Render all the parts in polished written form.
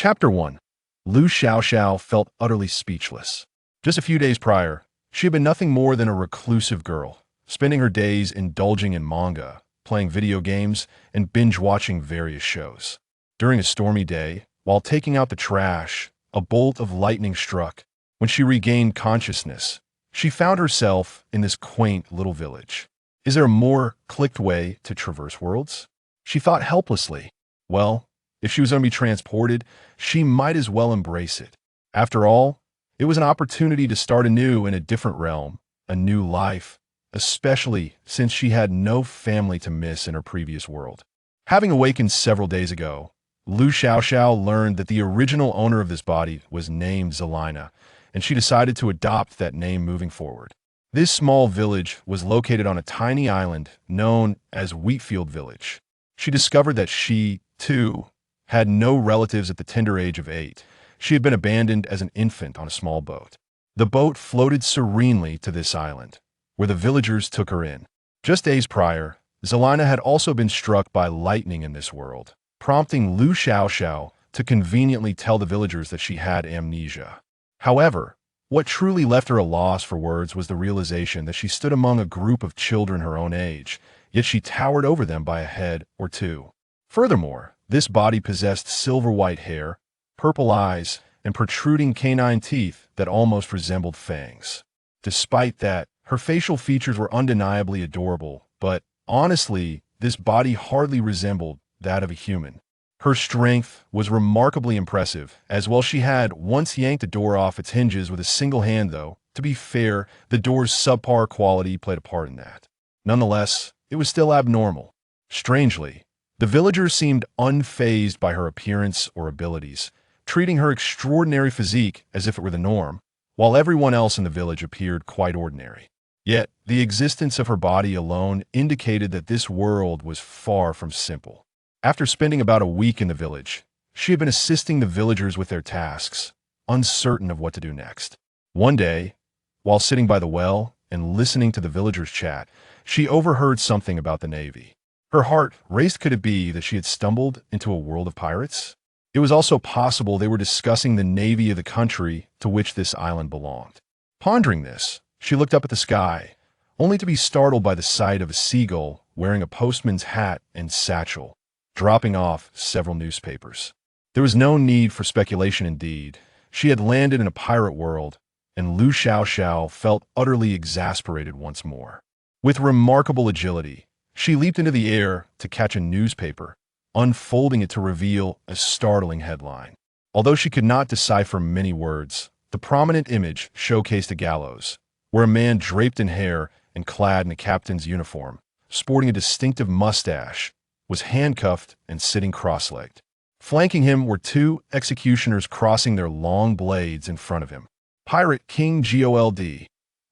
Chapter 1. Lu Xiaoxiao felt utterly speechless. Just a few days prior, she had been nothing more than a reclusive girl, spending her days indulging in manga, playing video games, and binge-watching various shows. During a stormy day, while taking out the trash, a bolt of lightning struck. When she regained consciousness, she found herself in this quaint little village. Is there a more clicked way to traverse worlds? She thought helplessly. Well, if she was going to be transported, she might as well embrace it. After all, it was an opportunity to start anew in a different realm, a new life, especially since she had no family to miss in her previous world. Having awakened several days ago, Lu Xiaoxiao learned that the original owner of this body was named Zelina, and she decided to adopt that name moving forward. This small village was located on a tiny island known as Wheatfield Village. She discovered that she, too, had no relatives at the tender age of 8. She had been abandoned as an infant on a small boat. The boat floated serenely to this island, where the villagers took her in. Just days prior, Zelina had also been struck by lightning in this world, prompting Lu Xiaoxiao to conveniently tell the villagers that she had amnesia. However, what truly left her a loss for words was the realization that she stood among a group of children her own age, yet she towered over them by a head or two. Furthermore, this body possessed silver-white hair, purple eyes, and protruding canine teeth that almost resembled fangs. Despite that, her facial features were undeniably adorable, but honestly, this body hardly resembled that of a human. Her strength was remarkably impressive, as well she had once yanked a door off its hinges with a single hand though. To be fair, the door's subpar quality played a part in that. Nonetheless, it was still abnormal. Strangely, the villagers seemed unfazed by her appearance or abilities, treating her extraordinary physique as if it were the norm, while everyone else in the village appeared quite ordinary. Yet, the existence of her body alone indicated that this world was far from simple. After spending about a week in the village, she had been assisting the villagers with their tasks, uncertain of what to do next. One day, while sitting by the well and listening to the villagers chat, she overheard something about the Navy. Her heart raced. Could it be that she had stumbled into a world of pirates? It was also possible they were discussing the navy of the country to which this island belonged. Pondering this, she looked up at the sky, only to be startled by the sight of a seagull wearing a postman's hat and satchel, dropping off several newspapers. There was no need for speculation indeed. She had landed in a pirate world, and Lu Xiaoxiao felt utterly exasperated once more. With remarkable agility, she leaped into the air to catch a newspaper, unfolding it to reveal a startling headline. Although she could not decipher many words, the prominent image showcased a gallows, where a man draped in hair and clad in a captain's uniform, sporting a distinctive mustache, was handcuffed and sitting cross-legged. Flanking him were 2 executioners crossing their long blades in front of him. Pirate King Gold.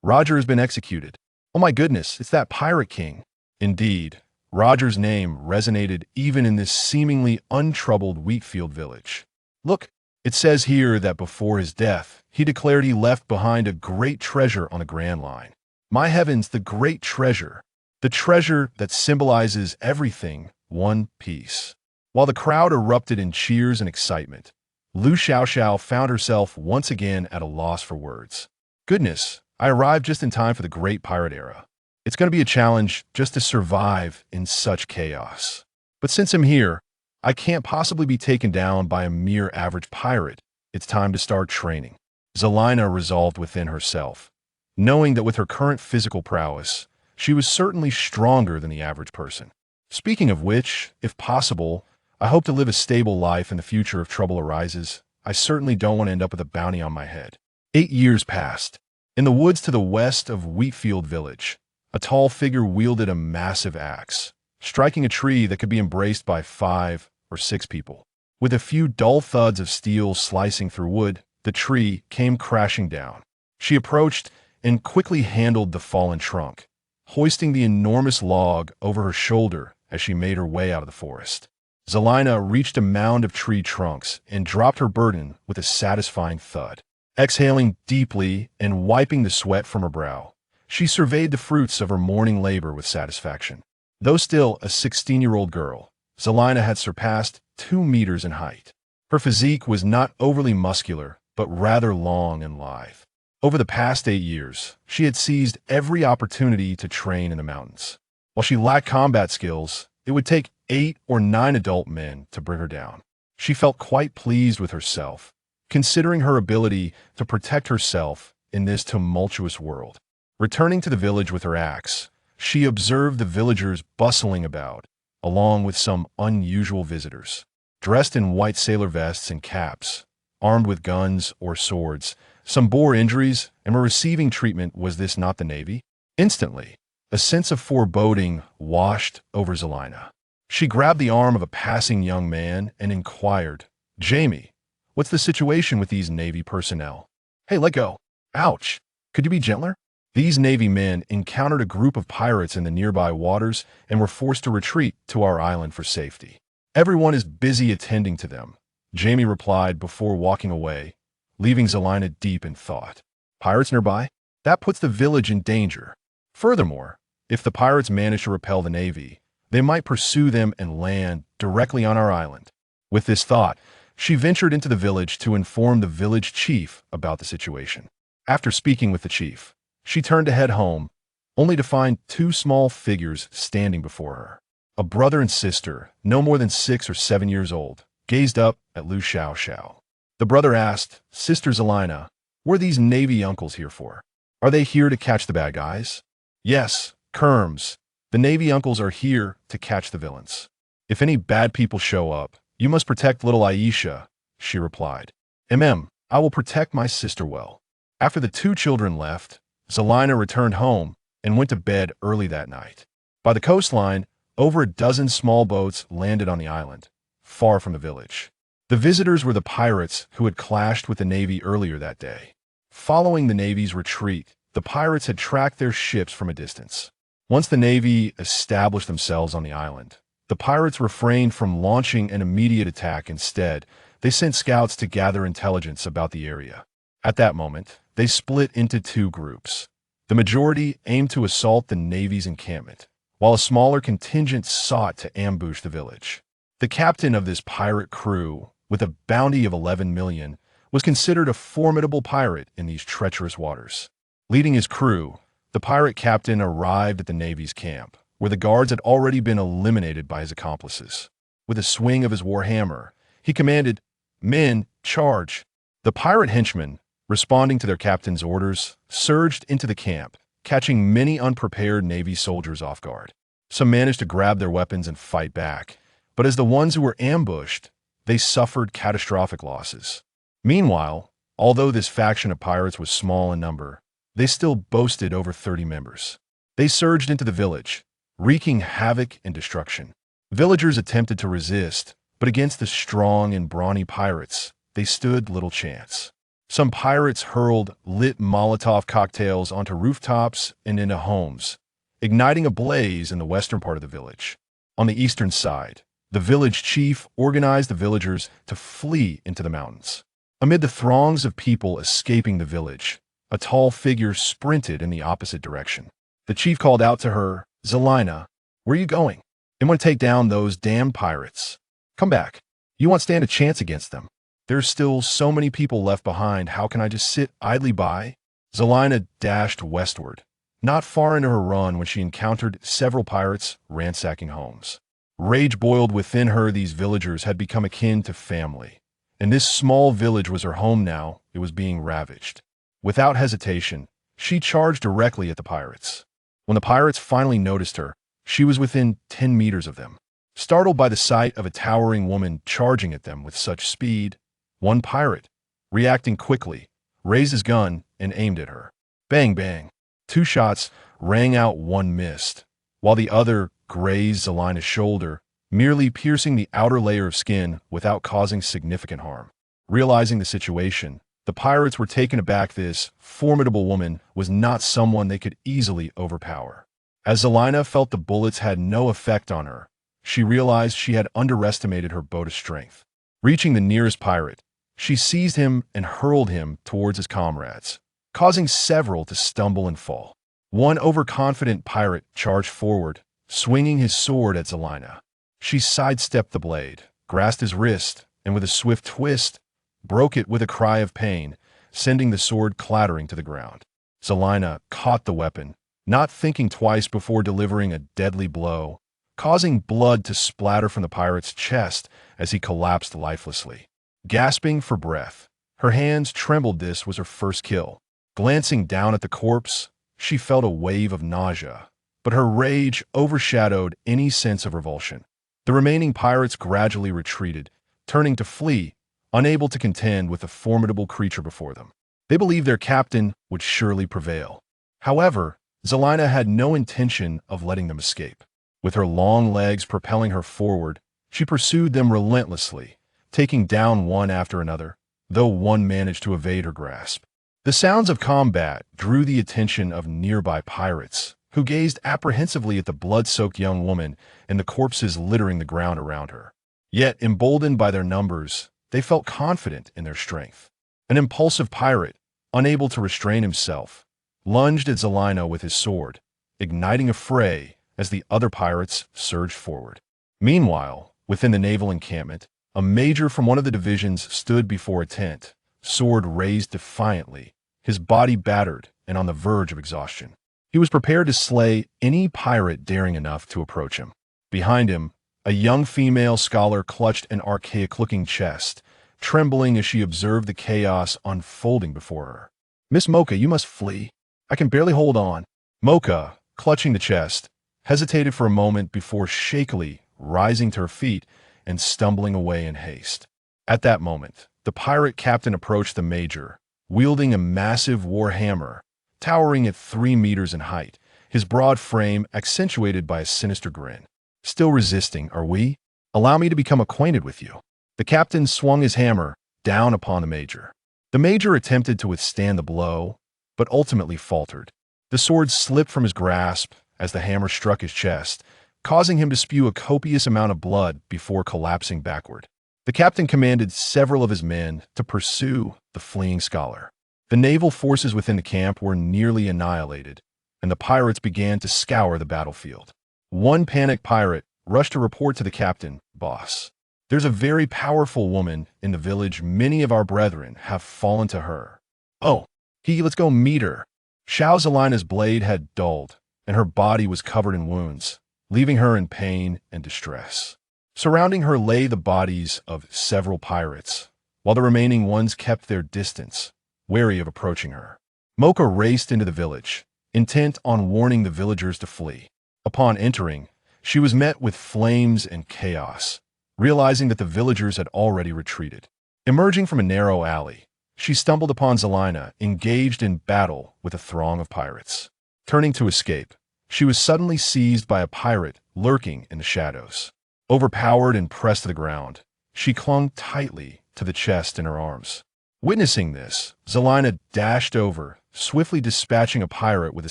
Roger has been executed. Oh my goodness, it's that Pirate King. Indeed, Roger's name resonated even in this seemingly untroubled Wheatfield village. Look, it says here that before his death, he declared he left behind a great treasure on the Grand Line. My heavens, the great treasure. The treasure that symbolizes everything, one piece. While the crowd erupted in cheers and excitement, Lu Xiaoxiao found herself once again at a loss for words. Goodness, I arrived just in time for the Great Pirate Era. It's going to be a challenge just to survive in such chaos. But since I'm here, I can't possibly be taken down by a mere average pirate. It's time to start training. Zelina resolved within herself, knowing that with her current physical prowess, she was certainly stronger than the average person. Speaking of which, if possible, I hope to live a stable life in the future if trouble arises. I certainly don't want to end up with a bounty on my head. 8 years passed. In the woods to the west of Wheatfield Village, a tall figure wielded a massive axe, striking a tree that could be embraced by 5 or 6 people. With a few dull thuds of steel slicing through wood, the tree came crashing down. She approached and quickly handled the fallen trunk, hoisting the enormous log over her shoulder as she made her way out of the forest. Zelina reached a mound of tree trunks and dropped her burden with a satisfying thud. Exhaling deeply and wiping the sweat from her brow, she surveyed the fruits of her morning labor with satisfaction. Though still a 16-year-old girl, Zelina had surpassed 2 meters in height. Her physique was not overly muscular, but rather long and lithe. Over the past 8 years, she had seized every opportunity to train in the mountains. While she lacked combat skills, it would take 8 or 9 adult men to bring her down. She felt quite pleased with herself, considering her ability to protect herself in this tumultuous world. Returning to the village with her axe, she observed the villagers bustling about, along with some unusual visitors. Dressed in white sailor vests and caps, armed with guns or swords, some bore injuries and were receiving treatment. Was this not the Navy? Instantly, a sense of foreboding washed over Zelina. She grabbed the arm of a passing young man and inquired, "Jamie, what's the situation with these Navy personnel?" "Hey, let go." "Ouch. Could you be gentler?" These Navy men encountered a group of pirates in the nearby waters and were forced to retreat to our island for safety. "Everyone is busy attending to them," Jamie replied before walking away, leaving Zelina deep in thought. Pirates nearby? That puts the village in danger. Furthermore, if the pirates manage to repel the Navy, they might pursue them and land directly on our island. With this thought, she ventured into the village to inform the village chief about the situation. After speaking with the chief, she turned to head home, only to find 2 small figures standing before her. A brother and sister, no more than 6 or 7 years old, gazed up at Lu Xiao. The brother asked, "Sister Zelina, what are these Navy uncles here for? Are they here to catch the bad guys?" "Yes, Kerms. The Navy uncles are here to catch the villains. If any bad people show up, you must protect little Aisha," she replied. I will protect my sister well." After the 2 children left, Zelina returned home and went to bed early that night. By the coastline, over a dozen small boats landed on the island, far from the village. The visitors were the pirates who had clashed with the Navy earlier that day. Following the Navy's retreat, the pirates had tracked their ships from a distance. Once the Navy established themselves on the island, the pirates refrained from launching an immediate attack. Instead, they sent scouts to gather intelligence about the area. At that moment, they split into 2 groups. The majority aimed to assault the Navy's encampment, while a smaller contingent sought to ambush the village. The captain of this pirate crew, with a bounty of 11 million, was considered a formidable pirate in these treacherous waters. Leading his crew, the pirate captain arrived at the Navy's camp, where the guards had already been eliminated by his accomplices. With a swing of his warhammer, he commanded, "Men, charge!" The pirate henchmen, responding to their captain's orders, surged into the camp, catching many unprepared Navy soldiers off guard. Some managed to grab their weapons and fight back, but as the ones who were ambushed, they suffered catastrophic losses. Meanwhile, although this faction of pirates was small in number, they still boasted over 30 members. They surged into the village, wreaking havoc and destruction. Villagers attempted to resist, but against the strong and brawny pirates, they stood little chance. Some pirates hurled lit Molotov cocktails onto rooftops and into homes, igniting a blaze in the western part of the village. On the eastern side, the village chief organized the villagers to flee into the mountains. Amid the throngs of people escaping the village, a tall figure sprinted in the opposite direction. The chief called out to her, "Zelina, where are you going?" "I want to take down those damned pirates." "Come back. You won't stand a chance against them. There's still so many people left behind. How can I just sit idly by?" Zelina dashed westward, not far into her run when she encountered several pirates ransacking homes. Rage boiled within her. These villagers had become akin to family, and this small village was her home now. It was being ravaged. Without hesitation, she charged directly at the pirates. When the pirates finally noticed her, she was within 10 meters of them. Startled by the sight of a towering woman charging at them with such speed, one pirate, reacting quickly, raised his gun and aimed at her. Bang, bang. 2 shots rang out. One missed, while the other grazed Zelina's shoulder, merely piercing the outer layer of skin without causing significant harm. Realizing the situation, the pirates were taken aback. This formidable woman was not someone they could easily overpower. As Zelina felt the bullets had no effect on her, she realized she had underestimated her boat's strength. Reaching the nearest pirate, she seized him and hurled him towards his comrades, causing several to stumble and fall. One overconfident pirate charged forward, swinging his sword at Zelina. She sidestepped the blade, grasped his wrist, and with a swift twist, broke it with a cry of pain, sending the sword clattering to the ground. Zelina caught the weapon, not thinking twice before delivering a deadly blow, causing blood to splatter from the pirate's chest as he collapsed lifelessly. Gasping for breath, her hands trembled. This was her first kill. Glancing down at the corpse, she felt a wave of nausea, but her rage overshadowed any sense of revulsion. The remaining pirates gradually retreated, turning to flee, unable to contend with the formidable creature before them. They believed their captain would surely prevail. However, Zelina had no intention of letting them escape. With her long legs propelling her forward, she pursued them relentlessly, taking down one after another, though one managed to evade her grasp. The sounds of combat drew the attention of nearby pirates, who gazed apprehensively at the blood-soaked young woman and the corpses littering the ground around her. Yet, emboldened by their numbers, they felt confident in their strength. An impulsive pirate, unable to restrain himself, lunged at Zelina with his sword, igniting a fray as the other pirates surged forward. Meanwhile, within the naval encampment, a major from one of the divisions stood before a tent, sword raised defiantly, his body battered and on the verge of exhaustion. He was prepared to slay any pirate daring enough to approach him. Behind him, a young female scholar clutched an archaic-looking chest, trembling as she observed the chaos unfolding before her. "Miss Mocha, you must flee. I can barely hold on." Mocha, clutching the chest, hesitated for a moment before shakily rising to her feet and stumbling away in haste. At that moment, the pirate captain approached the major, wielding a massive war hammer, towering at 3 meters in height, his broad frame accentuated by a sinister grin. "Still resisting, are we? Allow me to become acquainted with you." The captain swung his hammer down upon the major. The major attempted to withstand the blow, but ultimately faltered. The sword slipped from his grasp as the hammer struck his chest, causing him to spew a copious amount of blood before collapsing backward. The captain commanded several of his men to pursue the fleeing scholar. The naval forces within the camp were nearly annihilated, and the pirates began to scour the battlefield. One panicked pirate rushed to report to the captain, "Boss, there's a very powerful woman in the village. Many of our brethren have fallen to her." "Oh, let's go meet her." Zelina's blade had dulled, and her body was covered in wounds, leaving her in pain and distress. Surrounding her lay the bodies of several pirates, while the remaining ones kept their distance, wary of approaching her. Mocha raced into the village, intent on warning the villagers to flee. Upon entering, she was met with flames and chaos, realizing that the villagers had already retreated. Emerging from a narrow alley, she stumbled upon Zelina, engaged in battle with a throng of pirates. Turning to escape, she was suddenly seized by a pirate lurking in the shadows. Overpowered and pressed to the ground, she clung tightly to the chest in her arms. Witnessing this, Zelina dashed over, swiftly dispatching a pirate with a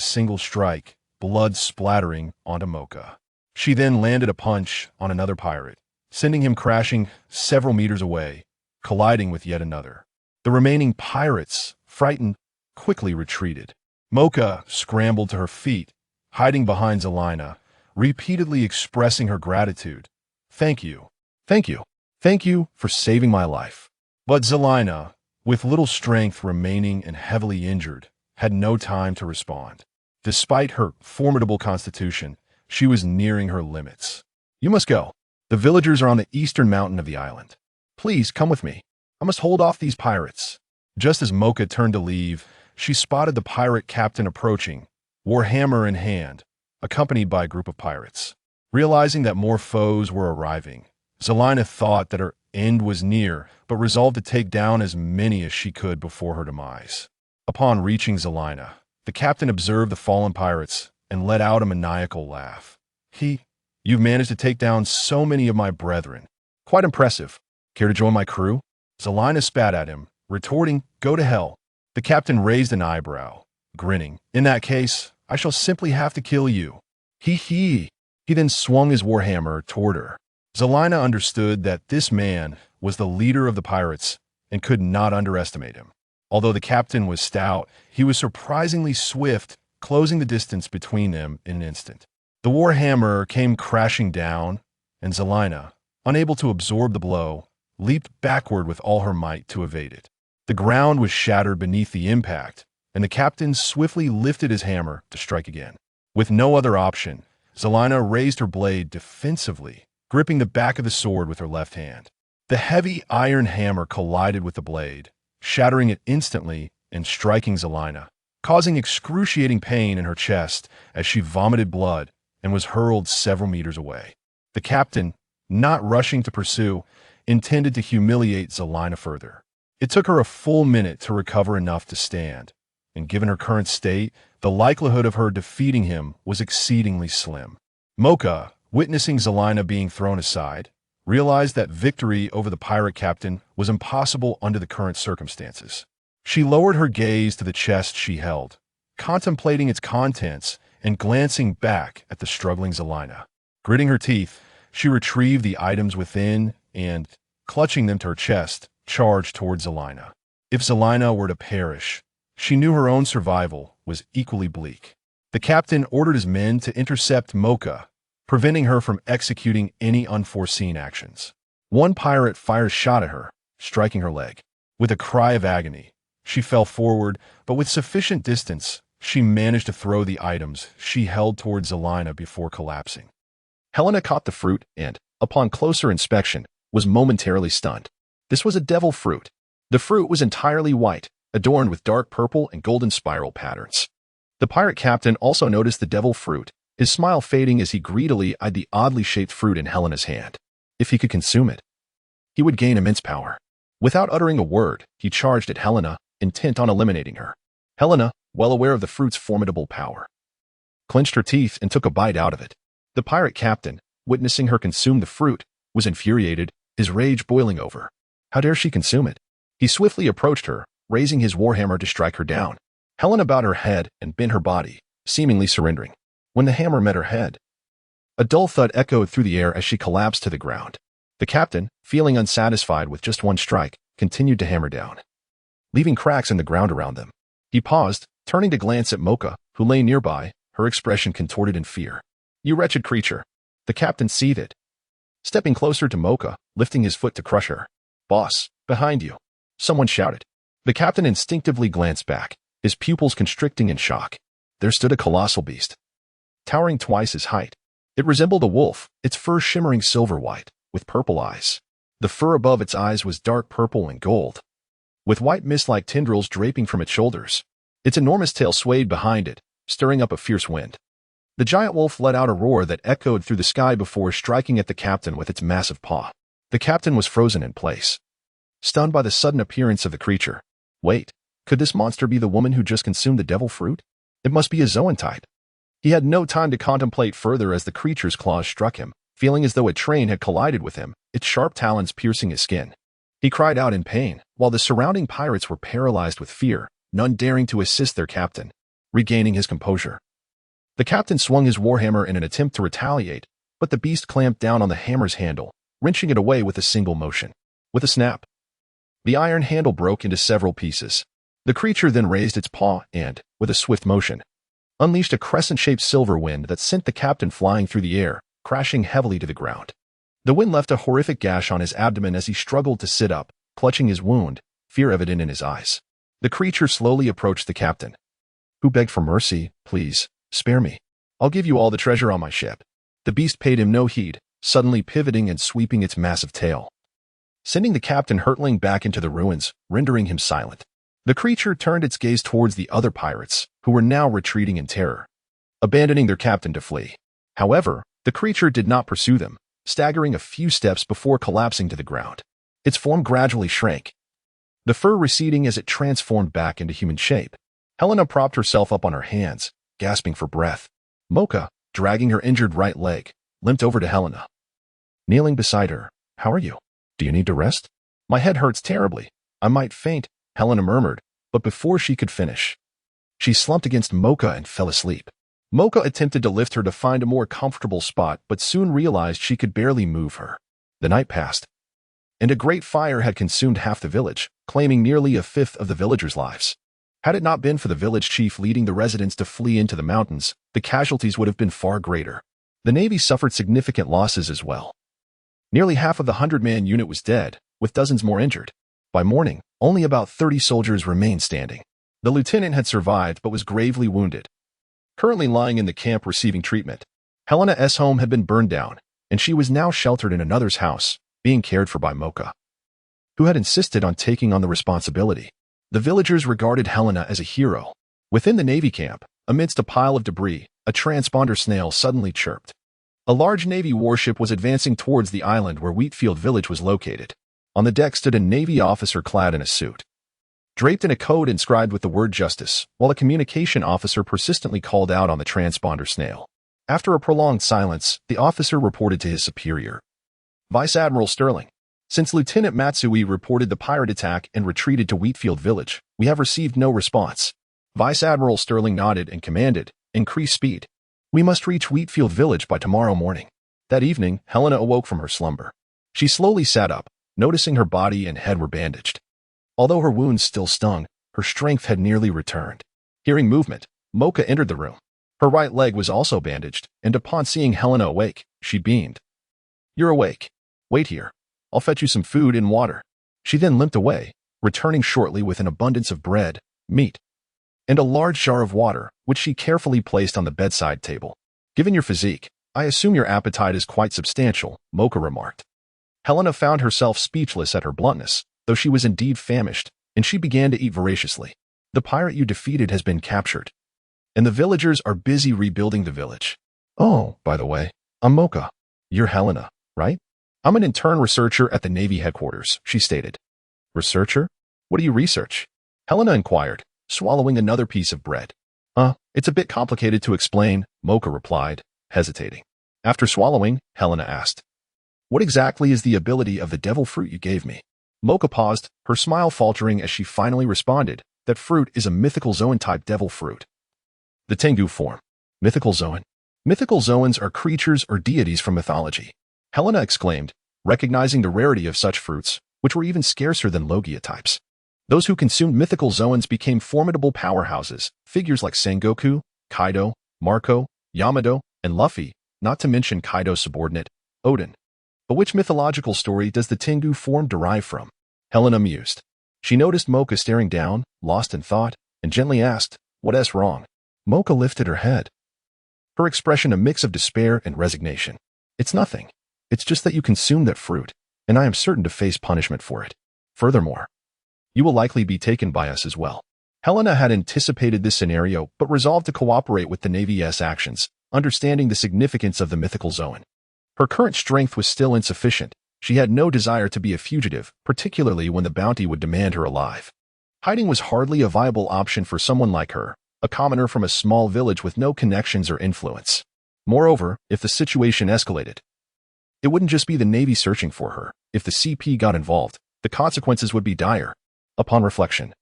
single strike, blood splattering onto Mocha. She then landed a punch on another pirate, sending him crashing several meters away, colliding with yet another. The remaining pirates, frightened, quickly retreated. Mocha scrambled to her feet, hiding behind Zelina, repeatedly expressing her gratitude. "Thank you. Thank you. Thank you for saving my life." But Zelina, with little strength remaining and heavily injured, had no time to respond. Despite her formidable constitution, she was nearing her limits. "You must go. The villagers are on the eastern mountain of the island. Please come with me. I must hold off these pirates." Just as Mocha turned to leave, she spotted the pirate captain approaching, warhammer in hand, accompanied by a group of pirates. Realizing that more foes were arriving, Zelina thought that her end was near, but resolved to take down as many as she could before her demise. Upon reaching Zelina, the captain observed the fallen pirates and let out a maniacal laugh. "You've managed to take down so many of my brethren. Quite impressive. Care to join my crew?" Zelina spat at him, retorting, "Go to hell." The captain raised an eyebrow, grinning. "In that case, I shall simply have to kill you." He then swung his warhammer toward her. Zelina understood that this man was the leader of the pirates and could not underestimate him. Although the captain was stout, he was surprisingly swift, closing the distance between them in an instant. The warhammer came crashing down, and Zelina, unable to absorb the blow, leaped backward with all her might to evade it. The ground was shattered beneath the impact, and the captain swiftly lifted his hammer to strike again. With no other option, Zelina raised her blade defensively, gripping the back of the sword with her left hand. The heavy iron hammer collided with the blade, shattering it instantly and striking Zelina, causing excruciating pain in her chest as she vomited blood and was hurled several meters away. The captain, not rushing to pursue, intended to humiliate Zelina further. It took her a full minute to recover enough to stand, and given her current state, the likelihood of her defeating him was exceedingly slim. Mocha, witnessing Zelina being thrown aside, realized that victory over the pirate captain was impossible under the current circumstances. She lowered her gaze to the chest she held, contemplating its contents and glancing back at the struggling Zelina. Gritting her teeth, she retrieved the items within and, clutching them to her chest, charged towards Zelina. If Zelina were to perish, she knew her own survival was equally bleak. The captain ordered his men to intercept Mocha, preventing her from executing any unforeseen actions. One pirate fired a shot at her, striking her leg. With a cry of agony, she fell forward, but with sufficient distance, she managed to throw the items she held towards Zelina before collapsing. Helena caught the fruit and, upon closer inspection, was momentarily stunned. This was a devil fruit. The fruit was entirely white, adorned with dark purple and golden spiral patterns. The pirate captain also noticed the devil fruit, his smile fading as he greedily eyed the oddly shaped fruit in Helena's hand. If he could consume it, he would gain immense power. Without uttering a word, he charged at Helena, intent on eliminating her. Helena, well aware of the fruit's formidable power, clenched her teeth and took a bite out of it. The pirate captain, witnessing her consume the fruit, was infuriated, his rage boiling over. How dare she consume it? He swiftly approached her, raising his warhammer to strike her down. Helena bowed her head and bent her body, seemingly surrendering. When the hammer met her head, a dull thud echoed through the air as she collapsed to the ground. The captain, feeling unsatisfied with just one strike, continued to hammer down, leaving cracks in the ground around them. He paused, turning to glance at Mocha, who lay nearby, her expression contorted in fear. You wretched creature. The captain seethed, stepping closer to Mocha, lifting his foot to crush her. Boss, behind you. Someone shouted. The captain instinctively glanced back, his pupils constricting in shock. There stood a colossal beast, towering twice his height. It resembled a wolf, its fur shimmering silver white, with purple eyes. The fur above its eyes was dark purple and gold, with white mist-like tendrils draping from its shoulders. Its enormous tail swayed behind it, stirring up a fierce wind. The giant wolf let out a roar that echoed through the sky before striking at the captain with its massive paw. The captain was frozen in place, stunned by the sudden appearance of the creature. Wait, could this monster be the woman who just consumed the devil fruit? It must be a zoantype. He had no time to contemplate further as the creature's claws struck him, feeling as though a train had collided with him, its sharp talons piercing his skin. He cried out in pain, while the surrounding pirates were paralyzed with fear, none daring to assist their captain. Regaining his composure, the captain swung his warhammer in an attempt to retaliate, but the beast clamped down on the hammer's handle, wrenching it away with a single motion. With a snap, the iron handle broke into several pieces. The creature then raised its paw and, with a swift motion, unleashed a crescent-shaped silver wind that sent the captain flying through the air, crashing heavily to the ground. The wind left a horrific gash on his abdomen as he struggled to sit up, clutching his wound, fear evident in his eyes. The creature slowly approached the captain, who begged for mercy. Please, spare me. I'll give you all the treasure on my ship. The beast paid him no heed, suddenly pivoting and sweeping its massive tail, sending the captain hurtling back into the ruins, rendering him silent. The creature turned its gaze towards the other pirates, who were now retreating in terror, abandoning their captain to flee. However, the creature did not pursue them, staggering a few steps before collapsing to the ground. Its form gradually shrank, the fur receding as it transformed back into human shape. Helena propped herself up on her hands, gasping for breath. Mocha, dragging her injured right leg, limped over to Helena, kneeling beside her. How are you? Do you need to rest? My head hurts terribly. I might faint, Helena murmured, but before she could finish, she slumped against Mocha and fell asleep. Mocha attempted to lift her to find a more comfortable spot, but soon realized she could barely move her. The night passed, and a great fire had consumed half the village, claiming nearly a fifth of the villagers' lives. Had it not been for the village chief leading the residents to flee into the mountains, the casualties would have been far greater. The Navy suffered significant losses as well. Nearly half of the 100-man unit was dead, with dozens more injured. By morning, only about 30 soldiers remained standing. The lieutenant had survived but was gravely wounded. Currently lying in the camp receiving treatment, Helena's home had been burned down, and she was now sheltered in another's house, being cared for by Mocha, who had insisted on taking on the responsibility. The villagers regarded Helena as a hero. Within the Navy camp, amidst a pile of debris, a transponder snail suddenly chirped. A large Navy warship was advancing towards the island where Wheatfield Village was located. On the deck stood a Navy officer clad in a suit, draped in a code inscribed with the word justice, while a communication officer persistently called out on the transponder snail. After a prolonged silence, the officer reported to his superior, Vice Admiral Sterling. Since Lieutenant Matsui reported the pirate attack and retreated to Wheatfield Village, we have received no response. Vice Admiral Sterling nodded and commanded, increase speed. We must reach Wheatfield Village by tomorrow morning. That evening, Helena awoke from her slumber. She slowly sat up, noticing her body and head were bandaged. Although her wounds still stung, her strength had nearly returned. Hearing movement, Mocha entered the room. Her right leg was also bandaged, and upon seeing Helena awake, she beamed. You're awake. Wait here. I'll fetch you some food and water. She then limped away, returning shortly with an abundance of bread, meat, and a large jar of water, which she carefully placed on the bedside table. Given your physique, I assume your appetite is quite substantial, Mocha remarked. Helena found herself speechless at her bluntness, though she was indeed famished, and she began to eat voraciously. The pirate you defeated has been captured, and the villagers are busy rebuilding the village. Oh, by the way, I'm Mocha. You're Helena, right? I'm an intern researcher at the Navy headquarters, she stated. Researcher? What do you research? Helena inquired, swallowing another piece of bread. It's a bit complicated to explain, Mocha replied, hesitating. After swallowing, Helena asked, what exactly is the ability of the devil fruit you gave me? Mocha paused, her smile faltering as she finally responded, that fruit is a mythical zoan-type devil fruit. The Tengu form. Mythical zoan. Mythical zoans are creatures or deities from mythology. Helena exclaimed, recognizing the rarity of such fruits, which were even scarcer than Logia types. Those who consumed mythical zoans became formidable powerhouses, figures like Sengoku, Kaido, Marco, Yamato, and Luffy, not to mention Kaido's subordinate, Odin. But which mythological story does the Tengu form derive from? Helena mused. She noticed Mocha staring down, lost in thought, and gently asked, what's wrong? Mocha lifted her head, her expression a mix of despair and resignation. It's nothing. It's just that you consumed that fruit, and I am certain to face punishment for it. Furthermore, you will likely be taken by us as well. Helena had anticipated this scenario but resolved to cooperate with the Navy's actions, understanding the significance of the mythical zoan. Her current strength was still insufficient. She had no desire to be a fugitive, particularly when the bounty would demand her alive. Hiding was hardly a viable option for someone like her, a commoner from a small village with no connections or influence. Moreover, if the situation escalated, it wouldn't just be the Navy searching for her. If the CP got involved, the consequences would be dire. Upon reflection,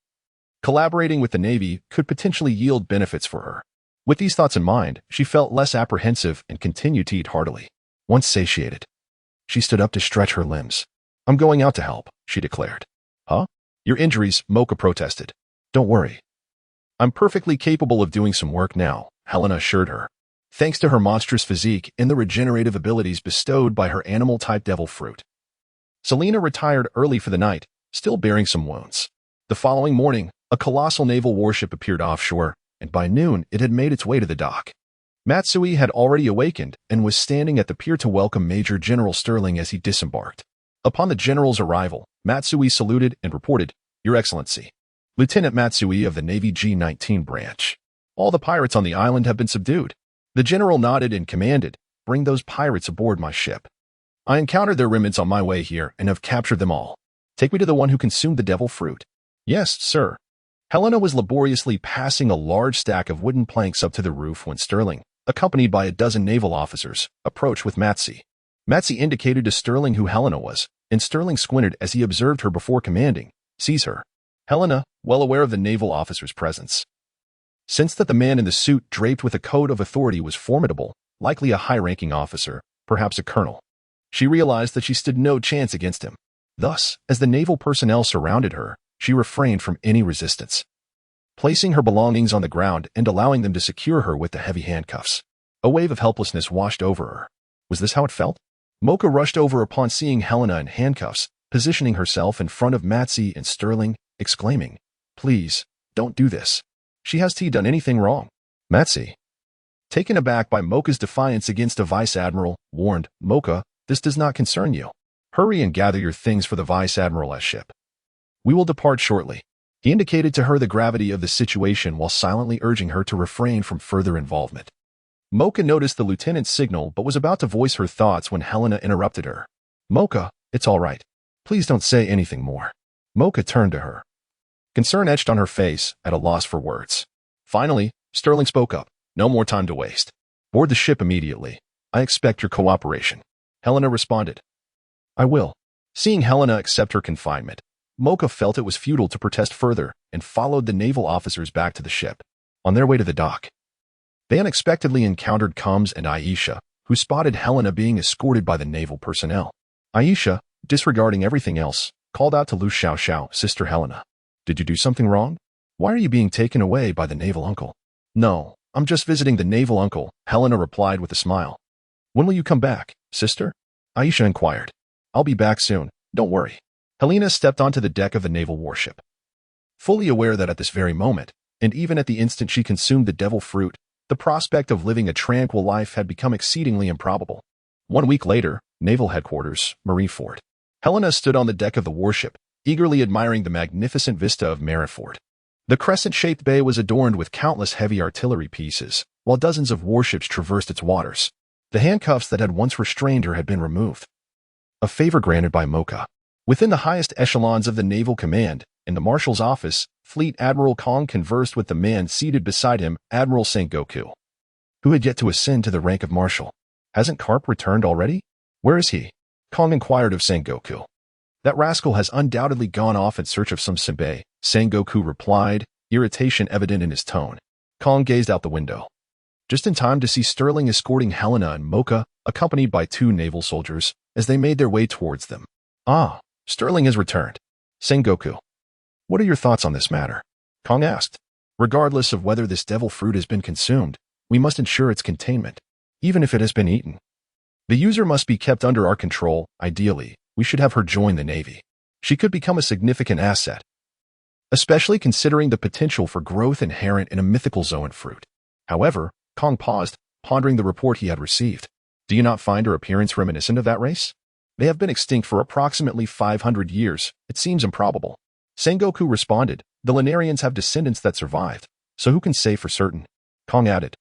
collaborating with the Navy could potentially yield benefits for her. With these thoughts in mind, she felt less apprehensive and continued to eat heartily. Once satiated, she stood up to stretch her limbs. I'm going out to help, she declared. Huh? Your injuries, Mocha protested. Don't worry. I'm perfectly capable of doing some work now, Helena assured her, thanks to her monstrous physique and the regenerative abilities bestowed by her animal-type devil fruit. Selena retired early for the night, still bearing some wounds. The following morning, a colossal naval warship appeared offshore, and by noon it had made its way to the dock. Matsui had already awakened and was standing at the pier to welcome Major General Sterling as he disembarked. Upon the general's arrival, Matsui saluted and reported, Your Excellency, Lieutenant Matsui of the Navy G-19 branch. All the pirates on the island have been subdued. The general nodded and commanded, Bring those pirates aboard my ship. I encountered their remnants on my way here and have captured them all. Take me to the one who consumed the devil fruit. Yes, sir. Helena was laboriously passing a large stack of wooden planks up to the roof when Sterling, accompanied by a dozen naval officers, approached with Matsui. Matsui indicated to Sterling who Helena was, and Sterling squinted as he observed her before commanding, Seize her. Helena, well aware of the naval officer's presence, sensed that the man in the suit draped with a coat of authority was formidable, likely a high-ranking officer, perhaps a colonel. She realized that she stood no chance against him. Thus, as the naval personnel surrounded her, she refrained from any resistance, placing her belongings on the ground and allowing them to secure her with the heavy handcuffs. A wave of helplessness washed over her. Was this how it felt? Mocha rushed over upon seeing Helena in handcuffs, positioning herself in front of Matsy and Sterling, exclaiming, "Please, don't do this. She has done anything wrong?" Matsy, taken aback by Mocha's defiance against a vice admiral, warned, "Mocha, this does not concern you. Hurry and gather your things for the vice admiral's ship. We will depart shortly." He indicated to her the gravity of the situation while silently urging her to refrain from further involvement. Mocha noticed the lieutenant's signal but was about to voice her thoughts when Helena interrupted her. "Mocha, it's all right. Please don't say anything more." Mocha turned to her, concern etched on her face, at a loss for words. Finally, Sterling spoke up. "No more time to waste. Board the ship immediately. I expect your cooperation." Helena responded, "I will." Seeing Helena accept her confinement, Mocha felt it was futile to protest further and followed the naval officers back to the ship. On their way to the dock, they unexpectedly encountered Combs and Aisha, who spotted Helena being escorted by the naval personnel. Aisha, disregarding everything else, called out to Lu Xiaoxiao, "Sister Helena, did you do something wrong? Why are you being taken away by the naval uncle?" "No, I'm just visiting the naval uncle," Helena replied with a smile. "When will you come back, sister?" Aisha inquired. "I'll be back soon, don't worry." Helena stepped onto the deck of the naval warship, fully aware that at this very moment, and even at the instant she consumed the devil fruit, the prospect of living a tranquil life had become exceedingly improbable. 1 week later, Naval Headquarters, Marineford. Helena stood on the deck of the warship, eagerly admiring the magnificent vista of Marineford. The crescent-shaped bay was adorned with countless heavy artillery pieces, while dozens of warships traversed its waters. The handcuffs that had once restrained her had been removed, a favor granted by Mocha. Within the highest echelons of the Naval Command, in the Marshal's office, Fleet Admiral Kong conversed with the man seated beside him, Admiral Sengoku, who had yet to ascend to the rank of Marshal. "Hasn't Karp returned already? Where is he?" Kong inquired of Sengoku. "That rascal has undoubtedly gone off in search of some senpai," Sengoku replied, irritation evident in his tone. Kong gazed out the window, just in time to see Sterling escorting Helena and Mocha, accompanied by 2 naval soldiers, as they made their way towards them. "Ah, Sterling has returned." "Sengoku, what are your thoughts on this matter?" Kong asked. "Regardless of whether this devil fruit has been consumed, we must ensure its containment, even if it has been eaten. The user must be kept under our control. Ideally, we should have her join the Navy. She could become a significant asset, especially considering the potential for growth inherent in a mythical zoan fruit." However, Kong paused, pondering the report he had received. "Do you not find her appearance reminiscent of that race? They have been extinct for approximately 500 years. It seems improbable." Sengoku responded, "The Lunarians have descendants that survived, so who can say for certain?" Kong added,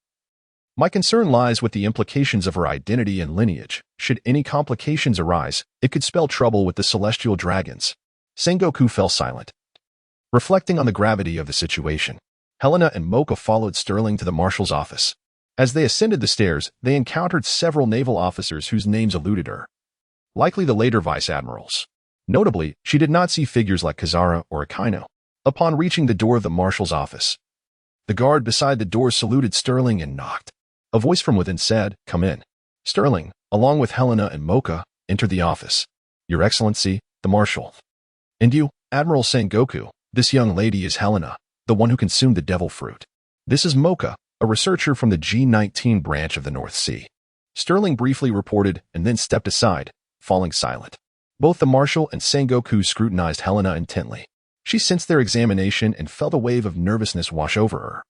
"My concern lies with the implications of her identity and lineage. Should any complications arise, it could spell trouble with the celestial dragons." Sengoku fell silent, reflecting on the gravity of the situation. Helena and Mocha followed Sterling to the Marshal's office. As they ascended the stairs, they encountered several naval officers whose names eluded her, likely the later vice admirals. Notably, she did not see figures like Kazara or Akaino. Upon reaching the door of the Marshal's office, the guard beside the door saluted Sterling and knocked. A voice from within said, "Come in." Sterling, along with Helena and Mocha, entered the office. "Your Excellency, the Marshal." "And you, Admiral Sengoku, this young lady is Helena, the one who consumed the devil fruit. This is Mocha, a researcher from the G19 branch of the North Sea." Sterling briefly reported and then stepped aside, falling silent. Both the Marshal and Sengoku scrutinized Helena intently. She sensed their examination and felt a wave of nervousness wash over her,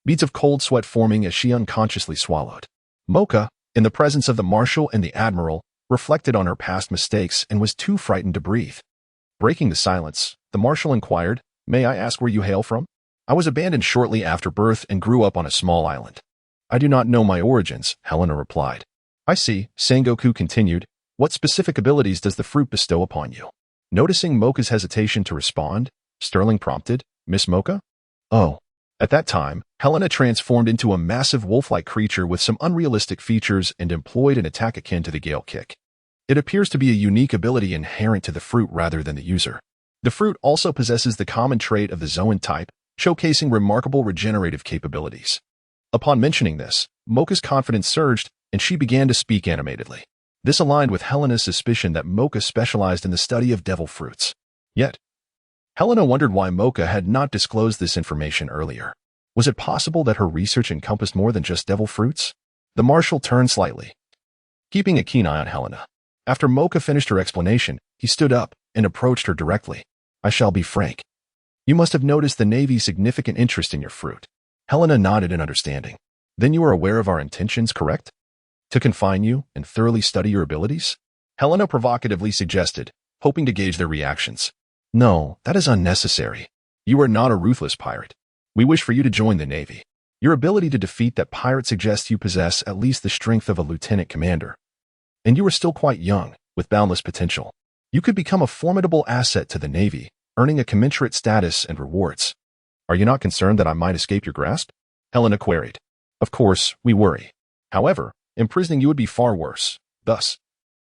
beads of cold sweat forming as she unconsciously swallowed. Mocha, in the presence of the Marshal and the Admiral, reflected on her past mistakes and was too frightened to breathe. Breaking the silence, the Marshal inquired, "May I ask where you hail from?" "I was abandoned shortly after birth and grew up on a small island." "I do not know my origins," Helena replied. "I see," Sengoku continued. "What specific abilities does the fruit bestow upon you?" Noticing Mocha's hesitation to respond, Sterling prompted, "Miss Mocha?" "Oh." At that time, Helena transformed into a massive wolf-like creature with some unrealistic features and employed an attack akin to the Gale Kick. It appears to be a unique ability inherent to the fruit rather than the user. The fruit also possesses the common trait of the Zoan type, showcasing remarkable regenerative capabilities. Upon mentioning this, Mocha's confidence surged, and she began to speak animatedly. This aligned with Helena's suspicion that Mocha specialized in the study of devil fruits. Yet, Helena wondered why Mocha had not disclosed this information earlier. Was it possible that her research encompassed more than just devil fruits? The Marshal turned slightly, keeping a keen eye on Helena. After Mocha finished her explanation, he stood up, and approached her directly. I shall be frank. You must have noticed the Navy's significant interest in your fruit. Helena nodded in understanding. Then you are aware of our intentions, correct? To confine you and thoroughly study your abilities? Helena provocatively suggested, hoping to gauge their reactions. No, that is unnecessary. You are not a ruthless pirate. We wish for you to join the Navy. Your ability to defeat that pirate suggests you possess at least the strength of a lieutenant commander. And you are still quite young, with boundless potential. You could become a formidable asset to the Navy, earning a commensurate status and rewards. Are you not concerned that I might escape your grasp? Helena queried. Of course, we worry. However, imprisoning you would be far worse. Thus,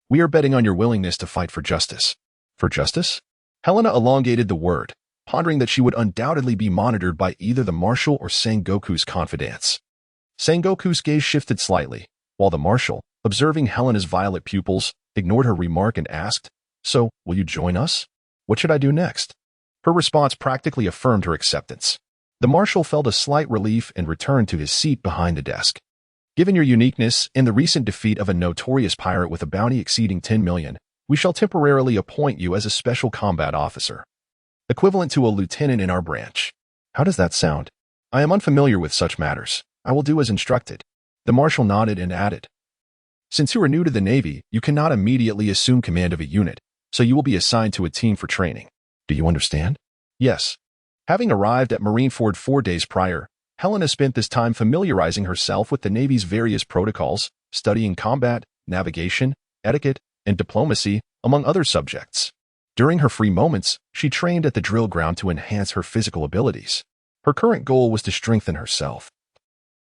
we are betting on your willingness to fight for justice. For justice? Helena elongated the word, pondering that she would undoubtedly be monitored by either the Marshal or Sengoku's confidants. Sengoku's gaze shifted slightly, while the Marshal, observing Helena's violet pupils, ignored her remark and asked, So, will you join us? What should I do next? Her response practically affirmed her acceptance. The Marshal felt a slight relief and returned to his seat behind the desk. Given your uniqueness and the recent defeat of a notorious pirate with a bounty exceeding 10 million, we shall temporarily appoint you as a special combat officer, equivalent to a lieutenant in our branch. How does that sound? I am unfamiliar with such matters. I will do as instructed. The Marshal nodded and added, Since you are new to the Navy, you cannot immediately assume command of a unit, so you will be assigned to a team for training. Do you understand? Yes. Having arrived at Marineford 4 days prior, Helena spent this time familiarizing herself with the Navy's various protocols, studying combat, navigation, etiquette, and diplomacy, among other subjects. During her free moments, she trained at the drill ground to enhance her physical abilities. Her current goal was to strengthen herself.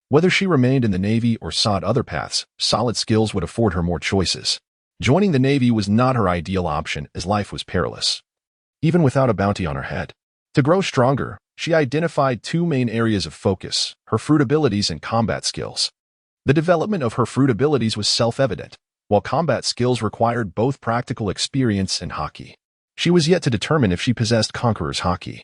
Whether she remained in the Navy or sought other paths, solid skills would afford her more choices. Joining the Navy was not her ideal option as life was perilous, even without a bounty on her head. To grow stronger, she identified 2 main areas of focus, her fruit abilities and combat skills. The development of her fruit abilities was self-evident, while combat skills required both practical experience and haki. She was yet to determine if she possessed Conqueror's haki.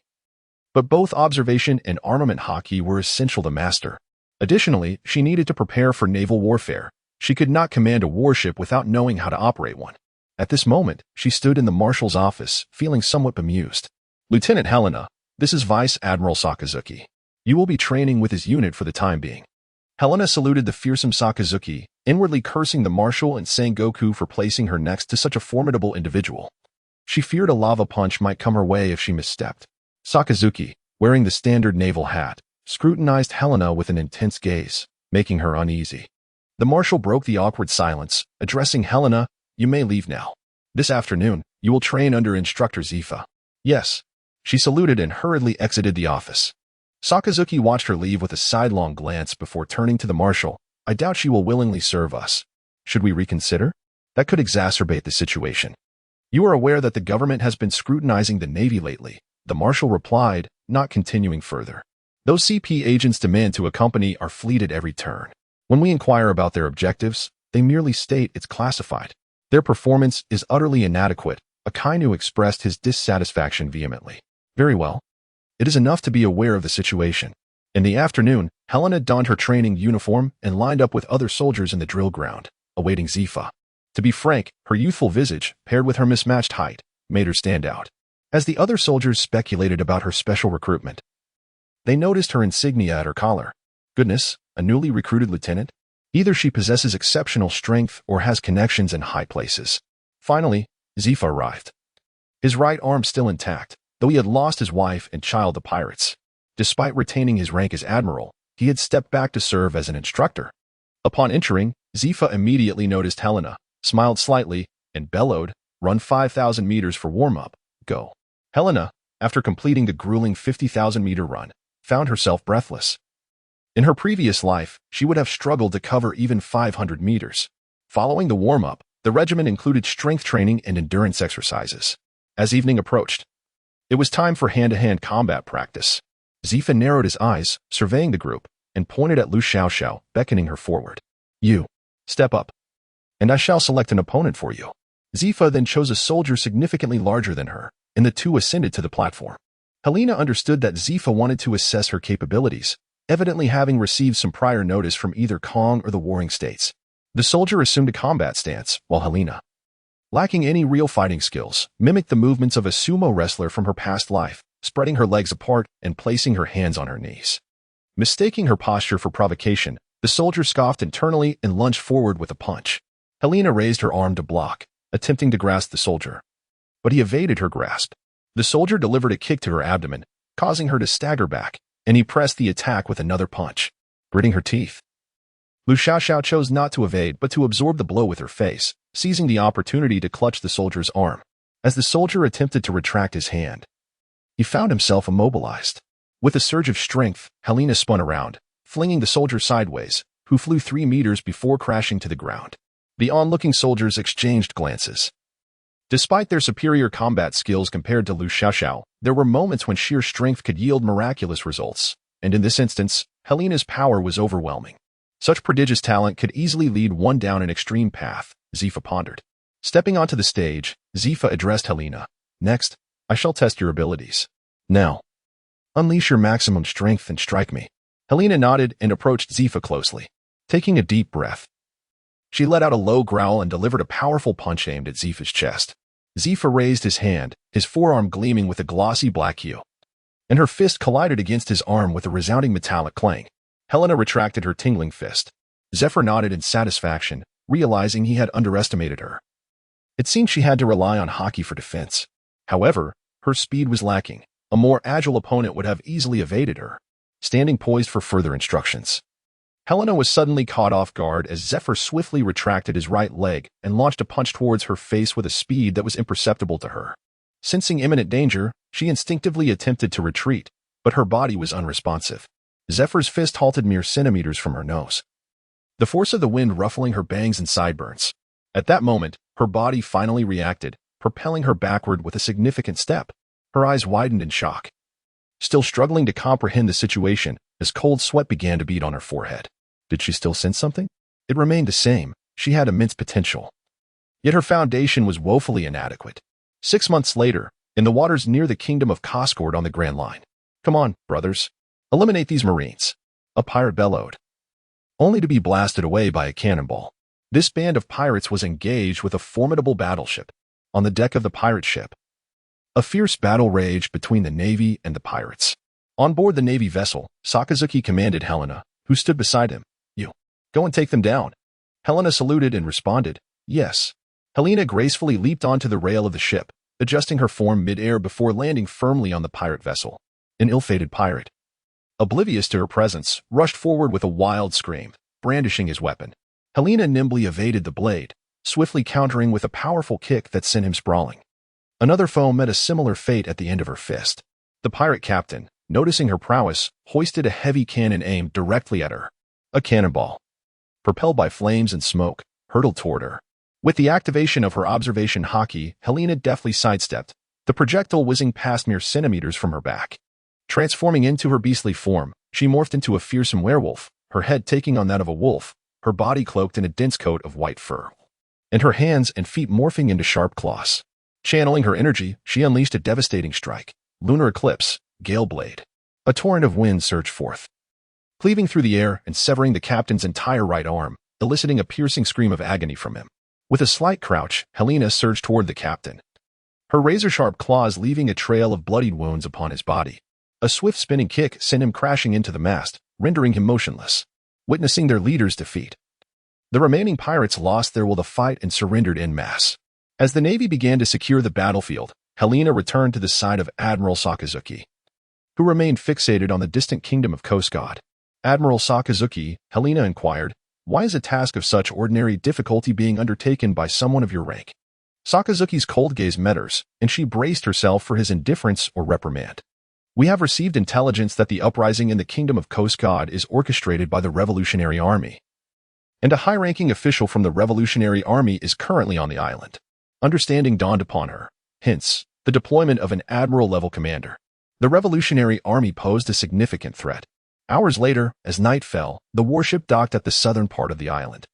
But both observation and armament haki were essential to master. Additionally, she needed to prepare for naval warfare. She could not command a warship without knowing how to operate one. At this moment, she stood in the Marshal's office, feeling somewhat bemused. Lieutenant Helena, this is Vice Admiral Sakazuki. You will be training with his unit for the time being. Helena saluted the fearsome Sakazuki, inwardly cursing the Marshal and Sengoku for placing her next to such a formidable individual. She feared a lava punch might come her way if she misstepped. Sakazuki, wearing the standard naval hat, scrutinized Helena with an intense gaze, making her uneasy. The Marshal broke the awkward silence, addressing Helena, You may leave now. This afternoon, you will train under Instructor Zifa. Yes. She saluted and hurriedly exited the office. Sakazuki watched her leave with a sidelong glance before turning to the Marshal. I doubt she will willingly serve us. Should we reconsider? That could exacerbate the situation. You are aware that the government has been scrutinizing the Navy lately, the Marshal replied, not continuing further. Those CP agents demand to accompany our fleet at every turn. When we inquire about their objectives, they merely state it's classified. Their performance is utterly inadequate. Akainu expressed his dissatisfaction vehemently. Very well. It is enough to be aware of the situation. In the afternoon, Helena donned her training uniform and lined up with other soldiers in the drill ground, awaiting Zifa. To be frank, her youthful visage, paired with her mismatched height, made her stand out. As the other soldiers speculated about her special recruitment, they noticed her insignia at her collar. Goodness, a newly recruited lieutenant? Either she possesses exceptional strength or has connections in high places. Finally, Zifa arrived. His right arm still intact, though he had lost his wife and child to pirates. Despite retaining his rank as Admiral, he had stepped back to serve as an instructor. Upon entering, Zifa immediately noticed Helena, smiled slightly, and bellowed, Run 5,000 meters for warm-up. Go. Helena, after completing the grueling 50,000-meter run, found herself breathless. In her previous life, she would have struggled to cover even 500 meters. Following the warm-up, the regimen included strength training and endurance exercises. As evening approached, it was time for hand-to-hand combat practice. Zifa narrowed his eyes, surveying the group, and pointed at Lu Xiaoxiao, beckoning her forward. You. Step up. And I shall select an opponent for you. Zifa then chose a soldier significantly larger than her, and the two ascended to the platform. Helena understood that Zifa wanted to assess her capabilities, evidently having received some prior notice from either Kong or the Warring States. The soldier assumed a combat stance, while Helena lacking any real fighting skills, mimicked the movements of a sumo wrestler from her past life, spreading her legs apart and placing her hands on her knees. Mistaking her posture for provocation, the soldier scoffed internally and lunged forward with a punch. Helena raised her arm to block, attempting to grasp the soldier. But he evaded her grasp. The soldier delivered a kick to her abdomen, causing her to stagger back, and he pressed the attack with another punch, gritting her teeth. Lu Xiaoxiao chose not to evade but to absorb the blow with her face, seizing the opportunity to clutch the soldier's arm. As the soldier attempted to retract his hand, he found himself immobilized. With a surge of strength, Helena spun around, flinging the soldier sideways, who flew 3 meters before crashing to the ground. The onlooking soldiers exchanged glances. Despite their superior combat skills compared to Lu Xiaoxiao, there were moments when sheer strength could yield miraculous results, and in this instance, Helena's power was overwhelming. Such prodigious talent could easily lead one down an extreme path, Zifa pondered. Stepping onto the stage, Zifa addressed Helena. Next, I shall test your abilities. Now, unleash your maximum strength and strike me. Helena nodded and approached Zifa closely. Taking a deep breath, she let out a low growl and delivered a powerful punch aimed at Zifa's chest. Zifa raised his hand, his forearm gleaming with a glossy black hue, and her fist collided against his arm with a resounding metallic clang. Helena retracted her tingling fist. Zephyr nodded in satisfaction, realizing he had underestimated her. It seemed she had to rely on hockey for defense. However, her speed was lacking. A more agile opponent would have easily evaded her, standing poised for further instructions. Helena was suddenly caught off guard as Zephyr swiftly retracted his right leg and launched a punch towards her face with a speed that was imperceptible to her. Sensing imminent danger, she instinctively attempted to retreat, but her body was unresponsive. Zephyr's fist halted mere centimeters from her nose, the force of the wind ruffling her bangs and sideburns. At that moment, her body finally reacted, propelling her backward with a significant step. Her eyes widened in shock, still struggling to comprehend the situation as cold sweat began to bead on her forehead. Did she still sense something? It remained the same. She had immense potential. Yet her foundation was woefully inadequate. 6 months later, in the waters near the kingdom of Coscord on the Grand Line. Come on, brothers. Eliminate these Marines. A pirate bellowed, only to be blasted away by a cannonball. This band of pirates was engaged with a formidable battleship. On the deck of the pirate ship, a fierce battle raged between the Navy and the pirates. On board the Navy vessel, Sakazuki commanded Helena, who stood beside him. You, go and take them down. Helena saluted and responded, yes. Helena gracefully leaped onto the rail of the ship, adjusting her form mid-air before landing firmly on the pirate vessel. An ill-fated pirate, oblivious to her presence, rushed forward with a wild scream, brandishing his weapon. Helena nimbly evaded the blade, swiftly countering with a powerful kick that sent him sprawling. Another foe met a similar fate at the end of her fist. The pirate captain, noticing her prowess, hoisted a heavy cannon aimed directly at her. A cannonball, propelled by flames and smoke, hurtled toward her. With the activation of her observation hockey, Helena deftly sidestepped, the projectile whizzing past mere centimeters from her back. Transforming into her beastly form, she morphed into a fearsome werewolf, her head taking on that of a wolf, her body cloaked in a dense coat of white fur, and her hands and feet morphing into sharp claws. Channeling her energy, she unleashed a devastating strike. Lunar eclipse, gale blade. A torrent of wind surged forth, cleaving through the air and severing the captain's entire right arm, eliciting a piercing scream of agony from him. With a slight crouch, Helena surged toward the captain, her razor-sharp claws leaving a trail of bloodied wounds upon his body. A swift spinning kick sent him crashing into the mast, rendering him motionless. Witnessing their leader's defeat, the remaining pirates lost their will to fight and surrendered en masse. As the Navy began to secure the battlefield, Helena returned to the side of Admiral Sakazuki, who remained fixated on the distant kingdom of Coscord. Admiral Sakazuki, Helena inquired, why is a task of such ordinary difficulty being undertaken by someone of your rank? Sakazuki's cold gaze met hers, and she braced herself for his indifference or reprimand. We have received intelligence that the uprising in the kingdom of Coscord is orchestrated by the Revolutionary Army, and a high-ranking official from the Revolutionary Army is currently on the island. Understanding dawned upon her, hence, the deployment of an admiral-level commander. The Revolutionary Army posed a significant threat. Hours later, as night fell, the warship docked at the southern part of the island.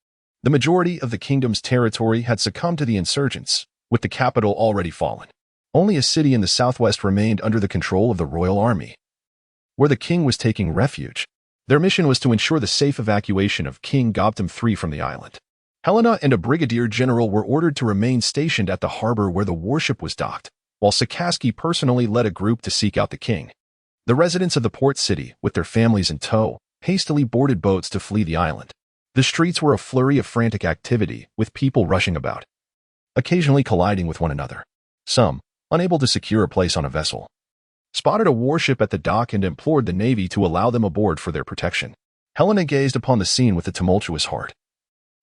The majority of the kingdom's territory had succumbed to the insurgents, with the capital already fallen. Only a city in the southwest remained under the control of the royal army, where the king was taking refuge. Their mission was to ensure the safe evacuation of King Gobtham III from the island. Helena and a brigadier general were ordered to remain stationed at the harbor where the warship was docked, while Sikorsky personally led a group to seek out the king. The residents of the port city, with their families in tow, hastily boarded boats to flee the island. The streets were a flurry of frantic activity, with people rushing about, occasionally colliding with one another. Some, unable to secure a place on a vessel, spotted a warship at the dock and implored the Navy to allow them aboard for their protection. Helena gazed upon the scene with a tumultuous heart.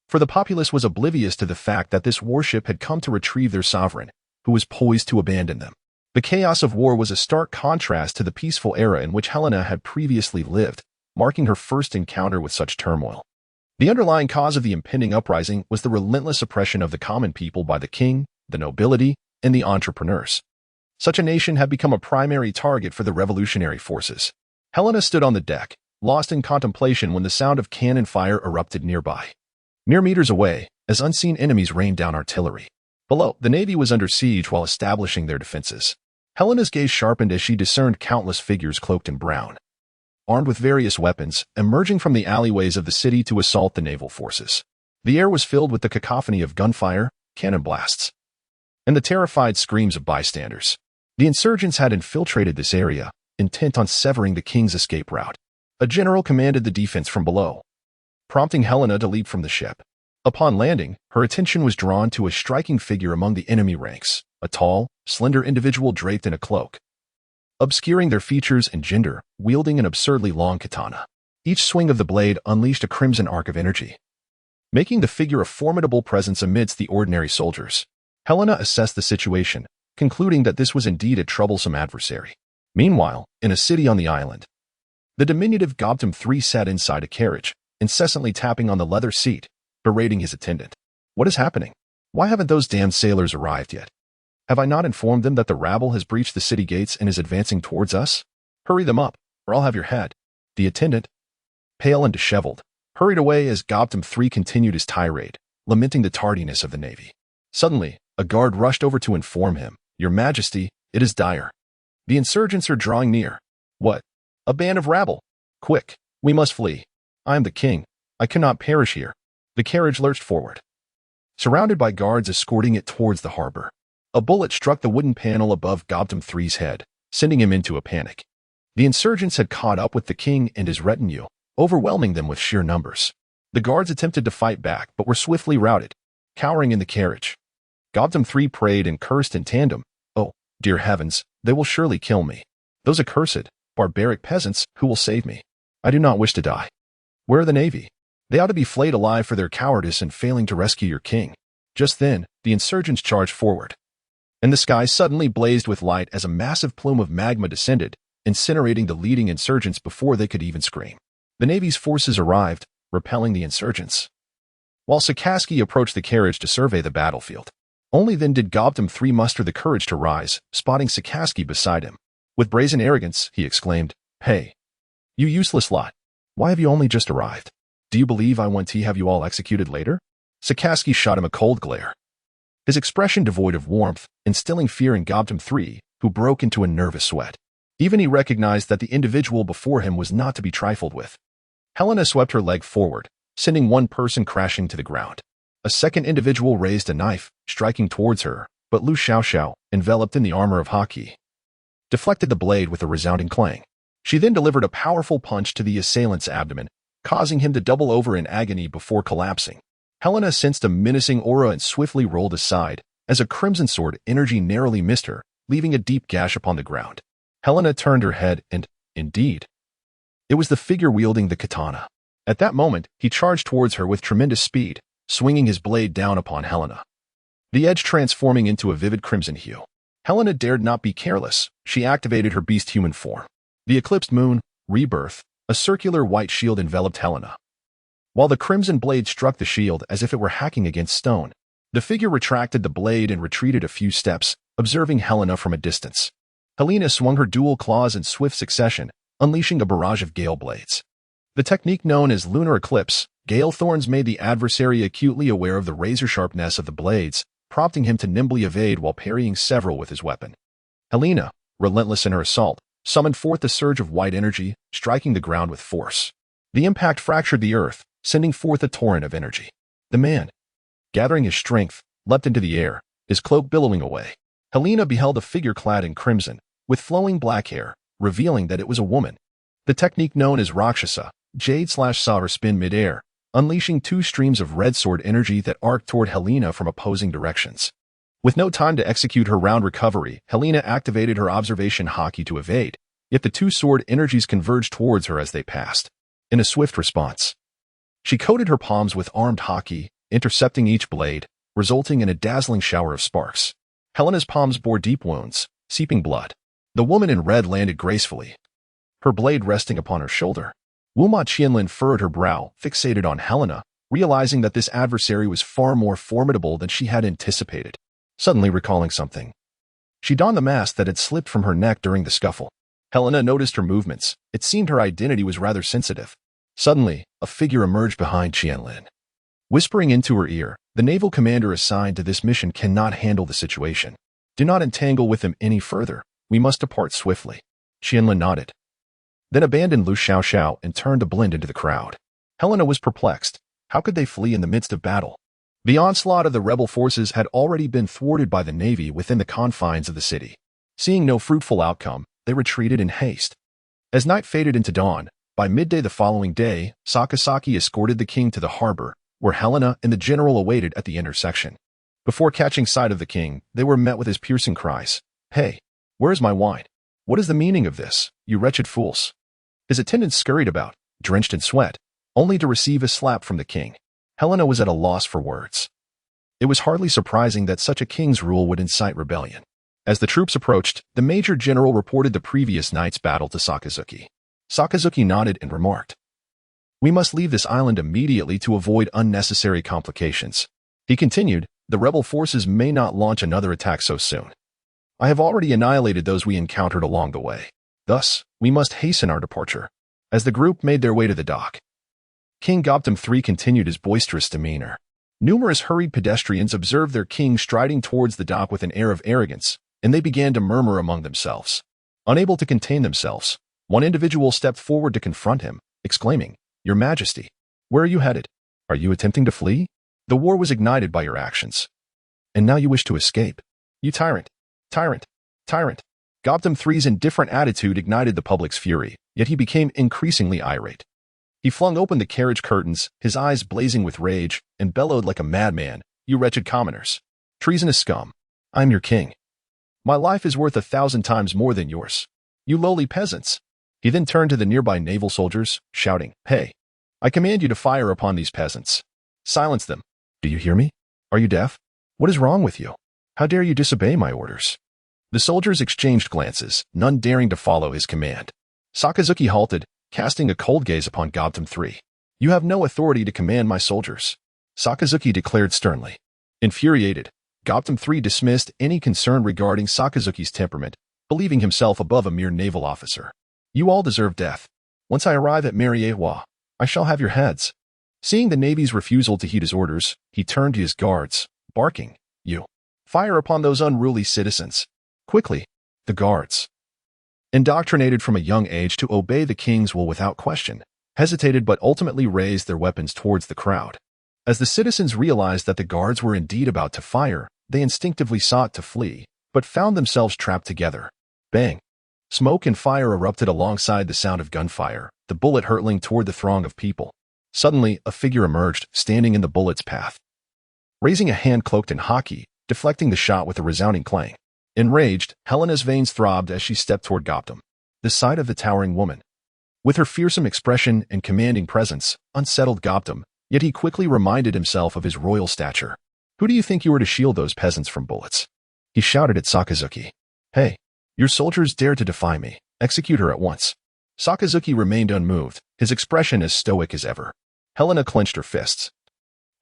For the populace was oblivious to the fact that this warship had come to retrieve their sovereign, who was poised to abandon them. The chaos of war was a stark contrast to the peaceful era in which Helena had previously lived, marking her first encounter with such turmoil. The underlying cause of the impending uprising was the relentless oppression of the common people by the king, the nobility, and the entrepreneurs. Such a nation had become a primary target for the revolutionary forces. Helena stood on the deck, lost in contemplation when the sound of cannon fire erupted nearby. Mere meters away, as unseen enemies rained down artillery. Below, the Navy was under siege while establishing their defenses. Helena's gaze sharpened as she discerned countless figures cloaked in brown, armed with various weapons, emerging from the alleyways of the city to assault the naval forces. The air was filled with the cacophony of gunfire, cannon blasts, and the terrified screams of bystanders. The insurgents had infiltrated this area, intent on severing the king's escape route. A general commanded the defense from below, prompting Helena to leap from the ship. Upon landing, her attention was drawn to a striking figure among the enemy ranks, a tall, slender individual draped in a cloak, obscuring their features and gender, wielding an absurdly long katana. Each swing of the blade unleashed a crimson arc of energy, making the figure a formidable presence amidst the ordinary soldiers. Helena assessed the situation, concluding that this was indeed a troublesome adversary. Meanwhile, in a city on the island, the diminutive Gobtum III sat inside a carriage, incessantly tapping on the leather seat, berating his attendant. "What is happening? Why haven't those damned sailors arrived yet? Have I not informed them that the rabble has breached the city gates and is advancing towards us? Hurry them up, or I'll have your head." The attendant, pale and disheveled, hurried away as Gobtum III continued his tirade, lamenting the tardiness of the Navy. Suddenly, a guard rushed over to inform him, "Your Majesty, it is dire. The insurgents are drawing near." "What? A band of rabble? Quick, we must flee. I am the king. I cannot perish here." The carriage lurched forward, surrounded by guards escorting it towards the harbor. A bullet struck the wooden panel above Gobtum III's head, sending him into a panic. The insurgents had caught up with the king and his retinue, overwhelming them with sheer numbers. The guards attempted to fight back but were swiftly routed, cowering in the carriage. Gobtum III prayed and cursed in tandem. "Oh, dear heavens, they will surely kill me. Those accursed, barbaric peasants, who will save me? I do not wish to die. Where are the Navy? They ought to be flayed alive for their cowardice in failing to rescue your king." Just then, the insurgents charged forward, and the sky suddenly blazed with light as a massive plume of magma descended, incinerating the leading insurgents before they could even scream. The Navy's forces arrived, repelling the insurgents, while Sikorsky approached the carriage to survey the battlefield. Only then did Gobtum III muster the courage to rise, spotting Sikorsky beside him. With brazen arrogance, he exclaimed, "Hey, you useless lot, why have you only just arrived? Do you believe I want to have you all executed later?" Sikorsky shot him a cold glare, his expression devoid of warmth, instilling fear in Gobtum III, who broke into a nervous sweat. Even he recognized that the individual before him was not to be trifled with. Helena swept her leg forward, sending one person crashing to the ground. A second individual raised a knife, striking towards her, but Lu Xiaoxiao, enveloped in the armor of Haki, deflected the blade with a resounding clang. She then delivered a powerful punch to the assailant's abdomen, causing him to double over in agony before collapsing. Helena sensed a menacing aura and swiftly rolled aside, as a crimson sword energy narrowly missed her, leaving a deep gash upon the ground. Helena turned her head and, indeed, it was the figure wielding the katana. At that moment, he charged towards her with tremendous speed, swinging his blade down upon Helena, the edge transforming into a vivid crimson hue. Helena dared not be careless. She activated her beast-human form. The eclipsed moon, rebirth, a circular white shield enveloped Helena, while the crimson blade struck the shield as if it were hacking against stone. The figure retracted the blade and retreated a few steps, observing Helena from a distance. Helena swung her dual claws in swift succession, unleashing a barrage of gale blades. The technique known as lunar eclipse, gale thorns made the adversary acutely aware of the razor-sharpness of the blades, prompting him to nimbly evade while parrying several with his weapon. Helena, relentless in her assault, summoned forth a surge of white energy, striking the ground with force. The impact fractured the earth, sending forth a torrent of energy. The man, Gathering his strength, leapt into the air, his cloak billowing away. Helena beheld a figure clad in crimson, with flowing black hair, revealing that it was a woman. The technique known as Rakshasa, Jade/saw her spin mid-air, unleashing two streams of red sword energy that arced toward Helena from opposing directions. With no time to execute her round recovery, Helena activated her observation haki to evade, yet the two sword energies converged towards her as they passed. In a swift response, she coated her palms with armed haki, intercepting each blade, resulting in a dazzling shower of sparks. Helena's palms bore deep wounds, seeping blood. The woman in red landed gracefully, her blade resting upon her shoulder. Wuma Qianlin furrowed her brow, fixated on Helena, realizing that this adversary was far more formidable than she had anticipated. Suddenly recalling something, she donned the mask that had slipped from her neck during the scuffle. Helena noticed her movements. It seemed her identity was rather sensitive. Suddenly, a figure emerged behind Qianlin. Whispering into her ear, the naval commander assigned to this mission cannot handle the situation. Do not entangle with him any further. We must depart swiftly. Qianlin nodded, then abandoned Lu Xiaoxiao and turned to blend into the crowd. Helena was perplexed. How could they flee in the midst of battle? The onslaught of the rebel forces had already been thwarted by the navy within the confines of the city. Seeing no fruitful outcome, they retreated in haste. As night faded into dawn, by midday the following day, Sakasaki escorted the king to the harbor, where Helena and the general awaited at the intersection. Before catching sight of the king, they were met with his piercing cries. "Hey, where is my wine? What is the meaning of this, you wretched fools?" His attendants scurried about, drenched in sweat, only to receive a slap from the king. Helena was at a loss for words. It was hardly surprising that such a king's rule would incite rebellion. As the troops approached, the major general reported the previous night's battle to Sakazuki. Sakazuki nodded and remarked, "We must leave this island immediately to avoid unnecessary complications." He continued, "The rebel forces may not launch another attack so soon. I have already annihilated those we encountered along the way. Thus, we must hasten our departure." As the group made their way to the dock, King Gobtum III continued his boisterous demeanor. Numerous hurried pedestrians observed their king striding towards the dock with an air of arrogance, and they began to murmur among themselves. Unable to contain themselves, one individual stepped forward to confront him, exclaiming, "Your Majesty, where are you headed? Are you attempting to flee? The war was ignited by your actions. And now you wish to escape. You tyrant! Tyrant! Tyrant!" Gobtum III's indifferent attitude ignited the public's fury, yet he became increasingly irate. He flung open the carriage curtains, his eyes blazing with rage, and bellowed like a madman, "You wretched commoners! Treasonous scum! I am your king. My life is worth 1,000 times more than yours. You lowly peasants!" He then turned to the nearby naval soldiers, shouting, "Hey, I command you to fire upon these peasants. Silence them. Do you hear me? Are you deaf? What is wrong with you? How dare you disobey my orders?" The soldiers exchanged glances, none daring to follow his command. Sakazuki halted, casting a cold gaze upon Gobtum III. "You have no authority to command my soldiers," Sakazuki declared sternly. Infuriated, Gobtum III dismissed any concern regarding Sakazuki's temperament, believing himself above a mere naval officer. "You all deserve death. Once I arrive at Mary Geoise, I shall have your heads." Seeing the Navy's refusal to heed his orders, he turned to his guards, barking, "You! Fire upon those unruly citizens! Quickly!" The guards, indoctrinated from a young age to obey the king's will without question, hesitated but ultimately raised their weapons towards the crowd. As the citizens realized that the guards were indeed about to fire, they instinctively sought to flee, but found themselves trapped together. Bang! Smoke and fire erupted alongside the sound of gunfire, the bullet hurtling toward the throng of people. Suddenly, a figure emerged, standing in the bullet's path, raising a hand cloaked in haki, deflecting the shot with a resounding clang. Enraged, Helena's veins throbbed as she stepped toward Gobtum. The sight of the towering woman, with her fearsome expression and commanding presence, unsettled Gobtum, yet he quickly reminded himself of his royal stature. "Who do you think you are to shield those peasants from bullets?" He shouted at Sakazuki. "Hey, your soldiers dare to defy me. Execute her at once." Sakazuki remained unmoved, his expression as stoic as ever. Helena clenched her fists.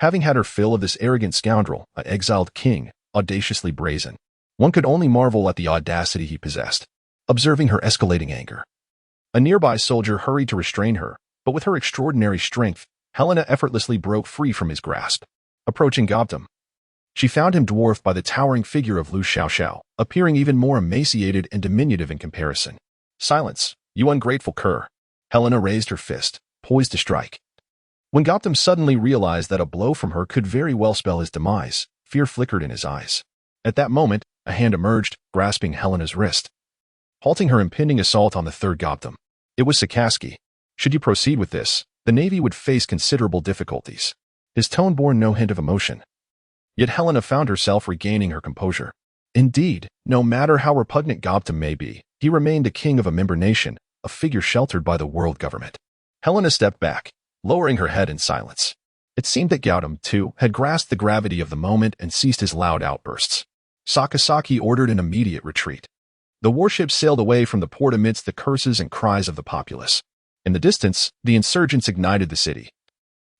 Having had her fill of this arrogant scoundrel, an exiled king, audaciously brazen, one could only marvel at the audacity he possessed. Observing her escalating anger, a nearby soldier hurried to restrain her, but with her extraordinary strength, Helena effortlessly broke free from his grasp. Approaching Gobtum, she found him dwarfed by the towering figure of Lu Xiaoxiao, appearing even more emaciated and diminutive in comparison. "Silence, you ungrateful cur!" Helena raised her fist, poised to strike. When Gautam suddenly realized that a blow from her could very well spell his demise, fear flickered in his eyes. At that moment, a hand emerged, grasping Helena's wrist, halting her impending assault on the third Gautam. It was Sakaski. Should you proceed with this, the Navy would face considerable difficulties. His tone bore no hint of emotion. Yet Helena found herself regaining her composure. Indeed, no matter how repugnant Gautam may be, he remained a king of a member nation, a figure sheltered by the world government. Helena stepped back, lowering her head in silence. It seemed that Gautam, too, had grasped the gravity of the moment and ceased his loud outbursts. Sakasaki ordered an immediate retreat. The warships sailed away from the port amidst the curses and cries of the populace. In the distance, the insurgents ignited the city,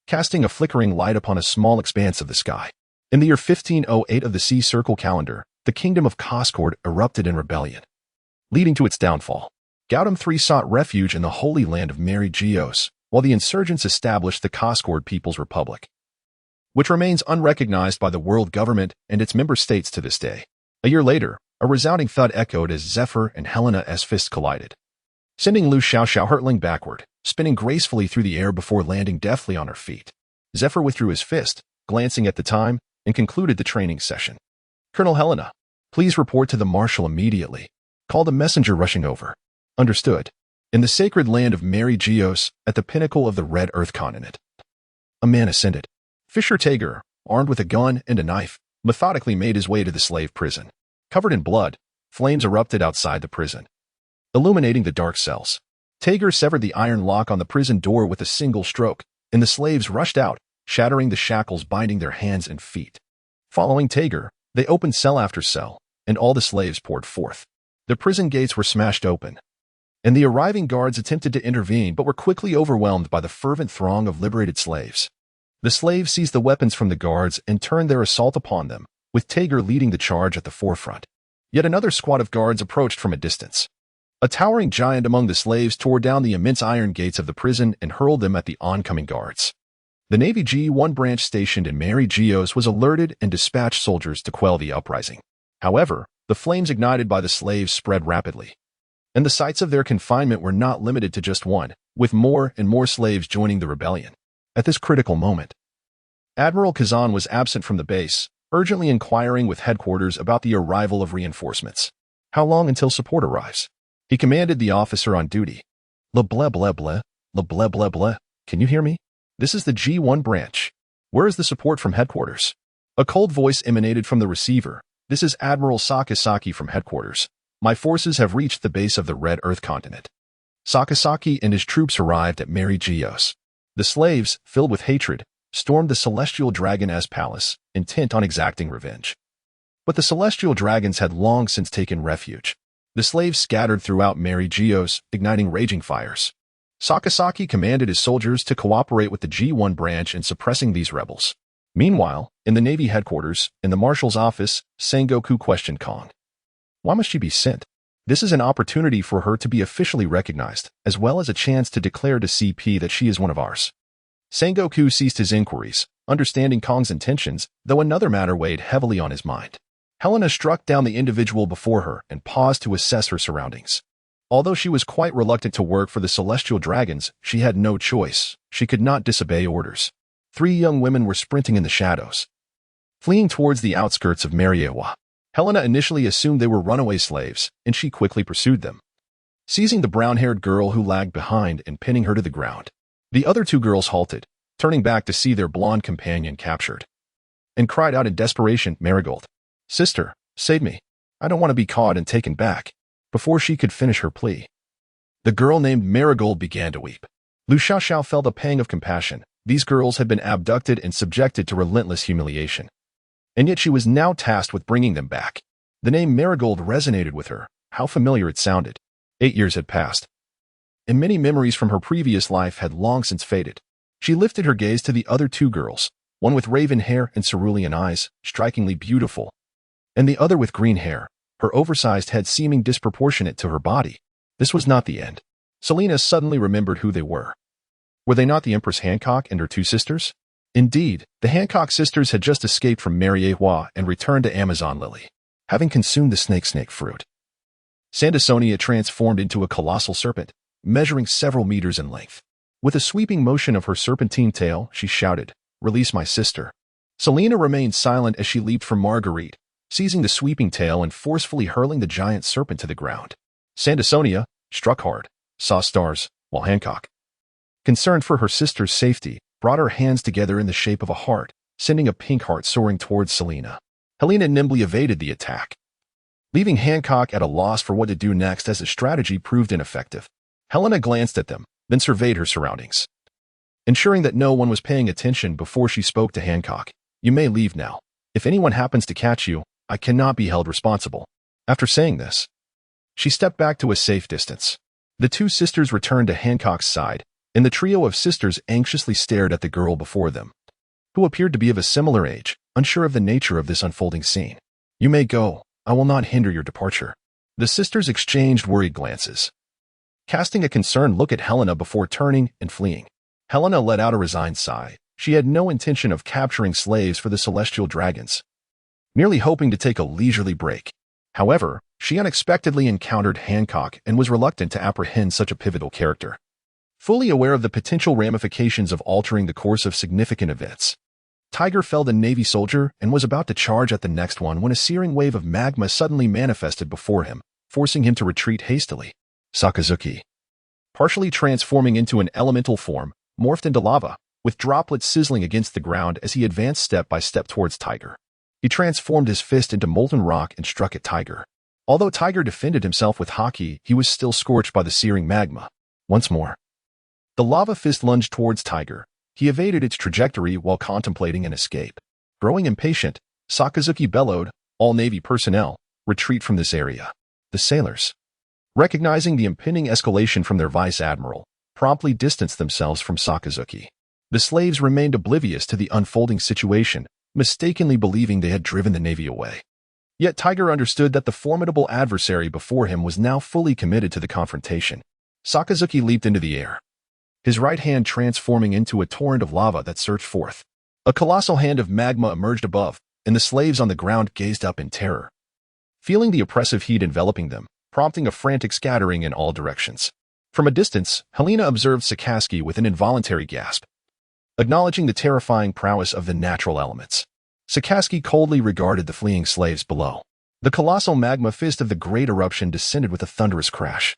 casting a flickering light upon a small expanse of the sky. In the year 1508 of the Sea Circle calendar, the kingdom of Conspicuous erupted in rebellion, leading to its downfall. Gautam III sought refuge in the holy land of Mary Geoise, while the insurgents established the Conspicuous People's Republic, which remains unrecognized by the world government and its member states to this day. A year later, a resounding thud echoed as Zephyr and Helena's fists collided, sending Lu Xiaoxiao hurtling backward, spinning gracefully through the air before landing deftly on her feet. Zephyr withdrew his fist, glancing at the time, and concluded the training session. "Colonel Helena, please report to the Marshal immediately," called a messenger rushing over. "Understood." In the sacred land of Mary Geoise, at the pinnacle of the Red Earth continent, a man ascended. Fisher Tager, armed with a gun and a knife, methodically made his way to the slave prison. Covered in blood, flames erupted outside the prison, illuminating the dark cells. Tager severed the iron lock on the prison door with a single stroke, and the slaves rushed out, shattering the shackles binding their hands and feet. Following Tager, they opened cell after cell, and all the slaves poured forth. The prison gates were smashed open, and the arriving guards attempted to intervene but were quickly overwhelmed by the fervent throng of liberated slaves. The slaves seized the weapons from the guards and turned their assault upon them, with Tager leading the charge at the forefront. Yet another squad of guards approached from a distance. A towering giant among the slaves tore down the immense iron gates of the prison and hurled them at the oncoming guards. The Navy G1 branch stationed in Mary Geoise was alerted and dispatched soldiers to quell the uprising. However, the flames ignited by the slaves spread rapidly, and the sites of their confinement were not limited to just one, with more and more slaves joining the rebellion. At this critical moment, Admiral Kazan was absent from the base, urgently inquiring with headquarters about the arrival of reinforcements. "How long until support arrives?" he commanded the officer on duty. "La blah blah blah, la blah blah blah. Can you hear me? This is the G1 branch. Where is the support from headquarters?" A cold voice emanated from the receiver. "This is Admiral Sakasaki from headquarters. My forces have reached the base of the Red Earth continent." Sakasaki and his troops arrived at Mary Geoise. The slaves, filled with hatred, stormed the Celestial Dragon's palace, intent on exacting revenge. But the Celestial Dragons had long since taken refuge. The slaves scattered throughout Mary Geoise, igniting raging fires. Sakasaki commanded his soldiers to cooperate with the G1 branch in suppressing these rebels. Meanwhile, in the Navy headquarters, in the Marshal's office, Sengoku questioned Kong. Why must she be sent? This is an opportunity for her to be officially recognized, as well as a chance to declare to CP that she is one of ours. Sengoku ceased his inquiries, understanding Kong's intentions, though another matter weighed heavily on his mind. Helena struck down the individual before her and paused to assess her surroundings. Although she was quite reluctant to work for the Celestial Dragons, she had no choice. She could not disobey orders. 3 young women were sprinting in the shadows, fleeing towards the outskirts of Mariewa. Helena initially assumed they were runaway slaves, and she quickly pursued them, seizing the brown-haired girl who lagged behind and pinning her to the ground. The other 2 girls halted, turning back to see their blonde companion captured, and cried out in desperation, "Marigold, sister, save me. I don't want to be caught and taken back." Before she could finish her plea, the girl named Marigold began to weep. Lu Xiaoxiao felt a pang of compassion. These girls had been abducted and subjected to relentless humiliation, and yet she was now tasked with bringing them back. The name Marigold resonated with her. How familiar it sounded. 8 years had passed, and many memories from her previous life had long since faded. She lifted her gaze to the other 2 girls, one with raven hair and cerulean eyes, strikingly beautiful, and the other with green hair, her oversized head seeming disproportionate to her body. This was not the end. Selena suddenly remembered who they were. Were they not the Empress Hancock and her 2 sisters? Indeed, the Hancock sisters had just escaped from Mariewa and returned to Amazon Lily, having consumed the snake fruit. Sandasonia transformed into a colossal serpent, measuring several meters in length. With a sweeping motion of her serpentine tail, she shouted, "Release my sister." Selena remained silent as she leaped for Marguerite, seizing the sweeping tail and forcefully hurling the giant serpent to the ground. Sandersonia struck hard, saw stars, while Hancock, concerned for her sister's safety, brought her hands together in the shape of a heart, sending a pink heart soaring towards Selena. Helena nimbly evaded the attack, leaving Hancock at a loss for what to do next as the strategy proved ineffective. Helena glanced at them, then surveyed her surroundings, ensuring that no one was paying attention before she spoke to Hancock. "You may leave now. If anyone happens to catch you, I cannot be held responsible." After saying this, she stepped back to a safe distance. The two sisters returned to Hancock's side, and the trio of sisters anxiously stared at the girl before them, who appeared to be of a similar age, unsure of the nature of this unfolding scene. "You may go. I will not hinder your departure." The sisters exchanged worried glances, casting a concerned look at Helena before turning and fleeing. Helena let out a resigned sigh. She had no intention of capturing slaves for the celestial dragons, merely hoping to take a leisurely break. However, she unexpectedly encountered Hancock and was reluctant to apprehend such a pivotal character. Fully aware of the potential ramifications of altering the course of significant events, Tiger felled a Navy soldier and was about to charge at the next one when a searing wave of magma suddenly manifested before him, forcing him to retreat hastily. Sakazuki, partially transforming into an elemental form, morphed into lava, with droplets sizzling against the ground as he advanced step by step towards Tiger. He transformed his fist into molten rock and struck at Tiger. Although Tiger defended himself with haki, he was still scorched by the searing magma. Once more, the lava fist lunged towards Tiger. He evaded its trajectory while contemplating an escape. Growing impatient, Sakazuki bellowed, "All Navy personnel, retreat from this area." The sailors, recognizing the impending escalation from their vice admiral, promptly distanced themselves from Sakazuki. The slaves remained oblivious to the unfolding situation, mistakenly believing they had driven the Navy away. Yet Tiger understood that the formidable adversary before him was now fully committed to the confrontation. Sakazuki leaped into the air, his right hand transforming into a torrent of lava that surged forth. A colossal hand of magma emerged above, and the slaves on the ground gazed up in terror, feeling the oppressive heat enveloping them, prompting a frantic scattering in all directions. From a distance, Helena observed Sakazuki with an involuntary gasp, acknowledging the terrifying prowess of the natural elements. Sakazuki coldly regarded the fleeing slaves below. The colossal magma fist of the great eruption descended with a thunderous crash,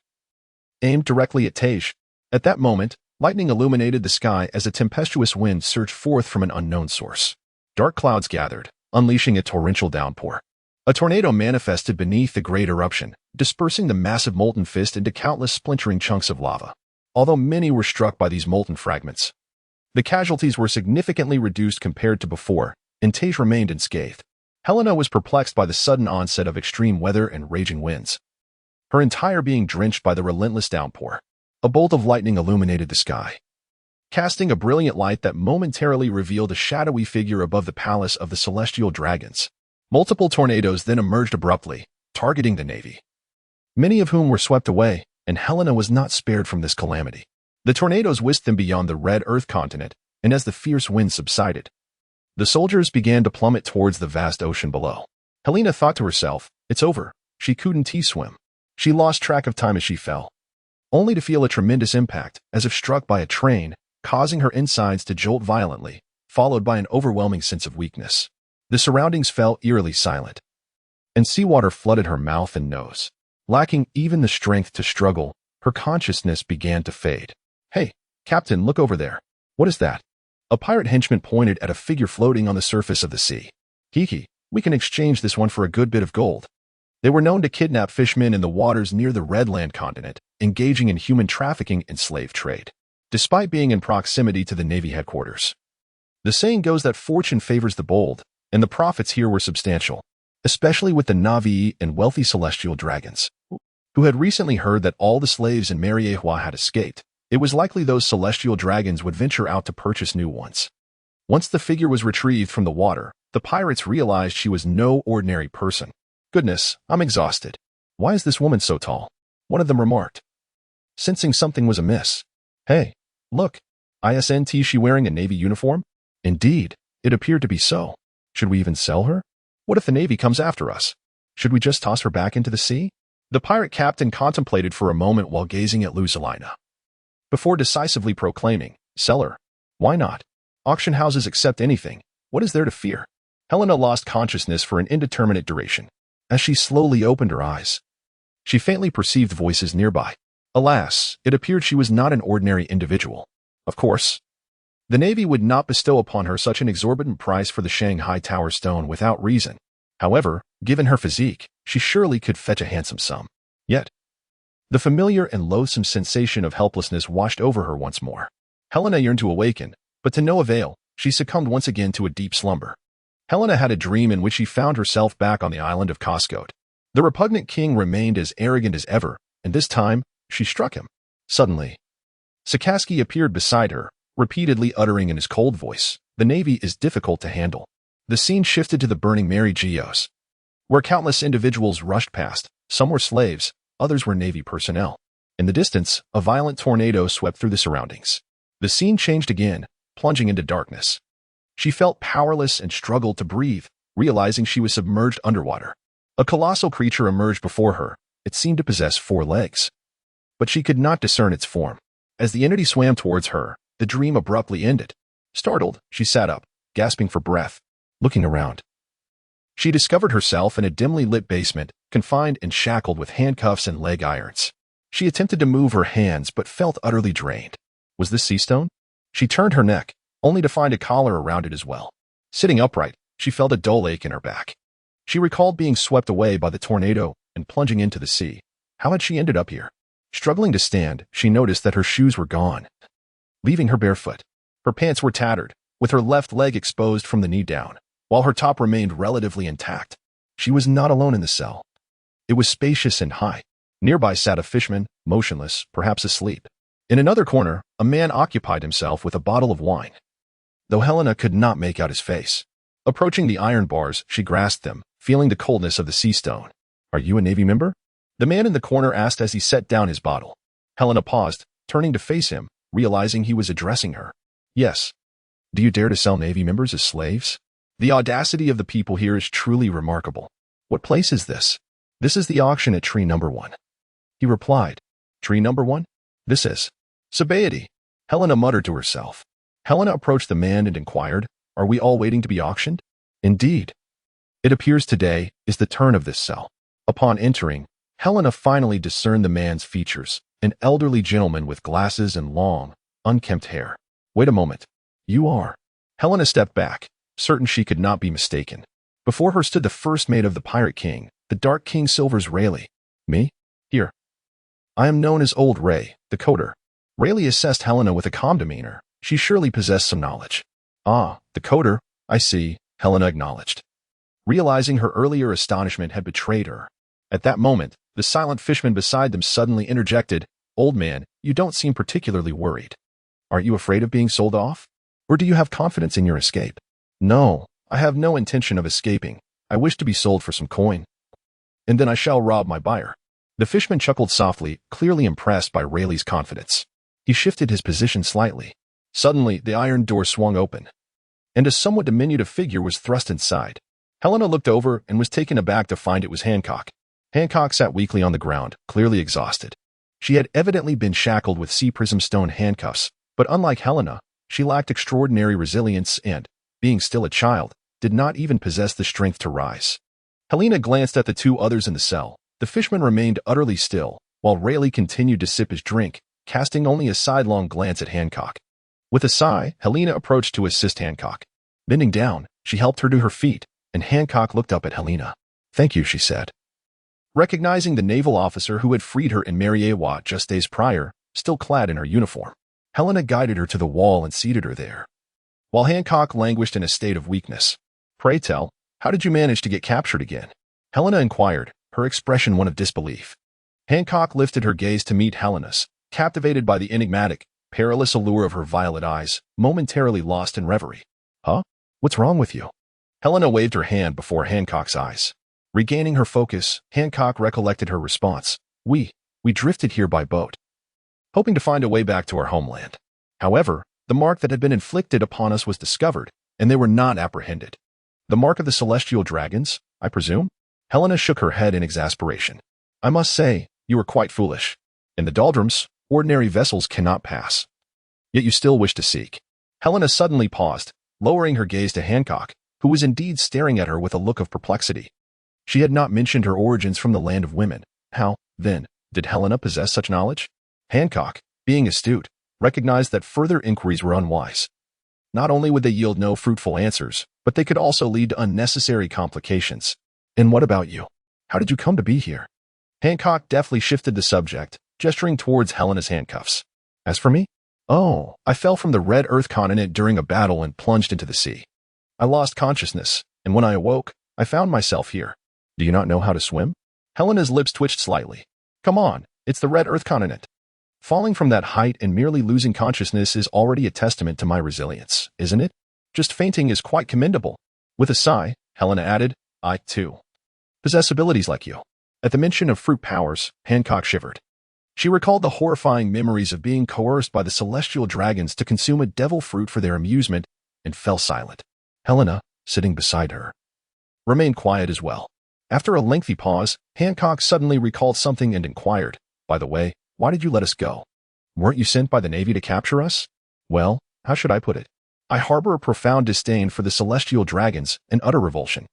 aimed directly at Tej. At that moment, lightning illuminated the sky as a tempestuous wind surged forth from an unknown source. Dark clouds gathered, unleashing a torrential downpour. A tornado manifested beneath the great eruption, dispersing the massive molten fist into countless splintering chunks of lava. Although many were struck by these molten fragments, the casualties were significantly reduced compared to before, and Tej remained unscathed. Helena was perplexed by the sudden onset of extreme weather and raging winds, her entire being drenched by the relentless downpour. A bolt of lightning illuminated the sky, casting a brilliant light that momentarily revealed a shadowy figure above the palace of the celestial dragons. Multiple tornadoes then emerged abruptly, targeting the Navy, many of whom were swept away, and Helena was not spared from this calamity. The tornadoes whisked them beyond the red Earth continent, and as the fierce wind subsided, the soldiers began to plummet towards the vast ocean below. Helena thought to herself, "It's over." She couldn't swim. She lost track of time as she fell, only to feel a tremendous impact, as if struck by a train, causing her insides to jolt violently, followed by an overwhelming sense of weakness. The surroundings fell eerily silent, and seawater flooded her mouth and nose. Lacking even the strength to struggle, her consciousness began to fade. "Hey, Captain, look over there." "What is that?" A pirate henchman pointed at a figure floating on the surface of the sea. "Hiki, we can exchange this one for a good bit of gold." They were known to kidnap fishermen in the waters near the Redland continent, engaging in human trafficking and slave trade, despite being in proximity to the Navy headquarters. The saying goes that fortune favors the bold, and the profits here were substantial, especially with the Na'vi and wealthy celestial dragons, who had recently heard that all the slaves in Mary Geoise had escaped. It was likely those celestial dragons would venture out to purchase new ones. Once the figure was retrieved from the water, the pirates realized she was no ordinary person. "Goodness, I'm exhausted. Why is this woman so tall?" one of them remarked, sensing something was amiss. "Hey, look, isn't she wearing a Navy uniform?" Indeed, it appeared to be so. Should we even sell her? What if the Navy comes after us? Should we just toss her back into the sea? The pirate captain contemplated for a moment while gazing at Luzalina, before decisively proclaiming, "Seller. Why not? Auction houses accept anything. What is there to fear?" Helena lost consciousness for an indeterminate duration. As she slowly opened her eyes, she faintly perceived voices nearby. Alas, it appeared she was not an ordinary individual. Of course, the Navy would not bestow upon her such an exorbitant price for the Shanghai Tower stone without reason. However, given her physique, she surely could fetch a handsome sum. Yet, the familiar and loathsome sensation of helplessness washed over her once more. Helena yearned to awaken, but to no avail. She succumbed once again to a deep slumber. Helena had a dream in which she found herself back on the island of Coscote. The repugnant king remained as arrogant as ever, and this time, she struck him. Suddenly, Sakaski appeared beside her, repeatedly uttering in his cold voice, "The Navy is difficult to handle." The scene shifted to the burning Mary Geoise, where countless individuals rushed past. Some were slaves, others were Navy personnel. In the distance, a violent tornado swept through the surroundings. The scene changed again, plunging into darkness. She felt powerless and struggled to breathe, realizing she was submerged underwater. A colossal creature emerged before her. It seemed to possess 4 legs, but she could not discern its form. As the entity swam towards her, the dream abruptly ended. Startled, she sat up, gasping for breath. Looking around, she discovered herself in a dimly lit basement, confined and shackled with handcuffs and leg irons. She attempted to move her hands but felt utterly drained. Was this sea stone? She turned her neck, only to find a collar around it as well. Sitting upright, she felt a dull ache in her back. She recalled being swept away by the tornado and plunging into the sea. How had she ended up here? Struggling to stand, she noticed that her shoes were gone, leaving her barefoot. Her pants were tattered, with her left leg exposed from the knee down, while her top remained relatively intact. She was not alone in the cell. It was spacious and high. Nearby sat a fishman, motionless, perhaps asleep. In another corner, a man occupied himself with a bottle of wine, though Helena could not make out his face. Approaching the iron bars, she grasped them, feeling the coldness of the sea stone. "Are you a Navy member?" the man in the corner asked as he set down his bottle. Helena paused, turning to face him, realizing he was addressing her. "Yes." "Do you dare to sell Navy members as slaves? The audacity of the people here is truly remarkable. What place is this?" "This is the auction at tree number 1. He replied. "Tree number 1? This is Sabaody," Helena muttered to herself. Helena approached the man and inquired, "Are we all waiting to be auctioned?" "Indeed. It appears today is the turn of this cell." Upon entering, Helena finally discerned the man's features, an elderly gentleman with glasses and long, unkempt hair. "Wait a moment. You are—" Helena stepped back, certain she could not be mistaken. Before her stood the first mate of the Pirate King, the Dark King Silver's Rayleigh. "Me? Here. I am known as Old Ray, the coder." Rayleigh assessed Helena with a calm demeanor. She surely possessed some knowledge. "Ah, the coder, I see," Helena acknowledged, realizing her earlier astonishment had betrayed her. At that moment, the silent fishman beside them suddenly interjected, "Old man, you don't seem particularly worried. Aren't you afraid of being sold off? Or do you have confidence in your escape?" "No, I have no intention of escaping. I wish to be sold for some coin, and then I shall rob my buyer." The fishman chuckled softly, clearly impressed by Rayleigh's confidence. He shifted his position slightly. Suddenly, the iron door swung open, and a somewhat diminutive figure was thrust inside. Helena looked over and was taken aback to find it was Hancock. Hancock sat weakly on the ground, clearly exhausted. She had evidently been shackled with sea prism stone handcuffs, but unlike Helena, she lacked extraordinary resilience and, being still a child, did not even possess the strength to rise. Helena glanced at the 2 others in the cell. The fishman remained utterly still, while Rayleigh continued to sip his drink, casting only a sidelong glance at Hancock. With a sigh, Helena approached to assist Hancock. Bending down, she helped her to her feet, and Hancock looked up at Helena. "Thank you," she said. Recognizing the naval officer who had freed her in Mary Geoise just days prior, still clad in her uniform, Helena guided her to the wall and seated her there, while Hancock languished in a state of weakness. "Pray tell, how did you manage to get captured again?" Helena inquired, her expression one of disbelief. Hancock lifted her gaze to meet Helena's, captivated by the enigmatic, perilous allure of her violet eyes, momentarily lost in reverie. "Huh? What's wrong with you?" Helena waved her hand before Hancock's eyes. Regaining her focus, Hancock recollected her response. We drifted here by boat, hoping to find a way back to our homeland. However, the mark that had been inflicted upon us was discovered, and they were not apprehended." "The mark of the celestial dragons, I presume?" Helena shook her head in exasperation. "I must say, you were quite foolish. In the doldrums, ordinary vessels cannot pass. Yet you still wish to seek. Helena suddenly paused, lowering her gaze to Hancock, who was indeed staring at her with a look of perplexity. She had not mentioned her origins from the land of women. How, then, did Helena possess such knowledge? Hancock, being astute, recognized that further inquiries were unwise. Not only would they yield no fruitful answers, but they could also lead to unnecessary complications. And what about you? How did you come to be here? Hancock deftly shifted the subject, gesturing towards Helena's handcuffs. As for me? Oh, I fell from the Red Earth continent during a battle and plunged into the sea. I lost consciousness, and when I awoke, I found myself here. Do you not know how to swim? Helena's lips twitched slightly. Come on, it's the Red Earth continent. Falling from that height and merely losing consciousness is already a testament to my resilience, isn't it? Just fainting is quite commendable. With a sigh, Helena added, I, too, possess abilities like you. At the mention of fruit powers, Hancock shivered. She recalled the horrifying memories of being coerced by the celestial dragons to consume a devil fruit for their amusement and fell silent. Helena, sitting beside her, remained quiet as well. After a lengthy pause, Hancock suddenly recalled something and inquired, by the way, why did you let us go? Weren't you sent by the Navy to capture us? Well, how should I put it? I harbor a profound disdain for the celestial dragons and utter revulsion.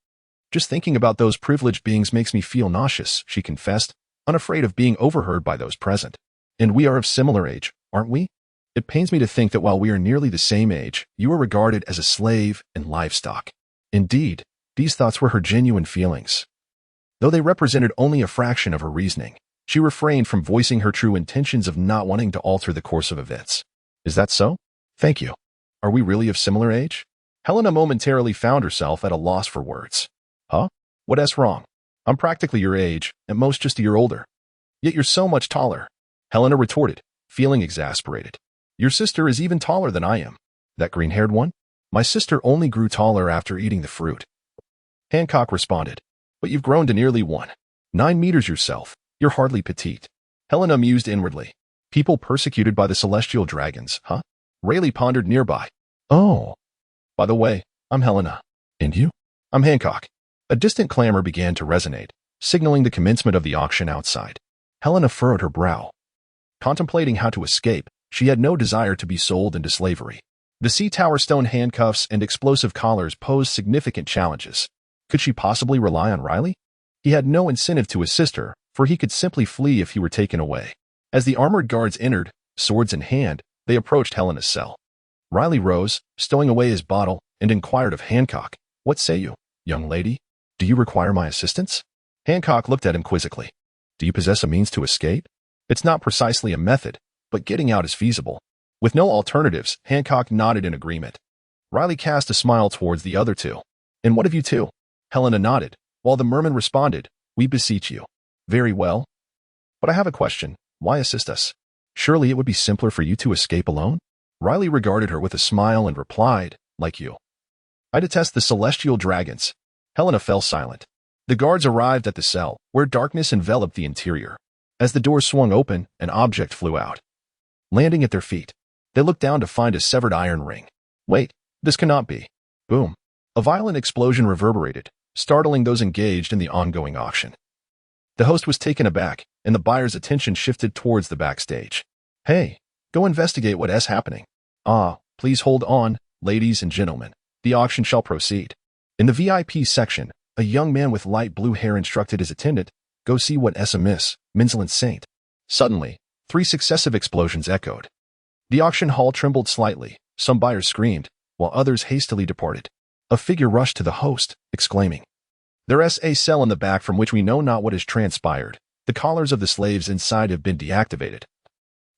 Just thinking about those privileged beings makes me feel nauseous, she confessed, unafraid of being overheard by those present. And we are of similar age, aren't we? It pains me to think that while we are nearly the same age, you are regarded as a slave and livestock. Indeed, these thoughts were her genuine feelings. Though they represented only a fraction of her reasoning, she refrained from voicing her true intentions of not wanting to alter the course of events. Is that so? Thank you. Are we really of similar age? Helena momentarily found herself at a loss for words. Huh? What's wrong? I'm practically your age, at most just a year older. Yet you're so much taller. Helena retorted, feeling exasperated. Your sister is even taller than I am. That green-haired one? My sister only grew taller after eating the fruit. Hancock responded, but you've grown to nearly 9 meters yourself. You're hardly petite. Helena mused inwardly. People persecuted by the celestial dragons, huh? Rayleigh pondered nearby. Oh. By the way, I'm Helena. And you? I'm Hancock. A distant clamor began to resonate, signaling the commencement of the auction outside. Helena furrowed her brow. Contemplating how to escape, she had no desire to be sold into slavery. The sea tower stone handcuffs and explosive collars posed significant challenges. Could she possibly rely on Riley? He had no incentive to assist her, for he could simply flee if he were taken away. As the armored guards entered, swords in hand, they approached Helena's cell. Riley rose, stowing away his bottle, and inquired of Hancock, What say you, young lady? Do you require my assistance? Hancock looked at him quizzically. Do you possess a means to escape? It's not precisely a method, but getting out is feasible. With no alternatives, Hancock nodded in agreement. Riley cast a smile towards the other two. And what of you two? Helena nodded, while the merman responded, We beseech you. Very well. But I have a question. Why assist us? Surely it would be simpler for you to escape alone? Riley regarded her with a smile and replied, Like you. I detest the celestial dragons. Helena fell silent. The guards arrived at the cell, where darkness enveloped the interior. As the door swung open, an object flew out. Landing at their feet, they looked down to find a severed iron ring. Wait, this cannot be. Boom. A violent explosion reverberated, startling those engaged in the ongoing auction. The host was taken aback, and the buyer's attention shifted towards the backstage. Hey, go investigate what's happening. Please hold on, ladies and gentlemen. The auction shall proceed. In the VIP section, a young man with light blue hair instructed his attendant, Go see what's amiss, Minzland Saint. Suddenly, 3 successive explosions echoed. The auction hall trembled slightly, some buyers screamed, while others hastily departed. A figure rushed to the host, exclaiming, There's a cell in the back from which we know not what has transpired. The collars of the slaves inside have been deactivated.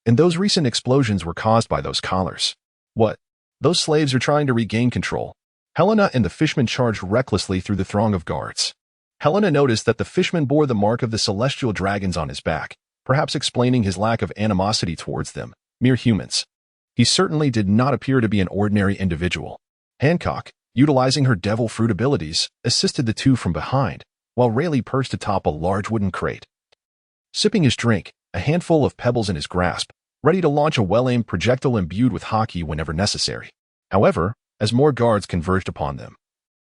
And those recent explosions were caused by those collars. What? Those slaves are trying to regain control. Helena and the fishman charged recklessly through the throng of guards. Helena noticed that the fishman bore the mark of the celestial dragons on his back, perhaps explaining his lack of animosity towards them, mere humans. He certainly did not appear to be an ordinary individual. Hancock, utilizing her devil fruit abilities, assisted the two from behind, while Rayleigh perched atop a large wooden crate. Sipping his drink, a handful of pebbles in his grasp, ready to launch a well-aimed projectile imbued with hockey whenever necessary. However, as more guards converged upon them,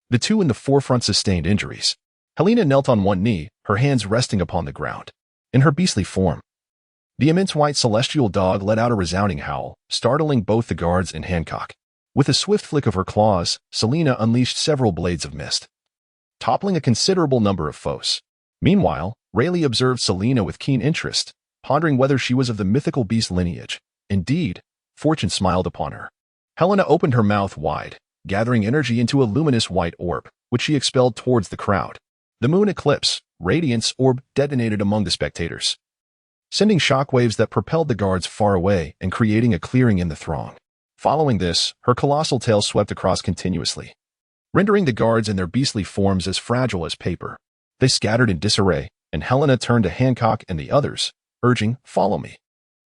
the two in the forefront sustained injuries. Helena knelt on one knee, her hands resting upon the ground. In her beastly form, The immense white celestial dog let out a resounding howl, startling both the guards and Hancock. With a swift flick of her claws, Selena unleashed several blades of mist, toppling a considerable number of foes. Meanwhile, Rayleigh observed Selena with keen interest, pondering whether she was of the mythical beast lineage. Indeed, fortune smiled upon her. Helena opened her mouth wide, gathering energy into a luminous white orb, which she expelled towards the crowd. The moon eclipse, radiance orb, detonated among the spectators, sending shockwaves that propelled the guards far away and creating a clearing in the throng. Following this, her colossal tail swept across continuously, rendering the guards in their beastly forms as fragile as paper. They scattered in disarray, and Helena turned to Hancock and the others, urging, "Follow me."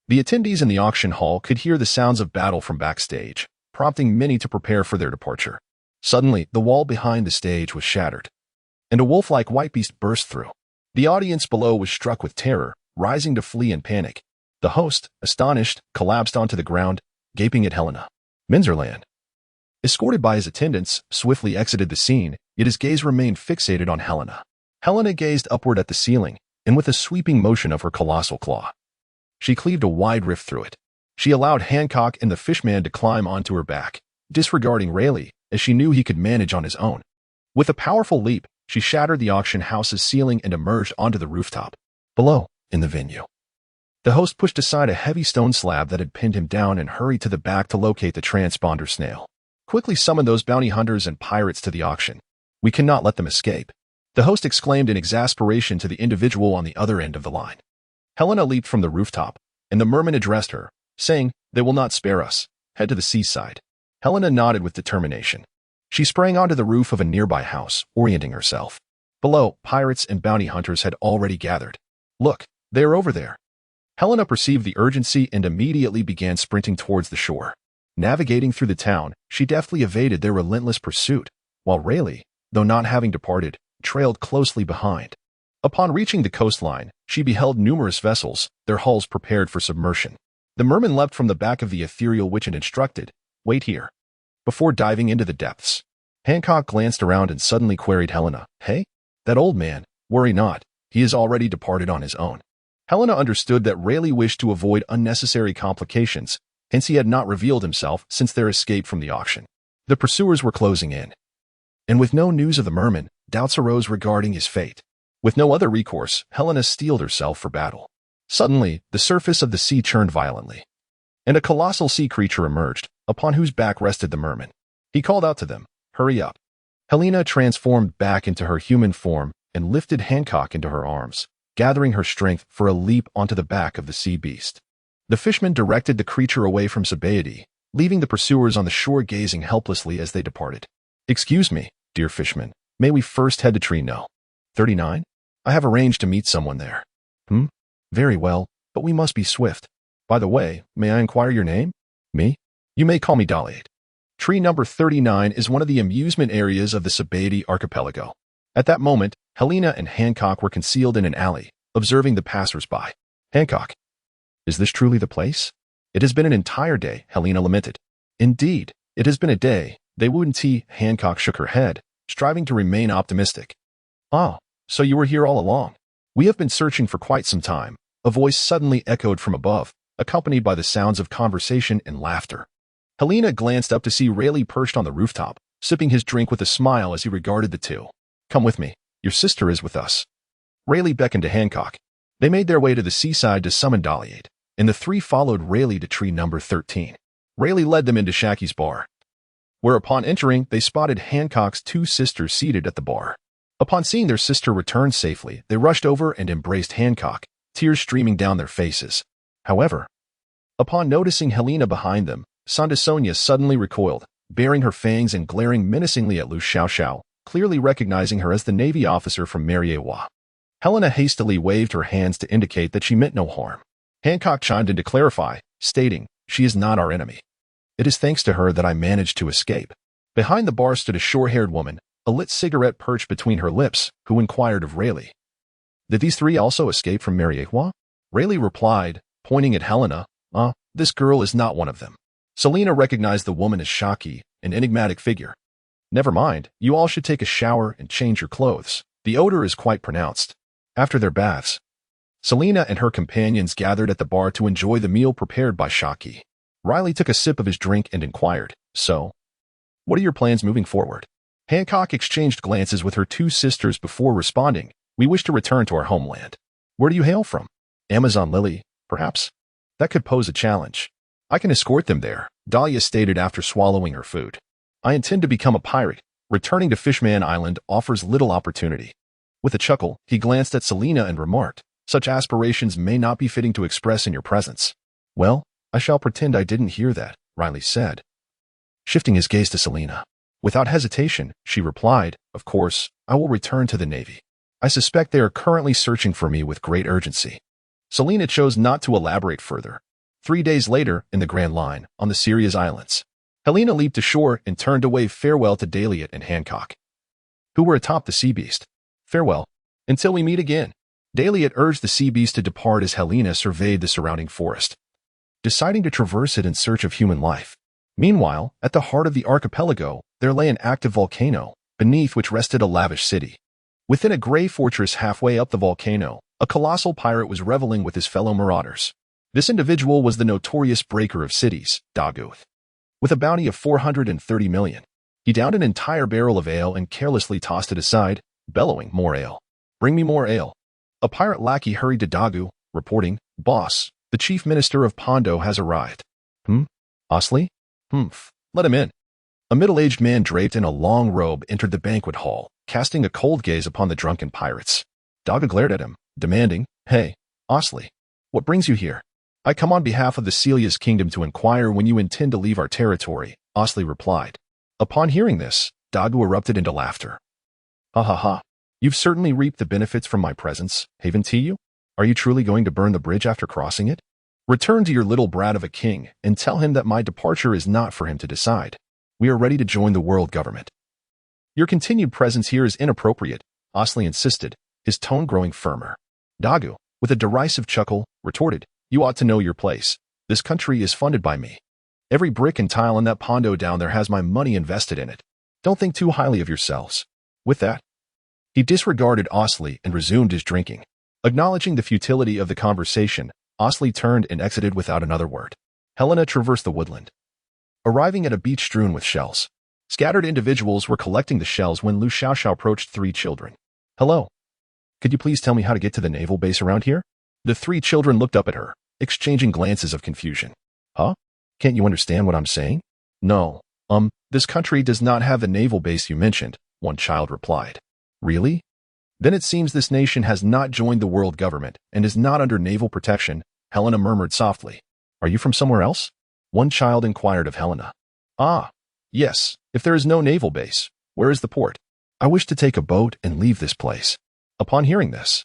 The attendees in the auction hall could hear the sounds of battle from backstage, prompting many to prepare for their departure. Suddenly, the wall behind the stage was shattered, and a wolf-like white beast burst through. The audience below was struck with terror, rising to flee in panic. The host, astonished, collapsed onto the ground, gaping at Helena. Minzerland, escorted by his attendants, swiftly exited the scene, yet his gaze remained fixated on Helena. Helena gazed upward at the ceiling, and with a sweeping motion of her colossal claw, she cleaved a wide rift through it. She allowed Hancock and the fishman to climb onto her back, disregarding Rayleigh, as she knew he could manage on his own. With a powerful leap, she shattered the auction house's ceiling and emerged onto the rooftop. Below, in the venue, the host pushed aside a heavy stone slab that had pinned him down and hurried to the back to locate the transponder snail. "Quickly summon those bounty hunters and pirates to the auction. We cannot let them escape," the host exclaimed in exasperation to the individual on the other end of the line. Helena leaped from the rooftop, and the merman addressed her, saying, "They will not spare us. Head to the seaside." Helena nodded with determination. She sprang onto the roof of a nearby house, orienting herself. Below, pirates and bounty hunters had already gathered. "Look, they are over there." Helena perceived the urgency and immediately began sprinting towards the shore. Navigating through the town, she deftly evaded their relentless pursuit, while Rayleigh, though not having departed, trailed closely behind. Upon reaching the coastline, she beheld numerous vessels, their hulls prepared for submersion. The merman leapt from the back of the ethereal witch and instructed, "Wait here," before diving into the depths. Hancock glanced around and suddenly queried Helena, "Hey? That old man, worry not, he has already departed on his own." Helena understood that Rayleigh wished to avoid unnecessary complications, hence he had not revealed himself since their escape from the auction. The pursuers were closing in, and with no news of the merman, doubts arose regarding his fate. With no other recourse, Helena steeled herself for battle. Suddenly, the surface of the sea churned violently, and a colossal sea creature emerged, upon whose back rested the merman. He called out to them, "Hurry up." Helena transformed back into her human form and lifted Hancock into her arms, gathering her strength for a leap onto the back of the sea beast. The fishman directed the creature away from Sabaody, leaving the pursuers on the shore gazing helplessly as they departed. "Excuse me, dear fishman, may we first head to tree No. 39? I have arranged to meet someone there." Very well, but we must be swift. By the way, may I inquire your name?" "Me? You may call me Daliate." Tree number 39 is one of the amusement areas of the Sabaody archipelago. At that moment, Helena and Hancock were concealed in an alley, observing the passers-by. "Hancock, is this truly the place?" "It has been an entire day," Helena lamented. "Indeed, it has been a day," they wouldn't tea. Hancock shook her head, striving to remain optimistic. "Ah, so you were here all along." "We have been searching for quite some time," a voice suddenly echoed from above, accompanied by the sounds of conversation and laughter. Helena glanced up to see Rayleigh perched on the rooftop, sipping his drink with a smile as he regarded the two. "Come with me. Your sister is with us." Rayleigh beckoned to Hancock. They made their way to the seaside to summon Daliate, and the three followed Rayleigh to tree number 13. Rayleigh led them into Shacky's bar, where upon entering, they spotted Hancock's two sisters seated at the bar. Upon seeing their sister return safely, they rushed over and embraced Hancock, tears streaming down their faces. However, upon noticing Helena behind them, Sandasonia suddenly recoiled, baring her fangs and glaring menacingly at Lu Xiaoxiao, clearly recognizing her as the Navy officer from Mary Geoise. Helena hastily waved her hands to indicate that she meant no harm. Hancock chimed in to clarify, stating, "She is not our enemy. It is thanks to her that I managed to escape." Behind the bar stood a short-haired woman, a lit cigarette perched between her lips, who inquired of Rayleigh, "Did these three also escape from Mary Geoise?" Rayleigh replied, pointing at Helena, This girl is not one of them." Selena recognized the woman as Shaki, an enigmatic figure. "Never mind, you all should take a shower and change your clothes. The odor is quite pronounced." After their baths, Selina and her companions gathered at the bar to enjoy the meal prepared by Shockey. Riley took a sip of his drink and inquired, "So, what are your plans moving forward?" Hancock exchanged glances with her two sisters before responding, "We wish to return to our homeland." "Where do you hail from?" "Amazon Lily, perhaps?" "That could pose a challenge." "I can escort them there," Dahlia stated after swallowing her food. "I intend to become a pirate. Returning to Fishman Island offers little opportunity." With a chuckle, he glanced at Selina and remarked, "Such aspirations may not be fitting to express in your presence." "Well, I shall pretend I didn't hear that," Riley said, shifting his gaze to Selina. Without hesitation, she replied, "Of course, I will return to the Navy. I suspect they are currently searching for me with great urgency." Selina chose not to elaborate further. 3 days later, in the Grand Line, on the Sirius Islands, Helena leaped ashore and turned to wave farewell to Daliot and Hancock, who were atop the sea beast. "Farewell, until we meet again." Daliot urged the sea beast to depart as Helena surveyed the surrounding forest, deciding to traverse it in search of human life. Meanwhile, at the heart of the archipelago, there lay an active volcano, beneath which rested a lavish city. Within a gray fortress halfway up the volcano, a colossal pirate was reveling with his fellow marauders. This individual was the notorious breaker of cities, Daguth. With a bounty of 430 million, he downed an entire barrel of ale and carelessly tossed it aside, bellowing, "More ale. Bring me more ale." A pirate lackey hurried to Dagu, reporting, "Boss, the chief minister of Pondo has arrived." Osley? Humph. Let him in." A middle-aged man draped in a long robe entered the banquet hall, casting a cold gaze upon the drunken pirates. Dagu glared at him, demanding, "Hey, Osley, what brings you here?" "I come on behalf of the Celia's kingdom to inquire when you intend to leave our territory," Osley replied. Upon hearing this, Dagu erupted into laughter. "Ha ha ha. You've certainly reaped the benefits from my presence, Haven Tiyu. Are you truly going to burn the bridge after crossing it? Return to your little brat of a king and tell him that my departure is not for him to decide. We are ready to join the world government." "Your continued presence here is inappropriate," Osley insisted, his tone growing firmer. Dagu, with a derisive chuckle, retorted, "You ought to know your place. This country is funded by me. Every brick and tile in that pondo down there has my money invested in it. Don't think too highly of yourselves." With that, he disregarded Osley and resumed his drinking. Acknowledging the futility of the conversation, Osley turned and exited without another word. Helena traversed the woodland, arriving at a beach strewn with shells. Scattered individuals were collecting the shells when Lu Xiaoxiao approached 3 children. "Hello. Could you please tell me how to get to the naval base around here?" The 3 children looked up at her, exchanging glances of confusion. "Huh? Can't you understand what I'm saying?" "No. This country does not have the naval base you mentioned," one child replied. "Really? Then it seems this nation has not joined the world government and is not under naval protection," Helena murmured softly. "Are you from somewhere else?" one child inquired of Helena. "Ah, yes. If there is no naval base, where is the port?" "I wish to take a boat and leave this place." Upon hearing this,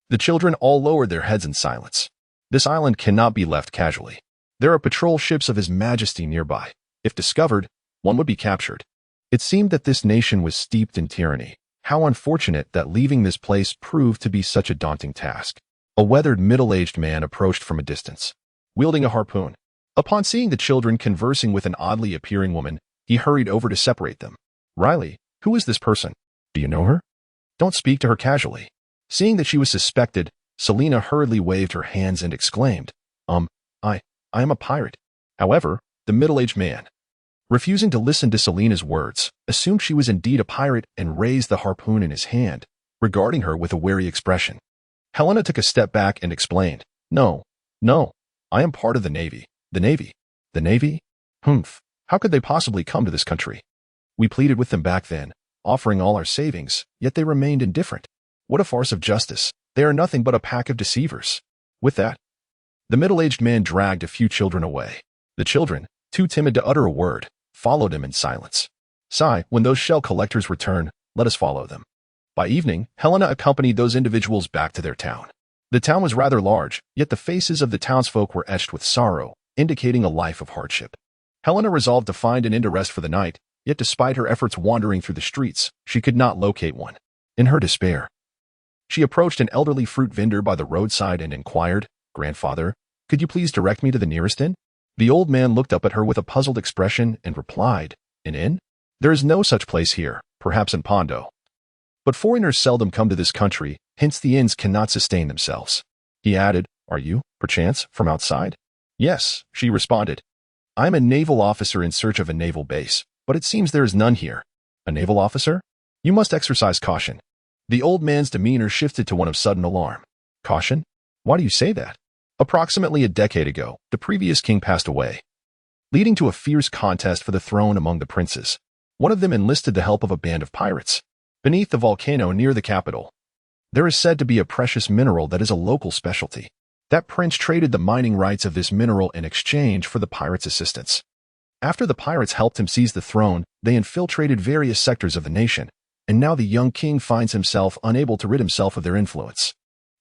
the children all lowered their heads in silence. This island cannot be left casually. There are patrol ships of His Majesty nearby. If discovered, one would be captured. It seemed that this nation was steeped in tyranny. How unfortunate that leaving this place proved to be such a daunting task. A weathered middle-aged man approached from a distance, wielding a harpoon. Upon seeing the children conversing with an oddly appearing woman, he hurried over to separate them. "Riley, who is this person? Do you know her? Don't speak to her casually." Seeing that she was suspected, Selina hurriedly waved her hands and exclaimed, I am a pirate." However, the middle-aged man, refusing to listen to Selina's words, assumed she was indeed a pirate and raised the harpoon in his hand, regarding her with a wary expression. Helena took a step back and explained, No, I am part of the Navy." "The Navy? The Navy? Humph. How could they possibly come to this country? We pleaded with them back then, offering all our savings, yet they remained indifferent. What a farce of justice. They are nothing but a pack of deceivers." With that, the middle-aged man dragged a few children away. The children, too timid to utter a word, followed him in silence. "Sigh, when those shell collectors return, let us follow them." By evening, Helena accompanied those individuals back to their town. The town was rather large, yet the faces of the townsfolk were etched with sorrow, indicating a life of hardship. Helena resolved to find an inn to rest for the night, yet despite her efforts wandering through the streets, she could not locate one. In her despair, she approached an elderly fruit vendor by the roadside and inquired, "Grandfather, could you please direct me to the nearest inn?" The old man looked up at her with a puzzled expression and replied, "An inn? There is no such place here, perhaps in Pondo. But foreigners seldom come to this country, hence the inns cannot sustain themselves." He added, "Are you, perchance, from outside?" "Yes," she responded. "I am a naval officer in search of a naval base, but it seems there is none here." "A naval officer? You must exercise caution." The old man's demeanor shifted to one of sudden alarm. "Caution? Why do you say that?" Approximately a decade ago, the previous king passed away, leading to a fierce contest for the throne among the princes. One of them enlisted the help of a band of pirates. Beneath the volcano near the capital, there is said to be a precious mineral that is a local specialty. That prince traded the mining rights of this mineral in exchange for the pirates' assistance. After the pirates helped him seize the throne, they infiltrated various sectors of the nation, and now the young king finds himself unable to rid himself of their influence.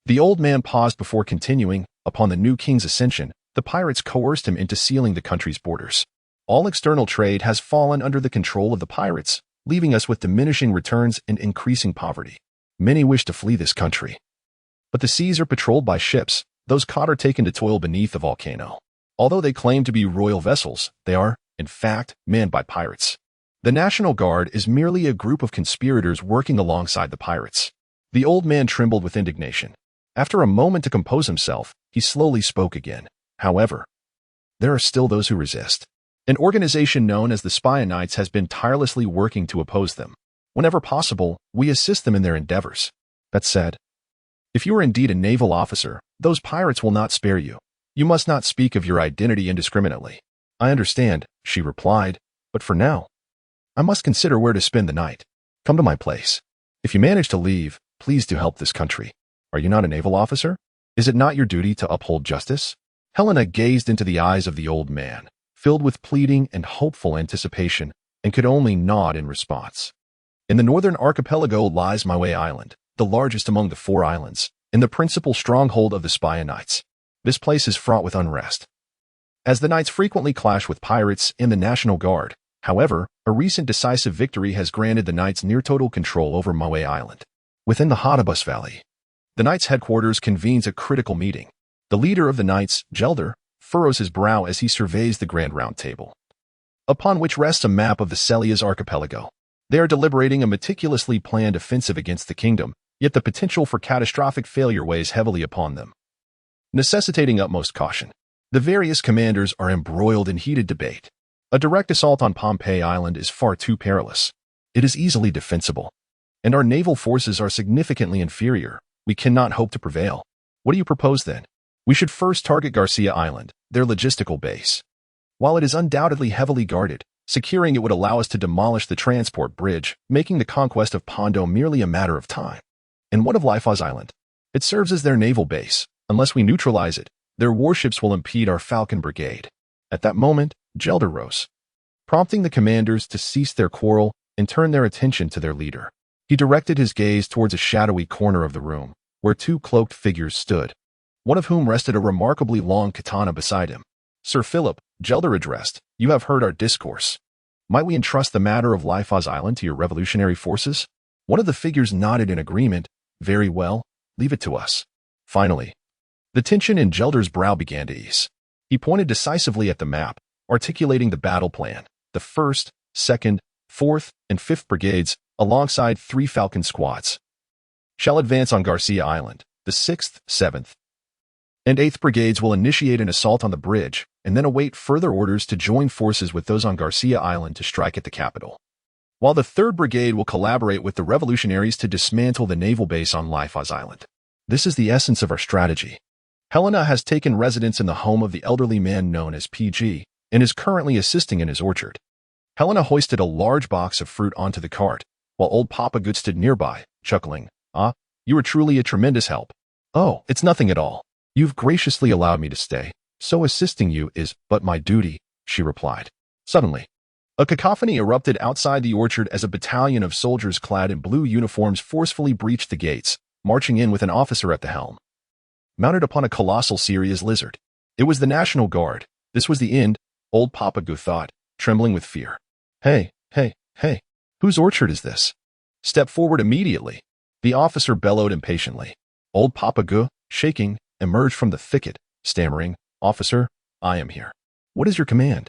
The old man paused before continuing. Upon the new king's ascension, the pirates coerced him into sealing the country's borders. All external trade has fallen under the control of the pirates, leaving us with diminishing returns and increasing poverty. Many wish to flee this country, but the seas are patrolled by ships. Those caught are taken to toil beneath the volcano. Although they claim to be royal vessels, they are, in fact, manned by pirates. The National Guard is merely a group of conspirators working alongside the pirates." The old man trembled with indignation. After a moment to compose himself, he slowly spoke again. "However, there are still those who resist. An organization known as the Spionites has been tirelessly working to oppose them. Whenever possible, we assist them in their endeavors. That said, if you are indeed a naval officer, those pirates will not spare you. You must not speak of your identity indiscriminately." "I understand," she replied, "but for now, I must consider where to spend the night. Come to my place. If you manage to leave, please do help this country. Are you not a naval officer? Is it not your duty to uphold justice?" Helena gazed into the eyes of the old man, filled with pleading and hopeful anticipation, and could only nod in response. In the northern archipelago lies Maui Island, the largest among the 4 islands, and the principal stronghold of the Spionites. This place is fraught with unrest, as the knights frequently clash with pirates and the National Guard. However, a recent decisive victory has granted the knights near-total control over Maui Island. Within the Hadabus Valley, the knights' headquarters convenes a critical meeting. The leader of the knights, Gelder, furrows his brow as he surveys the Grand Round Table, upon which rests a map of the Celia's archipelago. They are deliberating a meticulously planned offensive against the kingdom, yet the potential for catastrophic failure weighs heavily upon them, necessitating utmost caution. The various commanders are embroiled in heated debate. A direct assault on Pohnpei Island is far too perilous. It is easily defensible, and our naval forces are significantly inferior. We cannot hope to prevail. What do you propose then? We should first target Garcia Island, their logistical base. While it is undoubtedly heavily guarded, securing it would allow us to demolish the transport bridge, making the conquest of Pondo merely a matter of time. And what of Lifaz Island? It serves as their naval base. Unless we neutralize it, their warships will impede our Falcon Brigade. At that moment, Gelder rose, prompting the commanders to cease their quarrel and turn their attention to their leader. He directed his gaze towards a shadowy corner of the room, where 2 cloaked figures stood, one of whom rested a remarkably long katana beside him. "Sir Philip," Gelder addressed, "you have heard our discourse. Might we entrust the matter of Lifaz Island to your revolutionary forces?" One of the figures nodded in agreement. "Very well, leave it to us." Finally, the tension in Gelder's brow began to ease. He pointed decisively at the map, articulating the battle plan. The 1st, 2nd, 4th, and 5th Brigades, alongside 3 Falcon squads, shall advance on Garcia Island. The 6th, 7th, and 8th Brigades will initiate an assault on the bridge, and then await further orders to join forces with those on Garcia Island to strike at the capital. While the 3rd Brigade will collaborate with the revolutionaries to dismantle the naval base on Lifaz Island. This is the essence of our strategy. Helena has taken residence in the home of the elderly man known as PG, and is currently assisting in his orchard. Helena hoisted a large box of fruit onto the cart, while old Papa Good stood nearby, chuckling. "Ah, you are truly a tremendous help." "Oh, it's nothing at all. You've graciously allowed me to stay, so assisting you is but my duty," she replied. Suddenly, a cacophony erupted outside the orchard as a battalion of soldiers clad in blue uniforms forcefully breached the gates, marching in with an officer at the helm, mounted upon a colossal Sirius lizard. It was the National Guard. This was the end, old Papa Gu thought, trembling with fear. Hey, whose orchard is this? Step forward immediately," the officer bellowed impatiently. Old Papa Gu, shaking, emerged from the thicket, stammering, "Officer, I am here. What is your command?"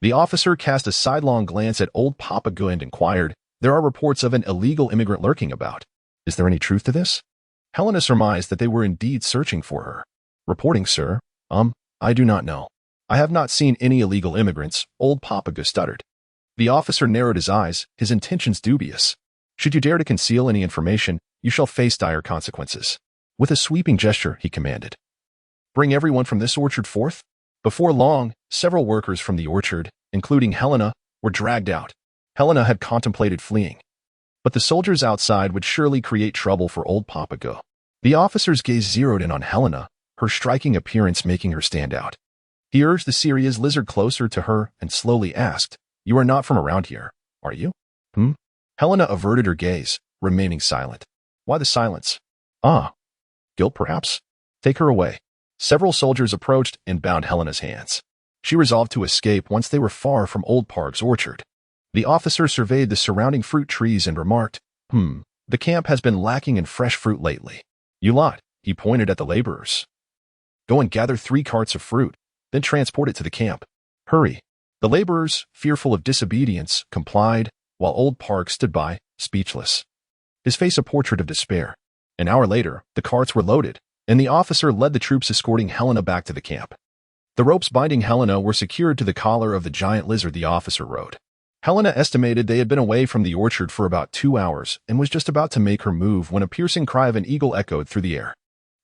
The officer cast a sidelong glance at old Papa Gu and inquired, "There are reports of an illegal immigrant lurking about. Is there any truth to this?" Helena surmised that they were indeed searching for her. Reporting, sir. I do not know. I have not seen any illegal immigrants, old Papago stuttered. The officer narrowed his eyes, his intentions dubious. Should you dare to conceal any information, you shall face dire consequences. With a sweeping gesture, he commanded. Bring everyone from this orchard forth? Before long, several workers from the orchard, including Helena, were dragged out. Helena had contemplated fleeing. But the soldiers outside would surely create trouble for old Papago. The officer's gaze zeroed in on Helena, her striking appearance making her stand out. He urged the serious lizard closer to her and slowly asked, "You are not from around here, are you?" Helena averted her gaze, remaining silent. Why the silence? Guilt perhaps? Take her away. Several soldiers approached and bound Helena's hands. She resolved to escape once they were far from Old Park's orchard. The officer surveyed the surrounding fruit trees and remarked, the camp has been lacking in fresh fruit lately. You lot, he pointed at the laborers. Go and gather 3 carts of fruit, then transport it to the camp. Hurry. The laborers, fearful of disobedience, complied, while Old Park stood by, speechless. His face a portrait of despair. An hour later, the carts were loaded, and the officer led the troops escorting Helena back to the camp. The ropes binding Helena were secured to the collar of the giant lizard the officer rode. Helena estimated they had been away from the orchard for about 2 hours and was just about to make her move when a piercing cry of an eagle echoed through the air.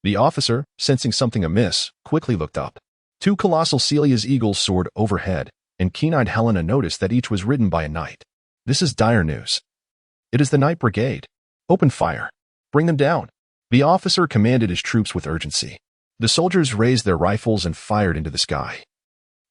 The officer, sensing something amiss, quickly looked up. 2 colossal Celia's eagles soared overhead, and keen-eyed Helena noticed that each was ridden by a knight. This is dire news. It is the Night Brigade. Open fire. Bring them down. The officer commanded his troops with urgency. The soldiers raised their rifles and fired into the sky.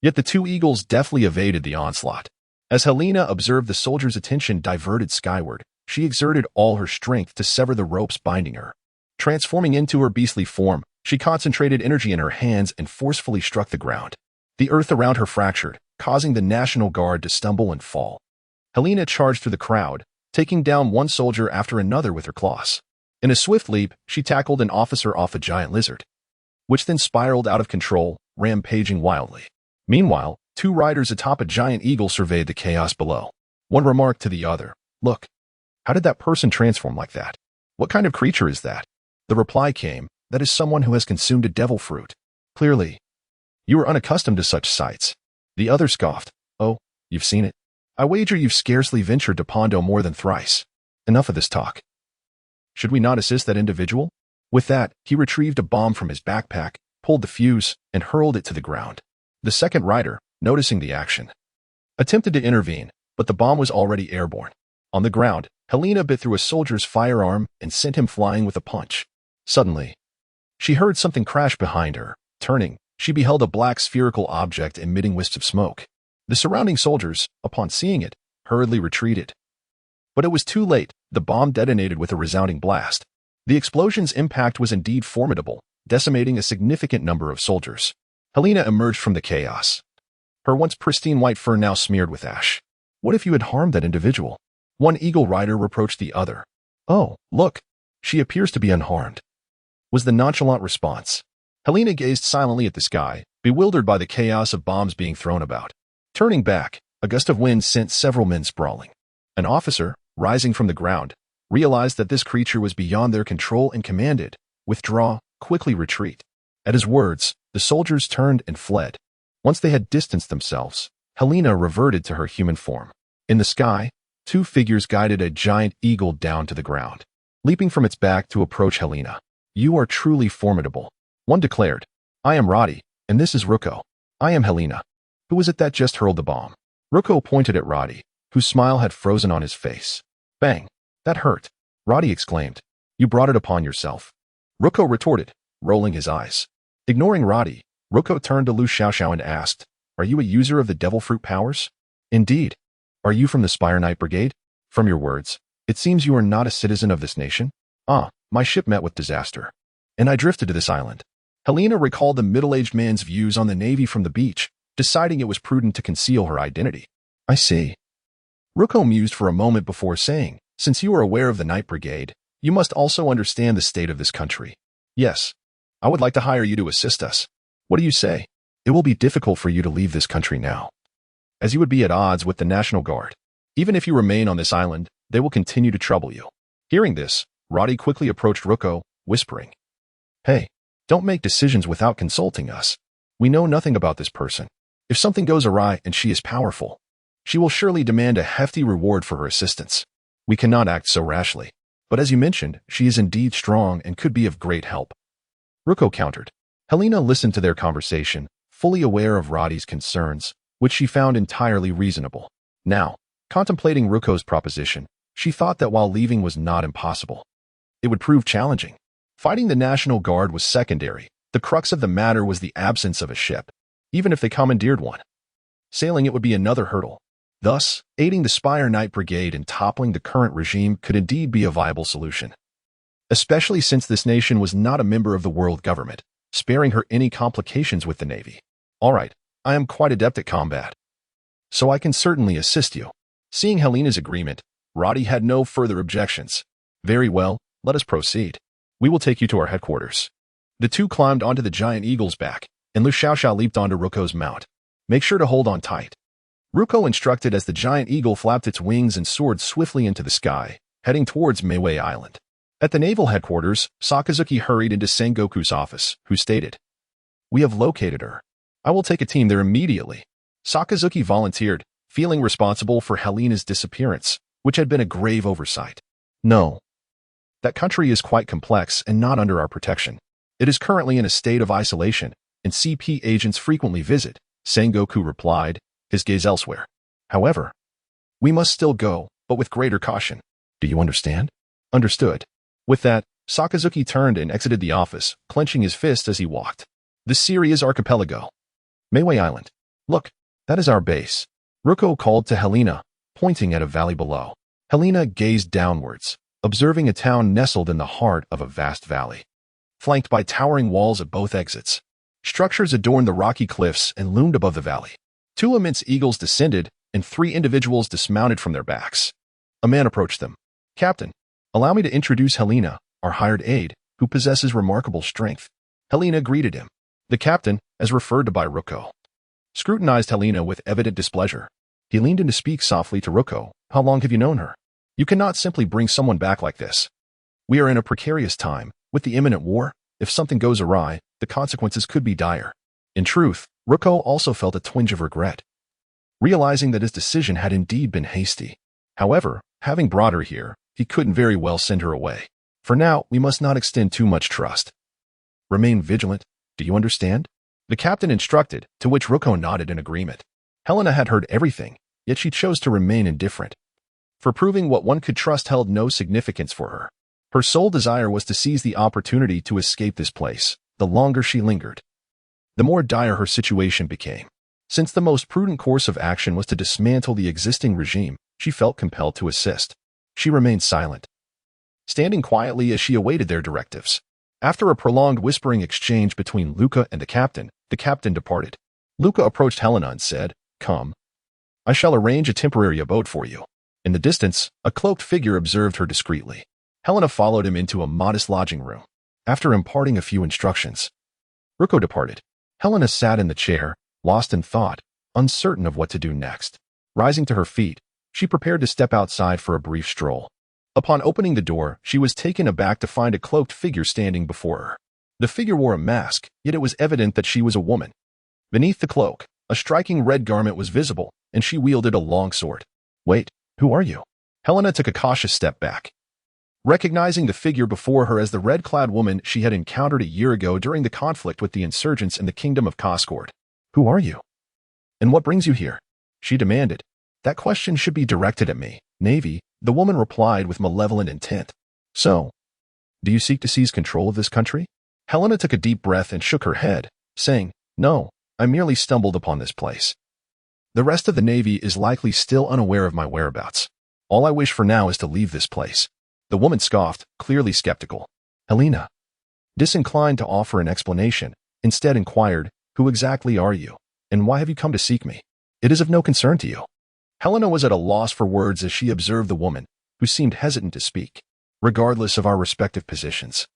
Yet the 2 eagles deftly evaded the onslaught. As Helena observed the soldiers' attention diverted skyward, she exerted all her strength to sever the ropes binding her. Transforming into her beastly form, she concentrated energy in her hands and forcefully struck the ground. The earth around her fractured, causing the National Guard to stumble and fall. Helena charged through the crowd, taking down one soldier after another with her claws. In a swift leap, she tackled an officer off a giant lizard, which then spiraled out of control, rampaging wildly. Meanwhile, 2 riders atop a giant eagle surveyed the chaos below. One remarked to the other, "Look, how did that person transform like that? What kind of creature is that?" The reply came, "That is someone who has consumed a devil fruit." Clearly, you are unaccustomed to such sights. The other scoffed, "Oh, you've seen it. I wager you've scarcely ventured to Pondo more than thrice. Enough of this talk. Should we not assist that individual?" With that, he retrieved a bomb from his backpack, pulled the fuse, and hurled it to the ground. The second rider, noticing the action, attempted to intervene, but the bomb was already airborne. On the ground, Helena bit through a soldier's firearm and sent him flying with a punch. Suddenly, she heard something crash behind her. Turning, she beheld a black spherical object emitting wisps of smoke. The surrounding soldiers, upon seeing it, hurriedly retreated. But it was too late. The bomb detonated with a resounding blast. The explosion's impact was indeed formidable, decimating a significant number of soldiers. Helena emerged from the chaos, her once pristine white fur now smeared with ash. What if you had harmed that individual? One eagle rider reproached the other. "Oh, look, she appears to be unharmed," was the nonchalant response. Helena gazed silently at the sky, bewildered by the chaos of bombs being thrown about. Turning back, a gust of wind sent several men sprawling. An officer, rising from the ground, realized that this creature was beyond their control and commanded, "Withdraw, quickly retreat." At his words, the soldiers turned and fled. Once they had distanced themselves, Helena reverted to her human form. In the sky, 2 figures guided a giant eagle down to the ground, leaping from its back to approach Helena. "You are truly formidable," one declared. "I am Roddy, and this is Ruko. I am Helena. Who was it that just hurled the bomb?" Ruko pointed at Roddy, whose smile had frozen on his face. "Bang! That hurt," Roddy exclaimed. "You brought it upon yourself," Ruko retorted, rolling his eyes. Ignoring Roddy, Ruko turned to Lu Xiaoxiao and asked, "Are you a user of the devil fruit powers?" "Indeed. Are you from the Spire Night Brigade? From your words, it seems you are not a citizen of this nation." My ship met with disaster, and I drifted to this island." Helena recalled the middle-aged man's views on the Navy from the beach, deciding it was prudent to conceal her identity. "I see." Ruko mused for a moment before saying, "Since you are aware of the Night Brigade, you must also understand the state of this country." "Yes. I would like to hire you to assist us. What do you say?" "It will be difficult for you to leave this country now, as you would be at odds with the National Guard. Even if you remain on this island, they will continue to trouble you." Hearing this, Roddy quickly approached Ruko, whispering, "Hey, Don't make decisions without consulting us. We know nothing about this person. If something goes awry and she is powerful, she will surely demand a hefty reward for her assistance. We cannot act so rashly. But as you mentioned, she is indeed strong and could be of great help. Ruko countered. Helena listened to their conversation, fully aware of Roddy's concerns, which she found entirely reasonable. Now, contemplating Ruko's proposition, she thought that while leaving was not impossible, it would prove challenging. Fighting the National Guard was secondary. The crux of the matter was the absence of a ship, even if they commandeered one. Sailing it would be another hurdle. Thus, aiding the Spire Knight Brigade in toppling the current regime could indeed be a viable solution. Especially since this nation was not a member of the world government, sparing her any complications with the Navy. All right, I am quite adept at combat, so I can certainly assist you. Seeing Helena's agreement, Roddy had no further objections. Very well, let us proceed. We will take you to our headquarters. The two climbed onto the giant eagle's back, and Lu Xiaoxiao leaped onto Ruko's mount. Make sure to hold on tight. Ruko instructed as the giant eagle flapped its wings and soared swiftly into the sky, heading towards Mayway Island. At the naval headquarters, Sakazuki hurried into Sengoku's office, who stated, "We have located her. I will take a team there immediately." Sakazuki volunteered, feeling responsible for Helena's disappearance, which had been a grave oversight. "No. That country is quite complex and not under our protection. It is currently in a state of isolation, and CP agents frequently visit," Sengoku replied, his gaze elsewhere. "However, we must still go, but with greater caution. Do you understand?" "Understood." With that, Sakazuki turned and exited the office, clenching his fist as he walked. The Sirius Archipelago. Mayway Island. "Look, that is our base," Ruko called to Helena, pointing at a valley below. Helena gazed downwards, observing a town nestled in the heart of a vast valley, flanked by towering walls at both exits. Structures adorned the rocky cliffs and loomed above the valley. Two immense eagles descended, and 3 individuals dismounted from their backs. A man approached them. "Captain, allow me to introduce Helena, our hired aide, who possesses remarkable strength." Helena greeted him. The captain, as referred to by Ruko, scrutinized Helena with evident displeasure. He leaned in to speak softly to Ruko. "How long have you known her? You cannot simply bring someone back like this. We are in a precarious time. With the imminent war, if something goes awry, the consequences could be dire." In truth, Ruko also felt a twinge of regret, realizing that his decision had indeed been hasty. However, having brought her here, he couldn't very well send her away. For now, we must not extend too much trust. Remain vigilant. Do you understand? The captain instructed, to which Ruko nodded in agreement. Helena had heard everything, yet she chose to remain indifferent. For proving what one could trust held no significance for her. Her sole desire was to seize the opportunity to escape this place. The longer she lingered, the more dire her situation became. Since the most prudent course of action was to dismantle the existing regime, she felt compelled to assist. She remained silent, standing quietly as she awaited their directives. After a prolonged whispering exchange between Luca and the captain departed. Luca approached Helena and said, "Come. I shall arrange a temporary abode for you." In the distance, a cloaked figure observed her discreetly. Helena followed him into a modest lodging room. After imparting a few instructions, Ruko departed. Helena sat in the chair, lost in thought, uncertain of what to do next. Rising to her feet, she prepared to step outside for a brief stroll. Upon opening the door, she was taken aback to find a cloaked figure standing before her. The figure wore a mask, yet it was evident that she was a woman. Beneath the cloak, a striking red garment was visible, and she wielded a long sword. "Wait, who are you?" Helena took a cautious step back, recognizing the figure before her as the red-clad woman she had encountered a year ago during the conflict with the insurgents in the kingdom of Concord. "Who are you? And what brings you here?" she demanded. "That question should be directed at me, Navy," the woman replied with malevolent intent. "So, do you seek to seize control of this country?" Helena took a deep breath and shook her head, saying, "No, I merely stumbled upon this place. The rest of the Navy is likely still unaware of my whereabouts. All I wish for now is to leave this place." The woman scoffed, clearly skeptical. Helena, disinclined to offer an explanation, instead inquired, "Who exactly are you, and why have you come to seek me? It is of no concern to you." Helena was at a loss for words as she observed the woman, who seemed hesitant to speak. "Regardless of our respective positions,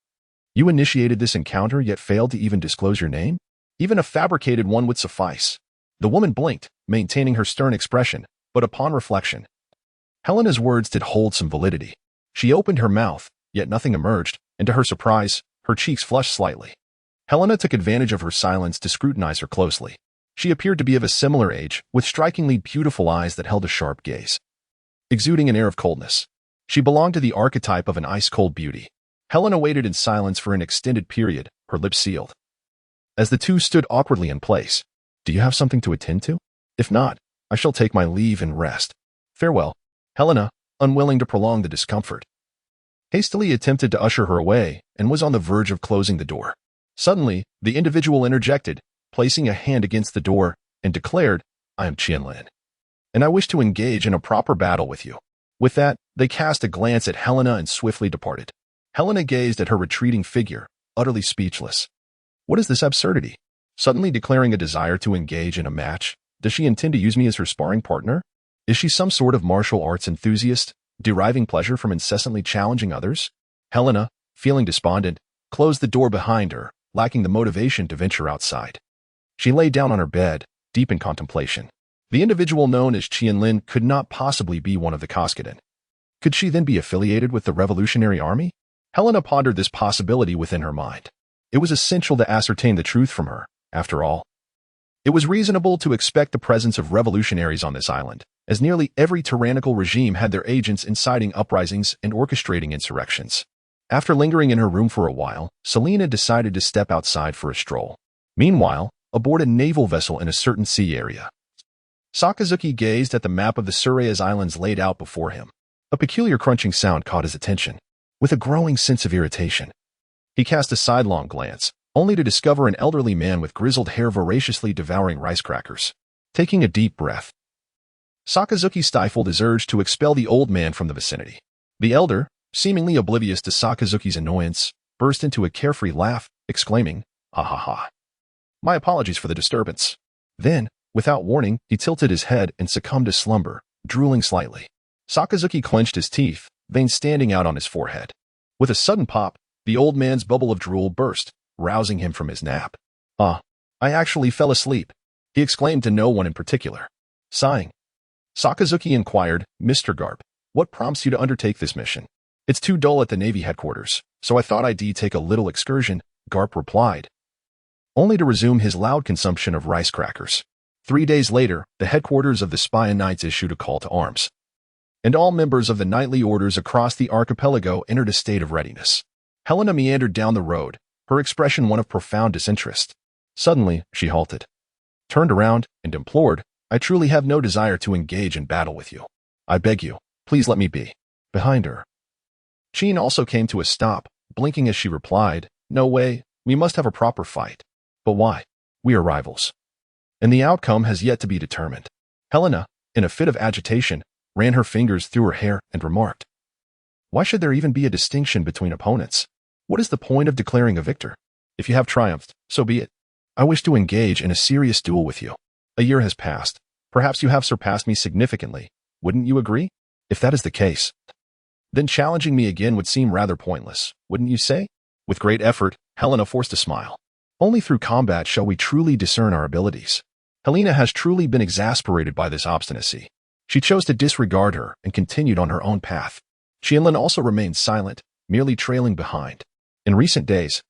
you initiated this encounter yet failed to even disclose your name? Even a fabricated one would suffice." The woman blinked, maintaining her stern expression, but upon reflection, Helena's words did hold some validity. She opened her mouth, yet nothing emerged, and to her surprise, her cheeks flushed slightly. Helena took advantage of her silence to scrutinize her closely. She appeared to be of a similar age, with strikingly beautiful eyes that held a sharp gaze, exuding an air of coldness. She belonged to the archetype of an ice-cold beauty. Helena waited in silence for an extended period, her lips sealed. As the two stood awkwardly in place, "Do you have something to attend to? If not, I shall take my leave and rest. Farewell." Helena, unwilling to prolong the discomfort, hastily attempted to usher her away and was on the verge of closing the door. Suddenly, the individual interjected, placing a hand against the door, and declared, "I am Qianlin, and I wish to engage in a proper battle with you." With that, they cast a glance at Helena and swiftly departed. Helena gazed at her retreating figure, utterly speechless. What is this absurdity? Suddenly declaring a desire to engage in a match? Does she intend to use me as her sparring partner? Is she some sort of martial arts enthusiast, deriving pleasure from incessantly challenging others? Helena, feeling despondent, closed the door behind her, lacking the motivation to venture outside. She lay down on her bed, deep in contemplation. The individual known as Qianlin could not possibly be one of the Koskinen. Could she then be affiliated with the Revolutionary Army? Helena pondered this possibility within her mind. It was essential to ascertain the truth from her, after all. It was reasonable to expect the presence of revolutionaries on this island, as nearly every tyrannical regime had their agents inciting uprisings and orchestrating insurrections. After lingering in her room for a while, Selena decided to step outside for a stroll. Meanwhile, aboard a naval vessel in a certain sea area, Sakazuki gazed at the map of the Surayas Islands laid out before him. A peculiar crunching sound caught his attention. With a growing sense of irritation, he cast a sidelong glance, only to discover an elderly man with grizzled hair voraciously devouring rice crackers. Taking a deep breath, Sakazuki stifled his urge to expel the old man from the vicinity. The elder, seemingly oblivious to Sakazuki's annoyance, burst into a carefree laugh, exclaiming, "Ha ha ha. My apologies for the disturbance." Then, without warning, he tilted his head and succumbed to slumber, drooling slightly. Sakazuki clenched his teeth, veins standing out on his forehead. With a sudden pop, the old man's bubble of drool burst, rousing him from his nap. "Ah, I actually fell asleep," he exclaimed to no one in particular. Sighing, Sakazuki inquired, "Mr. Garp, what prompts you to undertake this mission?" "It's too dull at the Navy headquarters, so I thought I'd take a little excursion," Garp replied, only to resume his loud consumption of rice crackers. 3 days later, the headquarters of the Spy Knights issued a call to arms, and all members of the knightly orders across the archipelago entered a state of readiness. Helena meandered down the road, her expression one of profound disinterest. Suddenly, she halted, turned around, and implored, "I truly have no desire to engage in battle with you. I beg you, please let me be." Behind her, Sheen also came to a stop, blinking as she replied, "No way, we must have a proper fight." "But why? We are rivals, and the outcome has yet to be determined." Helena, in a fit of agitation, ran her fingers through her hair and remarked, "Why should there even be a distinction between opponents? What is the point of declaring a victor? If you have triumphed, so be it. I wish to engage in a serious duel with you. A year has passed. Perhaps you have surpassed me significantly. Wouldn't you agree? If that is the case, then challenging me again would seem rather pointless, wouldn't you say?" With great effort, Helena forced a smile. "Only through combat shall we truly discern our abilities." Helena has truly been exasperated by this obstinacy. She chose to disregard her and continued on her own path. Qianlin also remained silent, merely trailing behind. In recent days,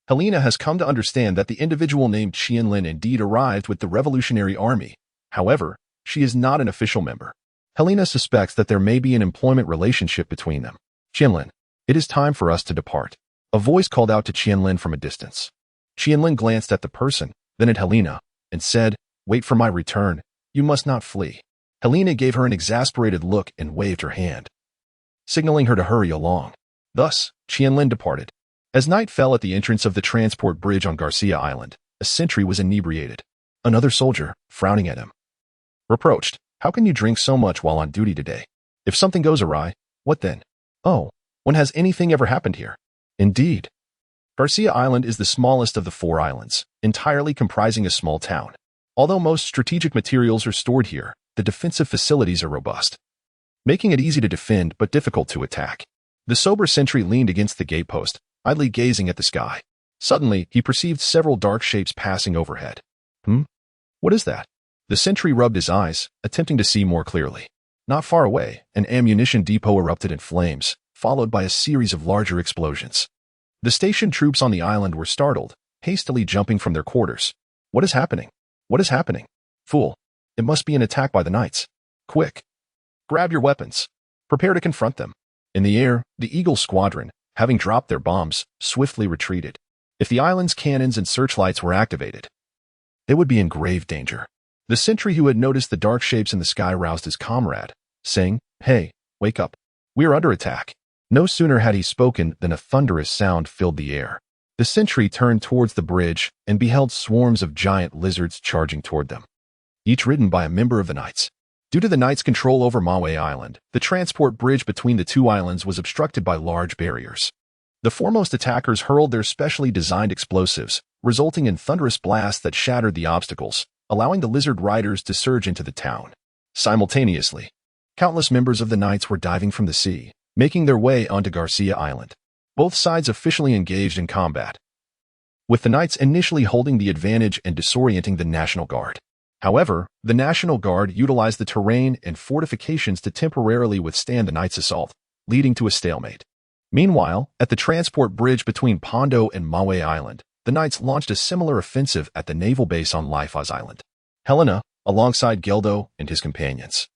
Helena has come to understand that the individual named Qianlin indeed arrived with the Revolutionary Army. However, she is not an official member. Helena suspects that there may be an employment relationship between them. "Qianlin, it is time for us to depart." A voice called out to Qianlin from a distance. Qianlin glanced at the person, then at Helena, and said, "Wait for my return. You must not flee." Helena gave her an exasperated look and waved her hand, signaling her to hurry along. Thus, Qianlin departed. As night fell at the entrance of the transport bridge on Garcia Island, a sentry was inebriated. Another soldier, frowning at him, reproached, "How can you drink so much while on duty today? If something goes awry, what then?" "Oh, when has anything ever happened here?" "Indeed. Garcia Island is the smallest of the 4 islands, entirely comprising a small town. Although most strategic materials are stored here, the defensive facilities are robust, making it easy to defend but difficult to attack." The sober sentry leaned against the gatepost, idly gazing at the sky. Suddenly, he perceived several dark shapes passing overhead. What is that?" The sentry rubbed his eyes, attempting to see more clearly. Not far away, an ammunition depot erupted in flames, followed by a series of larger explosions. The station troops on the island were startled, hastily jumping from their quarters. What is happening? What is happening? Fool! It must be an attack by the knights. Quick! Grab your weapons. Prepare to confront them. In the air, the Eagle Squadron, having dropped their bombs, swiftly retreated. If the island's cannons and searchlights were activated, they would be in grave danger. The sentry who had noticed the dark shapes in the sky roused his comrade, saying, "Hey, wake up. We are under attack." No sooner had he spoken than a thunderous sound filled the air. The sentry turned towards the bridge and beheld swarms of giant lizards charging toward them, each ridden by a member of the knights. Due to the knights' control over Maui Island, the transport bridge between the two islands was obstructed by large barriers. The foremost attackers hurled their specially designed explosives, resulting in thunderous blasts that shattered the obstacles, allowing the lizard riders to surge into the town. Simultaneously, countless members of the knights were diving from the sea, making their way onto Garcia Island. Both sides officially engaged in combat, with the knights initially holding the advantage and disorienting the National Guard. However, the National Guard utilized the terrain and fortifications to temporarily withstand the knights' assault, leading to a stalemate. Meanwhile, at the transport bridge between Pondo and Maui Island, the knights launched a similar offensive at the naval base on Lifaz Island. Helena, alongside Geldo and his companions,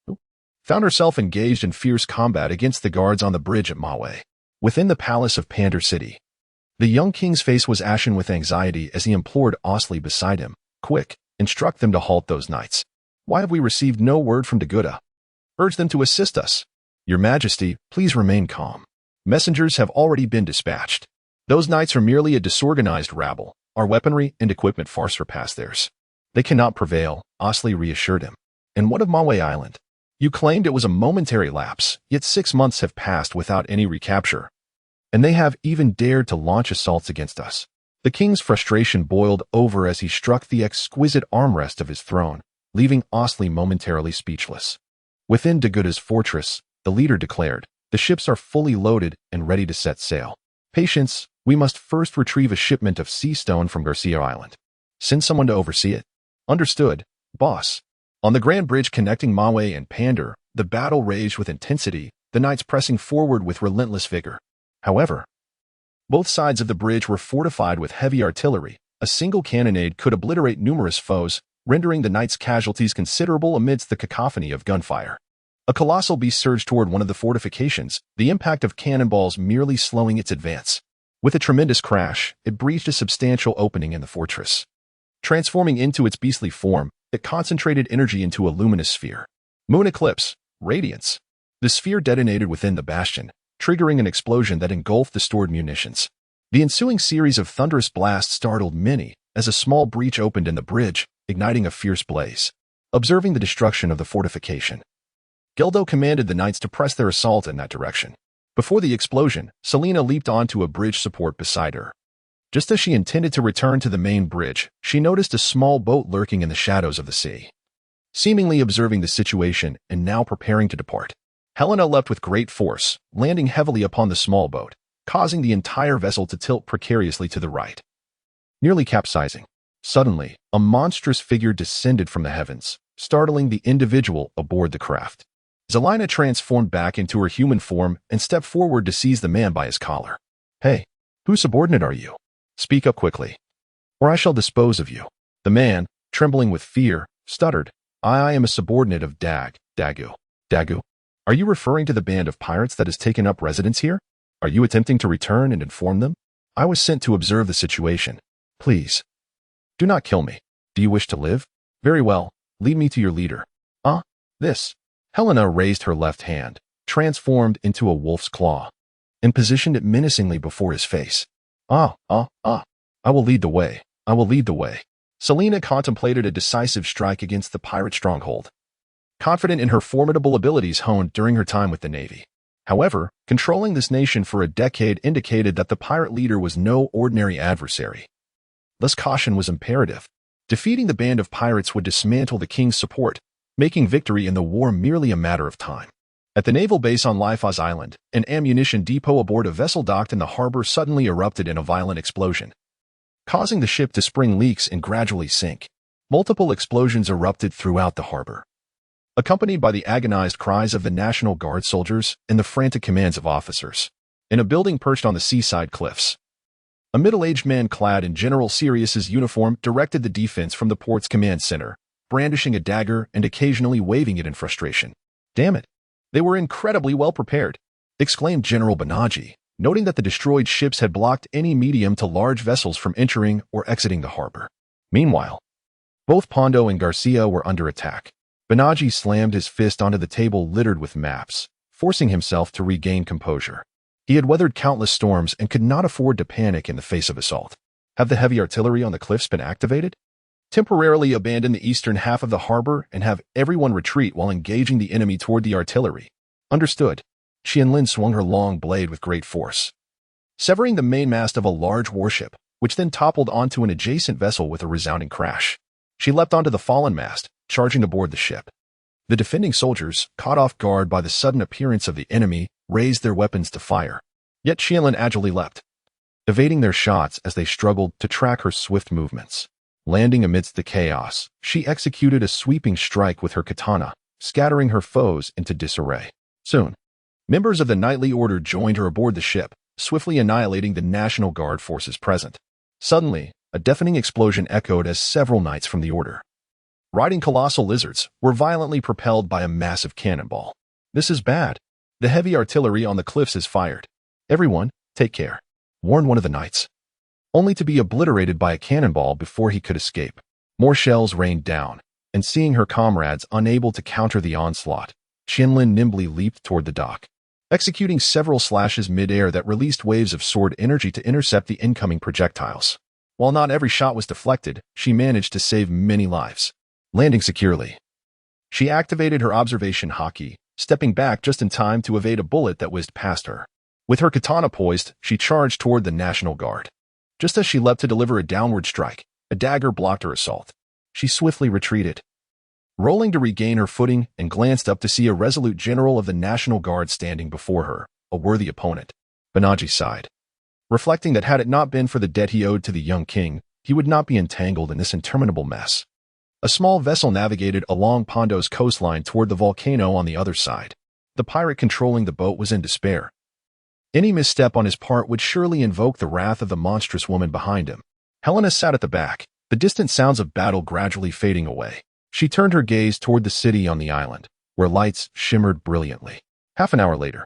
found herself engaged in fierce combat against the guards on the bridge at Maui. Within the palace of Pander City, the young king's face was ashen with anxiety as he implored Osley beside him, "Quick, instruct them to halt those knights. Why have we received no word from Daguda? Urge them to assist us. Your Majesty, please remain calm. Messengers have already been dispatched. Those knights are merely a disorganized rabble. Our weaponry and equipment far surpass theirs. They cannot prevail," Osley reassured him. "And what of Maui Island? You claimed it was a momentary lapse, yet 6 months have passed without any recapture, and they have even dared to launch assaults against us." The king's frustration boiled over as he struck the exquisite armrest of his throne, leaving Osley momentarily speechless. Within Daguda's fortress, the leader declared, "The ships are fully loaded and ready to set sail. Patience, we must first retrieve a shipment of sea stone from Garcia Island. Send someone to oversee it." "Understood, boss." On the grand bridge connecting Maui and Pander, the battle raged with intensity, the knights pressing forward with relentless vigor. However, both sides of the bridge were fortified with heavy artillery. A single cannonade could obliterate numerous foes, rendering the knights' casualties considerable amidst the cacophony of gunfire. A colossal beast surged toward one of the fortifications, the impact of cannonballs merely slowing its advance. With a tremendous crash, it breached a substantial opening in the fortress. Transforming into its beastly form, it concentrated energy into a luminous sphere. Moon eclipse, radiance. The sphere detonated within the bastion, triggering an explosion that engulfed the stored munitions. The ensuing series of thunderous blasts startled many, as a small breach opened in the bridge, igniting a fierce blaze. Observing the destruction of the fortification, Geldo commanded the knights to press their assault in that direction. Before the explosion, Selena leaped onto a bridge support beside her. Just as she intended to return to the main bridge, she noticed a small boat lurking in the shadows of the sea. Seemingly observing the situation and now preparing to depart, Helena leapt with great force, landing heavily upon the small boat, causing the entire vessel to tilt precariously to the right, nearly capsizing. Suddenly, a monstrous figure descended from the heavens, startling the individual aboard the craft. Zelina transformed back into her human form and stepped forward to seize the man by his collar. "Hey, whose subordinate are you? Speak up quickly, or I shall dispose of you." The man, trembling with fear, stuttered, I am a subordinate of Dagu. Dagu? Are you referring to the band of pirates that has taken up residence here? Are you attempting to return and inform them? I was sent to observe the situation. Please, do not kill me. Do you wish to live? Very well, lead me to your leader." This. Helena raised her left hand, transformed into a wolf's claw, and positioned it menacingly before his face. I will lead the way. I will lead the way." Selena contemplated a decisive strike against the pirate stronghold, confident in her formidable abilities honed during her time with the Navy. However, controlling this nation for a decade indicated that the pirate leader was no ordinary adversary. Thus caution was imperative. Defeating the band of pirates would dismantle the king's support, making victory in the war merely a matter of time. At the naval base on Lifaz Island, an ammunition depot aboard a vessel docked in the harbor suddenly erupted in a violent explosion, causing the ship to spring leaks and gradually sink. Multiple explosions erupted throughout the harbor, accompanied by the agonized cries of the National Guard soldiers and the frantic commands of officers. In a building perched on the seaside cliffs, A middle-aged man clad in General Sirius's uniform directed the defense from the port's command center, brandishing a dagger and occasionally waving it in frustration. "Damn it! They were incredibly well prepared," exclaimed General Banaji, noting that the destroyed ships had blocked any medium to large vessels from entering or exiting the harbor. Meanwhile, both Pondo and Garcia were under attack. Banaji slammed his fist onto the table littered with maps, forcing himself to regain composure. He had weathered countless storms and could not afford to panic in the face of assault. Have the heavy artillery on the cliffs been activated? Temporarily abandon the eastern half of the harbor and have everyone retreat while engaging the enemy toward the artillery. Understood. Qianlin swung her long blade with great force, severing the mainmast of a large warship, which then toppled onto an adjacent vessel with a resounding crash. She leapt onto the fallen mast, charging aboard the ship. The defending soldiers, caught off guard by the sudden appearance of the enemy, raised their weapons to fire. Yet Qianlin agilely leapt, evading their shots as they struggled to track her swift movements. Landing amidst the chaos, she executed a sweeping strike with her katana, scattering her foes into disarray. Soon, members of the Knightly Order joined her aboard the ship, swiftly annihilating the National Guard forces present. Suddenly, a deafening explosion echoed as several knights from the Order, riding colossal lizards, were violently propelled by a massive cannonball. "This is bad. The heavy artillery on the cliffs is fired. Everyone, take care," warned one of the knights, only to be obliterated by a cannonball before he could escape. More shells rained down, and seeing her comrades unable to counter the onslaught, Qianlin nimbly leaped toward the dock, executing several slashes mid-air that released waves of sword energy to intercept the incoming projectiles. While not every shot was deflected, she managed to save many lives. Landing securely, she activated her observation haki, stepping back just in time to evade a bullet that whizzed past her. With her katana poised, she charged toward the National Guard. Just as she leapt to deliver a downward strike, a dagger blocked her assault. She swiftly retreated, rolling to regain her footing, and glanced up to see a resolute general of the National Guard standing before her, a worthy opponent. Banaji sighed, reflecting that had it not been for the debt he owed to the young king, he would not be entangled in this interminable mess. A small vessel navigated along Pondo's coastline toward the volcano on the other side. The pirate controlling the boat was in despair. Any misstep on his part would surely invoke the wrath of the monstrous woman behind him. Helena sat at the back, the distant sounds of battle gradually fading away. She turned her gaze toward the city on the island, where lights shimmered brilliantly. Half an hour later,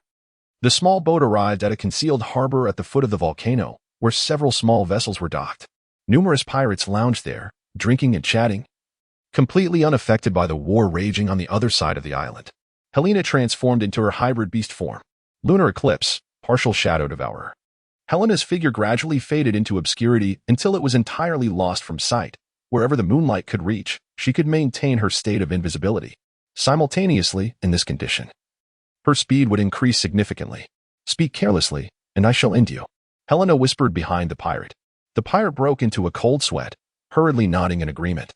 the small boat arrived at a concealed harbor at the foot of the volcano, where several small vessels were docked. Numerous pirates lounged there, drinking and chatting, completely unaffected by the war raging on the other side of the island. Helena transformed into her hybrid beast form. Lunar eclipse, partial shadow devourer. Helena's figure gradually faded into obscurity until it was entirely lost from sight. Wherever the moonlight could reach, she could maintain her state of invisibility. Simultaneously, in this condition, her speed would increase significantly. "Speak carelessly, and I shall end you," Helena whispered behind the pirate. The pirate broke into a cold sweat, hurriedly nodding in agreement.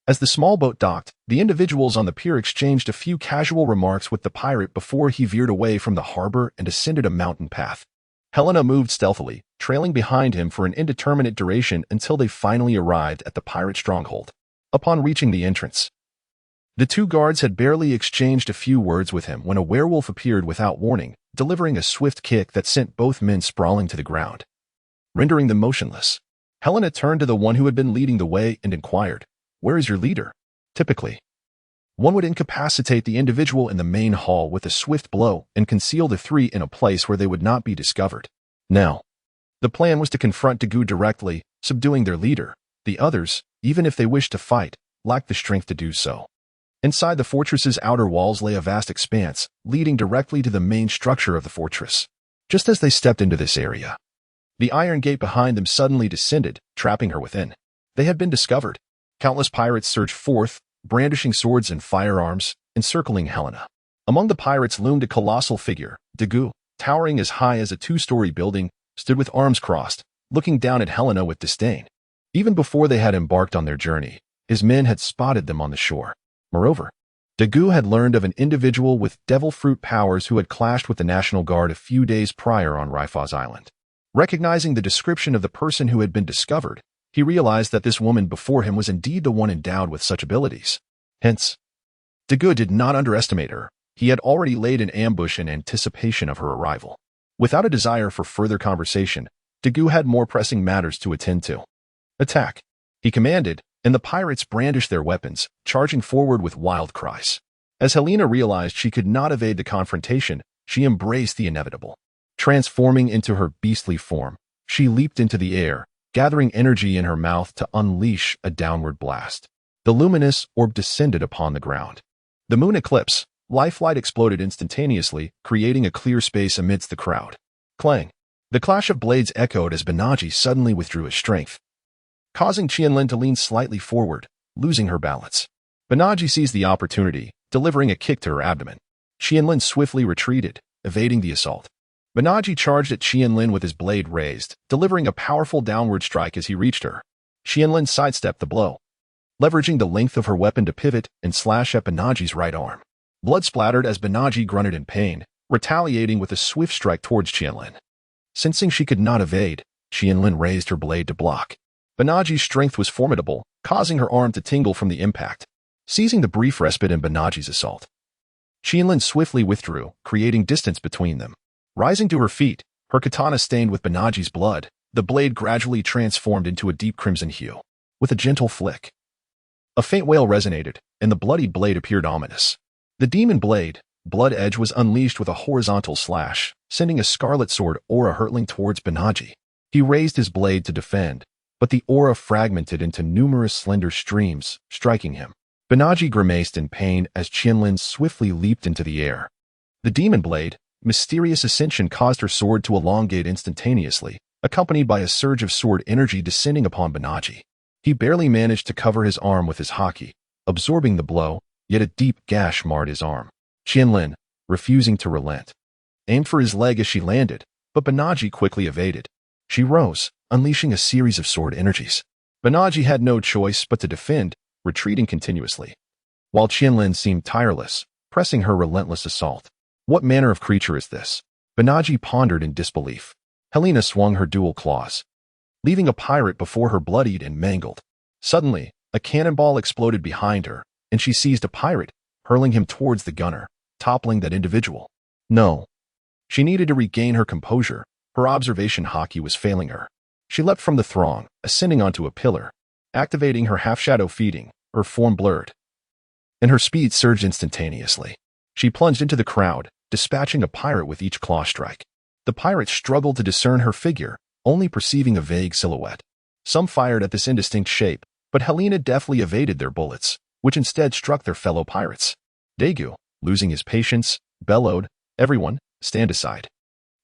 As the small boat docked, the individuals on the pier exchanged a few casual remarks with the pirate before he veered away from the harbor and ascended a mountain path. Helena moved stealthily, trailing behind him for an indeterminate duration until they finally arrived at the pirate stronghold. Upon reaching the entrance, the two guards had barely exchanged a few words with him when a werewolf appeared without warning, delivering a swift kick that sent both men sprawling to the ground, rendering them motionless. Helena turned to the one who had been leading the way and inquired, "Where is your leader?" Typically, one would incapacitate the individual in the main hall with a swift blow and conceal the three in a place where they would not be discovered. Now, the plan was to confront Dagu directly, subduing their leader. The others, even if they wished to fight, lacked the strength to do so. Inside the fortress's outer walls lay a vast expanse, leading directly to the main structure of the fortress. Just as they stepped into this area, the iron gate behind them suddenly descended, trapping her within. They had been discovered. Countless pirates surged forth, brandishing swords and firearms, encircling Helena. Among the pirates loomed a colossal figure. Dagu, towering as high as a two-story building, stood with arms crossed, looking down at Helena with disdain. Even before they had embarked on their journey, his men had spotted them on the shore. Moreover, Dagu had learned of an individual with devil fruit powers who had clashed with the National Guard a few days prior on Raifaz Island. Recognizing the description of the person who had been discovered, he realized that this woman before him was indeed the one endowed with such abilities. Hence, Dagu did not underestimate her. He had already laid an ambush in anticipation of her arrival. Without a desire for further conversation, Dagu had more pressing matters to attend to. Attack, he commanded, and the pirates brandished their weapons, charging forward with wild cries. As Helena realized she could not evade the confrontation, she embraced the inevitable. Transforming into her beastly form, she leaped into the air, gathering energy in her mouth to unleash a downward blast. The luminous orb descended upon the ground. The moon eclipse, lifelight exploded instantaneously, creating a clear space amidst the crowd. Clang! The clash of blades echoed as Banaji suddenly withdrew his strength, causing Qianlin to lean slightly forward, losing her balance. Banaji seized the opportunity, delivering a kick to her abdomen. Qianlin swiftly retreated, evading the assault. Banaji charged at Qianlin with his blade raised, delivering a powerful downward strike as he reached her. Qianlin sidestepped the blow, leveraging the length of her weapon to pivot and slash at Banaji's right arm. Blood splattered as Banaji grunted in pain, retaliating with a swift strike towards Qianlin. Sensing she could not evade, Qianlin raised her blade to block. Banaji's strength was formidable, causing her arm to tingle from the impact. Seizing the brief respite in Banaji's assault, Qianlin swiftly withdrew, creating distance between them. Rising to her feet, her katana stained with Banaji's blood, the blade gradually transformed into a deep crimson hue. With a gentle flick, a faint wail resonated, and the bloodied blade appeared ominous. The demon blade, Blood Edge, was unleashed with a horizontal slash, sending a scarlet sword aura hurtling towards Banaji. He raised his blade to defend, but the aura fragmented into numerous slender streams, striking him. Banaji grimaced in pain as Qianlin swiftly leaped into the air. The demon blade, Mysterious Ascension, caused her sword to elongate instantaneously, accompanied by a surge of sword energy descending upon Banaji. He barely managed to cover his arm with his haki, absorbing the blow, yet a deep gash marred his arm. Qianlin, refusing to relent, aimed for his leg as she landed, but Banaji quickly evaded. She rose, unleashing a series of sword energies. Banaji had no choice but to defend, retreating continuously, while Qianlin seemed tireless, pressing her relentless assault. What manner of creature is this? Banaji pondered in disbelief. Helena swung her dual claws, leaving a pirate before her bloodied and mangled. Suddenly, a cannonball exploded behind her, and she seized a pirate, hurling him towards the gunner, toppling that individual. No. She needed to regain her composure. Her observation haki was failing her. She leapt from the throng, ascending onto a pillar, activating her half-shadow feeding, her form blurred, and her speed surged instantaneously. She plunged into the crowd, dispatching a pirate with each claw strike. The pirates struggled to discern her figure, only perceiving a vague silhouette. Some fired at this indistinct shape, but Helena deftly evaded their bullets, which instead struck their fellow pirates. Dagu, losing his patience, bellowed, "Everyone, stand aside."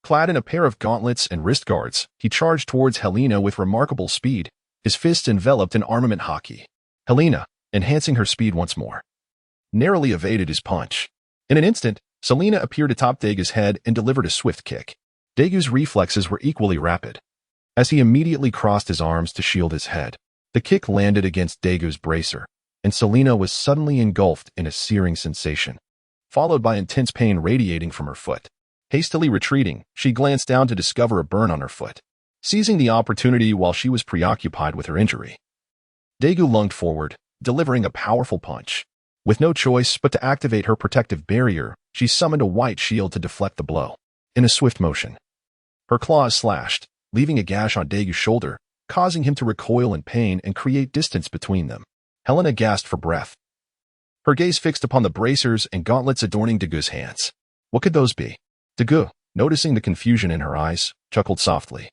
Clad in a pair of gauntlets and wrist guards, he charged towards Helena with remarkable speed, his fists enveloped in armament haki. Helena, enhancing her speed once more, narrowly evaded his punch. In an instant, Selena appeared atop Dagu's head and delivered a swift kick. Dagu's reflexes were equally rapid, as he immediately crossed his arms to shield his head. The kick landed against Dagu's bracer, and Selena was suddenly engulfed in a searing sensation, followed by intense pain radiating from her foot. Hastily retreating, she glanced down to discover a burn on her foot. Seizing the opportunity while she was preoccupied with her injury, Dagu lunged forward, delivering a powerful punch. With no choice but to activate her protective barrier, she summoned a white shield to deflect the blow. In a swift motion, her claws slashed, leaving a gash on Dagu's shoulder, causing him to recoil in pain and create distance between them. Helena gasped for breath, her gaze fixed upon the bracers and gauntlets adorning Dagu's hands. What could those be? Dagu, noticing the confusion in her eyes, chuckled softly.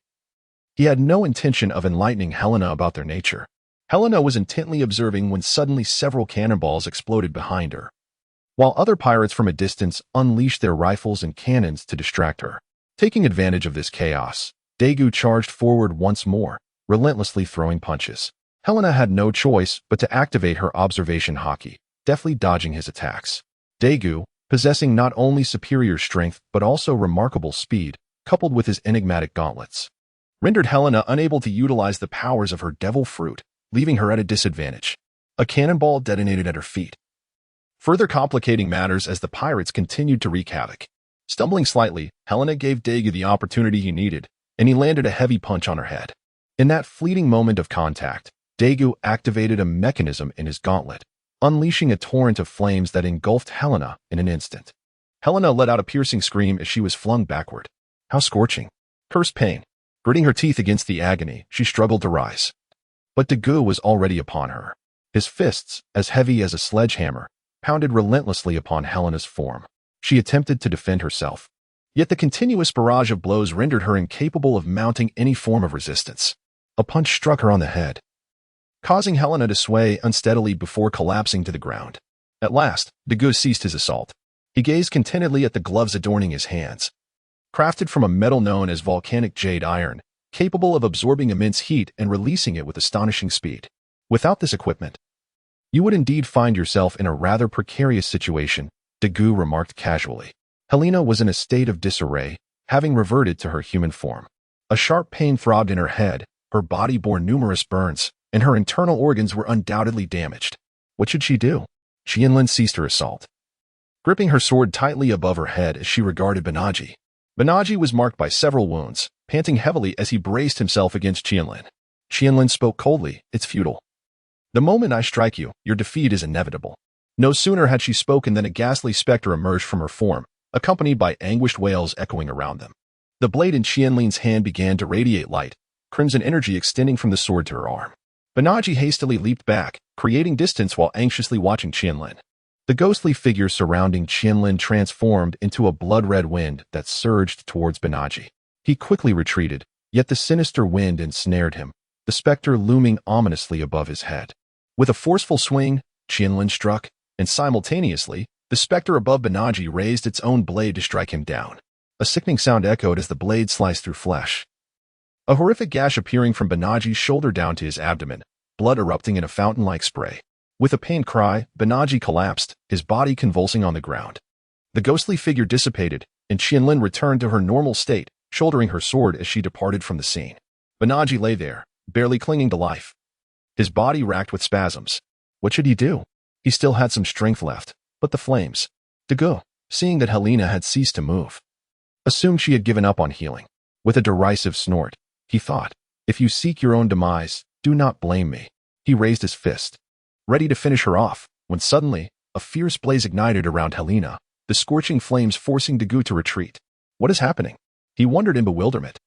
He had no intention of enlightening Helena about their nature. Helena was intently observing when suddenly several cannonballs exploded behind her, while other pirates from a distance unleashed their rifles and cannons to distract her. Taking advantage of this chaos, Dagu charged forward once more, relentlessly throwing punches. Helena had no choice but to activate her observation haki, deftly dodging his attacks. Dagu, possessing not only superior strength but also remarkable speed, coupled with his enigmatic gauntlets, rendered Helena unable to utilize the powers of her devil fruit, leaving her at a disadvantage. A cannonball detonated at her feet, further complicating matters as the pirates continued to wreak havoc. Stumbling slightly, Helena gave Dagu the opportunity he needed, and he landed a heavy punch on her head. In that fleeting moment of contact, Dagu activated a mechanism in his gauntlet, unleashing a torrent of flames that engulfed Helena in an instant. Helena let out a piercing scream as she was flung backward. How scorching! Cursed pain! Gritting her teeth against the agony, she struggled to rise. But Dagu was already upon her. His fists, as heavy as a sledgehammer, pounded relentlessly upon Helena's form. She attempted to defend herself. Yet the continuous barrage of blows rendered her incapable of mounting any form of resistance. A punch struck her on the head, causing Helena to sway unsteadily before collapsing to the ground. At last, Dagu ceased his assault. He gazed contentedly at the gloves adorning his hands. Crafted from a metal known as volcanic jade iron, capable of absorbing immense heat and releasing it with astonishing speed. Without this equipment, you would indeed find yourself in a rather precarious situation, Dagu remarked casually. Helena was in a state of disarray, having reverted to her human form. A sharp pain throbbed in her head, her body bore numerous burns, and her internal organs were undoubtedly damaged. What should she do? Qianlin ceased her assault, gripping her sword tightly above her head as she regarded Banaji. Banaji was marked by several wounds, panting heavily as he braced himself against Qianlin. Qianlin spoke coldly, "It's futile. The moment I strike you, your defeat is inevitable." No sooner had she spoken than a ghastly specter emerged from her form, accompanied by anguished wails echoing around them. The blade in Qianlin's hand began to radiate light, crimson energy extending from the sword to her arm. Banaji hastily leaped back, creating distance while anxiously watching Qianlin. The ghostly figure surrounding Qianlin transformed into a blood-red wind that surged towards Banaji. He quickly retreated, yet the sinister wind ensnared him, the specter looming ominously above his head. With a forceful swing, Qianlin struck, and simultaneously, the specter above Banaji raised its own blade to strike him down. A sickening sound echoed as the blade sliced through flesh. A horrific gash appearing from Banaji's shoulder down to his abdomen, blood erupting in a fountain-like spray. With a pained cry, Banaji collapsed, his body convulsing on the ground. The ghostly figure dissipated, and Qianlin returned to her normal state, shouldering her sword as she departed from the scene. Banaji lay there, barely clinging to life, his body racked with spasms. What should he do? He still had some strength left, but the flames. Dagu, seeing that Helena had ceased to move, assumed she had given up on healing. With a derisive snort, he thought, "If you seek your own demise, do not blame me." He raised his fist, ready to finish her off, when suddenly, a fierce blaze ignited around Helena, the scorching flames forcing Dagu to retreat. What is happening? He wondered in bewilderment.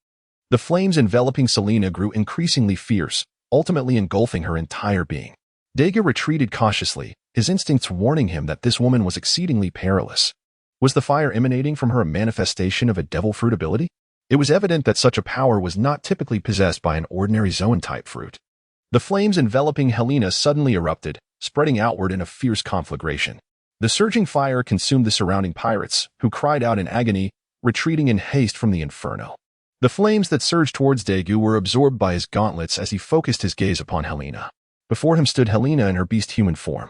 The flames enveloping Selena grew increasingly fierce, ultimately engulfing her entire being. Dagu retreated cautiously, his instincts warning him that this woman was exceedingly perilous. Was the fire emanating from her a manifestation of a devil fruit ability? It was evident that such a power was not typically possessed by an ordinary zoan-type fruit. The flames enveloping Helena suddenly erupted, spreading outward in a fierce conflagration. The surging fire consumed the surrounding pirates, who cried out in agony, retreating in haste from the inferno. The flames that surged towards Dagu were absorbed by his gauntlets as he focused his gaze upon Helena. Before him stood Helena in her beast-human form.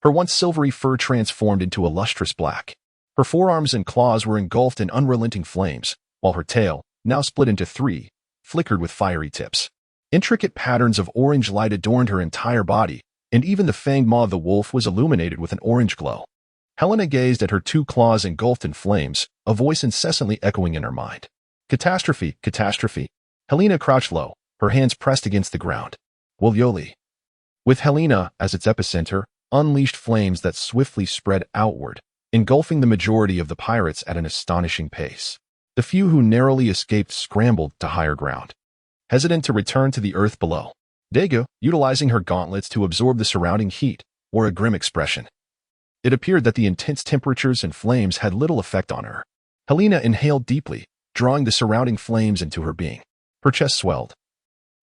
Her once silvery fur transformed into a lustrous black. Her forearms and claws were engulfed in unrelenting flames, while her tail, now split into three, flickered with fiery tips. Intricate patterns of orange light adorned her entire body, and even the fanged maw of the wolf was illuminated with an orange glow. Helena gazed at her two claws engulfed in flames, a voice incessantly echoing in her mind. Catastrophe, catastrophe. Helena crouched low, her hands pressed against the ground. Wolyoli. With Helena as its epicenter, unleashed flames that swiftly spread outward, engulfing the majority of the pirates at an astonishing pace. The few who narrowly escaped scrambled to higher ground, hesitant to return to the earth below. Dagu, utilizing her gauntlets to absorb the surrounding heat, wore a grim expression. It appeared that the intense temperatures and flames had little effect on her. Helena inhaled deeply, drawing the surrounding flames into her being. Her chest swelled,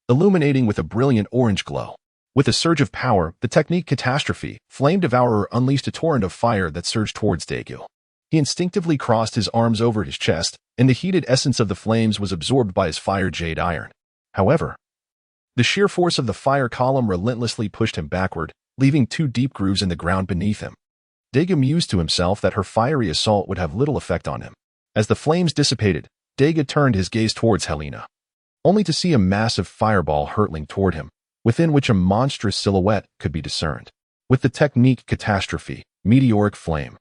illuminating with a brilliant orange glow. With a surge of power, the technique Catastrophe, Flame Devourer, unleashed a torrent of fire that surged towards Dagu. He instinctively crossed his arms over his chest, and the heated essence of the flames was absorbed by his fire jade iron. However, the sheer force of the fire column relentlessly pushed him backward, leaving two deep grooves in the ground beneath him. Dagu mused to himself that her fiery assault would have little effect on him. As the flames dissipated, Dagu turned his gaze towards Helena, only to see a massive fireball hurtling toward him, within which a monstrous silhouette could be discerned. With the technique Catastrophe, Meteoric Flame.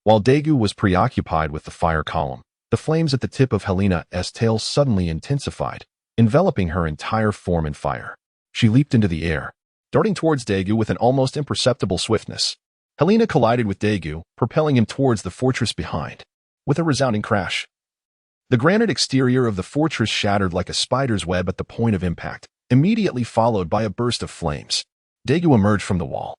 While Dagu was preoccupied with the fire column, the flames at the tip of Helena's tail suddenly intensified, enveloping her entire form in fire. She leaped into the air, darting towards Dagu with an almost imperceptible swiftness. Helena collided with Dagu, propelling him towards the fortress behind. With a resounding crash, The granite exterior of the fortress shattered like a spider's web at the point of impact, immediately followed by a burst of flames. Daegu emerged from the wall,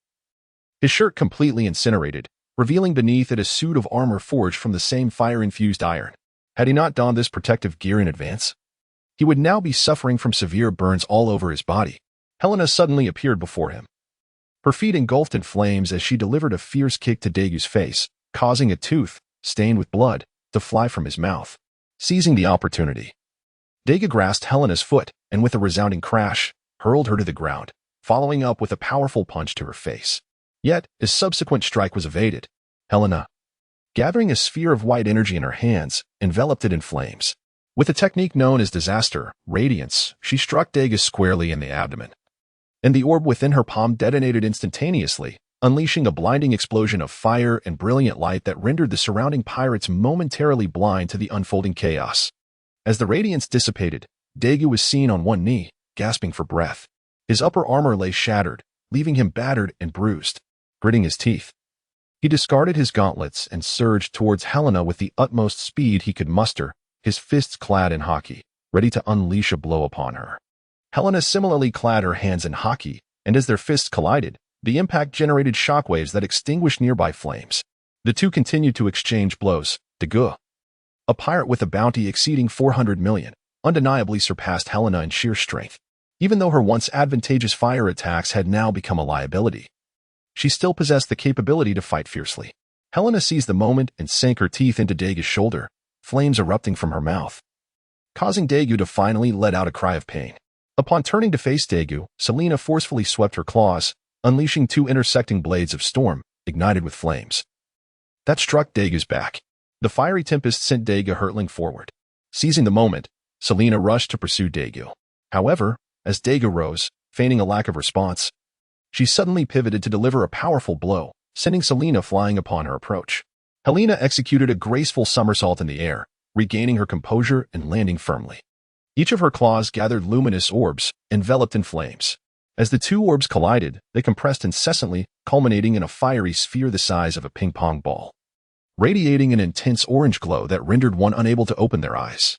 his shirt completely incinerated, revealing beneath it a suit of armor forged from the same fire-infused iron. Had he not donned this protective gear in advance, he would now be suffering from severe burns all over his body. Helena suddenly appeared before him, her feet engulfed in flames as she delivered a fierce kick to Daegu's face, causing a tooth, stained with blood, to fly from his mouth. Seizing the opportunity, Daegu grasped Helena's foot and with a resounding crash, hurled her to the ground, following up with a powerful punch to her face. Yet, his subsequent strike was evaded. Helena, gathering a sphere of white energy in her hands, enveloped it in flames. With a technique known as disaster radiance, she struck Daegu squarely in the abdomen, and the orb within her palm detonated instantaneously, unleashing a blinding explosion of fire and brilliant light that rendered the surrounding pirates momentarily blind to the unfolding chaos. As the radiance dissipated, Daegu was seen on one knee, gasping for breath. His upper armor lay shattered, leaving him battered and bruised. Gritting his teeth, he discarded his gauntlets and surged towards Helena with the utmost speed he could muster, his fists clad in haki, ready to unleash a blow upon her. Helena similarly clad her hands in haki, and as their fists collided, the impact generated shockwaves that extinguished nearby flames. The two continued to exchange blows. Daegu, a pirate with a bounty exceeding 400 million, undeniably surpassed Helena in sheer strength. Even though her once advantageous fire attacks had now become a liability, she still possessed the capability to fight fiercely. Helena seized the moment and sank her teeth into Daegu's shoulder, flames erupting from her mouth, causing Daegu to finally let out a cry of pain. Upon turning to face Daegu, Selena forcefully swept her claws, unleashing two intersecting blades of storm, ignited with flames that struck Daegu's back. The fiery tempest sent Daegu hurtling forward. Seizing the moment, Selena rushed to pursue Daegu. However, as Daegu rose, feigning a lack of response, she suddenly pivoted to deliver a powerful blow, sending Selena flying upon her approach. Helena executed a graceful somersault in the air, regaining her composure and landing firmly. Each of her claws gathered luminous orbs, enveloped in flames. As the two orbs collided, they compressed incessantly, culminating in a fiery sphere the size of a ping-pong ball, radiating an intense orange glow that rendered one unable to open their eyes.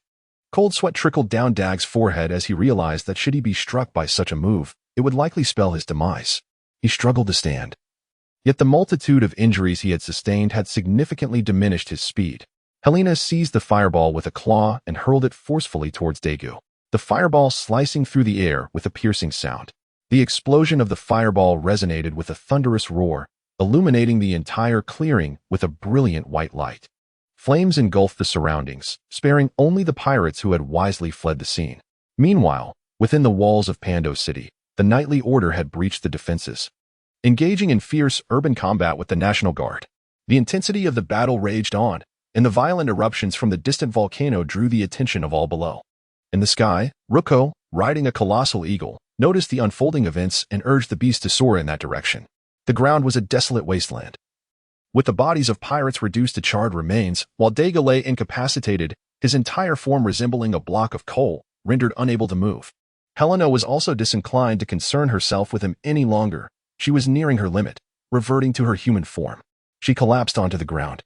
Cold sweat trickled down Dag's forehead as he realized that should he be struck by such a move, it would likely spell his demise. He struggled to stand. Yet the multitude of injuries he had sustained had significantly diminished his speed. Helena seized the fireball with a claw and hurled it forcefully towards Daegu, the fireball slicing through the air with a piercing sound. The explosion of the fireball resonated with a thunderous roar, illuminating the entire clearing with a brilliant white light. Flames engulfed the surroundings, sparing only the pirates who had wisely fled the scene. Meanwhile, within the walls of Pando City, the knightly order had breached the defenses, engaging in fierce urban combat with the National Guard. The intensity of the battle raged on, and the violent eruptions from the distant volcano drew the attention of all below. In the sky, Ruko, riding a colossal eagle, noticed the unfolding events and urged the beast to soar in that direction. The ground was a desolate wasteland, with the bodies of pirates reduced to charred remains, while Daegu lay incapacitated, his entire form resembling a block of coal, rendered unable to move. Helena was also disinclined to concern herself with him any longer. She was nearing her limit, reverting to her human form. She collapsed onto the ground,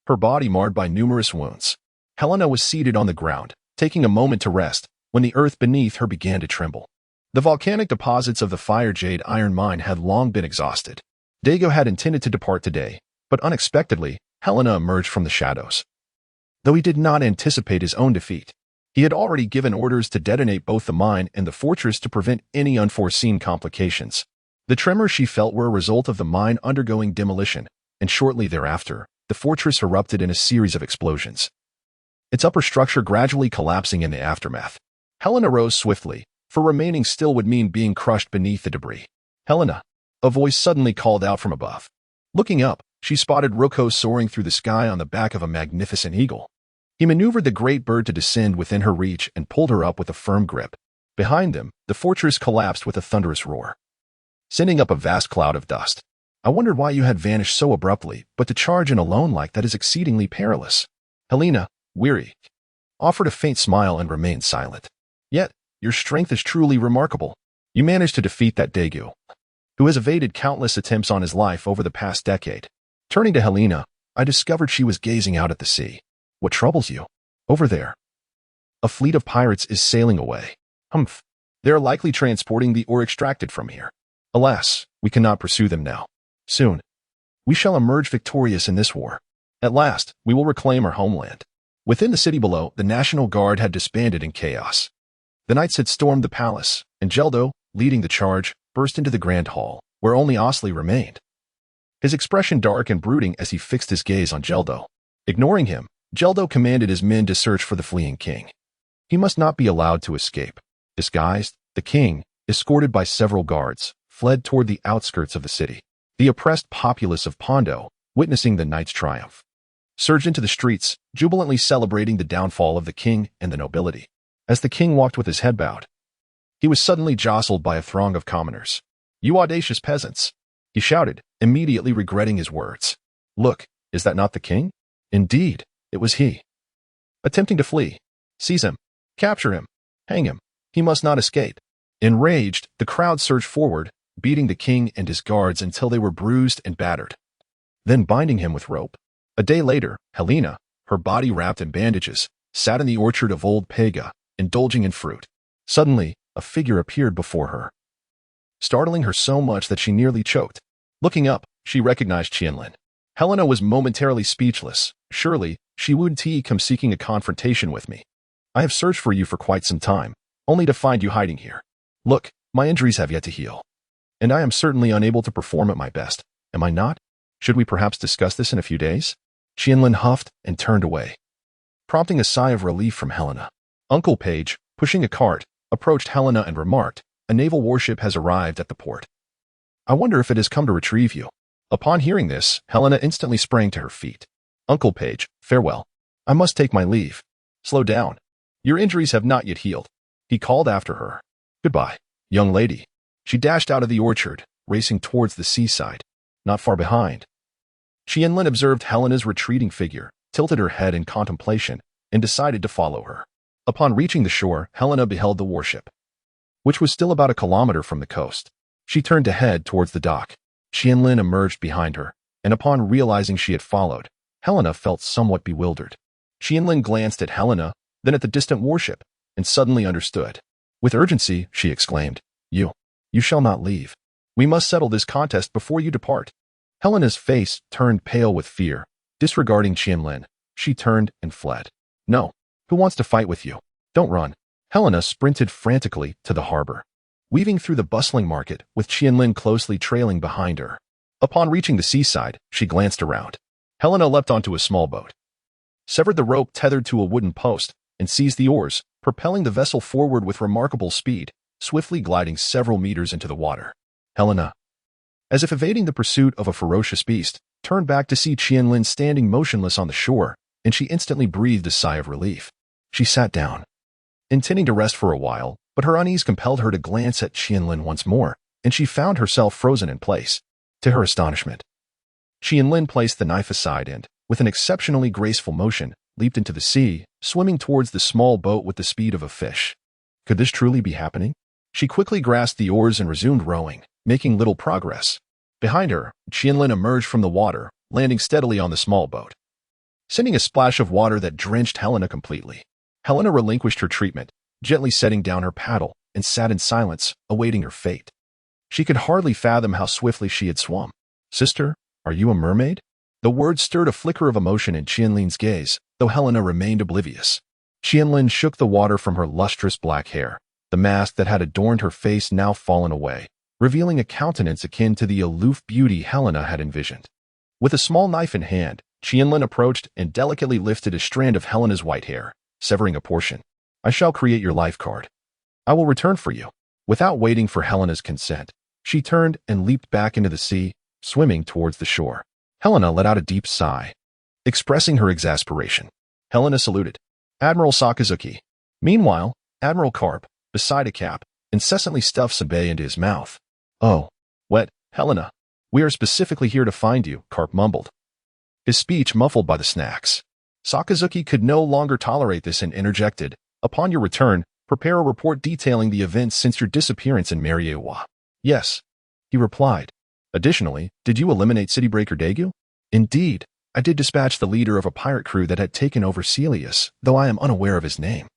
her body marred by numerous wounds. Helena was seated on the ground, taking a moment to rest, when the earth beneath her began to tremble. The volcanic deposits of the Fire Jade iron mine had long been exhausted. Daegu had intended to depart today, but unexpectedly, Helena emerged from the shadows. Though he did not anticipate his own defeat, he had already given orders to detonate both the mine and the fortress to prevent any unforeseen complications. The tremors she felt were a result of the mine undergoing demolition, and shortly thereafter, the fortress erupted in a series of explosions, its upper structure gradually collapsing in the aftermath. Helena rose swiftly, for remaining still would mean being crushed beneath the debris. "Helena," a voice suddenly called out from above. Looking up, she spotted Ruko soaring through the sky on the back of a magnificent eagle. He maneuvered the great bird to descend within her reach and pulled her up with a firm grip. Behind them, the fortress collapsed with a thunderous roar, sending up a vast cloud of dust. "I wondered why you had vanished so abruptly, but to charge in alone like that is exceedingly perilous." Helena, weary, offered a faint smile and remained silent. "Yet, your strength is truly remarkable. You managed to defeat that Daegu, who has evaded countless attempts on his life over the past decade." Turning to Helena, I discovered she was gazing out at the sea. "What troubles you?" Over there. A fleet of pirates is sailing away. Humph. They are likely transporting the ore extracted from here. Alas, we cannot pursue them now. Soon, we shall emerge victorious in this war. At last, we will reclaim our homeland. Within the city below, the National Guard had disbanded in chaos. The knights had stormed the palace, and Geldo, leading the charge, burst into the grand hall, where only Osley remained. His expression dark and brooding as he fixed his gaze on Geldo. Ignoring him, Geldo commanded his men to search for the fleeing king. He must not be allowed to escape. Disguised, the king, escorted by several guards, fled toward the outskirts of the city. The oppressed populace of Pondo, witnessing the knight's triumph, surged into the streets, jubilantly celebrating the downfall of the king and the nobility. As the king walked with his head bowed, he was suddenly jostled by a throng of commoners. "You audacious peasants!" he shouted, immediately regretting his words. "Look, is that not the king?" Indeed, it was he. Attempting to flee. Seize him. Capture him. Hang him. He must not escape. Enraged, the crowd surged forward, beating the king and his guards until they were bruised and battered, then binding him with rope. A day later, Helena, her body wrapped in bandages, sat in the orchard of old Pega, indulging in fruit. Suddenly, a figure appeared before her, startling her so much that she nearly choked. Looking up, she recognized Qianlin. Helena was momentarily speechless. "Surely, she would come seeking a confrontation with me. I have searched for you for quite some time, only to find you hiding here. Look, my injuries have yet to heal, and I am certainly unable to perform at my best. Am I not? Should we perhaps discuss this in a few days?" Qianlin huffed and turned away, prompting a sigh of relief from Helena. Uncle Page, pushing a cart, approached Helena and remarked, "A naval warship has arrived at the port. I wonder if it has come to retrieve you." Upon hearing this, Helena instantly sprang to her feet. "Uncle Page, farewell. I must take my leave." "Slow down. Your injuries have not yet healed," he called after her. "Goodbye, young lady." She dashed out of the orchard, racing towards the seaside. Not far behind, Qianlin observed Helena's retreating figure, tilted her head in contemplation, and decided to follow her. Upon reaching the shore, Helena beheld the warship, which was still about a kilometer from the coast. She turned to head towards the dock. Qianlin emerged behind her, and upon realizing she had followed, Helena felt somewhat bewildered. Qianlin glanced at Helena, then at the distant warship, and suddenly understood. With urgency, she exclaimed, You shall not leave. We must settle this contest before you depart." Helena's face turned pale with fear. Disregarding Qianlin, she turned and fled. "No. Who wants to fight with you? Don't run." Helena sprinted frantically to the harbor, weaving through the bustling market with Qianlin closely trailing behind her. Upon reaching the seaside, she glanced around. Helena leapt onto a small boat, severed the rope tethered to a wooden post, and seized the oars, propelling the vessel forward with remarkable speed, swiftly gliding several meters into the water. Helena, as if evading the pursuit of a ferocious beast, turned back to see Qianlin standing motionless on the shore, and she instantly breathed a sigh of relief. She sat down, intending to rest for a while, but her unease compelled her to glance at Qianlin once more, and she found herself frozen in place. To her astonishment, Qianlin placed the knife aside and, with an exceptionally graceful motion, leaped into the sea, swimming towards the small boat with the speed of a fish. Could this truly be happening? She quickly grasped the oars and resumed rowing, making little progress. Behind her, Qianlin emerged from the water, landing steadily on the small boat, sending a splash of water that drenched Helena completely. Helena relinquished her treatment, gently setting down her paddle, and sat in silence, awaiting her fate. She could hardly fathom how swiftly she had swum. "Sister, are you a mermaid?" The words stirred a flicker of emotion in Qianlin's gaze, though Helena remained oblivious. Qianlin shook the water from her lustrous black hair. The mask that had adorned her face now fallen away, revealing a countenance akin to the aloof beauty Helena had envisioned. With a small knife in hand, Qianlin approached and delicately lifted a strand of Helena's white hair, severing a portion. "I shall create your life card. I will return for you." Without waiting for Helena's consent, she turned and leaped back into the sea, swimming towards the shore. Helena let out a deep sigh, expressing her exasperation. Helena saluted. "Admiral Sakazuki." Meanwhile, Admiral Carp, beside a cap, incessantly stuffed Sabay into his mouth. "Oh, wet, Helena. We are specifically here to find you," Carp mumbled, his speech muffled by the snacks. Sakazuki could no longer tolerate this and interjected, "Upon your return, prepare a report detailing the events since your disappearance in Mary Geoise." "Yes," he replied. "Additionally, did you eliminate Citybreaker Daegu?" "Indeed. I did dispatch the leader of a pirate crew that had taken over Celius, though I am unaware of his name.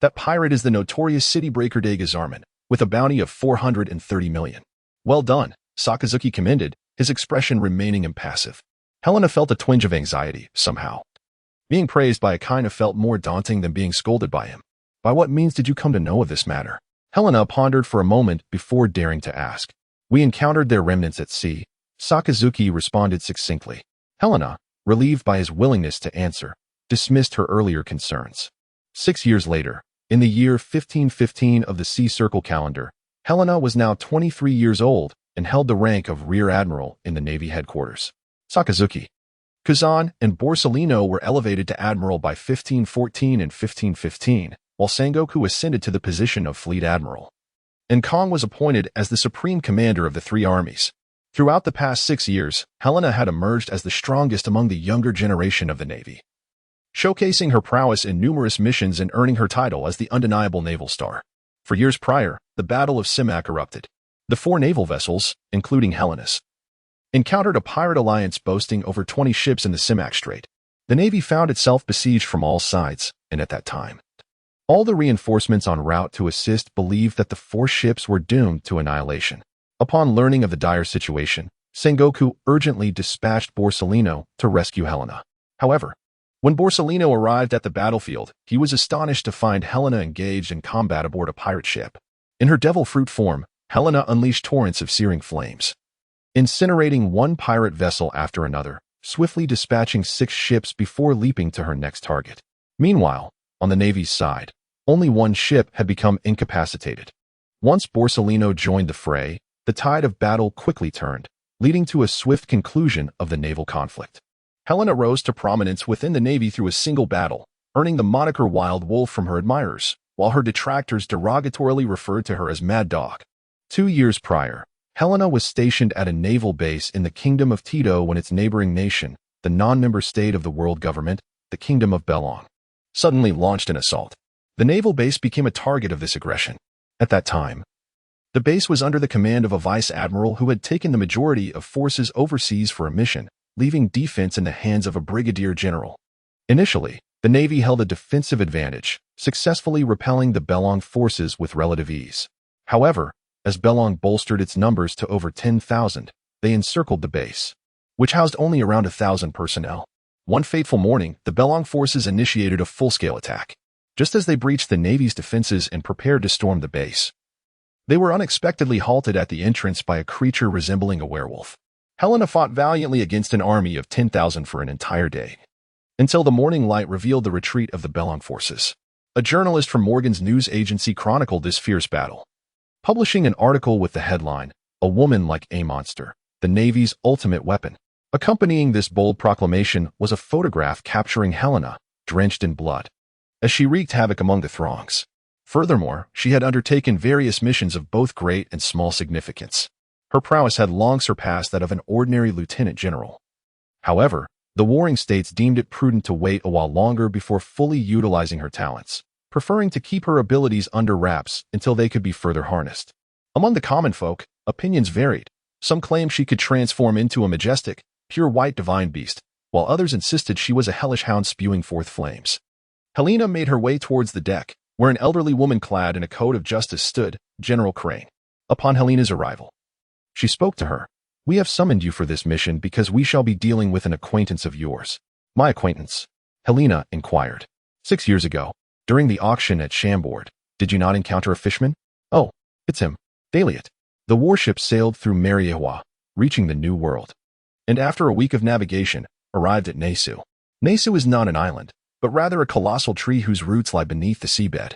That pirate is the notorious city breaker Degazarman, with a bounty of 430 million. Well done, Sakazuki commended, his expression remaining impassive. Helena felt a twinge of anxiety, somehow. Being praised by a kind felt more daunting than being scolded by him. By what means did you come to know of this matter? Helena pondered for a moment before daring to ask. We encountered their remnants at sea, Sakazuki responded succinctly. Helena, relieved by his willingness to answer, dismissed her earlier concerns. 6 years later, in the year 1515 of the Sea Circle calendar, Helena was now 23 years old and held the rank of Rear Admiral in the Navy headquarters. Sakazuki, Kazan, and Borsellino were elevated to Admiral by 1514 and 1515, while Sengoku ascended to the position of Fleet Admiral. And Kong was appointed as the supreme commander of the three armies. Throughout the past 6 years, Helena had emerged as the strongest among the younger generation of the Navy, showcasing her prowess in numerous missions and earning her title as the undeniable naval star. For years prior, the Battle of Simak erupted. The 4 naval vessels, including Helena's, encountered a pirate alliance boasting over 20 ships in the Simak Strait. The Navy found itself besieged from all sides, and at that time, all the reinforcements en route to assist believed that the 4 ships were doomed to annihilation. Upon learning of the dire situation, Sengoku urgently dispatched Borsellino to rescue Helena. However, when Borsellino arrived at the battlefield, he was astonished to find Helena engaged in combat aboard a pirate ship. In her devil fruit form, Helena unleashed torrents of searing flames, incinerating one pirate vessel after another, swiftly dispatching 6 ships before leaping to her next target. Meanwhile, on the Navy's side, only one ship had become incapacitated. Once Borsellino joined the fray, the tide of battle quickly turned, leading to a swift conclusion of the naval conflict. Helena rose to prominence within the Navy through a single battle, earning the moniker Wild Wolf from her admirers, while her detractors derogatorily referred to her as Mad Dog. 2 years prior, Helena was stationed at a naval base in the Kingdom of Tito when its neighboring nation, the non-member state of the world government, the Kingdom of Belong, suddenly launched an assault. The naval base became a target of this aggression. At that time, the base was under the command of a vice admiral who had taken the majority of forces overseas for a mission, leaving defense in the hands of a brigadier general. Initially, the Navy held a defensive advantage, successfully repelling the Belong forces with relative ease. However, as Belong bolstered its numbers to over 10,000, they encircled the base, which housed only around 1,000 personnel. One fateful morning, the Belong forces initiated a full-scale attack. Just as they breached the Navy's defenses and prepared to storm the base, they were unexpectedly halted at the entrance by a creature resembling a werewolf. Helena fought valiantly against an army of 10,000 for an entire day, until the morning light revealed the retreat of the Belong forces. A journalist from Morgan's news agency chronicled this fierce battle, publishing an article with the headline, "A Woman Like a Monster, the Navy's Ultimate Weapon." Accompanying this bold proclamation was a photograph capturing Helena, drenched in blood, as she wreaked havoc among the throngs. Furthermore, she had undertaken various missions of both great and small significance. Her prowess had long surpassed that of an ordinary lieutenant general. However, the warring states deemed it prudent to wait a while longer before fully utilizing her talents, preferring to keep her abilities under wraps until they could be further harnessed. Among the common folk, opinions varied. Some claimed she could transform into a majestic, pure white divine beast, while others insisted she was a hellish hound spewing forth flames. Helena made her way towards the deck, where an elderly woman clad in a coat of justice stood, General Crane. Upon Helena's arrival, she spoke to her. "We have summoned you for this mission because we shall be dealing with an acquaintance of yours." "My acquaintance?" Helena inquired. 6 years ago, during the auction at Chambord, did you not encounter a fishman?" "Oh, it's him, Daliot." The warship sailed through Mary Geoise, reaching the New World, and after a week of navigation, arrived at Nasu. Nasu is not an island, but rather a colossal tree whose roots lie beneath the seabed,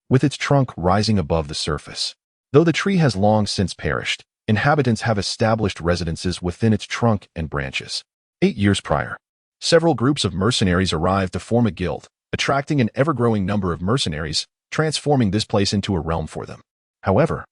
with its trunk rising above the surface. Though the tree has long since perished, inhabitants have established residences within its trunk and branches. 8 years prior, several groups of mercenaries arrived to form a guild, attracting an ever-growing number of mercenaries, transforming this place into a realm for them. However,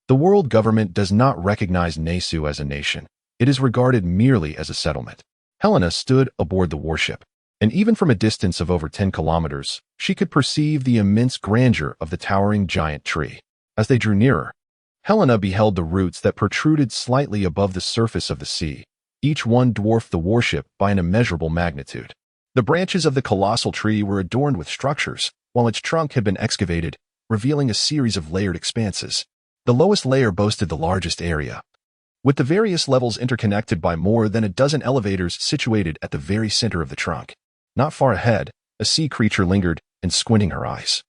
the world government does not recognize Nasu as a nation. It is regarded merely as a settlement. Helena stood aboard the warship, and even from a distance of over 10 kilometers, she could perceive the immense grandeur of the towering giant tree. As they drew nearer, Helena beheld the roots that protruded slightly above the surface of the sea, Each one dwarfed the warship by an immeasurable magnitude. The branches of the colossal tree were adorned with structures, while its trunk had been excavated, revealing a series of layered expanses. The lowest layer boasted the largest area, with the various levels interconnected by more than a dozen elevators situated at the very center of the trunk. Not far ahead, a sea creature lingered and squinting her eyes.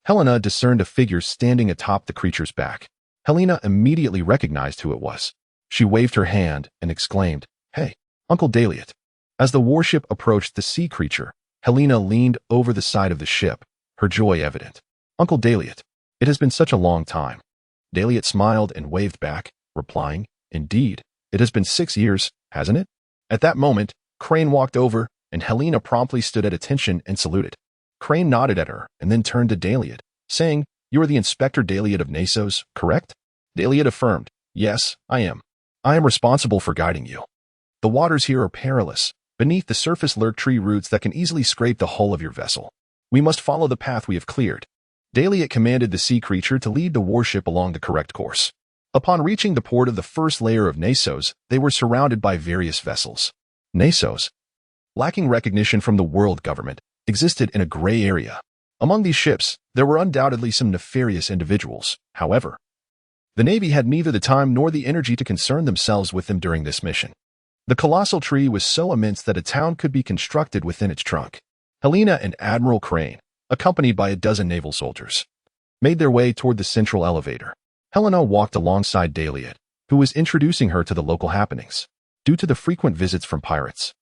Helena discerned a figure standing atop the creature's back. Helena immediately recognized who it was. She waved her hand and exclaimed, "Hey, Uncle Daliot." As the warship approached the sea creature, Helena leaned over the side of the ship, her joy evident. "Uncle Daliot, it has been such a long time." Daliot smiled and waved back, replying, "Indeed, it has been 6 years, hasn't it?" At that moment, Crane walked over, and Helena promptly stood at attention and saluted. Crane nodded at her and then turned to Daliot, saying, "You are the Inspector Daliot of Nasos, correct?" Daliot affirmed, "Yes, I am. I am responsible for guiding you. The waters here are perilous. Beneath the surface lurk tree roots that can easily scrape the hull of your vessel. We must follow the path we have cleared." Daliot commanded the sea creature to lead the warship along the correct course. Upon reaching the port of the first layer of Nasos, they were surrounded by various vessels. Nasos, lacking recognition from the world government, existed in a gray area. Among these ships, there were undoubtedly some nefarious individuals. However, the Navy had neither the time nor the energy to concern themselves with them during this mission. The colossal tree was so immense that a town could be constructed within its trunk. Helena and Admiral Crane, accompanied by a dozen naval soldiers, made their way toward the central elevator. Helena walked alongside Daliot, who was introducing her to the local happenings. Due to the frequent visits from pirates,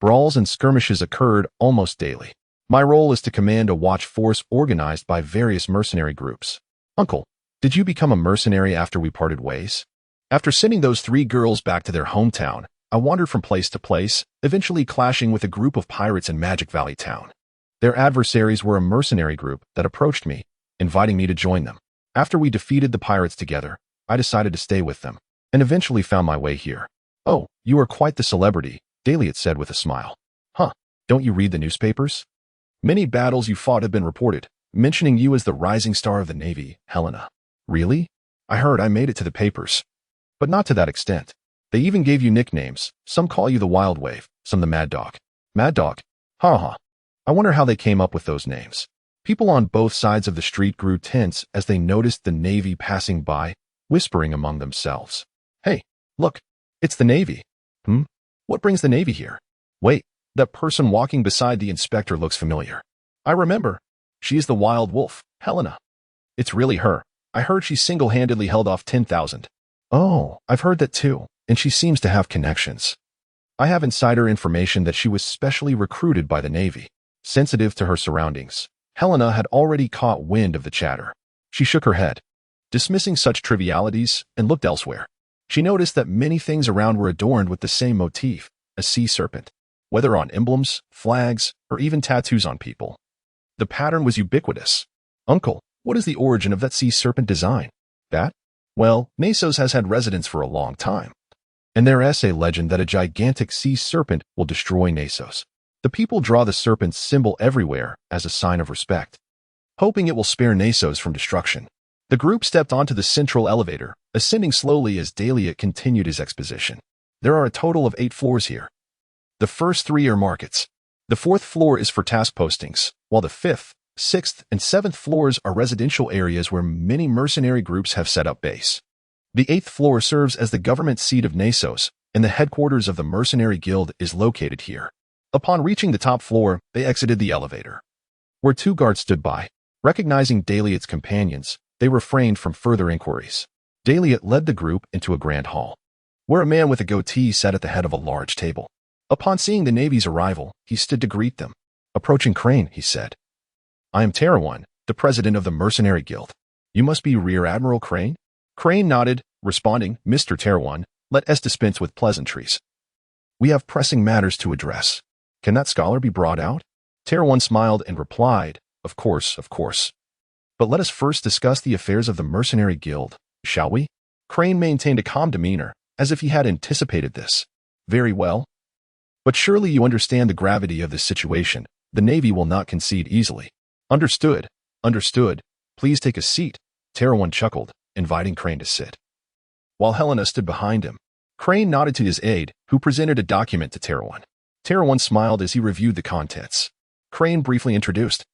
brawls and skirmishes occurred almost daily. My role is to command a watch force organized by various mercenary groups. Uncle, did you become a mercenary after we parted ways? After sending those 3 girls back to their hometown, I wandered from place to place, eventually clashing with a group of pirates in Magic Valley Town. Their adversaries were a mercenary group that approached me, inviting me to join them. After we defeated the pirates together, I decided to stay with them, and eventually found my way here. Oh, you are quite the celebrity, Daliot said with a smile. Huh, don't you read the newspapers? Many battles you fought have been reported, mentioning you as the rising star of the Navy, Helena. Really? I heard I made it to the papers. But not to that extent. They even gave you nicknames. Some call you the Wild Wave, some the Mad Dog. Mad Dog? Ha ha. I wonder how they came up with those names. People on both sides of the street grew tense as they noticed the Navy passing by, whispering among themselves. Hey, look, it's the Navy. What brings the Navy here? Wait, that person walking beside the inspector looks familiar. I remember. She is the Wild Wolf, Helena. It's really her. I heard she single-handedly held off 10,000. Oh, I've heard that too, and she seems to have connections. I have insider information that she was specially recruited by the Navy. Sensitive to her surroundings, Helena had already caught wind of the chatter. She shook her head, dismissing such trivialities, and looked elsewhere. She noticed that many things around were adorned with the same motif, a sea serpent, whether on emblems, flags, or even tattoos on people. The pattern was ubiquitous. Uncle, what is the origin of that sea serpent design? That? Well, Nasos has had residents for a long time, and there is a legend that a gigantic sea serpent will destroy Nasos. The people draw the serpent's symbol everywhere as a sign of respect, hoping it will spare Nasos from destruction. The group stepped onto the central elevator, ascending slowly as Daliot continued his exposition. There are a total of 8 floors here. The first 3 are markets. The 4th floor is for task postings, while the 5th, 6th, and 7th floors are residential areas where many mercenary groups have set up base. The 8th floor serves as the government seat of Nasos, and the headquarters of the Mercenary Guild is located here. Upon reaching the top floor, they exited the elevator, where 2 guards stood by. Recognizing Daliot's companions, they refrained from further inquiries. Daliot led the group into a grand hall, where a man with a goatee sat at the head of a large table. Upon seeing the Navy's arrival, he stood to greet them. Approaching Crane, he said, "I am Tyrant, the president of the Mercenary Guild. You must be Rear Admiral Crane?" Crane nodded, responding, "Mr. Tyrant, let us dispense with pleasantries. We have pressing matters to address. Can that scholar be brought out?" Tyrant smiled and replied, Of course. But let us first discuss the affairs of the Mercenary Guild, shall we?" Crane maintained a calm demeanor, as if he had anticipated this. "Very well. But surely you understand the gravity of this situation. The Navy will not concede easily." Understood. Please take a seat," Tyrant chuckled, inviting Crane to sit. While Helena stood behind him, Crane nodded to his aide, who presented a document to Tyrant. Tyrant smiled as he reviewed the contents. Crane briefly introduced.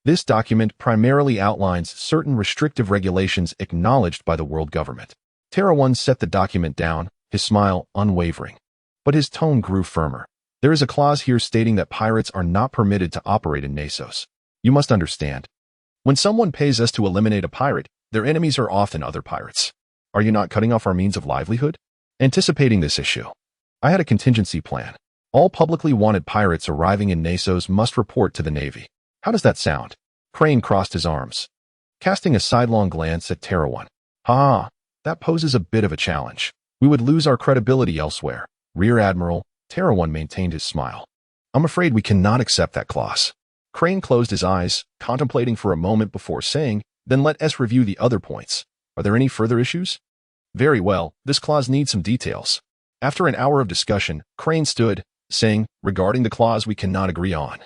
This document primarily outlines certain restrictive regulations acknowledged by the world government. Tyrant set the document down, his smile unwavering. But his tone grew firmer. There is a clause here stating that pirates are not permitted to operate in Nasos. You must understand. When someone pays us to eliminate a pirate, their enemies are often other pirates. Are you not cutting off our means of livelihood? Anticipating this issue, I had a contingency plan. All publicly wanted pirates arriving in Nasos must report to the Navy. How does that sound? Crane crossed his arms, casting a sidelong glance at Tyrant. That poses a bit of a challenge. We would lose our credibility elsewhere. Rear Admiral, Tyrant maintained his smile. I'm afraid we cannot accept that clause. Crane closed his eyes, contemplating for a moment before saying, then let us review the other points. Are there any further issues? Very well, this clause needs some details. After an hour of discussion, Crane stood, saying, regarding the clause we cannot agree on.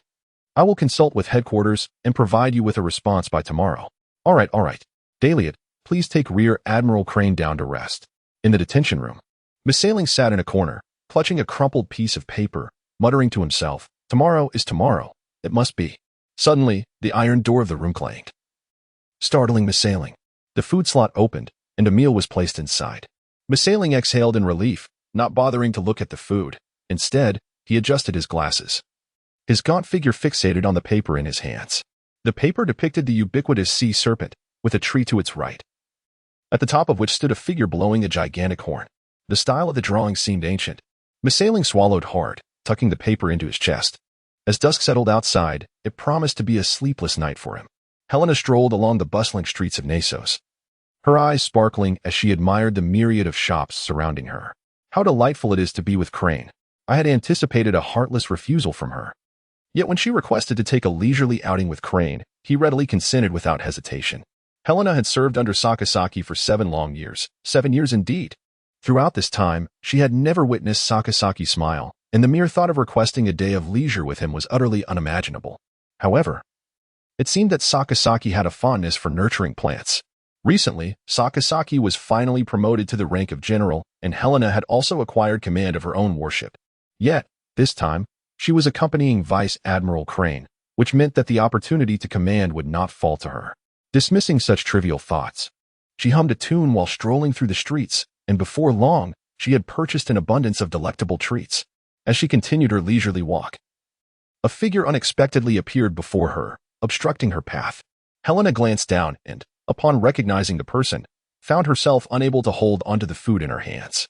I will consult with headquarters and provide you with a response by tomorrow. All right. Daliot, please take Rear Admiral Crane down to rest. In the detention room, Marineford sat in a corner, clutching a crumpled piece of paper, muttering to himself, tomorrow is tomorrow. It must be. Suddenly, the iron door of the room clanged. Startling Marineford. The food slot opened, and a meal was placed inside. Marineford exhaled in relief, not bothering to look at the food. Instead, he adjusted his glasses. His gaunt figure fixated on the paper in his hands. The paper depicted the ubiquitous sea serpent, with a tree to its right, at the top of which stood a figure blowing a gigantic horn. The style of the drawing seemed ancient. Marineford swallowed hard, tucking the paper into his chest. As dusk settled outside, it promised to be a sleepless night for him. Helena strolled along the bustling streets of Nasos, her eyes sparkling as she admired the myriad of shops surrounding her. How delightful it is to be with Crane. I had anticipated a heartless refusal from her. Yet when she requested to take a leisurely outing with Crane, he readily consented without hesitation. Helena had served under Sakasaki for 7 long years. 7 years indeed. Throughout this time, she had never witnessed Sakasaki smile, and the mere thought of requesting a day of leisure with him was utterly unimaginable. However, it seemed that Sakasaki had a fondness for nurturing plants. Recently, Sakasaki was finally promoted to the rank of general, and Helena had also acquired command of her own warship. Yet, this time, she was accompanying Vice Admiral Crane, which meant that the opportunity to command would not fall to her. Dismissing such trivial thoughts, she hummed a tune while strolling through the streets, and before long, she had purchased an abundance of delectable treats. As she continued her leisurely walk, a figure unexpectedly appeared before her, obstructing her path. Helena glanced down and, upon recognizing the person, found herself unable to hold onto the food in her hands.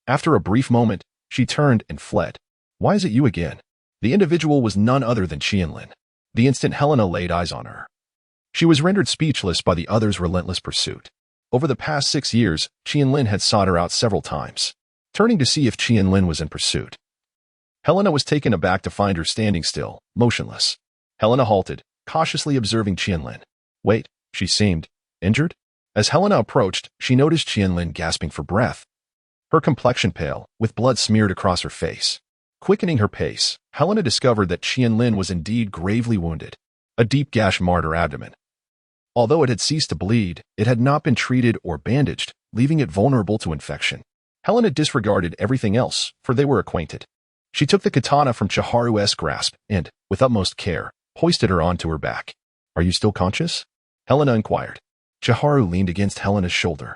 After a brief moment, she turned and fled. Why is it you again? The individual was none other than Qianlin. The instant Helena laid eyes on her, she was rendered speechless by the other's relentless pursuit. Over the past 6 years, Qianlin had sought her out several times. Turning to see if Qianlin was in pursuit, Helena was taken aback to find her standing still, motionless. Helena halted, cautiously observing Qianlin. Wait, she seemed injured? As Helena approached, she noticed Qianlin gasping for breath, her complexion pale, with blood smeared across her face. Quickening her pace, Helena discovered that Qianlin was indeed gravely wounded. A deep gash marred her abdomen. Although it had ceased to bleed, it had not been treated or bandaged, leaving it vulnerable to infection. Helena disregarded everything else, for they were acquainted. She took the katana from Chiharu's grasp and, with utmost care, hoisted her onto her back. Are you still conscious? Helena inquired. Chiharu leaned against Helena's shoulder,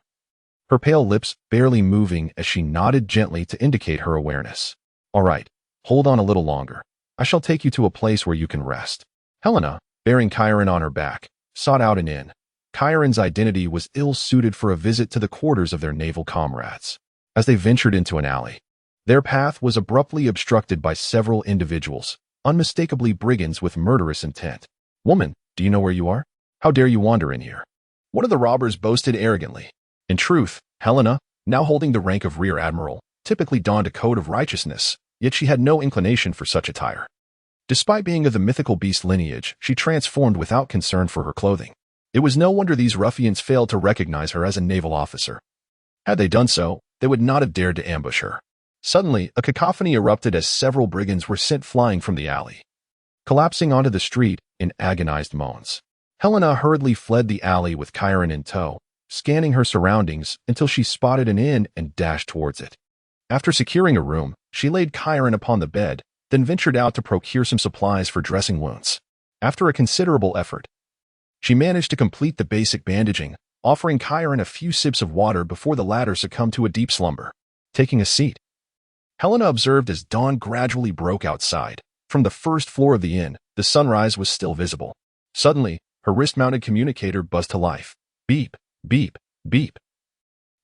her pale lips barely moving as she nodded gently to indicate her awareness. All right, hold on a little longer. I shall take you to a place where you can rest. Helena, bearing Chiron on her back, sought out an inn. Chiron's identity was ill-suited for a visit to the quarters of their naval comrades. As they ventured into an alley, their path was abruptly obstructed by several individuals, unmistakably brigands with murderous intent. Woman, do you know where you are? How dare you wander in here? One of the robbers boasted arrogantly. In truth, Helena, now holding the rank of Rear Admiral, typically donned a coat of righteousness, yet she had no inclination for such attire. Despite being of the mythical beast lineage, she transformed without concern for her clothing. It was no wonder these ruffians failed to recognize her as a naval officer. Had they done so, they would not have dared to ambush her. Suddenly, a cacophony erupted as several brigands were sent flying from the alley, collapsing onto the street in agonized moans. Helena hurriedly fled the alley with Chiron in tow, scanning her surroundings until she spotted an inn and dashed towards it. After securing a room, she laid Chiron upon the bed, then ventured out to procure some supplies for dressing wounds. After a considerable effort, she managed to complete the basic bandaging, offering Chiron a few sips of water before the latter succumbed to a deep slumber. Taking a seat, Helena observed as dawn gradually broke outside. From the first floor of the inn, the sunrise was still visible. Suddenly, her wrist-mounted communicator buzzed to life. Beep, beep, beep.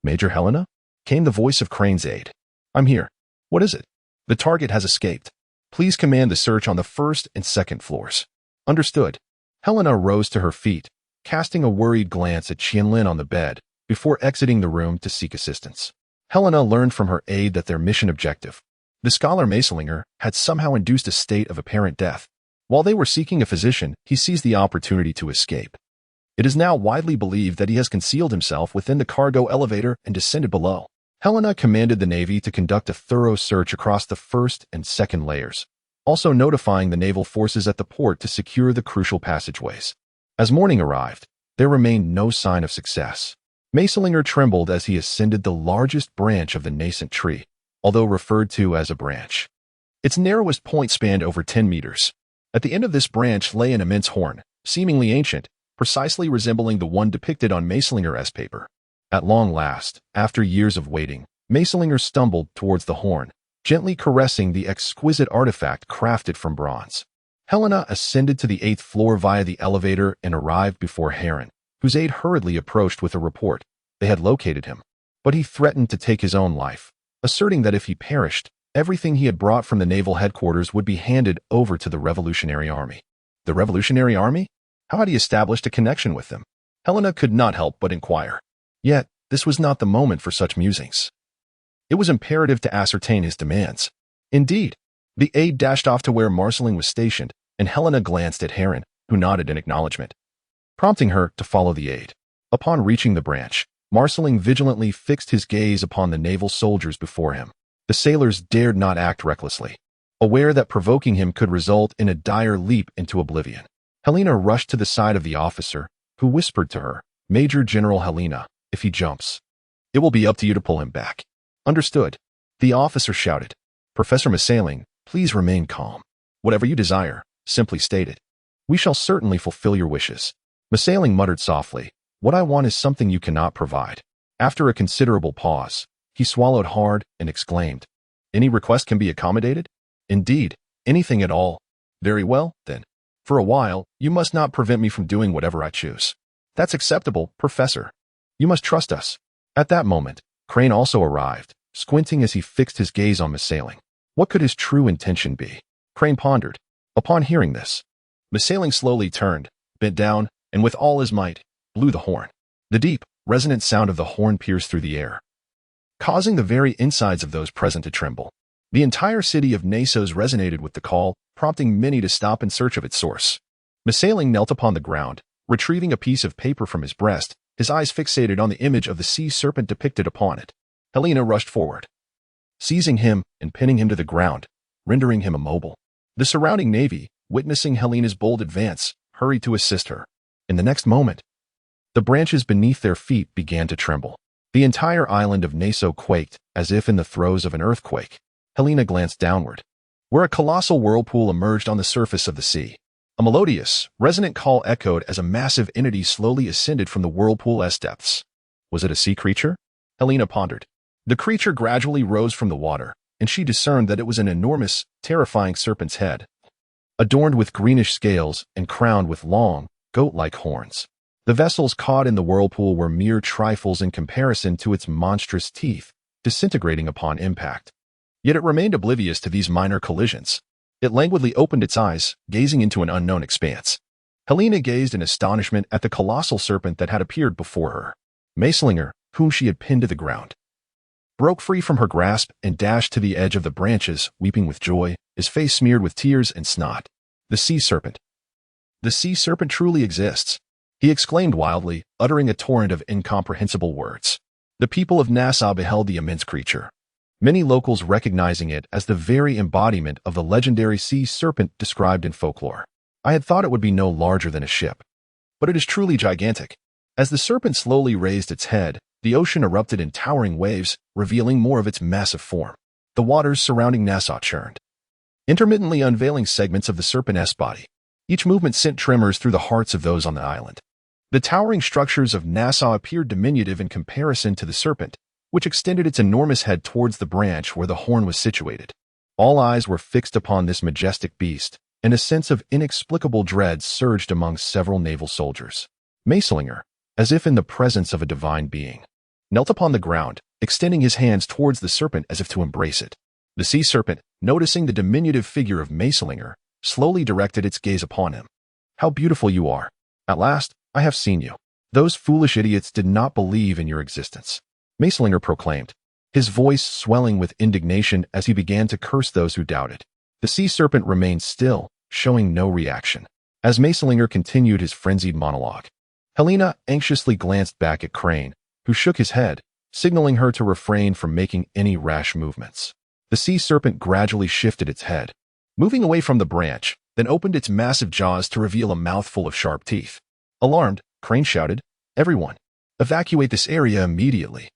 Major Helena? Came the voice of Crane's aide. I'm here. What is it? The target has escaped. Please command the search on the first and second floors. Understood. Helena rose to her feet, casting a worried glance at Qianlin on the bed, before exiting the room to seek assistance. Helena learned from her aide that their mission objective, the scholar Maeslinger, had somehow induced a state of apparent death. While they were seeking a physician, he seized the opportunity to escape. It is now widely believed that he has concealed himself within the cargo elevator and descended below. Helena commanded the Navy to conduct a thorough search across the first and second layers, also notifying the naval forces at the port to secure the crucial passageways. As morning arrived, there remained no sign of success. Maeslinger trembled as he ascended the largest branch of the nascent tree, although referred to as a branch. Its narrowest point spanned over 10 meters. At the end of this branch lay an immense horn, seemingly ancient, precisely resembling the one depicted on Maeslinger's paper. At long last, after years of waiting, Maeslinger stumbled towards the horn, gently caressing the exquisite artifact crafted from bronze. Helena ascended to the 8th floor via the elevator and arrived before Heron, whose aide hurriedly approached with a report. They had located him, but he threatened to take his own life, asserting that if he perished, everything he had brought from the naval headquarters would be handed over to the Revolutionary Army. The Revolutionary Army? How had he established a connection with them? Helena could not help but inquire. Yet, this was not the moment for such musings. It was imperative to ascertain his demands. Indeed, the aide dashed off to where Marceling was stationed, and Helena glanced at Heron, who nodded in acknowledgement, prompting her to follow the aide. Upon reaching the branch, Marceling vigilantly fixed his gaze upon the naval soldiers before him. The sailors dared not act recklessly, aware that provoking him could result in a dire leap into oblivion. Helena rushed to the side of the officer, who whispered to her, Major General Helena, if he jumps, it will be up to you to pull him back. Understood. The officer shouted. Professor Maesling, please remain calm. Whatever you desire, simply state it. We shall certainly fulfill your wishes. Maesling muttered softly, what I want is something you cannot provide. After a considerable pause, he swallowed hard and exclaimed, any request can be accommodated? Indeed, anything at all. Very well, then. For a while, you must not prevent me from doing whatever I choose. That's acceptable, Professor. You must trust us. At that moment, Crane also arrived, squinting as he fixed his gaze on Maesling. What could his true intention be? Crane pondered. Upon hearing this, Maesling slowly turned, bent down, and with all his might, blew the horn. The deep, resonant sound of the horn pierced through the air, causing the very insides of those present to tremble. The entire city of Nasos resonated with the call, prompting many to stop in search of its source. Maesling knelt upon the ground, retrieving a piece of paper from his breast, his eyes fixated on the image of the sea serpent depicted upon it. Helena rushed forward, seizing him and pinning him to the ground, rendering him immobile. The surrounding navy, witnessing Helena's bold advance, hurried to assist her. In the next moment, the branches beneath their feet began to tremble. The entire island of Naso quaked, as if in the throes of an earthquake. Helena glanced downward, where a colossal whirlpool emerged on the surface of the sea. A melodious, resonant call echoed as a massive entity slowly ascended from the whirlpool's depths. Was it a sea creature? Helena pondered. The creature gradually rose from the water, and she discerned that it was an enormous, terrifying serpent's head, adorned with greenish scales and crowned with long, goat-like horns. The vessels caught in the whirlpool were mere trifles in comparison to its monstrous teeth, disintegrating upon impact. Yet it remained oblivious to these minor collisions. It languidly opened its eyes, gazing into an unknown expanse. Helena gazed in astonishment at the colossal serpent that had appeared before her. Maeslinger, whom she had pinned to the ground, broke free from her grasp and dashed to the edge of the branches, weeping with joy, his face smeared with tears and snot. The sea serpent. The sea serpent truly exists, he exclaimed wildly, uttering a torrent of incomprehensible words. The people of Nassau beheld the immense creature, many locals recognizing it as the very embodiment of the legendary sea serpent described in folklore. I had thought it would be no larger than a ship, but it is truly gigantic. As the serpent slowly raised its head, The ocean erupted in towering waves, revealing more of its massive form. The waters surrounding Nassau churned, intermittently unveiling segments of the serpent's body. Each movement sent tremors through the hearts of those on the island. The towering structures of Nassau appeared diminutive in comparison to the serpent, which extended its enormous head towards the branch where the horn was situated. All eyes were fixed upon this majestic beast, and a sense of inexplicable dread surged among several naval soldiers. Maeslinger, as if in the presence of a divine being, knelt upon the ground, extending his hands towards the serpent as if to embrace it. The sea serpent, noticing the diminutive figure of Maeslinger, slowly directed its gaze upon him. "How beautiful you are! At last, I have seen you. Those foolish idiots did not believe in your existence," Maeslinger proclaimed, his voice swelling with indignation as he began to curse those who doubted. The sea serpent remained still, showing no reaction. As Maeslinger continued his frenzied monologue, Helena anxiously glanced back at Crane, who shook his head, signaling her to refrain from making any rash movements. The sea serpent gradually shifted its head, moving away from the branch, then opened its massive jaws to reveal a mouthful of sharp teeth. Alarmed, Crane shouted, "Everyone, evacuate this area immediately."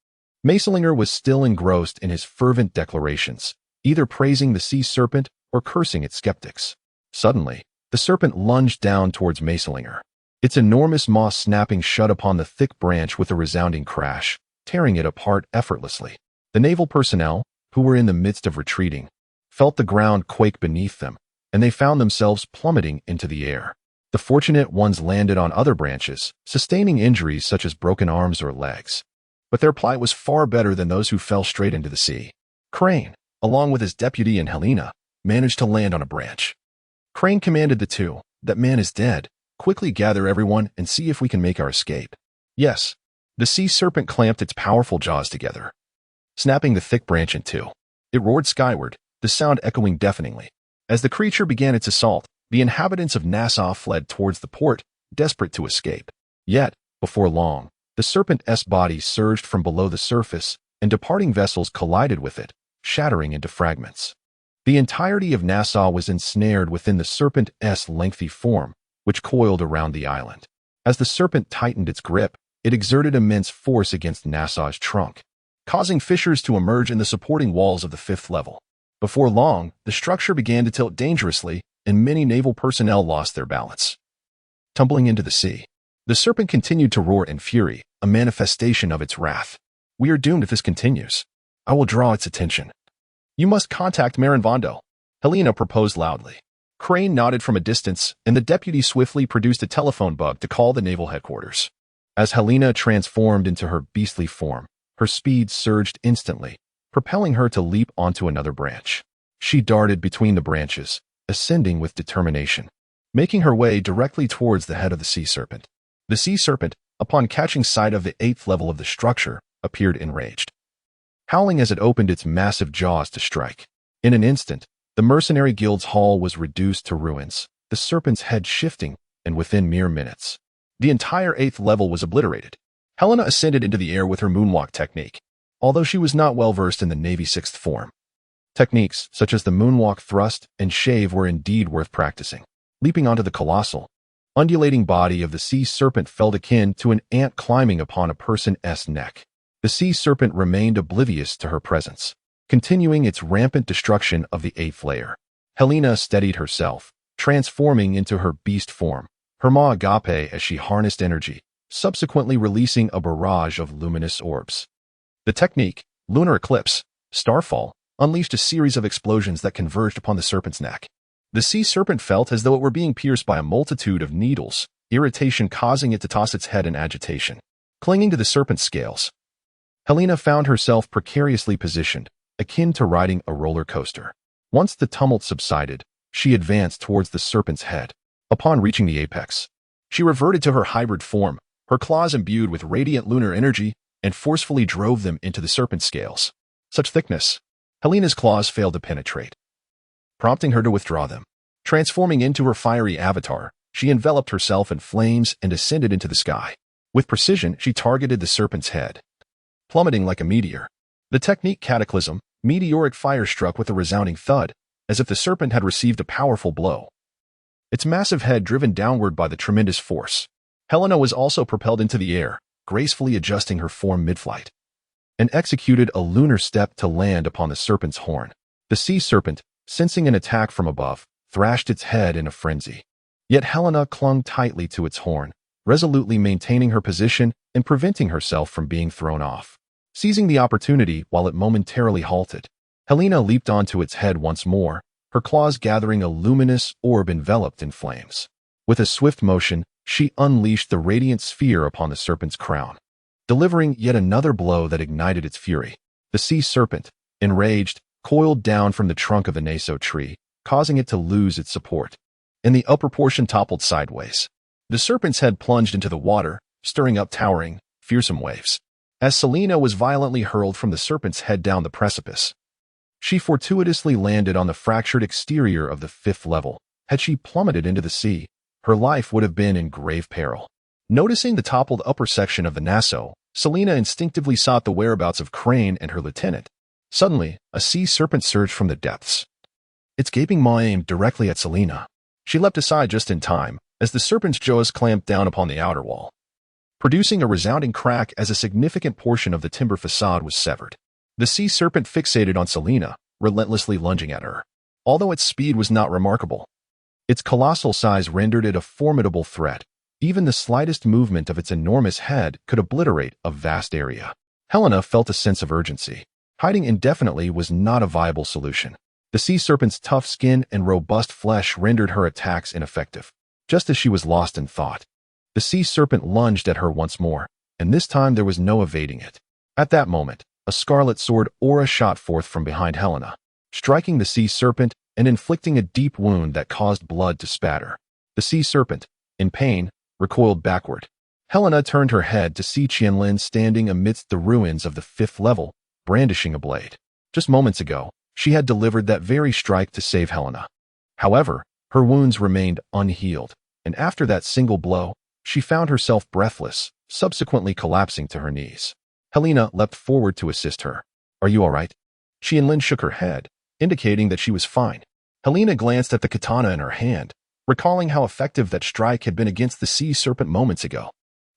Maeslinger was still engrossed in his fervent declarations, either praising the sea serpent or cursing its skeptics. Suddenly, the serpent lunged down towards Maeslinger, its enormous maw snapping shut upon the thick branch with a resounding crash, tearing it apart effortlessly. The naval personnel, who were in the midst of retreating, felt the ground quake beneath them, and they found themselves plummeting into the air. The fortunate ones landed on other branches, sustaining injuries such as broken arms or legs. But their plight was far better than those who fell straight into the sea. Crane, along with his deputy and Helena, managed to land on a branch. Crane commanded the two, "That man is dead. Quickly gather everyone and see if we can make our escape." "Yes." The sea serpent clamped its powerful jaws together, snapping the thick branch in two. It roared skyward, the sound echoing deafeningly. As the creature began its assault, the inhabitants of Nassau fled towards the port, desperate to escape. Yet, before long, the serpent's body surged from below the surface, and departing vessels collided with it, shattering into fragments. The entirety of Nassau was ensnared within the serpent's lengthy form, which coiled around the island. As the serpent tightened its grip, it exerted immense force against Nassau's trunk, causing fissures to emerge in the supporting walls of the fifth level. Before long, the structure began to tilt dangerously, and many naval personnel lost their balance, tumbling into the sea. The serpent continued to roar in fury, a manifestation of its wrath. "We are doomed if this continues. I will draw its attention. You must contact Marineford," Helena proposed loudly. Crane nodded from a distance, and the deputy swiftly produced a telephone bug to call the naval headquarters. As Helena transformed into her beastly form, her speed surged instantly, propelling her to leap onto another branch. She darted between the branches, ascending with determination, making her way directly towards the head of the sea serpent. The sea serpent, upon catching sight of the 8th level of the structure, appeared enraged, howling as it opened its massive jaws to strike. In an instant, the mercenary guild's hall was reduced to ruins, the serpent's head shifting, and within mere minutes, the entire 8th level was obliterated. Helena ascended into the air with her moonwalk technique, although she was not well versed in the Navy 6th form. Techniques such as the moonwalk thrust and shave were indeed worth practicing. Leaping onto the colossal, undulating body of the sea serpent felt akin to an ant climbing upon a person's neck. The sea serpent remained oblivious to her presence, continuing its rampant destruction of the 8th layer. Helena steadied herself, transforming into her beast form, her maw agape as she harnessed energy, subsequently releasing a barrage of luminous orbs. The technique, lunar eclipse, starfall, unleashed a series of explosions that converged upon the serpent's neck. The sea serpent felt as though it were being pierced by a multitude of needles, irritation causing it to toss its head in agitation. Clinging to the serpent's scales, Helena found herself precariously positioned, akin to riding a roller coaster. Once the tumult subsided, she advanced towards the serpent's head. Upon reaching the apex, she reverted to her hybrid form, her claws imbued with radiant lunar energy, and forcefully drove them into the serpent's scales. Such thickness, Helena's claws failed to penetrate, prompting her to withdraw them. Transforming into her fiery avatar, she enveloped herself in flames and ascended into the sky. With precision, she targeted the serpent's head, plummeting like a meteor. The technique cataclysm, meteoric fire struck with a resounding thud, as if the serpent had received a powerful blow, its massive head driven downward by the tremendous force. Helena was also propelled into the air, gracefully adjusting her form mid-flight, and executed a lunar step to land upon the serpent's horn. The sea serpent, sensing an attack from above, thrashed its head in a frenzy. Yet Helena clung tightly to its horn, resolutely maintaining her position and preventing herself from being thrown off. Seizing the opportunity while it momentarily halted, Helena leaped onto its head once more, her claws gathering a luminous orb enveloped in flames. With a swift motion, she unleashed the radiant sphere upon the serpent's crown, delivering yet another blow that ignited its fury. The sea serpent, enraged, coiled down from the trunk of the naso tree, causing it to lose its support, and the upper portion toppled sideways. The serpent's head plunged into the water, stirring up towering, fearsome waves. As Selena was violently hurled from the serpent's head down the precipice, she fortuitously landed on the fractured exterior of the 5th level. Had she plummeted into the sea, her life would have been in grave peril. Noticing the toppled upper section of the Nassau, Selena instinctively sought the whereabouts of Crane and her lieutenant. Suddenly, a sea serpent surged from the depths, its gaping maw aimed directly at Selena. She leapt aside just in time, as the serpent's jaws clamped down upon the outer wall, producing a resounding crack as a significant portion of the timber facade was severed. The sea serpent fixated on Selena, relentlessly lunging at her. Although its speed was not remarkable, its colossal size rendered it a formidable threat. Even the slightest movement of its enormous head could obliterate a vast area. Helena felt a sense of urgency. Hiding indefinitely was not a viable solution. The sea serpent's tough skin and robust flesh rendered her attacks ineffective. Just as she was lost in thought, the sea serpent lunged at her once more, and this time there was no evading it. At that moment, a scarlet sword aura shot forth from behind Helena, striking the sea serpent and inflicting a deep wound that caused blood to spatter. The sea serpent, in pain, recoiled backward. Helena turned her head to see Qianlin standing amidst the ruins of the 5th level, brandishing a blade. Just moments ago, she had delivered that very strike to save Helena. However, her wounds remained unhealed, and after that single blow, she found herself breathless, subsequently collapsing to her knees. Helena leapt forward to assist her. "Are you all right?" Qianlin shook her head, indicating that she was fine. Helena glanced at the katana in her hand, recalling how effective that strike had been against the sea serpent moments ago.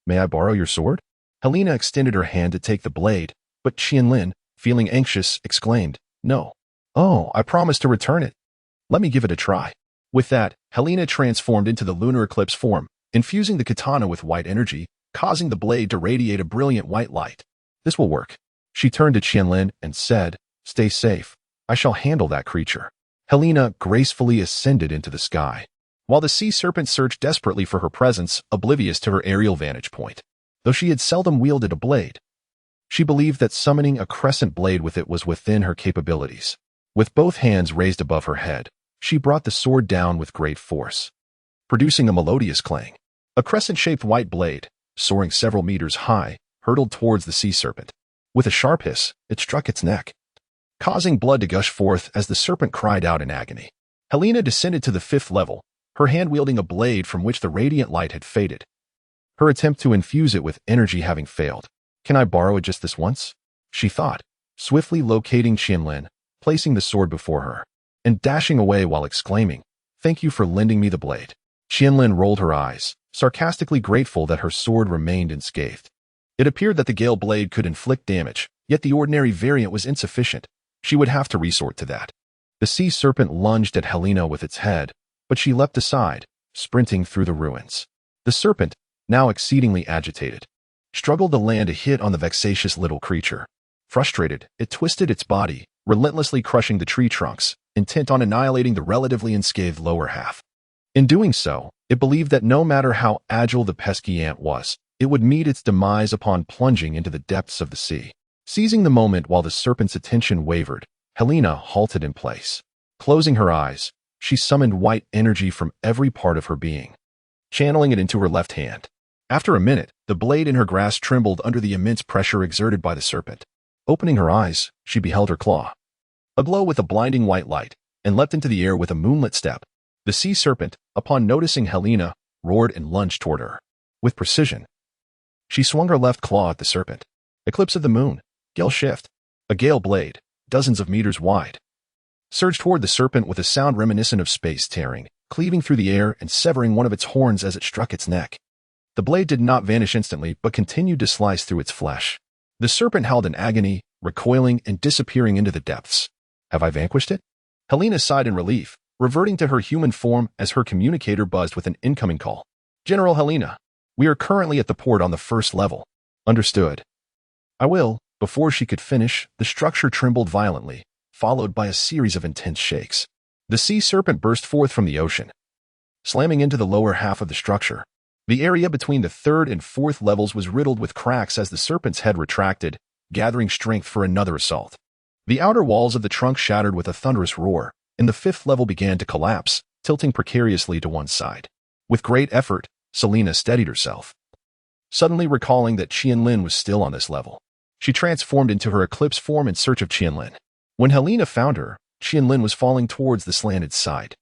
"May I borrow your sword?" Helena extended her hand to take the blade, but Qianlin, feeling anxious, exclaimed, "No." "Oh, I promised to return it. Let me give it a try." With that, Helena transformed into the lunar eclipse form, infusing the katana with white energy, causing the blade to radiate a brilliant white light. "This will work." She turned to Qianlin and said, "Stay safe. I shall handle that creature." Helena gracefully ascended into the sky, while the sea serpent searched desperately for her presence, oblivious to her aerial vantage point. Though she had seldom wielded a blade, she believed that summoning a crescent blade with it was within her capabilities. With both hands raised above her head, she brought the sword down with great force, producing a melodious clang. A crescent-shaped white blade, soaring several meters high, hurtled towards the sea serpent. With a sharp hiss, it struck its neck, causing blood to gush forth as the serpent cried out in agony. Helena descended to the 5th level, her hand wielding a blade from which the radiant light had faded, her attempt to infuse it with energy having failed. "Can I borrow it just this once?" she thought, swiftly locating Qianlin, placing the sword before her, and dashing away while exclaiming, "Thank you for lending me the blade." Qianlin rolled her eyes, sarcastically grateful that her sword remained unscathed. It appeared that the Gale blade could inflict damage, yet the ordinary variant was insufficient. She would have to resort to that. The sea serpent lunged at Helena with its head, but she leapt aside, sprinting through the ruins. The serpent, now exceedingly agitated, struggled to land a hit on the vexatious little creature. Frustrated, it twisted its body, relentlessly crushing the tree trunks, intent on annihilating the relatively unscathed lower half. In doing so, it believed that no matter how agile the pesky ant was, it would meet its demise upon plunging into the depths of the sea. Seizing the moment while the serpent's attention wavered, Helena halted in place. Closing her eyes, she summoned white energy from every part of her being, channeling it into her left hand. After a minute, the blade in her grasp trembled under the immense pressure exerted by the serpent. Opening her eyes, she beheld her claw, aglow with a blinding white light, and leapt into the air with a moonlit step. The sea serpent, upon noticing Helena, roared and lunged toward her. With precision, she swung her left claw at the serpent. Eclipse of the moon, Gale shift. A gale blade, dozens of meters wide, surged toward the serpent with a sound reminiscent of space tearing, cleaving through the air and severing one of its horns as it struck its neck. The blade did not vanish instantly, but continued to slice through its flesh. The serpent howled in agony, recoiling and disappearing into the depths. Have I vanquished it? Helena sighed in relief, reverting to her human form as her communicator buzzed with an incoming call. General Helena, we are currently at the port on the first level. Understood. I will. Before she could finish, the structure trembled violently, followed by a series of intense shakes. The sea serpent burst forth from the ocean, slamming into the lower half of the structure. The area between the third and fourth levels was riddled with cracks as the serpent's head retracted, gathering strength for another assault. The outer walls of the trunk shattered with a thunderous roar, and the fifth level began to collapse, tilting precariously to one side. With great effort, Selena steadied herself, suddenly recalling that Qianlin was still on this level. She transformed into her eclipse form in search of Qianlin. When Helena found her, Qianlin was falling towards the slanted side.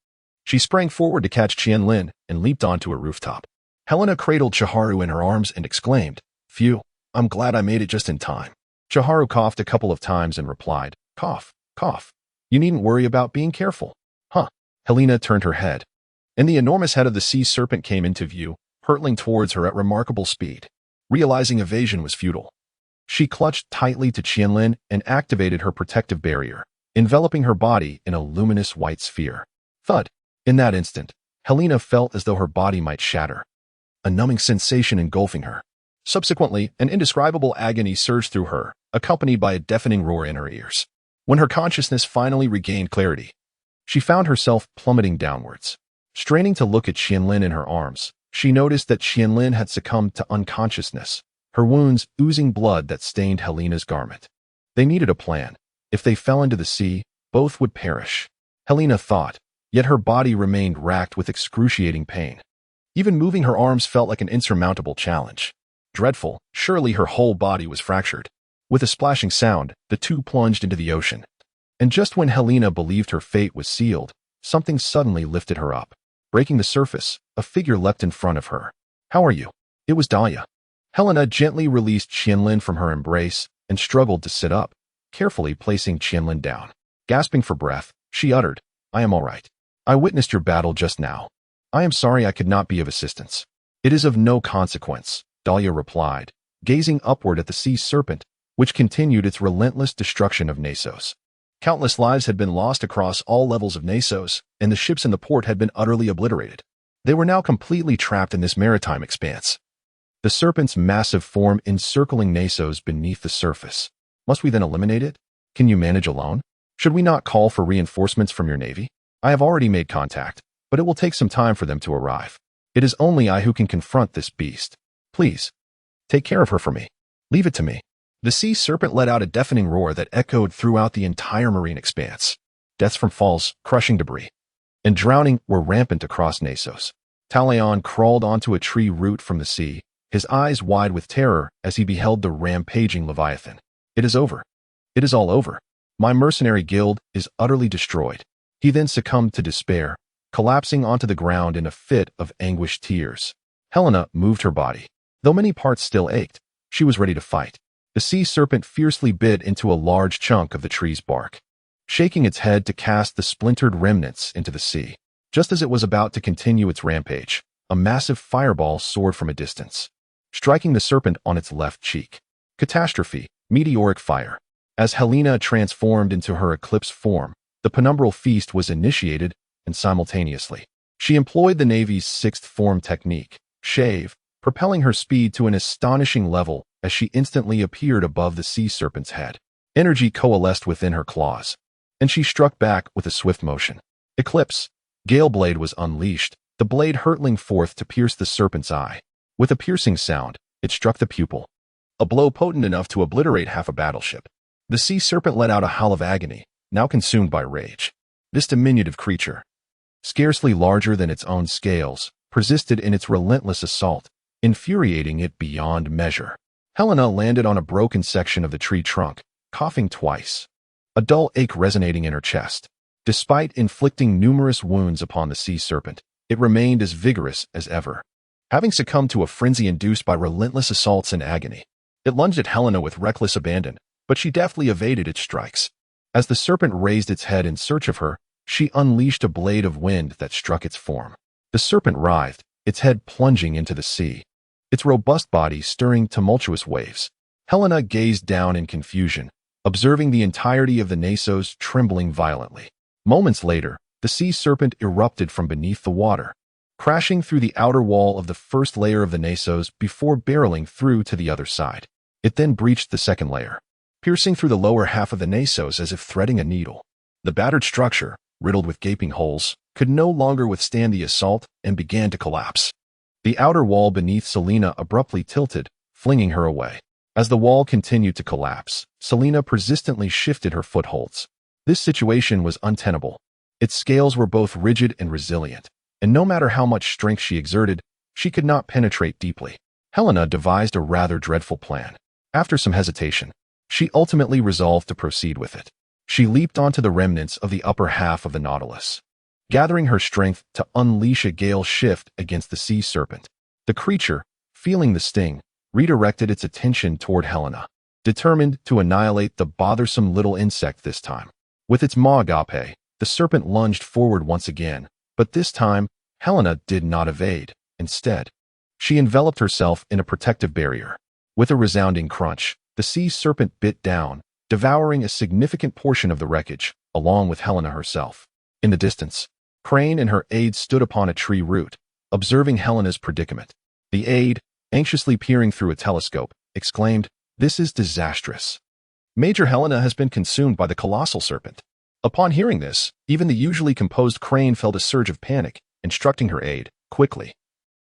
She sprang forward to catch Qianlin and leaped onto a rooftop. Helena cradled Chiharu in her arms and exclaimed, "Phew, I'm glad I made it just in time." Chiharu coughed a couple of times and replied, "Cough, cough. You needn't worry about being careful." Huh. Helena turned her head, and the enormous head of the sea serpent came into view, hurtling towards her at remarkable speed. Realizing evasion was futile, she clutched tightly to Qianlin and activated her protective barrier, enveloping her body in a luminous white sphere. Thud. In that instant, Helena felt as though her body might shatter, a numbing sensation engulfing her. Subsequently, an indescribable agony surged through her, accompanied by a deafening roar in her ears. When her consciousness finally regained clarity, she found herself plummeting downwards. Straining to look at Qianlin in her arms, she noticed that Qianlin had succumbed to unconsciousness, her wounds oozing blood that stained Helena's garment. They needed a plan. If they fell into the sea, both would perish, Helena thought, yet her body remained racked with excruciating pain. Even moving her arms felt like an insurmountable challenge. Dreadful, surely her whole body was fractured. With a splashing sound, the two plunged into the ocean. And just when Helena believed her fate was sealed, something suddenly lifted her up. Breaking the surface, a figure leapt in front of her. "How are you?" It was Dahlia. Helena gently released Qianlin from her embrace and struggled to sit up, carefully placing Qianlin down. Gasping for breath, she uttered, "I am all right. I witnessed your battle just now. I am sorry I could not be of assistance." "It is of no consequence," Dahlia replied, gazing upward at the sea serpent, which continued its relentless destruction of Nasos. Countless lives had been lost across all levels of Nasos, and the ships in the port had been utterly obliterated. They were now completely trapped in this maritime expanse, the serpent's massive form encircling Nasos beneath the surface. Must we then eliminate it? Can you manage alone? Should we not call for reinforcements from your navy? I have already made contact, but it will take some time for them to arrive. It is only I who can confront this beast. Please, take care of her for me. Leave it to me." The sea serpent let out a deafening roar that echoed throughout the entire marine expanse. Deaths from falls, crushing debris, and drowning were rampant across Nasos. Talion crawled onto a tree root from the sea, his eyes wide with terror as he beheld the rampaging Leviathan. "It is over. It is all over. My mercenary guild is utterly destroyed." He then succumbed to despair, collapsing onto the ground in a fit of anguished tears. Helena moved her body. Though many parts still ached, she was ready to fight. The sea serpent fiercely bit into a large chunk of the tree's bark, shaking its head to cast the splintered remnants into the sea. Just as it was about to continue its rampage, a massive fireball soared from a distance, striking the serpent on its left cheek. Catastrophe, meteoric fire. As Helena transformed into her eclipse form, the penumbral feast was initiated, and simultaneously, she employed the Navy's sixth form technique, shave, propelling her speed to an astonishing level as she instantly appeared above the sea serpent's head. Energy coalesced within her claws, and she struck back with a swift motion. Eclipse. Gale Blade was unleashed, the blade hurtling forth to pierce the serpent's eye. With a piercing sound, it struck the pupil, a blow potent enough to obliterate half a battleship. The sea serpent let out a howl of agony, now consumed by rage. This diminutive creature, scarcely larger than its own scales, persisted in its relentless assault, infuriating it beyond measure. Helena landed on a broken section of the tree trunk, coughing twice, a dull ache resonating in her chest. Despite inflicting numerous wounds upon the sea serpent, it remained as vigorous as ever. Having succumbed to a frenzy induced by relentless assaults and agony, it lunged at Helena with reckless abandon, but she deftly evaded its strikes. As the serpent raised its head in search of her, she unleashed a blade of wind that struck its form. The serpent writhed, its head plunging into the sea. its robust body stirring tumultuous waves. Helena gazed down in confusion, observing the entirety of the Nasos trembling violently. Moments later, the sea serpent erupted from beneath the water, crashing through the outer wall of the first layer of the Nasos before barreling through to the other side. It then breached the second layer, piercing through the lower half of the Nasos as if threading a needle. The battered structure, riddled with gaping holes, could no longer withstand the assault and began to collapse. The outer wall beneath Selena abruptly tilted, flinging her away. As the wall continued to collapse, Selena persistently shifted her footholds. This situation was untenable. Its scales were both rigid and resilient, and no matter how much strength she exerted, she could not penetrate deeply. Helena devised a rather dreadful plan. After some hesitation, she ultimately resolved to proceed with it. She leaped onto the remnants of the upper half of the Nautilus, gathering her strength to unleash a gale shift against the sea serpent. The creature, feeling the sting, redirected its attention toward Helena, determined to annihilate the bothersome little insect this time. With its maw agape, the serpent lunged forward once again, but this time, Helena did not evade. Instead, she enveloped herself in a protective barrier. With a resounding crunch, the sea serpent bit down, devouring a significant portion of the wreckage, along with Helena herself. In the distance, Crane and her aide stood upon a tree root, observing Helena's predicament. The aide, anxiously peering through a telescope, exclaimed, "This is disastrous. Major Helena has been consumed by the colossal serpent." Upon hearing this, even the usually composed Crane felt a surge of panic, instructing her aide, "Quickly,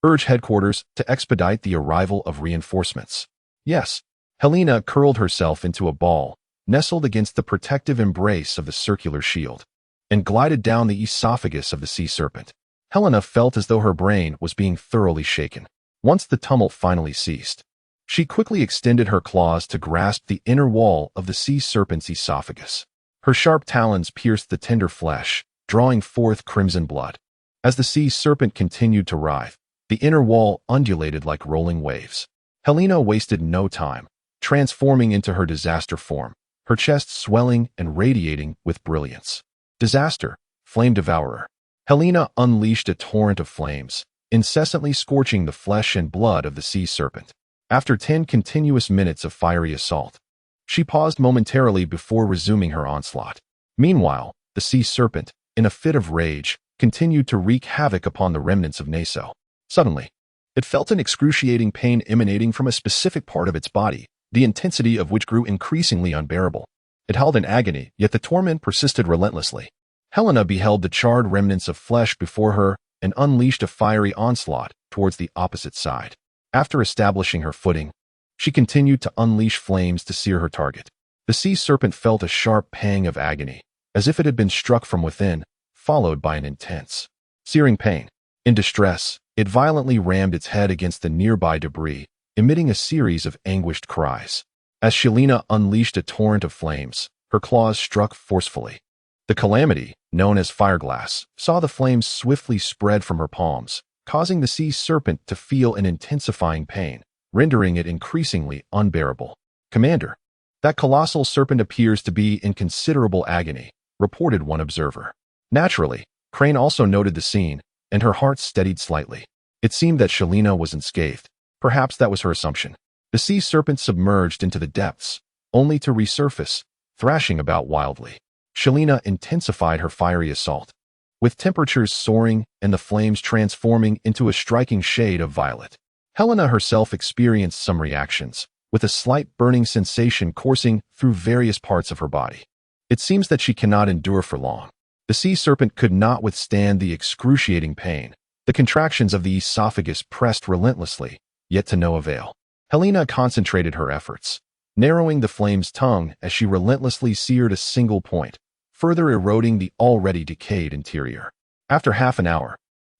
urge headquarters to expedite the arrival of reinforcements." Yes, Helena curled herself into a ball, nestled against the protective embrace of the circular shield, and glided down the esophagus of the sea serpent. Helena felt as though her brain was being thoroughly shaken. Once the tumult finally ceased, she quickly extended her claws to grasp the inner wall of the sea serpent's esophagus. Her sharp talons pierced the tender flesh, drawing forth crimson blood. As the sea serpent continued to writhe, the inner wall undulated like rolling waves. Helena wasted no time, transforming into her disaster form, her chest swelling and radiating with brilliance. Disaster, flame devourer. Helena unleashed a torrent of flames, incessantly scorching the flesh and blood of the sea serpent. After 10 continuous minutes of fiery assault, she paused momentarily before resuming her onslaught. Meanwhile, the sea serpent, in a fit of rage, continued to wreak havoc upon the remnants of Naso. Suddenly, it felt an excruciating pain emanating from a specific part of its body, the intensity of which grew increasingly unbearable. It howled in agony, yet the torment persisted relentlessly. Helena beheld the charred remnants of flesh before her and unleashed a fiery onslaught towards the opposite side. After establishing her footing, she continued to unleash flames to sear her target. The sea serpent felt a sharp pang of agony, as if it had been struck from within, followed by an intense, searing pain. In distress, it violently rammed its head against the nearby debris, emitting a series of anguished cries. As Helena unleashed a torrent of flames, her claws struck forcefully. The calamity, known as fireglass, saw the flames swiftly spread from her palms, causing the sea serpent to feel an intensifying pain, rendering it increasingly unbearable. "Commander, that colossal serpent appears to be in considerable agony," reported one observer. Naturally, Crane also noted the scene, and her heart steadied slightly. It seemed that Helena was unscathed. Perhaps that was her assumption. The sea serpent submerged into the depths, only to resurface, thrashing about wildly. Helena intensified her fiery assault, with temperatures soaring and the flames transforming into a striking shade of violet. Helena herself experienced some reactions, with a slight burning sensation coursing through various parts of her body. It seems that she cannot endure for long. The sea serpent could not withstand the excruciating pain. The contractions of the esophagus pressed relentlessly, yet to no avail. Helena concentrated her efforts, narrowing the flame's tongue as she relentlessly seared a single point, further eroding the already decayed interior. After half an hour,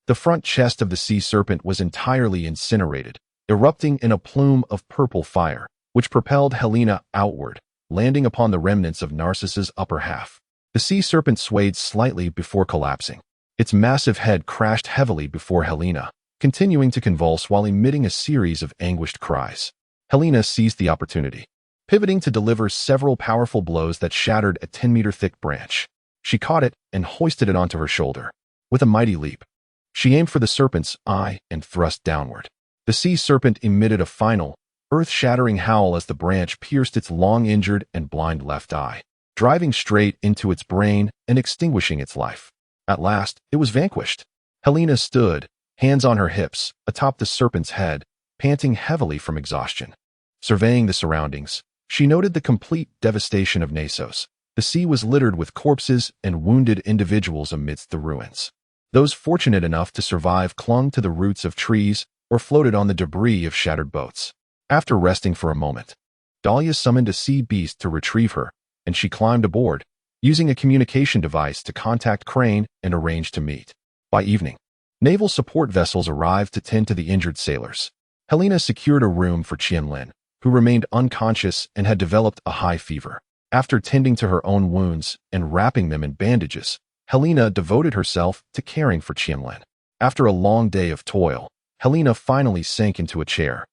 the front chest of the sea serpent was entirely incinerated, erupting in a plume of purple fire, which propelled Helena outward, landing upon the remnants of Narcissus' upper half. The sea serpent swayed slightly before collapsing. Its massive head crashed heavily before Helena, continuing to convulse while emitting a series of anguished cries. Helena seized the opportunity, pivoting to deliver several powerful blows that shattered a 10-meter-thick branch. She caught it and hoisted it onto her shoulder. With a mighty leap, she aimed for the serpent's eye and thrust downward. The sea serpent emitted a final, earth-shattering howl as the branch pierced its long-injured and blind left eye, driving straight into its brain and extinguishing its life. At last, it was vanquished. Helena stood, hands on her hips, atop the serpent's head, panting heavily from exhaustion. Surveying the surroundings, she noted the complete devastation of Nasos. The sea was littered with corpses and wounded individuals amidst the ruins. Those fortunate enough to survive clung to the roots of trees or floated on the debris of shattered boats. After resting for a moment, Dahlia summoned a sea beast to retrieve her, and she climbed aboard, using a communication device to contact Crane and arrange to meet. By evening, naval support vessels arrived to tend to the injured sailors. Helena secured a room for Qianlin, who remained unconscious and had developed a high fever. After tending to her own wounds and wrapping them in bandages, Helena devoted herself to caring for Qianlin. After a long day of toil, Helena finally sank into a chair,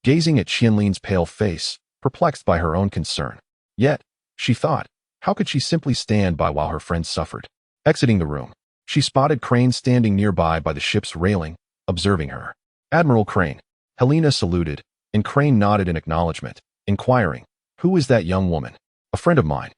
gazing at Qianlin's pale face, perplexed by her own concern. Yet, she thought, how could she simply stand by while her friends suffered? Exiting the room, she spotted Crane standing nearby by the ship's railing, observing her. "Admiral Crane." Helena saluted, and Crane nodded in acknowledgement, inquiring, "Who is that young woman?" "A friend of mine,"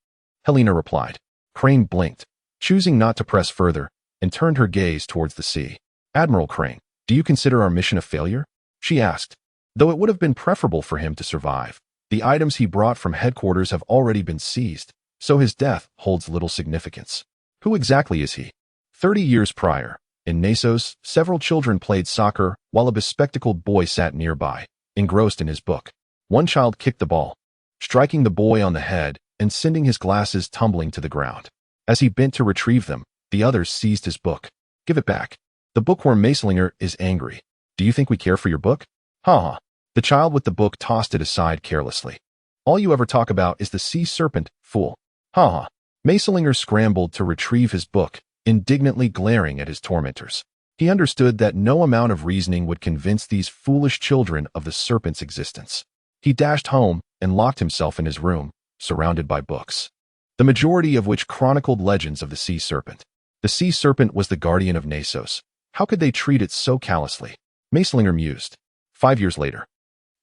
Helena replied. Crane blinked, choosing not to press further, and turned her gaze towards the sea. "Admiral Crane, do you consider our mission a failure?" she asked. Though it would have been preferable for him to survive, the items he brought from headquarters have already been seized, so his death holds little significance. Who exactly is he? 30 years prior, in Nasos, several children played soccer while a bespectacled boy sat nearby, engrossed in his book. One child kicked the ball, striking the boy on the head and sending his glasses tumbling to the ground. As he bent to retrieve them, the others seized his book. "Give it back." The bookworm Maeslinger is angry. "Do you think we care for your book?" "Ha ha." The child with the book tossed it aside carelessly. "All you ever talk about is the sea serpent, fool." "Ha ha." Maeslinger scrambled to retrieve his book, indignantly glaring at his tormentors. He understood that no amount of reasoning would convince these foolish children of the serpent's existence. He dashed home and locked himself in his room, surrounded by books, the majority of which chronicled legends of the sea serpent. The sea serpent was the guardian of Nasos. How could they treat it so callously? Maeslinger mused. 5 years later,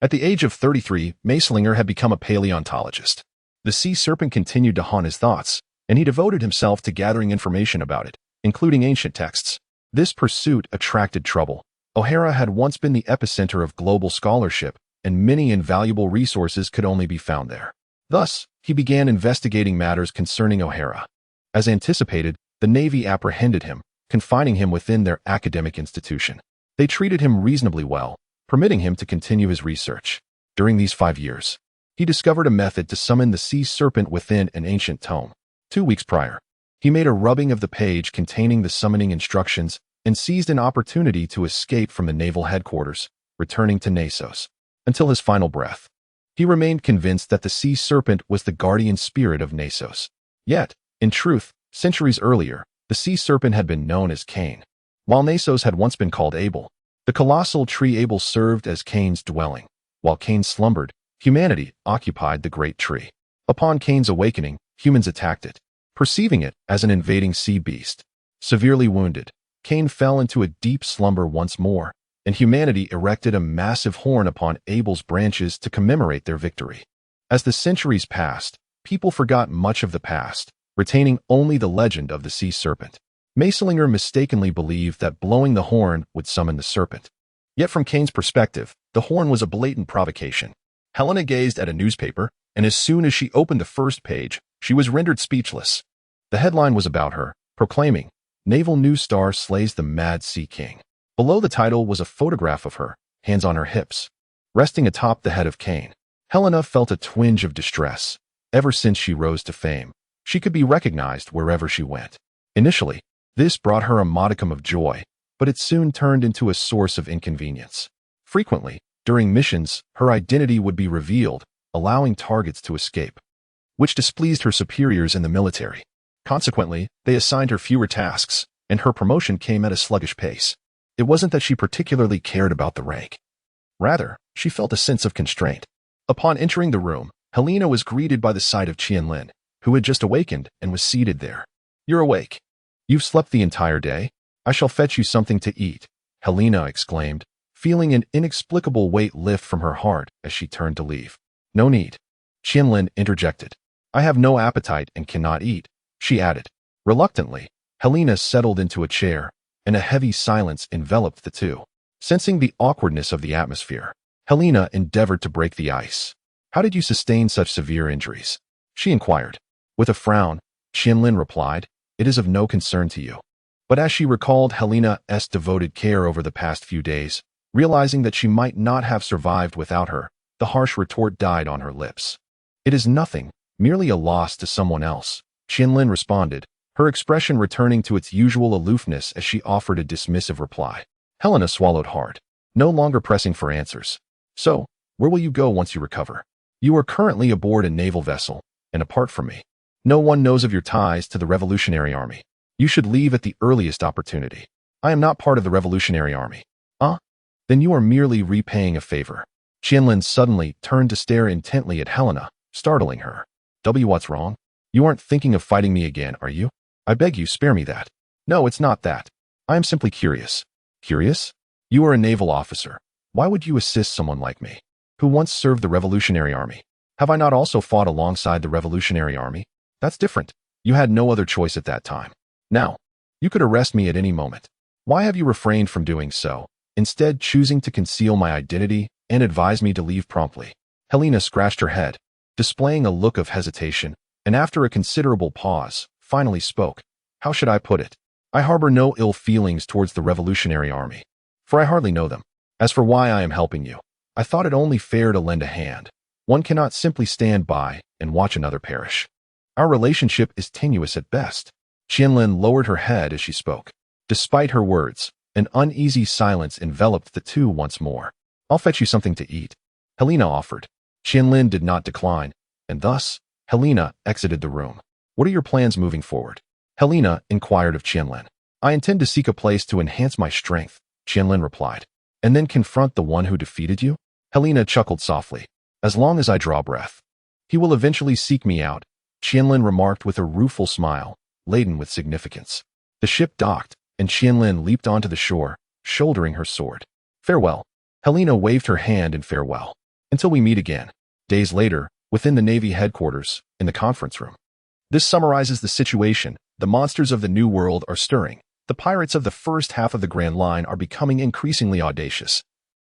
at the age of 33, Maeslinger had become a paleontologist. The sea serpent continued to haunt his thoughts, and he devoted himself to gathering information about it, including ancient texts. This pursuit attracted trouble. O'Hara had once been the epicenter of global scholarship, and many invaluable resources could only be found there. Thus, he began investigating matters concerning O'Hara. As anticipated, the Navy apprehended him, confining him within their academic institution. They treated him reasonably well, permitting him to continue his research. During these 5 years, he discovered a method to summon the sea serpent within an ancient tome. 2 weeks prior, he made a rubbing of the page containing the summoning instructions and seized an opportunity to escape from the naval headquarters, returning to Nasos. Until his final breath, he remained convinced that the sea serpent was the guardian spirit of Nasos. Yet, in truth, centuries earlier, the sea serpent had been known as Cain. While Nasos had once been called Abel, the colossal tree Abel served as Cain's dwelling. While Cain slumbered, humanity occupied the great tree. Upon Cain's awakening, humans attacked it, perceiving it as an invading sea beast. Severely wounded, Cain fell into a deep slumber once more, and humanity erected a massive horn upon Abel's branches to commemorate their victory. As the centuries passed, people forgot much of the past, retaining only the legend of the sea serpent. Maeslinger mistakenly believed that blowing the horn would summon the serpent. Yet from Cain's perspective, the horn was a blatant provocation. Helena gazed at a newspaper, and as soon as she opened the first page, she was rendered speechless. The headline was about her, proclaiming, "Naval News Star slays the mad sea king." Below the title was a photograph of her, hands on her hips, resting atop the head of Cain. Helena felt a twinge of distress. Ever since she rose to fame, she could be recognized wherever she went. Initially, this brought her a modicum of joy, but it soon turned into a source of inconvenience. Frequently, during missions, her identity would be revealed, allowing targets to escape, which displeased her superiors in the military. Consequently, they assigned her fewer tasks, and her promotion came at a sluggish pace. It wasn't that she particularly cared about the rank. Rather, she felt a sense of constraint. Upon entering the room, Helena was greeted by the sight of Qianlin, who had just awakened and was seated there. "You're awake. You've slept the entire day. I shall fetch you something to eat," Helena exclaimed, feeling an inexplicable weight lift from her heart as she turned to leave. "No need," Qianlin interjected. "I have no appetite and cannot eat," she added. Reluctantly, Helena settled into a chair, and a heavy silence enveloped the two. Sensing the awkwardness of the atmosphere, Helena endeavored to break the ice. "How did you sustain such severe injuries?" she inquired. With a frown, Qianlin replied, "It is of no concern to you." But as she recalled Helena's devoted care over the past few days, realizing that she might not have survived without her, the harsh retort died on her lips. "It is nothing, merely a loss to someone else," Qianlin responded, her expression returning to its usual aloofness as she offered a dismissive reply. Helena swallowed hard, no longer pressing for answers. "So, where will you go once you recover? You are currently aboard a naval vessel, and apart from me, no one knows of your ties to the Revolutionary Army. You should leave at the earliest opportunity." "I am not part of the Revolutionary Army." "Ah? Then you are merely repaying a favor." Qianlin suddenly turned to stare intently at Helena, startling her. "What's wrong? You aren't thinking of fighting me again, are you? I beg you, spare me that." "No, it's not that. I am simply curious." "Curious? You are a naval officer. Why would you assist someone like me, who once served the Revolutionary Army? Have I not also fought alongside the Revolutionary Army? That's different. You had no other choice at that time. Now, you could arrest me at any moment. Why have you refrained from doing so, instead choosing to conceal my identity and advise me to leave promptly?" Helena scratched her head, displaying a look of hesitation, and after a considerable pause, finally spoke. "How should I put it? I harbor no ill feelings towards the Revolutionary Army, for I hardly know them. As for why I am helping you, I thought it only fair to lend a hand. One cannot simply stand by and watch another perish. Our relationship is tenuous at best." Qianlin lowered her head as she spoke. Despite her words, an uneasy silence enveloped the two once more. "I'll fetch you something to eat," Helena offered. Qianlin did not decline, and thus, Helena exited the room. "What are your plans moving forward?" Helena inquired of Qianlin. "I intend to seek a place to enhance my strength," Qianlin replied. "And then confront the one who defeated you?" Helena chuckled softly. "As long as I draw breath. He will eventually seek me out," Qianlin remarked with a rueful smile, laden with significance. The ship docked, and Qianlin leaped onto the shore, shouldering her sword. "Farewell." Helena waved her hand in farewell. "Until we meet again." Days later, within the Navy headquarters, in the conference room. This summarizes the situation. The monsters of the New World are stirring. The pirates of the first half of the Grand Line are becoming increasingly audacious,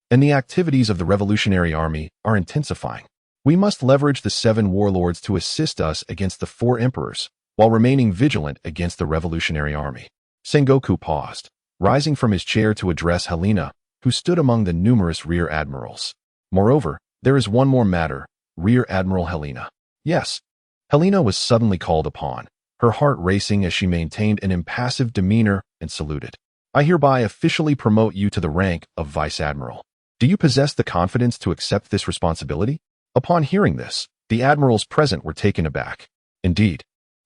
and the activities of the Revolutionary Army are intensifying. We must leverage the 7 warlords to assist us against the 4 emperors, while remaining vigilant against the Revolutionary Army. Sengoku paused, rising from his chair to address Helena, who stood among the numerous rear admirals. "Moreover, there is one more matter, Rear Admiral Helena." "Yes." Helena was suddenly called upon, her heart racing as she maintained an impassive demeanor and saluted. "I hereby officially promote you to the rank of Vice Admiral. Do you possess the confidence to accept this responsibility?" Upon hearing this, the admirals present were taken aback. Indeed,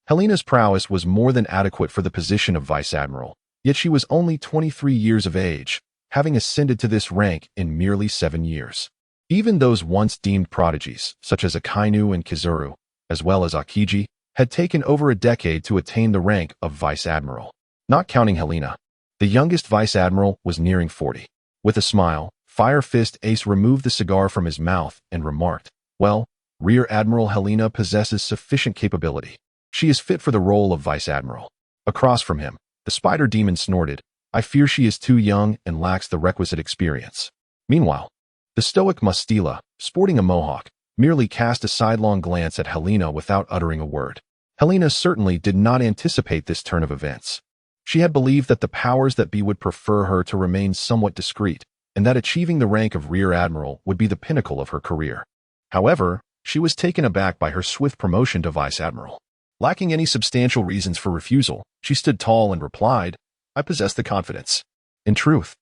Helena's prowess was more than adequate for the position of Vice Admiral, yet she was only 23 years of age, having ascended to this rank in merely 7 years. Even those once deemed prodigies, such as Akainu and Kizuru, as well as Akiji, had taken over a decade to attain the rank of Vice Admiral. Not counting Helena, the youngest Vice Admiral was nearing 40. With a smile, Fire Fist Ace removed the cigar from his mouth and remarked, "Well, Rear Admiral Helena possesses sufficient capability. She is fit for the role of Vice Admiral." Across from him, the Spider Demon snorted, "I fear she is too young and lacks the requisite experience." Meanwhile, the stoic Mustila, sporting a mohawk, merely cast a sidelong glance at Helena without uttering a word. Helena certainly did not anticipate this turn of events. She had believed that the powers that be would prefer her to remain somewhat discreet, and that achieving the rank of Rear Admiral would be the pinnacle of her career. However, she was taken aback by her swift promotion to Vice Admiral. Lacking any substantial reasons for refusal, she stood tall and replied, "I possess the confidence." In truth,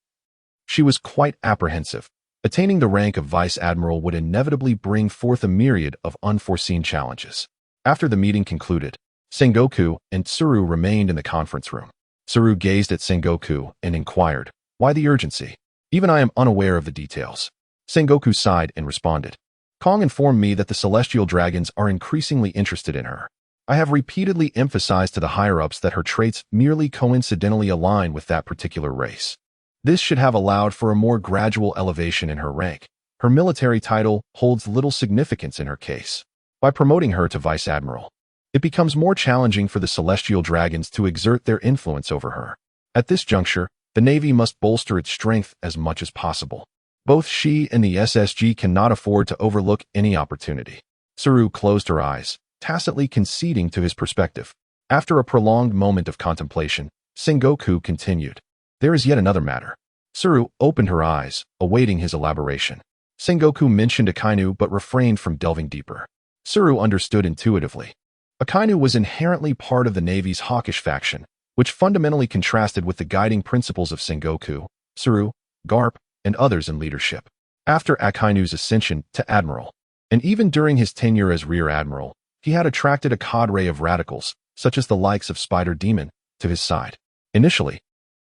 she was quite apprehensive. Attaining the rank of Vice Admiral would inevitably bring forth a myriad of unforeseen challenges. After the meeting concluded, Sengoku and Tsuru remained in the conference room. Tsuru gazed at Sengoku and inquired, "Why the urgency? Even I am unaware of the details." Sengoku sighed and responded, "Kong informed me that the celestial dragons are increasingly interested in her. I have repeatedly emphasized to the higher-ups that her traits merely coincidentally align with that particular race. This should have allowed for a more gradual elevation in her rank. Her military title holds little significance in her case. By promoting her to Vice Admiral, it becomes more challenging for the celestial dragons to exert their influence over her. At this juncture, the Navy must bolster its strength as much as possible. Both she and the SSG cannot afford to overlook any opportunity. Saru closed her eyes, tacitly conceding to his perspective. After a prolonged moment of contemplation, Sengoku continued. There is yet another matter. Saru opened her eyes, awaiting his elaboration. Sengoku mentioned Akainu but refrained from delving deeper. Saru understood intuitively. Akainu was inherently part of the Navy's hawkish faction, which fundamentally contrasted with the guiding principles of Sengoku, Saru, Garp, and others in leadership. After Akainu's ascension to Admiral, and even during his tenure as Rear Admiral, he had attracted a cadre of radicals, such as the likes of Spider Demon, to his side. Initially,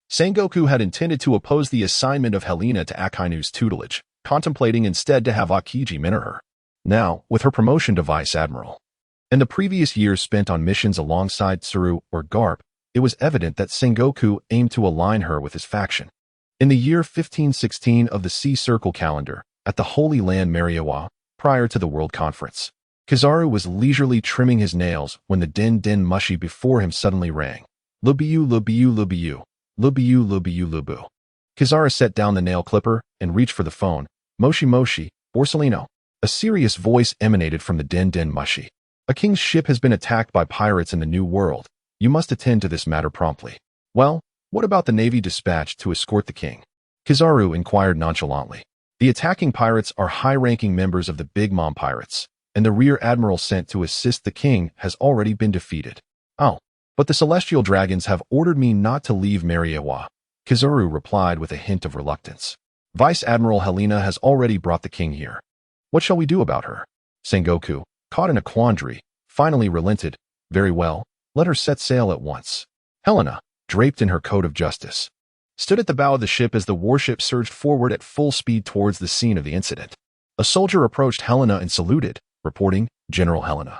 Sengoku had intended to oppose the assignment of Helena to Akainu's tutelage, contemplating instead to have Akiji mentor her. Now, with her promotion to Vice Admiral, and the previous years spent on missions alongside Saru or Garp, it was evident that Sengoku aimed to align her with his faction. In the year 1516 of the Sea Circle calendar, at the Holy Land Mary Geoise, prior to the World Conference, Kizaru was leisurely trimming his nails when the din mushi before him suddenly rang. Lubiu, lubiu, lubiu, lubiu, lubiu, lubu. Kizaru set down the nail clipper and reached for the phone. Moshi moshi, Borsellino. A serious voice emanated from the din mushi. A king's ship has been attacked by pirates in the New World. You must attend to this matter promptly. Well, what about the Navy dispatched to escort the king? Kizaru inquired nonchalantly. The attacking pirates are high-ranking members of the Big Mom Pirates, and the Rear Admiral sent to assist the king has already been defeated. Oh, but the Celestial Dragons have ordered me not to leave Mary Geoise. Kizaru replied with a hint of reluctance. Vice Admiral Helena has already brought the king here. What shall we do about her? Sengoku, caught in a quandary, finally relented. Very well, let her set sail at once. Helena, draped in her coat of justice, stood at the bow of the ship as the warship surged forward at full speed towards the scene of the incident. A soldier approached Helena and saluted, reporting, General Helena.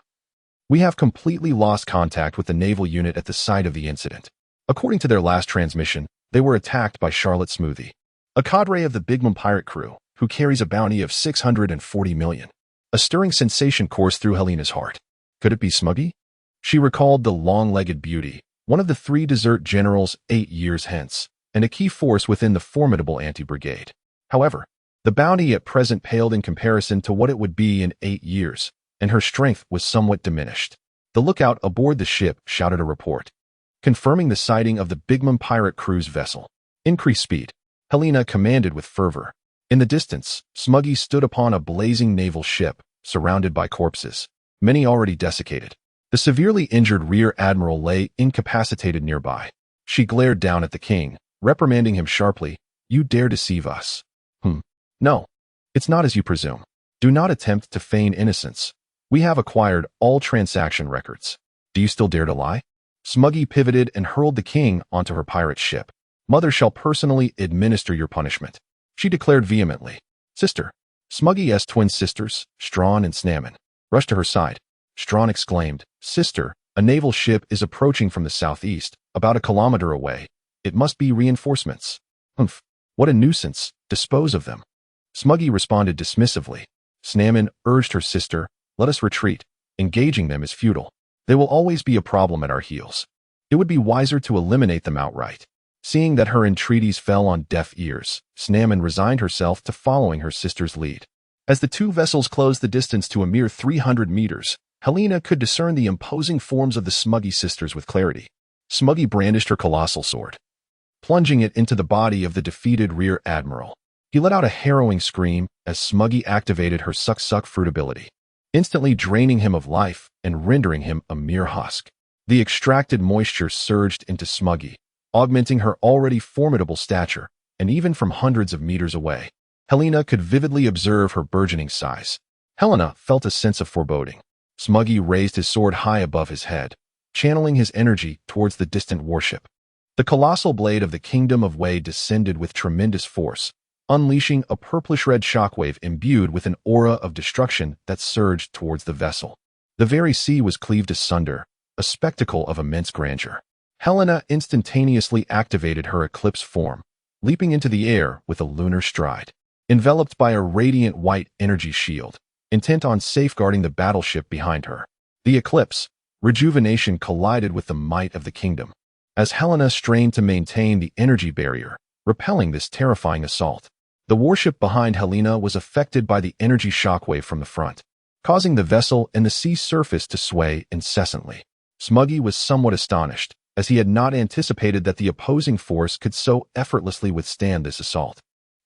We have completely lost contact with the naval unit at the site of the incident. According to their last transmission, they were attacked by Charlotte Smoothie, a cadre of the Big Mom pirate crew, who carries a bounty of 640 million. A stirring sensation coursed through Helena's heart. Could it be Smuggy? She recalled the long-legged beauty, one of the 3 desert generals 8 years hence, and a key force within the formidable anti-brigade. However, the bounty at present paled in comparison to what it would be in 8 years, and her strength was somewhat diminished. The lookout aboard the ship shouted a report, confirming the sighting of the Big Mom pirate crew's vessel. Increase speed, Helena commanded with fervor. In the distance, Smuggy stood upon a blazing naval ship, surrounded by corpses, many already desiccated. The severely injured Rear Admiral lay incapacitated nearby. She glared down at the king, reprimanding him sharply. You dare deceive us. No, it's not as you presume. Do not attempt to feign innocence. We have acquired all transaction records. Do you still dare to lie? Smuggy pivoted and hurled the king onto her pirate ship. Mother shall personally administer your punishment, she declared vehemently. Sister. Smuggy's twin sisters, Strawn and Snamon, rushed to her side. Strawn exclaimed, Sister, a naval ship is approaching from the southeast, about a kilometer away. It must be reinforcements. Humph. What a nuisance. Dispose of them. Smuggy responded dismissively. Snamon urged her sister, let us retreat. Engaging them is futile. They will always be a problem at our heels. It would be wiser to eliminate them outright. Seeing that her entreaties fell on deaf ears, Snamon resigned herself to following her sister's lead. As the 2 vessels closed the distance to a mere 300 meters, Helena could discern the imposing forms of the Smuggy sisters with clarity. Smuggy brandished her colossal sword, plunging it into the body of the defeated Rear Admiral. He let out a harrowing scream as Smuggy activated her suck fruit ability, instantly draining him of life and rendering him a mere husk. The extracted moisture surged into Smuggy, augmenting her already formidable stature, and even from hundreds of meters away, Helena could vividly observe her burgeoning size. Helena felt a sense of foreboding. Smuggy raised his sword high above his head, channeling his energy towards the distant warship. The colossal blade of the Kingdom of Wei descended with tremendous force, unleashing a purplish-red shockwave imbued with an aura of destruction that surged towards the vessel. The very sea was cleaved asunder, a spectacle of immense grandeur. Helena instantaneously activated her eclipse form, leaping into the air with a lunar stride. Enveloped by a radiant white energy shield, intent on safeguarding the battleship behind her. The eclipse, rejuvenation collided with the might of the kingdom, as Helena strained to maintain the energy barrier, repelling this terrifying assault. The warship behind Helena was affected by the energy shockwave from the front, causing the vessel and the sea surface to sway incessantly. Smuggy was somewhat astonished, as he had not anticipated that the opposing force could so effortlessly withstand this assault.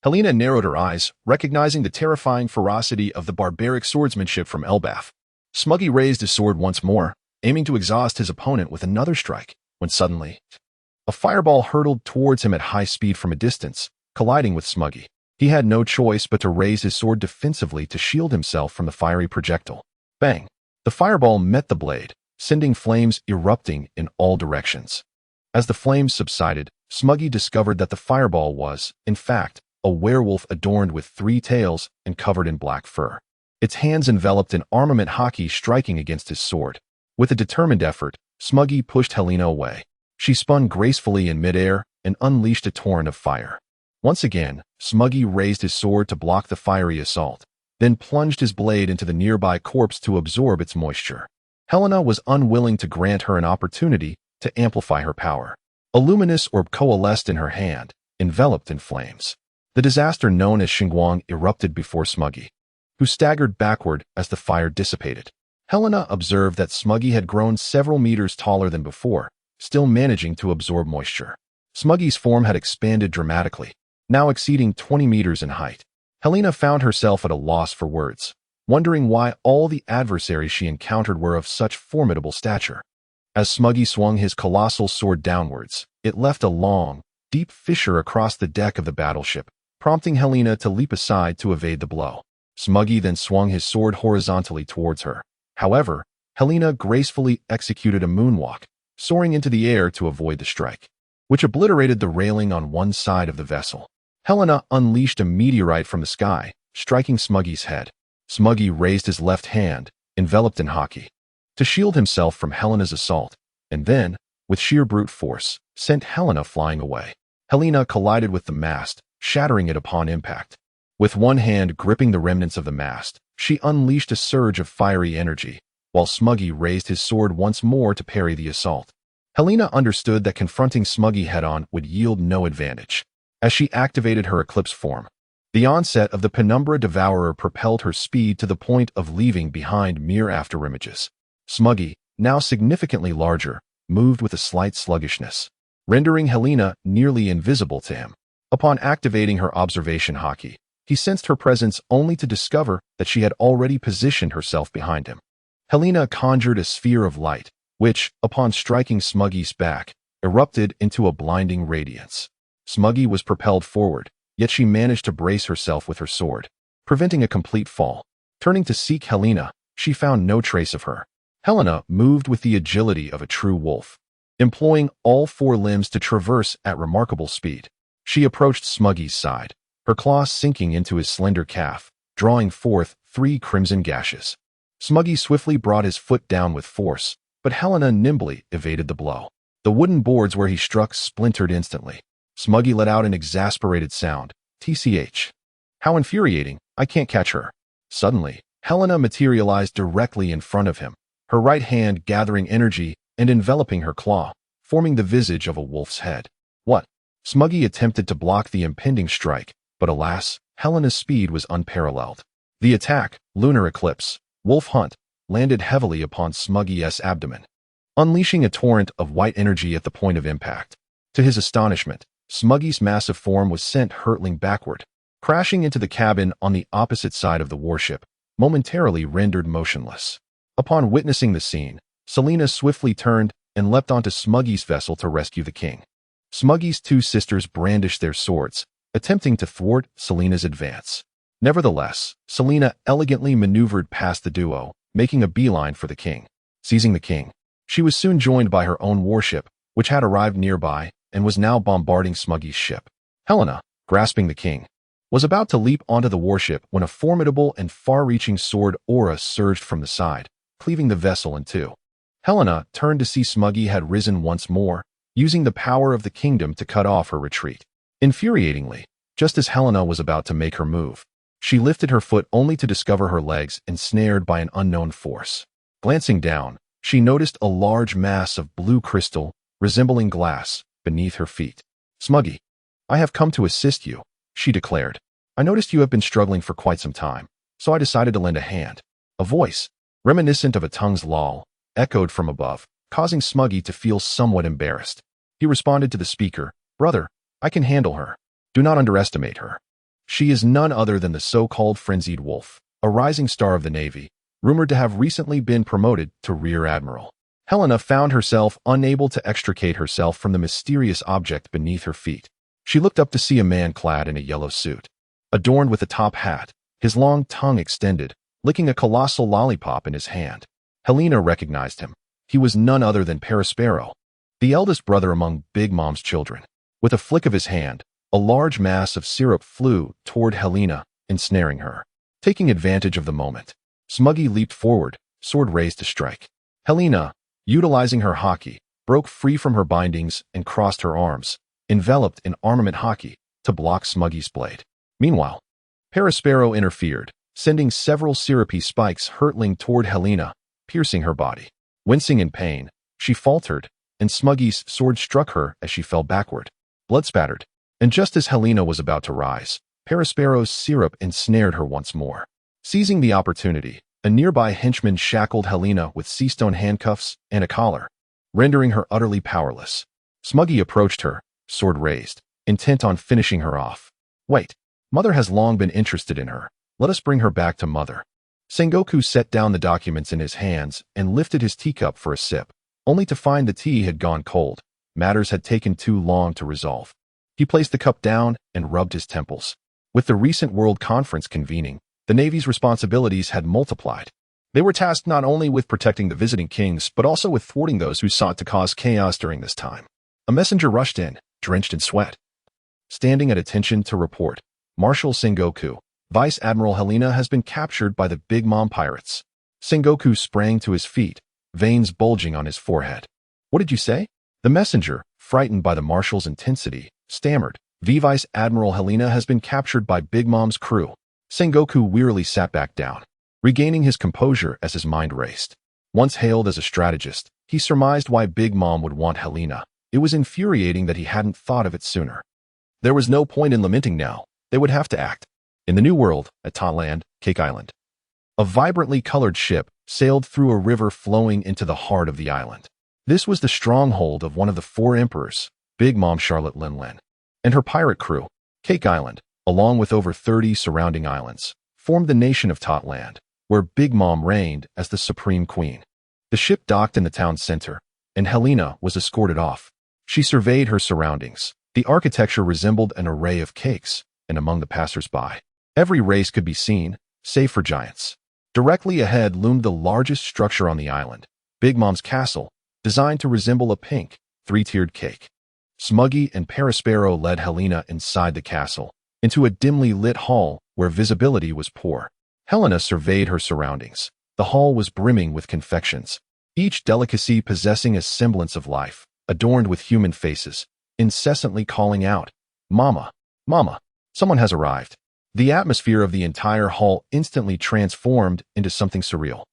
Helena narrowed her eyes, recognizing the terrifying ferocity of the barbaric swordsmanship from Elbaf. Smuggy raised his sword once more, aiming to exhaust his opponent with another strike, when suddenly, a fireball hurtled towards him at high speed from a distance, colliding with Smuggy. He had no choice but to raise his sword defensively to shield himself from the fiery projectile. Bang! The fireball met the blade, sending flames erupting in all directions. As the flames subsided, Smuggy discovered that the fireball was, in fact, a werewolf adorned with 3 tails and covered in black fur. Its hands enveloped in armament hockey striking against his sword. With a determined effort, Smuggy pushed Helena away. She spun gracefully in midair and unleashed a torrent of fire. Once again, Smuggy raised his sword to block the fiery assault, then plunged his blade into the nearby corpse to absorb its moisture. Helena was unwilling to grant her an opportunity to amplify her power. A luminous orb coalesced in her hand, enveloped in flames. The disaster known as Xinguang erupted before Smuggy, who staggered backward as the fire dissipated. Helena observed that Smuggy had grown several meters taller than before, still managing to absorb moisture. Smuggy's form had expanded dramatically, now exceeding 20 meters in height. Helena found herself at a loss for words, wondering why all the adversaries she encountered were of such formidable stature. As Smuggy swung his colossal sword downwards, it left a long, deep fissure across the deck of the battleship, prompting Helena to leap aside to evade the blow. Smuggy then swung his sword horizontally towards her. However, Helena gracefully executed a moonwalk, soaring into the air to avoid the strike, which obliterated the railing on one side of the vessel. Helena unleashed a meteorite from the sky, striking Smuggy's head. Smuggy raised his left hand, enveloped in hockey, to shield himself from Helena's assault, and then, with sheer brute force, sent Helena flying away. Helena collided with the mast, shattering it upon impact. With one hand gripping the remnants of the mast, she unleashed a surge of fiery energy, while Smuggy raised his sword once more to parry the assault. Helena understood that confronting Smuggy head-on would yield no advantage, as she activated her eclipse form. The onset of the Penumbra Devourer propelled her speed to the point of leaving behind mere afterimages. Smuggy, now significantly larger, moved with a slight sluggishness, rendering Helena nearly invisible to him. Upon activating her observation hockey, he sensed her presence only to discover that she had already positioned herself behind him. Helena conjured a sphere of light, which, upon striking Smuggy's back, erupted into a blinding radiance. Smuggy was propelled forward, yet she managed to brace herself with her sword, preventing a complete fall. Turning to seek Helena, she found no trace of her. Helena moved with the agility of a true wolf, employing all 4 limbs to traverse at remarkable speed. She approached Smuggy's side, her claws sinking into his slender calf, drawing forth 3 crimson gashes. Smuggy swiftly brought his foot down with force, but Helena nimbly evaded the blow. The wooden boards where he struck splintered instantly. Smuggy let out an exasperated sound, TCH. How infuriating, I can't catch her. Suddenly, Helena materialized directly in front of him, her right hand gathering energy and enveloping her claw, forming the visage of a wolf's head. What? Smuggy attempted to block the impending strike, but alas, Helena's speed was unparalleled. The attack, Lunar Eclipse, Wolf Hunt, landed heavily upon Smuggy's abdomen, unleashing a torrent of white energy at the point of impact. To his astonishment, Smuggy's massive form was sent hurtling backward, crashing into the cabin on the opposite side of the warship, momentarily rendered motionless. Upon witnessing the scene, Selena swiftly turned and leapt onto Smuggy's vessel to rescue the king. Smuggy's 2 sisters brandished their swords, attempting to thwart Selena's advance. Nevertheless, Selena elegantly maneuvered past the duo, making a beeline for the king. Seizing the king, she was soon joined by her own warship, which had arrived nearby and was now bombarding Smuggy's ship. Helena, grasping the king, was about to leap onto the warship when a formidable and far-reaching sword aura surged from the side, cleaving the vessel in 2. Helena turned to see Smuggy had risen once more, using the power of the kingdom to cut off her retreat. Infuriatingly, just as Helena was about to make her move, she lifted her foot only to discover her legs ensnared by an unknown force. Glancing down, she noticed a large mass of blue crystal, resembling glass, beneath her feet. "Smuggy, I have come to assist you," she declared. "I noticed you have been struggling for quite some time, so I decided to lend a hand." A voice, reminiscent of a tongue's lull, echoed from above, causing Smuggy to feel somewhat embarrassed. He responded to the speaker, "Brother, I can handle her. Do not underestimate her. She is none other than the so-called frenzied wolf, a rising star of the Navy, rumored to have recently been promoted to Rear Admiral." Helena found herself unable to extricate herself from the mysterious object beneath her feet. She looked up to see a man clad in a yellow suit, adorned with a top hat, his long tongue extended, licking a colossal lollipop in his hand. Helena recognized him. He was none other than Perispero, the eldest brother among Big Mom's children. With a flick of his hand, a large mass of syrup flew toward Helena, ensnaring her. Taking advantage of the moment, Smuggy leaped forward, sword raised to strike. Helena, utilizing her hockey, broke free from her bindings and crossed her arms, enveloped in armament hockey, to block Smuggy's blade. Meanwhile, Perispero interfered, sending several syrupy spikes hurtling toward Helena, piercing her body. Wincing in pain, she faltered, and Smuggy's sword struck her as she fell backward, blood spattered. And just as Helena was about to rise, Perispero's syrup ensnared her once more. Seizing the opportunity, a nearby henchman shackled Helena with seastone handcuffs and a collar, rendering her utterly powerless. Smuggy approached her, sword raised, intent on finishing her off. "Wait, Mother has long been interested in her. Let us bring her back to Mother." Sengoku set down the documents in his hands and lifted his teacup for a sip, only to find the tea had gone cold. Matters had taken too long to resolve. He placed the cup down and rubbed his temples. With the recent World Conference convening, the Navy's responsibilities had multiplied. They were tasked not only with protecting the visiting kings, but also with thwarting those who sought to cause chaos during this time. A messenger rushed in, drenched in sweat. Standing at attention to report, Marshal Sengoku, Vice Admiral Helena has been captured by the Big Mom pirates. Sengoku sprang to his feet, veins bulging on his forehead. "What did you say?" The messenger, frightened by the marshal's intensity, stammered. "Vice Admiral Helena has been captured by Big Mom's crew." Sengoku wearily sat back down, regaining his composure as his mind raced. Once hailed as a strategist, he surmised why Big Mom would want Helena. It was infuriating that he hadn't thought of it sooner. There was no point in lamenting now. They would have to act. In the New World, at Totland, Cake Island, a vibrantly colored ship sailed through a river flowing into the heart of the island. This was the stronghold of one of the four emperors, Big Mom Charlotte Linlin, and her pirate crew. Cake Island, along with over 30 surrounding islands, formed the nation of Totland, where Big Mom reigned as the supreme queen. The ship docked in the town center, and Helena was escorted off. She surveyed her surroundings. The architecture resembled an array of cakes, and among the passers-by, every race could be seen, save for giants. Directly ahead loomed the largest structure on the island, Big Mom's castle, designed to resemble a pink, three-tiered cake. Smuggy and Perispero led Helena inside the castle, into a dimly lit hall where visibility was poor. Helena surveyed her surroundings. The hall was brimming with confections, each delicacy possessing a semblance of life, adorned with human faces, incessantly calling out, "Mama, Mama, someone has arrived." The atmosphere of the entire hall instantly transformed into something surreal,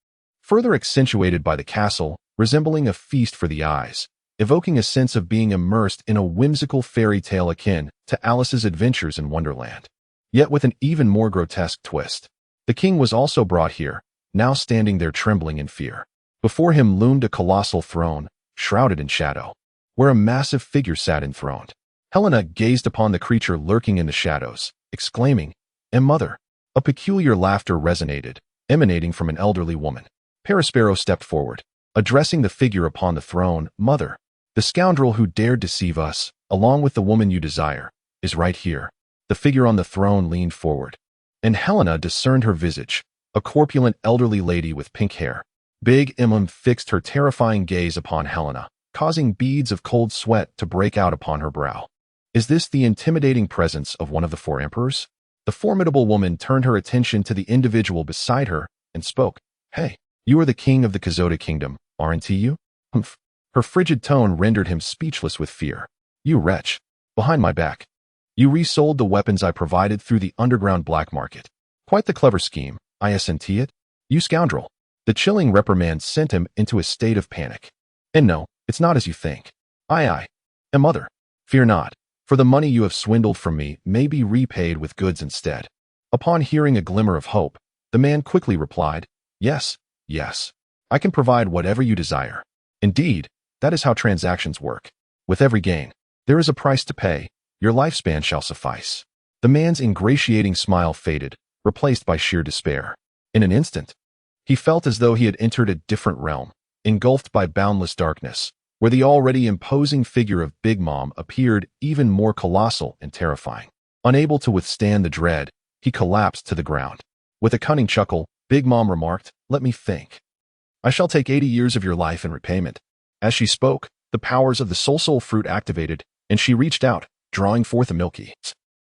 further accentuated by the castle, resembling a feast for the eyes, evoking a sense of being immersed in a whimsical fairy tale akin to Alice's Adventures in Wonderland, yet with an even more grotesque twist. The king was also brought here, now standing there trembling in fear. Before him loomed a colossal throne, shrouded in shadow, where a massive figure sat enthroned. Helena gazed upon the creature lurking in the shadows, exclaiming, "Mother!" A peculiar laughter resonated, emanating from an elderly woman. Perispero stepped forward, addressing the figure upon the throne. "Mother, the scoundrel who dared deceive us, along with the woman you desire, is right here." The figure on the throne leaned forward, and Helena discerned her visage, a corpulent elderly lady with pink hair. Big Mom fixed her terrifying gaze upon Helena, causing beads of cold sweat to break out upon her brow. Is this the intimidating presence of one of the four emperors? The formidable woman turned her attention to the individual beside her and spoke. "Hey, you are the king of the Kazota kingdom, aren't you?" "Humph." Her frigid tone rendered him speechless with fear. "You wretch. Behind my back." You resold the weapons I provided through the underground black market. Quite the clever scheme, I assent it. You scoundrel. The chilling reprimand sent him into a state of panic. And no, it's not as you think. I am mother. Fear not, for the money you have swindled from me may be repaid with goods instead. Upon hearing a glimmer of hope, the man quickly replied, yes, yes. I can provide whatever you desire. Indeed, that is how transactions work. With every gain, there is a price to pay. Your lifespan shall suffice. The man's ingratiating smile faded, replaced by sheer despair. In an instant, he felt as though he had entered a different realm, engulfed by boundless darkness, where the already imposing figure of Big Mom appeared even more colossal and terrifying. Unable to withstand the dread, he collapsed to the ground. With a cunning chuckle, Big Mom remarked, let me think. I shall take 80 years of your life in repayment. As she spoke, the powers of the soul fruit activated, and she reached out, drawing forth a milky,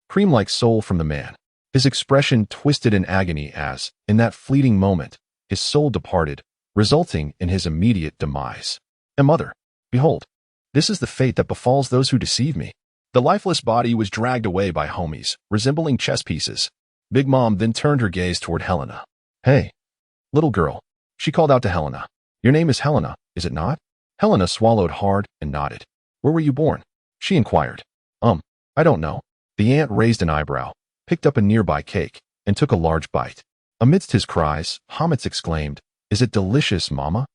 cream-like soul from the man. His expression twisted in agony as, in that fleeting moment, his soul departed, resulting in his immediate demise. And mother, behold, this is the fate that befalls those who deceive me. The lifeless body was dragged away by homies, resembling chess pieces. Big Mom then turned her gaze toward Helena. Hey, little girl, she called out to Helena. Your name is Helena, is it not? Helena swallowed hard and nodded. Where were you born? She inquired. I don't know. The aunt raised an eyebrow, picked up a nearby cake, and took a large bite. Amidst his cries, Hametz exclaimed, is it delicious, Mama?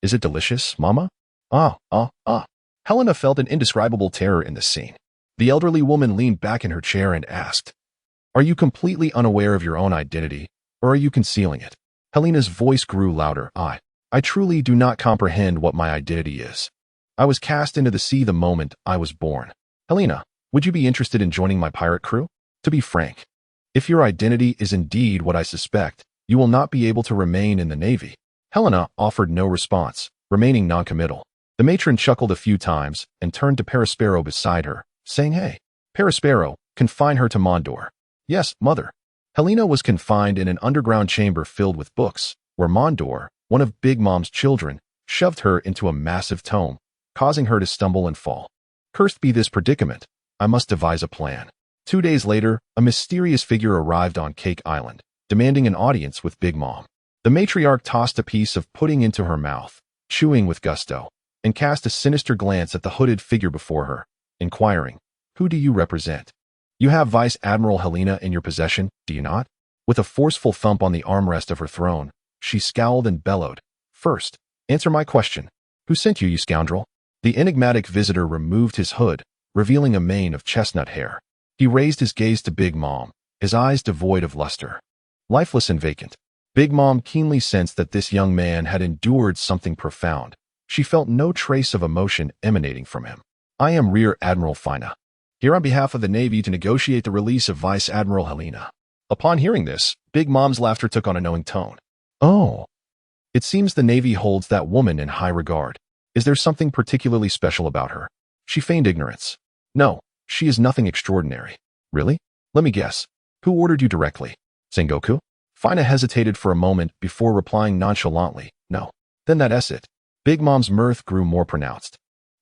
Is it delicious, Mama? Helena felt an indescribable terror in this scene. The elderly woman leaned back in her chair and asked, are you completely unaware of your own identity, or are you concealing it? Helena's voice grew louder. I truly do not comprehend what my identity is. I was cast into the sea the moment I was born. Helena, would you be interested in joining my pirate crew? To be frank, if your identity is indeed what I suspect, you will not be able to remain in the Navy. Helena offered no response, remaining noncommittal. The matron chuckled a few times and turned to Perispero beside her, saying, hey, Perispero, confine her to Mondor. Yes, mother. Helena was confined in an underground chamber filled with books, where Mondor, one of Big Mom's children, shoved her into a massive tome, causing her to stumble and fall. Cursed be this predicament. I must devise a plan. 2 days later, a mysterious figure arrived on Cake Island, demanding an audience with Big Mom. The matriarch tossed a piece of pudding into her mouth, chewing with gusto, and cast a sinister glance at the hooded figure before her, inquiring, who do you represent? You have Vice Admiral Helena in your possession, do you not? With a forceful thump on the armrest of her throne, she scowled and bellowed, first, answer my question. Who sent you, you scoundrel? The enigmatic visitor removed his hood, revealing a mane of chestnut hair. He raised his gaze to Big Mom, his eyes devoid of luster. Lifeless and vacant, Big Mom keenly sensed that this young man had endured something profound. She felt no trace of emotion emanating from him. I am Rear Admiral Fina, here on behalf of the Navy to negotiate the release of Vice Admiral Helena. Upon hearing this, Big Mom's laughter took on a knowing tone. Oh, it seems the Navy holds that woman in high regard. Is there something particularly special about her? She feigned ignorance. No, she is nothing extraordinary. Really? Let me guess. Who ordered you directly? Sengoku? Fina hesitated for a moment before replying nonchalantly, no. Then that's it. Big Mom's mirth grew more pronounced.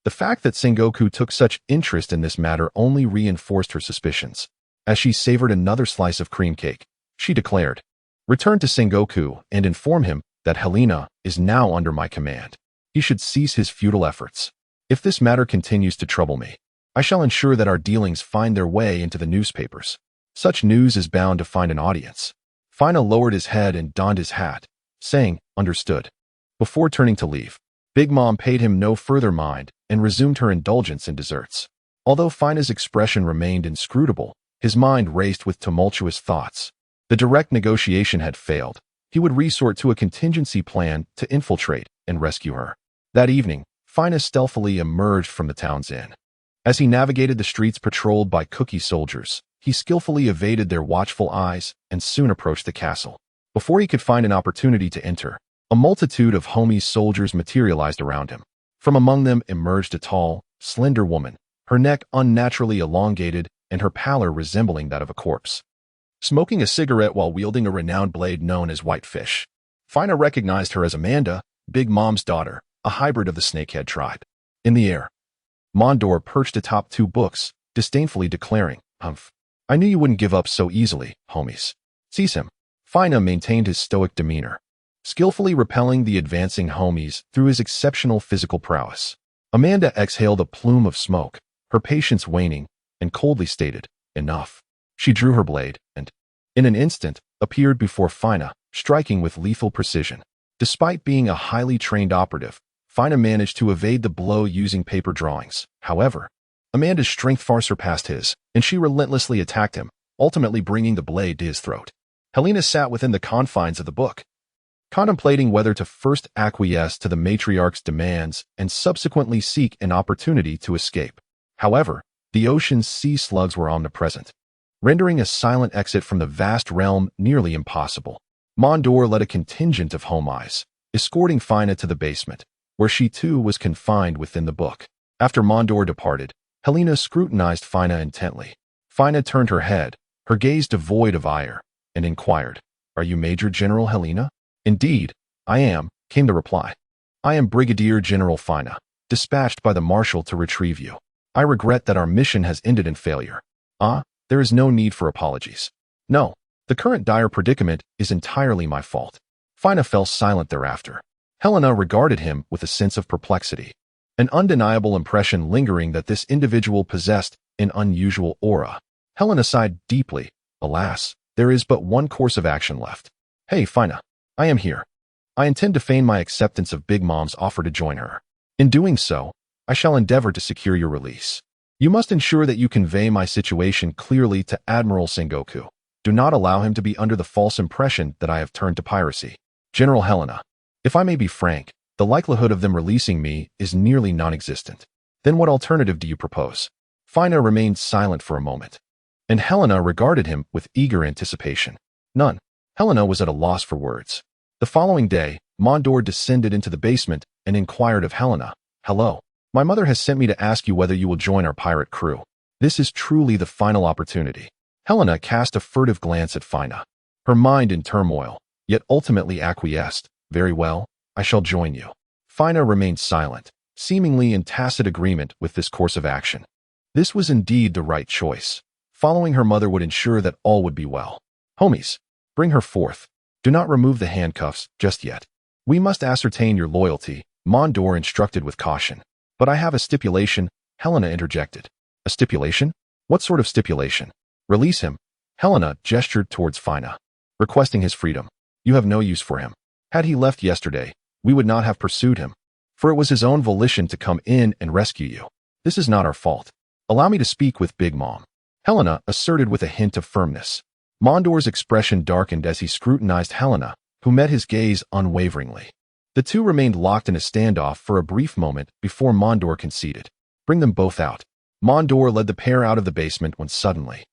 The fact that Sengoku took such interest in this matter only reinforced her suspicions. As she savored another slice of cream cake, she declared, return to Sengoku and inform him that Helena is now under my command. He should cease his futile efforts. If this matter continues to trouble me, I shall ensure that our dealings find their way into the newspapers. Such news is bound to find an audience. Fina lowered his head and donned his hat, saying, understood. Before turning to leave, Big Mom paid him no further mind and resumed her indulgence in desserts. Although Fina's expression remained inscrutable, his mind raced with tumultuous thoughts. The direct negotiation had failed. He would resort to a contingency plan to infiltrate and rescue her. That evening, Fina stealthily emerged from the town's inn. As he navigated the streets patrolled by cookie soldiers, he skillfully evaded their watchful eyes and soon approached the castle. Before he could find an opportunity to enter, a multitude of Homie's soldiers materialized around him. From among them emerged a tall, slender woman, her neck unnaturally elongated and her pallor resembling that of a corpse. Smoking a cigarette while wielding a renowned blade known as Whitefish, Fina recognized her as Amanda, Big Mom's daughter, a hybrid of the Snakehead tribe. In the air, Mondor perched atop 2 books, disdainfully declaring, "Humph. I knew you wouldn't give up so easily, homies." Seize him. Fina maintained his stoic demeanor, skillfully repelling the advancing homies through his exceptional physical prowess. Amanda exhaled a plume of smoke, her patience waning, and coldly stated, "Enough." She drew her blade and, in an instant, appeared before Fina, striking with lethal precision. Despite being a highly trained operative, Fina managed to evade the blow using paper drawings. However, Amanda's strength far surpassed his, and she relentlessly attacked him, ultimately bringing the blade to his throat. Helena sat within the confines of the book, contemplating whether to first acquiesce to the matriarch's demands and subsequently seek an opportunity to escape. However, the ocean's sea slugs were omnipresent, rendering a silent exit from the vast realm nearly impossible. Mondor led a contingent of homies, escorting Fina to the basement, where she too was confined within the book. After Mondor departed, Helena scrutinized Fina intently. Fina turned her head, her gaze devoid of ire, and inquired, "Are you Major General Helena?" "Indeed, I am," came the reply. "I am Brigadier General Fina, dispatched by the Marshal to retrieve you. I regret that our mission has ended in failure." "Ah, there is no need for apologies. No, the current dire predicament is entirely my fault." Fina fell silent thereafter. Helena regarded him with a sense of perplexity, an undeniable impression lingering that this individual possessed an unusual aura. Helena sighed deeply. "Alas, there is but one course of action left. Hey, Fina, I am here. I intend to feign my acceptance of Big Mom's offer to join her. In doing so, I shall endeavor to secure your release. You must ensure that you convey my situation clearly to Admiral Sengoku. Do not allow him to be under the false impression that I have turned to piracy." "General Helena, if I may be frank, the likelihood of them releasing me is nearly non-existent." "Then what alternative do you propose?" Fina remained silent for a moment, and Helena regarded him with eager anticipation. None. Helena was at a loss for words. The following day, Mondor descended into the basement and inquired of Helena, "Hello. My mother has sent me to ask you whether you will join our pirate crew. This is truly the final opportunity." Helena cast a furtive glance at Fina, her mind in turmoil, yet ultimately acquiesced. "Very well, I shall join you." Fina remained silent, seemingly in tacit agreement with this course of action. This was indeed the right choice. Following her mother would ensure that all would be well. "Homies, bring her forth. Do not remove the handcuffs just yet. We must ascertain your loyalty," Mondor instructed with caution. "But I have a stipulation," Helena interjected. "A stipulation? What sort of stipulation?" "Release him." Helena gestured towards Fina, requesting his freedom. "You have no use for him. Had he left yesterday, we would not have pursued him, for it was his own volition to come in and rescue you. This is not our fault. Allow me to speak with Big Mom," Helena asserted with a hint of firmness. Mondor's expression darkened as he scrutinized Helena, who met his gaze unwaveringly. The two remained locked in a standoff for a brief moment before Mondor conceded. "Bring them both out." Mondor led the pair out of the basement when suddenly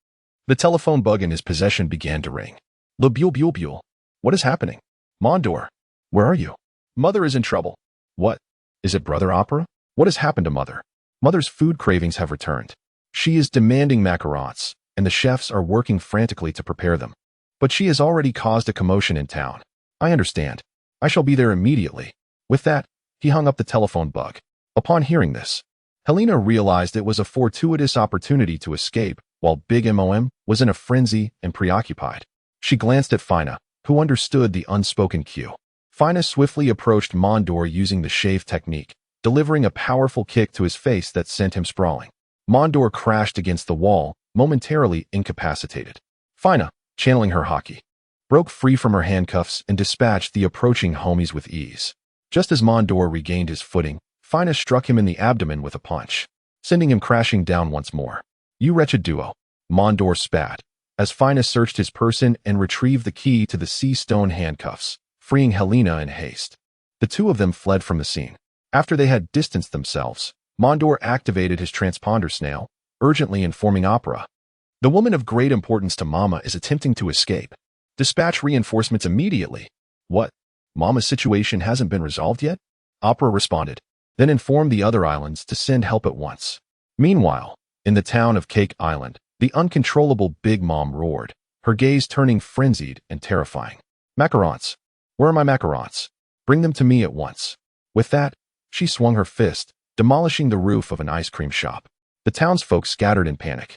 the telephone bug in his possession began to ring. "Lubule. What is happening?" "Mondor, where are you?" "Mother is in trouble." "What? Is it Brother Opera? What has happened to Mother?" "Mother's food cravings have returned. She is demanding macarons, and the chefs are working frantically to prepare them. But she has already caused a commotion in town." "I understand. I shall be there immediately." With that, he hung up the telephone bug. Upon hearing this, Helena realized it was a fortuitous opportunity to escape, while Big Mom was in a frenzy and preoccupied. She glanced at Fina, who understood the unspoken cue. Fina swiftly approached Mondor using the shave technique, delivering a powerful kick to his face that sent him sprawling. Mondor crashed against the wall, momentarily incapacitated. Fina, channeling her haki, broke free from her handcuffs and dispatched the approaching homies with ease. Just as Mondor regained his footing, Fina struck him in the abdomen with a punch, sending him crashing down once more. "You wretched duo," Mondor spat, as Fina searched his person and retrieved the key to the sea stone handcuffs, freeing Helena in haste. The two of them fled from the scene. After they had distanced themselves, Mondor activated his transponder snail, urgently informing Opera. "The woman of great importance to Mama is attempting to escape. Dispatch reinforcements immediately." "What? Mama's situation hasn't been resolved yet?" Opera responded, then informed the other islands to send help at once. Meanwhile, in the town of Cake Island, the uncontrollable Big Mom roared, her gaze turning frenzied and terrifying. "Macarons! Where are my macarons? Bring them to me at once." With that, she swung her fist, demolishing the roof of an ice cream shop. The townsfolk scattered in panic,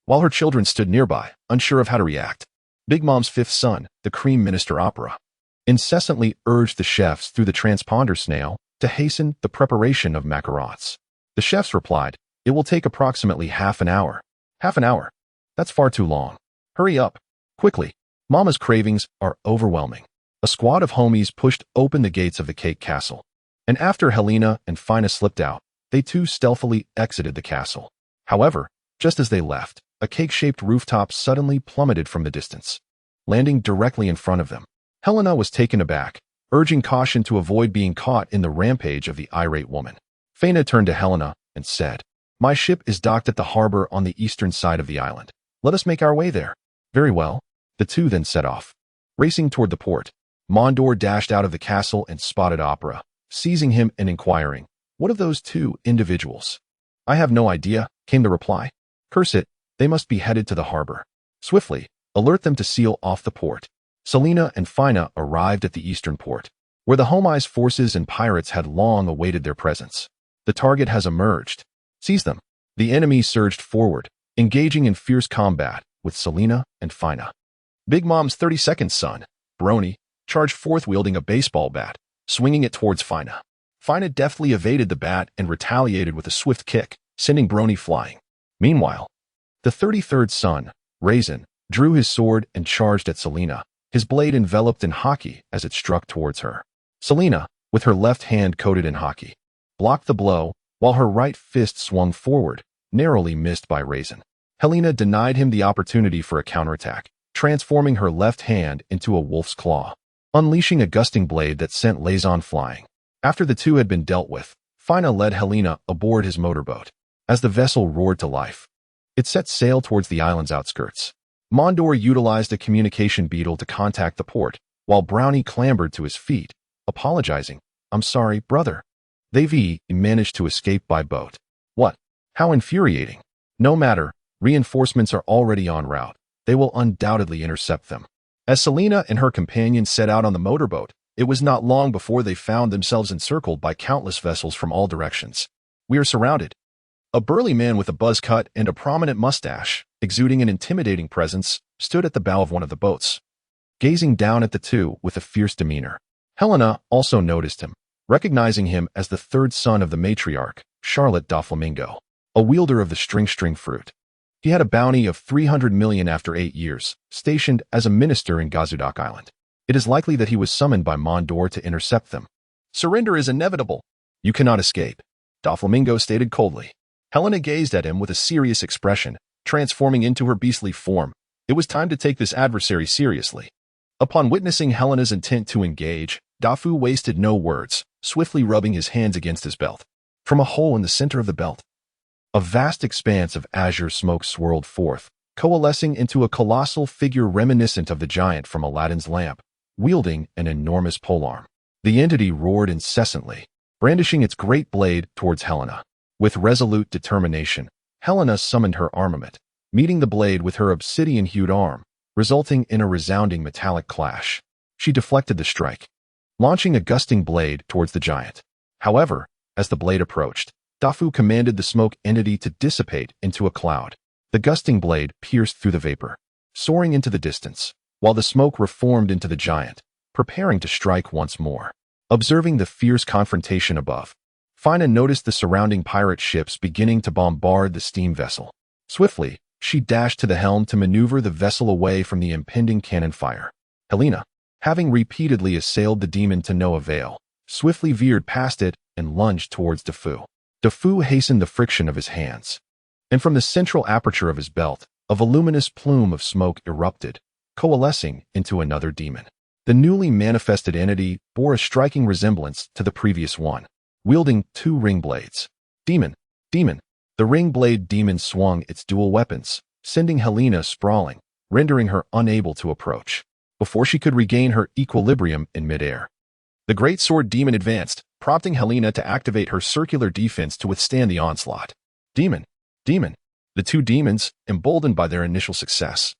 while her children stood nearby, unsure of how to react. Big Mom's fifth son, the cream minister opera, incessantly urged the chefs through the transponder snail to hasten the preparation of macarons. The chefs replied, "It will take approximately half an hour." Half an hour? That's far too long. Hurry up. Quickly. Mama's cravings are overwhelming. A squad of homies pushed open the gates of the cake castle, and after Helena and Fina slipped out, they too stealthily exited the castle. However, just as they left, a cake-shaped rooftop suddenly plummeted from the distance, landing directly in front of them. Helena was taken aback, urging caution to avoid being caught in the rampage of the irate woman. Fina turned to Helena and said, "My ship is docked at the harbor on the eastern side of the island. Let us make our way there." "Very well." The two then set off, racing toward the port. Mondor dashed out of the castle and spotted Opera, seizing him and inquiring, "What of those two individuals?" "I have no idea," came the reply. "Curse it, they must be headed to the harbor. Swiftly, alert them to seal off the port." Selena and Fina arrived at the eastern port, where the Homais forces and pirates had long awaited their presence. "The target has emerged. Seize them." The enemy surged forward, engaging in fierce combat with Selena and Fina. Big Mom's 32nd son, Brony, charged forth wielding a baseball bat, swinging it towards Fina. Fina deftly evaded the bat and retaliated with a swift kick, sending Brony flying. Meanwhile, the 33rd son, Raisin, drew his sword and charged at Selena, his blade enveloped in hockey as it struck towards her. Selena, with her left hand coated in hockey, blocked the blow, while her right fist swung forward, narrowly missed by Raisin. Helena denied him the opportunity for a counterattack, transforming her left hand into a wolf's claw, unleashing a gusting blade that sent Lazon flying. After the two had been dealt with, Fina led Helena aboard his motorboat. As the vessel roared to life, it set sail towards the island's outskirts. Mondor utilized a communication beetle to contact the port, while Brownie clambered to his feet, apologizing. "I'm sorry, brother." They managed to escape by boat. What? How infuriating. No matter, reinforcements are already en route. They will undoubtedly intercept them. As Selena and her companions set out on the motorboat, it was not long before they found themselves encircled by countless vessels from all directions. "We are surrounded." A burly man with a buzz cut and a prominent mustache, exuding an intimidating presence, stood at the bow of one of the boats, gazing down at the two with a fierce demeanor. Helena also noticed him, recognizing him as the third son of the matriarch, Charlotte Doflamingo, a wielder of the string fruit. He had a bounty of 300 million after 8 years, stationed as a minister in Gazudak Island. It is likely that he was summoned by Mondor to intercept them. "Surrender is inevitable. You cannot escape," Doflamingo stated coldly. Helena gazed at him with a serious expression, transforming into her beastly form. It was time to take this adversary seriously. Upon witnessing Helena's intent to engage, Dafu wasted no words, swiftly rubbing his hands against his belt. From a hole in the center of the belt, a vast expanse of azure smoke swirled forth, coalescing into a colossal figure reminiscent of the giant from Aladdin's lamp, wielding an enormous polearm. The entity roared incessantly, brandishing its great blade towards Helena. With resolute determination, Helena summoned her armament, meeting the blade with her obsidian-hued arm, resulting in a resounding metallic clash. She deflected the strike, launching a gusting blade towards the giant. However, as the blade approached, Dafu commanded the smoke entity to dissipate into a cloud. The gusting blade pierced through the vapor, soaring into the distance, while the smoke reformed into the giant, preparing to strike once more. Observing the fierce confrontation above, Fina noticed the surrounding pirate ships beginning to bombard the steam vessel. Swiftly, she dashed to the helm to maneuver the vessel away from the impending cannon fire. Helena, having repeatedly assailed the demon to no avail, swiftly veered past it and lunged towards Dafu. Dafu hastened the friction of his hands, and from the central aperture of his belt, a voluminous plume of smoke erupted, coalescing into another demon. The newly manifested entity bore a striking resemblance to the previous one, wielding 2 ring blades. Demon! The ring blade demon swung its dual weapons, sending Helena sprawling, rendering her unable to approach. Before she could regain her equilibrium in midair, the great sword demon advanced, prompting Helena to activate her circular defense to withstand the onslaught. Demon! The two demons, emboldened by their initial success,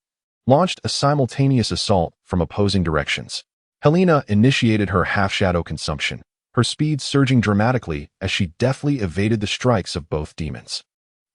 launched a simultaneous assault from opposing directions. Helena initiated her half-shadow consumption, her speed surging dramatically as she deftly evaded the strikes of both demons.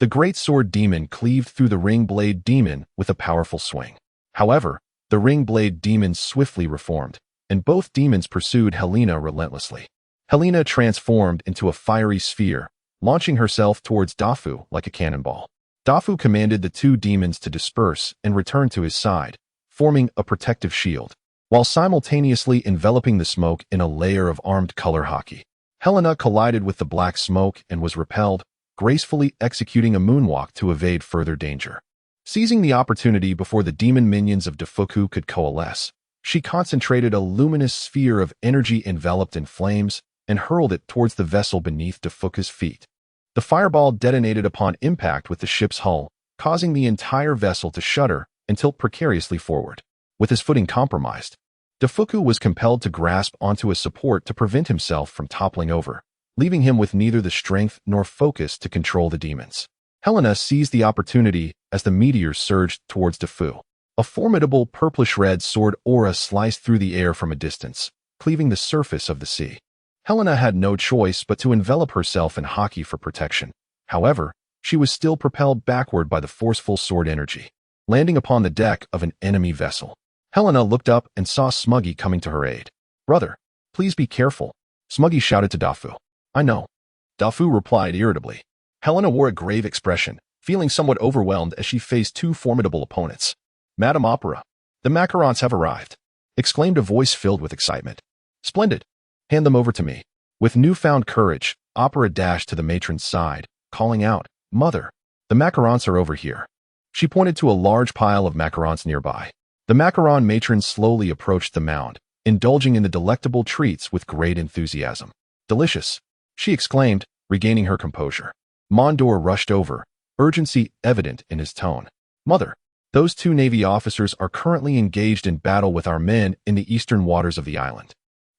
The great sword demon cleaved through the ring blade demon with a powerful swing. However, the ring blade demon swiftly reformed, and both demons pursued Helena relentlessly. Helena transformed into a fiery sphere, launching herself towards Dafu like a cannonball. Dafu commanded the two demons to disperse and return to his side, forming a protective shield, while simultaneously enveloping the smoke in a layer of armed color hockey. Helena collided with the black smoke and was repelled, gracefully executing a moonwalk to evade further danger. Seizing the opportunity before the demon minions of Dafuku could coalesce, she concentrated a luminous sphere of energy enveloped in flames and hurled it towards the vessel beneath Dafuku's feet. The fireball detonated upon impact with the ship's hull, causing the entire vessel to shudder and tilt precariously forward. With his footing compromised, Dafuku was compelled to grasp onto a support to prevent himself from toppling over, leaving him with neither the strength nor focus to control the demons. Helena seized the opportunity as the meteors surged towards Dafu. A formidable purplish-red sword aura sliced through the air from a distance, cleaving the surface of the sea. Helena had no choice but to envelop herself in hockey for protection. However, she was still propelled backward by the forceful sword energy, landing upon the deck of an enemy vessel. Helena looked up and saw Smuggy coming to her aid. "Brother, please be careful," Smuggy shouted to Dafu. "I know," Dafu replied irritably. Helena wore a grave expression, feeling somewhat overwhelmed as she faced two formidable opponents. "Madam Opera, the macarons have arrived," exclaimed a voice filled with excitement. "Splendid. Hand them over to me." With newfound courage, Opera dashed to the matron's side, calling out, "Mother, the macarons are over here." She pointed to a large pile of macarons nearby. The macaron matron slowly approached the mound, indulging in the delectable treats with great enthusiasm. "Delicious," she exclaimed, regaining her composure. Mondor rushed over, urgency evident in his tone. "Mother, those two Navy officers are currently engaged in battle with our men in the eastern waters of the island.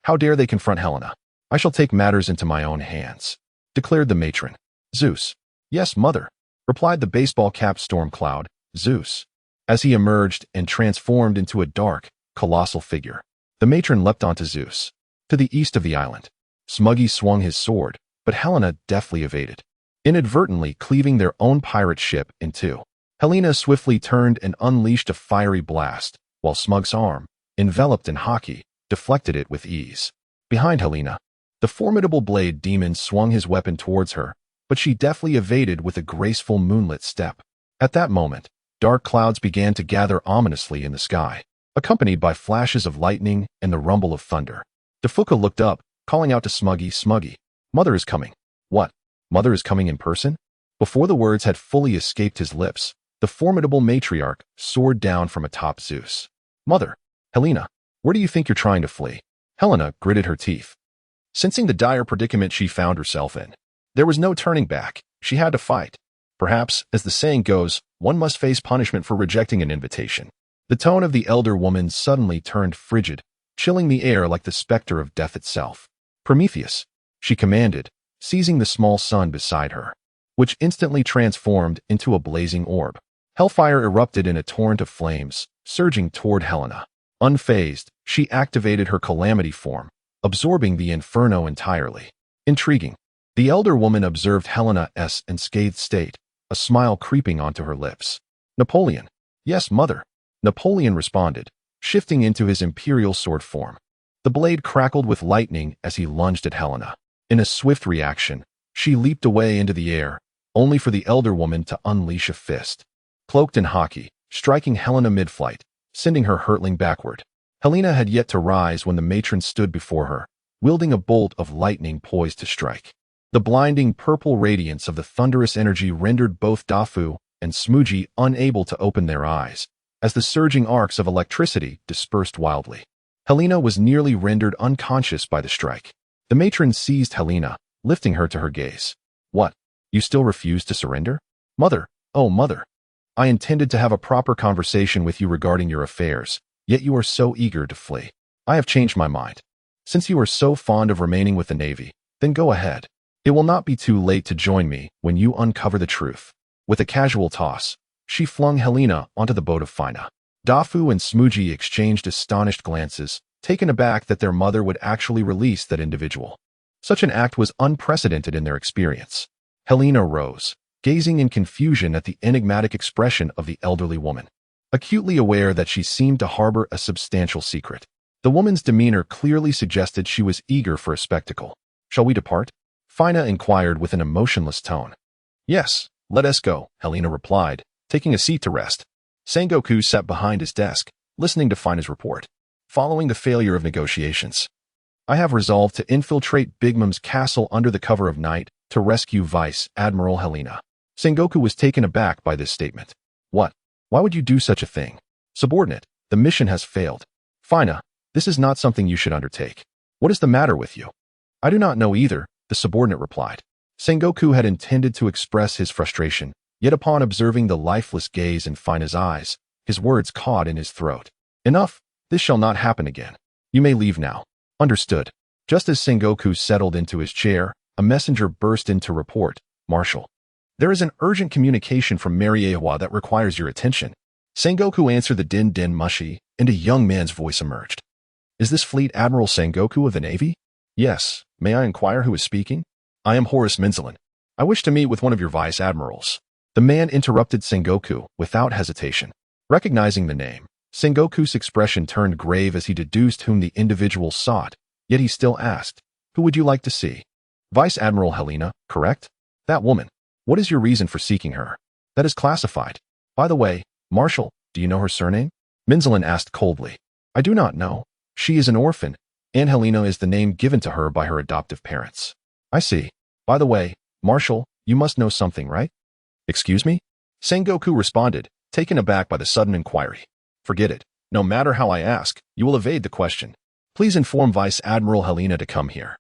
How dare they confront Helena? I shall take matters into my own hands," declared the matron. "Zeus." "Yes, mother," replied the baseball-capped storm cloud, Zeus, as he emerged and transformed into a dark, colossal figure. The matron leapt onto Zeus. To the east of the island, Smuggy swung his sword, but Helena deftly evaded, inadvertently cleaving their own pirate ship in two. Helena swiftly turned and unleashed a fiery blast, while Smug's arm, enveloped in hockey, deflected it with ease. Behind Helena, the formidable blade demon swung his weapon towards her, but she deftly evaded with a graceful moonlit step. At that moment, dark clouds began to gather ominously in the sky, accompanied by flashes of lightning and the rumble of thunder. Dafuka looked up, calling out to Smuggy, "Smuggy, Mother is coming." "What? Mother is coming in person?" Before the words had fully escaped his lips, the formidable matriarch soared down from atop Zeus. "Mother, Helena, where do you think you're trying to flee?" Helena gritted her teeth, sensing the dire predicament she found herself in. There was no turning back. She had to fight. Perhaps, as the saying goes, one must face punishment for rejecting an invitation. The tone of the elder woman suddenly turned frigid, chilling the air like the specter of death itself. "Prometheus," she commanded, seizing the small sun beside her, which instantly transformed into a blazing orb. Hellfire erupted in a torrent of flames, surging toward Helena. Unfazed, she activated her calamity form, absorbing the inferno entirely. Intriguing. The elder woman observed Helena's unscathed state, a smile creeping onto her lips. "Napoleon." "Yes, mother," Napoleon responded, shifting into his imperial sword form. The blade crackled with lightning as he lunged at Helena. In a swift reaction, she leaped away into the air, only for the elder woman to unleash a fist, cloaked in hockey, striking Helena mid-flight, sending her hurtling backward. Helena had yet to rise when the matron stood before her, wielding a bolt of lightning poised to strike. The blinding purple radiance of the thunderous energy rendered both Dafu and Smooji unable to open their eyes, as the surging arcs of electricity dispersed wildly. Helena was nearly rendered unconscious by the strike. The matron seized Helena, lifting her to her gaze. "What? You still refuse to surrender?" "Mother, oh mother, I intended to have a proper conversation with you regarding your affairs, yet you are so eager to flee. I have changed my mind. Since you are so fond of remaining with the Navy, then go ahead. It will not be too late to join me when you uncover the truth." With a casual toss, she flung Helena onto the boat of Fina. Dafu and Smooji exchanged astonished glances, taken aback that their mother would actually release that individual. Such an act was unprecedented in their experience. Helena rose, gazing in confusion at the enigmatic expression of the elderly woman, acutely aware that she seemed to harbor a substantial secret. The woman's demeanor clearly suggested she was eager for a spectacle. "Shall we depart?" Fina inquired with an emotionless tone. "Yes, let us go," Helena replied, taking a seat to rest. Sengoku sat behind his desk, listening to Fina's report. Following the failure of negotiations, "I have resolved to infiltrate Big Mom's castle under the cover of night to rescue Vice Admiral Helena." Sengoku was taken aback by this statement. "What? Why would you do such a thing? Subordinate, the mission has failed." "Fina, this is not something you should undertake. What is the matter with you?" "I do not know either," the subordinate replied. Sengoku had intended to express his frustration, yet upon observing the lifeless gaze in Fina's eyes, his words caught in his throat. "Enough, this shall not happen again. You may leave now." "Understood." Just as Sengoku settled into his chair, a messenger burst in to report, "Marshal, there is an urgent communication from Mary Geoise that requires your attention." Sengoku answered the din mushi, and a young man's voice emerged. "Is this Fleet Admiral Sengoku of the Navy?" "Yes. May I inquire who is speaking?" "I am Horace Minzelin. I wish to meet with one of your vice admirals." The man interrupted Sengoku without hesitation. Recognizing the name, Sengoku's expression turned grave as he deduced whom the individual sought, yet he still asked, "Who would you like to see?" "Vice Admiral Helena, correct?" "That woman. What is your reason for seeking her?" "That is classified. By the way, Marshal, do you know her surname?" Minzelin asked coldly. "I do not know. She is an orphan, and Helena is the name given to her by her adoptive parents." "I see. By the way, Marshal, you must know something, right?" "Excuse me?" Sengoku responded, taken aback by the sudden inquiry. "Forget it. No matter how I ask, you will evade the question. Please inform Vice Admiral Helena to come here,"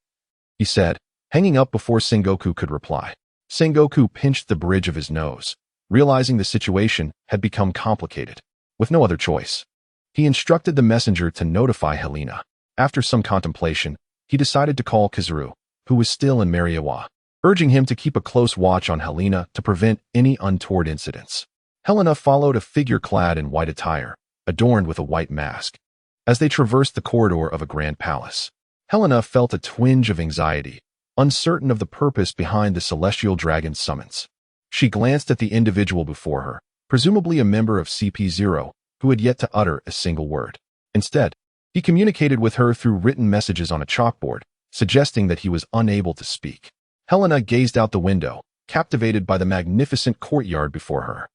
he said, hanging up before Sengoku could reply. Sengoku pinched the bridge of his nose, realizing the situation had become complicated. With no other choice, he instructed the messenger to notify Helena. After some contemplation, he decided to call Kazuru, who was still in Mary Geoise, urging him to keep a close watch on Helena to prevent any untoward incidents. Helena followed a figure clad in white attire, adorned with a white mask. As they traversed the corridor of a grand palace, Helena felt a twinge of anxiety, uncertain of the purpose behind the celestial dragon's summons. She glanced at the individual before her, presumably a member of CP0, who had yet to utter a single word. Instead, he communicated with her through written messages on a chalkboard, suggesting that he was unable to speak. Helena gazed out the window, captivated by the magnificent courtyard before her.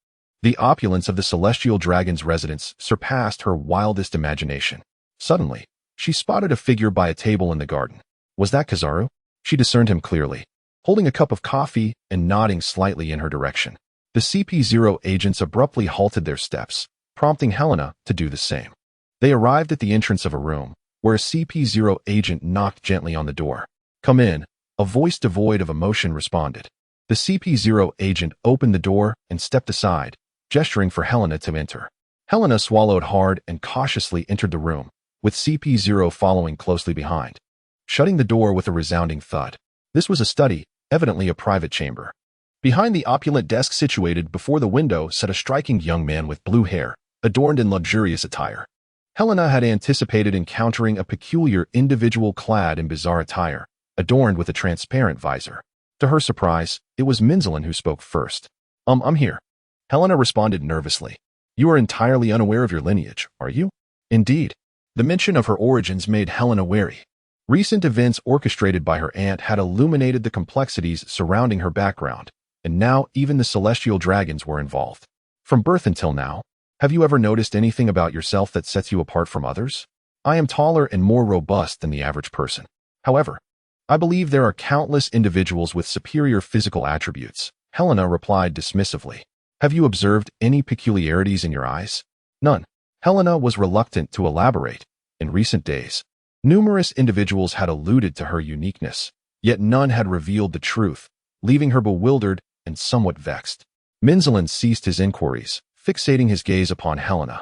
The opulence of the celestial dragon's residence surpassed her wildest imagination. Suddenly, she spotted a figure by a table in the garden. Was that Kizaru? She discerned him clearly, holding a cup of coffee and nodding slightly in her direction. The CP0 agents abruptly halted their steps, prompting Helena to do the same. They arrived at the entrance of a room, where a CP0 agent knocked gently on the door. "Come in," a voice devoid of emotion responded. The CP0 agent opened the door and stepped aside, gesturing for Helena to enter. Helena swallowed hard and cautiously entered the room, with CP0 following closely behind, shutting the door with a resounding thud. This was a study, evidently a private chamber. Behind the opulent desk situated before the window sat a striking young man with blue hair, adorned in luxurious attire. Helena had anticipated encountering a peculiar individual clad in bizarre attire, adorned with a transparent visor. To her surprise, it was Minzelin who spoke first. I'm here." Helena responded nervously. "You are entirely unaware of your lineage, are you?" Indeed. The mention of her origins made Helena wary. Recent events orchestrated by her aunt had illuminated the complexities surrounding her background, and now even the celestial dragons were involved. "From birth until now, have you ever noticed anything about yourself that sets you apart from others?" "I am taller and more robust than the average person. However, I believe there are countless individuals with superior physical attributes," Helena replied dismissively. "Have you observed any peculiarities in your eyes?" "None." Helena was reluctant to elaborate. In recent days, numerous individuals had alluded to her uniqueness, yet none had revealed the truth, leaving her bewildered and somewhat vexed. Minzelin ceased his inquiries, fixating his gaze upon Helena,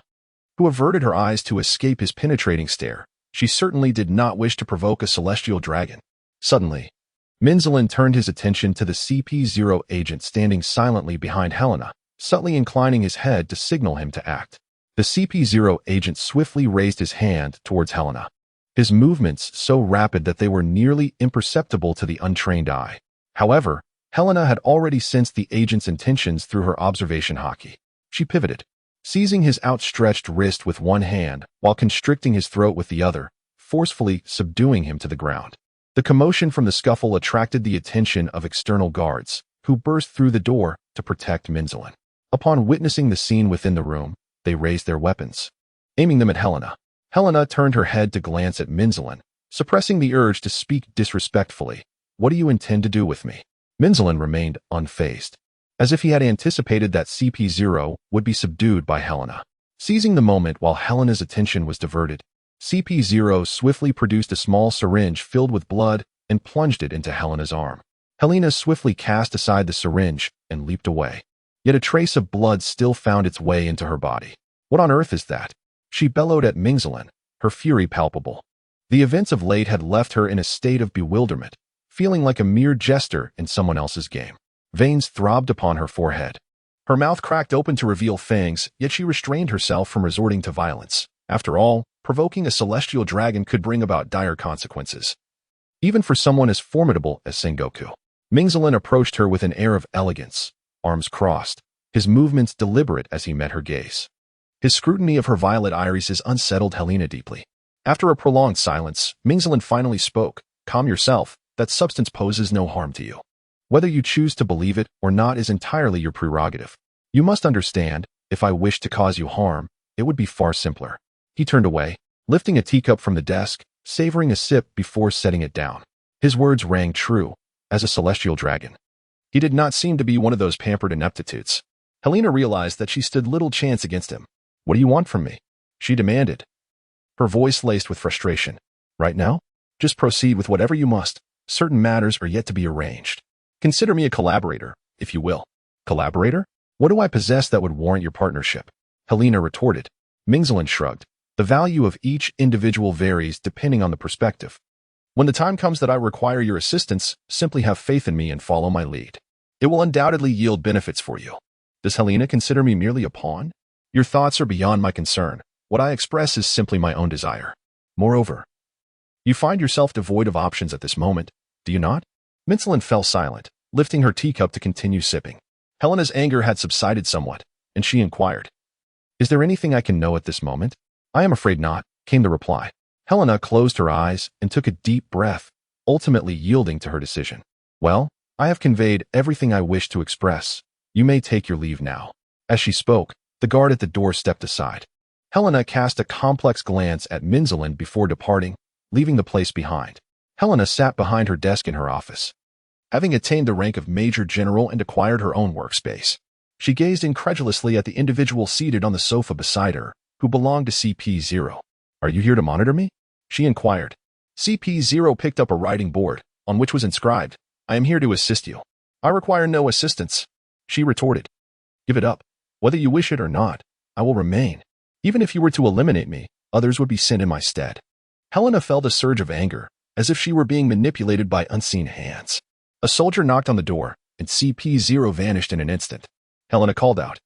who averted her eyes to escape his penetrating stare. She certainly did not wish to provoke a celestial dragon. Suddenly, Minzelin turned his attention to the CP0 agent standing silently behind Helena, subtly inclining his head to signal him to act. The CP0 agent swiftly raised his hand towards Helena, his movements so rapid that they were nearly imperceptible to the untrained eye. However, Helena had already sensed the agent's intentions through her observation hockey. She pivoted, seizing his outstretched wrist with one hand while constricting his throat with the other, forcefully subduing him to the ground. The commotion from the scuffle attracted the attention of external guards, who burst through the door to protect Minzelin. Upon witnessing the scene within the room, they raised their weapons, aiming them at Helena. Helena turned her head to glance at Minzelin, suppressing the urge to speak disrespectfully. "What do you intend to do with me?" Minzelin remained unfazed, as if he had anticipated that CP0 would be subdued by Helena. Seizing the moment while Helena's attention was diverted, CP0 swiftly produced a small syringe filled with blood and plunged it into Helena's arm. Helena swiftly cast aside the syringe and leaped away. Yet a trace of blood still found its way into her body. "What on earth is that?" She bellowed at Minzelin, her fury palpable. The events of late had left her in a state of bewilderment, feeling like a mere jester in someone else's game. Veins throbbed upon her forehead. Her mouth cracked open to reveal fangs, yet she restrained herself from resorting to violence. After all, provoking a celestial dragon could bring about dire consequences, even for someone as formidable as Sengoku. Minzelin approached her with an air of elegance, arms crossed, his movements deliberate as he met her gaze. His scrutiny of her violet irises unsettled Helena deeply. After a prolonged silence, Minzelin finally spoke. "Calm yourself. That substance poses no harm to you. Whether you choose to believe it or not is entirely your prerogative. You must understand, if I wished to cause you harm, it would be far simpler." He turned away, lifting a teacup from the desk, savoring a sip before setting it down. His words rang true, as a celestial dragon. He did not seem to be one of those pampered ineptitudes. Helena realized that she stood little chance against him. "What do you want from me?" she demanded, her voice laced with frustration. "Right now? Just proceed with whatever you must. Certain matters are yet to be arranged. Consider me a collaborator, if you will." "Collaborator? What do I possess that would warrant your partnership?" Helena retorted. Minzelin shrugged. "The value of each individual varies depending on the perspective. When the time comes that I require your assistance, simply have faith in me and follow my lead. It will undoubtedly yield benefits for you." Does Helena consider me merely a pawn? Your thoughts are beyond my concern. What I express is simply my own desire. Moreover, you find yourself devoid of options at this moment, do you not? Minzelin fell silent, lifting her teacup to continue sipping. Helena's anger had subsided somewhat, and she inquired, "Is there anything I can know at this moment?" "I am afraid not," came the reply. Helena closed her eyes and took a deep breath, ultimately yielding to her decision. "Well, I have conveyed everything I wish to express. You may take your leave now." As she spoke, the guard at the door stepped aside. Helena cast a complex glance at Minzelin before departing, leaving the place behind. Helena sat behind her desk in her office. Having attained the rank of Major General and acquired her own workspace, she gazed incredulously at the individual seated on the sofa beside her, who belonged to CP0. "Are you here to monitor me?" she inquired. CP0 picked up a writing board, on which was inscribed, "I am here to assist you." "I require no assistance," she retorted. "Give it up. Whether you wish it or not, I will remain. Even if you were to eliminate me, others would be sent in my stead." Helena felt a surge of anger, as if she were being manipulated by unseen hands. A soldier knocked on the door, and CP0 vanished in an instant. Helena called out,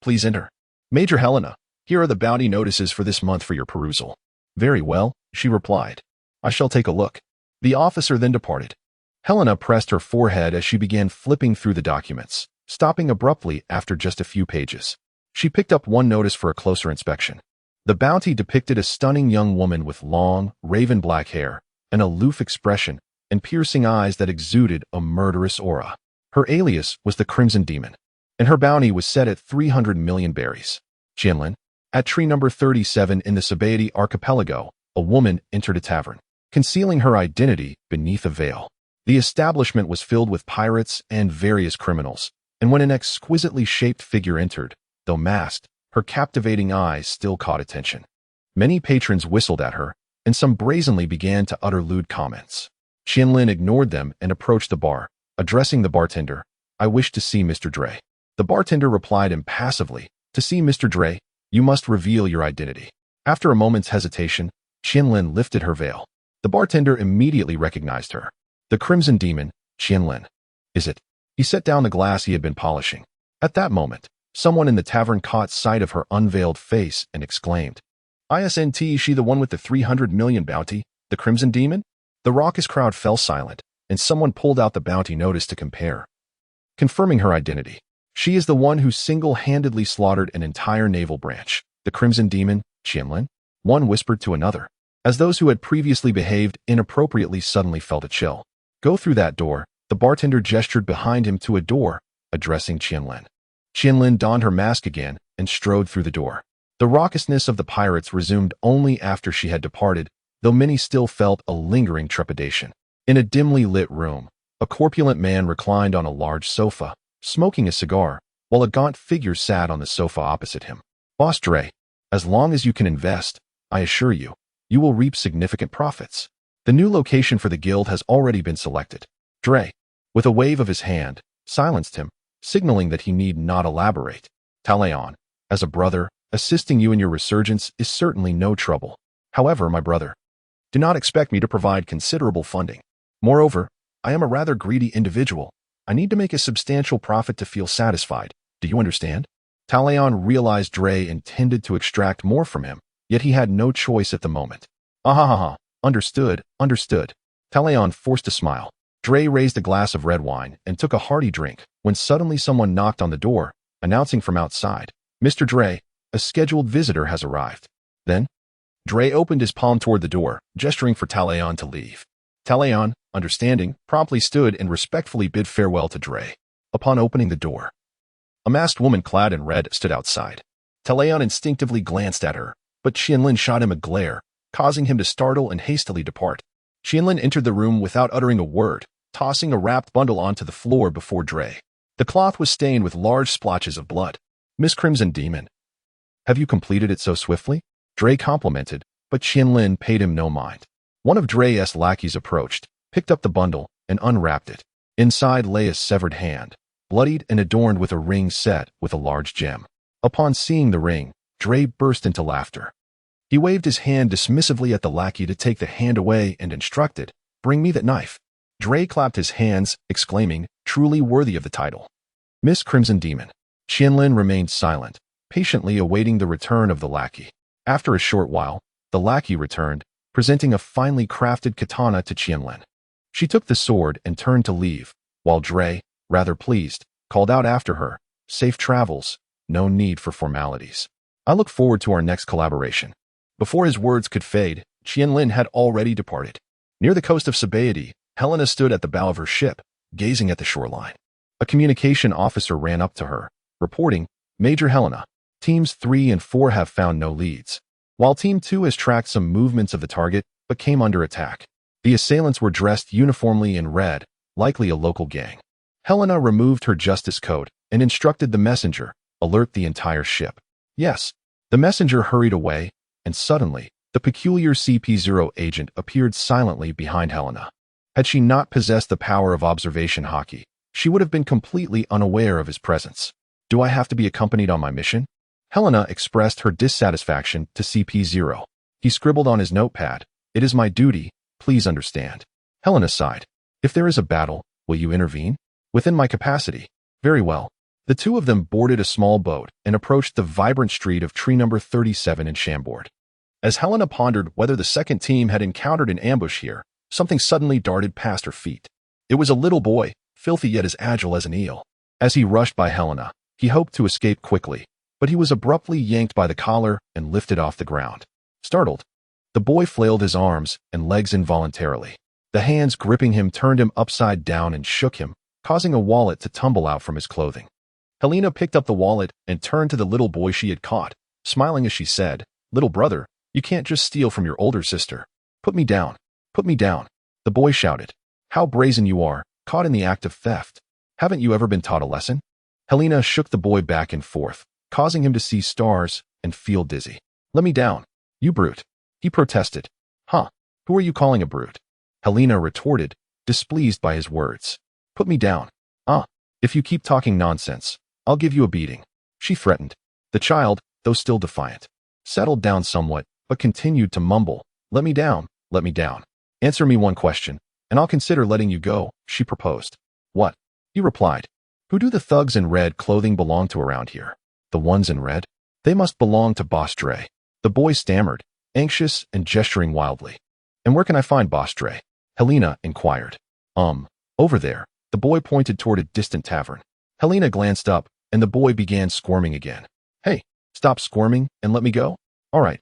"Please enter." "Major Helena, here are the bounty notices for this month for your perusal." "Very well," she replied. "I shall take a look." The officer then departed. Helena pressed her forehead as she began flipping through the documents, stopping abruptly after just a few pages. She picked up one notice for a closer inspection. The bounty depicted a stunning young woman with long, raven-black hair, an aloof expression, and piercing eyes that exuded a murderous aura. Her alias was the Crimson Demon, and her bounty was set at 300 million berries. Qianlin, at tree number 37 in the Sabaody archipelago, a woman entered a tavern, concealing her identity beneath a veil. The establishment was filled with pirates and various criminals, and when an exquisitely shaped figure entered, though masked, her captivating eyes still caught attention. Many patrons whistled at her, and some brazenly began to utter lewd comments. Qianlin ignored them and approached the bar, addressing the bartender, "I wish to see Mr. Dre." The bartender replied impassively, "To see Mr. Dre, you must reveal your identity." After a moment's hesitation, Qianlin lifted her veil. The bartender immediately recognized her. "The Crimson Demon, Qianlin. Is it?" He set down the glass he had been polishing. At that moment, someone in the tavern caught sight of her unveiled face and exclaimed, "Isn't she the one with the 300 million bounty, the Crimson Demon?" The raucous crowd fell silent, and someone pulled out the bounty notice to compare. confirming her identity. She is the one who single-handedly slaughtered an entire naval branch. The Crimson Demon, Qianlin? One whispered to another, as those who had previously behaved inappropriately suddenly felt a chill. Go through that door. The bartender gestured behind him to a door, addressing Qianlin. Qianlin donned her mask again and strode through the door. The raucousness of the pirates resumed only after she had departed, though many still felt a lingering trepidation. In a dimly lit room, a corpulent man reclined on a large sofa, smoking a cigar, while a gaunt figure sat on the sofa opposite him. Boss Dre, as long as you can invest, I assure you, you will reap significant profits. The new location for the guild has already been selected. Dre, with a wave of his hand, silenced him, signaling that he need not elaborate. Talion, as a brother, assisting you in your resurgence is certainly no trouble. However, my brother, do not expect me to provide considerable funding. Moreover, I am a rather greedy individual. I need to make a substantial profit to feel satisfied. Do you understand? Talion realized Dre intended to extract more from him, yet he had no choice at the moment. Ahahaha, understood. Talion forced a smile. Dre raised a glass of red wine and took a hearty drink when suddenly someone knocked on the door, announcing from outside, Mr. Dre, a scheduled visitor has arrived. Then, Dre opened his palm toward the door, gesturing for Talion to leave. Talion, understanding, promptly stood and respectfully bid farewell to Dre. Upon opening the door, a masked woman clad in red stood outside. Talion instinctively glanced at her, but Qianlin shot him a glare, causing him to startle and hastily depart. Qianlin entered the room without uttering a word, tossing a wrapped bundle onto the floor before Dre. The cloth was stained with large splotches of blood. Miss Crimson Demon, have you completed it so swiftly? Dre complimented, but Qianlin paid him no mind. One of Dre's lackeys approached, picked up the bundle, and unwrapped it. Inside lay a severed hand, bloodied and adorned with a ring set with a large gem. Upon seeing the ring, Dre burst into laughter. He waved his hand dismissively at the lackey to take the hand away and instructed, "Bring me that knife." Dre clapped his hands, exclaiming, "Truly worthy of the title." Miss Crimson Demon. Qianlin remained silent, patiently awaiting the return of the lackey. After a short while, the lackey returned, presenting a finely crafted katana to Qianlin. She took the sword and turned to leave, while Dre, rather pleased, called out after her, "Safe travels, no need for formalities. I look forward to our next collaboration." Before his words could fade, Qianlin had already departed. Near the coast of Sabaody, Helena stood at the bow of her ship, gazing at the shoreline. A communication officer ran up to her, reporting, "Major Helena, Teams 3 and 4 have found no leads, while Team 2 has tracked some movements of the target but came under attack. The assailants were dressed uniformly in red, likely a local gang." Helena removed her justice coat and instructed the messenger, "Alert the entire ship." Yes. The messenger hurried away, and suddenly, the peculiar CP0 agent appeared silently behind Helena. Had she not possessed the power of observation hockey, she would have been completely unaware of his presence. "Do I have to be accompanied on my mission?" Helena expressed her dissatisfaction to CP0. He scribbled on his notepad, "It is my duty, please understand." Helena sighed. "If there is a battle, will you intervene?" "Within my capacity." "Very well." The two of them boarded a small boat and approached the vibrant street of tree number 37 in Chambord. As Helena pondered whether the second team had encountered an ambush here, something suddenly darted past her feet. It was a little boy, filthy yet as agile as an eel. As he rushed by Helena, he hoped to escape quickly, but he was abruptly yanked by the collar and lifted off the ground. Startled, the boy flailed his arms and legs involuntarily. The hands gripping him turned him upside down and shook him, causing a wallet to tumble out from his clothing. Helena picked up the wallet and turned to the little boy she had caught, smiling as she said, "Little brother, you can't just steal from your older sister. Put me down. Put me down." The boy shouted, "How brazen you are, caught in the act of theft. Haven't you ever been taught a lesson?" Helena shook the boy back and forth, causing him to see stars and feel dizzy. "Let me down, you brute," he protested. "Huh, who are you calling a brute?" Helena retorted, displeased by his words. "Put me down. If you keep talking nonsense, I'll give you a beating," she threatened. The child, though still defiant, settled down somewhat, but continued to mumble, "Let me down, let me down. Answer me one question, and I'll consider letting you go," she proposed. "What?" he replied. "Who do the thugs in red clothing belong to around here?" "The ones in red? They must belong to Boss Dre." The boy stammered, anxious and gesturing wildly. "And where can I find Boss Dre?" Helena inquired. Over there." The boy pointed toward a distant tavern. Helena glanced up, and the boy began squirming again. "Hey, stop squirming and let me go." All right,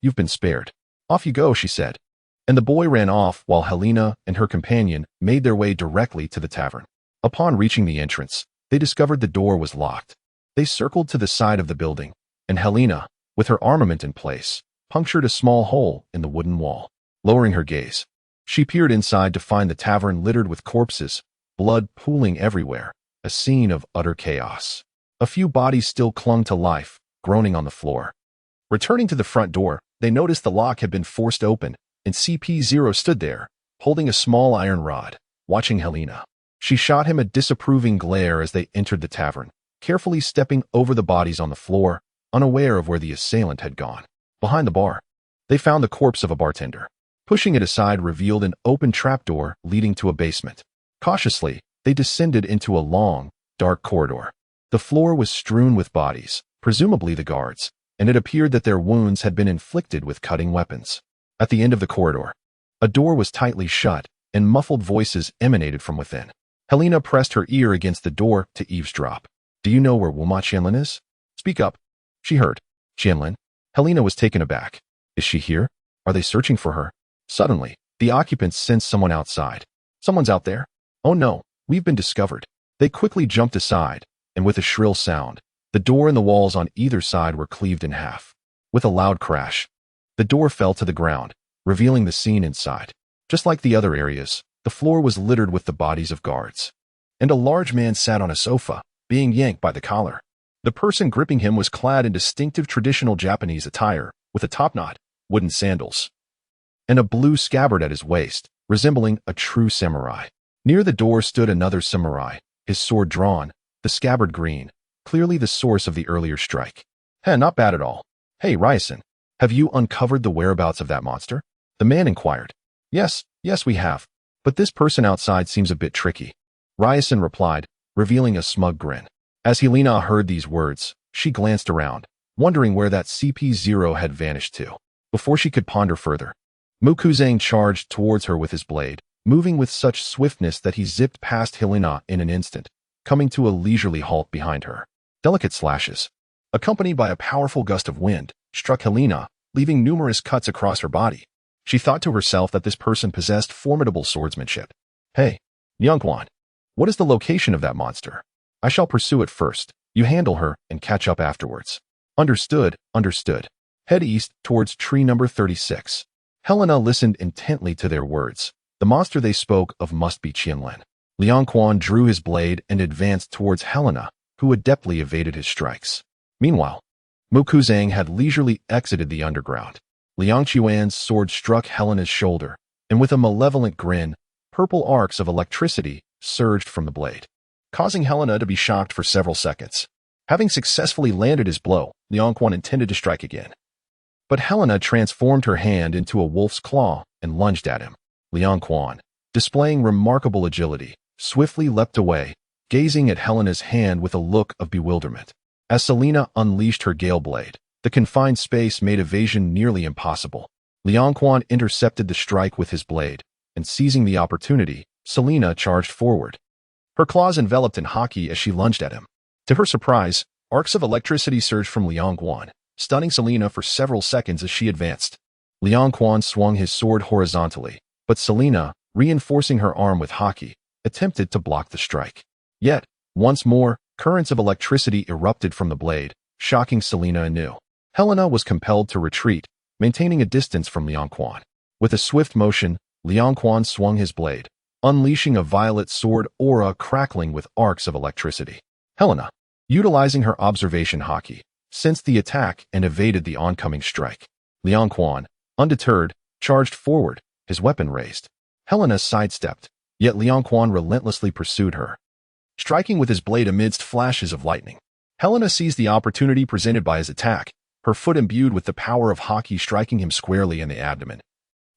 you've been spared. Off you go," she said. And the boy ran off while Helena and her companion made their way directly to the tavern. Upon reaching the entrance, they discovered the door was locked. They circled to the side of the building, and Helena, with her armament in place, punctured a small hole in the wooden wall. Lowering her gaze, she peered inside to find the tavern littered with corpses, blood pooling everywhere, a scene of utter chaos. A few bodies still clung to life, groaning on the floor. Returning to the front door, they noticed the lock had been forced open, and CP0 stood there, holding a small iron rod, watching Helena. She shot him a disapproving glare as they entered the tavern, carefully stepping over the bodies on the floor, unaware of where the assailant had gone. Behind the bar, they found the corpse of a bartender. Pushing it aside revealed an open trapdoor leading to a basement. Cautiously, they descended into a long, dark corridor. The floor was strewn with bodies, presumably the guards, and it appeared that their wounds had been inflicted with cutting weapons. At the end of the corridor, a door was tightly shut, and muffled voices emanated from within. Helena pressed her ear against the door to eavesdrop. "Do you know where Wuma Qianlin is? Speak up." She heard. "Qianlin?" Helena was taken aback. "Is she here? Are they searching for her?" Suddenly, the occupants sensed someone outside. "Someone's out there." "Oh no, we've been discovered." They quickly jumped aside, and with a shrill sound, the door and the walls on either side were cleaved in half. With a loud crash, the door fell to the ground, revealing the scene inside. Just like the other areas, the floor was littered with the bodies of guards. And a large man sat on a sofa, being yanked by the collar. The person gripping him was clad in distinctive traditional Japanese attire, with a topknot, wooden sandals, and a blue scabbard at his waist, resembling a true samurai. Near the door stood another samurai, his sword drawn, the scabbard green, clearly the source of the earlier strike. Not bad at all. "Hey, Ryerson, have you uncovered the whereabouts of that monster?" the man inquired. Yes, we have. But this person outside seems a bit tricky," Ryerson replied, revealing a smug grin. As Helena heard these words, she glanced around, wondering where that CP0 had vanished to. Before she could ponder further, Mukuzang charged towards her with his blade, moving with such swiftness that he zipped past Helena in an instant, coming to a leisurely halt behind her. Delicate slashes, accompanied by a powerful gust of wind, struck Helena, leaving numerous cuts across her body. She thought to herself that this person possessed formidable swordsmanship. "Hey, Yangquan, what is the location of that monster? I shall pursue it first. You handle her and catch up afterwards." Understood. Head east towards tree number 36. Helena listened intently to their words. The monster they spoke of must be Qianlin. Liang Quan drew his blade and advanced towards Helena, who adeptly evaded his strikes. Meanwhile, Mukuzang had leisurely exited the underground. Liang Qiuan's sword struck Helena's shoulder, and with a malevolent grin, purple arcs of electricity surged from the blade, causing Helena to be shocked for several seconds. Having successfully landed his blow, Liang Quan intended to strike again. But Helena transformed her hand into a wolf's claw and lunged at him. Liang Quan, displaying remarkable agility, swiftly leapt away, gazing at Helena's hand with a look of bewilderment. As Selena unleashed her gale blade, the confined space made evasion nearly impossible. Liang Quan intercepted the strike with his blade, and seizing the opportunity, Selena charged forward. Her claws enveloped in hockey as she lunged at him. To her surprise, arcs of electricity surged from Liang Quan, stunning Selena for several seconds as she advanced. Liang Quan swung his sword horizontally, but Selena, reinforcing her arm with hockey, attempted to block the strike. Yet, once more, currents of electricity erupted from the blade, shocking Selena anew. Helena was compelled to retreat, maintaining a distance from Liang Quan. With a swift motion, Liang Quan swung his blade, unleashing a violet sword aura crackling with arcs of electricity. Helena, utilizing her observation hockey, sensed the attack and evaded the oncoming strike. Liang Quan, undeterred, charged forward, his weapon raised. Helena sidestepped, yet Liang Quan relentlessly pursued her, striking with his blade amidst flashes of lightning. Helena seized the opportunity presented by his attack, her foot imbued with the power of hockey striking him squarely in the abdomen,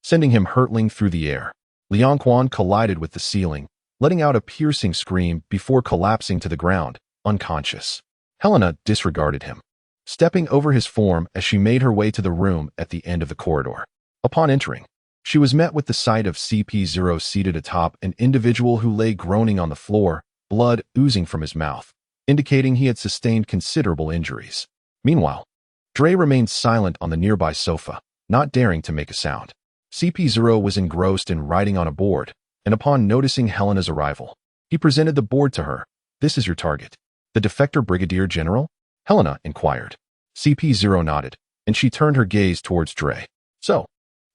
sending him hurtling through the air. Liang Quan collided with the ceiling, letting out a piercing scream before collapsing to the ground, unconscious. Helena disregarded him, stepping over his form as she made her way to the room at the end of the corridor. Upon entering, she was met with the sight of CP0 seated atop an individual who lay groaning on the floor, blood oozing from his mouth, indicating he had sustained considerable injuries. Meanwhile, Dre remained silent on the nearby sofa, not daring to make a sound. CP0 was engrossed in writing on a board, and upon noticing Helena's arrival, he presented the board to her. "This is your target." "The defector Brigadier General?" Helena inquired. CP0 nodded, and she turned her gaze towards Dre. "So,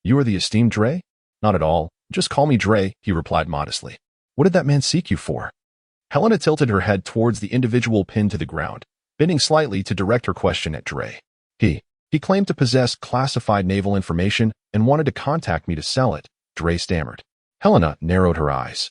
you are the esteemed Dre?" "Not at all. Just call me Dre," he replied modestly. "What did that man seek you for?" Helena tilted her head towards the individual pinned to the ground, bending slightly to direct her question at Dre. He claimed to possess classified naval information and wanted to contact me to sell it," Dre stammered. Helena narrowed her eyes,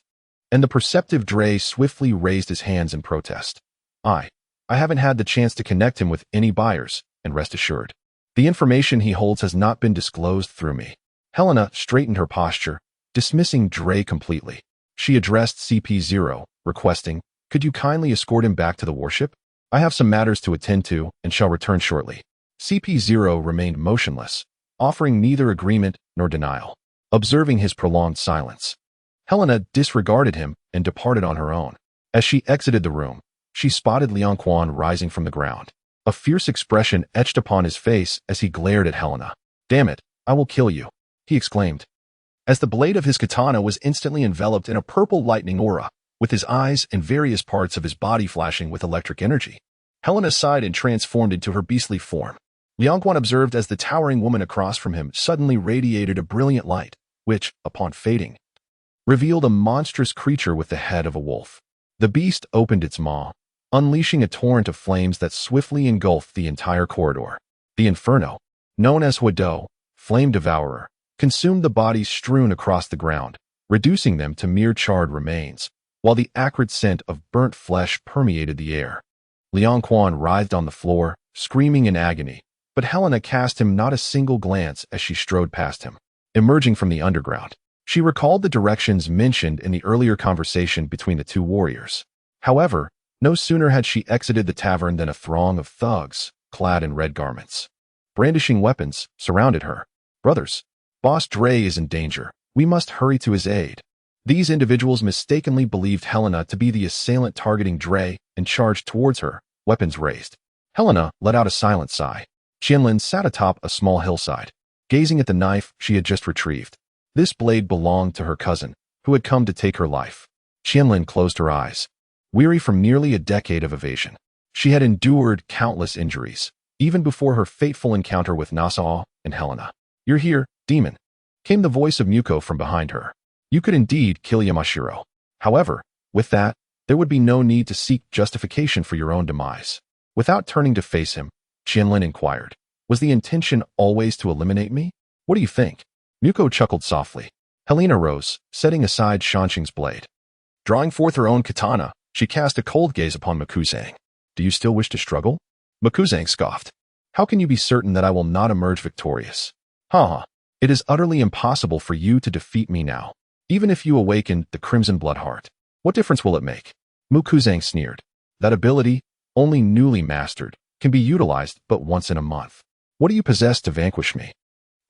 and the perceptive Dre swiftly raised his hands in protest. I haven't had the chance to connect him with any buyers, and rest assured, the information he holds has not been disclosed through me." Helena straightened her posture, dismissing Dre completely. She addressed CP0, requesting, "Could you kindly escort him back to the warship? I have some matters to attend to and shall return shortly." CP0 remained motionless, offering neither agreement nor denial. Observing his prolonged silence, Helena disregarded him and departed on her own. As she exited the room, she spotted Lianquan rising from the ground. A fierce expression etched upon his face as he glared at Helena. "Damn it, I will kill you," he exclaimed, as the blade of his katana was instantly enveloped in a purple lightning aura, with his eyes and various parts of his body flashing with electric energy. Helena sighed and transformed into her beastly form. Lianquan observed as the towering woman across from him suddenly radiated a brilliant light, which, upon fading, revealed a monstrous creature with the head of a wolf. The beast opened its maw, unleashing a torrent of flames that swiftly engulfed the entire corridor. The inferno, known as Huado, Flame Devourer, consumed the bodies strewn across the ground, reducing them to mere charred remains, while the acrid scent of burnt flesh permeated the air. Lianquan writhed on the floor, screaming in agony, but Helena cast him not a single glance as she strode past him. Emerging from the underground, she recalled the directions mentioned in the earlier conversation between the two warriors. However, no sooner had she exited the tavern than a throng of thugs, clad in red garments, brandishing weapons, surrounded her. "Brothers, Boss Dre is in danger. We must hurry to his aid." These individuals mistakenly believed Helena to be the assailant targeting Dre and charged towards her, weapons raised. Helena let out a silent sigh. Qianlin sat atop a small hillside, gazing at the knife she had just retrieved. This blade belonged to her cousin, who had come to take her life. Qianlin closed her eyes, weary from nearly a decade of evasion. She had endured countless injuries, even before her fateful encounter with Nassau and Helena. "You're here, demon," came the voice of Muko from behind her. "You could indeed kill Yamashiro. However, with that, there would be no need to seek justification for your own demise." Without turning to face him, Qianlin inquired, "Was the intention always to eliminate me? What do you think?" Muko chuckled softly. Helena rose, setting aside Shanxing's blade. Drawing forth her own katana, she cast a cold gaze upon Mukuzang. "Do you still wish to struggle?" Mukuzang scoffed. "How can you be certain that I will not emerge victorious?" "Ha! It is utterly impossible for you to defeat me now. Even if you awaken the Crimson Blood Heart, what difference will it make?" Mukuzang sneered. "That ability, only newly mastered, can be utilized but once in a month. What do you possess to vanquish me?"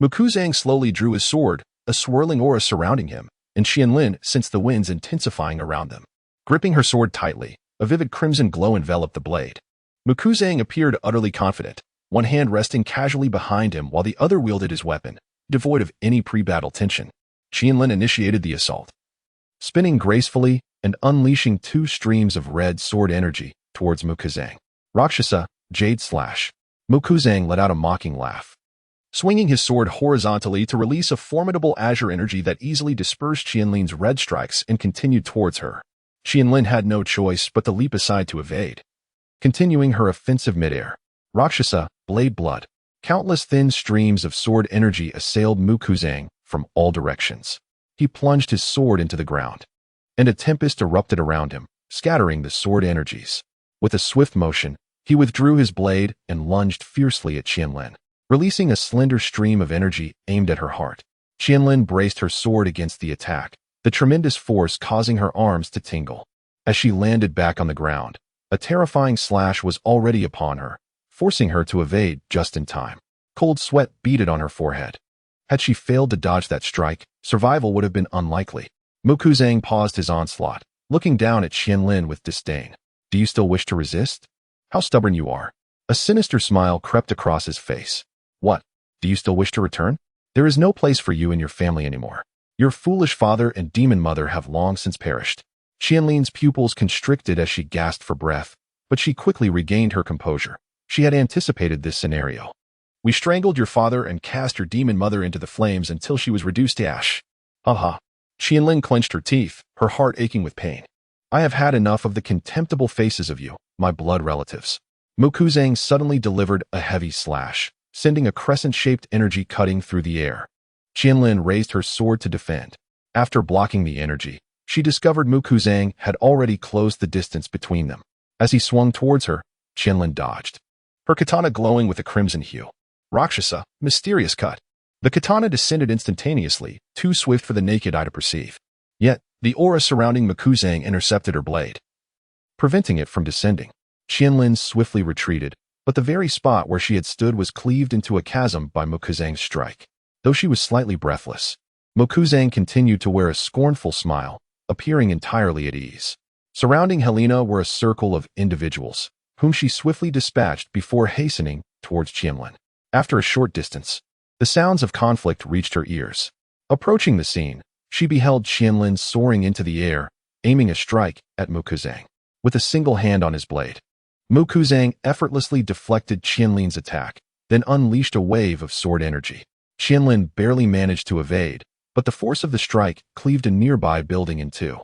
Mukuzang slowly drew his sword, a swirling aura surrounding him, and Qianlin sensed the winds intensifying around them. Gripping her sword tightly, a vivid crimson glow enveloped the blade. Mukuzang appeared utterly confident, one hand resting casually behind him while the other wielded his weapon, devoid of any pre-battle tension. Qianlin initiated the assault, spinning gracefully and unleashing two streams of red sword energy towards Mukuzang. "Rakshasa, Jade Slash." Mukuzang let out a mocking laugh, swinging his sword horizontally to release a formidable azure energy that easily dispersed Qianlin's red strikes and continued towards her. Qianlin had no choice but to leap aside to evade, continuing her offensive midair. "Rakshasa, Blade Blood." Countless thin streams of sword energy assailed Mukuzang from all directions. He plunged his sword into the ground, and a tempest erupted around him, scattering the sword energies. With a swift motion, he withdrew his blade and lunged fiercely at Qianlin, releasing a slender stream of energy aimed at her heart. Qianlin braced her sword against the attack, the tremendous force causing her arms to tingle. As she landed back on the ground, a terrifying slash was already upon her, forcing her to evade just in time. Cold sweat beaded on her forehead. Had she failed to dodge that strike, survival would have been unlikely. Mukuzang paused his onslaught, looking down at Qianlin with disdain. Do you still wish to resist? How stubborn you are. A sinister smile crept across his face. What? Do you still wish to return? There is no place for you and your family anymore. Your foolish father and demon mother have long since perished. Qianlin's pupils constricted as she gasped for breath, but she quickly regained her composure. She had anticipated this scenario. We strangled your father and cast your demon mother into the flames until she was reduced to ash. Aha. Qianlin clenched her teeth, her heart aching with pain. I have had enough of the contemptible faces of you, my blood relatives. Mukuzang suddenly delivered a heavy slash, sending a crescent-shaped energy cutting through the air. Qianlin raised her sword to defend. After blocking the energy, she discovered Mukuzang had already closed the distance between them. As he swung towards her, Qianlin dodged, her katana glowing with a crimson hue. Rakshasa, mysterious cut. The katana descended instantaneously, too swift for the naked eye to perceive. Yet, the aura surrounding Mukuzang intercepted her blade, preventing it from descending. Qianlin swiftly retreated, but the very spot where she had stood was cleaved into a chasm by Mukuzang's strike. Though she was slightly breathless, Mukuzang continued to wear a scornful smile, appearing entirely at ease. Surrounding Helena were a circle of individuals, whom she swiftly dispatched before hastening towards Qianlin. After a short distance, the sounds of conflict reached her ears. Approaching the scene, she beheld Qianlin soaring into the air, aiming a strike at Mukuzang, with a single hand on his blade. Mukuzang effortlessly deflected Qianlin's attack, then unleashed a wave of sword energy. Qianlin barely managed to evade, but the force of the strike cleaved a nearby building in two.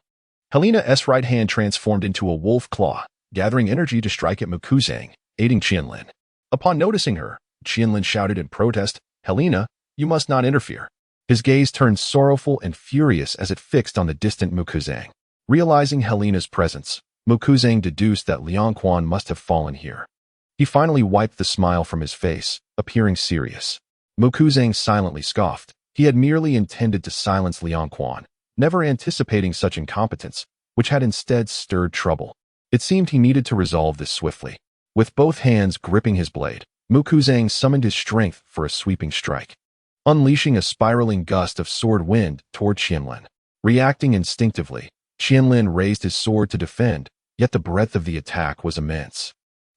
Helena's right hand transformed into a wolf claw, gathering energy to strike at Mukuzang, aiding Qianlin. Upon noticing her, Qianlin shouted in protest, Helena, you must not interfere. His gaze turned sorrowful and furious as it fixed on the distant Mukuzang. Realizing Helena's presence, Mukuzang deduced that Liangquan must have fallen here. He finally wiped the smile from his face, appearing serious. Mukuzang silently scoffed. He had merely intended to silence Liangquan, never anticipating such incompetence, which had instead stirred trouble. It seemed he needed to resolve this swiftly. With both hands gripping his blade, Mukuzang summoned his strength for a sweeping strike, unleashing a spiraling gust of sword wind toward Qianlin. Reacting instinctively, Qianlin raised his sword to defend, yet the breadth of the attack was immense,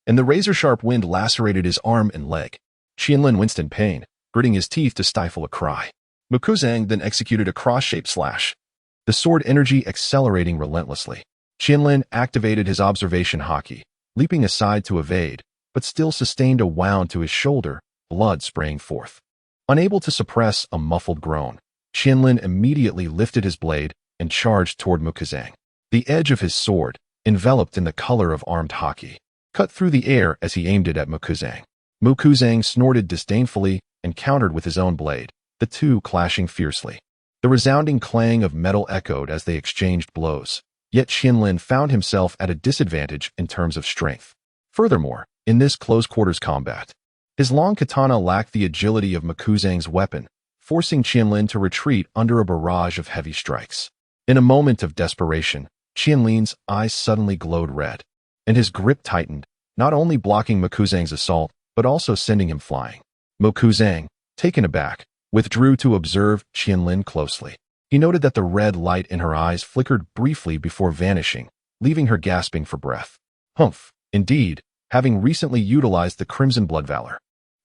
and the razor-sharp wind lacerated his arm and leg. Qianlin winced in pain, gritting his teeth to stifle a cry. Mukuzang then executed a cross-shaped slash, the sword energy accelerating relentlessly. Qianlin activated his observation haki, leaping aside to evade, but still sustained a wound to his shoulder, blood spraying forth. Unable to suppress a muffled groan, Qianlin immediately lifted his blade and charged toward Mukuzang. The edge of his sword, enveloped in the color of armed haki, cut through the air as he aimed it at Mukuzang. Mukuzang snorted disdainfully and countered with his own blade, the two clashing fiercely. The resounding clang of metal echoed as they exchanged blows, yet Qianlin found himself at a disadvantage in terms of strength. Furthermore, in this close-quarters combat, his long katana lacked the agility of Mukuzang's weapon, forcing Qianlin to retreat under a barrage of heavy strikes. In a moment of desperation, Qianlin's eyes suddenly glowed red, and his grip tightened, not only blocking Mukuzang's assault, but also sending him flying. Mukuzang, taken aback, withdrew to observe Qianlin closely. He noted that the red light in her eyes flickered briefly before vanishing, leaving her gasping for breath. Humph, indeed, having recently utilized the crimson blood valor,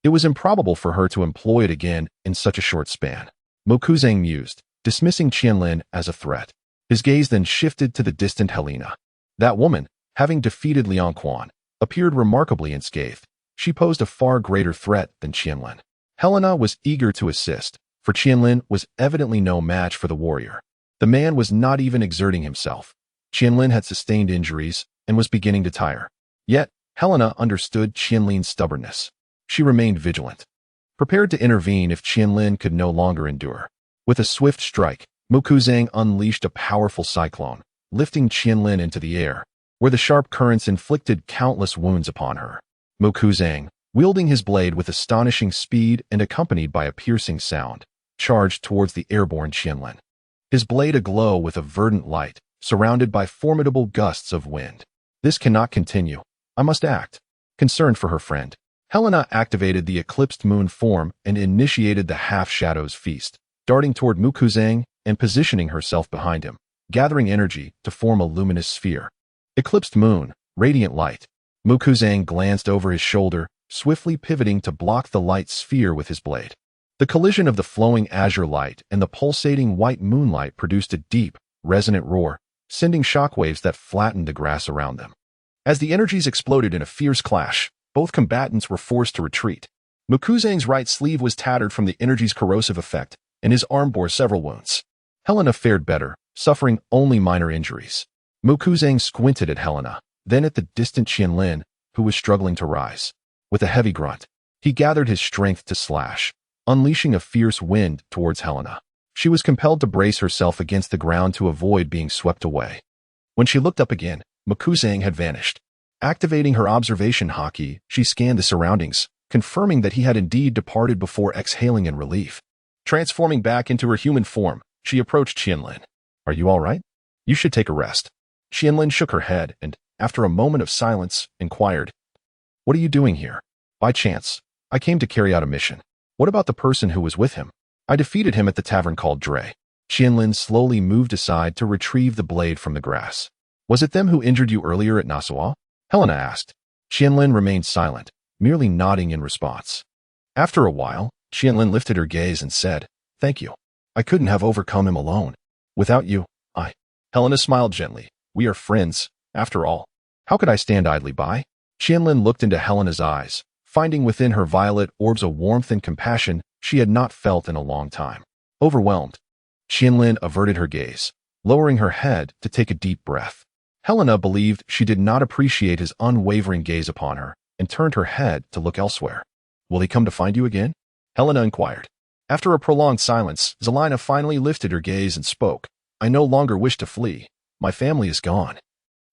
it was improbable for her to employ it again in such a short span. Mukuzang mused, dismissing Qianlin as a threat. His gaze then shifted to the distant Helena. That woman, having defeated Liangquan, appeared remarkably unscathed. She posed a far greater threat than Qianlin. Helena was eager to assist, for Qianlin was evidently no match for the warrior. The man was not even exerting himself. Qianlin had sustained injuries and was beginning to tire. Yet, Helena understood Qianlin's stubbornness. She remained vigilant, prepared to intervene if Qianlin could no longer endure. With a swift strike, Mukuzang unleashed a powerful cyclone, lifting Qianlin into the air, where the sharp currents inflicted countless wounds upon her. Mukuzang, wielding his blade with astonishing speed and accompanied by a piercing sound, charged towards the airborne Qianlin. His blade aglow with a verdant light, surrounded by formidable gusts of wind. This cannot continue. I must act. Concerned for her friend, Helena activated the eclipsed moon form and initiated the half-shadows feast, darting toward Mukuzang and positioning herself behind him. gathering energy to form a luminous sphere. Eclipsed moon, radiant light. Mukuzang glanced over his shoulder, swiftly pivoting to block the light sphere with his blade. The collision of the flowing azure light and the pulsating white moonlight produced a deep, resonant roar, sending shockwaves that flattened the grass around them. As the energies exploded in a fierce clash, both combatants were forced to retreat. Mukuzang's right sleeve was tattered from the energy's corrosive effect, and his arm bore several wounds. Helena fared better, suffering only minor injuries. Mukuzang squinted at Helena, then at the distant Qianlin, who was struggling to rise. With a heavy grunt, he gathered his strength to slash, unleashing a fierce wind towards Helena. She was compelled to brace herself against the ground to avoid being swept away. When she looked up again, Mukuzang had vanished. Activating her observation haki, she scanned the surroundings, confirming that he had indeed departed before exhaling in relief. Transforming back into her human form, she approached Qianlin. "Are you all right? You should take a rest." Qianlin shook her head and, after a moment of silence, inquired, "What are you doing here?" "By chance. I came to carry out a mission." "What about the person who was with him?" "I defeated him at the tavern called Dre." Qianlin slowly moved aside to retrieve the blade from the grass. "Was it them who injured you earlier at Nassau?" Helena asked. Qianlin remained silent, merely nodding in response. After a while, Qianlin lifted her gaze and said, "Thank you. I couldn't have overcome him alone. Without you, I—" Helena smiled gently. "We are friends, after all. How could I stand idly by?" Qianlin looked into Helena's eyes, finding within her violet orbs a warmth and compassion she had not felt in a long time. Overwhelmed, Qianlin averted her gaze, lowering her head to take a deep breath. Helena believed she did not appreciate his unwavering gaze upon her and turned her head to look elsewhere. "Will he come to find you again?" Helena inquired. After a prolonged silence, Zelina finally lifted her gaze and spoke. "I no longer wish to flee. My family is gone,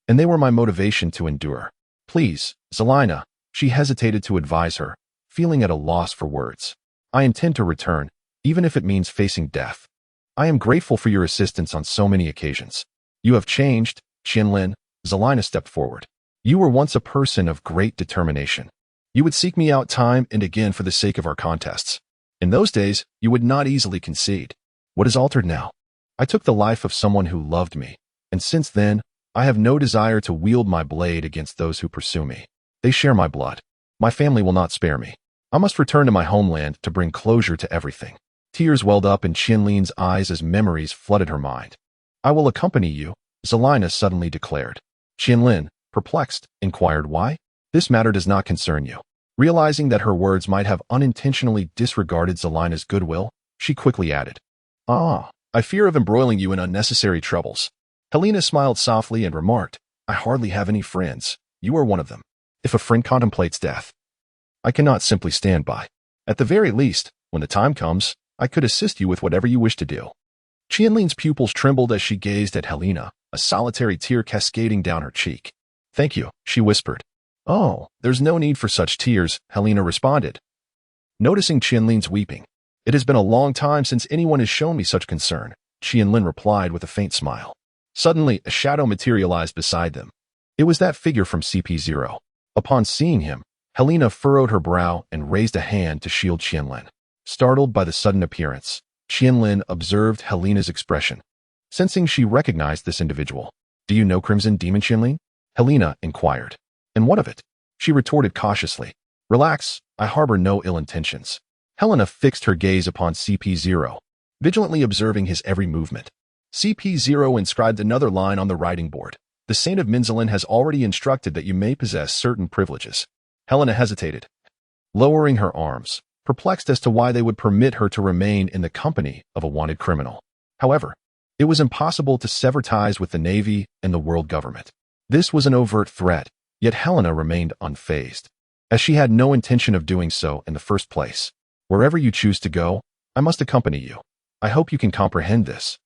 and they were my motivation to endure. Please, Zelina," she hesitated to advise her, feeling at a loss for words. "I intend to return, even if it means facing death. I am grateful for your assistance on so many occasions." "You have changed, Qianlin." Zelina stepped forward. "You were once a person of great determination. You would seek me out time and again for the sake of our contests. In those days, you would not easily concede. What is altered now? I took the life of someone who loved me, and since then, I have no desire to wield my blade against those who pursue me. They share my blood. My family will not spare me. I must return to my homeland to bring closure to everything." Tears welled up in Qianlin's eyes as memories flooded her mind. "I will accompany you," Zelina suddenly declared. Qianlin, perplexed, inquired why. "This matter does not concern you." Realizing that her words might have unintentionally disregarded Zelina's goodwill, she quickly added, "I fear of embroiling you in unnecessary troubles." Helena smiled softly and remarked, "I hardly have any friends. You are one of them. If a friend contemplates death, I cannot simply stand by. At the very least, when the time comes, I could assist you with whatever you wish to do." Qianlin's pupils trembled as she gazed at Helena, a solitary tear cascading down her cheek. "Thank you," she whispered. "Oh, there's no need for such tears," Helena responded. Noticing Qianlin's weeping, "It has been a long time since anyone has shown me such concern," Qianlin replied with a faint smile. Suddenly, a shadow materialized beside them. It was that figure from CP0. Upon seeing him, Helena furrowed her brow and raised a hand to shield Qianlin. Startled by the sudden appearance, Qianlin observed Helena's expression. Sensing she recognized this individual, "Do you know Crimson Demon Qianlin?" Helena inquired. "And what of it?" She retorted cautiously. "Relax, I harbor no ill intentions." Helena fixed her gaze upon CP0, vigilantly observing his every movement. CP0 inscribed another line on the writing board. "The Saint of Minzelin has already instructed that you may possess certain privileges." Helena hesitated, lowering her arms, perplexed as to why they would permit her to remain in the company of a wanted criminal. However, it was impossible to sever ties with the Navy and the world government. This was an overt threat, yet Helena remained unfazed, as she had no intention of doing so in the first place. "Wherever you choose to go, I must accompany you. I hope you can comprehend this."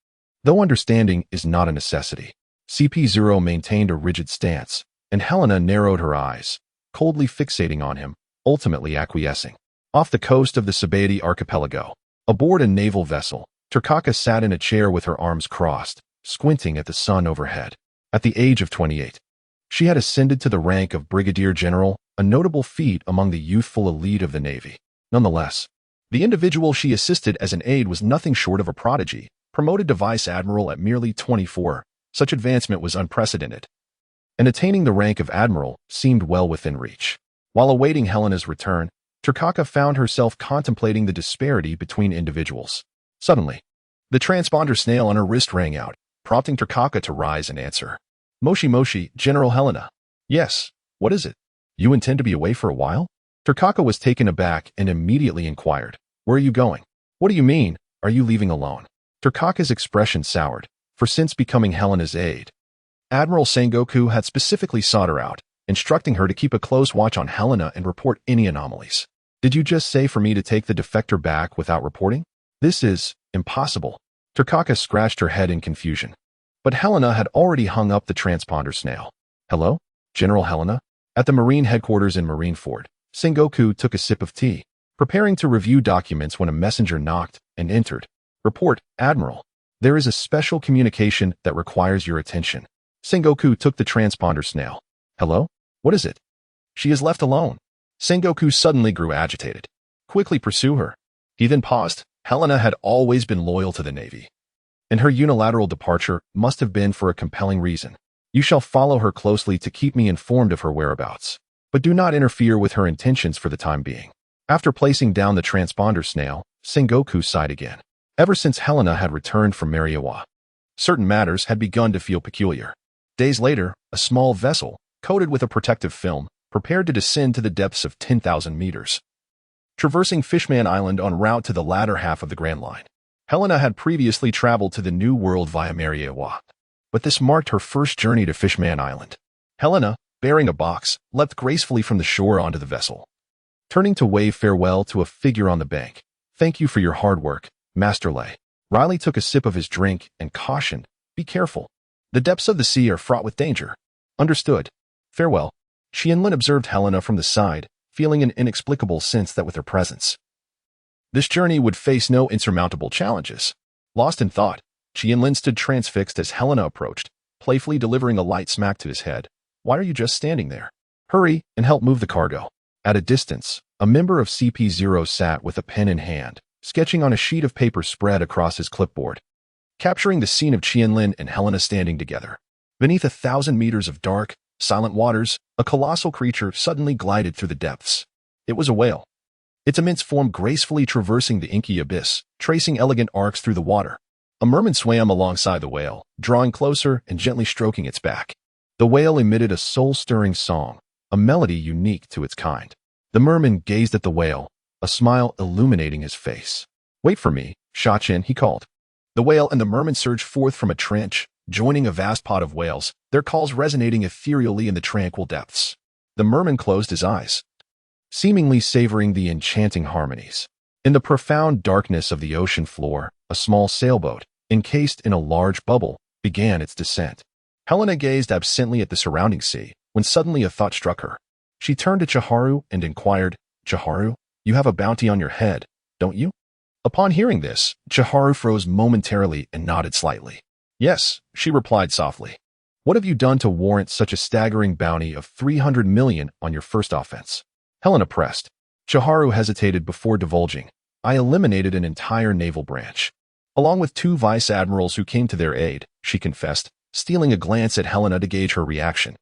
Though understanding is not a necessity, CP0 maintained a rigid stance, and Helena narrowed her eyes, coldly fixating on him, ultimately acquiescing. Off the coast of the Sabaody archipelago, aboard a naval vessel, Turkaka sat in a chair with her arms crossed, squinting at the sun overhead. At the age of 28, she had ascended to the rank of brigadier general, a notable feat among the youthful elite of the Navy. Nonetheless, the individual she assisted as an aide was nothing short of a prodigy, Promoted to Vice Admiral at merely 24, such advancement was unprecedented, and attaining the rank of Admiral seemed well within reach. While awaiting Helena's return, Turkaka found herself contemplating the disparity between individuals. Suddenly, the transponder snail on her wrist rang out, prompting Turkaka to rise and answer. Moshi Moshi, General Helena. Yes, what is it? You intend to be away for a while? Turkaka was taken aback and immediately inquired, where are you going? What do you mean, are you leaving alone? Turkaka's expression soured, for since becoming Helena's aide, Admiral Sengoku had specifically sought her out, instructing her to keep a close watch on Helena and report any anomalies. Did you just say for me to take the defector back without reporting? This is impossible. Turkaka scratched her head in confusion. But Helena had already hung up the transponder snail. Hello? General Helena? At the Marine headquarters in Marineford, Sengoku took a sip of tea, preparing to review documents when a messenger knocked and entered. Report, Admiral. There is a special communication that requires your attention. Sengoku took the transponder snail. Hello? What is it? She is left alone. Sengoku suddenly grew agitated. Quickly pursue her. He then paused. Helena had always been loyal to the Navy, and her unilateral departure must have been for a compelling reason. You shall follow her closely to keep me informed of her whereabouts, but do not interfere with her intentions for the time being. After placing down the transponder snail, Sengoku sighed again. Ever since Helena had returned from Mary Geoise, certain matters had begun to feel peculiar. Days later, a small vessel, coated with a protective film, prepared to descend to the depths of 10,000 meters. Traversing Fishman Island en route to the latter half of the Grand Line, Helena had previously traveled to the New World via Mary Geoise, but this marked her first journey to Fishman Island. Helena, bearing a box, leapt gracefully from the shore onto the vessel, turning to wave farewell to a figure on the bank. Thank you for your hard work, Master Lay. Riley took a sip of his drink and cautioned, be careful. The depths of the sea are fraught with danger. Understood. Farewell. Qianlin observed Helena from the side, feeling an inexplicable sense that with her presence, this journey would face no insurmountable challenges. Lost in thought, Qianlin stood transfixed as Helena approached, playfully delivering a light smack to his head. Why are you just standing there? Hurry and help move the cargo. At a distance, a member of CP0 sat with a pen in hand, sketching on a sheet of paper spread across his clipboard, capturing the scene of Qianlin and Helena standing together. Beneath 1,000 meters of dark, silent waters, a colossal creature suddenly glided through the depths. It was a whale, its immense form gracefully traversing the inky abyss, tracing elegant arcs through the water. A merman swam alongside the whale, drawing closer and gently stroking its back. The whale emitted a soul-stirring song, a melody unique to its kind. The merman gazed at the whale, a smile illuminating his face. Wait for me, Shachin, he called. The whale and the merman surged forth from a trench, joining a vast pod of whales, their calls resonating ethereally in the tranquil depths. The merman closed his eyes, seemingly savoring the enchanting harmonies. In the profound darkness of the ocean floor, a small sailboat, encased in a large bubble, began its descent. Helena gazed absently at the surrounding sea, when suddenly a thought struck her. She turned to Chiharu and inquired, Chiharu, you have a bounty on your head, don't you? Upon hearing this, Chiharu froze momentarily and nodded slightly. Yes, she replied softly. What have you done to warrant such a staggering bounty of 300 million on your first offense? Helena pressed. Chiharu hesitated before divulging. I eliminated an entire naval branch, along with 2 vice admirals who came to their aid, she confessed, stealing a glance at Helena to gauge her reaction.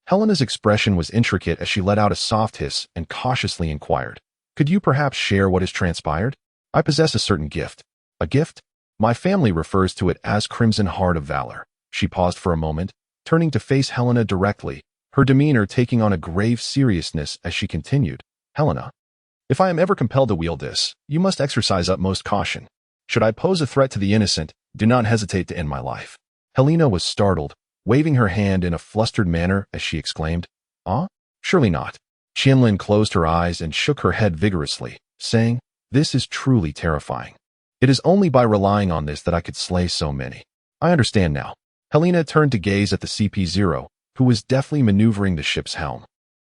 Helena's expression was intricate as she let out a soft hiss and cautiously inquired, could you perhaps share what has transpired? I possess a certain gift. A gift? My family refers to it as Crimson Heart of Valor. She paused for a moment, turning to face Helena directly, her demeanor taking on a grave seriousness as she continued. Helena, if I am ever compelled to wield this, you must exercise utmost caution. Should I pose a threat to the innocent, do not hesitate to end my life. Helena was startled, waving her hand in a flustered manner as she exclaimed, Ah? Surely not. Qianlin closed her eyes and shook her head vigorously, saying, This is truly terrifying. It is only by relying on this that I could slay so many. I understand now. Helena turned to gaze at the CP0, who was deftly maneuvering the ship's helm,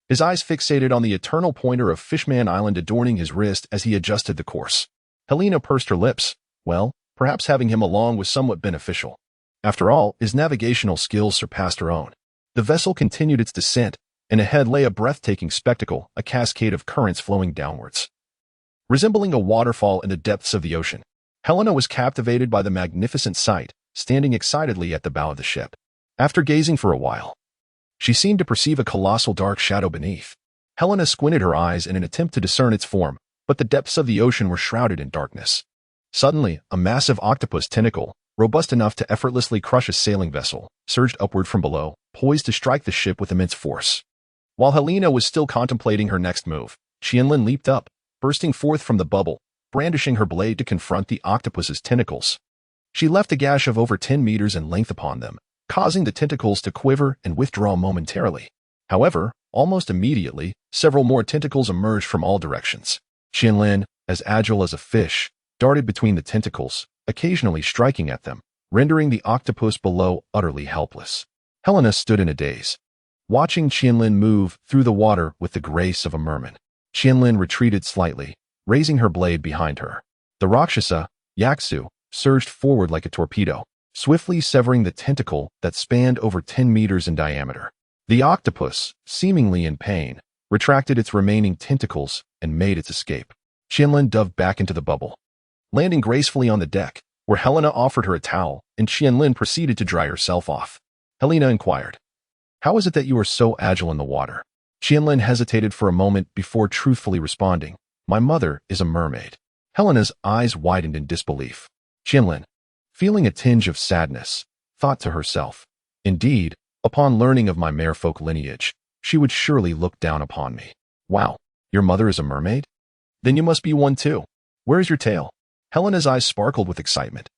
his eyes fixated on the eternal pointer of Fishman Island adorning his wrist as he adjusted the course. Helena pursed her lips. Well, perhaps having him along was somewhat beneficial. After all, his navigational skills surpassed her own. The vessel continued its descent, and ahead lay a breathtaking spectacle, a cascade of currents flowing downwards, resembling a waterfall in the depths of the ocean. Helena was captivated by the magnificent sight, standing excitedly at the bow of the ship. After gazing for a while, she seemed to perceive a colossal dark shadow beneath. Helena squinted her eyes in an attempt to discern its form, but the depths of the ocean were shrouded in darkness. Suddenly, a massive octopus tentacle, robust enough to effortlessly crush a sailing vessel, surged upward from below, poised to strike the ship with immense force. While Helena was still contemplating her next move, Qianlin leaped up, bursting forth from the bubble, brandishing her blade to confront the octopus's tentacles. She left a gash of over 10 meters in length upon them, causing the tentacles to quiver and withdraw momentarily. However, almost immediately, several more tentacles emerged from all directions. Qianlin, as agile as a fish, darted between the tentacles, occasionally striking at them, rendering the octopus below utterly helpless. Helena stood in a daze, watching Qianlin move through the water with the grace of a merman. Qianlin retreated slightly, raising her blade behind her. The Rakshasa, Yaksu, surged forward like a torpedo, swiftly severing the tentacle that spanned over 10 meters in diameter. The octopus, seemingly in pain, retracted its remaining tentacles and made its escape. Qianlin dove back into the bubble, landing gracefully on the deck, where Helena offered her a towel, and Qianlin proceeded to dry herself off. Helena inquired, "How is it that you are so agile in the water?" Qianlin hesitated for a moment before truthfully responding, "My mother is a mermaid." Helena's eyes widened in disbelief. Qianlin, feeling a tinge of sadness, thought to herself, "Indeed, upon learning of my merfolk lineage, she would surely look down upon me." "Wow, your mother is a mermaid? Then you must be one too. Where is your tail?" Helena's eyes sparkled with excitement.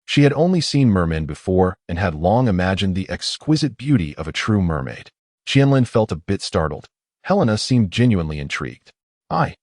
She had only seen mermen before and had long imagined the exquisite beauty of a true mermaid. Qianlin felt a bit startled. Helena seemed genuinely intrigued. I'm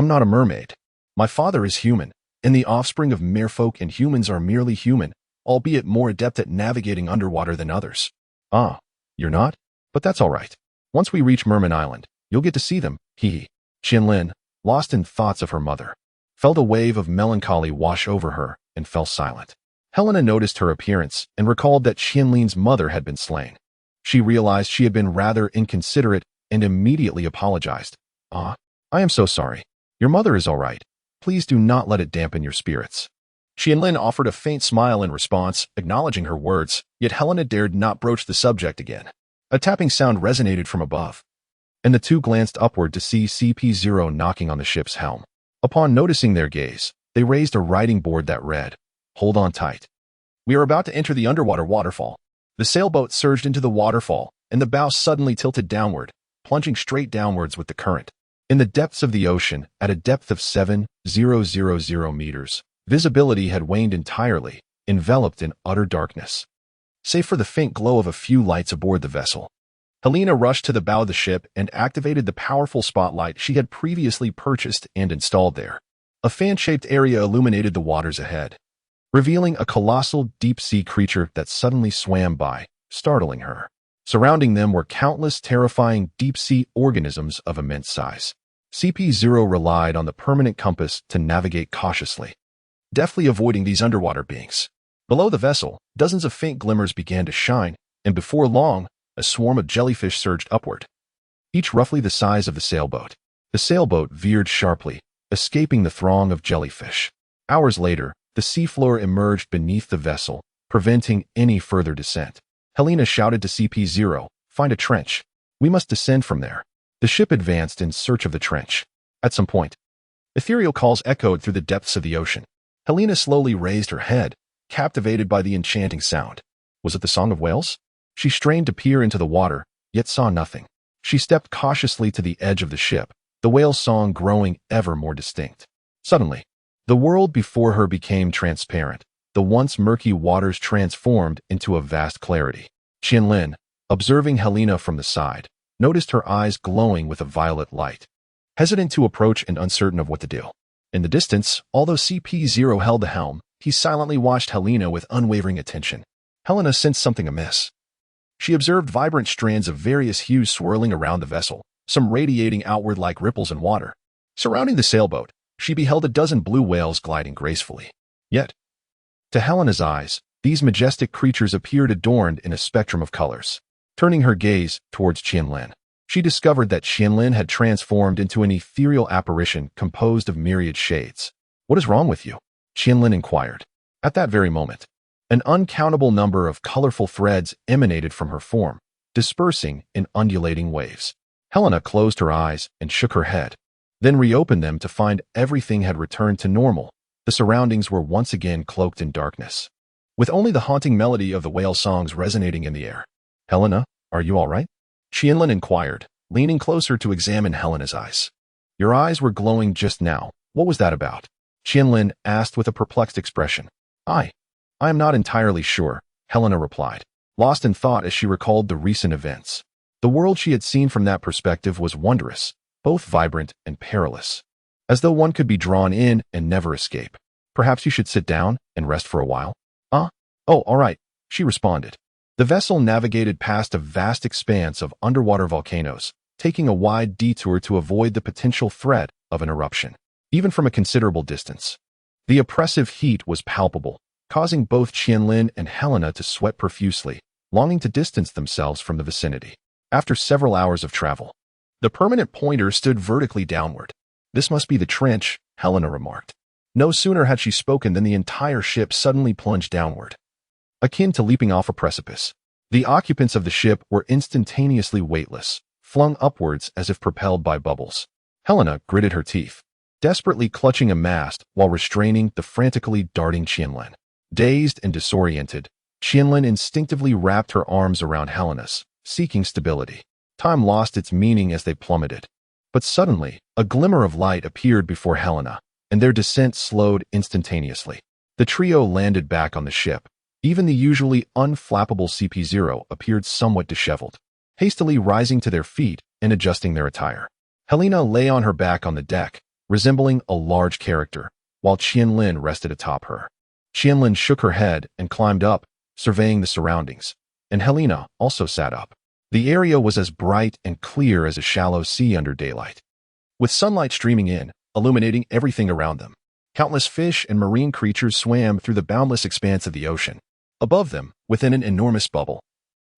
not a mermaid. My father is human, and the offspring of merfolk and humans are merely human, albeit more adept at navigating underwater than others. "Ah, you're not? But that's all right. Once we reach Merman Island, you'll get to see them, hee." Qianlin, lost in thoughts of her mother, felt a wave of melancholy wash over her and fell silent. Helena noticed her appearance and recalled that Qianlin's mother had been slain. She realized she had been rather inconsiderate and immediately apologized. "I am so sorry. Your mother is all right. Please do not let it dampen your spirits." Qianlin offered a faint smile in response, acknowledging her words, yet Helena dared not broach the subject again. A tapping sound resonated from above, and the two glanced upward to see CP0 knocking on the ship's helm. Upon noticing their gaze, they raised a writing board that read, "Hold on tight. We are about to enter the underwater waterfall." The sailboat surged into the waterfall, and the bow suddenly tilted downward, plunging straight downwards with the current. In the depths of the ocean, at a depth of 7,000 meters, visibility had waned entirely, enveloped in utter darkness, save for the faint glow of a few lights aboard the vessel. Helena rushed to the bow of the ship and activated the powerful spotlight she had previously purchased and installed there. A fan-shaped area illuminated the waters ahead, revealing a colossal deep-sea creature that suddenly swam by, startling her. Surrounding them were countless terrifying deep-sea organisms of immense size. CP0 relied on the permanent compass to navigate cautiously, deftly avoiding these underwater beings. Below the vessel, dozens of faint glimmers began to shine, and before long, a swarm of jellyfish surged upward, each roughly the size of the sailboat. The sailboat veered sharply, escaping the throng of jellyfish. Hours later, the seafloor emerged beneath the vessel, preventing any further descent. Helena shouted to CP0, "Find a trench. We must descend from there." The ship advanced in search of the trench. At some point, ethereal calls echoed through the depths of the ocean. Helena slowly raised her head, captivated by the enchanting sound. Was it the song of whales? She strained to peer into the water, yet saw nothing. She stepped cautiously to the edge of the ship, the whale song growing ever more distinct. Suddenly, the world before her became transparent. The once murky waters transformed into a vast clarity. Qianlin, observing Helena from the side, noticed her eyes glowing with a violet light. Hesitant to approach and uncertain of what to do. In the distance, although CP0 held the helm, he silently watched Helena with unwavering attention. Helena sensed something amiss. She observed vibrant strands of various hues swirling around the vessel, some radiating outward like ripples in water. Surrounding the sailboat, she beheld a dozen blue whales gliding gracefully. Yet, to Helena's eyes, these majestic creatures appeared adorned in a spectrum of colors. Turning her gaze towards Qianlin, she discovered that Qianlin had transformed into an ethereal apparition composed of myriad shades. "What is wrong with you?" Qianlin inquired. At that very moment, an uncountable number of colorful threads emanated from her form, dispersing in undulating waves. Helena closed her eyes and shook her head, then reopened them to find everything had returned to normal. The surroundings were once again cloaked in darkness, with only the haunting melody of the whale songs resonating in the air. Helena, are you all right? Qianlin inquired, leaning closer to examine Helena's eyes. Your eyes were glowing just now. What was that about? Qianlin asked with a perplexed expression. I am not entirely sure, Helena replied, lost in thought as she recalled the recent events. The world she had seen from that perspective was wondrous, both vibrant and perilous, as though one could be drawn in and never escape. Perhaps you should sit down and rest for a while? Oh, all right, she responded. The vessel navigated past a vast expanse of underwater volcanoes, taking a wide detour to avoid the potential threat of an eruption, even from a considerable distance. The oppressive heat was palpable, causing both Qianlin and Helena to sweat profusely, longing to distance themselves from the vicinity. After several hours of travel, the permanent pointer stood vertically downward. This must be the trench, Helena remarked. No sooner had she spoken than the entire ship suddenly plunged downward, akin to leaping off a precipice. The occupants of the ship were instantaneously weightless, flung upwards as if propelled by bubbles. Helena gritted her teeth, desperately clutching a mast while restraining the frantically darting Qianlin. Dazed and disoriented, Qianlin instinctively wrapped her arms around Helena's, seeking stability. Time lost its meaning as they plummeted. But suddenly, a glimmer of light appeared before Helena, and their descent slowed instantaneously. The trio landed back on the ship. Even the usually unflappable CP0 appeared somewhat disheveled, hastily rising to their feet and adjusting their attire. Helena lay on her back on the deck, resembling a large character, while Qianlin rested atop her. Qianlin shook her head and climbed up, surveying the surroundings, and Helena also sat up. The area was as bright and clear as a shallow sea under daylight, with sunlight streaming in, illuminating everything around them. Countless fish and marine creatures swam through the boundless expanse of the ocean. Above them, within an enormous bubble,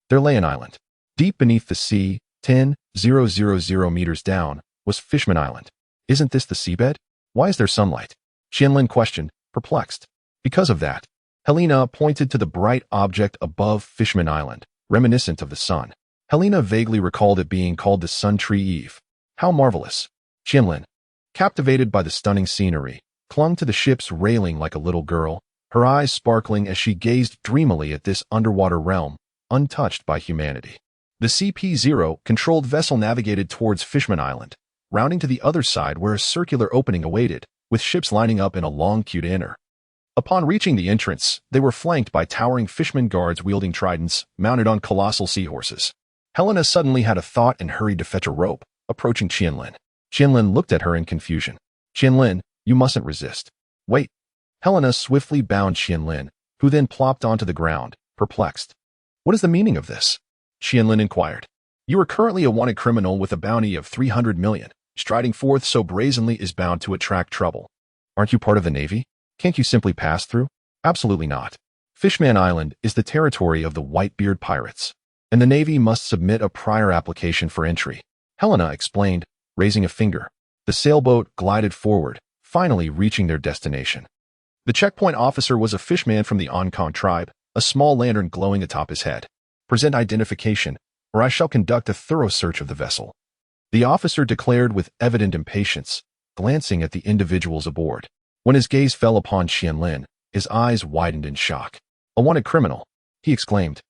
there lay an island. Deep beneath the sea, 10,000 meters down, was Fishman Island. Isn't this the seabed? Why is there sunlight? Qianlin questioned, perplexed. Because of that, Helena pointed to the bright object above Fishman Island, reminiscent of the sun. Helena vaguely recalled it being called the Sun Tree Eve. How marvelous! Qianlin, captivated by the stunning scenery, clung to the ship's railing like a little girl, her eyes sparkling as she gazed dreamily at this underwater realm, untouched by humanity. The CP0 controlled vessel navigated towards Fishman Island, rounding to the other side where a circular opening awaited, with ships lining up in a long queue to enter. Upon reaching the entrance, they were flanked by towering fishman guards wielding tridents, mounted on colossal seahorses. Helena suddenly had a thought and hurried to fetch a rope, approaching Qianlin. Qianlin looked at her in confusion. Qianlin, you mustn't resist. Wait. Helena swiftly bound Qianlin, who then plopped onto the ground, perplexed. What is the meaning of this? Qianlin inquired. You are currently a wanted criminal with a bounty of 300 million. Striding forth so brazenly is bound to attract trouble. Aren't you part of the Navy? Can't you simply pass through? Absolutely not. Fishman Island is the territory of the Whitebeard pirates, and the Navy must submit a prior application for entry. Helena explained, raising a finger. The sailboat glided forward, finally reaching their destination. The checkpoint officer was a fishman from the Hancock tribe, a small lantern glowing atop his head. Present identification, or I shall conduct a thorough search of the vessel. The officer declared with evident impatience, glancing at the individuals aboard. When his gaze fell upon Qianlin, his eyes widened in shock. A wanted criminal, he exclaimed,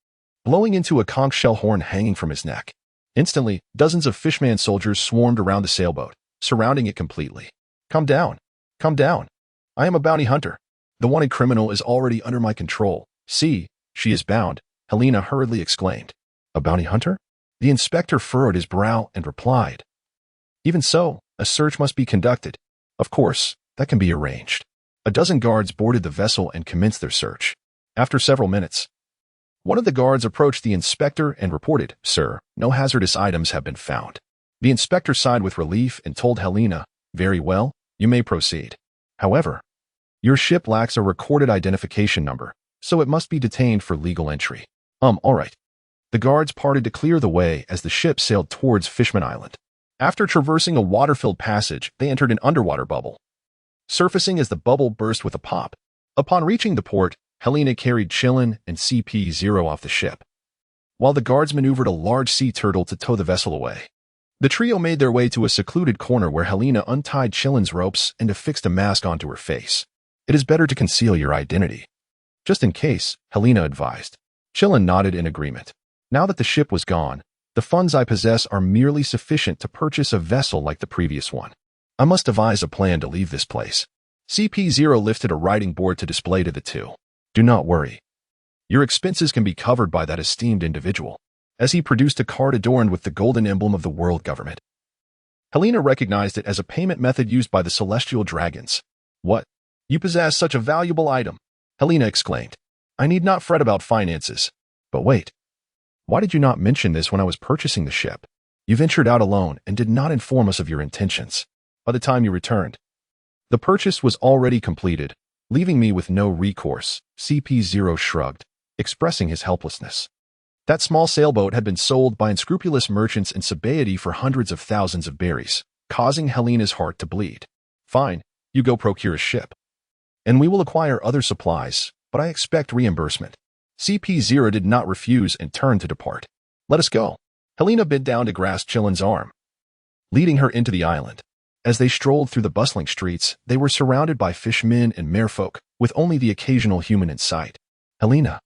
blowing into a conch shell horn hanging from his neck. Instantly, dozens of fishman soldiers swarmed around the sailboat, surrounding it completely. Come down. Come down. I am a bounty hunter. The wanted criminal is already under my control. See, she is bound, Helena hurriedly exclaimed. A bounty hunter? The inspector furrowed his brow and replied. Even so, a search must be conducted. Of course, that can be arranged. A dozen guards boarded the vessel and commenced their search. After several minutes, one of the guards approached the inspector and reported, Sir, no hazardous items have been found. The inspector sighed with relief and told Helena, Very well, you may proceed. However, your ship lacks a recorded identification number, so it must be detained for legal entry. All right. The guards parted to clear the way as the ship sailed towards Fishman Island. After traversing a water-filled passage, they entered an underwater bubble. surfacing as the bubble burst with a pop. Upon reaching the port, Helena carried Chillin and CP0 off the ship, while the guards maneuvered a large sea turtle to tow the vessel away. The trio made their way to a secluded corner where Helena untied Chillin's ropes and affixed a mask onto her face. "It is better to conceal your identity." "Just in case," Helena advised. Chillin nodded in agreement. "Now that the ship was gone, the funds I possess are merely sufficient to purchase a vessel like the previous one. I must devise a plan to leave this place." CP0 lifted a writing board to display to the two. "Do not worry. Your expenses can be covered by that esteemed individual," as he produced a card adorned with the golden emblem of the world government. Helena recognized it as a payment method used by the celestial dragons. "What? You possess such a valuable item?" Helena exclaimed. "I need not fret about finances. But wait. Why did you not mention this when I was purchasing the ship? You ventured out alone and did not inform us of your intentions by the time you returned." "The purchase was already completed, leaving me with no recourse," CP0 shrugged, expressing his helplessness. That small sailboat had been sold by unscrupulous merchants in Sabaody for hundreds of thousands of berries, causing Helena's heart to bleed. "Fine, you go procure a ship, and we will acquire other supplies, but I expect reimbursement." CP0 did not refuse and turned to depart. "Let us go." Helena bent down to grasp Chillin's arm, leading her into the island. As they strolled through the bustling streets, they were surrounded by fishmen and merfolk, with only the occasional human in sight. Helena,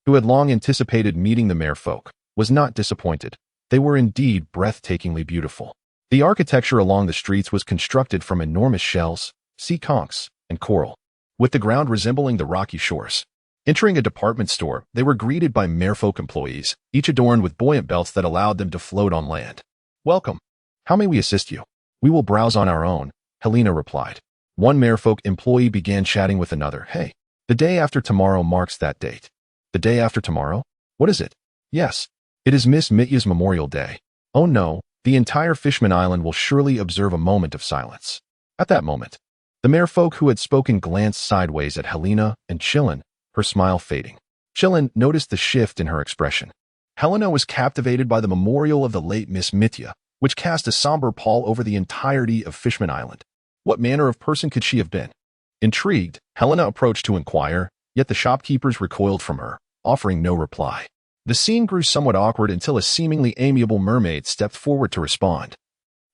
who had long anticipated meeting the merfolk, was not disappointed. They were indeed breathtakingly beautiful. The architecture along the streets was constructed from enormous shells, sea conchs, and coral, with the ground resembling the rocky shores. Entering a department store, they were greeted by merfolk employees, each adorned with buoyant belts that allowed them to float on land. "Welcome. How may we assist you?" "We will browse on our own," Helena replied. One merfolk employee began chatting with another. "Hey, the day after tomorrow marks that date." "The day after tomorrow? What is it?" "Yes, it is Miss Mitya's Memorial Day." "Oh no, the entire Fishman Island will surely observe a moment of silence." At that moment, the merfolk who had spoken glanced sideways at Helena and Chillin, her smile fading. Chillin noticed the shift in her expression. Helena was captivated by the memorial of the late Miss Mitya, which cast a somber pall over the entirety of Fishman Island. What manner of person could she have been? Intrigued, Helena approached to inquire, yet the shopkeepers recoiled from her, offering no reply. The scene grew somewhat awkward until a seemingly amiable mermaid stepped forward to respond.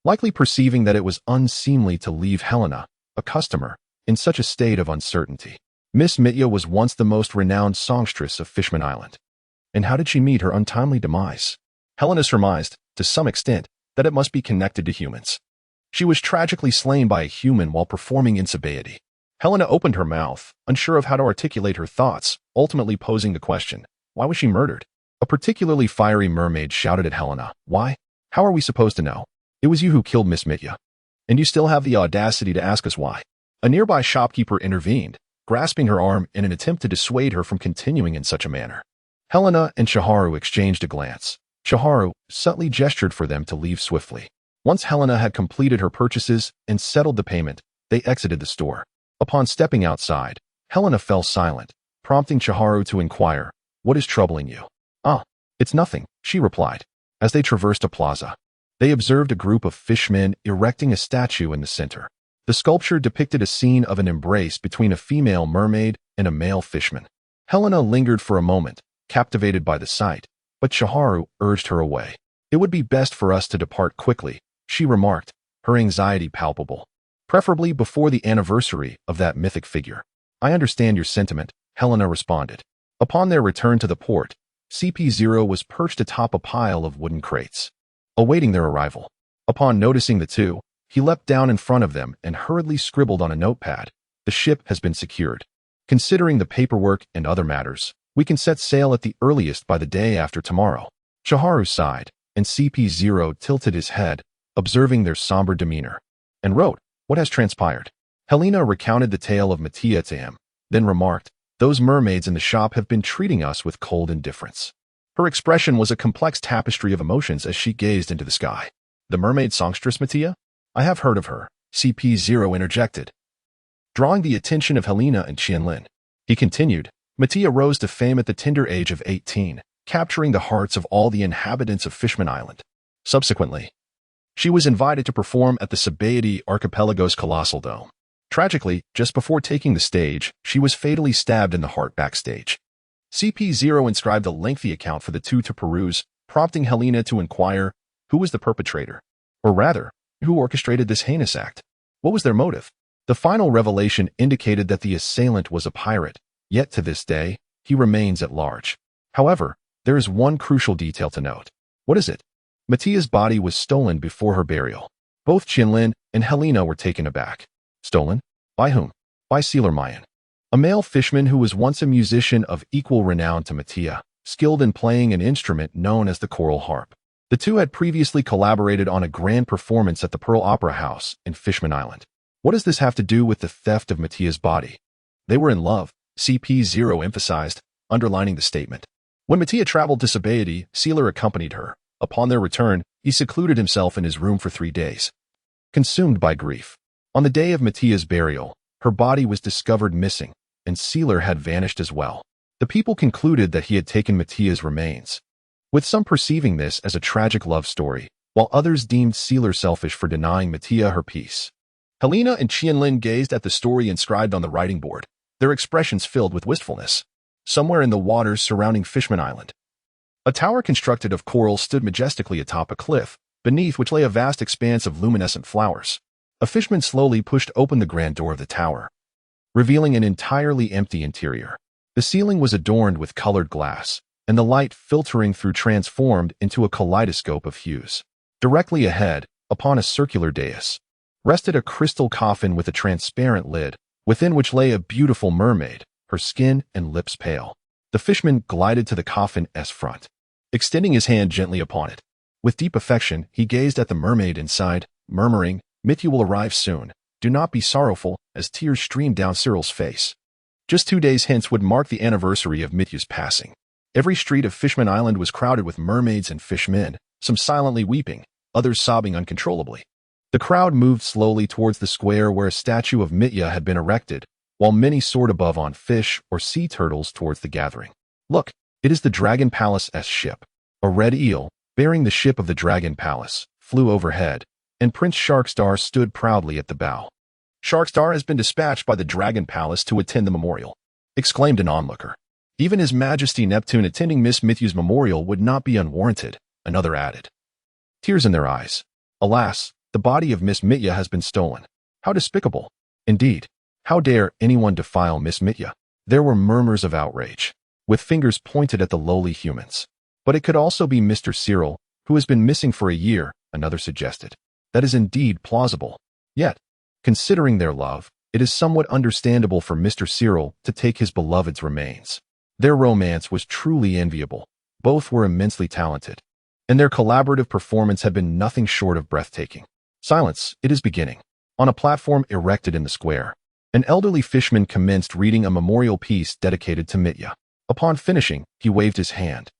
Likely perceiving that it was unseemly to leave Helena, a customer, in such a state of uncertainty. Miss Mitya was once the most renowned songstress of Fishman Island. And how did she meet her untimely demise? Helena surmised, to some extent, that it must be connected to humans. She was tragically slain by a human while performing in Sabaody. Helena opened her mouth, unsure of how to articulate her thoughts, ultimately posing the question, why was she murdered? A particularly fiery mermaid shouted at Helena, "Why? How are we supposed to know? It was you who killed Miss Mitya. And you still have the audacity to ask us why." A nearby shopkeeper intervened, grasping her arm in an attempt to dissuade her from continuing in such a manner. Helena and Shaharu exchanged a glance. Shaharu subtly gestured for them to leave swiftly. Once Helena had completed her purchases and settled the payment, they exited the store. Upon stepping outside, Helena fell silent, prompting Shaharu to inquire, "What is troubling you?" "Ah, it's nothing," she replied. As they traversed a plaza, they observed a group of fishmen erecting a statue in the center. The sculpture depicted a scene of an embrace between a female mermaid and a male fishman. Helena lingered for a moment, captivated by the sight, but Shaharu urged her away. "It would be best for us to depart quickly," she remarked, her anxiety palpable. "Preferably before the anniversary of that mythic figure." "I understand your sentiment," Helena responded. Upon their return to the port, CP0 was perched atop a pile of wooden crates, awaiting their arrival. Upon noticing the two, he leapt down in front of them and hurriedly scribbled on a notepad, "The ship has been secured. Considering the paperwork and other matters, we can set sail at the earliest by the day after tomorrow." Shaharu sighed, and CP0 tilted his head, observing their somber demeanor, and wrote, "What has transpired?" Helena recounted the tale of Mattia to him, then remarked, "Those mermaids in the shop have been treating us with cold indifference." Her expression was a complex tapestry of emotions as she gazed into the sky. "The mermaid songstress Mattia? I have heard of her," CP0 interjected, drawing the attention of Helena and Qianlin. He continued, "Mattia rose to fame at the tender age of 18, capturing the hearts of all the inhabitants of Fishman Island. Subsequently, she was invited to perform at the Sabaody Archipelago's Colossal Dome. Tragically, just before taking the stage, she was fatally stabbed in the heart backstage. CP0 inscribed a lengthy account for the two to peruse, prompting Helena to inquire who was the perpetrator, or rather, who orchestrated this heinous act. What was their motive? The final revelation indicated that the assailant was a pirate, yet to this day, he remains at large. However, there is one crucial detail to note. What is it? Mattia's body was stolen before her burial. Both Qianlin and Helena were taken aback. Stolen? By whom? By Sealer Mayan, a male fishman who was once a musician of equal renown to Mattia, skilled in playing an instrument known as the choral harp. The two had previously collaborated on a grand performance at the Pearl Opera House in Fishman Island. What does this have to do with the theft of Mattia's body? They were in love, CP0 emphasized, underlining the statement. When Mattia traveled to Sabaody, Sealer accompanied her. Upon their return, he secluded himself in his room for 3 days. Consumed by grief. On the day of Mattia's burial, her body was discovered missing, and Sealer had vanished as well. The people concluded that he had taken Mattia's remains, with some perceiving this as a tragic love story, while others deemed Sealer selfish for denying Mattia her peace. Helena and Qianlin gazed at the story inscribed on the writing board, their expressions filled with wistfulness. Somewhere in the waters surrounding Fishman Island, a tower constructed of coral stood majestically atop a cliff, beneath which lay a vast expanse of luminescent flowers. A fishman slowly pushed open the grand door of the tower, revealing an entirely empty interior. The ceiling was adorned with colored glass, and the light filtering through transformed into a kaleidoscope of hues. Directly ahead, upon a circular dais, rested a crystal coffin with a transparent lid, within which lay a beautiful mermaid, her skin and lips pale. The fishman glided to the coffin's front, extending his hand gently upon it. With deep affection, he gazed at the mermaid inside, murmuring, "Mitya will arrive soon. Do not be sorrowful," as tears streamed down Cyril's face. Just 2 days hence would mark the anniversary of Mitya's passing. Every street of Fishman Island was crowded with mermaids and fishmen, some silently weeping, others sobbing uncontrollably. The crowd moved slowly towards the square where a statue of Mitya had been erected, while many soared above on fish or sea turtles towards the gathering. Look, it is the Dragon Palace's ship. A red eel, bearing the ship of the Dragon Palace, flew overhead, and Prince Sharkstar stood proudly at the bow. "Sharkstar has been dispatched by the Dragon Palace to attend the memorial," exclaimed an onlooker. "Even His Majesty Neptune attending Miss Mitya's memorial would not be unwarranted," another added. Tears in their eyes. "Alas, the body of Miss Mitya has been stolen. How despicable. Indeed, how dare anyone defile Miss Mitya?" There were murmurs of outrage, with fingers pointed at the lowly humans. "But it could also be Mr. Cyril, who has been missing for a year," another suggested. "That is indeed plausible. Yet, considering their love, it is somewhat understandable for Mr. Cyril to take his beloved's remains. Their romance was truly enviable. Both were immensely talented, and their collaborative performance had been nothing short of breathtaking." Silence, it is beginning. On a platform erected in the square, an elderly fishman commenced reading a memorial piece dedicated to Mitya. Upon finishing, he waved his hand,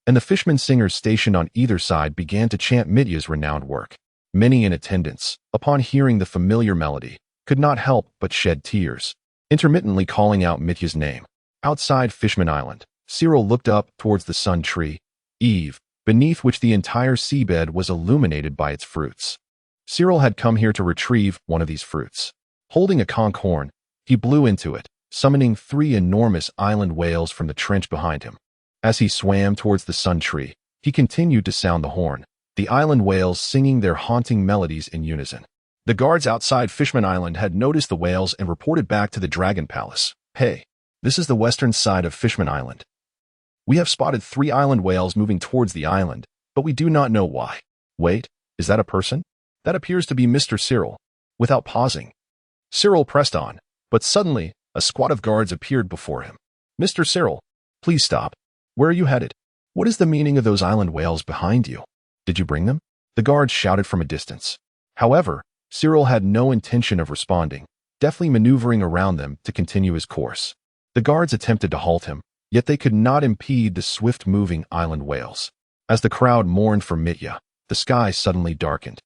and the fishman singers stationed on either side began to chant Mitya's renowned work. Many in attendance, upon hearing the familiar melody, could not help but shed tears, intermittently calling out Mitya's name. Outside Fishman Island, Cyril looked up towards the sun tree, Eve, beneath which the entire seabed was illuminated by its fruits. Cyril had come here to retrieve one of these fruits. Holding a conch horn, he blew into it, summoning 3 enormous island whales from the trench behind him. As he swam towards the sun tree, he continued to sound the horn, the island whales singing their haunting melodies in unison. The guards outside Fishman Island had noticed the whales and reported back to the Dragon Palace. "Hey, this is the western side of Fishman Island. We have spotted 3 island whales moving towards the island, but we do not know why. Wait, is that a person? That appears to be Mr. Cyril." Without pausing, Cyril pressed on, but suddenly, a squad of guards appeared before him. "Mr. Cyril, please stop. Where are you headed? What is the meaning of those island whales behind you? Did you bring them?" The guards shouted from a distance. However, Cyril had no intention of responding, deftly maneuvering around them to continue his course. The guards attempted to halt him, yet they could not impede the swift-moving island whales. As the crowd mourned for Mitya, the sky suddenly darkened,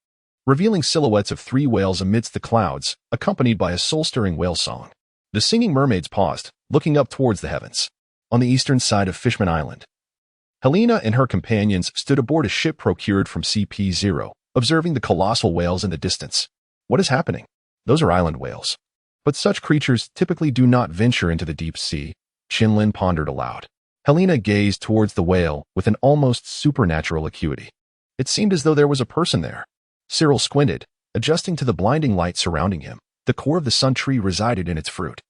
revealing silhouettes of 3 whales amidst the clouds, accompanied by a soul-stirring whale song. The singing mermaids paused, looking up towards the heavens. On the eastern side of Fishman Island, Helena and her companions stood aboard a ship procured from CP0, observing the colossal whales in the distance. "What is happening?" "Those are island whales. But such creatures typically do not venture into the deep sea, Qianlin pondered aloud. Helena gazed towards the whale with an almost supernatural acuity. It seemed as though there was a person there. Cyril squinted, adjusting to the blinding light surrounding him. The core of the sun tree resided in its fruit,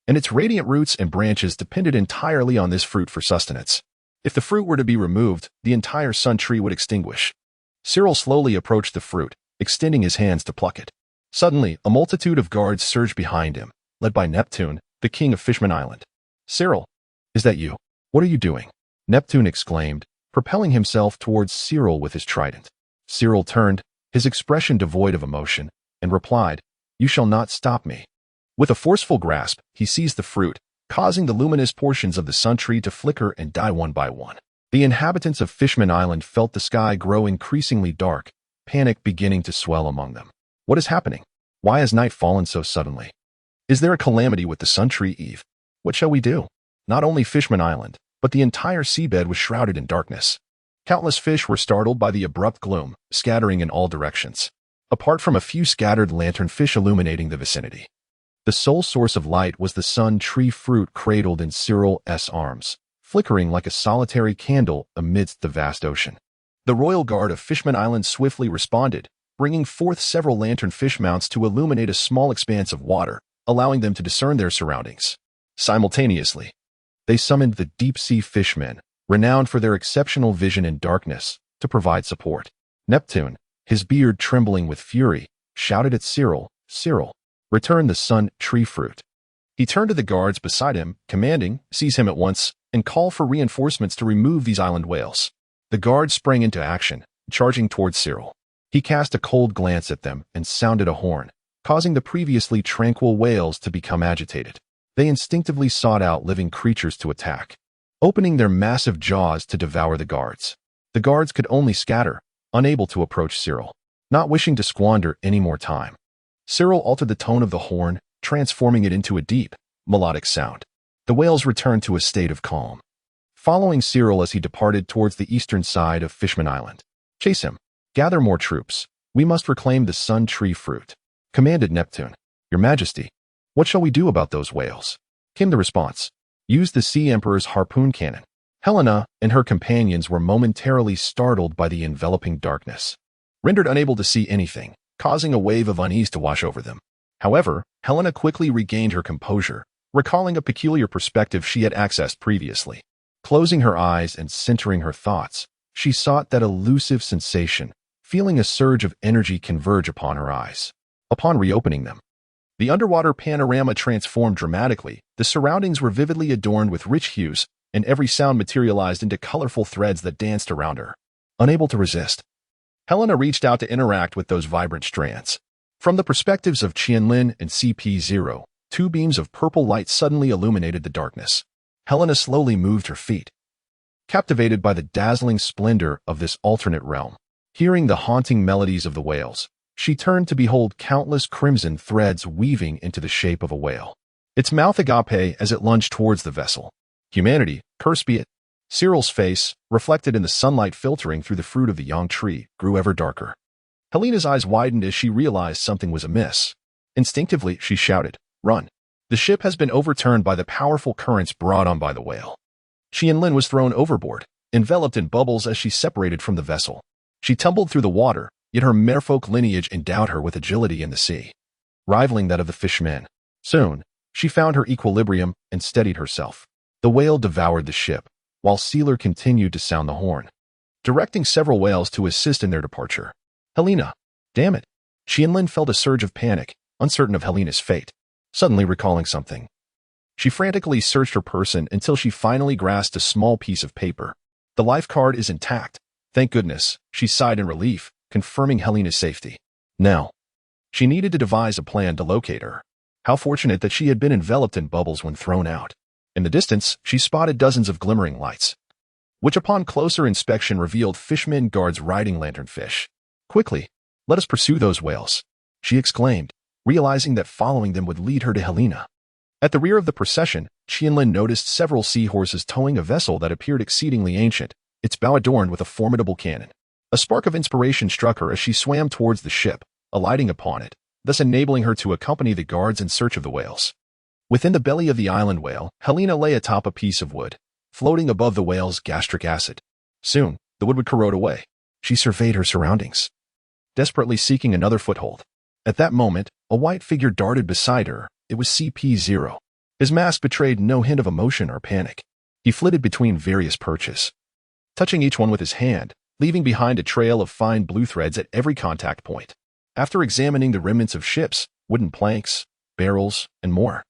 and its radiant roots and branches depended entirely on this fruit for sustenance. If the fruit were to be removed, the entire sun tree would extinguish. Cyril slowly approached the fruit, extending his hands to pluck it. Suddenly, a multitude of guards surged behind him, led by Neptune, the king of Fishman Island. "Cyril, is that you? What are you doing?" Neptune exclaimed, propelling himself towards Cyril with his trident. Cyril turned, his expression devoid of emotion, and replied, "You shall not stop me." With a forceful grasp, he seized the fruit, causing the luminous portions of the sun tree to flicker and die one by one. The inhabitants of Fishman Island felt the sky grow increasingly dark, panic beginning to swell among them. What is happening? Why has night fallen so suddenly? Is there a calamity with the sun tree, Eve? What shall we do? Not only Fishman Island, but the entire seabed was shrouded in darkness. Countless fish were startled by the abrupt gloom, scattering in all directions, apart from a few scattered lanternfish illuminating the vicinity. The sole source of light was the sun tree fruit cradled in Cyril's arms, flickering like a solitary candle amidst the vast ocean. The Royal Guard of Fishman Island swiftly responded, bringing forth several lanternfish mounts to illuminate a small expanse of water, allowing them to discern their surroundings. Simultaneously, they summoned the deep-sea fishmen, renowned for their exceptional vision in darkness, to provide support. Neptune, his beard trembling with fury, shouted at Cyril, "Cyril, return the sun tree fruit." He turned to the guards beside him, commanding, "Seize him at once, and call for reinforcements to remove these island whales." The guards sprang into action, charging towards Cyril. He cast a cold glance at them and sounded a horn, causing the previously tranquil whales to become agitated. They instinctively sought out living creatures to attack, opening their massive jaws to devour the guards. The guards could only scatter, unable to approach Cyril, not wishing to squander any more time. Cyril altered the tone of the horn, transforming it into a deep, melodic sound. The whales returned to a state of calm, following Cyril as he departed towards the eastern side of Fishman Island. "Chase him. Gather more troops. We must reclaim the sun tree fruit," commanded Neptune. "Your Majesty, what shall we do about those whales?" came the response. "Use the Sea Emperor's harpoon cannon." Helena and her companions were momentarily startled by the enveloping darkness, rendered unable to see anything, causing a wave of unease to wash over them. However, Helena quickly regained her composure, recalling a peculiar perspective she had accessed previously. Closing her eyes and centering her thoughts, she sought that elusive sensation, feeling a surge of energy converge upon her eyes. Upon reopening them, the underwater panorama transformed dramatically. The surroundings were vividly adorned with rich hues, and every sound materialized into colorful threads that danced around her. Unable to resist, Helena reached out to interact with those vibrant strands. From the perspectives of Qianlin and CP0, two beams of purple light suddenly illuminated the darkness. Helena slowly moved her feet, captivated by the dazzling splendor of this alternate realm. Hearing the haunting melodies of the whales, she turned to behold countless crimson threads weaving into the shape of a whale, its mouth agape as it lunged towards the vessel. "Humanity, cursed be it." Cyril's face, reflected in the sunlight filtering through the fruit of the young tree, grew ever darker. Helena's eyes widened as she realized something was amiss. Instinctively, she shouted, "Run." The ship has been overturned by the powerful currents brought on by the whale. Qianlin was thrown overboard, enveloped in bubbles as she separated from the vessel. She tumbled through the water, yet her merfolk lineage endowed her with agility in the sea, rivaling that of the fishmen. Soon, she found her equilibrium and steadied herself. The whale devoured the ship, while Sealer continued to sound the horn, directing several whales to assist in their departure. "Helena, damn it." Qianlin felt a surge of panic, uncertain of Helena's fate. Suddenly recalling something, she frantically searched her person until she finally grasped a small piece of paper. "The life card is intact. Thank goodness," she sighed in relief, confirming Helena's safety. Now, she needed to devise a plan to locate her. How fortunate that she had been enveloped in bubbles when thrown out. In the distance, she spotted dozens of glimmering lights, which upon closer inspection revealed fishmen guards riding lanternfish. "Quickly, let us pursue those whales," she exclaimed, realizing that following them would lead her to Helena. At the rear of the procession, Qianlin noticed several seahorses towing a vessel that appeared exceedingly ancient, its bow adorned with a formidable cannon. A spark of inspiration struck her as she swam towards the ship, alighting upon it, thus enabling her to accompany the guards in search of the whales. Within the belly of the island whale, Helena lay atop a piece of wood, floating above the whale's gastric acid. Soon, the wood would corrode away. She surveyed her surroundings, desperately seeking another foothold. At that moment, a white figure darted beside her. It was CP0. His mask betrayed no hint of emotion or panic. He flitted between various perches, touching each one with his hand, leaving behind a trail of fine blue threads at every contact point. After examining the remnants of ships, wooden planks, barrels, and more,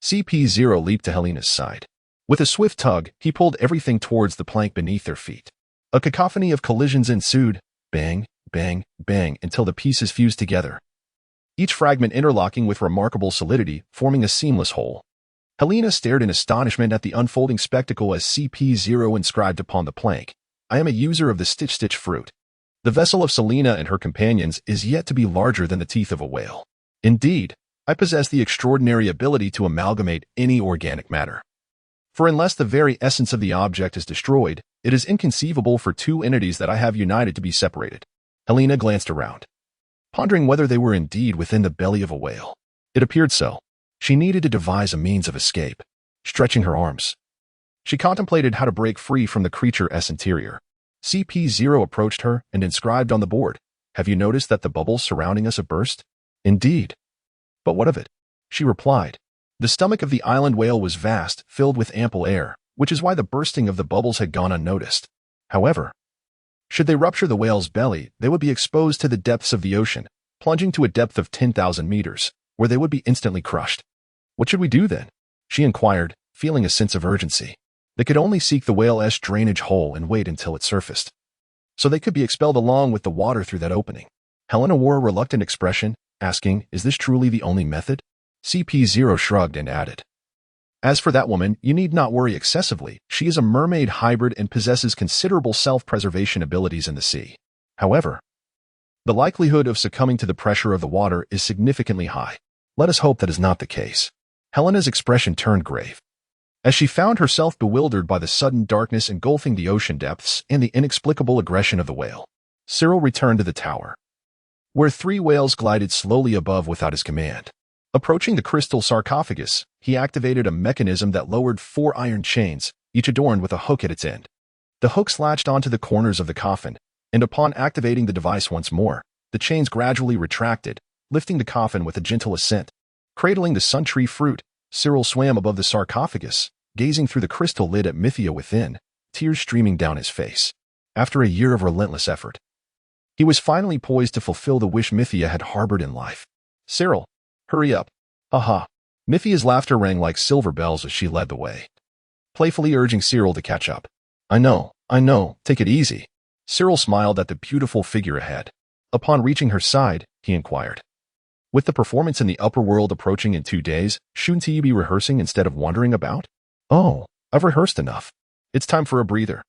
CP0 leaped to Helena's side. With a swift tug, he pulled everything towards the plank beneath their feet. A cacophony of collisions ensued, bang, bang, bang, until the pieces fused together, each fragment interlocking with remarkable solidity, forming a seamless whole. Helena stared in astonishment at the unfolding spectacle as CP0 inscribed upon the plank, "I am a user of the stitch fruit. The vessel of Selena and her companions is yet to be larger than the teeth of a whale. Indeed, I possess the extraordinary ability to amalgamate any organic matter. For unless the very essence of the object is destroyed, it is inconceivable for two entities that I have united to be separated." Helena glanced around, pondering whether they were indeed within the belly of a whale. It appeared so. She needed to devise a means of escape. Stretching her arms, she contemplated how to break free from the creature's interior. CP0 approached her and inscribed on the board, "Have you noticed that the bubbles surrounding us have burst?" "Indeed. But what of it?" she replied. The stomach of the island whale was vast, filled with ample air, which is why the bursting of the bubbles had gone unnoticed. However, should they rupture the whale's belly, they would be exposed to the depths of the ocean, plunging to a depth of 10,000 meters, where they would be instantly crushed. "What should we do then?" she inquired, feeling a sense of urgency. They could only seek the whale's drainage hole and wait until it surfaced, so they could be expelled along with the water through that opening. Helena wore a reluctant expression, asking, "Is this truly the only method?" CP0 shrugged and added, "As for that woman, you need not worry excessively. She is a mermaid hybrid and possesses considerable self-preservation abilities in the sea. However, the likelihood of succumbing to the pressure of the water is significantly high. Let us hope that is not the case." Helena's expression turned grave, as she found herself bewildered by the sudden darkness engulfing the ocean depths and the inexplicable aggression of the whale. Cyril returned to the tower, where three whales glided slowly above without his command. Approaching the crystal sarcophagus, he activated a mechanism that lowered 4 iron chains, each adorned with a hook at its end. The hooks latched onto the corners of the coffin, and upon activating the device once more, the chains gradually retracted, lifting the coffin with a gentle ascent. Cradling the sun tree fruit, Cyril swam above the sarcophagus, gazing through the crystal lid at Mythia within, tears streaming down his face. After a year of relentless effort, he was finally poised to fulfill the wish Mythia had harbored in life. "Cyril, hurry up." "Aha." Mythia's laughter rang like silver bells as she led the way, playfully urging Cyril to catch up. I know, take it easy." Cyril smiled at the beautiful figure ahead. Upon reaching her side, he inquired, "With the performance in the upper world approaching in 2 days, shouldn't you be rehearsing instead of wandering about?" "Oh, I've rehearsed enough. It's time for a breather,"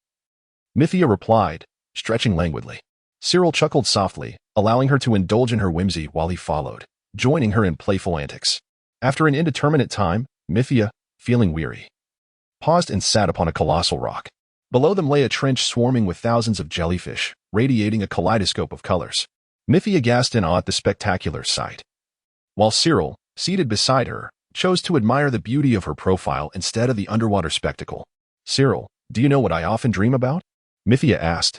Mythia replied, stretching languidly. Cyril chuckled softly, allowing her to indulge in her whimsy while he followed, joining her in playful antics. After an indeterminate time, Mythia, feeling weary, paused and sat upon a colossal rock. Below them lay a trench swarming with thousands of jellyfish, radiating a kaleidoscope of colors. Mythia gasped in awe at the spectacular sight, while Cyril, seated beside her, chose to admire the beauty of her profile instead of the underwater spectacle. "Cyril, do you know what I often dream about?" Mythia asked,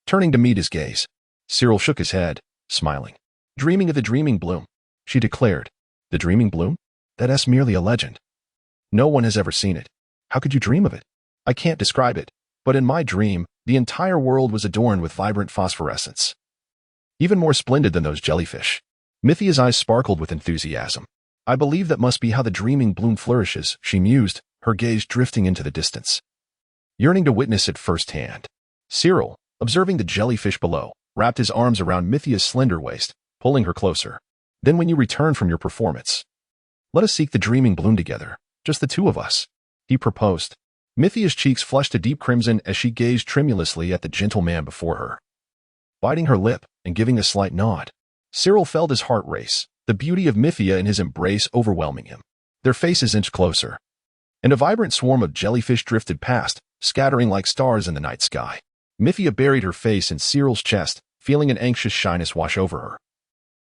turning to meet his gaze. Cyril shook his head, smiling. "Dreaming of the dreaming bloom," she declared. "The dreaming bloom? That's merely a legend. No one has ever seen it. How could you dream of it?" "I can't describe it, but in my dream, the entire world was adorned with vibrant phosphorescence, even more splendid than those jellyfish." Mythia's eyes sparkled with enthusiasm. "I believe that must be how the dreaming bloom flourishes," she mused, her gaze drifting into the distance, yearning to witness it firsthand. Cyril, observing the jellyfish below, wrapped his arms around Mythia's slender waist, pulling her closer. "Then when you return from your performance, let us seek the dreaming bloom together, just the two of us," he proposed. Mythia's cheeks flushed a deep crimson as she gazed tremulously at the gentle man before her, biting her lip and giving a slight nod. Cyril felt his heart race, the beauty of Mythia in his embrace overwhelming him. Their faces inched closer, and a vibrant swarm of jellyfish drifted past, scattering like stars in the night sky. Mythia buried her face in Cyril's chest, feeling an anxious shyness wash over her.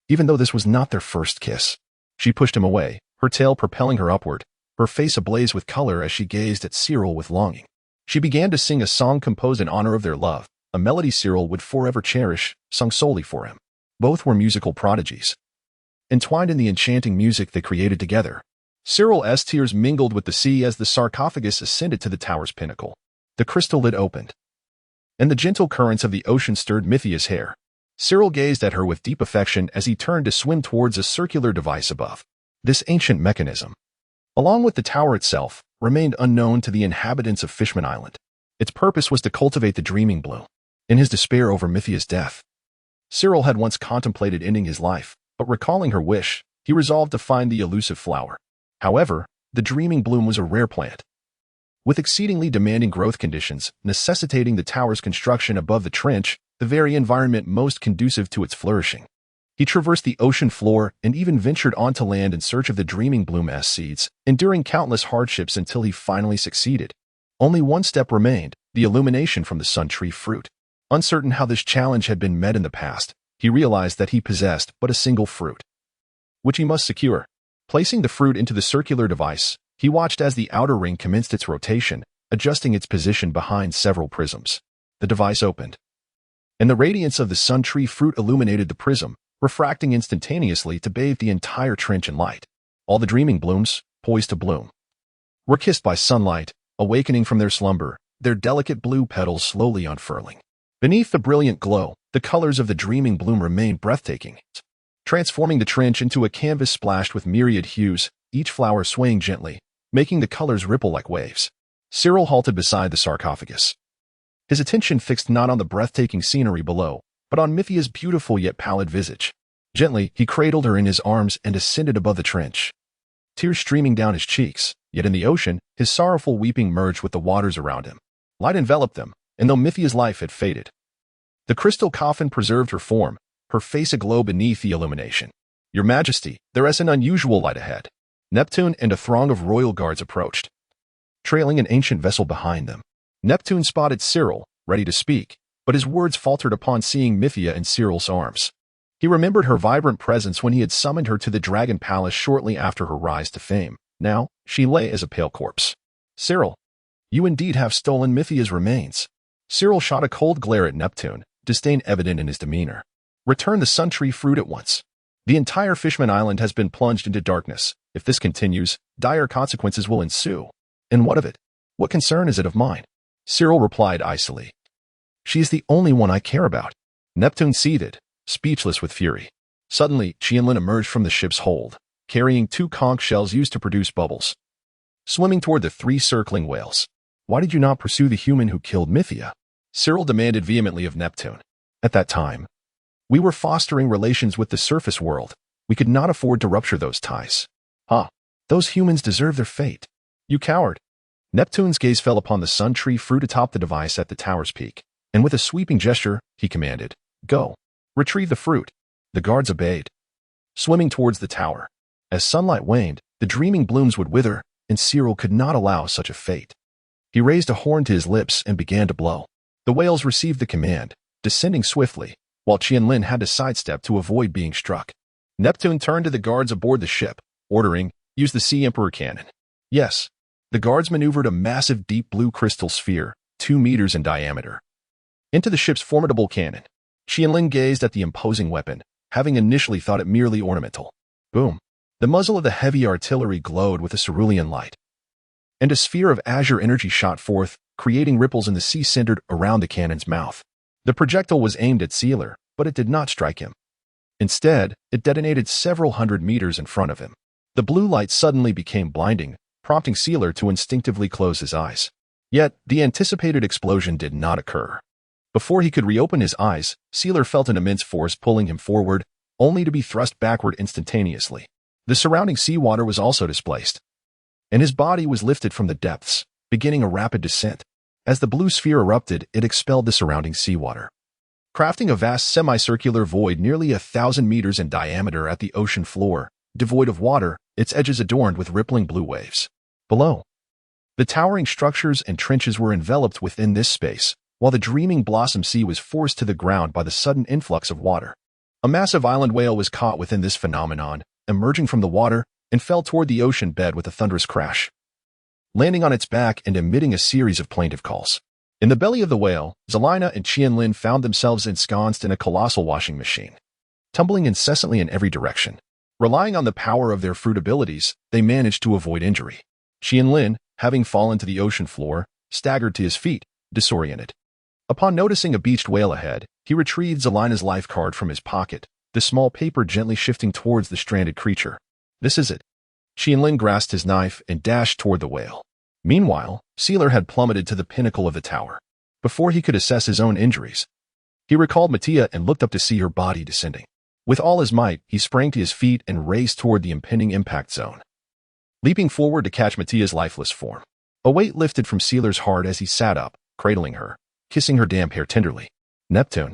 even though this was not their first kiss. She pushed him away, her tail propelling her upward, her face ablaze with color as she gazed at Cyril with longing. She began to sing a song composed in honor of their love, a melody Cyril would forever cherish, sung solely for him. Both were musical prodigies. Entwined in the enchanting music they created together, Cyril's tears mingled with the sea as the sarcophagus ascended to the tower's pinnacle. The crystal lid opened, and the gentle currents of the ocean stirred Mythia's hair. Cyril gazed at her with deep affection as he turned to swim towards a circular device above. This ancient mechanism, along with the tower itself, remained unknown to the inhabitants of Fishman Island. Its purpose was to cultivate the dreaming bloom. In his despair over Mythia's death, Cyril had once contemplated ending his life, but recalling her wish, he resolved to find the elusive flower. However, the dreaming bloom was a rare plant, with exceedingly demanding growth conditions, necessitating the tower's construction above the trench, the very environment most conducive to its flourishing. He traversed the ocean floor and even ventured onto land in search of the dreaming bloom's seeds, enduring countless hardships until he finally succeeded. Only one step remained, the illumination from the sun tree fruit. Uncertain how this challenge had been met in the past, he realized that he possessed but a single fruit, which he must secure. Placing the fruit into the circular device, he watched as the outer ring commenced its rotation, adjusting its position behind several prisms. The device opened, and the radiance of the sun tree fruit illuminated the prism, refracting instantaneously to bathe the entire trench in light. All the dreaming blooms, poised to bloom, were kissed by sunlight, awakening from their slumber, their delicate blue petals slowly unfurling. Beneath the brilliant glow, the colors of the dreaming bloom remained breathtaking, transforming the trench into a canvas splashed with myriad hues, each flower swaying gently, making the colors ripple like waves. Cyril halted beside the sarcophagus, his attention fixed not on the breathtaking scenery below, but on Mythia's beautiful yet pallid visage. Gently, he cradled her in his arms and ascended above the trench, tears streaming down his cheeks. Yet in the ocean, his sorrowful weeping merged with the waters around him. Light enveloped them, and though Mythia's life had faded, the crystal coffin preserved her form, her face aglow beneath the illumination. "Your Majesty, there is an unusual light ahead." Neptune and a throng of royal guards approached, trailing an ancient vessel behind them. Neptune spotted Cyril, ready to speak, but his words faltered upon seeing Mythia in Cyril's arms. He remembered her vibrant presence when he had summoned her to the Dragon Palace shortly after her rise to fame. Now, she lay as a pale corpse. "Cyril, you indeed have stolen Mythia's remains." Cyril shot a cold glare at Neptune, disdain evident in his demeanor. "Return the sun tree fruit at once. The entire Fishman Island has been plunged into darkness. If this continues, dire consequences will ensue. And what of it? What concern is it of mine?" Cyril replied icily. "She is the only one I care about." Neptune seethed, speechless with fury. Suddenly, Qianlin emerged from the ship's hold, carrying 2 conch shells used to produce bubbles, swimming toward the 3 circling whales. "Why did you not pursue the human who killed Mythia?" Cyril demanded vehemently of Neptune. "At that time, we were fostering relations with the surface world. We could not afford to rupture those ties." "Ah, those humans deserve their fate. You coward." Neptune's gaze fell upon the sun tree fruit atop the device at the tower's peak, and with a sweeping gesture, he commanded, "Go, retrieve the fruit." The guards obeyed, swimming towards the tower. As sunlight waned, the dreaming blooms would wither, and Cyril could not allow such a fate. He raised a horn to his lips and began to blow. The whales received the command, descending swiftly, while Qianlin had to sidestep to avoid being struck. Neptune turned to the guards aboard the ship, ordering, "Use the Sea Emperor cannon." Yes. The guards maneuvered a massive deep blue crystal sphere, 2 meters in diameter, into the ship's formidable cannon. Qianlin gazed at the imposing weapon, having initially thought it merely ornamental. Boom. The muzzle of the heavy artillery glowed with a cerulean light, and a sphere of azure energy shot forth, creating ripples in the sea centered around the cannon's mouth. The projectile was aimed at Sealer, but it did not strike him. Instead, it detonated several hundred meters in front of him. The blue light suddenly became blinding, prompting Sealer to instinctively close his eyes. Yet, the anticipated explosion did not occur. Before he could reopen his eyes, Sealer felt an immense force pulling him forward, only to be thrust backward instantaneously. The surrounding seawater was also displaced, and his body was lifted from the depths, beginning a rapid descent. As the blue sphere erupted, it expelled the surrounding seawater, crafting a vast semicircular void nearly 1,000 meters in diameter at the ocean floor, devoid of water, its edges adorned with rippling blue waves. Below, the towering structures and trenches were enveloped within this space, while the dreaming blossom sea was forced to the ground by the sudden influx of water. A massive island whale was caught within this phenomenon, emerging from the water, and fell toward the ocean bed with a thunderous crash, landing on its back and emitting a series of plaintive calls. In the belly of the whale, Zelina and Qianlin found themselves ensconced in a colossal washing machine, tumbling incessantly in every direction. Relying on the power of their fruit abilities, they managed to avoid injury. Qianlin, having fallen to the ocean floor, staggered to his feet, disoriented. Upon noticing a beached whale ahead, he retrieved Zelina's life card from his pocket, the small paper gently shifting towards the stranded creature. This is it. Qianlin grasped his knife and dashed toward the whale. Meanwhile, Sealer had plummeted to the pinnacle of the tower. Before he could assess his own injuries, he recalled Mattia and looked up to see her body descending. With all his might, he sprang to his feet and raced toward the impending impact zone, leaping forward to catch Mattia's lifeless form. A weight lifted from Sealer's heart as he sat up, cradling her, kissing her damp hair tenderly. Neptune,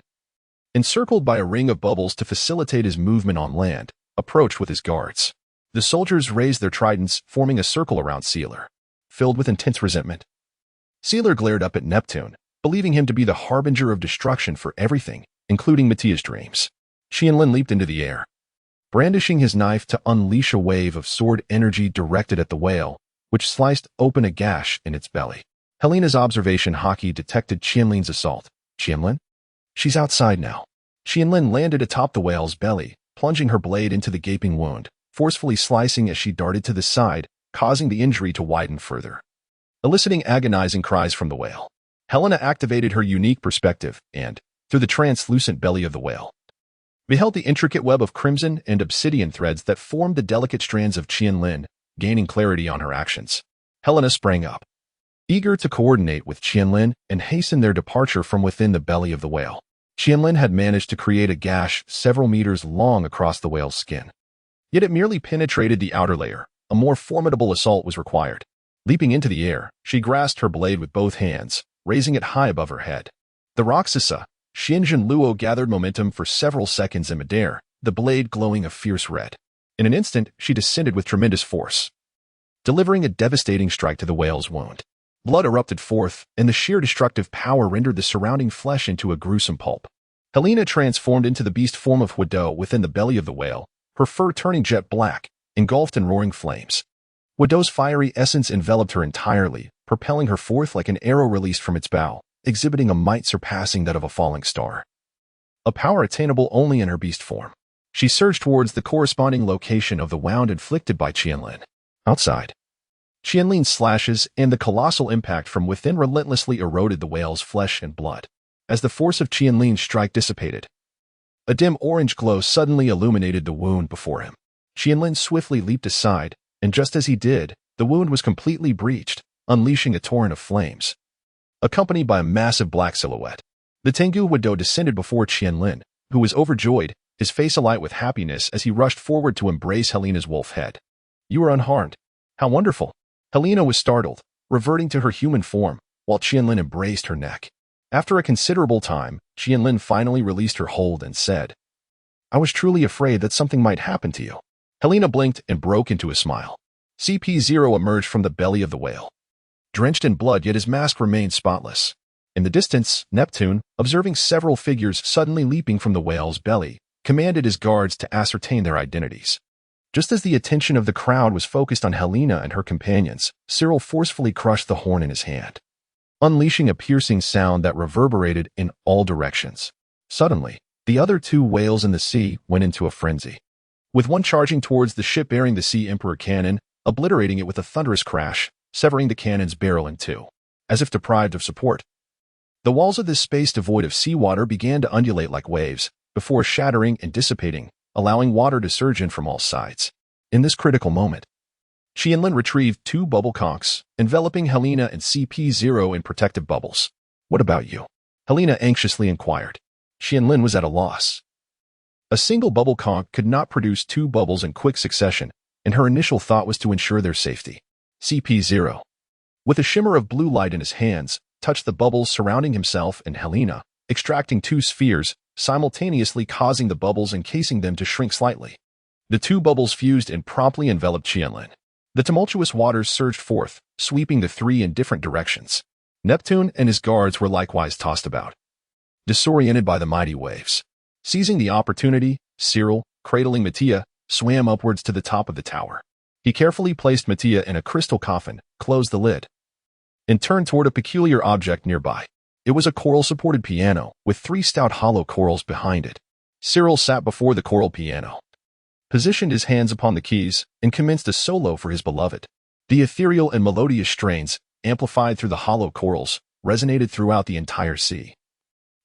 encircled by a ring of bubbles to facilitate his movement on land, approached with his guards. The soldiers raised their tridents, forming a circle around Sealer, filled with intense resentment. Sealer glared up at Neptune, believing him to be the harbinger of destruction for everything, including Mattia's dreams. Qianlin leaped into the air, brandishing his knife to unleash a wave of sword energy directed at the whale, which sliced open a gash in its belly. Helena's observation hockey detected Qianlin's assault. Qianlin? She's outside now. Qianlin landed atop the whale's belly, plunging her blade into the gaping wound, forcefully slicing as she darted to the side, causing the injury to widen further, eliciting agonizing cries from the whale. Helena activated her unique perspective and, through the translucent belly of the whale, beheld the intricate web of crimson and obsidian threads that formed the delicate strands of Qianlin, gaining clarity on her actions. Helena sprang up, eager to coordinate with Qianlin and hasten their departure from within the belly of the whale. Qianlin had managed to create a gash several meters long across the whale's skin. Yet it merely penetrated the outer layer. A more formidable assault was required. Leaping into the air, she grasped her blade with both hands, raising it high above her head. The Roxissa, Xinjin Luo gathered momentum for several seconds in midair, the blade glowing a fierce red. In an instant, she descended with tremendous force, delivering a devastating strike to the whale's wound. Blood erupted forth, and the sheer destructive power rendered the surrounding flesh into a gruesome pulp. Helena transformed into the beast form of Huidou within the belly of the whale, her fur turning jet black, engulfed in roaring flames. Huidou's fiery essence enveloped her entirely, propelling her forth like an arrow released from its bow, exhibiting a might surpassing that of a falling star. A power attainable only in her beast form. She surged towards the corresponding location of the wound inflicted by Qianlin. Outside, Qianlin's slashes and the colossal impact from within relentlessly eroded the whale's flesh and blood. As the force of Qianlin's strike dissipated, a dim orange glow suddenly illuminated the wound before him. Qianlin swiftly leaped aside, and just as he did, the wound was completely breached, unleashing a torrent of flames, accompanied by a massive black silhouette. The Tengu Huidou descended before Qianlin, who was overjoyed, his face alight with happiness as he rushed forward to embrace Helena's wolf head. "You are unharmed. How wonderful!" Helena was startled, reverting to her human form, while Qianlin embraced her neck. After a considerable time, Qianlin finally released her hold and said, "I was truly afraid that something might happen to you." Helena blinked and broke into a smile. CP0 emerged from the belly of the whale, drenched in blood, yet his mask remained spotless. In the distance, Neptune, observing several figures suddenly leaping from the whale's belly, commanded his guards to ascertain their identities. Just as the attention of the crowd was focused on Helena and her companions, Cyril forcefully crushed the horn in his hand, unleashing a piercing sound that reverberated in all directions. Suddenly, the other two whales in the sea went into a frenzy, with one charging towards the ship bearing the Sea Emperor cannon, obliterating it with a thunderous crash, severing the cannon's barrel in two. As if deprived of support, the walls of this space devoid of seawater began to undulate like waves, before shattering and dissipating, allowing water to surge in from all sides. In this critical moment, Qianlin retrieved two bubble conchs, enveloping Helena and CP0 in protective bubbles. "What about you?" Helena anxiously inquired. Qianlin was at a loss. A single bubble conch could not produce two bubbles in quick succession, and her initial thought was to ensure their safety. CP0, with a shimmer of blue light in his hands, touched the bubbles surrounding himself and Helena, extracting two spheres, simultaneously causing the bubbles encasing them to shrink slightly. The two bubbles fused and promptly enveloped Qianlin. The tumultuous waters surged forth, sweeping the three in different directions. Neptune and his guards were likewise tossed about, disoriented by the mighty waves. Seizing the opportunity, Cyril, cradling Mattia, swam upwards to the top of the tower. He carefully placed Mattia in a crystal coffin, closed the lid, and turned toward a peculiar object nearby. It was a coral-supported piano, with 3 stout hollow corals behind it. Cyril sat before the coral piano, positioned his hands upon the keys, and commenced a solo for his beloved. The ethereal and melodious strains, amplified through the hollow corals, resonated throughout the entire sea,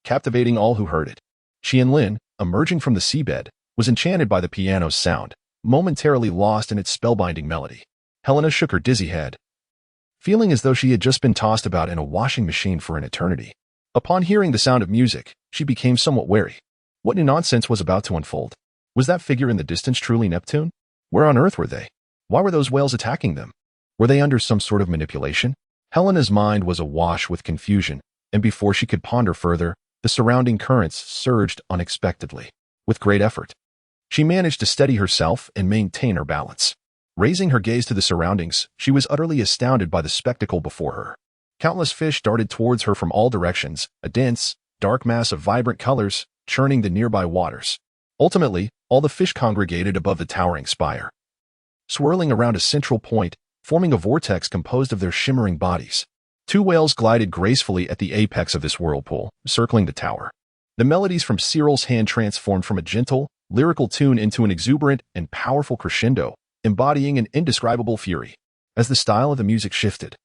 captivating all who heard it. Qianlin, emerging from the seabed, was enchanted by the piano's sound, momentarily lost in its spellbinding melody. Helena shook her dizzy head, feeling as though she had just been tossed about in a washing machine for an eternity. Upon hearing the sound of music, she became somewhat wary. What new nonsense was about to unfold? Was that figure in the distance truly Neptune? Where on earth were they? Why were those whales attacking them? Were they under some sort of manipulation? Helena's mind was awash with confusion, and before she could ponder further, the surrounding currents surged unexpectedly. With great effort, she managed to steady herself and maintain her balance. Raising her gaze to the surroundings, she was utterly astounded by the spectacle before her. Countless fish darted towards her from all directions, a dense, dark mass of vibrant colors, churning the nearby waters. Ultimately, all the fish congregated above the towering spire, swirling around a central point, forming a vortex composed of their shimmering bodies. 2 whales glided gracefully at the apex of this whirlpool, circling the tower. The melodies from Cyril's hand transformed from a gentle, lyrical tune into an exuberant and powerful crescendo, embodying an indescribable fury. As the style of the music shifted,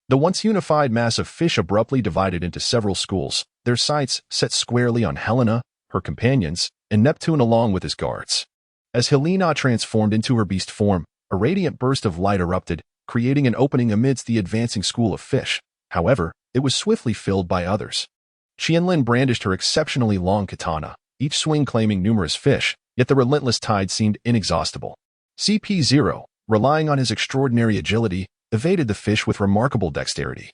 the once unified mass of fish abruptly divided into several schools, their sights set squarely on Helena, her companions, and Neptune along with his guards. As Helena transformed into her beast form, a radiant burst of light erupted, creating an opening amidst the advancing school of fish. However, it was swiftly filled by others. Qianlin brandished her exceptionally long katana, each swing claiming numerous fish, yet the relentless tide seemed inexhaustible. CP0, relying on his extraordinary agility, evaded the fish with remarkable dexterity,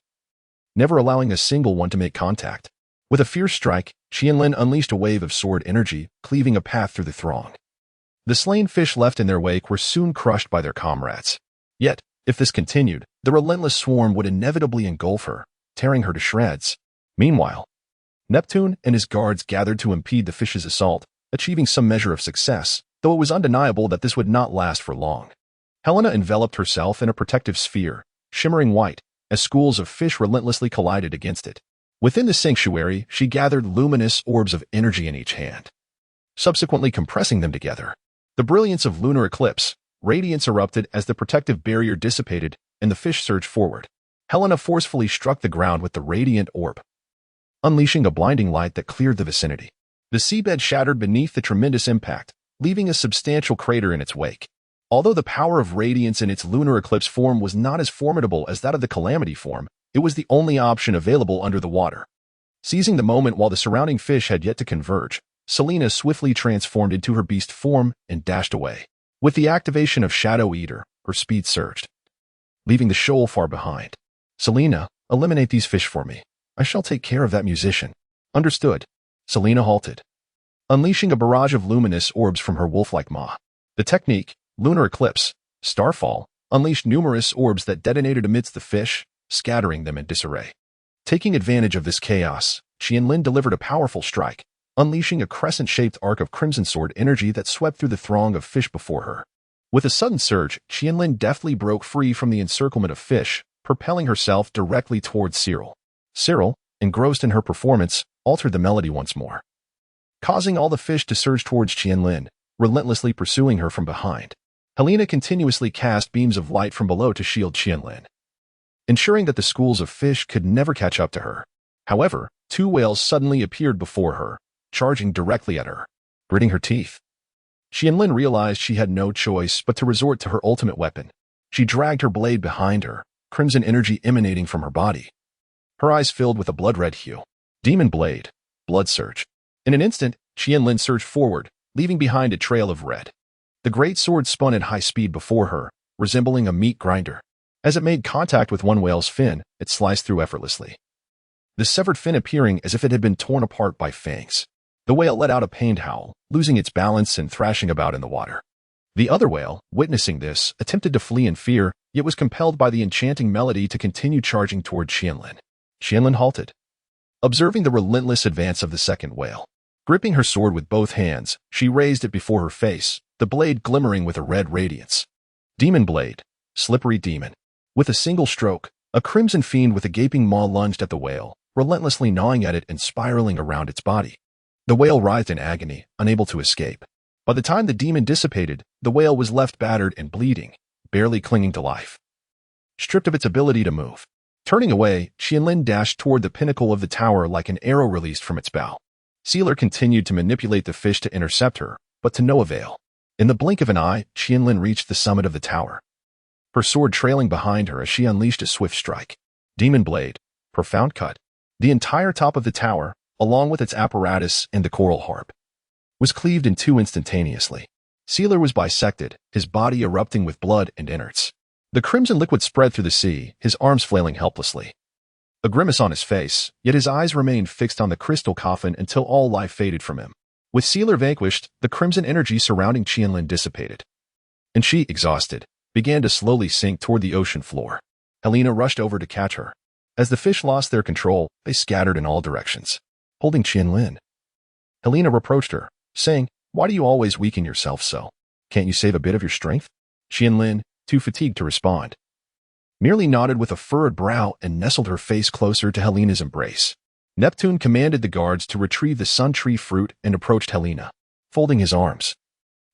never allowing a single one to make contact. With a fierce strike, Qianlin unleashed a wave of sword energy, cleaving a path through the throng. The slain fish left in their wake were soon crushed by their comrades. Yet, if this continued, the relentless swarm would inevitably engulf her, tearing her to shreds. Meanwhile, Neptune and his guards gathered to impede the fish's assault, achieving some measure of success, though it was undeniable that this would not last for long. Helena enveloped herself in a protective sphere, shimmering white, as schools of fish relentlessly collided against it. Within the sanctuary, she gathered luminous orbs of energy in each hand, subsequently compressing them together. The brilliance of lunar eclipse, radiance erupted as the protective barrier dissipated and the fish surged forward. Helena forcefully struck the ground with the radiant orb, unleashing a blinding light that cleared the vicinity. The seabed shattered beneath the tremendous impact, leaving a substantial crater in its wake. Although the power of radiance in its lunar eclipse form was not as formidable as that of the calamity form, it was the only option available under the water. Seizing the moment while the surrounding fish had yet to converge, Selena swiftly transformed into her beast form and dashed away. With the activation of Shadow Eater, her speed surged, leaving the shoal far behind. Selena, eliminate these fish for me. I shall take care of that musician. Understood. Selena halted, unleashing a barrage of luminous orbs from her wolf-like maw. The technique, lunar eclipse, starfall, unleashed numerous orbs that detonated amidst the fish, scattering them in disarray. Taking advantage of this chaos, Qianlin delivered a powerful strike, unleashing a crescent-shaped arc of crimson sword energy that swept through the throng of fish before her. With a sudden surge, Qianlin deftly broke free from the encirclement of fish, propelling herself directly towards Cyril. Cyril, engrossed in her performance, altered the melody once more, causing all the fish to surge towards Qianlin, relentlessly pursuing her from behind. Helena continuously cast beams of light from below to shield Qianlin, ensuring that the schools of fish could never catch up to her. However, 2 whales suddenly appeared before her, charging directly at her, gritting her teeth. Qianlin realized she had no choice but to resort to her ultimate weapon. She dragged her blade behind her, crimson energy emanating from her body. Her eyes filled with a blood-red hue. Demon blade, blood surge. In an instant, Qianlin surged forward, leaving behind a trail of red. The great sword spun at high speed before her, resembling a meat grinder. As it made contact with one whale's fin, it sliced through effortlessly, the severed fin appearing as if it had been torn apart by fangs. The whale let out a pained howl, losing its balance and thrashing about in the water. The other whale, witnessing this, attempted to flee in fear, yet was compelled by the enchanting melody to continue charging toward Qianlin. Qianlin halted, observing the relentless advance of the second whale. Gripping her sword with both hands, she raised it before her face, the blade glimmering with a red radiance. Demon blade. Slippery demon. With a single stroke, a crimson fiend with a gaping maw lunged at the whale, relentlessly gnawing at it and spiraling around its body. The whale writhed in agony, unable to escape. By the time the demon dissipated, the whale was left battered and bleeding, barely clinging to life. Stripped of its ability to move. Turning away, Qianlin dashed toward the pinnacle of the tower like an arrow released from its bow. Sealer continued to manipulate the fish to intercept her, but to no avail. In the blink of an eye, Qianlin reached the summit of the tower, her sword trailing behind her as she unleashed a swift strike. Demon blade. Profound cut. The entire top of the tower, along with its apparatus and the coral harp, was cleaved in two instantaneously. Sealer was bisected, his body erupting with blood and innards. The crimson liquid spread through the sea, his arms flailing helplessly. A grimace on his face, yet his eyes remained fixed on the crystal coffin until all life faded from him. With Sealer vanquished, the crimson energy surrounding Qianlin dissipated, and she, exhausted, began to slowly sink toward the ocean floor. Helena rushed over to catch her. As the fish lost their control, they scattered in all directions, holding Qianlin. Helena reproached her, saying, "Why do you always weaken yourself so? Can't you save a bit of your strength?" Qianlin, too fatigued to respond, merely nodded with a furrowed brow and nestled her face closer to Helena's embrace. Neptune commanded the guards to retrieve the sun tree fruit and approached Helena, folding his arms.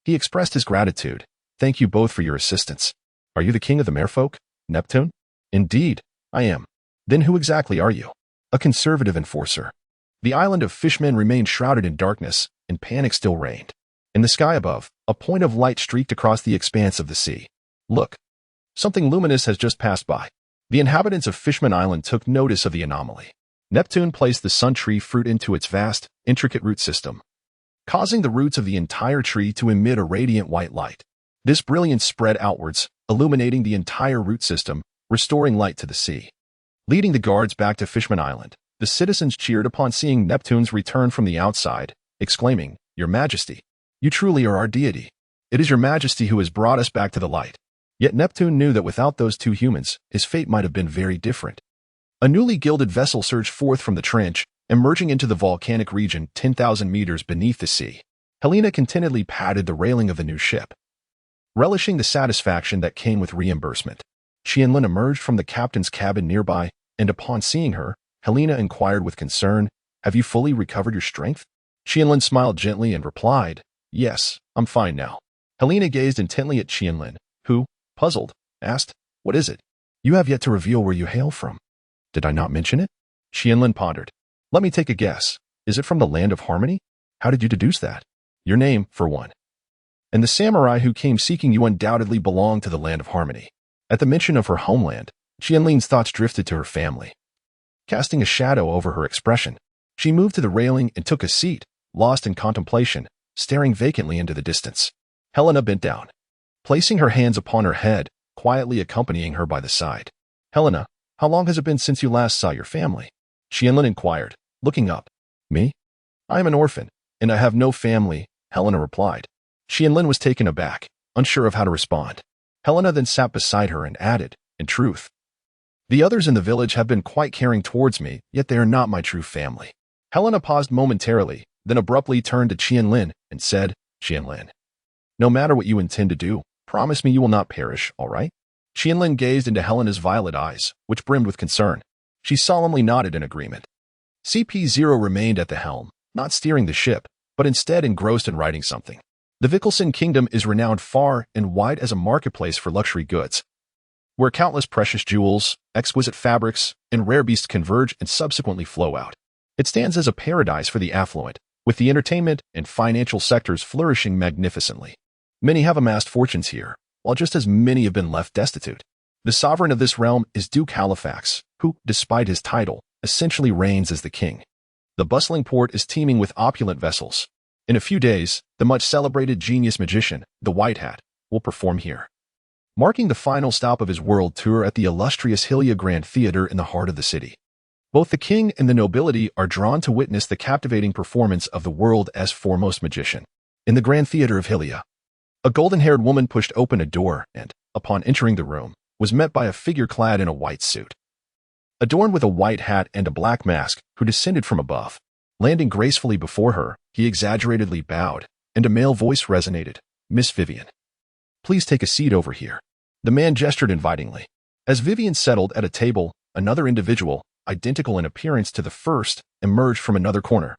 He expressed his gratitude. "Thank you both for your assistance. Are you the king of the merfolk, Neptune?" "Indeed, I am." "Then who exactly are you?" "A conservative enforcer." The island of fishmen remained shrouded in darkness, and panic still reigned. In the sky above, a point of light streaked across the expanse of the sea. "Look. Something luminous has just passed by." The inhabitants of Fishman Island took notice of the anomaly. Neptune placed the sun tree fruit into its vast, intricate root system, causing the roots of the entire tree to emit a radiant white light. This brilliance spread outwards, illuminating the entire root system, restoring light to the sea. Leading the guards back to Fishman Island, the citizens cheered upon seeing Neptune's return from the outside, exclaiming, "Your Majesty, you truly are our deity. It is your Majesty who has brought us back to the light." Yet Neptune knew that without those two humans, his fate might have been very different. A newly gilded vessel surged forth from the trench, emerging into the volcanic region 10,000 meters beneath the sea. Helena contentedly patted the railing of the new ship, relishing the satisfaction that came with reimbursement. Qianlin emerged from the captain's cabin nearby, and upon seeing her, Helena inquired with concern, "Have you fully recovered your strength?" Qianlin smiled gently and replied, "Yes, I'm fine now." Helena gazed intently at Qianlin, who, puzzled, asked, "What is it? You have yet to reveal where you hail from." "Did I not mention it?" Qianlin pondered. "Let me take a guess. Is it from the land of harmony? How did you deduce that?" "Your name, for one. And the samurai who came seeking you undoubtedly belonged to the land of harmony." At the mention of her homeland, Qianlin's thoughts drifted to her family. Casting a shadow over her expression, she moved to the railing and took a seat, lost in contemplation, staring vacantly into the distance. Helena bent down, placing her hands upon her head, quietly accompanying her by the side. "Helena, how long has it been since you last saw your family?" Qianlin inquired, looking up. "Me? I am an orphan, and I have no family," Helena replied. Qianlin was taken aback, unsure of how to respond. Helena then sat beside her and added, "In truth, the others in the village have been quite caring towards me, yet they are not my true family." Helena paused momentarily, then abruptly turned to Qianlin and said, "Qianlin, no matter what you intend to do, promise me you will not perish, all right?" Qianlin gazed into Helena's violet eyes, which brimmed with concern. She solemnly nodded in agreement. CP0 remained at the helm, not steering the ship, but instead engrossed in writing something. The Vickelson Kingdom is renowned far and wide as a marketplace for luxury goods, where countless precious jewels, exquisite fabrics, and rare beasts converge and subsequently flow out. It stands as a paradise for the affluent, with the entertainment and financial sectors flourishing magnificently. Many have amassed fortunes here, while just as many have been left destitute. The sovereign of this realm is Duke Halifax, who, despite his title, essentially reigns as the king. The bustling port is teeming with opulent vessels. In a few days, the much-celebrated genius magician, the White Hat, will perform here, marking the final stop of his world tour at the illustrious Hylia Grand Theatre in the heart of the city. Both the king and the nobility are drawn to witness the captivating performance of the world's foremost magician. In the Grand Theatre of Hylia, a golden-haired woman pushed open a door and, upon entering the room, was met by a figure clad in a white suit, adorned with a white hat and a black mask, who descended from above. Landing gracefully before her, he exaggeratedly bowed, and a male voice resonated. "Miss Vivian, please take a seat over here." The man gestured invitingly. As Vivian settled at a table, another individual, identical in appearance to the first, emerged from another corner,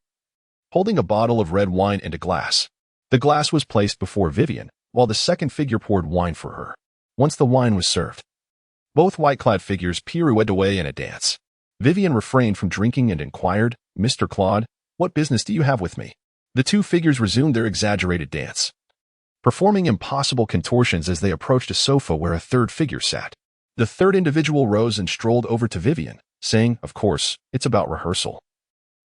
holding a bottle of red wine and a glass. The glass was placed before Vivian, while the second figure poured wine for her. Once the wine was served, both white-clad figures pirouetted away in a dance. Vivian refrained from drinking and inquired, "Mr. Claude, what business do you have with me?" The two figures resumed their exaggerated dance, performing impossible contortions as they approached a sofa where a third figure sat. The third individual rose and strolled over to Vivian, saying, "Of course, it's about rehearsal.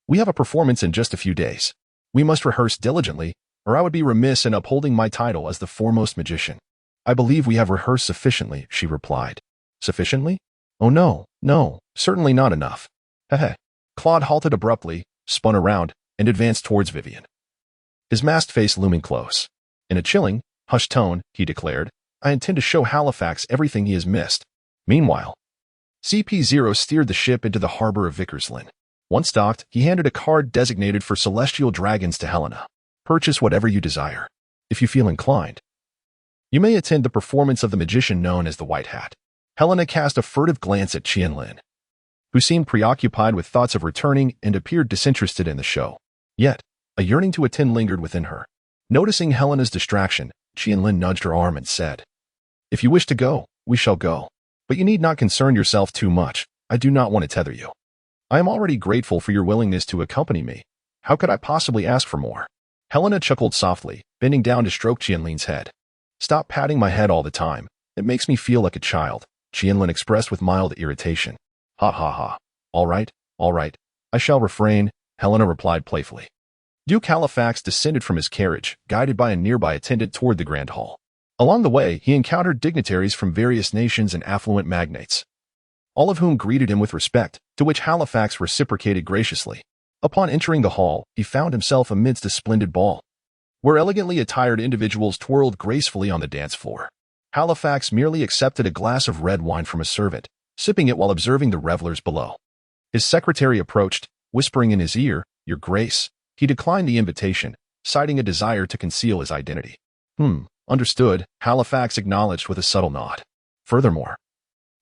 We have a performance in just a few days. We must rehearse diligently, or I would be remiss in upholding my title as the foremost magician." "I believe we have rehearsed sufficiently," she replied. "Sufficiently? Oh no, certainly not enough." Heh. Claude halted abruptly, spun around, and advanced towards Vivian, his masked face looming close. In a chilling, hushed tone, he declared, "I intend to show Halifax everything he has missed." Meanwhile, CP0 steered the ship into the harbor of Vickerslin. Once docked, he handed a card designated for celestial dragons to Helena. "Purchase whatever you desire. If you feel inclined, you may attend the performance of the magician known as the White Hat." Helena cast a furtive glance at Qianlin, who seemed preoccupied with thoughts of returning and appeared disinterested in the show. Yet, a yearning to attend lingered within her. Noticing Helena's distraction, Qianlin nudged her arm and said, "If you wish to go, we shall go. But you need not concern yourself too much. I do not want to tether you. I am already grateful for your willingness to accompany me. How could I possibly ask for more?" Helena chuckled softly, bending down to stroke Qianlin's head. "Stop patting my head all the time. It makes me feel like a child," Qianlin expressed with mild irritation. "Ha ha ha. All right. I shall refrain," Helena replied playfully. Duke Halifax descended from his carriage, guided by a nearby attendant toward the Grand Hall. Along the way, he encountered dignitaries from various nations and affluent magnates, all of whom greeted him with respect, to which Halifax reciprocated graciously. Upon entering the hall, he found himself amidst a splendid ball, where elegantly attired individuals twirled gracefully on the dance floor. Halifax merely accepted a glass of red wine from a servant, sipping it while observing the revelers below. His secretary approached, whispering in his ear, "Your Grace." He declined the invitation, citing a desire to conceal his identity. Understood," Halifax acknowledged with a subtle nod. Furthermore,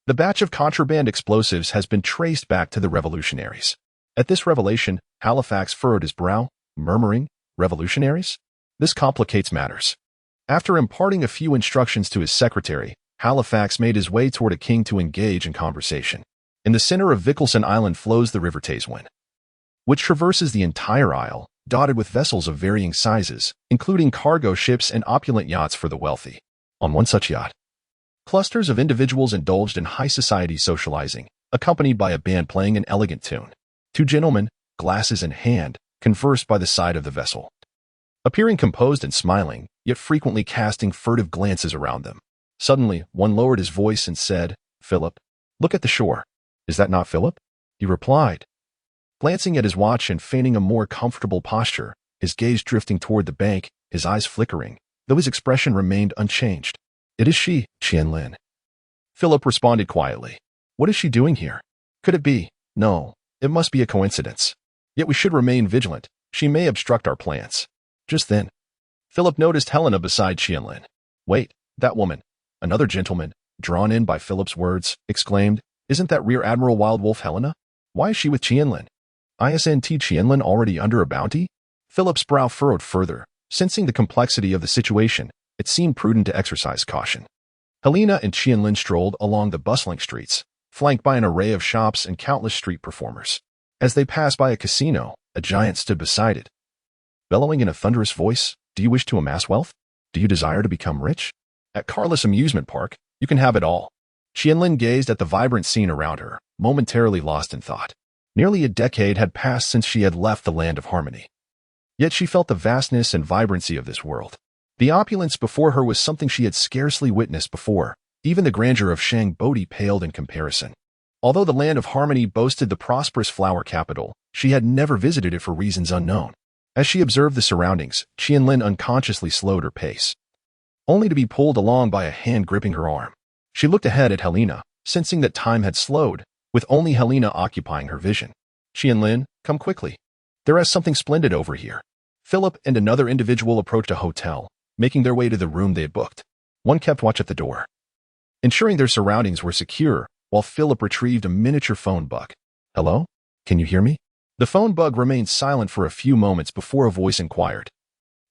the batch of contraband explosives has been traced back to the revolutionaries. At this revelation, Halifax furrowed his brow, murmuring, "Revolutionaries? This complicates matters." After imparting a few instructions to his secretary, Halifax made his way toward a king to engage in conversation. In the center of Vickelson Island flows the River Tazewin, which traverses the entire isle, dotted with vessels of varying sizes, including cargo ships and opulent yachts for the wealthy. On one such yacht, clusters of individuals indulged in high society socializing, accompanied by a band playing an elegant tune. Two gentlemen, glasses in hand, conversed by the side of the vessel, appearing composed and smiling, yet frequently casting furtive glances around them. Suddenly, one lowered his voice and said, "Philip, look at the shore." "Is that not Philip?" he replied, glancing at his watch and feigning a more comfortable posture, his gaze drifting toward the bank, his eyes flickering, though his expression remained unchanged. "It is she, Qianlin," Philip responded quietly. "What is she doing here? Could it be? No, it must be a coincidence. Yet we should remain vigilant. She may obstruct our plans." Just then, Philip noticed Helena beside Qianlin. "Wait, that woman," another gentleman, drawn in by Philip's words, exclaimed. "Isn't that Rear Admiral Wild Wolf Helena? Why is she with Qianlin? Isn't Qianlin already under a bounty?" Philip's brow furrowed further. Sensing the complexity of the situation, it seemed prudent to exercise caution. Helena and Qianlin strolled along the bustling streets, flanked by an array of shops and countless street performers. As they passed by a casino, a giant stood beside it, bellowing in a thunderous voice, "Do you wish to amass wealth? Do you desire to become rich? At Carless Amusement Park, you can have it all." Qianlin gazed at the vibrant scene around her, momentarily lost in thought. Nearly a decade had passed since she had left the land of harmony. Yet she felt the vastness and vibrancy of this world. The opulence before her was something she had scarcely witnessed before. Even the grandeur of Shang Bodhi paled in comparison. Although the land of harmony boasted the prosperous flower capital, she had never visited it for reasons unknown. As she observed the surroundings, Qianlin unconsciously slowed her pace, only to be pulled along by a hand gripping her arm. She looked ahead at Helena, sensing that time had slowed, with only Helena occupying her vision. "Qianlin, come quickly." There is something splendid over here. Philip and another individual approached a hotel, making their way to the room they had booked. One kept watch at the door, ensuring their surroundings were secure, while Philip retrieved a miniature phone bug. Hello? Can you hear me? The phone bug remained silent for a few moments before a voice inquired.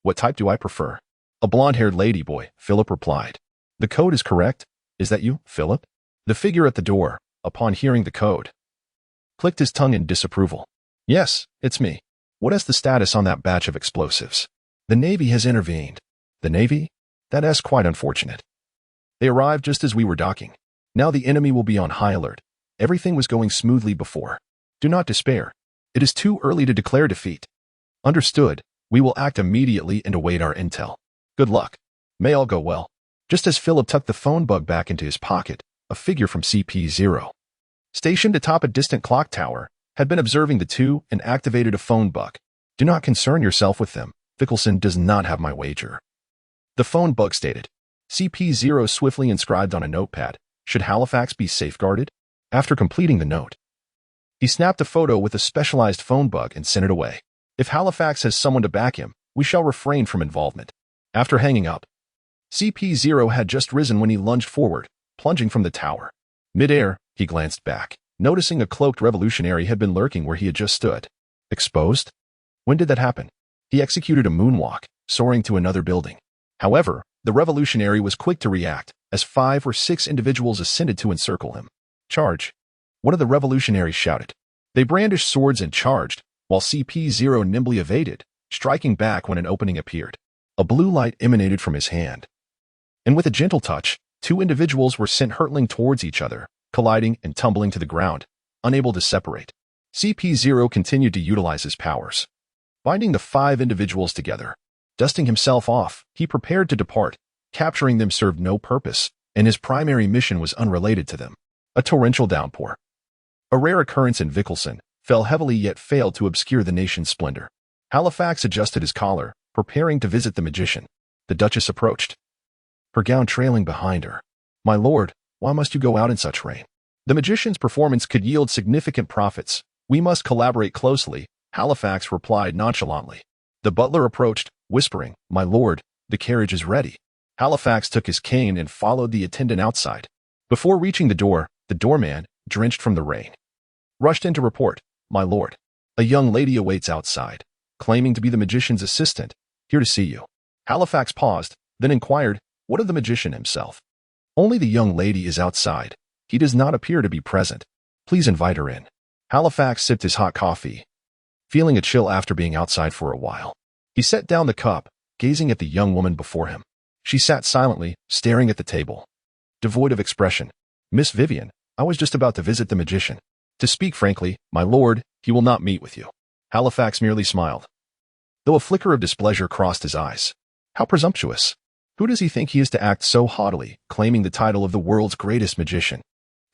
What type do I prefer? A blonde-haired lady boy, Philip replied. The code is correct. Is that you, Philip? The figure at the door, upon hearing the code, clicked his tongue in disapproval. Yes, it's me. What is the status on that batch of explosives? The Navy has intervened. The Navy? That is quite unfortunate. They arrived just as we were docking. Now the enemy will be on high alert. Everything was going smoothly before. Do not despair. It is too early to declare defeat. Understood. We will act immediately and await our intel. Good luck. May all go well. Just as Philip tucked the phone bug back into his pocket, a figure from CP0, stationed atop a distant clock tower, had been observing the two and activated a phone bug. Do not concern yourself with them. Fickelson does not have my wager. The phone bug stated. CP0 swiftly inscribed on a notepad, should Halifax be safeguarded? After completing the note, he snapped a photo with a specialized phone bug and sent it away. If Halifax has someone to back him, we shall refrain from involvement. After hanging up, CP0 had just risen when he lunged forward, plunging from the tower. Mid-air, he glanced back, noticing a cloaked revolutionary had been lurking where he had just stood. Exposed? When did that happen? He executed a moonwalk, soaring to another building. However, the revolutionary was quick to react, as 5 or 6 individuals ascended to encircle him. Charge! One of the revolutionaries shouted. They brandished swords and charged, while CP0 nimbly evaded, striking back when an opening appeared. A blue light emanated from his hand. And with a gentle touch, 2 individuals were sent hurtling towards each other, colliding and tumbling to the ground, unable to separate. CP0 continued to utilize his powers, binding the 5 individuals together. Dusting himself off, he prepared to depart. Capturing them served no purpose, and his primary mission was unrelated to them. A torrential downpour, a rare occurrence in Fickelson, fell heavily yet failed to obscure the nation's splendor. Halifax adjusted his collar, preparing to visit the magician. The Duchess approached, her gown trailing behind her. My lord, why must you go out in such rain? The magician's performance could yield significant profits. We must collaborate closely, Halifax replied nonchalantly. The butler approached, whispering, My lord, the carriage is ready. Halifax took his cane and followed the attendant outside. Before reaching the door, the doorman, drenched from the rain, rushed in to report, My lord, a young lady awaits outside, claiming to be the magician's assistant, here to see you. Halifax paused, then inquired, What of the magician himself? Only the young lady is outside. He does not appear to be present. Please invite her in. Halifax sipped his hot coffee, feeling a chill after being outside for a while. He set down the cup, gazing at the young woman before him. She sat silently, staring at the table, devoid of expression. Miss Vivian, I was just about to visit the magician. To speak frankly, my lord, he will not meet with you. Halifax merely smiled, though a flicker of displeasure crossed his eyes. How presumptuous! Who does he think he is to act so haughtily, claiming the title of the world's greatest magician?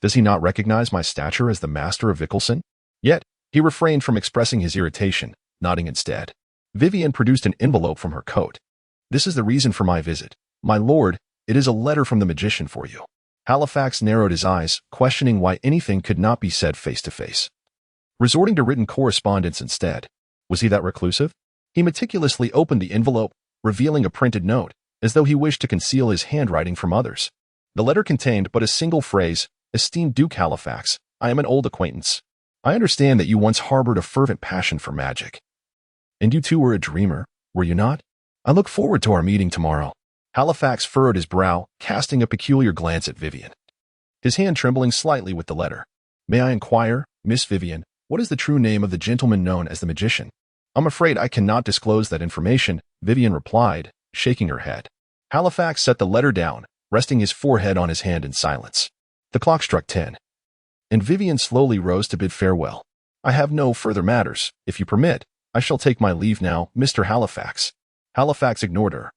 Does he not recognize my stature as the master of Fickelson? Yet, he refrained from expressing his irritation, nodding instead. Vivian produced an envelope from her coat. This is the reason for my visit. My lord, it is a letter from the magician for you. Halifax narrowed his eyes, questioning why anything could not be said face to face. Resorting to written correspondence instead. Was he that reclusive? He meticulously opened the envelope, revealing a printed note, as though he wished to conceal his handwriting from others. The letter contained but a single phrase, Esteemed Duke Halifax, I am an old acquaintance. I understand that you once harbored a fervent passion for magic. And you too were a dreamer, were you not? I look forward to our meeting tomorrow. Halifax furrowed his brow, casting a peculiar glance at Vivian, his hand trembling slightly with the letter. May I inquire, Miss Vivian, what is the true name of the gentleman known as the magician? I'm afraid I cannot disclose that information, Vivian replied, shaking her head. Halifax set the letter down, resting his forehead on his hand in silence. The clock struck 10, and Vivian slowly rose to bid farewell. I have no further matters. If you permit, I shall take my leave now, Mr. Halifax. Halifax ignored her,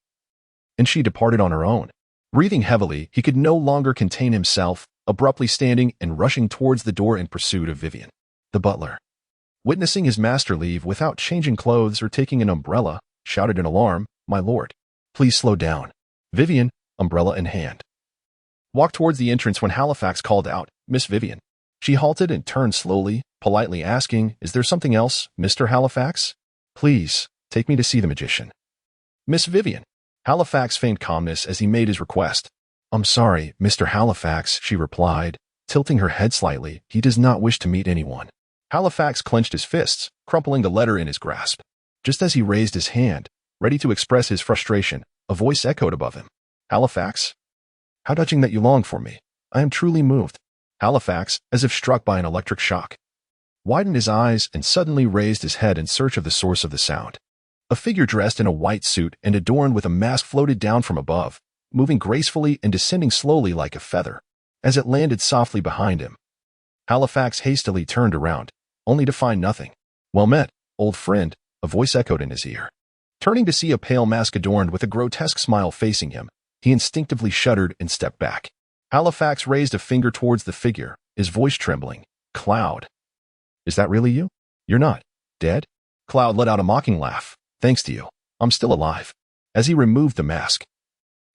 and she departed on her own. Breathing heavily, he could no longer contain himself, abruptly standing and rushing towards the door in pursuit of Vivian. The butler, witnessing his master leave without changing clothes or taking an umbrella, shouted in alarm, My lord, please slow down. Vivian, umbrella in hand, walked towards the entrance when Halifax called out, Miss Vivian. She halted and turned slowly, politely asking, "Is there something else, Mr. Halifax? Please, take me to see the magician." "Miss Vivian." Halifax feigned calmness as he made his request. "I'm sorry, Mr. Halifax," she replied, tilting her head slightly. "He does not wish to meet anyone." Halifax clenched his fists, crumpling the letter in his grasp. Just as he raised his hand, ready to express his frustration, a voice echoed above him. "Halifax? How touching that you long for me. I am truly moved." Halifax, as if struck by an electric shock, widened his eyes and suddenly raised his head in search of the source of the sound. A figure dressed in a white suit and adorned with a mask floated down from above, moving gracefully and descending slowly like a feather, as it landed softly behind him. Halifax hastily turned around, only to find nothing. "Well met, old friend," a voice echoed in his ear. Turning to see a pale mask adorned with a grotesque smile facing him, he instinctively shuddered and stepped back. Halifax raised a finger towards the figure, his voice trembling. "Cloud. Is that really you? You're not dead?" Cloud let out a mocking laugh. "Thanks to you, I'm still alive." As he removed the mask,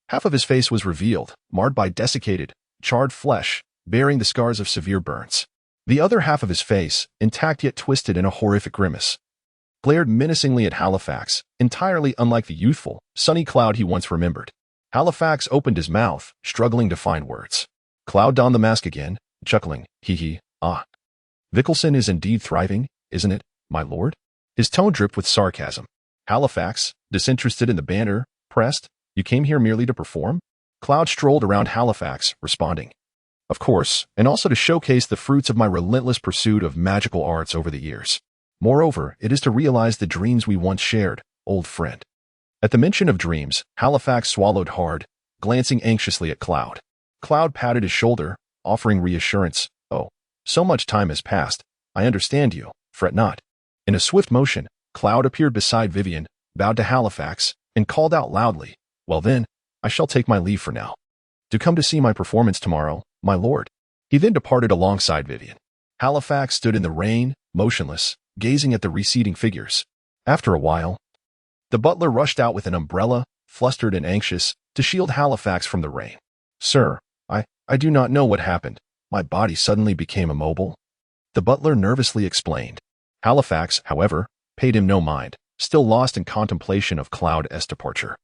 half of his face was revealed, marred by desiccated, charred flesh, bearing the scars of severe burns. The other half of his face, intact yet twisted in a horrific grimace, glared menacingly at Halifax, entirely unlike the youthful, sunny Cloud he once remembered. Halifax opened his mouth, struggling to find words. Cloud donned the mask again, chuckling. "Hee. Ah. Vickelson is indeed thriving, isn't it, my lord?" His tone dripped with sarcasm. Halifax, disinterested in the banter, pressed, "You came here merely to perform?" Cloud strolled around Halifax, responding, "Of course, and also to showcase the fruits of my relentless pursuit of magical arts over the years. Moreover, it is to realize the dreams we once shared, old friend." At the mention of dreams, Halifax swallowed hard, glancing anxiously at Cloud. Cloud patted his shoulder, offering reassurance. "Oh, so much time has passed. I understand you, fret not." In a swift motion, Cloud appeared beside Vivian, bowed to Halifax, and called out loudly, "Well then, I shall take my leave for now. Do come to see my performance tomorrow, my lord." He then departed alongside Vivian. Halifax stood in the rain, motionless, gazing at the receding figures. After a while, the butler rushed out with an umbrella, flustered and anxious, to shield Halifax from the rain. "Sir, I do not know what happened. My body suddenly became immobile," the butler nervously explained. Halifax, however, paid him no mind, still lost in contemplation of Cloud's departure.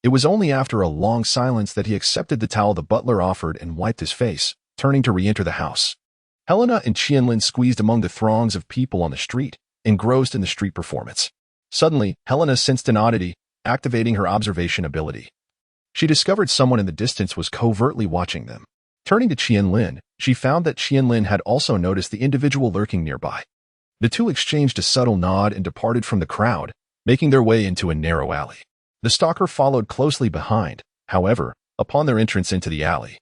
It was only after a long silence that he accepted the towel the butler offered and wiped his face, turning to re-enter the house. Helena and Qianlin squeezed among the throngs of people on the street, engrossed in the street performance. Suddenly, Helena sensed an oddity, activating her observation ability. She discovered someone in the distance was covertly watching them. Turning to Qianlin, she found that Qianlin had also noticed the individual lurking nearby. The two exchanged a subtle nod and departed from the crowd, making their way into a narrow alley. The stalker followed closely behind, however, upon their entrance into the alley.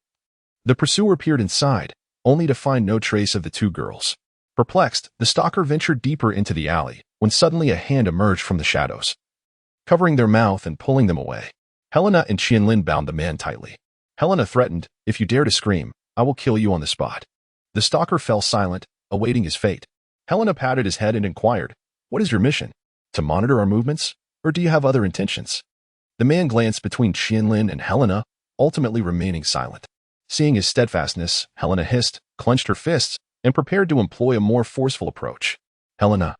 The pursuer peered inside, only to find no trace of the two girls. Perplexed, the stalker ventured deeper into the alley, when suddenly a hand emerged from the shadows, covering their mouth and pulling them away. Helena and Qianlin bound the man tightly. Helena threatened, "If you dare to scream, I will kill you on the spot." The stalker fell silent, awaiting his fate. Helena patted his head and inquired, "What is your mission? To monitor our movements? Or do you have other intentions?" The man glanced between Qianlin and Helena, ultimately remaining silent. Seeing his steadfastness, Helena hissed, clenched her fists, and prepared to employ a more forceful approach. "Helena,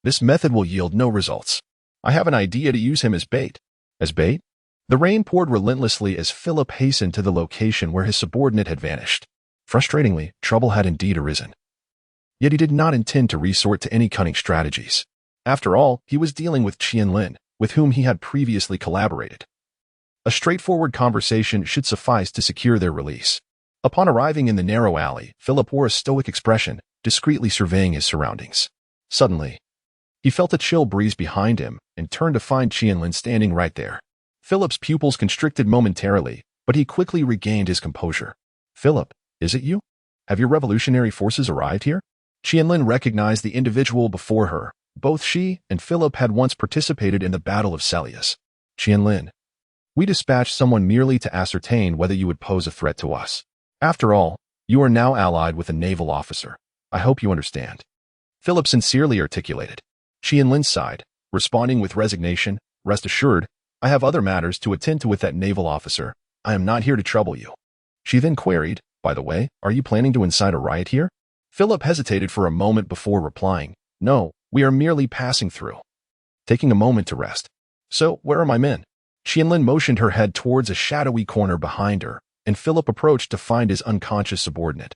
this method will yield no results. I have an idea to use him as bait." "As bait?" The rain poured relentlessly as Philip hastened to the location where his subordinate had vanished. Frustratingly, trouble had indeed arisen. Yet he did not intend to resort to any cunning strategies. After all, he was dealing with Qianlin, with whom he had previously collaborated. A straightforward conversation should suffice to secure their release. Upon arriving in the narrow alley, Philip wore a stoic expression, discreetly surveying his surroundings. Suddenly, he felt a chill breeze behind him and turned to find Qianlin standing right there. Philip's pupils constricted momentarily, but he quickly regained his composure. "Philip, is it you? Have your revolutionary forces arrived here?" Qianlin recognized the individual before her. Both she and Philip had once participated in the Battle of Celius. "Qianlin, we dispatched someone merely to ascertain whether you would pose a threat to us. After all, you are now allied with a naval officer. I hope you understand." Philip sincerely articulated. Qianlin sighed, responding with resignation, "Rest assured, I have other matters to attend to with that naval officer. I am not here to trouble you." She then queried, "By the way, are you planning to incite a riot here?" Philip hesitated for a moment before replying, "No, we are merely passing through. Taking a moment to rest." "So, where are my men?" Qianlin motioned her head towards a shadowy corner behind her, and Philip approached to find his unconscious subordinate,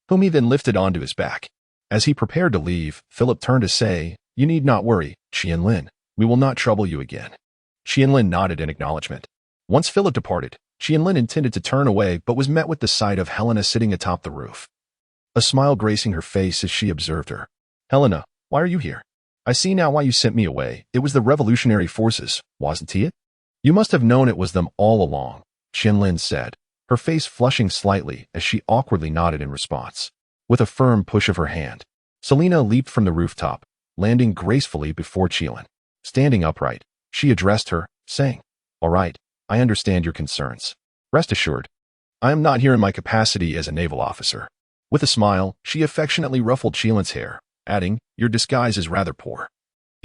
whom he then lifted onto his back. As he prepared to leave, Philip turned to say, "You need not worry, Qianlin. We will not trouble you again." Qianlin nodded in acknowledgement. Once Philip departed, Qianlin intended to turn away but was met with the sight of Helena sitting atop the roof, a smile gracing her face as she observed her. "Helena, why are you here? I see now why you sent me away. It was the revolutionary forces, wasn't it?" "You must have known it was them all along," Qianlin said, her face flushing slightly as she awkwardly nodded in response. With a firm push of her hand, Selena leaped from the rooftop, landing gracefully before Qianlin. Standing upright, she addressed her, saying, "All right, I understand your concerns. Rest assured, I am not here in my capacity as a naval officer." With a smile, she affectionately ruffled Qianlin's hair, adding, "Your disguise is rather poor."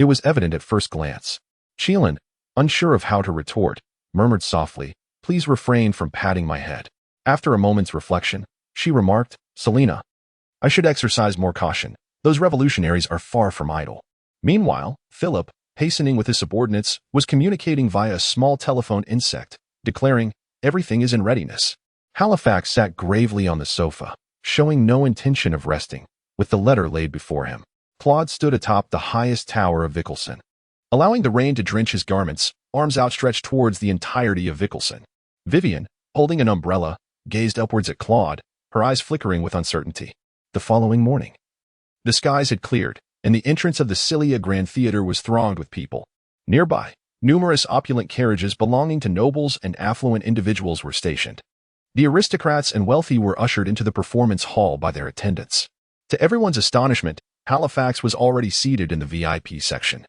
It was evident at first glance. Qianlin, unsure of how to retort, murmured softly, "Please refrain from patting my head." After a moment's reflection, she remarked, "Selena, I should exercise more caution. Those revolutionaries are far from idle." Meanwhile, Philip, hastening with his subordinates, was communicating via a small telephone insect, declaring, "Everything is in readiness." Halifax sat gravely on the sofa, showing no intention of resting, with the letter laid before him. Claude stood atop the highest tower of Evacuation, allowing the rain to drench his garments, arms outstretched towards the entirety of Evacuation. Vivian, holding an umbrella, gazed upwards at Claude, her eyes flickering with uncertainty. The following morning, the skies had cleared, and the entrance of the Cilia Grand Theatre was thronged with people. Nearby, numerous opulent carriages belonging to nobles and affluent individuals were stationed. The aristocrats and wealthy were ushered into the performance hall by their attendants. To everyone's astonishment, Halifax was already seated in the VIP section,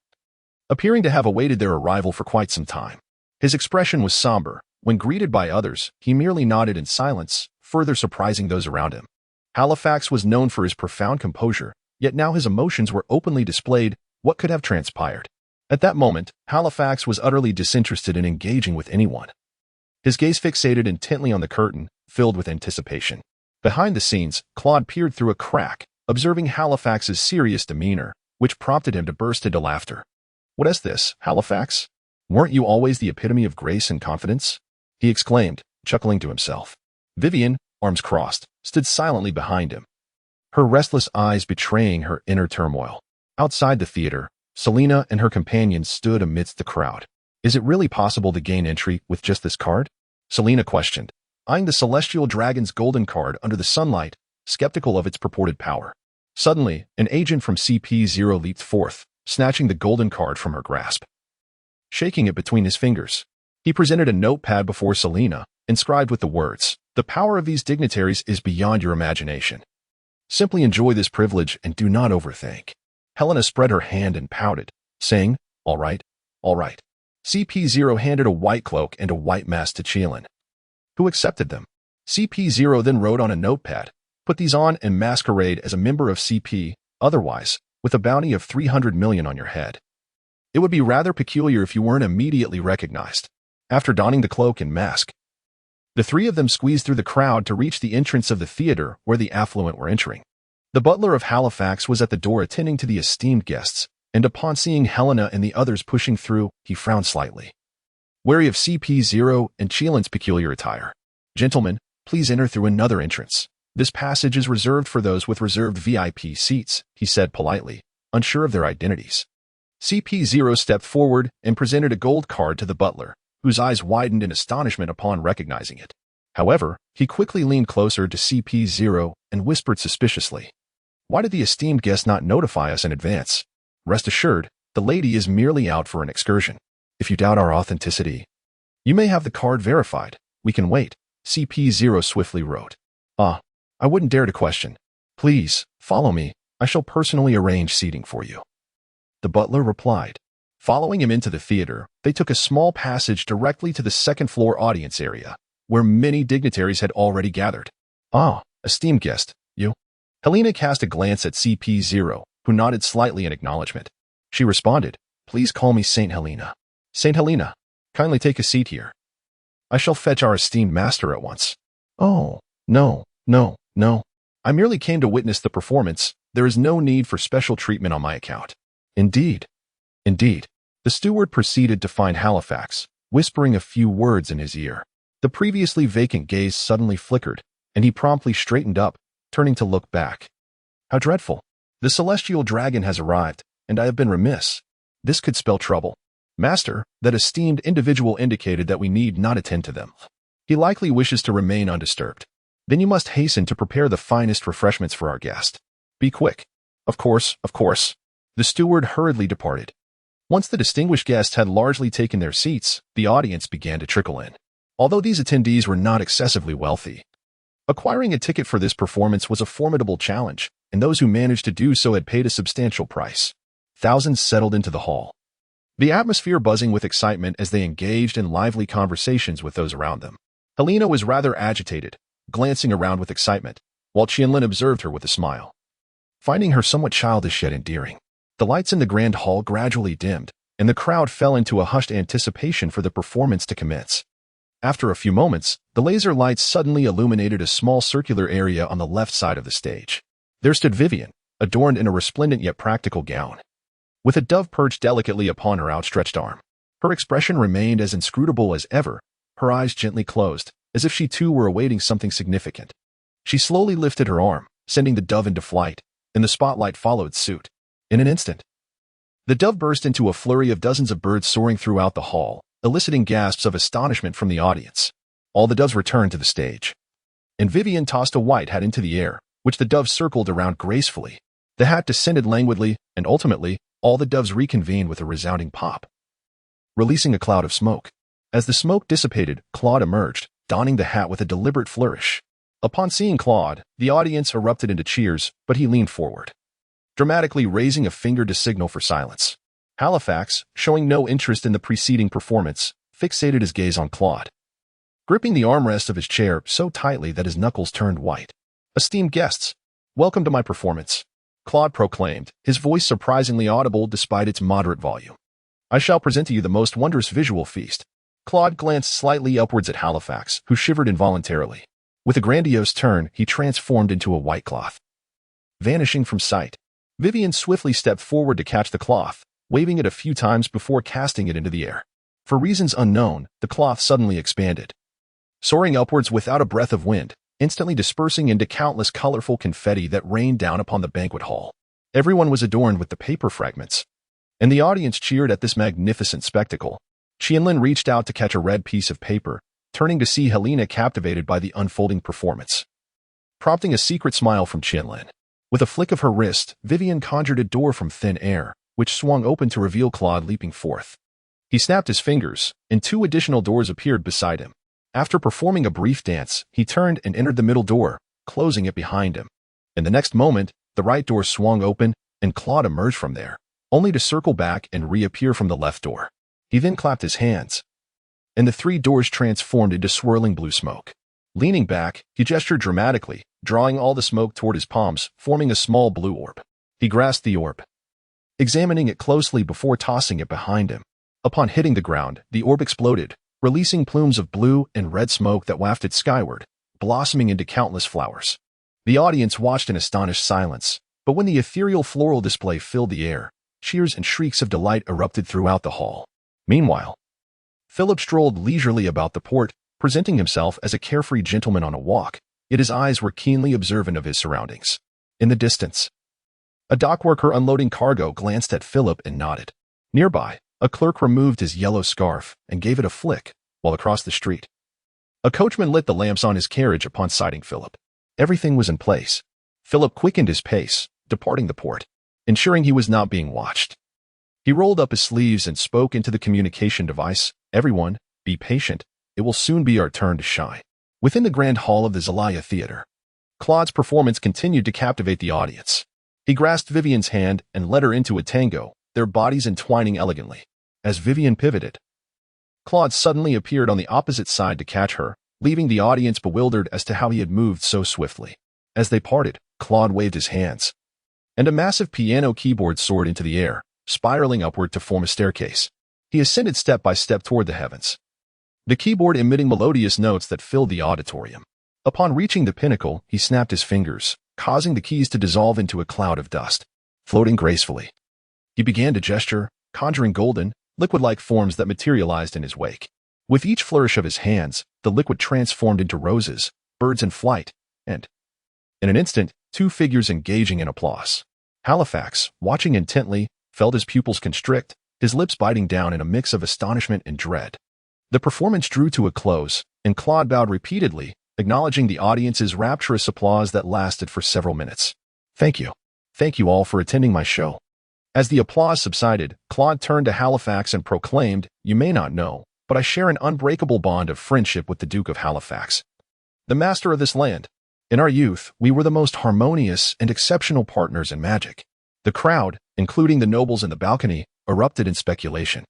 appearing to have awaited their arrival for quite some time. His expression was somber. When greeted by others, he merely nodded in silence, further surprising those around him. Halifax was known for his profound composure, yet now his emotions were openly displayed. What could have transpired? At that moment, Halifax was utterly disinterested in engaging with anyone. His gaze fixated intently on the curtain, filled with anticipation. Behind the scenes, Claude peered through a crack, observing Halifax's serious demeanor, which prompted him to burst into laughter. "What is this, Halifax? Weren't you always the epitome of grace and confidence?" he exclaimed, chuckling to himself. Vivian, arms crossed, stood silently behind him, her restless eyes betraying her inner turmoil. Outside the theater, Selena and her companions stood amidst the crowd. "Is it really possible to gain entry with just this card?" Selena questioned, eyeing the celestial dragon's golden card under the sunlight, skeptical of its purported power. Suddenly, an agent from CP0 leaped forth, snatching the golden card from her grasp. Shaking it between his fingers, he presented a notepad before Selena, inscribed with the words, "The power of these dignitaries is beyond your imagination. Simply enjoy this privilege and do not overthink." Helena spread her hand and pouted, saying, "All right, all right." CP0 handed a white cloak and a white mask to Qianlin, who accepted them. CP0 then wrote on a notepad, "Put these on and masquerade as a member of CP, otherwise, with a bounty of 300 million on your head. It would be rather peculiar if you weren't immediately recognized." After donning the cloak and mask, the three of them squeezed through the crowd to reach the entrance of the theater where the affluent were entering. The butler of Halifax was at the door attending to the esteemed guests, and upon seeing Helena and the others pushing through, he frowned slightly, wary of CP0 and Qianlin's peculiar attire. "Gentlemen, please enter through another entrance. This passage is reserved for those with reserved VIP seats," he said politely, unsure of their identities. CP0 stepped forward and presented a gold card to the butler, whose eyes widened in astonishment upon recognizing it. However, he quickly leaned closer to CP0 and whispered suspiciously, "Why did the esteemed guest not notify us in advance? Rest assured, the lady is merely out for an excursion. If you doubt our authenticity, you may have the card verified. We can wait," CP0 swiftly wrote. "Ah, I wouldn't dare to question. Please, follow me. I shall personally arrange seating for you," the butler replied. Following him into the theater, they took a small passage directly to the second-floor audience area, where many dignitaries had already gathered. "Ah, esteemed guest, you?" Helena cast a glance at CP0, who nodded slightly in acknowledgement. She responded, "Please call me Saint Helena." "Saint Helena, kindly take a seat here. I shall fetch our esteemed master at once." "Oh, no, no, no." I merely came to witness the performance. There is no need for special treatment on my account. Indeed. Indeed. The steward proceeded to find Halifax, whispering a few words in his ear. The previously vacant gaze suddenly flickered, and he promptly straightened up, turning to look back. How dreadful. The celestial dragon has arrived, and I have been remiss. This could spell trouble. Master, that esteemed individual indicated that we need not attend to them. He likely wishes to remain undisturbed. Then you must hasten to prepare the finest refreshments for our guest. Be quick. Of course, of course. The steward hurriedly departed. Once the distinguished guests had largely taken their seats, the audience began to trickle in. Although these attendees were not excessively wealthy, acquiring a ticket for this performance was a formidable challenge, and those who managed to do so had paid a substantial price. Thousands settled into the hall, the atmosphere buzzing with excitement as they engaged in lively conversations with those around them. Helena was rather agitated, glancing around with excitement, while Qianlin observed her with a smile, finding her somewhat childish yet endearing. The lights in the grand hall gradually dimmed, and the crowd fell into a hushed anticipation for the performance to commence. After a few moments, the laser lights suddenly illuminated a small circular area on the left side of the stage. There stood Vivian, adorned in a resplendent yet practical gown, with a dove perched delicately upon her outstretched arm. Her expression remained as inscrutable as ever, her eyes gently closed, as if she too were awaiting something significant. She slowly lifted her arm, sending the dove into flight, and the spotlight followed suit. In an instant, the dove burst into a flurry of dozens of birds soaring throughout the hall, eliciting gasps of astonishment from the audience. All the doves returned to the stage, and Vivian tossed a white hat into the air, which the dove circled around gracefully. The hat descended languidly, and ultimately, all the doves reconvened with a resounding pop, releasing a cloud of smoke. As the smoke dissipated, Claude emerged, donning the hat with a deliberate flourish. Upon seeing Claude, the audience erupted into cheers, but he leaned forward, dramatically raising a finger to signal for silence. Halifax, showing no interest in the preceding performance, fixated his gaze on Claude, gripping the armrest of his chair so tightly that his knuckles turned white. Esteemed guests, welcome to my performance, Claude proclaimed, his voice surprisingly audible despite its moderate volume. I shall present to you the most wondrous visual feast. Claude glanced slightly upwards at Halifax, who shivered involuntarily. With a grandiose turn, he transformed into a white cloth, vanishing from sight. Vivian swiftly stepped forward to catch the cloth, waving it a few times before casting it into the air. For reasons unknown, the cloth suddenly expanded, soaring upwards without a breath of wind, instantly dispersing into countless colorful confetti that rained down upon the banquet hall. Everyone was adorned with the paper fragments, and the audience cheered at this magnificent spectacle. Qianlin reached out to catch a red piece of paper, turning to see Helena captivated by the unfolding performance, prompting a secret smile from Qianlin. With a flick of her wrist, Vivian conjured a door from thin air, which swung open to reveal Claude leaping forth. He snapped his fingers, and 2 additional doors appeared beside him. After performing a brief dance, he turned and entered the middle door, closing it behind him. In the next moment, the right door swung open, and Claude emerged from there, only to circle back and reappear from the left door. He then clapped his hands, and the 3 doors transformed into swirling blue smoke. Leaning back, he gestured dramatically, drawing all the smoke toward his palms, forming a small blue orb. He grasped the orb, examining it closely before tossing it behind him. Upon hitting the ground, the orb exploded, releasing plumes of blue and red smoke that wafted skyward, blossoming into countless flowers. The audience watched in astonished silence, but when the ethereal floral display filled the air, cheers and shrieks of delight erupted throughout the hall. Meanwhile, Philip strolled leisurely about the port, presenting himself as a carefree gentleman on a walk, yet his eyes were keenly observant of his surroundings. In the distance, a dockworker unloading cargo glanced at Philip and nodded. Nearby, a clerk removed his yellow scarf and gave it a flick, while across the street, a coachman lit the lamps on his carriage upon sighting Philip. Everything was in place. Philip quickened his pace, departing the port, ensuring he was not being watched. He rolled up his sleeves and spoke into the communication device. Everyone, be patient. It will soon be our turn to shine. Within the grand hall of the Zelaya Theater, Claude's performance continued to captivate the audience. He grasped Vivian's hand and led her into a tango, their bodies entwining elegantly. As Vivian pivoted, Claude suddenly appeared on the opposite side to catch her, leaving the audience bewildered as to how he had moved so swiftly. As they parted, Claude waved his hands, and a massive piano keyboard soared into the air, spiraling upward to form a staircase. He ascended step by step toward the heavens, the keyboard emitting melodious notes that filled the auditorium. Upon reaching the pinnacle, he snapped his fingers, causing the keys to dissolve into a cloud of dust, floating gracefully. He began to gesture, conjuring golden, liquid-like forms that materialized in his wake. With each flourish of his hands, the liquid transformed into roses, birds in flight, and, in an instant, two figures engaging in applause. Halifax, watching intently, felt his pupils constrict, his lips biting down in a mix of astonishment and dread. The performance drew to a close, and Claude bowed repeatedly, acknowledging the audience's rapturous applause that lasted for several minutes. Thank you. Thank you all for attending my show. As the applause subsided, Claude turned to Halifax and proclaimed, "You may not know, but I share an unbreakable bond of friendship with the Duke of Halifax, the master of this land. In our youth, we were the most harmonious and exceptional partners in magic." The crowd, including the nobles in the balcony, erupted in speculation.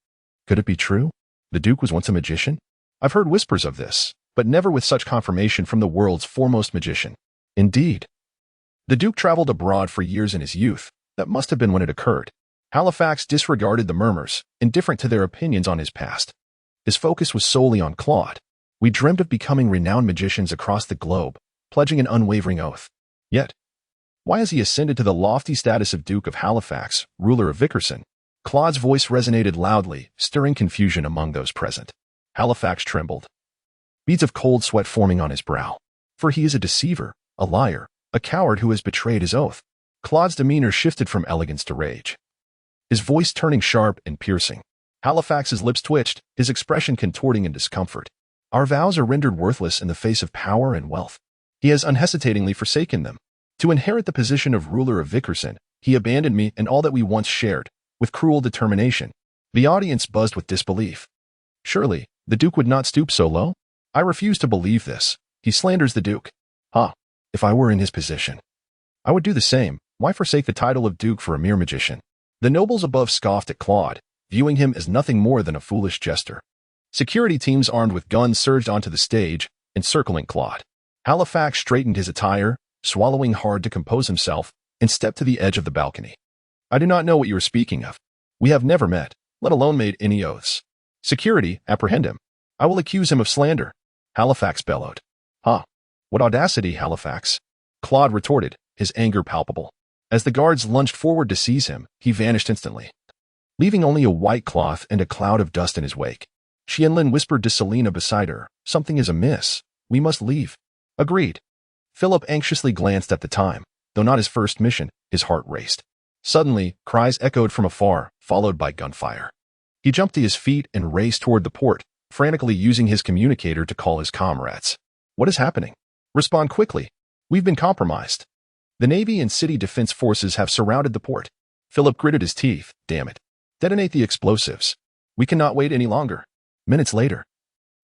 Could it be true? The Duke was once a magician? I've heard whispers of this, but never with such confirmation from the world's foremost magician. Indeed. The Duke traveled abroad for years in his youth. That must have been when it occurred. Halifax disregarded the murmurs, indifferent to their opinions on his past. His focus was solely on Claude. We dreamt of becoming renowned magicians across the globe, pledging an unwavering oath. Yet, why has he ascended to the lofty status of Duke of Halifax, ruler of Evacuation? Claude's voice resonated loudly, stirring confusion among those present. Halifax trembled, beads of cold sweat forming on his brow. For he is a deceiver, a liar, a coward who has betrayed his oath. Claude's demeanor shifted from elegance to rage, his voice turning sharp and piercing. Halifax's lips twitched, his expression contorting in discomfort. Our vows are rendered worthless in the face of power and wealth. He has unhesitatingly forsaken them. To inherit the position of ruler of Evacuation, he abandoned me and all that we once shared, with cruel determination. The audience buzzed with disbelief. Surely, the Duke would not stoop so low? I refuse to believe this. He slanders the Duke. If I were in his position, I would do the same. Why forsake the title of Duke for a mere magician? The nobles above scoffed at Claude, viewing him as nothing more than a foolish jester. Security teams armed with guns surged onto the stage, encircling Claude. Halifax straightened his attire, swallowing hard to compose himself, and stepped to the edge of the balcony. I do not know what you are speaking of. We have never met, let alone made any oaths. Security, apprehend him. I will accuse him of slander. Halifax bellowed. What audacity, Halifax? Claude retorted, his anger palpable. As the guards lunged forward to seize him, he vanished instantly, leaving only a white cloth and a cloud of dust in his wake. Qianlin whispered to Selina beside her, "Something is amiss. We must leave." Agreed. Philip anxiously glanced at the time. Though not his first mission, his heart raced. Suddenly, cries echoed from afar, followed by gunfire. He jumped to his feet and raced toward the port, frantically using his communicator to call his comrades. What is happening? Respond quickly. We've been compromised. The Navy and city defense forces have surrounded the port. Philip gritted his teeth. Damn it. Detonate the explosives. We cannot wait any longer. Minutes later,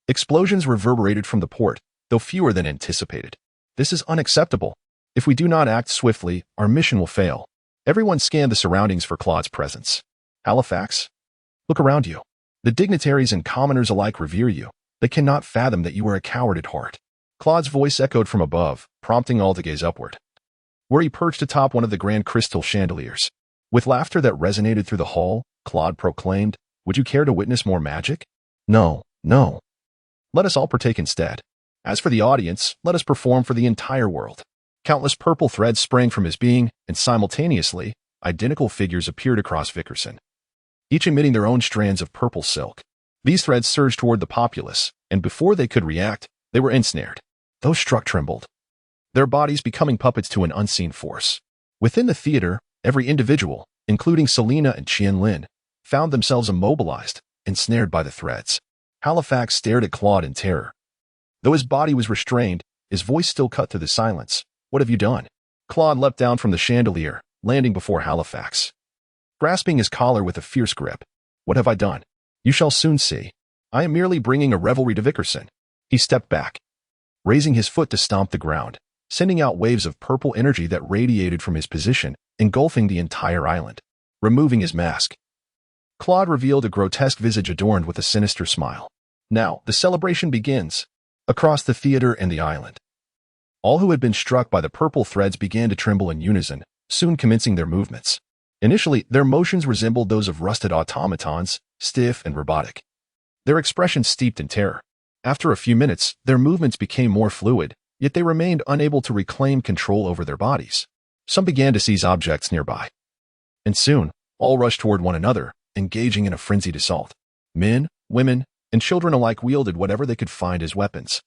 explosions reverberated from the port, though fewer than anticipated. This is unacceptable. If we do not act swiftly, our mission will fail. Everyone scanned the surroundings for Claude's presence. Halifax? Look around you. The dignitaries and commoners alike revere you. They cannot fathom that you are a coward at heart. Claude's voice echoed from above, prompting all to gaze upward, where he perched atop one of the grand crystal chandeliers. With laughter that resonated through the hall, Claude proclaimed, "Would you care to witness more magic? No. Let us all partake instead. As for the audience, let us perform for the entire world." Countless purple threads sprang from his being, and simultaneously, identical figures appeared across Evacuation, each emitting their own strands of purple silk. These threads surged toward the populace, and before they could react, they were ensnared. Those struck trembled, their bodies becoming puppets to an unseen force. Within the theater, every individual, including Selina and Qianlin, found themselves immobilized, ensnared by the threads. Halifax stared at Claude in terror. Though his body was restrained, his voice still cut through the silence. What have you done? Claude leapt down from the chandelier, landing before Halifax, grasping his collar with a fierce grip. What have I done? You shall soon see. I am merely bringing a revelry to Evacuation. He stepped back, raising his foot to stomp the ground, sending out waves of purple energy that radiated from his position, engulfing the entire island. Removing his mask, Claude revealed a grotesque visage adorned with a sinister smile. Now, the celebration begins. Across the theater and the island, all who had been struck by the purple threads began to tremble in unison, soon commencing their movements. Initially, their motions resembled those of rusted automatons, stiff and robotic, their expressions steeped in terror. After a few minutes, their movements became more fluid, yet they remained unable to reclaim control over their bodies. Some began to seize objects nearby. And soon, all rushed toward one another, engaging in a frenzied assault. Men, women, and children alike wielded whatever they could find as weapons,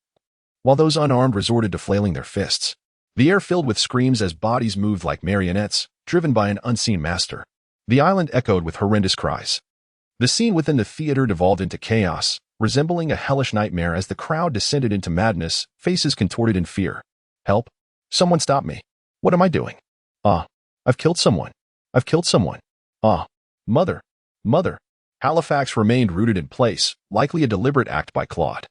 while those unarmed resorted to flailing their fists. The air filled with screams as bodies moved like marionettes, driven by an unseen master. The island echoed with horrendous cries. The scene within the theater devolved into chaos, resembling a hellish nightmare as the crowd descended into madness, faces contorted in fear. Help! Someone stop me! What am I doing? Ah! I've killed someone! I've killed someone! Ah! Mother! Mother! Halifax remained rooted in place, likely a deliberate act by Claude.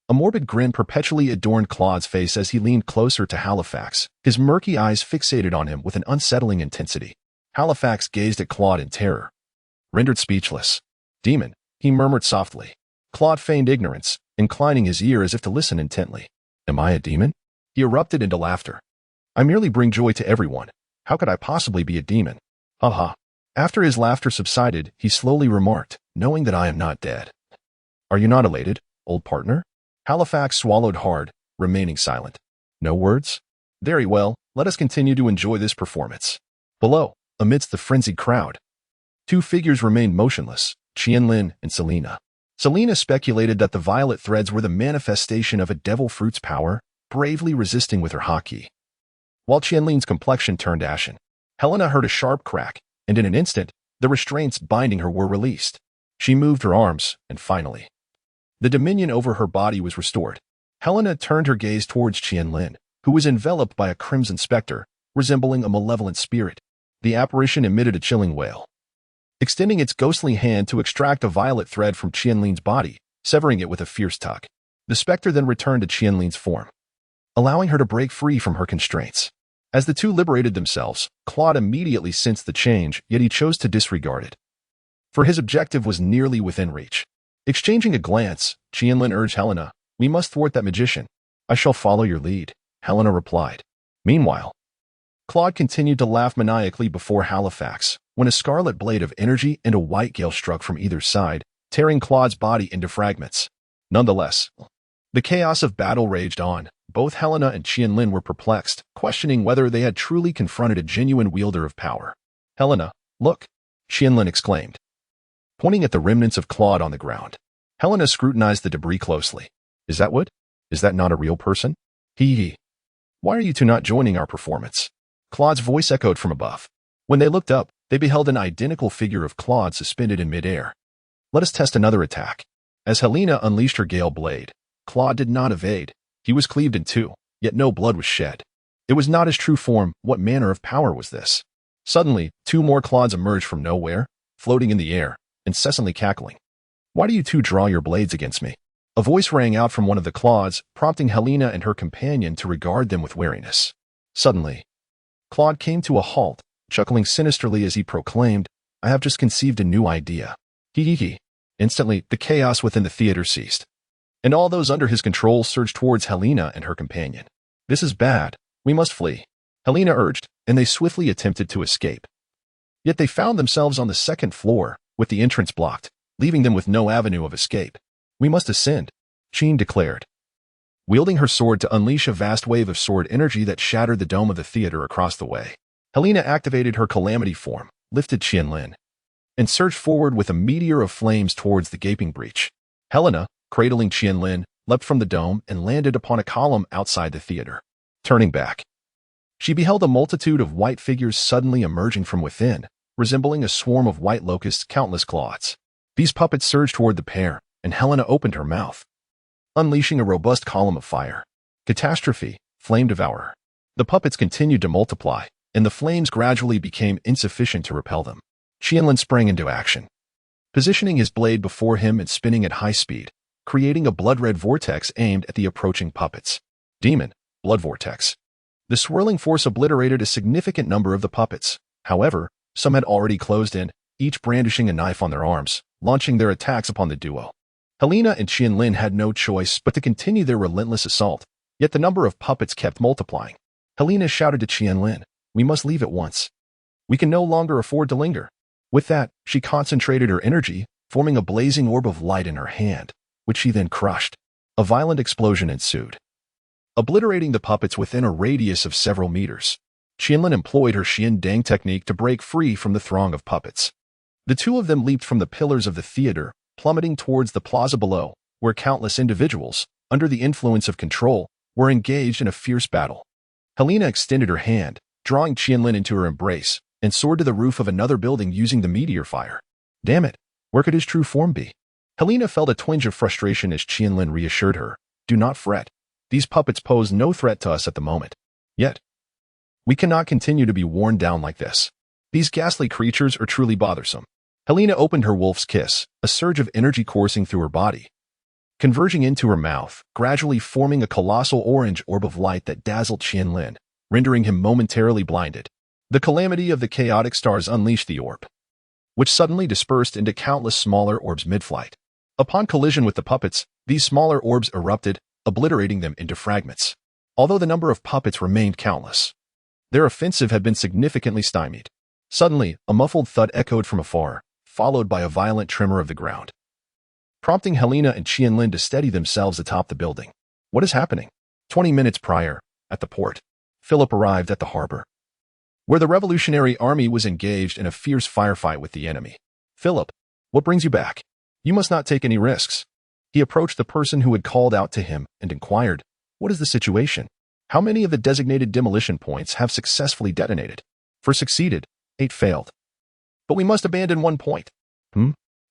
A morbid grin perpetually adorned Claude's face as he leaned closer to Halifax, his murky eyes fixated on him with an unsettling intensity. Halifax gazed at Claude in terror. Rendered speechless. Demon, he murmured softly. Claude feigned ignorance, inclining his ear as if to listen intently. Am I a demon? He erupted into laughter. I merely bring joy to everyone. How could I possibly be a demon? Ha ha. After his laughter subsided, he slowly remarked, knowing that I am not dead. Are you not elated, old partner? Halifax swallowed hard, remaining silent. No words? Very well, let us continue to enjoy this performance. Below, amidst the frenzied crowd, two figures remained motionless, Qianlin and Selena. Selena speculated that the violet threads were the manifestation of a devil fruit's power, bravely resisting with her haki. While Qianlin's complexion turned ashen, Helena heard a sharp crack, and in an instant, the restraints binding her were released. She moved her arms, and finally, the dominion over her body was restored. Helena turned her gaze towards Qianlin, who was enveloped by a crimson specter, resembling a malevolent spirit. The apparition emitted a chilling wail, extending its ghostly hand to extract a violet thread from Qianlin's body, severing it with a fierce tug. The specter then returned to Qianlin's form, allowing her to break free from her constraints. As the two liberated themselves, Claude immediately sensed the change, yet he chose to disregard it, for his objective was nearly within reach. Exchanging a glance, Qianlin urged Helena, we must thwart that magician. I shall follow your lead, Helena replied. Meanwhile, Claude continued to laugh maniacally before Halifax, when a scarlet blade of energy and a white gale struck from either side, tearing Claude's body into fragments. Nonetheless, the chaos of battle raged on. Both Helena and Qianlin were perplexed, questioning whether they had truly confronted a genuine wielder of power. Helena, look, Qianlin exclaimed, pointing at the remnants of Claude on the ground. Helena scrutinized the debris closely. Is that what? Is that not a real person? Hee. Why are you two not joining our performance? Claude's voice echoed from above. When they looked up, they beheld an identical figure of Claude suspended in midair. Let us test another attack. As Helena unleashed her gale blade, Claude did not evade. He was cleaved in two, yet no blood was shed. It was not his true form. What manner of power was this? Suddenly, two more Claudes emerged from nowhere, floating in the air, incessantly cackling. Why do you two draw your blades against me? A voice rang out from one of the Claudes, prompting Helena and her companion to regard them with wariness. Suddenly, Claude came to a halt, chuckling sinisterly as he proclaimed, I have just conceived a new idea. Hee. Instantly, the chaos within the theater ceased, and all those under his control surged towards Helena and her companion. This is bad. We must flee, Helena urged, and they swiftly attempted to escape. Yet they found themselves on the second floor, with the entrance blocked, leaving them with no avenue of escape. We must ascend, Qin declared, wielding her sword to unleash a vast wave of sword energy that shattered the dome of the theater across the way. Helena activated her calamity form, lifted Qianlin, and surged forward with a meteor of flames towards the gaping breach. Helena, cradling Qianlin, leapt from the dome and landed upon a column outside the theater. Turning back, she beheld a multitude of white figures suddenly emerging from within, resembling a swarm of white locusts, countless Claudes. These puppets surged toward the pair, and Helena opened her mouth, unleashing a robust column of fire. Catastrophe, flame devourer. The puppets continued to multiply, and the flames gradually became insufficient to repel them. Qianlin sprang into action, positioning his blade before him and spinning at high speed, creating a blood-red vortex aimed at the approaching puppets. Demon, blood vortex. The swirling force obliterated a significant number of the puppets. However, some had already closed in, each brandishing a knife on their arms, launching their attacks upon the duo. Helena and Qianlin had no choice but to continue their relentless assault, yet the number of puppets kept multiplying. Helena shouted to Qianlin, we must leave at once. We can no longer afford to linger. With that, she concentrated her energy, forming a blazing orb of light in her hand, which she then crushed. A violent explosion ensued, obliterating the puppets within a radius of several meters. Qianlin employed her Xian Dang technique to break free from the throng of puppets. The two of them leaped from the pillars of the theater, plummeting towards the plaza below, where countless individuals, under the influence of control, were engaged in a fierce battle. Helena extended her hand, drawing Qianlin into her embrace, and soared to the roof of another building using the meteor fire. Damn it, where could his true form be? Helena felt a twinge of frustration as Qianlin reassured her. Do not fret. These puppets pose no threat to us at the moment. Yet, we cannot continue to be worn down like this. These ghastly creatures are truly bothersome. Helena opened her wolf's kiss, a surge of energy coursing through her body, converging into her mouth, gradually forming a colossal orange orb of light that dazzled Qianlin, rendering him momentarily blinded. The calamity of the chaotic stars unleashed the orb, which suddenly dispersed into countless smaller orbs mid-flight. Upon collision with the puppets, these smaller orbs erupted, obliterating them into fragments. Although the number of puppets remained countless, their offensive had been significantly stymied. Suddenly, a muffled thud echoed from afar, followed by a violent tremor of the ground, prompting Helena and Qianlin to steady themselves atop the building. What is happening? 20 minutes prior, at the port, Philip arrived at the harbor, where the Revolutionary Army was engaged in a fierce firefight with the enemy. Philip, what brings you back? You must not take any risks. He approached the person who had called out to him and inquired, what is the situation? How many of the designated demolition points have successfully detonated? 4 succeeded, 8 failed. But we must abandon 1 point.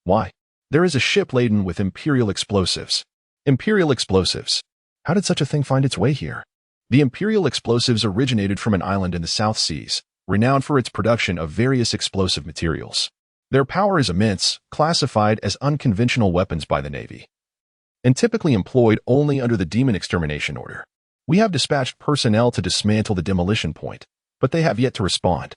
Why? There is a ship laden with Imperial explosives. Imperial explosives. How did such a thing find its way here? The Imperial explosives originated from an island in the South Seas, renowned for its production of various explosive materials. Their power is immense, classified as unconventional weapons by the Navy, and typically employed only under the Demon Extermination Order. We have dispatched personnel to dismantle the demolition point, but they have yet to respond.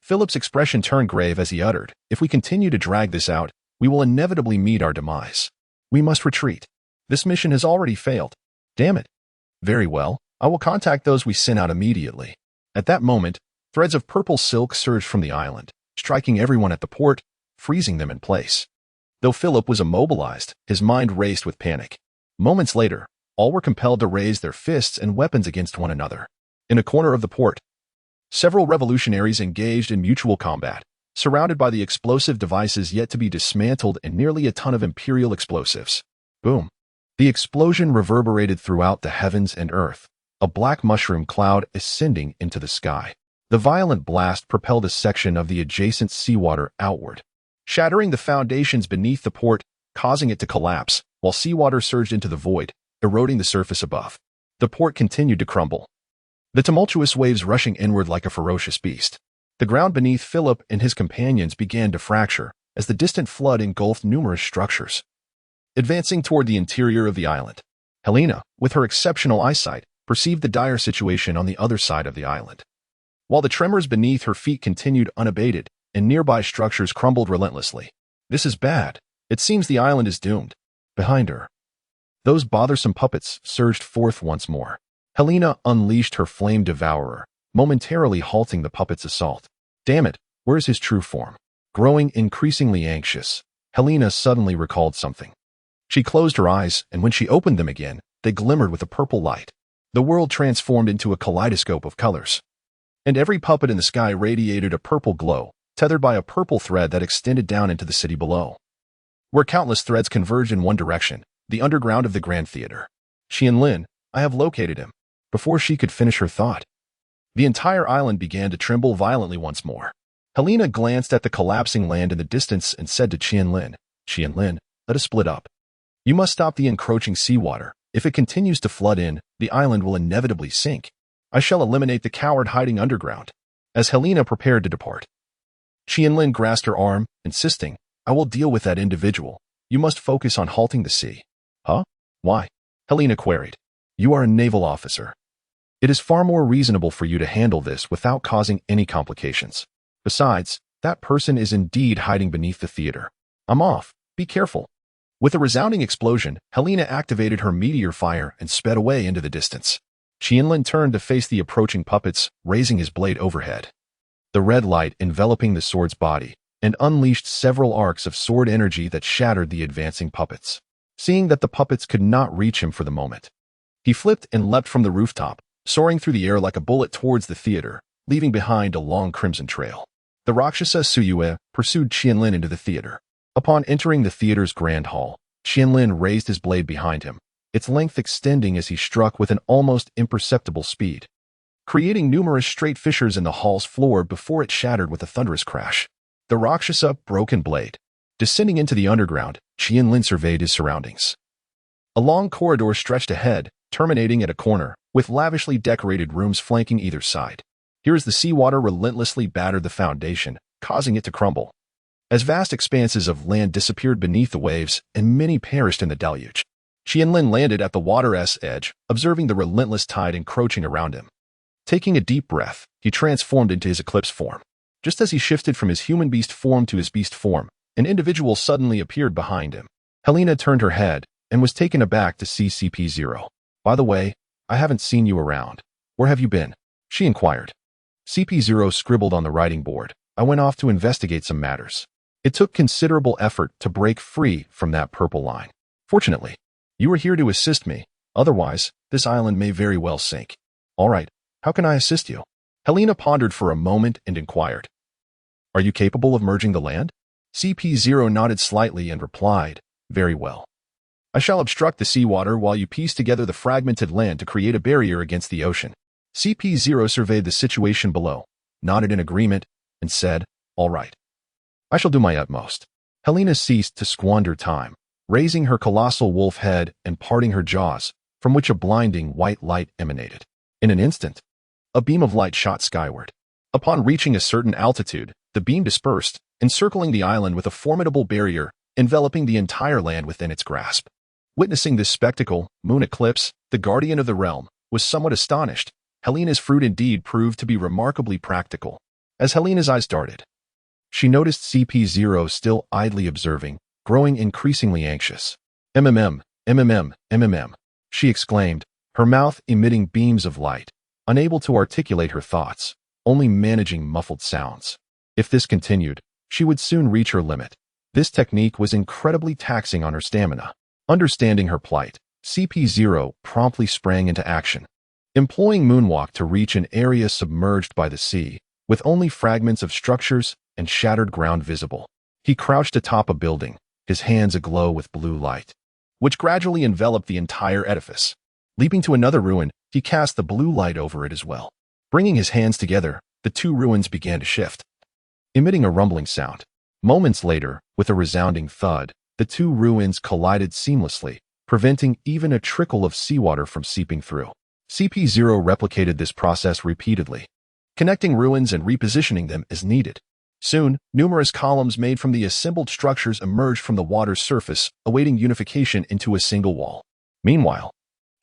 Philip's expression turned grave as he uttered, if we continue to drag this out, we will inevitably meet our demise. We must retreat. This mission has already failed. Damn it. Very well, I will contact those we sent out immediately. At that moment, threads of purple silk surged from the island, striking everyone at the port, freezing them in place. Though Philip was immobilized, his mind raced with panic. Moments later, all were compelled to raise their fists and weapons against one another. In a corner of the port, several revolutionaries engaged in mutual combat, surrounded by the explosive devices yet to be dismantled and nearly a ton of Imperial explosives. Boom. The explosion reverberated throughout the heavens and earth, a black mushroom cloud ascending into the sky. The violent blast propelled a section of the adjacent seawater outward, shattering the foundations beneath the port, causing it to collapse, while seawater surged into the void, eroding the surface above. The port continued to crumble, the tumultuous waves rushing inward like a ferocious beast. The ground beneath Philip and his companions began to fracture as the distant flood engulfed numerous structures. Advancing toward the interior of the island, Helena, with her exceptional eyesight, perceived the dire situation on the other side of the island. While the tremors beneath her feet continued unabated and nearby structures crumbled relentlessly. This is bad. It seems the island is doomed. Behind her, those bothersome puppets surged forth once more. Helena unleashed her flame devourer, momentarily halting the puppet's assault. Damn it, where's his true form? Growing increasingly anxious, Helena suddenly recalled something. She closed her eyes, and when she opened them again, they glimmered with a purple light. The world transformed into a kaleidoscope of colors, and every puppet in the sky radiated a purple glow, tethered by a purple thread that extended down into the city below, where countless threads converged in one direction, the underground of the Grand Theater. Qianlin, I have located him. Before she could finish her thought, the entire island began to tremble violently once more. Helena glanced at the collapsing land in the distance and said to Qianlin, Qianlin, let us split up. You must stop the encroaching seawater. If it continues to flood in, the island will inevitably sink. I shall eliminate the coward hiding underground. As Helena prepared to depart, Qianlin grasped her arm, insisting, I will deal with that individual. You must focus on halting the sea. Huh? Why? Helena queried. You are a naval officer. It is far more reasonable for you to handle this without causing any complications. Besides, that person is indeed hiding beneath the theater. I'm off. Be careful. With a resounding explosion, Helena activated her meteor fire and sped away into the distance. Qianlin turned to face the approaching puppets, raising his blade overhead, the red light enveloping the sword's body, and unleashed several arcs of sword energy that shattered the advancing puppets. Seeing that the puppets could not reach him for the moment, He flipped and leapt from the rooftop, soaring through the air like a bullet towards the theater, leaving behind a long crimson trail. The Rakshasa Suyue pursued Qianlin into the theater. Upon entering the theater's grand hall, Qianlin raised his blade behind him, its length extending as he struck with an almost imperceptible speed, creating numerous straight fissures in the hall's floor before it shattered with a thunderous crash. The Rakshasa broken blade. Descending into the underground, Qianlin surveyed his surroundings. A long corridor stretched ahead, terminating at a corner, with lavishly decorated rooms flanking either side. Here as the seawater relentlessly battered the foundation, causing it to crumble. As vast expanses of land disappeared beneath the waves and many perished in the deluge, Qianlin landed at the water's edge, observing the relentless tide encroaching around him. Taking a deep breath, he transformed into his eclipse form. Just as he shifted from his human beast form to his beast form, an individual suddenly appeared behind him. Helena turned her head and was taken aback to see CP0. "By the way, I haven't seen you around. Where have you been?" she inquired. CP0 scribbled on the writing board. "I went off to investigate some matters. It took considerable effort to break free from that purple line. Fortunately, you were here to assist me. Otherwise, this island may very well sink." "All right, how can I assist you?" Helena pondered for a moment and inquired. "Are you capable of merging the land?" CP0 nodded slightly and replied, "Very well. I shall obstruct the seawater while you piece together the fragmented land to create a barrier against the ocean." CP0 surveyed the situation below, nodded in agreement, and said, "All right. I shall do my utmost." Helena ceased to squander time, raising her colossal wolf head and parting her jaws, from which a blinding white light emanated. In an instant, a beam of light shot skyward. Upon reaching a certain altitude, the beam dispersed, encircling the island with a formidable barrier, enveloping the entire land within its grasp. Witnessing this spectacle, Moon Eclipse, the guardian of the realm, was somewhat astonished. Helena's fruit indeed proved to be remarkably practical. As Helena's eyes darted, she noticed CP0 still idly observing, growing increasingly anxious. MMM, she exclaimed, her mouth emitting beams of light, unable to articulate her thoughts, only managing muffled sounds. If this continued, she would soon reach her limit. This technique was incredibly taxing on her stamina. Understanding her plight, CP0 promptly sprang into action. Employing moonwalk to reach an area submerged by the sea, with only fragments of structures and shattered ground visible, he crouched atop a building, his hands aglow with blue light, which gradually enveloped the entire edifice. Leaping to another ruin, he cast the blue light over it as well. Bringing his hands together, the two ruins began to shift, emitting a rumbling sound. Moments later, with a resounding thud, the two ruins collided seamlessly, preventing even a trickle of seawater from seeping through. CP0 replicated this process repeatedly, connecting ruins and repositioning them as needed. Soon, numerous columns made from the assembled structures emerged from the water's surface, awaiting unification into a single wall. Meanwhile,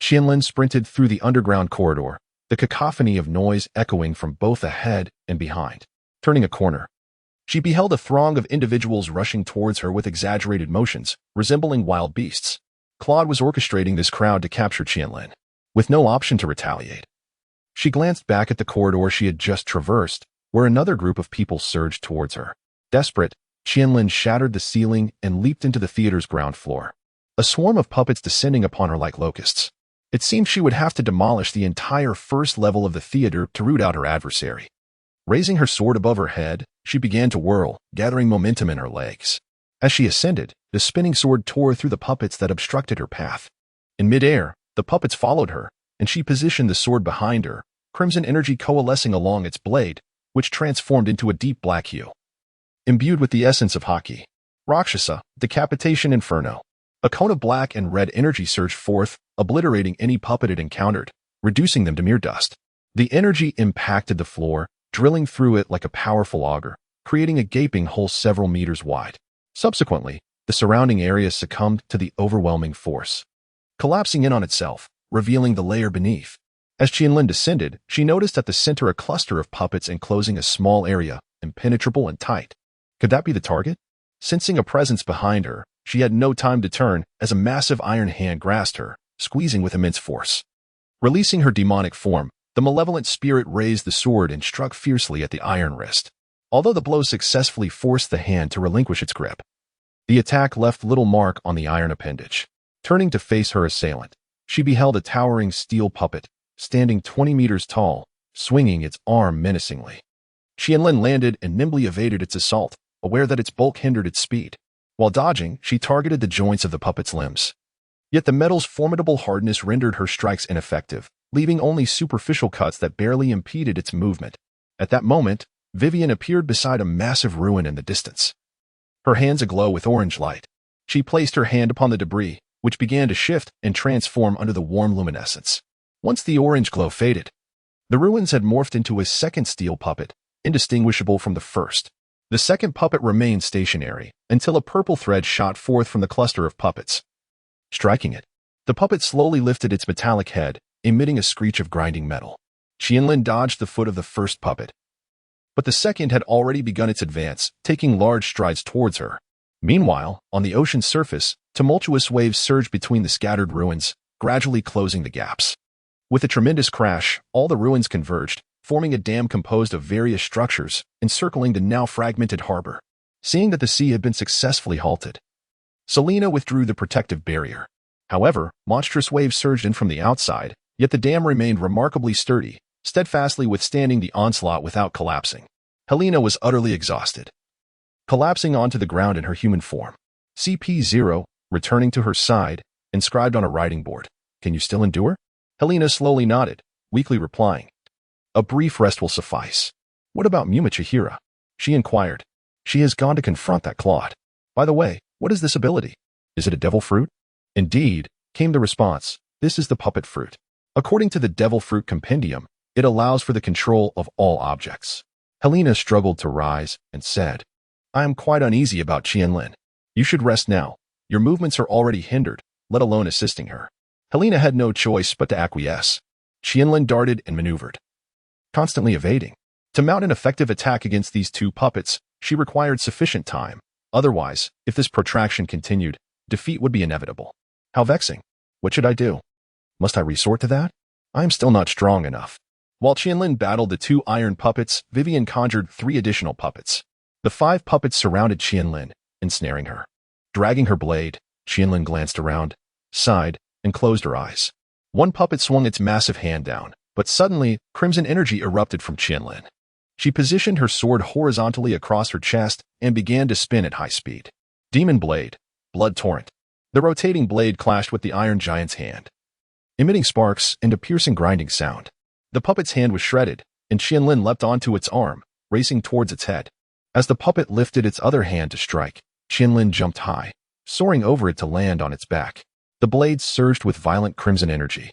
Qianlin sprinted through the underground corridor, the cacophony of noise echoing from both ahead and behind. Turning a corner, she beheld a throng of individuals rushing towards her with exaggerated motions, resembling wild beasts. Claude was orchestrating this crowd to capture Qianlin, with no option to retaliate. She glanced back at the corridor she had just traversed, where another group of people surged towards her. Desperate, Qianlin shattered the ceiling and leaped into the theater's ground floor. A swarm of puppets descending upon her like locusts. It seemed she would have to demolish the entire first level of the theater to root out her adversary. Raising her sword above her head, she began to whirl, gathering momentum in her legs. As she ascended, the spinning sword tore through the puppets that obstructed her path. In midair, the puppets followed her, and she positioned the sword behind her, crimson energy coalescing along its blade, which transformed into a deep black hue. Imbued with the essence of Haki, Rakshasa, Decapitation Inferno. A cone of black and red energy surged forth, obliterating any puppet it encountered, reducing them to mere dust. The energy impacted the floor, drilling through it like a powerful auger, creating a gaping hole several meters wide. Subsequently, the surrounding area succumbed to the overwhelming force, collapsing in on itself, revealing the layer beneath. As Qianlin descended, she noticed at the center a cluster of puppets enclosing a small area, impenetrable and tight. Could that be the target? Sensing a presence behind her, she had no time to turn as a massive iron hand grasped her, squeezing with immense force. Releasing her demonic form, the malevolent spirit raised the sword and struck fiercely at the iron wrist. Although the blow successfully forced the hand to relinquish its grip, the attack left little mark on the iron appendage. Turning to face her assailant, she beheld a towering steel puppet, standing 20 meters tall, swinging its arm menacingly. Qianlin landed and nimbly evaded its assault, aware that its bulk hindered its speed. While dodging, she targeted the joints of the puppet's limbs. Yet the metal's formidable hardness rendered her strikes ineffective, leaving only superficial cuts that barely impeded its movement. At that moment, Vivian appeared beside a massive ruin in the distance. Her hands aglow with orange light. She placed her hand upon the debris, which began to shift and transform under the warm luminescence. Once the orange glow faded, the ruins had morphed into a second steel puppet, indistinguishable from the first. The second puppet remained stationary until a purple thread shot forth from the cluster of puppets. Striking it, the puppet slowly lifted its metallic head, emitting a screech of grinding metal. Qianlin dodged the foot of the first puppet, but the second had already begun its advance, taking large strides towards her. Meanwhile, on the ocean's surface, tumultuous waves surged between the scattered ruins, gradually closing the gaps. With a tremendous crash, all the ruins converged, forming a dam composed of various structures, encircling the now fragmented harbor. Seeing that the sea had been successfully halted, Selena withdrew the protective barrier. However, monstrous waves surged in from the outside, yet the dam remained remarkably sturdy, steadfastly withstanding the onslaught without collapsing. Helena was utterly exhausted, collapsing onto the ground in her human form. CP0, returning to her side, inscribed on a writing board. "Can you still endure?" Helena slowly nodded, weakly replying, "A brief rest will suffice." "What about Muma Chihira?" she inquired. "She has gone to confront that Claude. By the way, what is this ability? Is it a devil fruit?" "Indeed," came the response. "This is the puppet fruit. According to the devil fruit compendium, it allows for the control of all objects." Helena struggled to rise and said, "I am quite uneasy about Qianlin. You should rest now. Your movements are already hindered, let alone assisting her." Helena had no choice but to acquiesce. Qianlin darted and maneuvered, constantly evading. To mount an effective attack against these two puppets, she required sufficient time. Otherwise, if this protraction continued, defeat would be inevitable. How vexing. What should I do? Must I resort to that? I am still not strong enough. While Qianlin battled the two iron puppets, Vivian conjured 3 additional puppets. The 5 puppets surrounded Qianlin, ensnaring her. Dragging her blade, Qianlin glanced around, sighed, and closed her eyes. One puppet swung its massive hand down, but suddenly, crimson energy erupted from Qianlin. She positioned her sword horizontally across her chest and began to spin at high speed. Demon blade, blood torrent. The rotating blade clashed with the iron giant's hand, emitting sparks and a piercing grinding sound. The puppet's hand was shredded, and Qianlin leapt onto its arm, racing towards its head. As the puppet lifted its other hand to strike, Qianlin jumped high, soaring over it to land on its back. The blade surged with violent crimson energy,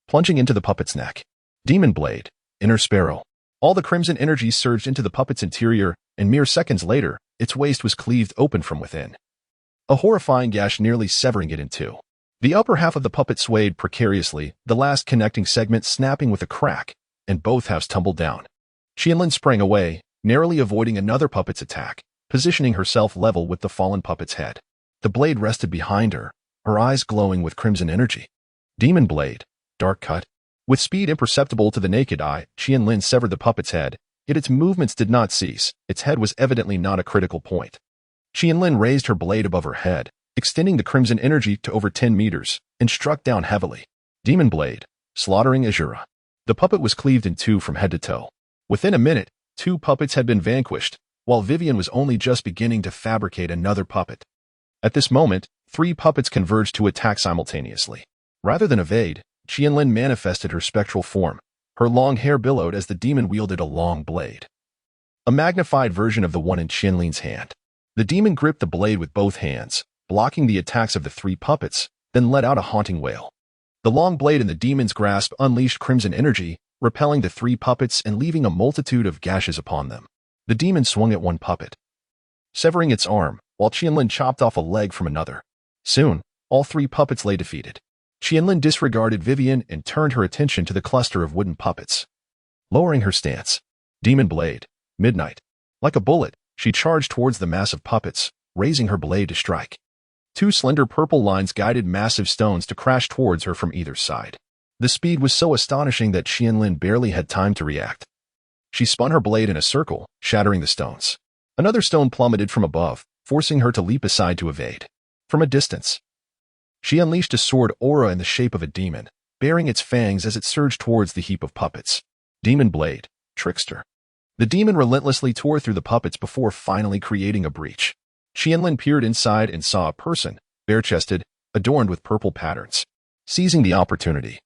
plunging into the puppet's neck. Demon blade, inner sparrow. All the crimson energy surged into the puppet's interior, and mere seconds later, its waist was cleaved open from within, a horrifying gash nearly severing it in two. The upper half of the puppet swayed precariously, the last connecting segment snapping with a crack, and both halves tumbled down. Qianlin sprang away, narrowly avoiding another puppet's attack, positioning herself level with the fallen puppet's head. The blade rested behind her, her eyes glowing with crimson energy. Demon blade, dark cut. With speed imperceptible to the naked eye, Qianlin severed the puppet's head, yet its movements did not cease. Its head was evidently not a critical point. Qianlin raised her blade above her head, extending the crimson energy to over 10 meters, and struck down heavily. Demon blade, slaughtering Azura. The puppet was cleaved in 2 from head to toe. Within a minute, 2 puppets had been vanquished, while Vivian was only just beginning to fabricate another puppet. At this moment, 3 puppets converged to attack simultaneously. Rather than evade, Qianlin manifested her spectral form. Her long hair billowed as the demon wielded a long blade, a magnified version of the one in Qianlin's hand. The demon gripped the blade with both hands, blocking the attacks of the 3 puppets, then let out a haunting wail. The long blade in the demon's grasp unleashed crimson energy, repelling the 3 puppets and leaving a multitude of gashes upon them. The demon swung at one puppet, severing its arm, while Qianlin chopped off a leg from another. Soon, all 3 puppets lay defeated. Qianlin disregarded Vivian and turned her attention to the cluster of wooden puppets. Lowering her stance, demon blade, midnight. Like a bullet, she charged towards the massive puppets, raising her blade to strike. 2 slender purple lines guided massive stones to crash towards her from either side. The speed was so astonishing that Qianlin barely had time to react. She spun her blade in a circle, shattering the stones. Another stone plummeted from above, forcing her to leap aside to evade. From a distance, She unleashed a sword aura in the shape of a demon, baring its fangs as it surged towards the heap of puppets. Demon blade, trickster. The demon relentlessly tore through the puppets before finally creating a breach. Qianlin peered inside and saw a person, bare-chested, adorned with purple patterns. Seizing the opportunity,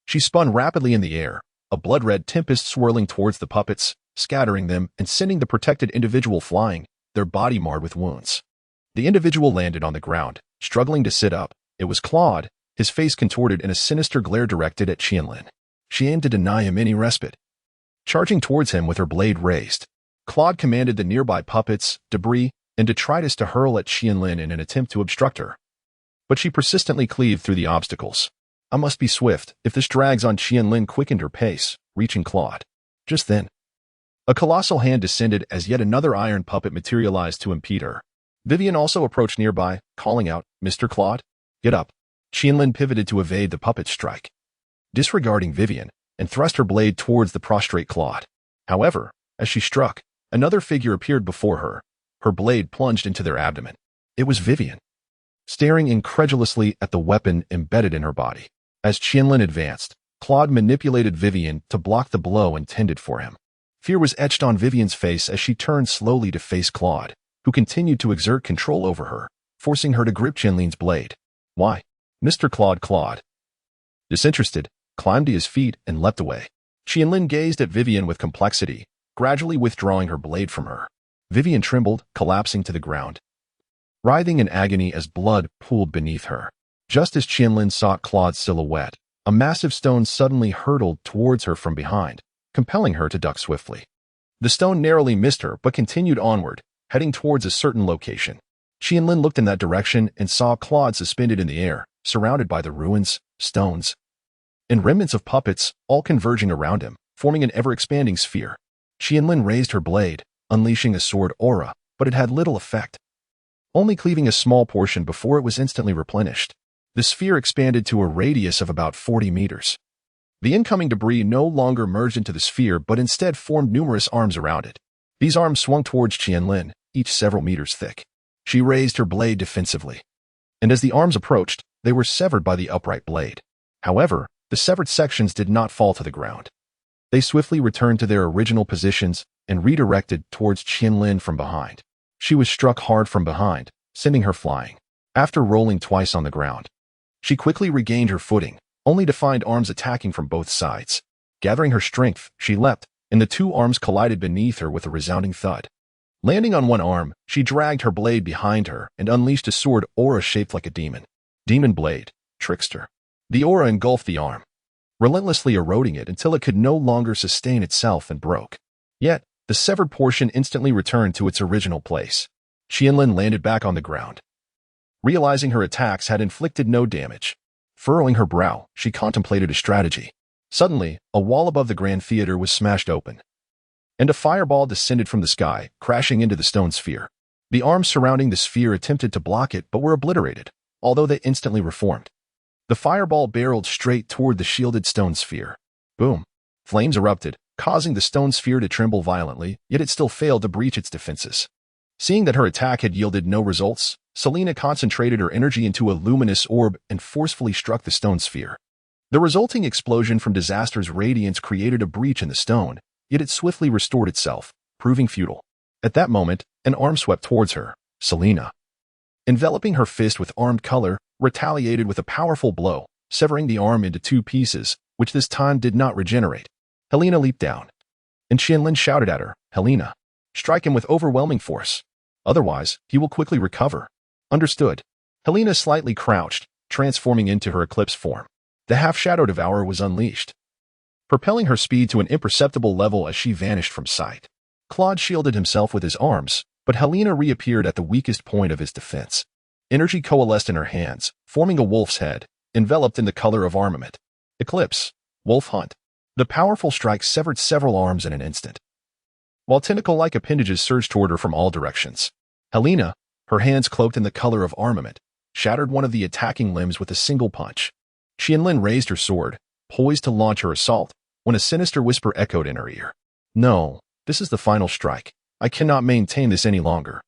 she spun rapidly in the air, a blood-red tempest swirling towards the puppets, scattering them and sending the protected individual flying, their body marred with wounds. The individual landed on the ground, struggling to sit up. It was Claude, his face contorted in a sinister glare directed at Qianlin. She aimed to deny him any respite. Charging towards him with her blade raised, Claude commanded the nearby puppets, debris, and detritus to hurl at Qianlin in an attempt to obstruct her. But she persistently cleaved through the obstacles. I must be swift. If this drags on, Qianlin quickened her pace, reaching Claude. Just then, a colossal hand descended as yet another iron puppet materialized to impede her. Vivian also approached nearby, calling out, "Mr. Claude, get up." Qianlin pivoted to evade the puppet's strike, disregarding Vivian, and thrust her blade towards the prostrate Claude. However, as she struck, another figure appeared before her. Her blade plunged into their abdomen. It was Vivian, staring incredulously at the weapon embedded in her body. As Qianlin advanced, Claude manipulated Vivian to block the blow intended for him. Fear was etched on Vivian's face as she turned slowly to face Claude, who continued to exert control over her, forcing her to grip Qianlin's blade. "Why, Mr. Claude," disinterested, climbed to his feet and leapt away. Qianlin gazed at Vivian with complexity, gradually withdrawing her blade from her. Vivian trembled, collapsing to the ground, writhing in agony as blood pooled beneath her. Just as Qianlin sought Claude's silhouette, a massive stone suddenly hurtled towards her from behind, compelling her to duck swiftly. The stone narrowly missed her but continued onward, heading towards a certain location. Qianlin looked in that direction and saw Claude suspended in the air, surrounded by the ruins, stones, and remnants of puppets, all converging around him, forming an ever-expanding sphere. Qianlin raised her blade, unleashing a sword aura, but it had little effect, only cleaving a small portion before it was instantly replenished. The sphere expanded to a radius of about 40 meters. The incoming debris no longer merged into the sphere but instead formed numerous arms around it. These arms swung towards Qianlin, each several meters thick. She raised her blade defensively, and as the arms approached, they were severed by the upright blade. However, the severed sections did not fall to the ground. They swiftly returned to their original positions and redirected towards Qianlin from behind. She was struck hard from behind, sending her flying. After rolling twice on the ground, she quickly regained her footing, only to find arms attacking from both sides. Gathering her strength, she leapt, and the two arms collided beneath her with a resounding thud. Landing on one arm, she dragged her blade behind her and unleashed a sword aura shaped like a demon. Demon blade, trickster. The aura engulfed the arm, relentlessly eroding it until it could no longer sustain itself and broke. Yet, the severed portion instantly returned to its original place. Qianlin landed back on the ground, realizing her attacks had inflicted no damage. Furrowing her brow, she contemplated a strategy. Suddenly, a wall above the Grand Theater was smashed open, and a fireball descended from the sky, crashing into the stone sphere. The arms surrounding the sphere attempted to block it but were obliterated, although they instantly reformed. The fireball barreled straight toward the shielded stone sphere. Boom! Flames erupted, causing the stone sphere to tremble violently, yet it still failed to breach its defenses. Seeing that her attack had yielded no results, Selena concentrated her energy into a luminous orb and forcefully struck the stone sphere. The resulting explosion from disaster's radiance created a breach in the stone, yet it swiftly restored itself, proving futile. At that moment, an arm swept towards her. Selena, enveloping her fist with armed color, retaliated with a powerful blow, severing the arm into two pieces, which this time did not regenerate. Helena leaped down, and Qianlin shouted at her, "Helena, strike him with overwhelming force. Otherwise, he will quickly recover." Understood. Helena slightly crouched, transforming into her eclipse form. The half-shadow devourer was unleashed, propelling her speed to an imperceptible level as she vanished from sight. Claude shielded himself with his arms, but Helena reappeared at the weakest point of his defense. Energy coalesced in her hands, forming a wolf's head, enveloped in the color of armament. Eclipse, wolf hunt. The powerful strike severed several arms in an instant, while tentacle-like appendages surged toward her from all directions. Helena, her hands cloaked in the color of armament, shattered one of the attacking limbs with a single punch. Qianlin raised her sword, poised to launch her assault, when a sinister whisper echoed in her ear. "No, this is the final strike. I cannot maintain this any longer."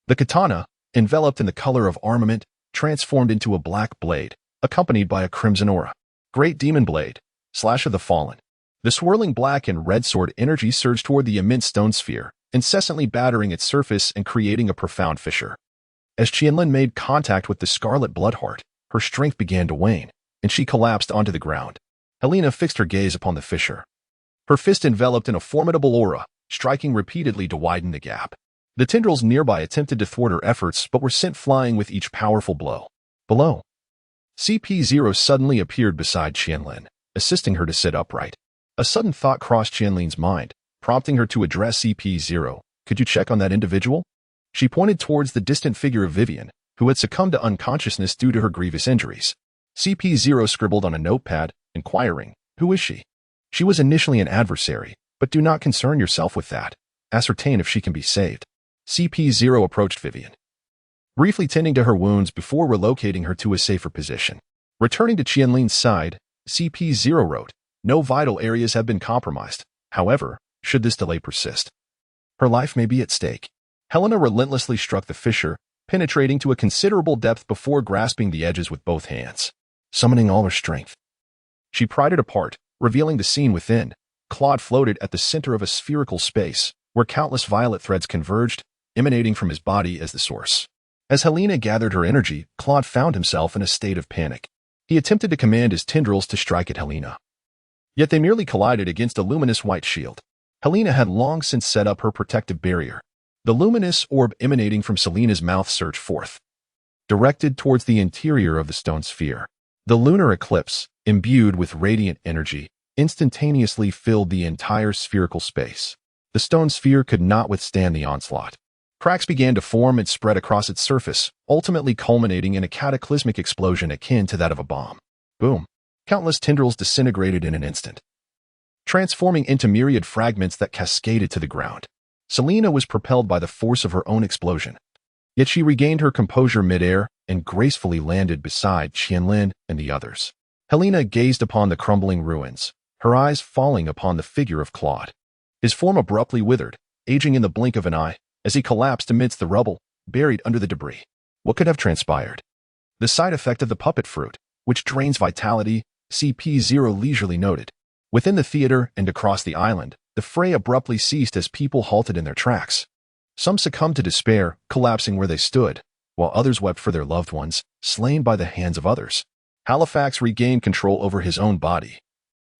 The katana, enveloped in the color of armament, transformed into a black blade, accompanied by a crimson aura. Great Demon Blade, Slash of the Fallen. The swirling black and red sword energy surged toward the immense stone sphere, incessantly battering its surface and creating a profound fissure. As Qianlin made contact with the scarlet bloodheart, her strength began to wane, and she collapsed onto the ground. Helena fixed her gaze upon the fissure. Her fist enveloped in a formidable aura, striking repeatedly to widen the gap. The tendrils nearby attempted to thwart her efforts but were sent flying with each powerful blow. Below, CP0 suddenly appeared beside Qianlin, assisting her to sit upright. A sudden thought crossed Qianlin's mind, prompting her to address CP0. Could you check on that individual? She pointed towards the distant figure of Vivian, who had succumbed to unconsciousness due to her grievous injuries. CP0 scribbled on a notepad, inquiring, "Who is she?" "She was initially an adversary, but do not concern yourself with that. Ascertain if she can be saved." CP0 approached Vivian, briefly tending to her wounds before relocating her to a safer position. Returning to Qianlin's side, CP0 wrote, "No vital areas have been compromised. However, should this delay persist, her life may be at stake." Helena relentlessly struck the fissure, penetrating to a considerable depth before grasping the edges with both hands. Summoning all her strength, she pried it apart, revealing the scene within. Claude floated at the center of a spherical space, where countless violet threads converged, emanating from his body as the source. As Helena gathered her energy, Claude found himself in a state of panic. He attempted to command his tendrils to strike at Helena, yet they merely collided against a luminous white shield. Helena had long since set up her protective barrier. The luminous orb emanating from Selena's mouth surged forth, directed towards the interior of the stone sphere. The lunar eclipse, imbued with radiant energy, instantaneously filled the entire spherical space. The stone sphere could not withstand the onslaught. Cracks began to form and spread across its surface, ultimately culminating in a cataclysmic explosion akin to that of a bomb. Boom! Countless tendrils disintegrated in an instant, transforming into myriad fragments that cascaded to the ground. Selena was propelled by the force of her own explosion. Yet she regained her composure midair and gracefully landed beside Qianlin and the others. Helena gazed upon the crumbling ruins, her eyes falling upon the figure of Claude. His form abruptly withered, aging in the blink of an eye, as he collapsed amidst the rubble, buried under the debris. What could have transpired? The side effect of the puppet fruit, which drains vitality, CP0 leisurely noted. Within the theater and across the island, the fray abruptly ceased as people halted in their tracks. Some succumbed to despair, collapsing where they stood, while others wept for their loved ones, slain by the hands of others. Halifax regained control over his own body.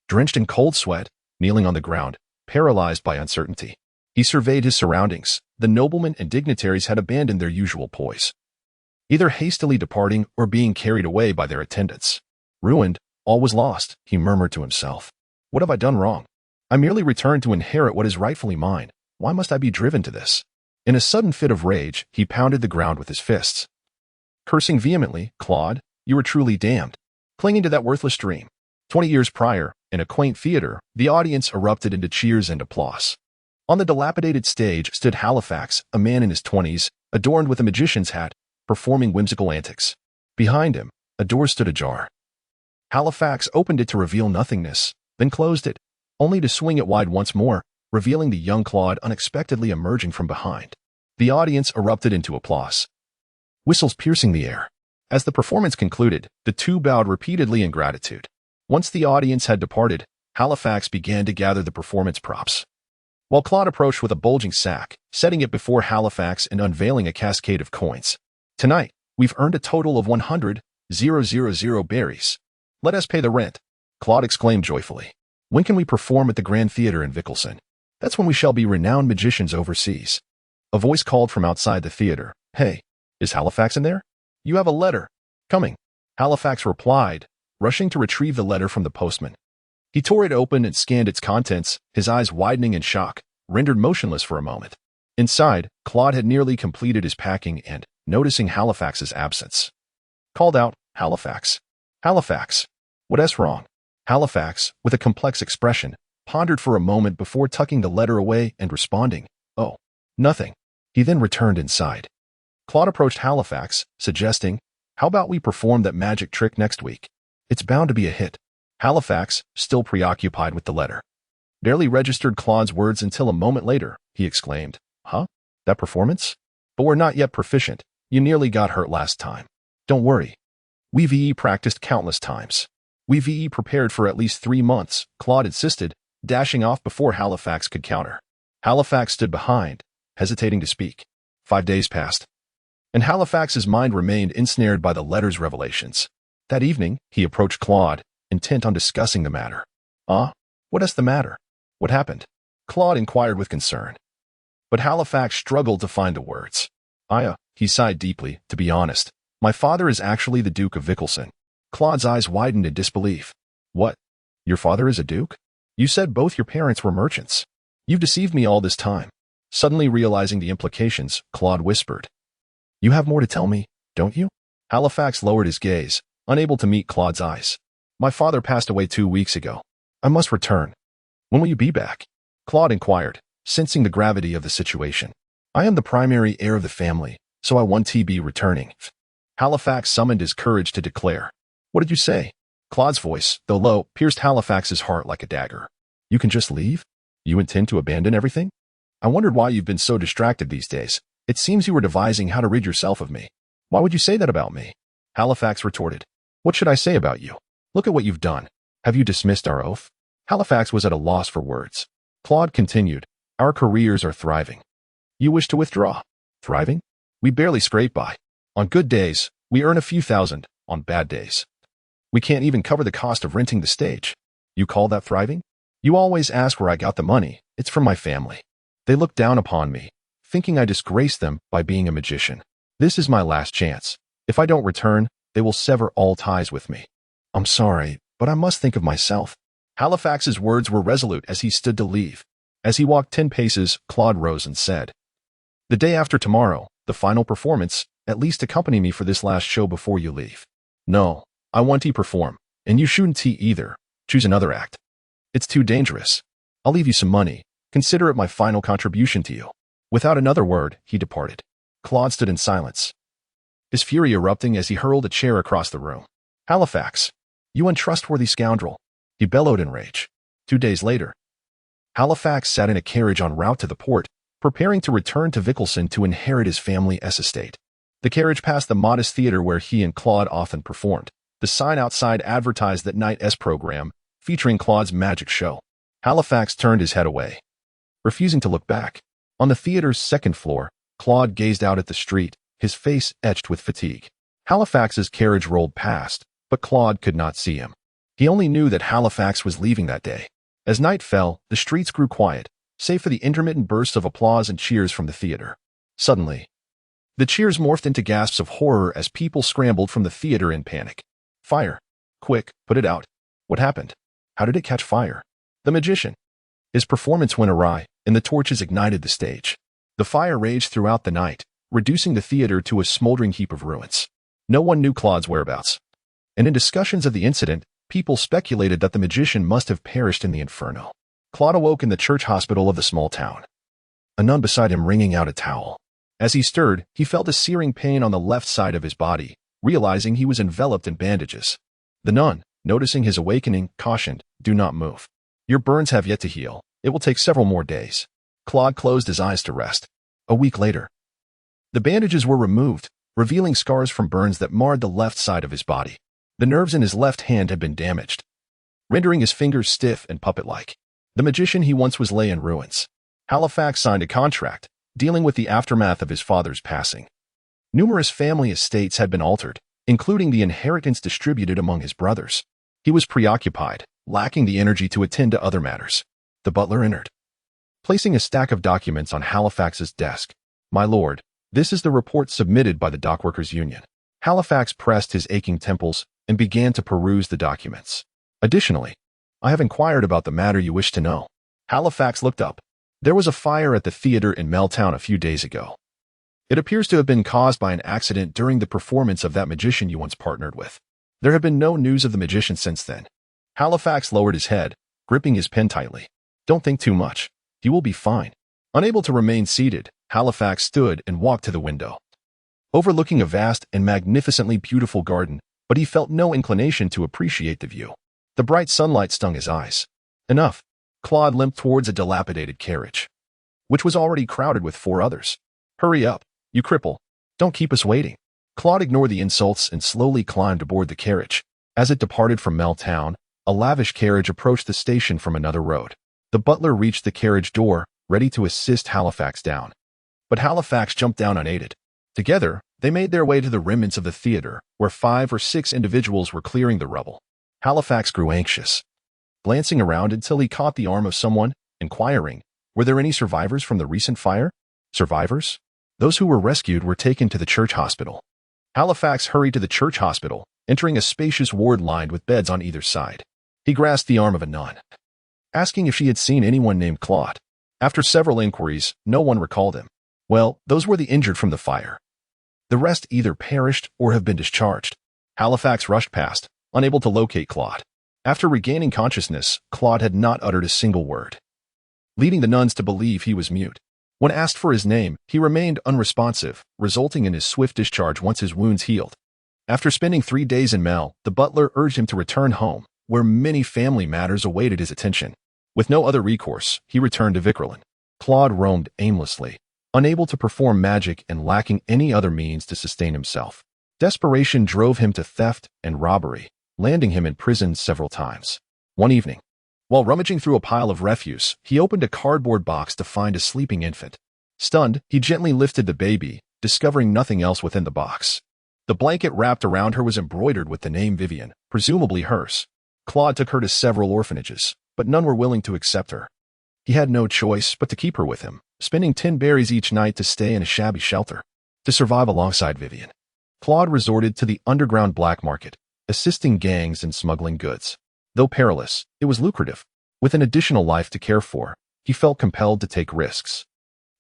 Drenched in cold sweat, kneeling on the ground, paralyzed by uncertainty, he surveyed his surroundings. The noblemen and dignitaries had abandoned their usual poise, either hastily departing or being carried away by their attendants. Ruined, all was lost, he murmured to himself. What have I done wrong? I merely returned to inherit what is rightfully mine. Why must I be driven to this? In a sudden fit of rage, he pounded the ground with his fists, cursing vehemently, "Claude, you were truly damned, clinging to that worthless dream." 20 years prior, in a quaint theater, the audience erupted into cheers and applause. On the dilapidated stage stood Halifax, a man in his 20s, adorned with a magician's hat, performing whimsical antics. Behind him, a door stood ajar. Halifax opened it to reveal nothingness, then closed it, only to swing it wide once more, revealing the young Claude unexpectedly emerging from behind. The audience erupted into applause, whistles piercing the air. As the performance concluded, the two bowed repeatedly in gratitude. Once the audience had departed, Halifax began to gather the performance props, while Claude approached with a bulging sack, setting it before Halifax and unveiling a cascade of coins. "Tonight, we've earned a total of 100,000 berries. Let us pay the rent," Claude exclaimed joyfully. "When can we perform at the Grand Theatre in Evacuation? That's when we shall be renowned magicians overseas." A voice called from outside the theater. "Hey, is Halifax in there? You have a letter. Coming." Halifax replied, rushing to retrieve the letter from the postman. He tore it open and scanned its contents, his eyes widening in shock, rendered motionless for a moment. Inside, Claude had nearly completed his packing and, noticing Halifax's absence, called out, "Halifax! Halifax! What's wrong?" Halifax, with a complex expression, pondered for a moment before tucking the letter away and responding, "Oh, nothing." He then returned inside. Claude approached Halifax, suggesting, "How about we perform that magic trick next week? It's bound to be a hit." Halifax, still preoccupied with the letter, barely registered Claude's words until a moment later, he exclaimed, "Huh? That performance? But we're not yet proficient. You nearly got hurt last time." Don't worry. We've practiced countless times. We've prepared for at least 3 months, Claude insisted, dashing off before Halifax could counter. Halifax stood behind, hesitating to speak. 5 days passed, and Halifax's mind remained ensnared by the letter's revelations. That evening, he approached Claude, intent on discussing the matter. What is the matter? What happened? Claude inquired with concern. But Halifax struggled to find the words. He sighed deeply, to be honest. My father is actually the Duke of Evacuation. Claude's eyes widened in disbelief. What? Your father is a duke? You said both your parents were merchants. You've deceived me all this time. Suddenly realizing the implications, Claude whispered. You have more to tell me, don't you? Halifax lowered his gaze, unable to meet Claude's eyes. My father passed away 2 weeks ago. I must return. When will you be back? Claude inquired, sensing the gravity of the situation. I am the primary heir of the family, so I want to be returning. Halifax summoned his courage to declare. What did you say? Claude's voice, though low, pierced Halifax's heart like a dagger. You can just leave? You intend to abandon everything? I wondered why you've been so distracted these days. It seems you were devising how to rid yourself of me. Why would you say that about me? Halifax retorted. What should I say about you? Look at what you've done. Have you dismissed our oath? Halifax was at a loss for words. Claude continued. Our careers are thriving. You wish to withdraw? Thriving? We barely scrape by. On good days, we earn a few thousand. On bad days, we can't even cover the cost of renting the stage. You call that thriving? You always ask where I got the money. It's from my family. They look down upon me, thinking I disgraced them by being a magician. This is my last chance. If I don't return, they will sever all ties with me. I'm sorry, but I must think of myself. Halifax's words were resolute as he stood to leave. As he walked 10 paces, Claude rose and said, The day after tomorrow, the final performance, at least accompany me for this last show before you leave. No, I want to perform, and you shouldn't either. Choose another act. It's too dangerous. I'll leave you some money. Consider it my final contribution to you. Without another word, he departed. Claude stood in silence, his fury erupting as he hurled a chair across the room. Halifax, you untrustworthy scoundrel, he bellowed in rage. 2 days later, Halifax sat in a carriage en route to the port, preparing to return to Evacuation to inherit his family's estate. The carriage passed the modest theater where he and Claude often performed. The sign outside advertised that night's program, featuring Claude's magic show. Halifax turned his head away, refusing to look back. On the theater's second floor, Claude gazed out at the street, his face etched with fatigue. Halifax's carriage rolled past, but Claude could not see him. He only knew that Halifax was leaving that day. As night fell, the streets grew quiet, save for the intermittent bursts of applause and cheers from the theater. Suddenly, the cheers morphed into gasps of horror as people scrambled from the theater in panic. Fire! Quick, put it out. What happened? How did it catch fire? The magician. His performance went awry, and the torches ignited the stage. The fire raged throughout the night, reducing the theater to a smoldering heap of ruins. No one knew Claude's whereabouts, and in discussions of the incident, people speculated that the magician must have perished in the inferno. Claude awoke in the church hospital of the small town, a nun beside him wringing out a towel. As he stirred, he felt a searing pain on the left side of his body, realizing he was enveloped in bandages. The nun, noticing his awakening, cautioned, Do not move. Your burns have yet to heal. It will take several more days. Claude closed his eyes to rest. A week later, the bandages were removed, revealing scars from burns that marred the left side of his body. The nerves in his left hand had been damaged, rendering his fingers stiff and puppet-like. The magician he once was lay in ruins. Halifax signed a contract, dealing with the aftermath of his father's passing. Numerous family estates had been altered, including the inheritance distributed among his brothers. He was preoccupied, lacking the energy to attend to other matters. The butler entered, placing a stack of documents on Halifax's desk. My lord, this is the report submitted by the Dockworkers' Union. Halifax pressed his aching temples and began to peruse the documents. Additionally, I have inquired about the matter you wish to know. Halifax looked up. There was a fire at the theater in Meltown a few days ago. It appears to have been caused by an accident during the performance of that magician you once partnered with. There have been no news of the magician since then. Halifax lowered his head, gripping his pen tightly. Don't think too much. He will be fine. Unable to remain seated, Halifax stood and walked to the window, overlooking a vast and magnificently beautiful garden, but he felt no inclination to appreciate the view. The bright sunlight stung his eyes. Enough. Claude limped towards a dilapidated carriage, which was already crowded with 4 others. Hurry up, you cripple. Don't keep us waiting. Claude ignored the insults and slowly climbed aboard the carriage. As it departed from Meltown, a lavish carriage approached the station from another road. The butler reached the carriage door, ready to assist Halifax down. But Halifax jumped down unaided. Together, they made their way to the remnants of the theater, where 5 or 6 individuals were clearing the rubble. Halifax grew anxious, glancing around until he caught the arm of someone, inquiring, "Were there any survivors from the recent fire?" Survivors? Those who were rescued were taken to the church hospital. Halifax hurried to the church hospital, entering a spacious ward lined with beds on either side. He grasped the arm of a nun, asking if she had seen anyone named Claude. After several inquiries, no one recalled him. Well, those were the injured from the fire. The rest either perished or have been discharged. Halifax rushed past, unable to locate Claude. After regaining consciousness, Claude had not uttered a single word, leading the nuns to believe he was mute. When asked for his name, he remained unresponsive, resulting in his swift discharge once his wounds healed. After spending 3 days in Mel, the butler urged him to return home, where many family matters awaited his attention. With no other recourse, he returned to Evacuation. Claude roamed aimlessly, unable to perform magic and lacking any other means to sustain himself. Desperation drove him to theft and robbery, landing him in prison several times. One evening, while rummaging through a pile of refuse, he opened a cardboard box to find a sleeping infant. Stunned, he gently lifted the baby, discovering nothing else within the box. The blanket wrapped around her was embroidered with the name Vivian, presumably hers. Claude took her to several orphanages, but none were willing to accept her. He had no choice but to keep her with him, spending 10 berries each night to stay in a shabby shelter. To survive alongside Vivian, Claude resorted to the underground black market, assisting gangs in smuggling goods. Though perilous, it was lucrative. With an additional life to care for, he felt compelled to take risks.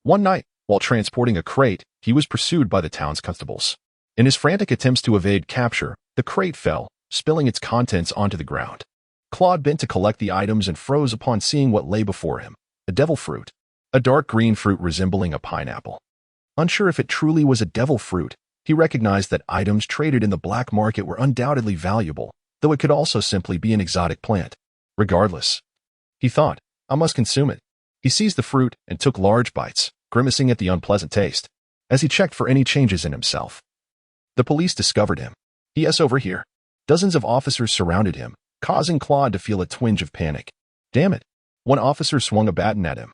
One night, while transporting a crate, he was pursued by the town's constables. In his frantic attempts to evade capture, the crate fell, spilling its contents onto the ground. Claude bent to collect the items and froze upon seeing what lay before him, a devil fruit, a dark green fruit resembling a pineapple. Unsure if it truly was a devil fruit, he recognized that items traded in the black market were undoubtedly valuable, though it could also simply be an exotic plant. Regardless, he thought, I must consume it. He seized the fruit and took large bites, grimacing at the unpleasant taste. As he checked for any changes in himself, the police discovered him. Yes, over here. Dozens of officers surrounded him, causing Claude to feel a twinge of panic. Damn it. One officer swung a baton at him,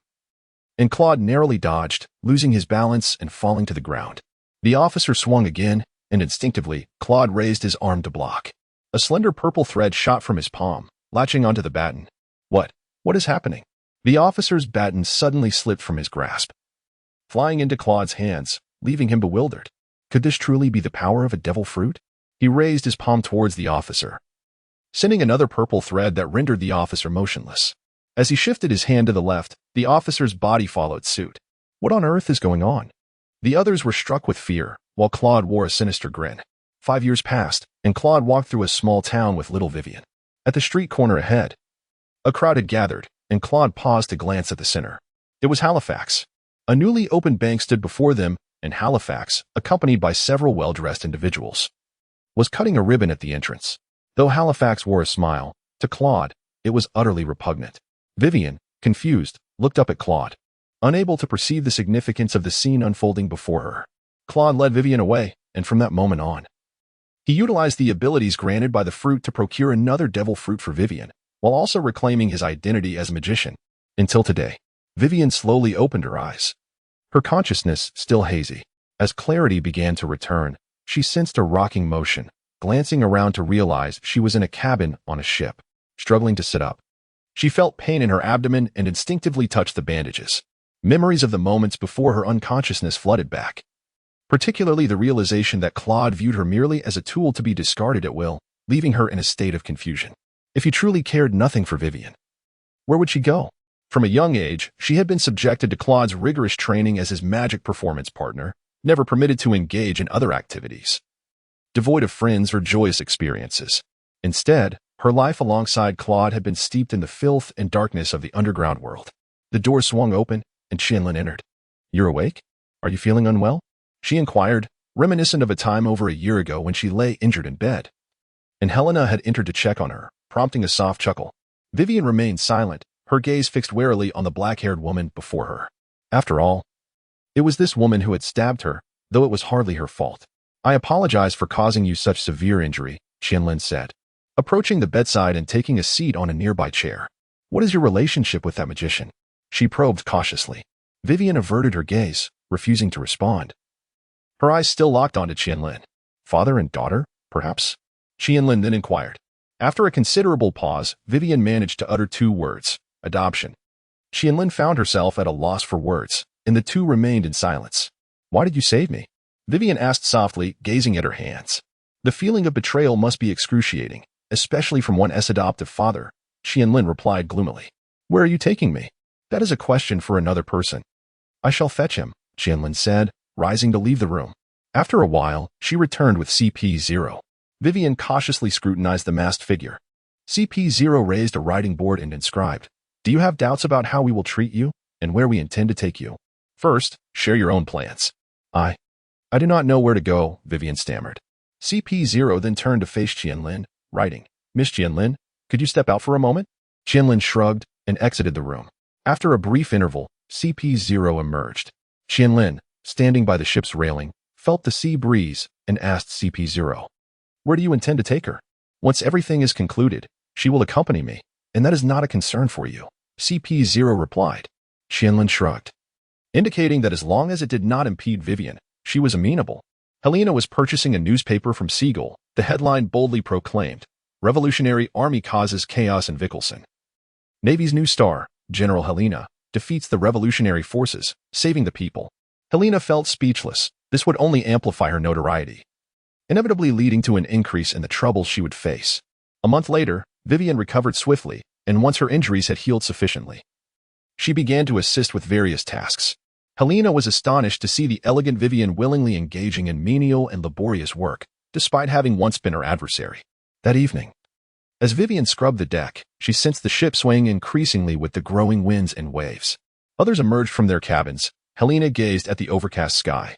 and Claude narrowly dodged, losing his balance and falling to the ground. The officer swung again, and instinctively, Claude raised his arm to block. A slender purple thread shot from his palm, latching onto the baton. What is happening? The officer's baton suddenly slipped from his grasp, flying into Claude's hands, leaving him bewildered. Could this truly be the power of a devil fruit? He raised his palm towards the officer, sending another purple thread that rendered the officer motionless. As he shifted his hand to the left, the officer's body followed suit. What on earth is going on? The others were struck with fear, while Claude wore a sinister grin. 5 years passed, and Claude walked through a small town with little Vivian. At the street corner ahead, a crowd had gathered, and Claude paused to glance at the center. It was Halifax. A newly opened bank stood before them, and Halifax, accompanied by several well-dressed individuals, was cutting a ribbon at the entrance. Though Halifax wore a smile, to Claude, it was utterly repugnant. Vivian, confused, looked up at Claude, unable to perceive the significance of the scene unfolding before her. Claude led Vivian away, and from that moment on, he utilized the abilities granted by the fruit to procure another devil fruit for Vivian, while also reclaiming his identity as a magician. Until today, Vivian slowly opened her eyes, her consciousness still hazy. As clarity began to return, she sensed a rocking motion, glancing around to realize she was in a cabin on a ship, struggling to sit up. She felt pain in her abdomen and instinctively touched the bandages. Memories of the moments before her unconsciousness flooded back, particularly the realization that Claude viewed her merely as a tool to be discarded at will, leaving her in a state of confusion. If he truly cared nothing for Vivian, where would she go? From a young age, she had been subjected to Claude's rigorous training as his magic performance partner, never permitted to engage in other activities devoid of friends or joyous experiences. Instead, her life alongside Claude had been steeped in the filth and darkness of the underground world. The door swung open, and Shanlin entered. You're awake? Are you feeling unwell? She inquired, reminiscent of a time over a year ago when she lay injured in bed. And Helena had entered to check on her, prompting a soft chuckle. Vivian remained silent, her gaze fixed warily on the black-haired woman before her. After all, it was this woman who had stabbed her, though it was hardly her fault. I apologize for causing you such severe injury, Qianlin said, approaching the bedside and taking a seat on a nearby chair. What is your relationship with that magician? She probed cautiously. Vivian averted her gaze, refusing to respond. Her eyes still locked onto Qianlin. Father and daughter, perhaps? Qianlin then inquired. After a considerable pause, Vivian managed to utter 2 words, adoption. Qianlin found herself at a loss for words, and the two remained in silence. Why did you save me? Vivian asked softly, gazing at her hands. The feeling of betrayal must be excruciating, especially from one's adoptive father, Qianlin replied gloomily. Where are you taking me? That is a question for another person. I shall fetch him, Qianlin said, rising to leave the room. After a while, she returned with CP0. Vivian cautiously scrutinized the masked figure. CP0 raised a writing board and inscribed, Do you have doubts about how we will treat you, and where we intend to take you? First, share your own plans. I do not know where to go, Vivian stammered. CP0 then turned to face Qianlin, writing, Miss Qianlin, could you step out for a moment? Qianlin shrugged and exited the room. After a brief interval, CP0 emerged. Qianlin, standing by the ship's railing, felt the sea breeze and asked CP0, Where do you intend to take her? Once everything is concluded, she will accompany me, and that is not a concern for you, CP0 replied. Qianlin shrugged, indicating that as long as it did not impede Vivian, she was amenable. Helena was purchasing a newspaper from Siegel. The headline boldly proclaimed, Revolutionary Army causes chaos in Evacuation. Navy's new star, General Helena, defeats the revolutionary forces, saving the people. Helena felt speechless. This would only amplify her notoriety, inevitably leading to an increase in the troubles she would face. A month later, Vivian recovered swiftly, and once her injuries had healed sufficiently, she began to assist with various tasks. Helena was astonished to see the elegant Vivian willingly engaging in menial and laborious work, despite having once been her adversary. That evening, as Vivian scrubbed the deck, she sensed the ship swaying increasingly with the growing winds and waves. Others emerged from their cabins. Helena gazed at the overcast sky,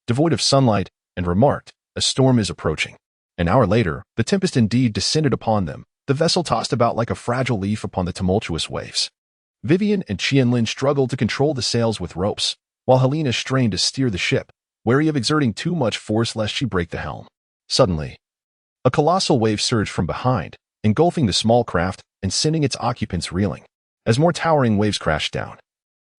devoid of sunlight, and remarked, A storm is approaching. An hour later, the tempest indeed descended upon them. The vessel tossed about like a fragile leaf upon the tumultuous waves. Vivian and Qianlin struggled to control the sails with ropes, while Helena strained to steer the ship, wary of exerting too much force lest she break the helm. Suddenly, a colossal wave surged from behind, engulfing the small craft and sending its occupants reeling. As more towering waves crashed down,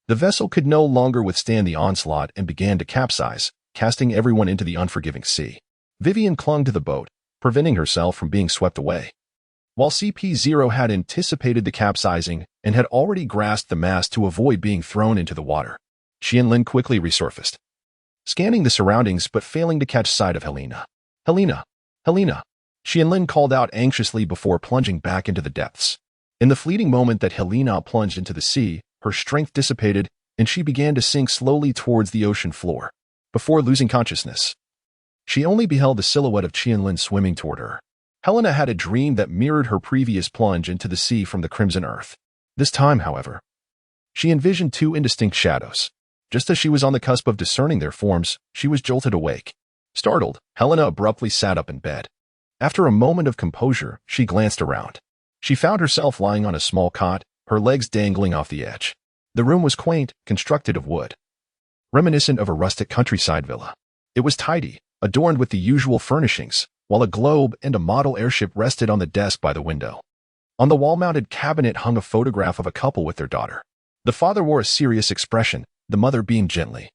the vessel could no longer withstand the onslaught and began to capsize, casting everyone into the unforgiving sea. Vivian clung to the boat, preventing herself from being swept away. While CP0 had anticipated the capsizing and had already grasped the mast to avoid being thrown into the water, Qianlin quickly resurfaced, scanning the surroundings but failing to catch sight of Helena. Helena! Helena! Qianlin called out anxiously before plunging back into the depths. In the fleeting moment that Helena plunged into the sea, her strength dissipated and she began to sink slowly towards the ocean floor. Before losing consciousness, she only beheld the silhouette of Qianlin swimming toward her. Helena had a dream that mirrored her previous plunge into the sea from the crimson earth. This time, however, she envisioned 2 indistinct shadows. Just as she was on the cusp of discerning their forms, she was jolted awake. Startled, Helena abruptly sat up in bed. After a moment of composure, she glanced around. She found herself lying on a small cot, her legs dangling off the edge. The room was quaint, constructed of wood, reminiscent of a rustic countryside villa. It was tidy, adorned with the usual furnishings, while a globe and a model airship rested on the desk by the window. On the wall-mounted cabinet hung a photograph of a couple with their daughter. The father wore a serious expression, the mother beamed gently,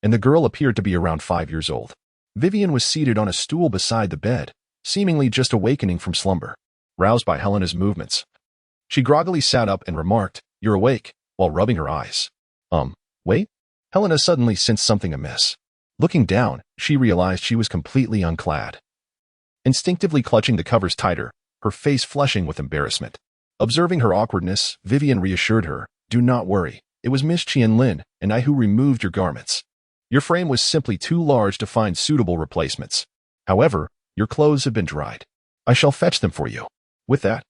and the girl appeared to be around 5 years old. Vivian was seated on a stool beside the bed, seemingly just awakening from slumber. Roused by Helena's movements, she groggily sat up and remarked, You're awake, while rubbing her eyes. Wait? Helena suddenly sensed something amiss. Looking down, she realized she was completely unclad. Instinctively clutching the covers tighter, her face flushing with embarrassment. Observing her awkwardness, Vivian reassured her, Do not worry, it was Miss Qianlin and I who removed your garments. Your frame was simply too large to find suitable replacements. However, your clothes have been dried. I shall fetch them for you. With that,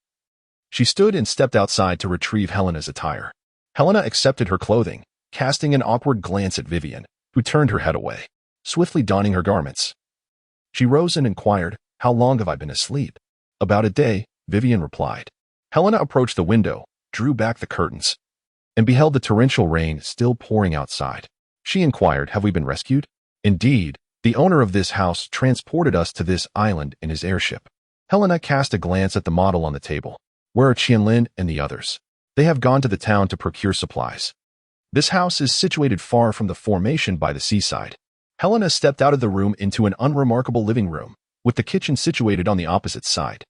she stood and stepped outside to retrieve Helena's attire. Helena accepted her clothing, casting an awkward glance at Vivian, who turned her head away, swiftly donning her garments. She rose and inquired, How long have I been asleep? About a day, Vivian replied. Helena approached the window, drew back the curtains, and beheld the torrential rain still pouring outside. She inquired, Have we been rescued? Indeed, The owner of this house transported us to this island in his airship. Helena cast a glance at the model on the table. Where are Qianlin and the others? They have gone to the town to procure supplies. This house is situated far from the formation by the seaside. Helena stepped out of the room into an unremarkable living room, with the kitchen situated on the opposite side.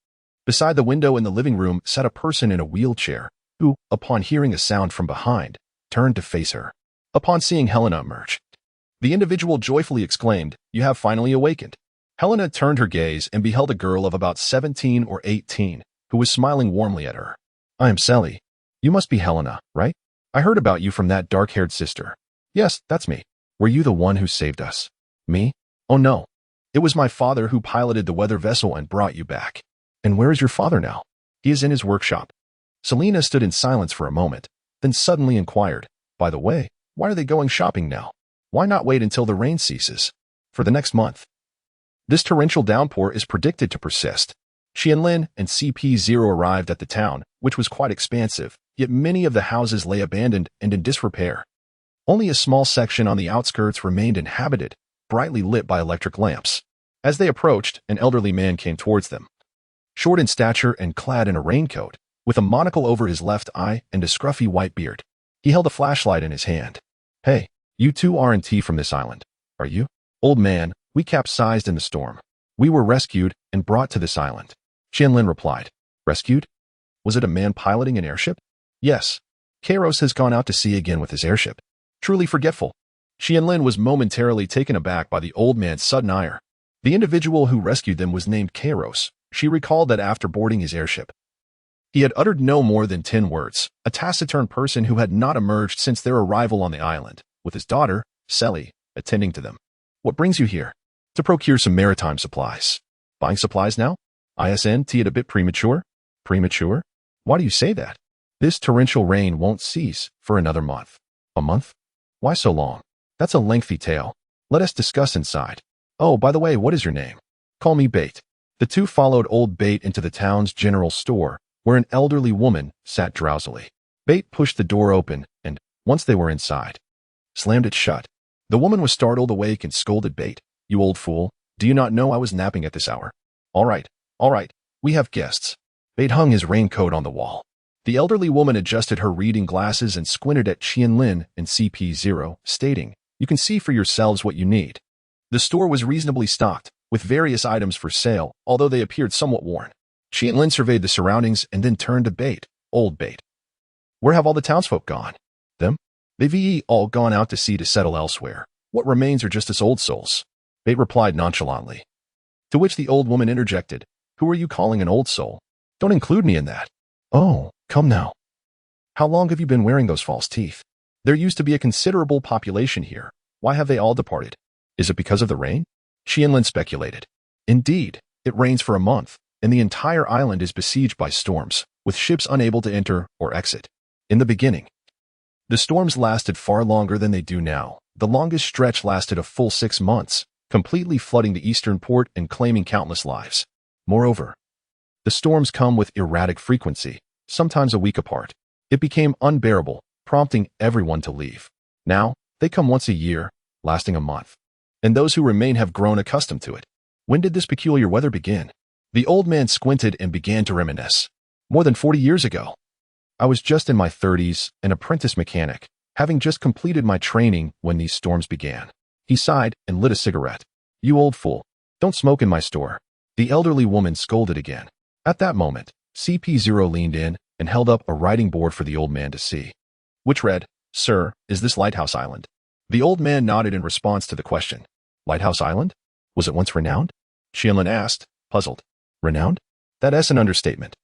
Beside the window in the living room sat a person in a wheelchair, who, upon hearing a sound from behind, turned to face her. Upon seeing Helena emerge, the individual joyfully exclaimed, "You have finally awakened." Helena turned her gaze and beheld a girl of about 17 or 18, who was smiling warmly at her. "I am Sally. You must be Helena, right? I heard about you from that dark-haired sister." "Yes, that's me." "Were you the one who saved us?" "Me? Oh no. It was my father who piloted the weather vessel and brought you back." "And where is your father now?" "He is in his workshop." Selina stood in silence for a moment, then suddenly inquired, "By the way, why are they going shopping now? Why not wait until the rain ceases?" "For the next month. This torrential downpour is predicted to persist." Qianlin and CP0 arrived at the town, which was quite expansive, yet many of the houses lay abandoned and in disrepair. Only a small section on the outskirts remained inhabited, brightly lit by electric lamps. As they approached, an elderly man came towards them. Short in stature and clad in a raincoat, with a monocle over his left eye and a scruffy white beard. He held a flashlight in his hand. "Hey, you two aren't from this island, are you?" "Old man, we capsized in the storm. We were rescued and brought to this island." Qianlin replied. "Rescued? Was it a man piloting an airship?" "Yes. Kairos has gone out to sea again with his airship. Truly forgetful." Qianlin was momentarily taken aback by the old man's sudden ire. The individual who rescued them was named Kairos. She recalled that after boarding his airship, he had uttered no more than 10 words, a taciturn person who had not emerged since their arrival on the island, with his daughter, Sally, attending to them. "What brings you here?" "To procure some maritime supplies." "Buying supplies now? Isn't it a bit premature?" "Premature? Why do you say that?" "This torrential rain won't cease for another month." "A month? Why so long?" "That's a lengthy tale. Let us discuss inside." "Oh, by the way, what is your name?" "Call me Bait." The two followed old Bait into the town's general store, where an elderly woman sat drowsily. Bait pushed the door open and, once they were inside, slammed it shut. The woman was startled awake and scolded Bait. "You old fool, do you not know I was napping at this hour?" All right, we have guests." Bait hung his raincoat on the wall. The elderly woman adjusted her reading glasses and squinted at Qianlin and CP0, stating, "You can see for yourselves what you need." The store was reasonably stocked, with various items for sale, although they appeared somewhat worn. Qianlin surveyed the surroundings and then turned to Bait. "Old Bait, where have all the townsfolk gone?" "Them? They've all gone out to sea to settle elsewhere. What remains are just us old souls." Bait replied nonchalantly. To which the old woman interjected, "Who are you calling an old soul? Don't include me in that." "Oh, come now. How long have you been wearing those false teeth? There used to be a considerable population here. Why have they all departed? Is it because of the rain?" Qianlin speculated. "Indeed, it rains for a month, and the entire island is besieged by storms, with ships unable to enter or exit. In the beginning, the storms lasted far longer than they do now. The longest stretch lasted a full 6 months, completely flooding the eastern port and claiming countless lives. Moreover, the storms come with erratic frequency, sometimes a week apart. It became unbearable, prompting everyone to leave. Now, they come once a year, lasting a month. And those who remain have grown accustomed to it." "When did this peculiar weather begin?" The old man squinted and began to reminisce. "More than 40 years ago. I was just in my 30s, an apprentice mechanic, having just completed my training when these storms began." He sighed and lit a cigarette. "You old fool, don't smoke in my store." The elderly woman scolded again. At that moment, CP0 leaned in and held up a writing board for the old man to see, which read, "Sir, is this Lighthouse Island?" The old man nodded in response to the question. "Lighthouse Island? Was it once renowned?" Qianlin asked, puzzled. "Renowned? That's an understatement.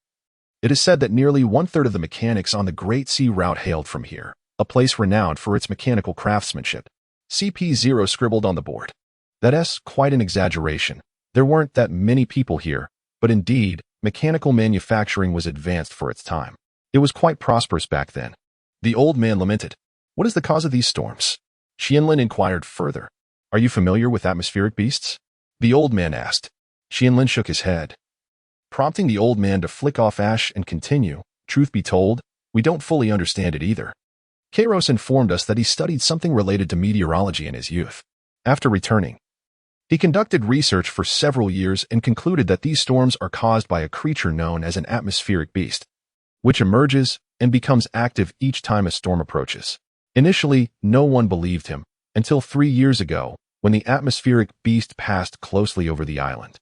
It is said that nearly 1/3 of the mechanics on the Great Sea Route hailed from here, a place renowned for its mechanical craftsmanship." CP0 scribbled on the board. "That's quite an exaggeration. There weren't that many people here, but indeed, mechanical manufacturing was advanced for its time. It was quite prosperous back then." The old man lamented. "What is the cause of these storms?" Qianlin inquired further. "Are you familiar with atmospheric beasts?" the old man asked. Qianlin shook his head, prompting the old man to flick off ash and continue, "Truth be told, we don't fully understand it either. Kairos informed us that he studied something related to meteorology in his youth. After returning, He conducted research for several years and concluded that these storms are caused by a creature known as an atmospheric beast, which emerges and becomes active each time a storm approaches. Initially, no one believed him, until 3 years ago, when the atmospheric beast passed closely over the island,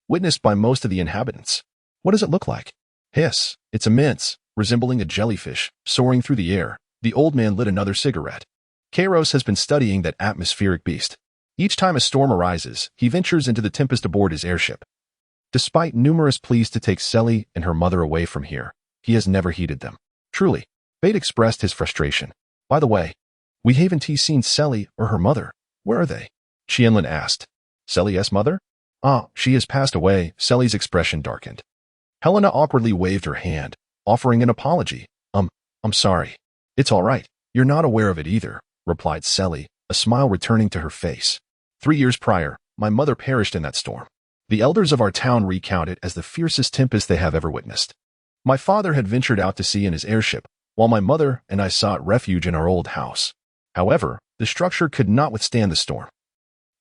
witnessed by most of the inhabitants. What does it look like? Hiss, it's immense, resembling a jellyfish, soaring through the air. The old man lit another cigarette. Kairos has been studying that atmospheric beast. Each time a storm arises, he ventures into the tempest aboard his airship. Despite numerous pleas to take Sally and her mother away from here, he has never heeded them. Truly, Bate expressed his frustration. By the way, we haven't seen Sally or her mother. Where are they? Qianlin asked. Sally's mother? She has passed away. Sally's expression darkened. Helena awkwardly waved her hand, offering an apology. I'm sorry. It's all right. You're not aware of it either, replied Sally, a smile returning to her face. 3 years prior, my mother perished in that storm. The elders of our town recount it as the fiercest tempest they have ever witnessed. My father had ventured out to sea in his airship, while my mother and I sought refuge in our old house. However, the structure could not withstand the storm.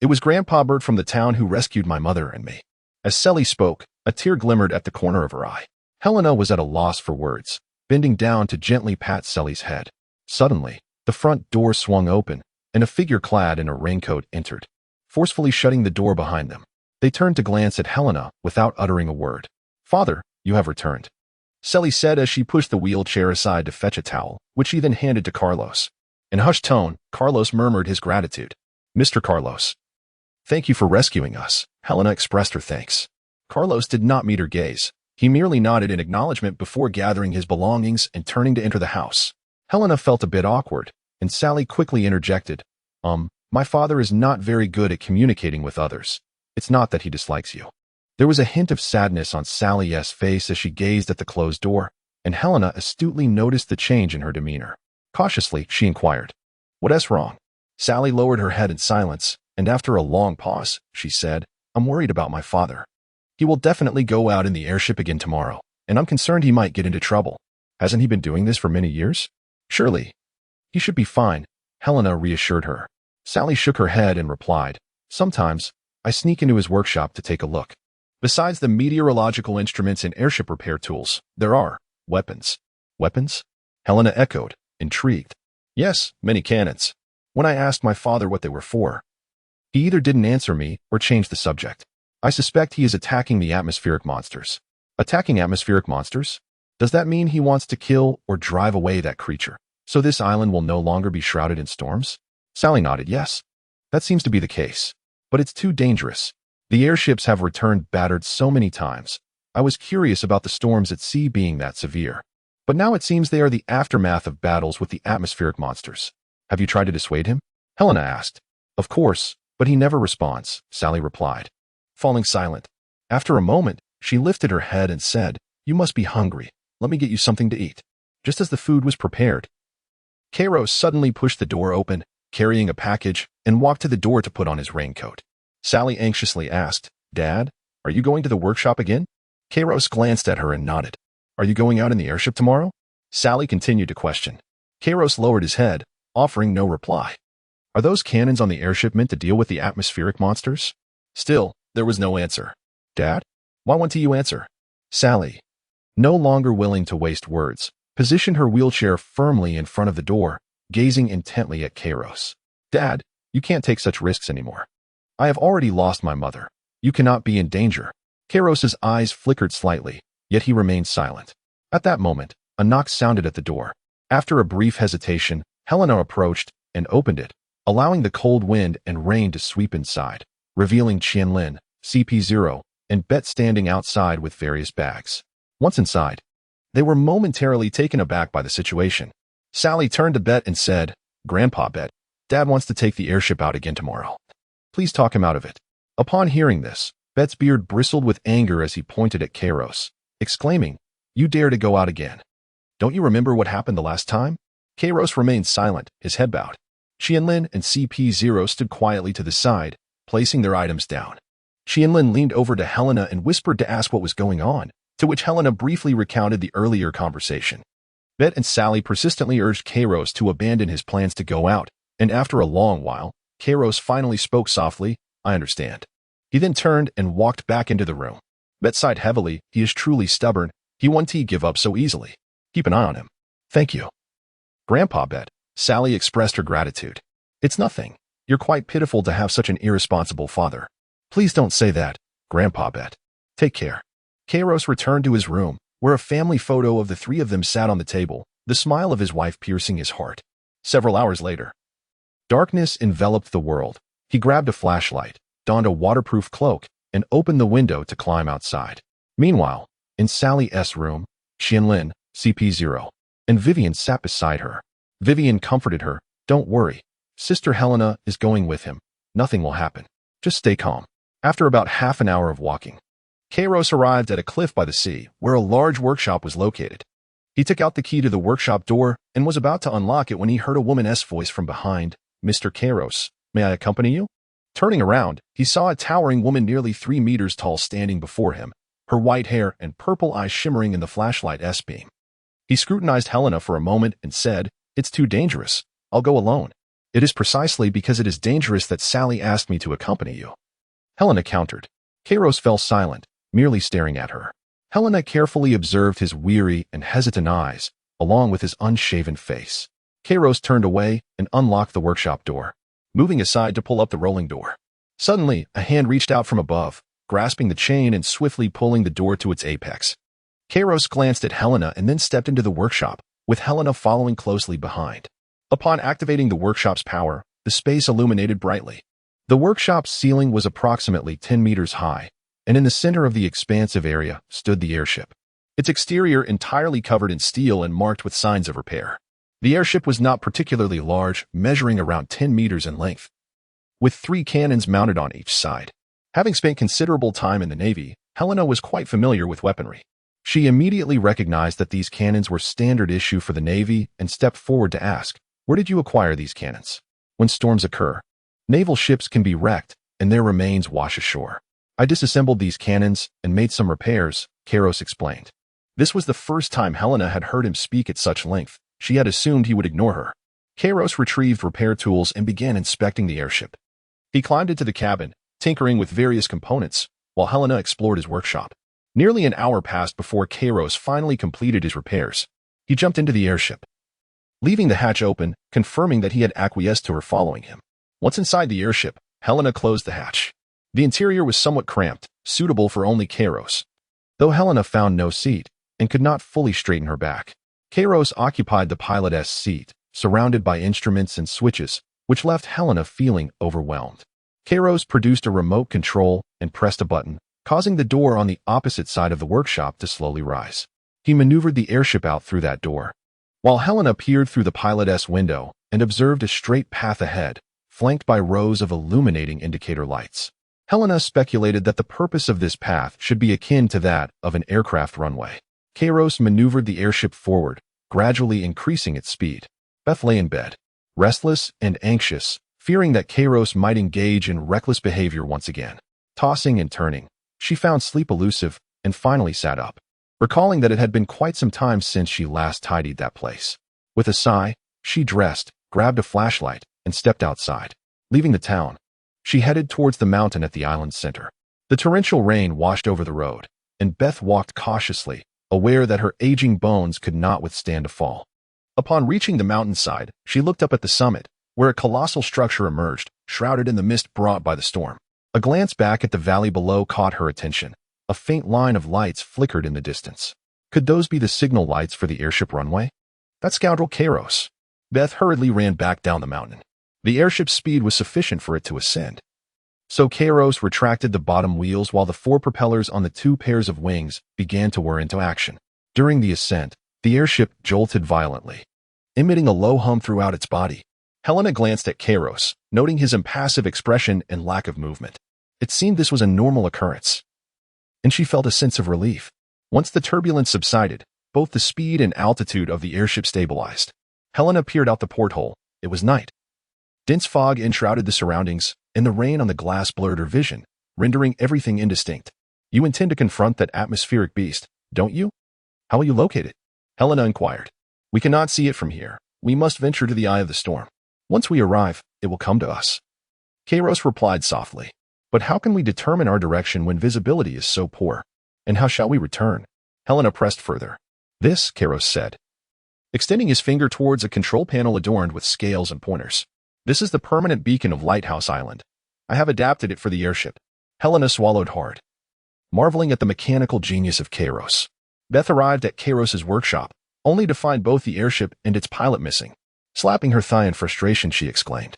It was Grandpa Bert from the town who rescued my mother and me. As Sally spoke, a tear glimmered at the corner of her eye. Helena was at a loss for words, bending down to gently pat Sally's head. Suddenly, the front door swung open, and a figure clad in a raincoat entered, forcefully shutting the door behind them. They turned to glance at Helena without uttering a word. Father, you have returned, Sally said as she pushed the wheelchair aside to fetch a towel, which she then handed to Carlos. In a hushed tone, Carlos murmured his gratitude. Mr. Carlos, thank you for rescuing us. Helena expressed her thanks. Carlos did not meet her gaze. He merely nodded in acknowledgement before gathering his belongings and turning to enter the house. Helena felt a bit awkward, and Sally quickly interjected. My father is not very good at communicating with others. It's not that he dislikes you. There was a hint of sadness on Sally's face as she gazed at the closed door, and Helena astutely noticed the change in her demeanor. Cautiously, she inquired, "What's wrong?" Sally lowered her head in silence, and after a long pause, she said, "I'm worried about my father. He will definitely go out in the airship again tomorrow, and I'm concerned he might get into trouble. Hasn't he been doing this for many years? Surely, he should be fine," Helena reassured her. Sally shook her head and replied, "Sometimes, I sneak into his workshop to take a look. Besides the meteorological instruments and airship repair tools, there are weapons." Weapons? Helena echoed, intrigued. Yes, many cannons. When I asked my father what they were for, he either didn't answer me or changed the subject. I suspect he is attacking the atmospheric monsters. Attacking atmospheric monsters? Does that mean he wants to kill or drive away that creature, so this island will no longer be shrouded in storms? Sally nodded yes. That seems to be the case. But it's too dangerous. The airships have returned battered so many times. I was curious about the storms at sea being that severe. But now it seems they are the aftermath of battles with the atmospheric monsters. Have you tried to dissuade him? Helena asked. Of course, but he never responds, Sally replied, falling silent. After a moment, she lifted her head and said, "You must be hungry. Let me get you something to eat." Just as the food was prepared, Cairo suddenly pushed the door open, carrying a package, and walked to the door to put on his raincoat. Sally anxiously asked, "Dad, are you going to the workshop again?" Kairos glanced at her and nodded. "Are you going out in the airship tomorrow?" Sally continued to question. Kairos lowered his head, offering no reply. Are those cannons on the airship meant to deal with the atmospheric monsters? Still, there was no answer. "Dad, why won't you answer?" Sally, no longer willing to waste words, positioned her wheelchair firmly in front of the door, gazing intently at Kairos. "Dad, you can't take such risks anymore. I have already lost my mother. You cannot be in danger." Kairos's eyes flickered slightly, yet he remained silent. At that moment, a knock sounded at the door. After a brief hesitation, Helena approached and opened it, allowing the cold wind and rain to sweep inside, revealing Qianlin, CP0, and Bet standing outside with various bags. Once inside, they were momentarily taken aback by the situation. Sally turned to Bet and said, "Grandpa Bet, Dad wants to take the airship out again tomorrow. Please talk him out of it." Upon hearing this, Bet's beard bristled with anger as he pointed at Kairos, exclaiming, "You dare to go out again? Don't you remember what happened the last time?" Kairos remained silent, his head bowed. Qianlin and CP0 stood quietly to the side, placing their items down. Qianlin leaned over to Helena and whispered to ask what was going on, to which Helena briefly recounted the earlier conversation. Bet and Sally persistently urged Kairos to abandon his plans to go out, and after a long while, Kairos finally spoke softly, I understand. He then turned and walked back into the room. Bet sighed heavily. He is truly stubborn. He won't give up so easily. Keep an eye on him. Thank you. Grandpa Bet. Sally expressed her gratitude. It's nothing. You're quite pitiful to have such an irresponsible father. Please don't say that, Grandpa Bet. Take care. Kairos returned to his room, where a family photo of the three of them sat on the table, the smile of his wife piercing his heart. Several hours later, darkness enveloped the world. He grabbed a flashlight, donned a waterproof cloak, and opened the window to climb outside. Meanwhile, in Sally S. room, Xianlin, CP0, and Vivian sat beside her. Vivian comforted her. Don't worry. Sister Helena is going with him. Nothing will happen. Just stay calm. After about half an hour of walking, Kairos arrived at a cliff by the sea, where a large workshop was located. He took out the key to the workshop door and was about to unlock it when he heard a woman's voice from behind. Mr. Kairos, may I accompany you? Turning around, he saw a towering woman nearly 3 meters tall standing before him, her white hair and purple eyes shimmering in the flashlight's beam. He scrutinized Helena for a moment and said, It's too dangerous. I'll go alone. It is precisely because it is dangerous that Sally asked me to accompany you. Helena countered. Kairos fell silent, merely staring at her. Helena carefully observed his weary and hesitant eyes, along with his unshaven face. Kairos turned away and unlocked the workshop door, moving aside to pull up the rolling door. Suddenly, a hand reached out from above, grasping the chain and swiftly pulling the door to its apex. Kairos glanced at Helena and then stepped into the workshop, with Helena following closely behind. Upon activating the workshop's power, the space illuminated brightly. The workshop's ceiling was approximately 10 meters high, and in the center of the expansive area stood the airship, its exterior entirely covered in steel and marked with signs of repair. The airship was not particularly large, measuring around 10 meters in length, with 3 cannons mounted on each side. Having spent considerable time in the Navy, Helena was quite familiar with weaponry. She immediately recognized that these cannons were standard issue for the Navy and stepped forward to ask, Where did you acquire these cannons? When storms occur, naval ships can be wrecked and their remains wash ashore. I disassembled these cannons and made some repairs, Kairos explained. This was the first time Helena had heard him speak at such length. She had assumed he would ignore her. Kairos retrieved repair tools and began inspecting the airship. He climbed into the cabin, tinkering with various components, while Helena explored his workshop. Nearly an hour passed before Kairos finally completed his repairs. He jumped into the airship, leaving the hatch open, confirming that he had acquiesced to her following him. Once inside the airship, Helena closed the hatch. The interior was somewhat cramped, suitable for only Kairos, though Helena found no seat and could not fully straighten her back. Kairos occupied the pilot's seat, surrounded by instruments and switches, which left Helena feeling overwhelmed. Kairos produced a remote control and pressed a button, causing the door on the opposite side of the workshop to slowly rise. He maneuvered the airship out through that door, while Helena peered through the pilot's window and observed a straight path ahead, flanked by rows of illuminating indicator lights. Helena speculated that the purpose of this path should be akin to that of an aircraft runway. Kairos maneuvered the airship forward, gradually increasing its speed. Beth lay in bed, restless and anxious, fearing that Kairos might engage in reckless behavior once again. Tossing and turning, she found sleep elusive and finally sat up, recalling that it had been quite some time since she last tidied that place. With a sigh, she dressed, grabbed a flashlight, and stepped outside. Leaving the town, she headed towards the mountain at the island's center. The torrential rain washed over the road, and Beth walked cautiously, aware that her aging bones could not withstand a fall. Upon reaching the mountainside, she looked up at the summit, where a colossal structure emerged, shrouded in the mist brought by the storm. A glance back at the valley below caught her attention. A faint line of lights flickered in the distance. Could those be the signal lights for the airship runway? That scoundrel Kairos. Beth hurriedly ran back down the mountain. The airship's speed was sufficient for it to ascend. So Kairos retracted the bottom wheels while the 4 propellers on the 2 pairs of wings began to whir into action. During the ascent, the airship jolted violently, emitting a low hum throughout its body. Helena glanced at Kairos, noting his impassive expression and lack of movement. It seemed this was a normal occurrence, and she felt a sense of relief. Once the turbulence subsided, both the speed and altitude of the airship stabilized. Helena peered out the porthole. It was night. Dense fog enshrouded the surroundings, and the rain on the glass blurred her vision, rendering everything indistinct. You intend to confront that atmospheric beast, don't you? How will you locate it? Helena inquired. We cannot see it from here. We must venture to the eye of the storm. Once we arrive, it will come to us. Kairos replied softly. But how can we determine our direction when visibility is so poor? And how shall we return? Helena pressed further. This, Kairos said, extending his finger towards a control panel adorned with scales and pointers. This is the permanent beacon of Lighthouse Island. I have adapted it for the airship. Helena swallowed hard, marveling at the mechanical genius of Kairos. Beth arrived at Kairos's workshop, only to find both the airship and its pilot missing. Slapping her thigh in frustration, she exclaimed,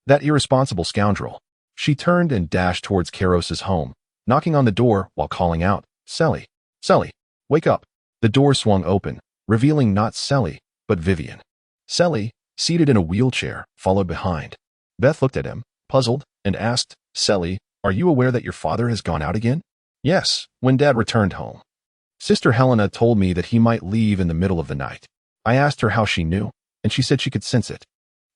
"That irresponsible scoundrel." She turned and dashed towards Kairos's home, knocking on the door while calling out, "Selly, Selly, wake up." The door swung open, revealing not Selly, but Vivian. Selly, seated in a wheelchair, followed behind. Beth looked at him, puzzled, and asked, "Selly, are you aware that your father has gone out again?" "Yes, when Dad returned home. Sister Helena told me that he might leave in the middle of the night. I asked her how she knew, and she said she could sense it.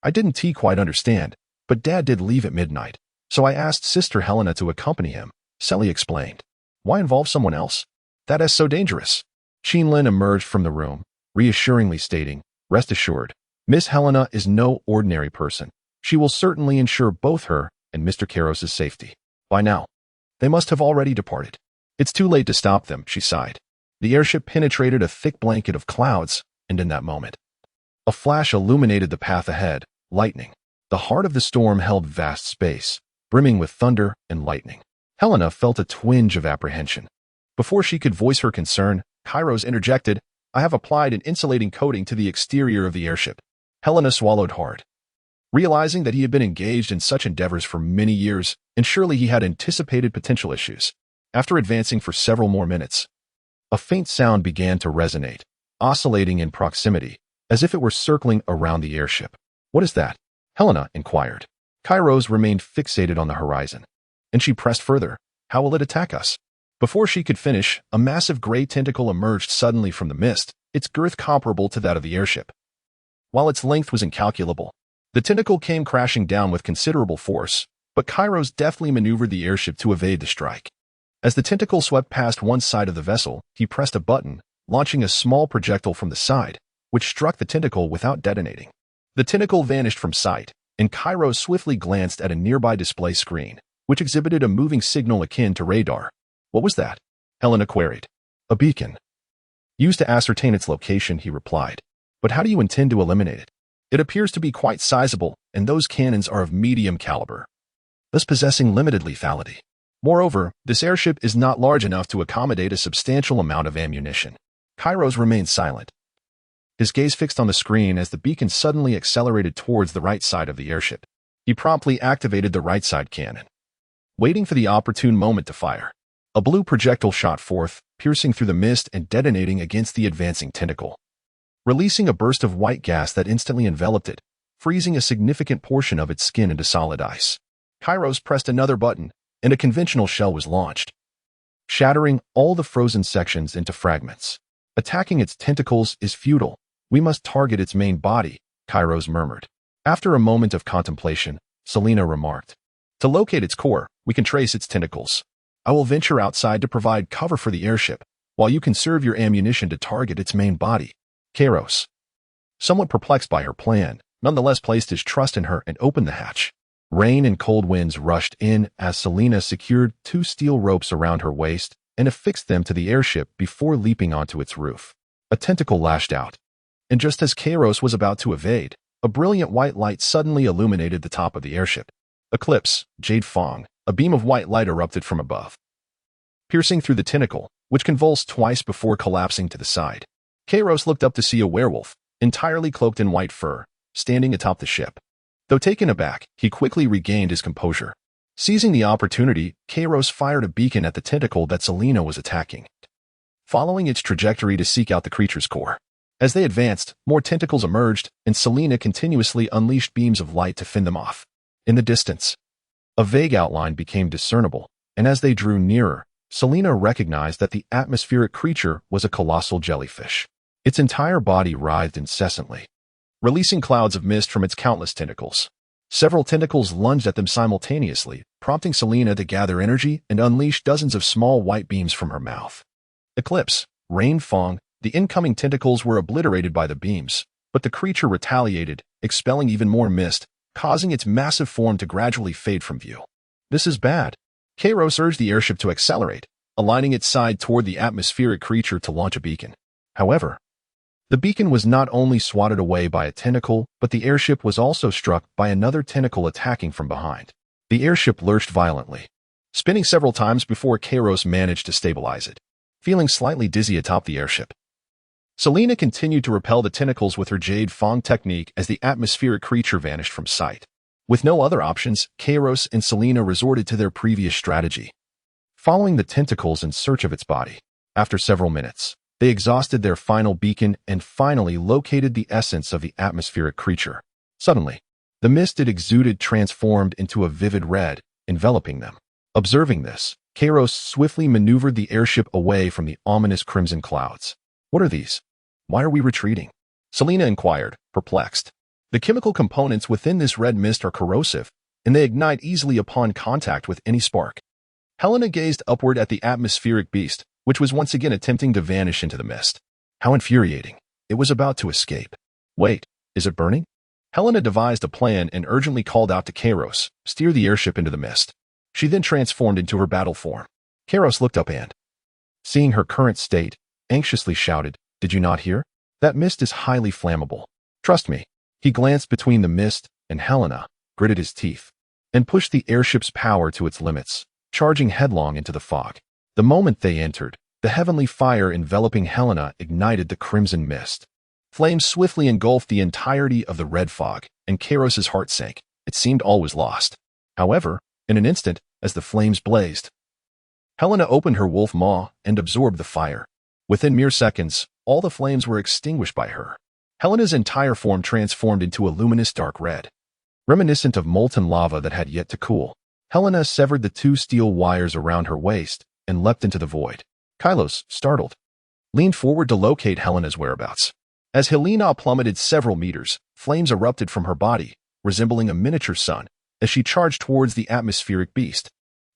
I didn't quite understand, but Dad did leave at midnight, so I asked Sister Helena to accompany him," Selly explained. "Why involve someone else? That is so dangerous." Lin emerged from the room, reassuringly stating, "Rest assured, Miss Helena is no ordinary person. She will certainly ensure both her and Mr. Kairos' safety." By now, they must have already departed. "It's too late to stop them," she sighed. The airship penetrated a thick blanket of clouds, and in that moment, a flash illuminated the path ahead, lightning. The heart of the storm held vast space, brimming with thunder and lightning. Helena felt a twinge of apprehension. Before she could voice her concern, Kairos interjected, "I have applied an insulating coating to the exterior of the airship." Helena swallowed hard, realizing that he had been engaged in such endeavors for many years, and surely he had anticipated potential issues. After advancing for several more minutes, a faint sound began to resonate, oscillating in proximity, as if it were circling around the airship. "What is that?" Helena inquired. Kairos remained fixated on the horizon, and she pressed further. "How will it attack us?" Before she could finish, a massive gray tentacle emerged suddenly from the mist, its girth comparable to that of the airship. While its length was incalculable, the tentacle came crashing down with considerable force, but Kairos deftly maneuvered the airship to evade the strike. As the tentacle swept past one side of the vessel, he pressed a button, launching a small projectile from the side, which struck the tentacle without detonating. The tentacle vanished from sight, and Kairos swiftly glanced at a nearby display screen, which exhibited a moving signal akin to radar. "What was that?" Helena queried. "A beacon. Used to ascertain its location," he replied. "But how do you intend to eliminate it? It appears to be quite sizable, and those cannons are of medium caliber, thus possessing limited lethality. Moreover, this airship is not large enough to accommodate a substantial amount of ammunition." Kairos remained silent, his gaze fixed on the screen as the beacon suddenly accelerated towards the right side of the airship. He promptly activated the right side cannon, waiting for the opportune moment to fire. A blue projectile shot forth, piercing through the mist and detonating against the advancing tentacle, releasing a burst of white gas that instantly enveloped it, freezing a significant portion of its skin into solid ice. Kairos pressed another button, and a conventional shell was launched, shattering all the frozen sections into fragments. "Attacking its tentacles is futile. We must target its main body," Kairos murmured. After a moment of contemplation, Selena remarked, "To locate its core, we can trace its tentacles. I will venture outside to provide cover for the airship, while you conserve your ammunition to target its main body." Kairos, somewhat perplexed by her plan, nonetheless placed his trust in her and opened the hatch. Rain and cold winds rushed in as Selena secured 2 steel ropes around her waist and affixed them to the airship before leaping onto its roof. A tentacle lashed out, and just as Kairos was about to evade, a brilliant white light suddenly illuminated the top of the airship. Eclipse, Jade Fong, a beam of white light erupted from above, piercing through the tentacle, which convulsed twice before collapsing to the side. Kairos looked up to see a werewolf, entirely cloaked in white fur, standing atop the ship. Though taken aback, he quickly regained his composure. Seizing the opportunity, Kairos fired a beacon at the tentacle that Selena was attacking, following its trajectory to seek out the creature's core. As they advanced, more tentacles emerged, and Selena continuously unleashed beams of light to fend them off. In the distance, a vague outline became discernible, and as they drew nearer, Selena recognized that the atmospheric creature was a colossal jellyfish. Its entire body writhed incessantly, releasing clouds of mist from its countless tentacles. Several tentacles lunged at them simultaneously, prompting Selena to gather energy and unleash dozens of small white beams from her mouth. Eclipse, Rain Fong, the incoming tentacles were obliterated by the beams, but the creature retaliated, expelling even more mist, causing its massive form to gradually fade from view. "This is bad," Kairos urged the airship to accelerate, aligning its side toward the atmospheric creature to launch a beacon. However, the beacon was not only swatted away by a tentacle, but the airship was also struck by another tentacle attacking from behind. The airship lurched violently, spinning several times before Kairos managed to stabilize it, feeling slightly dizzy atop the airship. Selena continued to repel the tentacles with her Jade Fang technique as the atmospheric creature vanished from sight. With no other options, Kairos and Selena resorted to their previous strategy, following the tentacles in search of its body. After several minutes, they exhausted their final beacon and finally located the essence of the atmospheric creature. Suddenly, the mist it exuded transformed into a vivid red, enveloping them. Observing this, Kairos swiftly maneuvered the airship away from the ominous crimson clouds. "What are these? Why are we retreating?" Selena inquired, perplexed. The chemical components within this red mist are corrosive, and they ignite easily upon contact with any spark. Helena gazed upward at the atmospheric beast, which was once again attempting to vanish into the mist. How infuriating. It was about to escape. "Wait, is it burning?" Helena devised a plan and urgently called out to Kairos, "Steer the airship into the mist." She then transformed into her battle form. Kairos looked up and, seeing her current state, anxiously shouted, "Did you not hear? That mist is highly flammable. Trust me." He glanced between the mist and Helena, gritted his teeth, and pushed the airship's power to its limits, charging headlong into the fog. The moment they entered, the heavenly fire enveloping Helena ignited the crimson mist. Flames swiftly engulfed the entirety of the red fog, and Kairos's heart sank. It seemed all was lost. However, in an instant, as the flames blazed, Helena opened her wolf maw and absorbed the fire. Within mere seconds, all the flames were extinguished by her. Helena's entire form transformed into a luminous dark red, reminiscent of molten lava that had yet to cool. Helena severed the two steel wires around her waist and leapt into the void. Kairos, startled, leaned forward to locate Helena's whereabouts. As Helena plummeted several meters, flames erupted from her body, resembling a miniature sun, as she charged towards the atmospheric beast.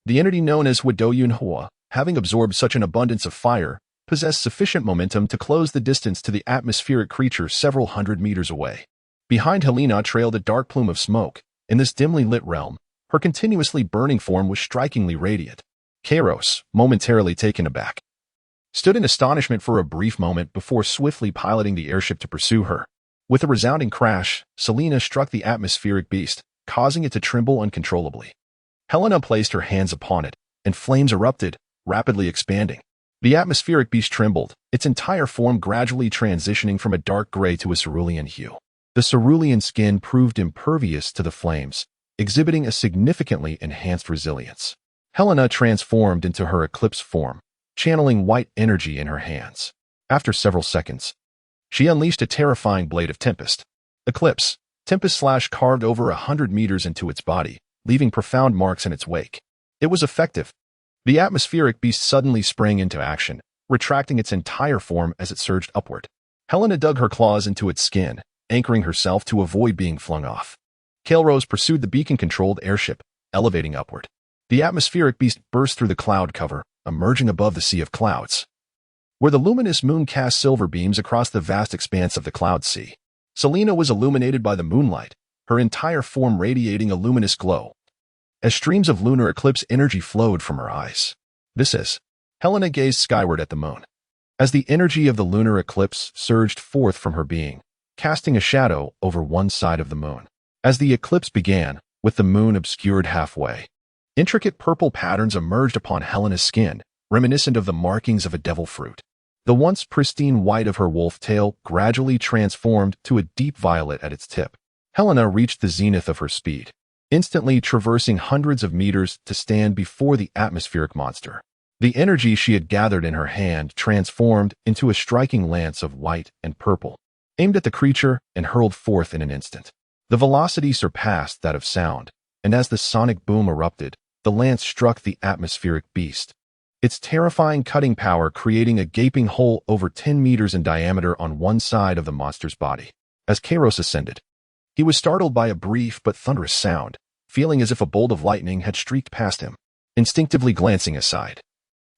The entity known as Wadoyun Hua, having absorbed such an abundance of fire, possessed sufficient momentum to close the distance to the atmospheric creature several hundred meters away. Behind Helena trailed a dark plume of smoke. In this dimly lit realm, her continuously burning form was strikingly radiant. Kairos, momentarily taken aback, stood in astonishment for a brief moment before swiftly piloting the airship to pursue her. With a resounding crash, Selena struck the atmospheric beast, causing it to tremble uncontrollably. Helena placed her hands upon it, and flames erupted, rapidly expanding. The atmospheric beast trembled, its entire form gradually transitioning from a dark gray to a cerulean hue. The cerulean skin proved impervious to the flames, exhibiting a significantly enhanced resilience. Helena transformed into her eclipse form, channeling white energy in her hands. After several seconds, she unleashed a terrifying blade of Tempest. Eclipse. Tempest slash carved over 100 meters into its body, leaving profound marks in its wake. It was effective. The atmospheric beast suddenly sprang into action, retracting its entire form as it surged upward. Helena dug her claws into its skin, anchoring herself to avoid being flung off. Kairos pursued the beacon-controlled airship, elevating upward. The atmospheric beast burst through the cloud cover, emerging above the sea of clouds, where the luminous moon cast silver beams across the vast expanse of the cloud sea. Selena was illuminated by the moonlight, her entire form radiating a luminous glow, as streams of lunar eclipse energy flowed from her eyes. Helena gazed skyward at the moon, as the energy of the lunar eclipse surged forth from her being, casting a shadow over one side of the moon. As the eclipse began, with the moon obscured halfway, intricate purple patterns emerged upon Helena's skin, reminiscent of the markings of a devil fruit. The once pristine white of her wolf tail gradually transformed to a deep violet at its tip. Helena reached the zenith of her speed, instantly traversing hundreds of meters to stand before the atmospheric monster. The energy she had gathered in her hand transformed into a striking lance of white and purple, aimed at the creature and hurled forth in an instant. The velocity surpassed that of sound, and as the sonic boom erupted, the lance struck the atmospheric beast, its terrifying cutting power creating a gaping hole over 10 meters in diameter on one side of the monster's body. As Kairos ascended, he was startled by a brief but thunderous sound, feeling as if a bolt of lightning had streaked past him. Instinctively glancing aside,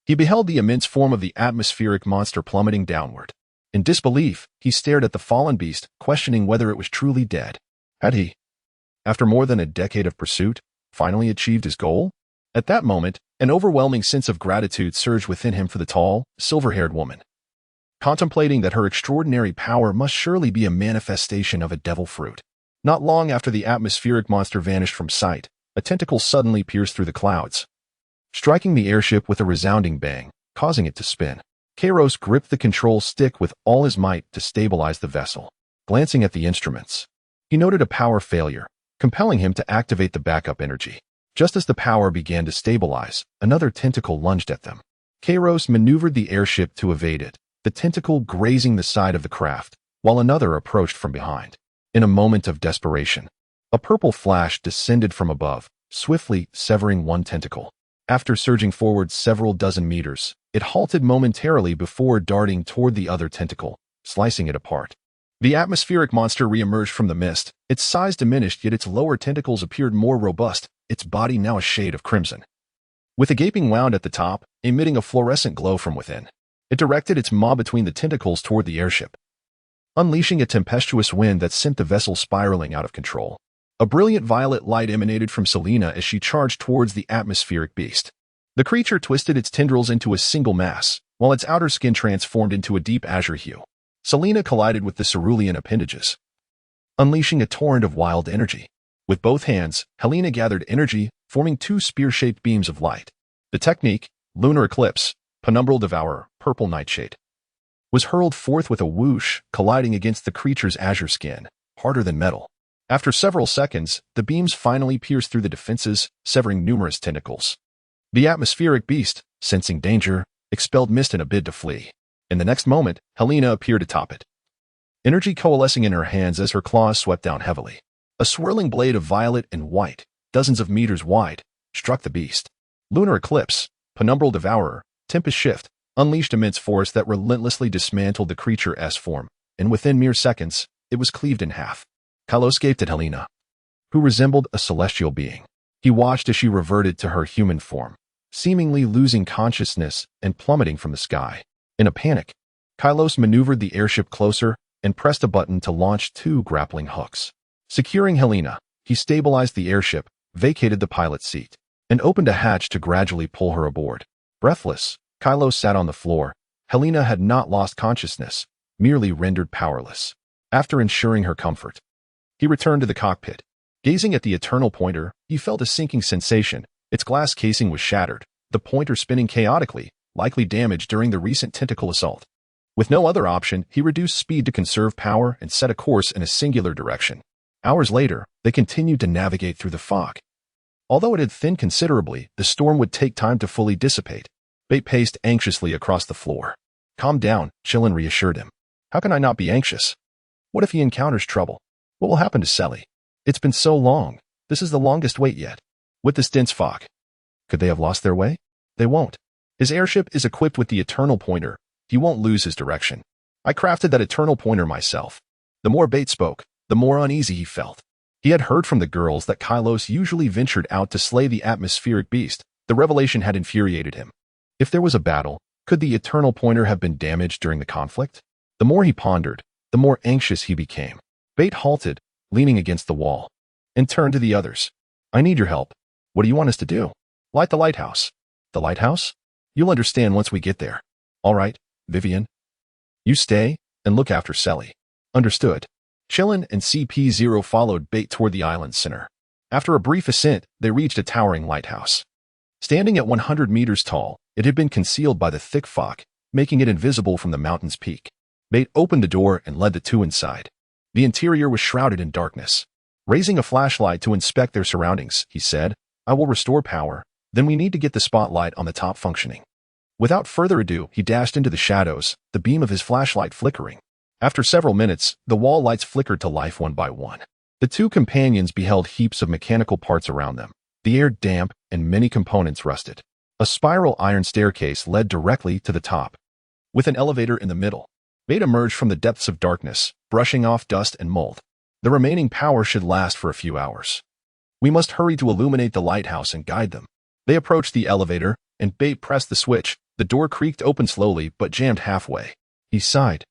he beheld the immense form of the atmospheric monster plummeting downward. In disbelief, he stared at the fallen beast, questioning whether it was truly dead. Had he, after more than a decade of pursuit, finally achieved his goal? At that moment, an overwhelming sense of gratitude surged within him for the tall, silver-haired woman. Contemplating that her extraordinary power must surely be a manifestation of a devil fruit. Not long after the atmospheric monster vanished from sight, a tentacle suddenly pierced through the clouds, striking the airship with a resounding bang, causing it to spin. Kairos gripped the control stick with all his might to stabilize the vessel. Glancing at the instruments, he noted a power failure, compelling him to activate the backup energy. Just as the power began to stabilize, another tentacle lunged at them. Kairos maneuvered the airship to evade it, the tentacle grazing the side of the craft, while another approached from behind. In a moment of desperation, a purple flash descended from above, swiftly severing one tentacle. After surging forward several dozen meters, it halted momentarily before darting toward the other tentacle, slicing it apart. The atmospheric monster re-emerged from the mist. Its size diminished, yet its lower tentacles appeared more robust, its body now a shade of crimson, with a gaping wound at the top, emitting a fluorescent glow from within. It directed its maw between the tentacles toward the airship, unleashing a tempestuous wind that sent the vessel spiraling out of control. A brilliant violet light emanated from Selena as she charged towards the atmospheric beast. The creature twisted its tendrils into a single mass, while its outer skin transformed into a deep azure hue. Selena collided with the cerulean appendages, unleashing a torrent of wild energy. With both hands, Helena gathered energy, forming two spear-shaped beams of light. The technique, lunar eclipse, penumbral devourer, purple nightshade, was hurled forth with a whoosh, colliding against the creature's azure skin, harder than metal. After several seconds, the beams finally pierced through the defenses, severing numerous tentacles. The atmospheric beast, sensing danger, expelled mist in a bid to flee. In the next moment, Helena appeared atop it, energy coalescing in her hands as her claws swept down heavily. A swirling blade of violet and white, dozens of meters wide, struck the beast. Lunar eclipse, penumbral devourer, tempest shift, unleashed immense force that relentlessly dismantled the creature's form, and within mere seconds, it was cleaved in half. Kairos gaped at Helena, who resembled a celestial being. He watched as she reverted to her human form, seemingly losing consciousness and plummeting from the sky. In a panic, Kairos maneuvered the airship closer and pressed a button to launch two grappling hooks. Securing Helena, he stabilized the airship, vacated the pilot's seat, and opened a hatch to gradually pull her aboard. Breathless, Kairos sat on the floor. Helena had not lost consciousness, merely rendered powerless. After ensuring her comfort, he returned to the cockpit. Gazing at the eternal pointer, he felt a sinking sensation. Its glass casing was shattered, the pointer spinning chaotically, likely damaged during the recent tentacle assault. With no other option, he reduced speed to conserve power and set a course in a singular direction. Hours later, they continued to navigate through the fog. Although it had thinned considerably, the storm would take time to fully dissipate. Bate paced anxiously across the floor. Calm down, Chillin reassured him. How can I not be anxious? What if he encounters trouble? What will happen to Selly? It's been so long. This is the longest wait yet. With this dense fog, could they have lost their way? They won't. His airship is equipped with the eternal pointer. He won't lose his direction. I crafted that eternal pointer myself. The more Bate spoke, the more uneasy he felt. He had heard from the girls that Kairos usually ventured out to slay the atmospheric beast. The revelation had infuriated him. If there was a battle, could the eternal pointer have been damaged during the conflict? The more he pondered, the more anxious he became. Bate halted, leaning against the wall, and turned to the others. I need your help. What do you want us to do? Light the lighthouse. The lighthouse? You'll understand once we get there. All right, Vivian. You stay and look after Selly. Understood. Chillin and CP0 followed Bate toward the island's center. After a brief ascent, they reached a towering lighthouse. Standing at 100 meters tall, it had been concealed by the thick fog, making it invisible from the mountain's peak. Bate opened the door and led the two inside. The interior was shrouded in darkness. Raising a flashlight to inspect their surroundings, he said, I will restore power, then we need to get the spotlight on the top functioning. Without further ado, he dashed into the shadows, the beam of his flashlight flickering. After several minutes, the wall lights flickered to life one by one. The two companions beheld heaps of mechanical parts around them, the air damp and many components rusted. A spiral iron staircase led directly to the top, with an elevator in the middle. Bate emerged from the depths of darkness, brushing off dust and mold. The remaining power should last for a few hours. We must hurry to illuminate the lighthouse and guide them. They approached the elevator, and Bate pressed the switch. The door creaked open slowly but jammed halfway. He sighed.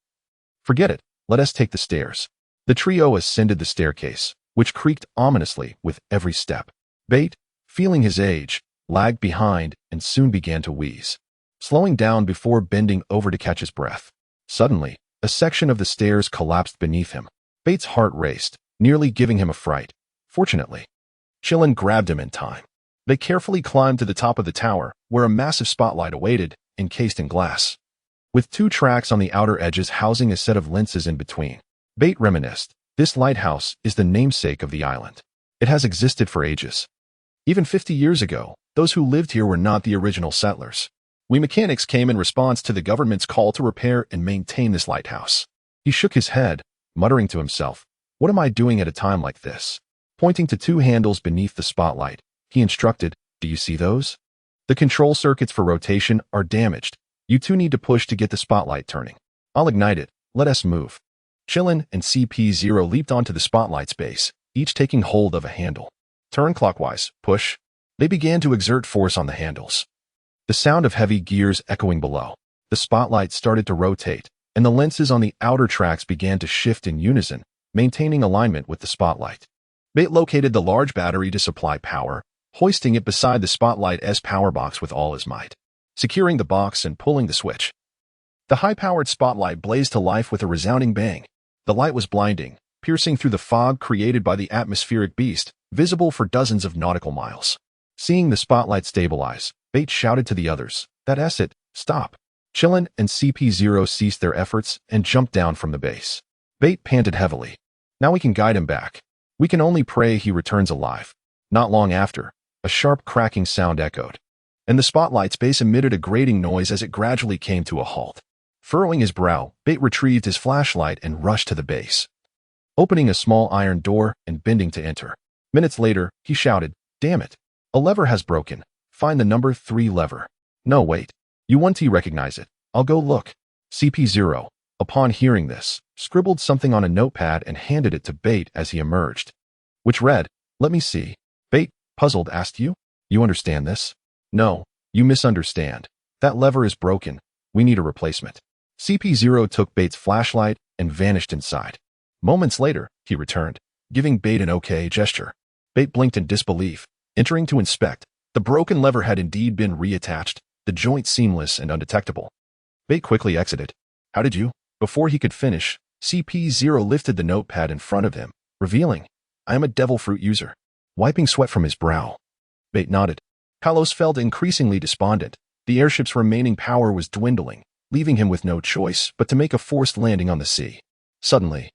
Forget it, let us take the stairs. The trio ascended the staircase, which creaked ominously with every step. Bate, feeling his age, lagged behind, and soon began to wheeze, slowing down before bending over to catch his breath. Suddenly, a section of the stairs collapsed beneath him. Bates' heart raced, nearly giving him a fright. Fortunately, Chillin grabbed him in time. They carefully climbed to the top of the tower, where a massive spotlight awaited, encased in glass, with 2 tracks on the outer edges housing a set of lenses in between. Bate reminisced, "This lighthouse is the namesake of the island. It has existed for ages. Even 50 years ago, those who lived here were not the original settlers. We mechanics came in response to the government's call to repair and maintain this lighthouse." He shook his head, muttering to himself, "What am I doing at a time like this?" Pointing to 2 handles beneath the spotlight, he instructed, "Do you see those? The control circuits for rotation are damaged. You 2 need to push to get the spotlight turning. I'll ignite it. Let us move." Chillin and CP0 leaped onto the spotlight's base, each taking hold of a handle. "Turn clockwise. Push." They began to exert force on the handles, the sound of heavy gears echoing below. The spotlight started to rotate, and the lenses on the outer tracks began to shift in unison, maintaining alignment with the spotlight. Bate located the large battery to supply power, hoisting it beside the spotlight's power box with all his might, securing the box and pulling the switch. The high-powered spotlight blazed to life with a resounding bang. The light was blinding, piercing through the fog created by the atmospheric beast, visible for dozens of nautical miles. Seeing the spotlight stabilize, Bate shouted to the others, "That's it, stop." Chillin and CP0 ceased their efforts and jumped down from the base. Bate panted heavily. "Now we can guide him back. We can only pray he returns alive." Not long after, a sharp cracking sound echoed, and the spotlight's base emitted a grating noise as it gradually came to a halt. Furrowing his brow, Bate retrieved his flashlight and rushed to the base, opening a small iron door and bending to enter. Minutes later, he shouted, "Damn it! A lever has broken. Find the number 3 lever." "No, wait. You want to recognize it. I'll go look." CP0, upon hearing this, scribbled something on a notepad and handed it to Bate as he emerged, which read, "Let me see." Bate, puzzled, asked, You understand this?" "No, you misunderstand. That lever is broken. We need a replacement." CP0 took Bate's flashlight and vanished inside. Moments later, he returned, giving Bate an okay gesture. Bate blinked in disbelief, entering to inspect. The broken lever had indeed been reattached, the joint seamless and undetectable. Bate quickly exited. "How did you?" Before he could finish, CP0 lifted the notepad in front of him, revealing, "I am a devil fruit user." Wiping sweat from his brow, Bate nodded. Carlos felt increasingly despondent. The airship's remaining power was dwindling, leaving him with no choice but to make a forced landing on the sea. Suddenly,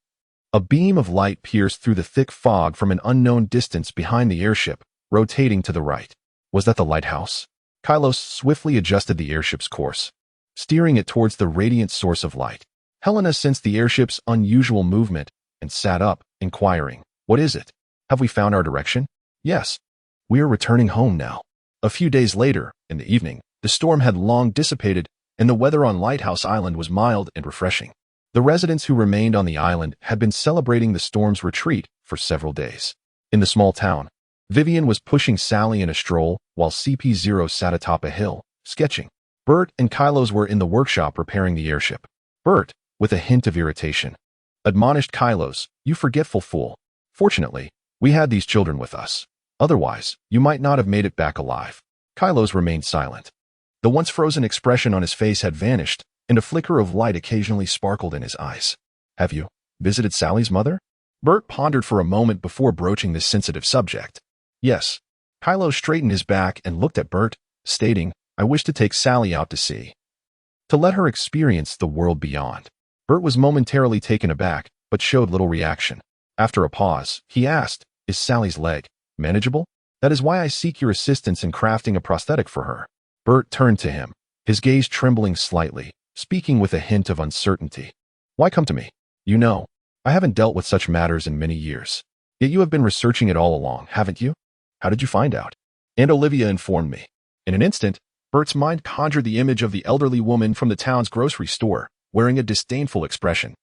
a beam of light pierced through the thick fog from an unknown distance behind the airship, rotating to the right. Was that the lighthouse? Carlos swiftly adjusted the airship's course, steering it towards the radiant source of light. Helena sensed the airship's unusual movement and sat up, inquiring, "What is it? Have we found our direction?" "Yes. We are returning home now." A few days later, in the evening, the storm had long dissipated, and the weather on Lighthouse Island was mild and refreshing. The residents who remained on the island had been celebrating the storm's retreat for several days. In the small town, Vivian was pushing Sally in a stroll, while CP0 sat atop a hill, sketching. Bert and Kylos were in the workshop repairing the airship. Bert, with a hint of irritation, admonished Kylos, "You forgetful fool. Fortunately, we had these children with us. Otherwise, you might not have made it back alive." Kylos remained silent. The once frozen expression on his face had vanished, and a flicker of light occasionally sparkled in his eyes. "Have you visited Sally's mother?" Bert pondered for a moment before broaching this sensitive subject. "Yes." Kylos straightened his back and looked at Bert, stating, "I wish to take Sally out to sea, to let her experience the world beyond." Bert was momentarily taken aback, but showed little reaction. After a pause, he asked, "Is Sally's leg manageable? That is why I seek your assistance in crafting a prosthetic for her." Bert turned to him, his gaze trembling slightly, speaking with a hint of uncertainty. "Why come to me? You know, I haven't dealt with such matters in many years. Yet you have been researching it all along, haven't you? How did you find out?" "Aunt Olivia informed me." In an instant, Bert's mind conjured the image of the elderly woman from the town's grocery store, wearing a disdainful expression.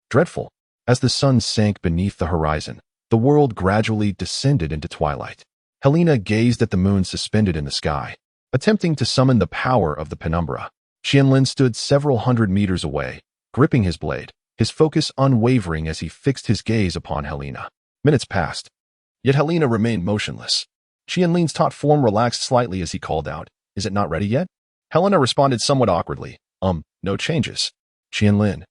Dreadful. As the sun sank beneath the horizon, the world gradually descended into twilight. Helena gazed at the moon suspended in the sky, attempting to summon the power of the penumbra. Qianlin stood several hundred meters away, gripping his blade, his focus unwavering as he fixed his gaze upon Helena. Minutes passed, yet Helena remained motionless. Qianlin's taut form relaxed slightly as he called out, "Is it not ready yet?" Helena responded somewhat awkwardly, No changes." Qianlin,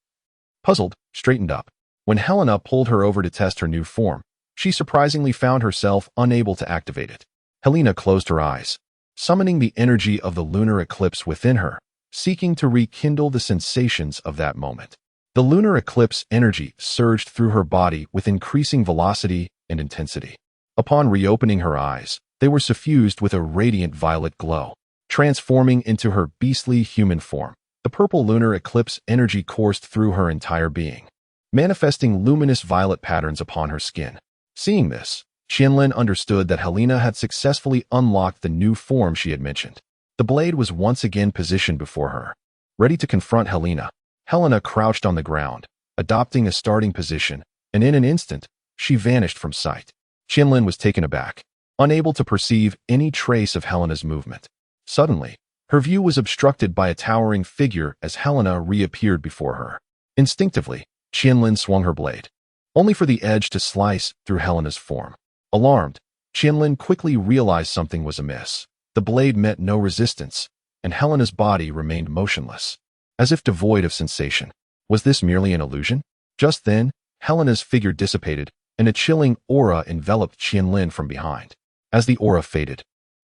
puzzled, straightened up. When Helena pulled her over to test her new form, she surprisingly found herself unable to activate it. Helena closed her eyes, summoning the energy of the lunar eclipse within her, seeking to rekindle the sensations of that moment. The lunar eclipse energy surged through her body with increasing velocity and intensity. Upon reopening her eyes, they were suffused with a radiant violet glow, transforming into her beastly human form. The purple lunar eclipse energy coursed through her entire being, manifesting luminous violet patterns upon her skin. Seeing this, Qianlin understood that Helena had successfully unlocked the new form she had mentioned. The blade was once again positioned before her, ready to confront Helena. Helena crouched on the ground, adopting a starting position, and in an instant, she vanished from sight. Qianlin was taken aback, unable to perceive any trace of Helena's movement. Suddenly, her view was obstructed by a towering figure as Helena reappeared before her. Instinctively, Qianlin swung her blade, only for the edge to slice through Helena's form. Alarmed, Qianlin quickly realized something was amiss. The blade met no resistance, and Helena's body remained motionless, as if devoid of sensation. Was this merely an illusion? Just then, Helena's figure dissipated, and a chilling aura enveloped Qianlin from behind. As the aura faded,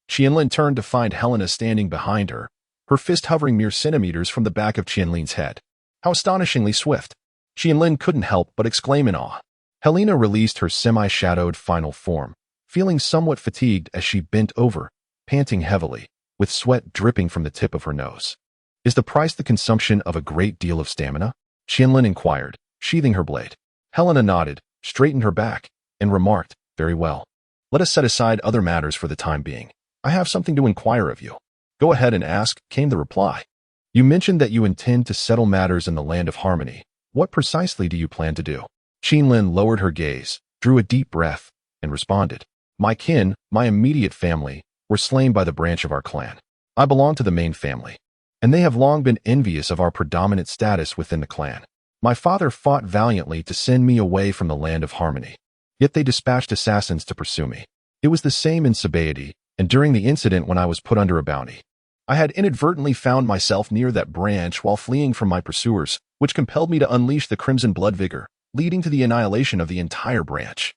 Qianlin turned to find Helena standing behind her, her fist hovering mere centimeters from the back of Qianlin's head. How astonishingly swift! Qianlin couldn't help but exclaim in awe. Helena released her semi-shadowed final form, feeling somewhat fatigued as she bent over, panting heavily, with sweat dripping from the tip of her nose. "Is the price the consumption of a great deal of stamina?" Qianlin inquired, sheathing her blade. Helena nodded, straightened her back, and remarked, "Very well. Let us set aside other matters for the time being. I have something to inquire of you." "Go ahead and ask," came the reply. "You mentioned that you intend to settle matters in the Land of Harmony. What precisely do you plan to do?" Qianlin lowered her gaze, drew a deep breath, and responded, "My kin, my immediate family, were slain by the branch of our clan. I belong to the main family, and they have long been envious of our predominant status within the clan. My father fought valiantly to send me away from the Land of Harmony, yet they dispatched assassins to pursue me. It was the same in Sabaody, and during the incident when I was put under a bounty. I had inadvertently found myself near that branch while fleeing from my pursuers, which compelled me to unleash the crimson blood vigor, leading to the annihilation of the entire branch.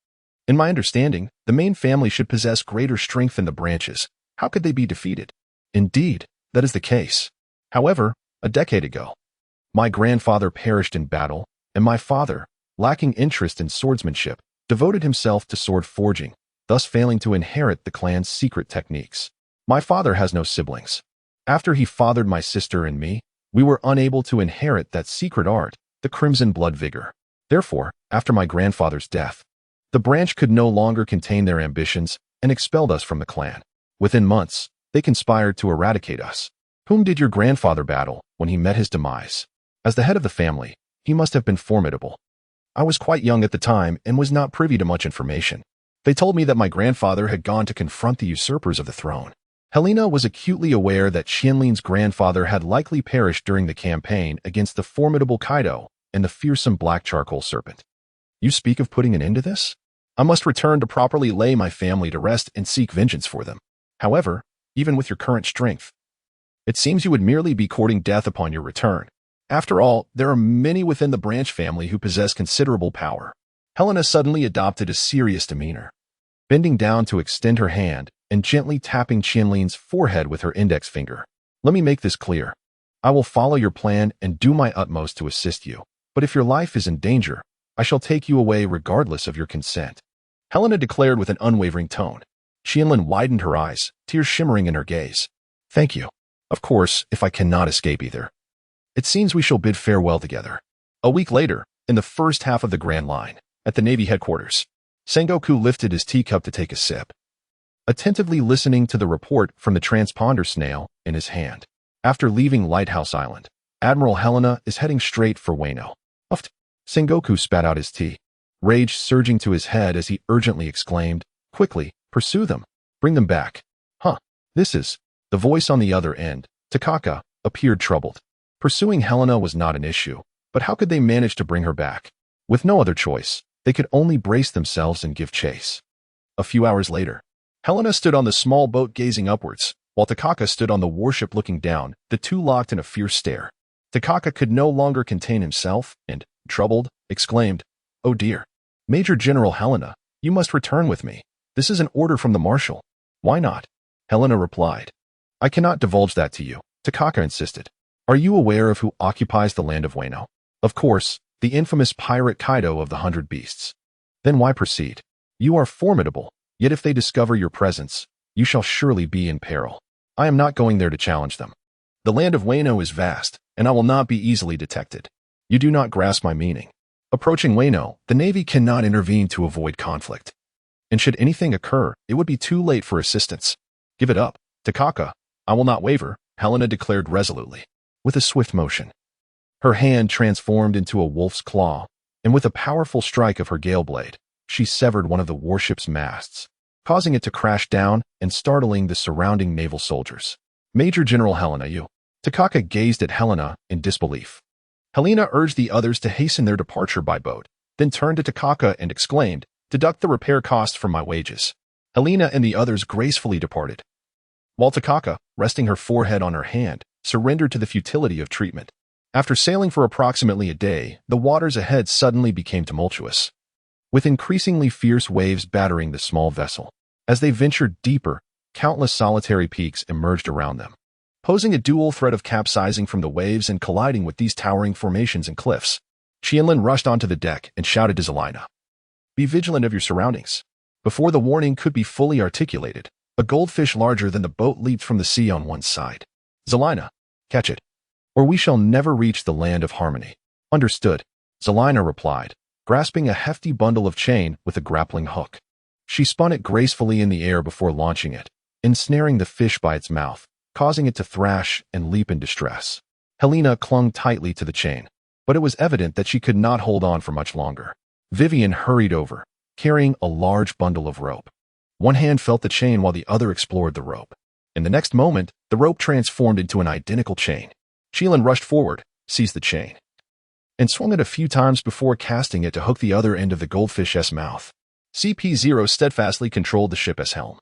In my understanding, the main family should possess greater strength than the branches. How could they be defeated?" "Indeed, that is the case. However, a decade ago, my grandfather perished in battle, and my father, lacking interest in swordsmanship, devoted himself to sword forging, thus failing to inherit the clan's secret techniques. My father has no siblings. After he fathered my sister and me, we were unable to inherit that secret art, the crimson blood vigor. Therefore, after my grandfather's death, the branch could no longer contain their ambitions and expelled us from the clan. Within months, they conspired to eradicate us." "Whom did your grandfather battle when he met his demise?" "As the head of the family, he must have been formidable. I was quite young at the time and was not privy to much information. They told me that my grandfather had gone to confront the usurpers of the throne." Helena was acutely aware that Qianlin's grandfather had likely perished during the campaign against the formidable Kaido and the fearsome black charcoal serpent. "You speak of putting an end to this? I must return to properly lay my family to rest and seek vengeance for them. However, even with your current strength, it seems you would merely be courting death upon your return. After all, there are many within the branch family who possess considerable power." Helena suddenly adopted a serious demeanor, bending down to extend her hand and gently tapping Qianlin's forehead with her index finger. "Let me make this clear. I will follow your plan and do my utmost to assist you, but if your life is in danger, I shall take you away regardless of your consent," Helena declared with an unwavering tone. Qianlin widened her eyes, tears shimmering in her gaze. "Thank you. Of course, if I cannot escape either, it seems we shall bid farewell together." A week later, in the first half of the Grand Line, at the Navy headquarters, Sengoku lifted his teacup to take a sip, attentively listening to the report from the transponder snail in his hand. After leaving Lighthouse Island, Admiral Helena is heading straight for Wano. "Uft." Sengoku spat out his tea, rage surging to his head as he urgently exclaimed, "Quickly, pursue them. Bring them back." "Huh. This is..." The voice on the other end, Takaka, appeared troubled. Pursuing Helena was not an issue, but how could they manage to bring her back? With no other choice, they could only brace themselves and give chase. A few hours later, Helena stood on the small boat gazing upwards, while Takaka stood on the warship looking down, the two locked in a fierce stare. Takaka could no longer contain himself and, troubled, exclaimed, "Oh dear. Major General Helena, you must return with me. This is an order from the Marshal." "Why not?" Helena replied. "I cannot divulge that to you," Takaka insisted. "Are you aware of who occupies the land of Wano?" "Of course, the infamous pirate Kaido of the 100 Beasts." "Then why proceed? You are formidable, yet if they discover your presence, you shall surely be in peril. I am not going there to challenge them. The land of Wano is vast, and I will not be easily detected. You do not grasp my meaning. Approaching Wano, the Navy cannot intervene to avoid conflict. And should anything occur, it would be too late for assistance. Give it up, Takaka. I will not waver," Helena declared resolutely. With a swift motion, her hand transformed into a wolf's claw, and with a powerful strike of her gale blade, she severed one of the warship's masts, causing it to crash down and startling the surrounding naval soldiers. "Major General Helena, you." Takaka gazed at Helena in disbelief. Helena urged the others to hasten their departure by boat, then turned to Takaka and exclaimed, "Deduct the repair costs from my wages." Helena and the others gracefully departed, while Takaka, resting her forehead on her hand, surrendered to the futility of treatment. After sailing for approximately a day, the waters ahead suddenly became tumultuous, with increasingly fierce waves battering the small vessel. As they ventured deeper, countless solitary peaks emerged around them, posing a dual threat of capsizing from the waves and colliding with these towering formations and cliffs. Qianlin rushed onto the deck and shouted to Zelina, "Be vigilant of your surroundings." Before the warning could be fully articulated, a goldfish larger than the boat leaped from the sea on one side. "Zelina, catch it, or we shall never reach the land of harmony." "Understood," Zelina replied, grasping a hefty bundle of chain with a grappling hook. She spun it gracefully in the air before launching it, ensnaring the fish by its mouth, causing it to thrash and leap in distress. Helena clung tightly to the chain, but it was evident that she could not hold on for much longer. Vivian hurried over, carrying a large bundle of rope. One hand felt the chain while the other explored the rope. In the next moment, the rope transformed into an identical chain. Qianlin rushed forward, seized the chain, and swung it a few times before casting it to hook the other end of the goldfish's mouth. CP0 steadfastly controlled the ship's helm,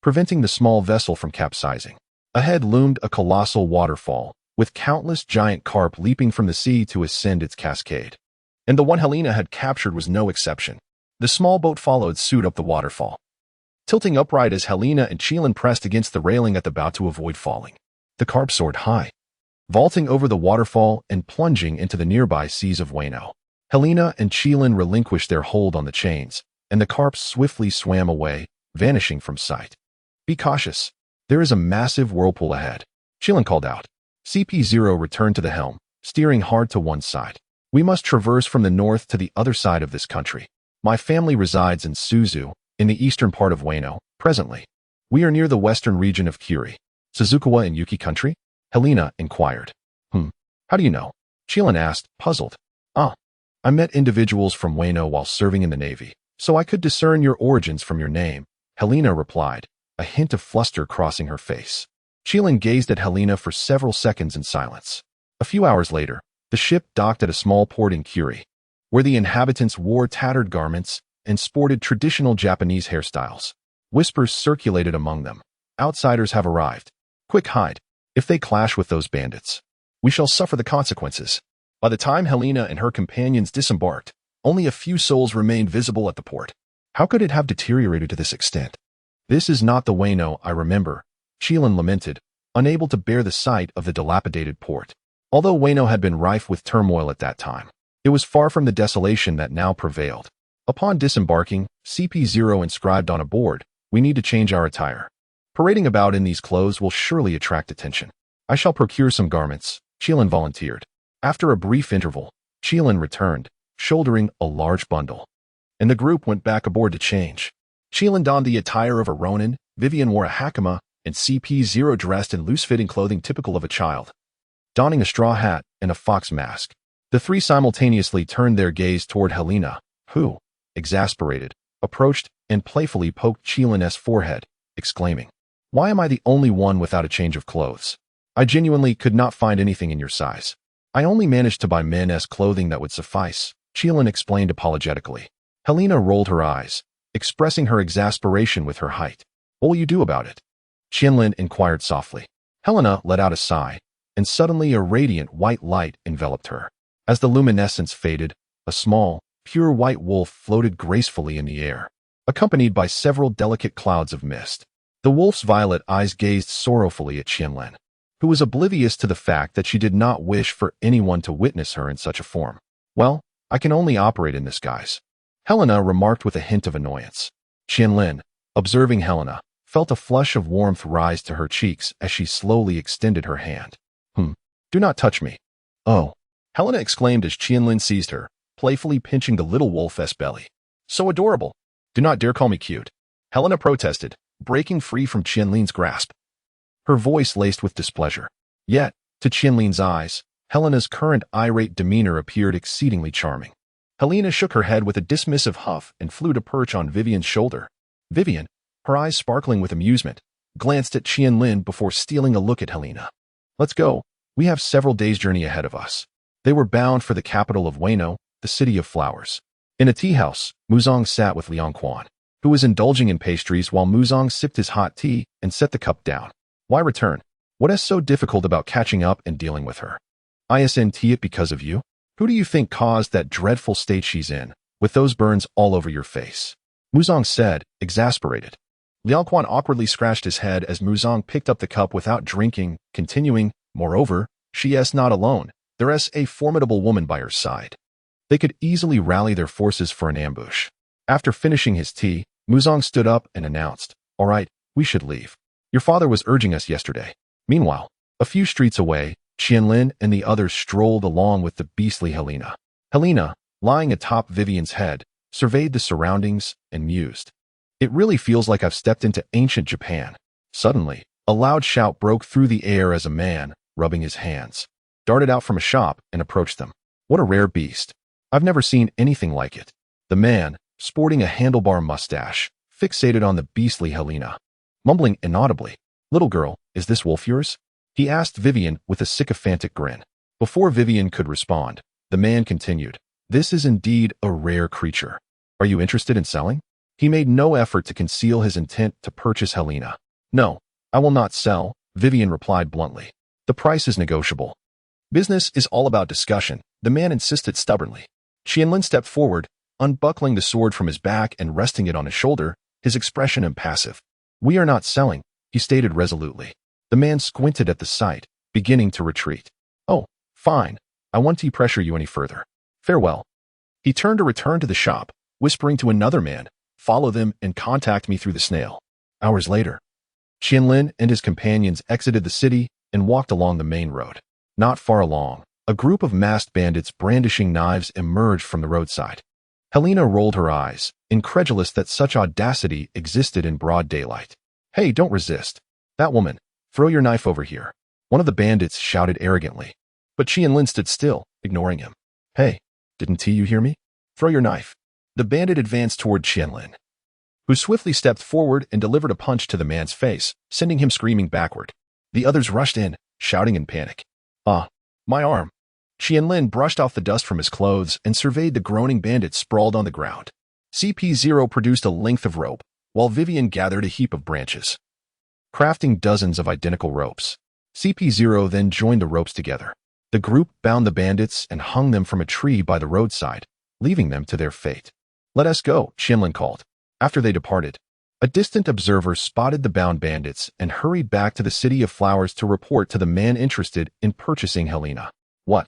preventing the small vessel from capsizing. Ahead loomed a colossal waterfall, with countless giant carp leaping from the sea to ascend its cascade. And the one Helena had captured was no exception. The small boat followed suit up the waterfall, tilting upright as Helena and Qianlin pressed against the railing at the bow to avoid falling. The carp soared high, vaulting over the waterfall and plunging into the nearby seas of Wano. Helena and Qianlin relinquished their hold on the chains, and the carp swiftly swam away, vanishing from sight. "Be cautious. There is a massive whirlpool ahead," Qianlin called out. CP0 returned to the helm, steering hard to one side. "We must traverse from the north to the other side of this country. My family resides in Suzu, in the eastern part of Wano, presently. We are near the western region of Kuri." "Suzukawa and Yuki country?" Helena inquired. How do you know?" Qianlin asked, puzzled. I met individuals from Wano while serving in the Navy, so I could discern your origins from your name," Helena replied, a hint of fluster crossing her face. Qianlin gazed at Helena for several seconds in silence. A few hours later, the ship docked at a small port in Kuri, where the inhabitants wore tattered garments and sported traditional Japanese hairstyles. Whispers circulated among them. "Outsiders have arrived. Quick, hide. If they clash with those bandits, we shall suffer the consequences." By the time Helena and her companions disembarked, only a few souls remained visible at the port. How could it have deteriorated to this extent? "This is not the Wano I remember," Qianlin lamented, unable to bear the sight of the dilapidated port. Although Wano had been rife with turmoil at that time, it was far from the desolation that now prevailed. Upon disembarking, CP0 inscribed on a board, "We need to change our attire. Parading about in these clothes will surely attract attention." "I shall procure some garments," Qianlin volunteered. After a brief interval, Qianlin returned, shouldering a large bundle, and the group went back aboard to change. Qianlin donned the attire of a Ronin, Vivian wore a hakama, and CP0 dressed in loose-fitting clothing typical of a child, donning a straw hat and a fox mask. The three simultaneously turned their gaze toward Helena, who, exasperated, approached and playfully poked Qianlin's forehead, exclaiming, "Why am I the only one without a change of clothes? I genuinely could not find anything in your size. I only managed to buy men's clothing that would suffice," Qianlin explained apologetically. Helena rolled her eyes, expressing her exasperation with her height. What will you do about it? Qianlin inquired softly. Helena let out a sigh, and suddenly a radiant white light enveloped her. As the luminescence faded, a small, pure white wolf floated gracefully in the air, accompanied by several delicate clouds of mist. The wolf's violet eyes gazed sorrowfully at Qianlin, who was oblivious to the fact that she did not wish for anyone to witness her in such a form. Well, I can only operate in this guise, Helena remarked with a hint of annoyance. Qianlin, observing Helena, felt a flush of warmth rise to her cheeks as she slowly extended her hand. Do not touch me. Oh, Helena exclaimed as Qianlin seized her, playfully pinching the little wolf's belly. So adorable. Do not dare call me cute, Helena protested, breaking free from Qianlin's grasp, her voice laced with displeasure. Yet, to Qianlin's eyes, Helena's current irate demeanor appeared exceedingly charming. Helena shook her head with a dismissive huff and flew to perch on Vivian's shoulder. Vivian, her eyes sparkling with amusement, glanced at Qianlin before stealing a look at Helena. Let's go. We have several days' journey ahead of us. They were bound for the capital of Wano, the city of flowers. In a tea house, Muzong sat with Liang Quan, who was indulging in pastries while Muzong sipped his hot tea and set the cup down. Why return? What is so difficult about catching up and dealing with her? Isn't it because of you? Who do you think caused that dreadful state she's in, with those burns all over your face? Muzong said, exasperated. Liang Quan awkwardly scratched his head as Muzong picked up the cup without drinking, continuing, moreover, she is not alone. There is a formidable woman by her side. They could easily rally their forces for an ambush. After finishing his tea, Muzong stood up and announced, All right, we should leave. Your father was urging us yesterday. Meanwhile, a few streets away, Qianlin and the others strolled along with the beastly Helena. Helena, lying atop Vivian's head, surveyed the surroundings and mused. It really feels like I've stepped into ancient Japan. Suddenly, a loud shout broke through the air as a man, rubbing his hands, darted out from a shop and approached them. What a rare beast. I've never seen anything like it. The man, sporting a handlebar mustache, fixated on the beastly Helena, mumbling inaudibly. Little girl, is this wolf yours? He asked Vivian with a sycophantic grin. Before Vivian could respond, the man continued. This is indeed a rare creature. Are you interested in selling? He made no effort to conceal his intent to purchase Helena. No, I will not sell, Vivian replied bluntly. The price is negotiable. Business is all about discussion, the man insisted stubbornly. Qianlin stepped forward, unbuckling the sword from his back and resting it on his shoulder, his expression impassive. We are not selling, he stated resolutely. The man squinted at the sight, beginning to retreat. Oh, fine. I won't pressure you any further. Farewell. He turned to return to the shop, whispering to another man, Follow them and contact me through the snail. Hours later, Qianlin and his companions exited the city and walked along the main road. Not far along, a group of masked bandits brandishing knives emerged from the roadside. Helena rolled her eyes, incredulous that such audacity existed in broad daylight. Hey, don't resist. That woman, throw your knife over here. One of the bandits shouted arrogantly. But Qianlin stood still, ignoring him. Hey, didn't you hear me? Throw your knife. The bandit advanced toward Qianlin, who swiftly stepped forward and delivered a punch to the man's face, sending him screaming backward. The others rushed in, shouting in panic. Ah, my arm. Qianlin brushed off the dust from his clothes and surveyed the groaning bandit sprawled on the ground. CP0 produced a length of rope, while Vivian gathered a heap of branches, crafting dozens of identical ropes. CP0 then joined the ropes together. The group bound the bandits and hung them from a tree by the roadside, leaving them to their fate. Let us go, Qianlin called. After they departed, a distant observer spotted the bound bandits and hurried back to the City of Flowers to report to the man interested in purchasing Helena. What?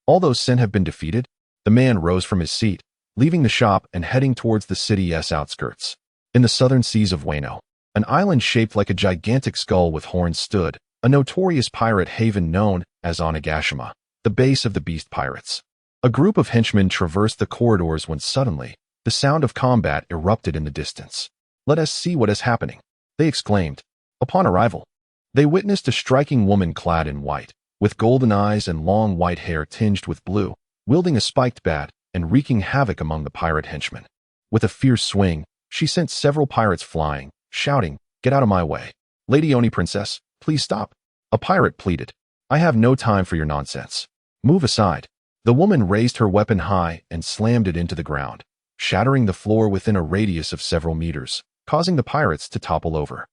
All those sin have been defeated? The man rose from his seat, leaving the shop and heading towards the city's outskirts. In the southern seas of Wano, an island shaped like a gigantic skull with horns stood, a notorious pirate haven known as Onigashima, the base of the beast pirates. A group of henchmen traversed the corridors when suddenly, the sound of combat erupted in the distance. Let us see what is happening, they exclaimed. Upon arrival, they witnessed a striking woman clad in white, with golden eyes and long white hair tinged with blue, wielding a spiked bat and wreaking havoc among the pirate henchmen. With a fierce swing, she sent several pirates flying, shouting, Get out of my way. Lady Oni Princess, please stop. A pirate pleaded. I have no time for your nonsense. Move aside. The woman raised her weapon high and slammed it into the ground, shattering the floor within a radius of several meters, causing the pirates to topple over.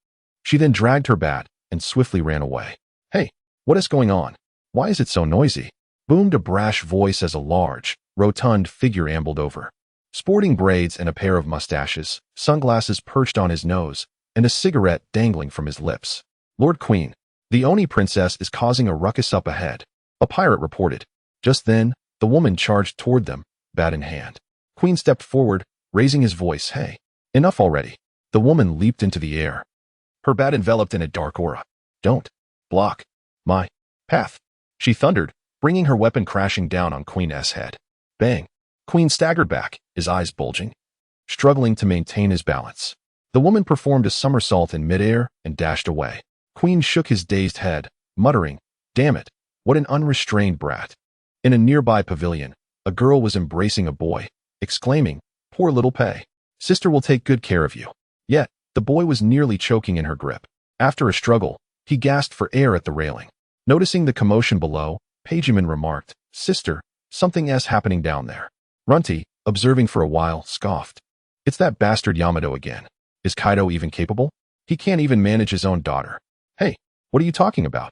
She then dragged her bat and swiftly ran away. "Hey, what is going on? Why is it so noisy?" boomed a brash voice as a large, rotund figure ambled over. Sporting braids and a pair of mustaches, sunglasses perched on his nose, and a cigarette dangling from his lips. "Lord Queen, the Oni princess is causing a ruckus up ahead," a pirate reported. Just then, the woman charged toward them, bat in hand. Queen stepped forward, raising his voice. "Hey, enough already." The woman leaped into the air, her bat enveloped in a dark aura. "Don't block my path," she thundered, bringing her weapon crashing down on Queen's head. Bang! Queen staggered back, his eyes bulging, struggling to maintain his balance. The woman performed a somersault in midair and dashed away. Queen shook his dazed head, muttering, "Damn it, what an unrestrained brat." In a nearby pavilion, a girl was embracing a boy, exclaiming, "Poor little Pei. Sister will take good care of you." Yet, the boy was nearly choking in her grip. After a struggle, he gasped for air at the railing. Noticing the commotion below, Pageman remarked, "Sister, something's happening down there." Runty, observing for a while, scoffed. "It's that bastard Yamato again. Is Kaido even capable? He can't even manage his own daughter." "Hey, what are you talking about?"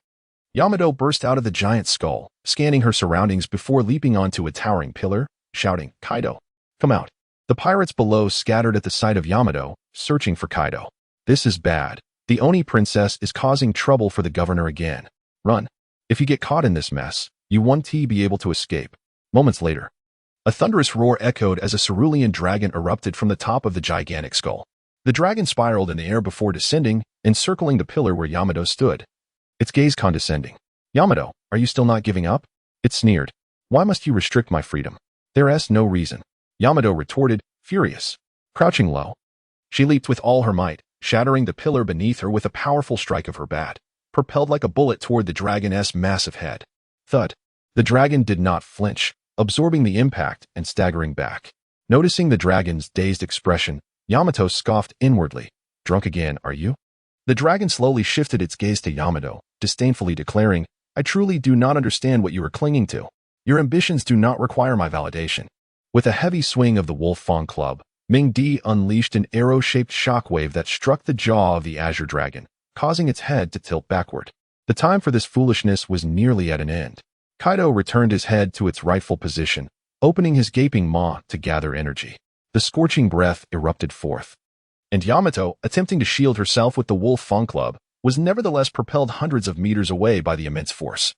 Yamato burst out of the giant skull, scanning her surroundings before leaping onto a towering pillar, shouting, "Kaido, come out." The pirates below scattered at the sight of Yamato, searching for Kaido. "This is bad. The Oni princess is causing trouble for the governor again. Run. If you get caught in this mess, you won't be able to escape." Moments later, a thunderous roar echoed as a cerulean dragon erupted from the top of the gigantic skull. The dragon spiraled in the air before descending, encircling the pillar where Yamato stood. Its gaze condescending. "Yamato, are you still not giving up?" It sneered. "Why must you restrict my freedom? There's no reason." Yamato retorted, furious. Crouching low, she leaped with all her might, shattering the pillar beneath her with a powerful strike of her bat, propelled like a bullet toward the dragon's massive head. Thud. The dragon did not flinch, absorbing the impact and staggering back. Noticing the dragon's dazed expression, Yamato scoffed inwardly. "Drunk again, are you?" The dragon slowly shifted its gaze to Yamato, disdainfully declaring, "I truly do not understand what you are clinging to. Your ambitions do not require my validation." With a heavy swing of the Wolf Fang Club, Ming Di unleashed an arrow-shaped shockwave that struck the jaw of the Azure Dragon, causing its head to tilt backward. The time for this foolishness was nearly at an end. Kaido returned his head to its rightful position, opening his gaping maw to gather energy. The scorching breath erupted forth. And Yamato, attempting to shield herself with the Wolf Fang Club, was nevertheless propelled hundreds of meters away by the immense force,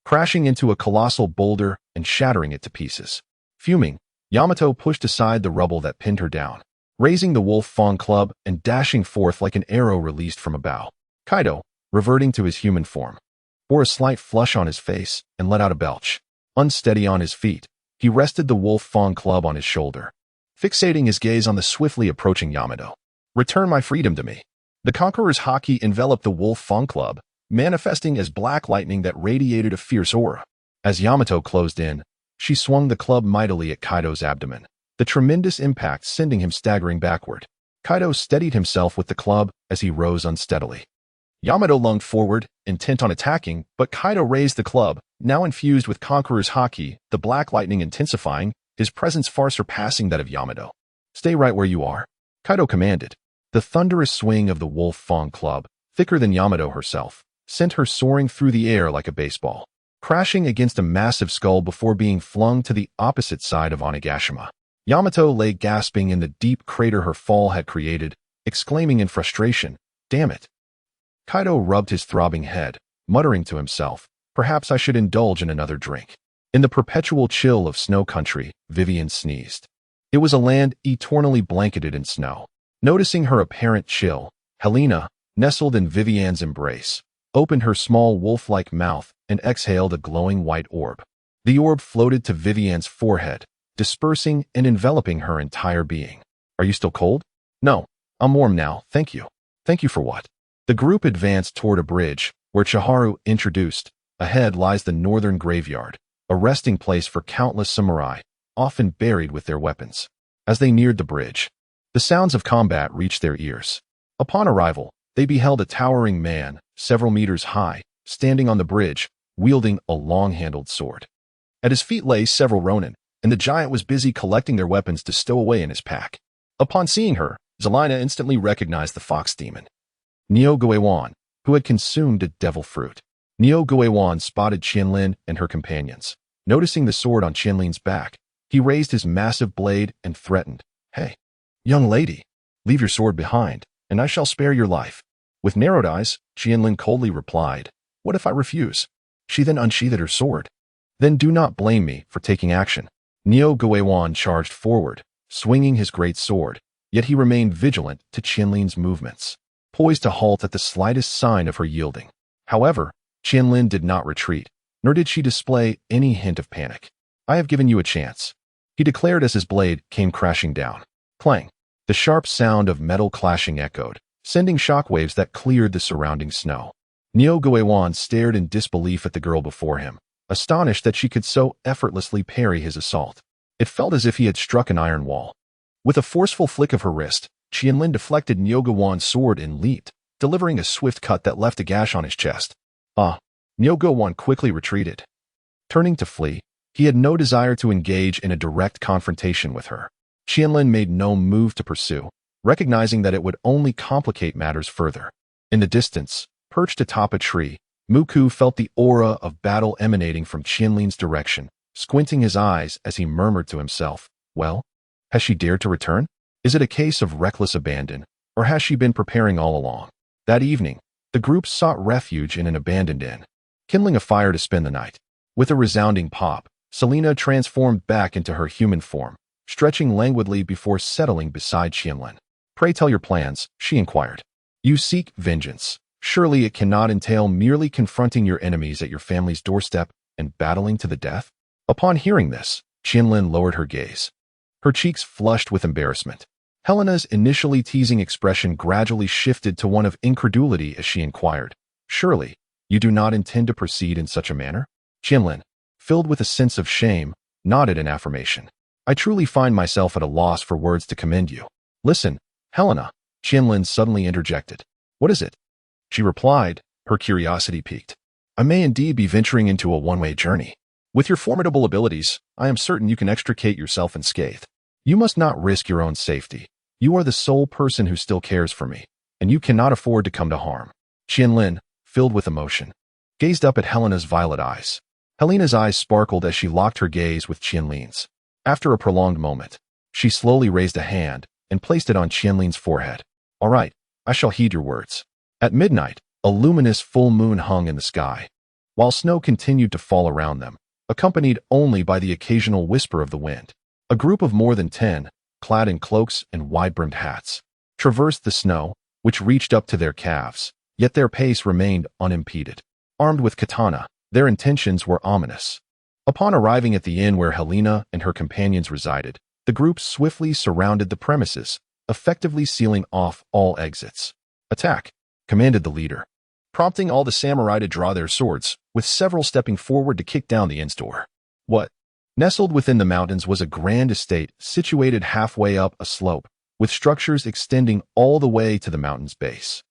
crashing into a colossal boulder and shattering it to pieces. Fuming, Yamato pushed aside the rubble that pinned her down, raising the Wolf Fang Club and dashing forth like an arrow released from a bow. Kaido, reverting to his human form, bore a slight flush on his face and let out a belch. Unsteady on his feet, he rested the Wolf Fang Club on his shoulder, fixating his gaze on the swiftly approaching Yamato. "Return my freedom to me." The Conqueror's haki enveloped the Wolf Fang Club, manifesting as black lightning that radiated a fierce aura. As Yamato closed in, she swung the club mightily at Kaido's abdomen, the tremendous impact sending him staggering backward. Kaido steadied himself with the club as he rose unsteadily. Yamato lunged forward, intent on attacking, but Kaido raised the club, now infused with Conqueror's haki, the black lightning intensifying, his presence far surpassing that of Yamato. "Stay right where you are," Kaido commanded. The thunderous swing of the Wolf Fang Club, thicker than Yamato herself, sent her soaring through the air like a baseball, crashing against a massive skull before being flung to the opposite side of Onigashima. Yamato lay gasping in the deep crater her fall had created, exclaiming in frustration, "Damn it." Kaido rubbed his throbbing head, muttering to himself, "Perhaps I should indulge in another drink." In the perpetual chill of snow country, Vivian sneezed. It was a land eternally blanketed in snow. Noticing her apparent chill, Helena, nestled in Vivian's embrace, opened her small wolf-like mouth and exhaled a glowing white orb. The orb floated to Vivian's forehead, dispersing and enveloping her entire being. "Are you still cold?" "No, I'm warm now, thank you." "Thank you for what?" The group advanced toward a bridge, where Chiharu introduced, "Ahead lies the northern graveyard, a resting place for countless samurai, often buried with their weapons." As they neared the bridge, the sounds of combat reached their ears. Upon arrival, they beheld a towering man, several meters high, standing on the bridge, wielding a long-handled sword. At his feet lay several ronin, and the giant was busy collecting their weapons to stow away in his pack. Upon seeing her, Zelina instantly recognized the fox demon. Neo Guiwan, who had consumed a devil fruit. Neo Guiwan spotted Qianlin and her companions. Noticing the sword on Qianlin's back, he raised his massive blade and threatened, "Hey, young lady, leave your sword behind, and I shall spare your life." With narrowed eyes, Qianlin coldly replied, "What if I refuse?" She then unsheathed her sword. "Then do not blame me for taking action." Neo Guiwan charged forward, swinging his great sword, yet he remained vigilant to Qianlin's movements, poised to halt at the slightest sign of her yielding. However, Qianlin did not retreat, nor did she display any hint of panic. "I have given you a chance," he declared as his blade came crashing down. Clang! The sharp sound of metal clashing echoed, sending shockwaves that cleared the surrounding snow. Neo Guiwan stared in disbelief at the girl before him, astonished that she could so effortlessly parry his assault. It felt as if he had struck an iron wall. With a forceful flick of her wrist, Qianlin deflected Neo Guiwan's sword and leaped, delivering a swift cut that left a gash on his chest. Neo Guiwan quickly retreated. Turning to flee, he had no desire to engage in a direct confrontation with her. Qianlin made no move to pursue, recognizing that it would only complicate matters further. In the distance, perched atop a tree, Muku felt the aura of battle emanating from Qianlin's direction, squinting his eyes as he murmured to himself, "Well, has she dared to return? Is it a case of reckless abandon, or has she been preparing all along?" That evening, the group sought refuge in an abandoned inn, kindling a fire to spend the night. With a resounding pop, Selena transformed back into her human form, stretching languidly before settling beside Qianlin. "Pray tell your plans," she inquired. "You seek vengeance. Surely it cannot entail merely confronting your enemies at your family's doorstep and battling to the death?" Upon hearing this, Qianlin lowered her gaze. Her cheeks flushed with embarrassment. Helena's initially teasing expression gradually shifted to one of incredulity as she inquired, "Surely, you do not intend to proceed in such a manner?" Qianlin, filled with a sense of shame, nodded in affirmation. "I truly find myself at a loss for words to commend you." "Listen, Helena," Qianlin suddenly interjected. "What is it?" She replied, her curiosity piqued. "I may indeed be venturing into a one-way journey. With your formidable abilities, I am certain you can extricate yourself unscathed. You must not risk your own safety. You are the sole person who still cares for me, and you cannot afford to come to harm." Qianlin, filled with emotion, gazed up at Helena's violet eyes. Helena's eyes sparkled as she locked her gaze with Qianlin's. After a prolonged moment, she slowly raised a hand and placed it on Qianlin's forehead. "All right, I shall heed your words." At midnight, a luminous full moon hung in the sky, while snow continued to fall around them, accompanied only by the occasional whisper of the wind. A group of more than 10, clad in cloaks and wide-brimmed hats, traversed the snow, which reached up to their calves, yet their pace remained unimpeded. Armed with katana, their intentions were ominous. Upon arriving at the inn where Helena and her companions resided, the group swiftly surrounded the premises, effectively sealing off all exits. "Attack," commanded the leader, prompting all the samurai to draw their swords, with several stepping forward to kick down the inn's door. What? Nestled within the mountains was a grand estate situated halfway up a slope, with structures extending all the way to the mountain's base.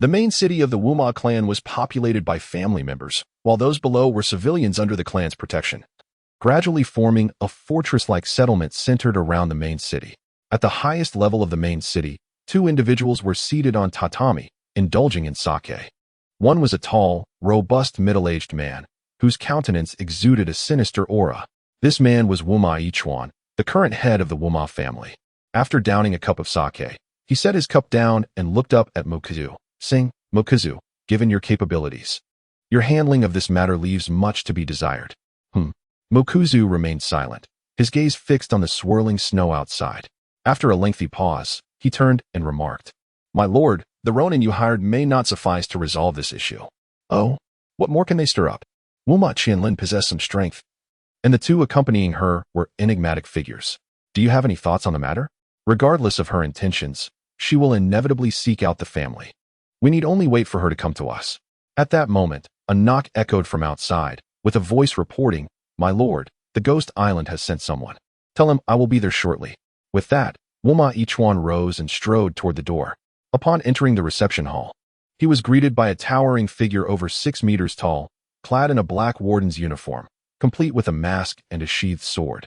The main city of the Wuma clan was populated by family members, while those below were civilians under the clan's protection, gradually forming a fortress-like settlement centered around the main city. At the highest level of the main city, two individuals were seated on tatami, indulging in sake. One was a tall, robust middle-aged man, whose countenance exuded a sinister aura. This man was Wuma Ichuan, the current head of the Wuma family. After downing a cup of sake, he set his cup down and looked up at Mokuzu, saying, "Mokuzu, given your capabilities, your handling of this matter leaves much to be desired." Mokuzu remained silent, his gaze fixed on the swirling snow outside. After a lengthy pause, he turned and remarked, "My lord, the Ronin you hired may not suffice to resolve this issue." "Oh? What more can they stir up?" Wuma Qianlin possessed some strength, and the two accompanying her were enigmatic figures. "Do you have any thoughts on the matter? Regardless of her intentions, she will inevitably seek out the family. We need only wait for her to come to us." At that moment, a knock echoed from outside, with a voice reporting, "My lord, the Ghost Island has sent someone. Tell him I will be there shortly." With that, Wuma Ichuan rose and strode toward the door. Upon entering the reception hall, he was greeted by a towering figure over 6 meters tall, clad in a black warden's uniform, complete with a mask and a sheathed sword,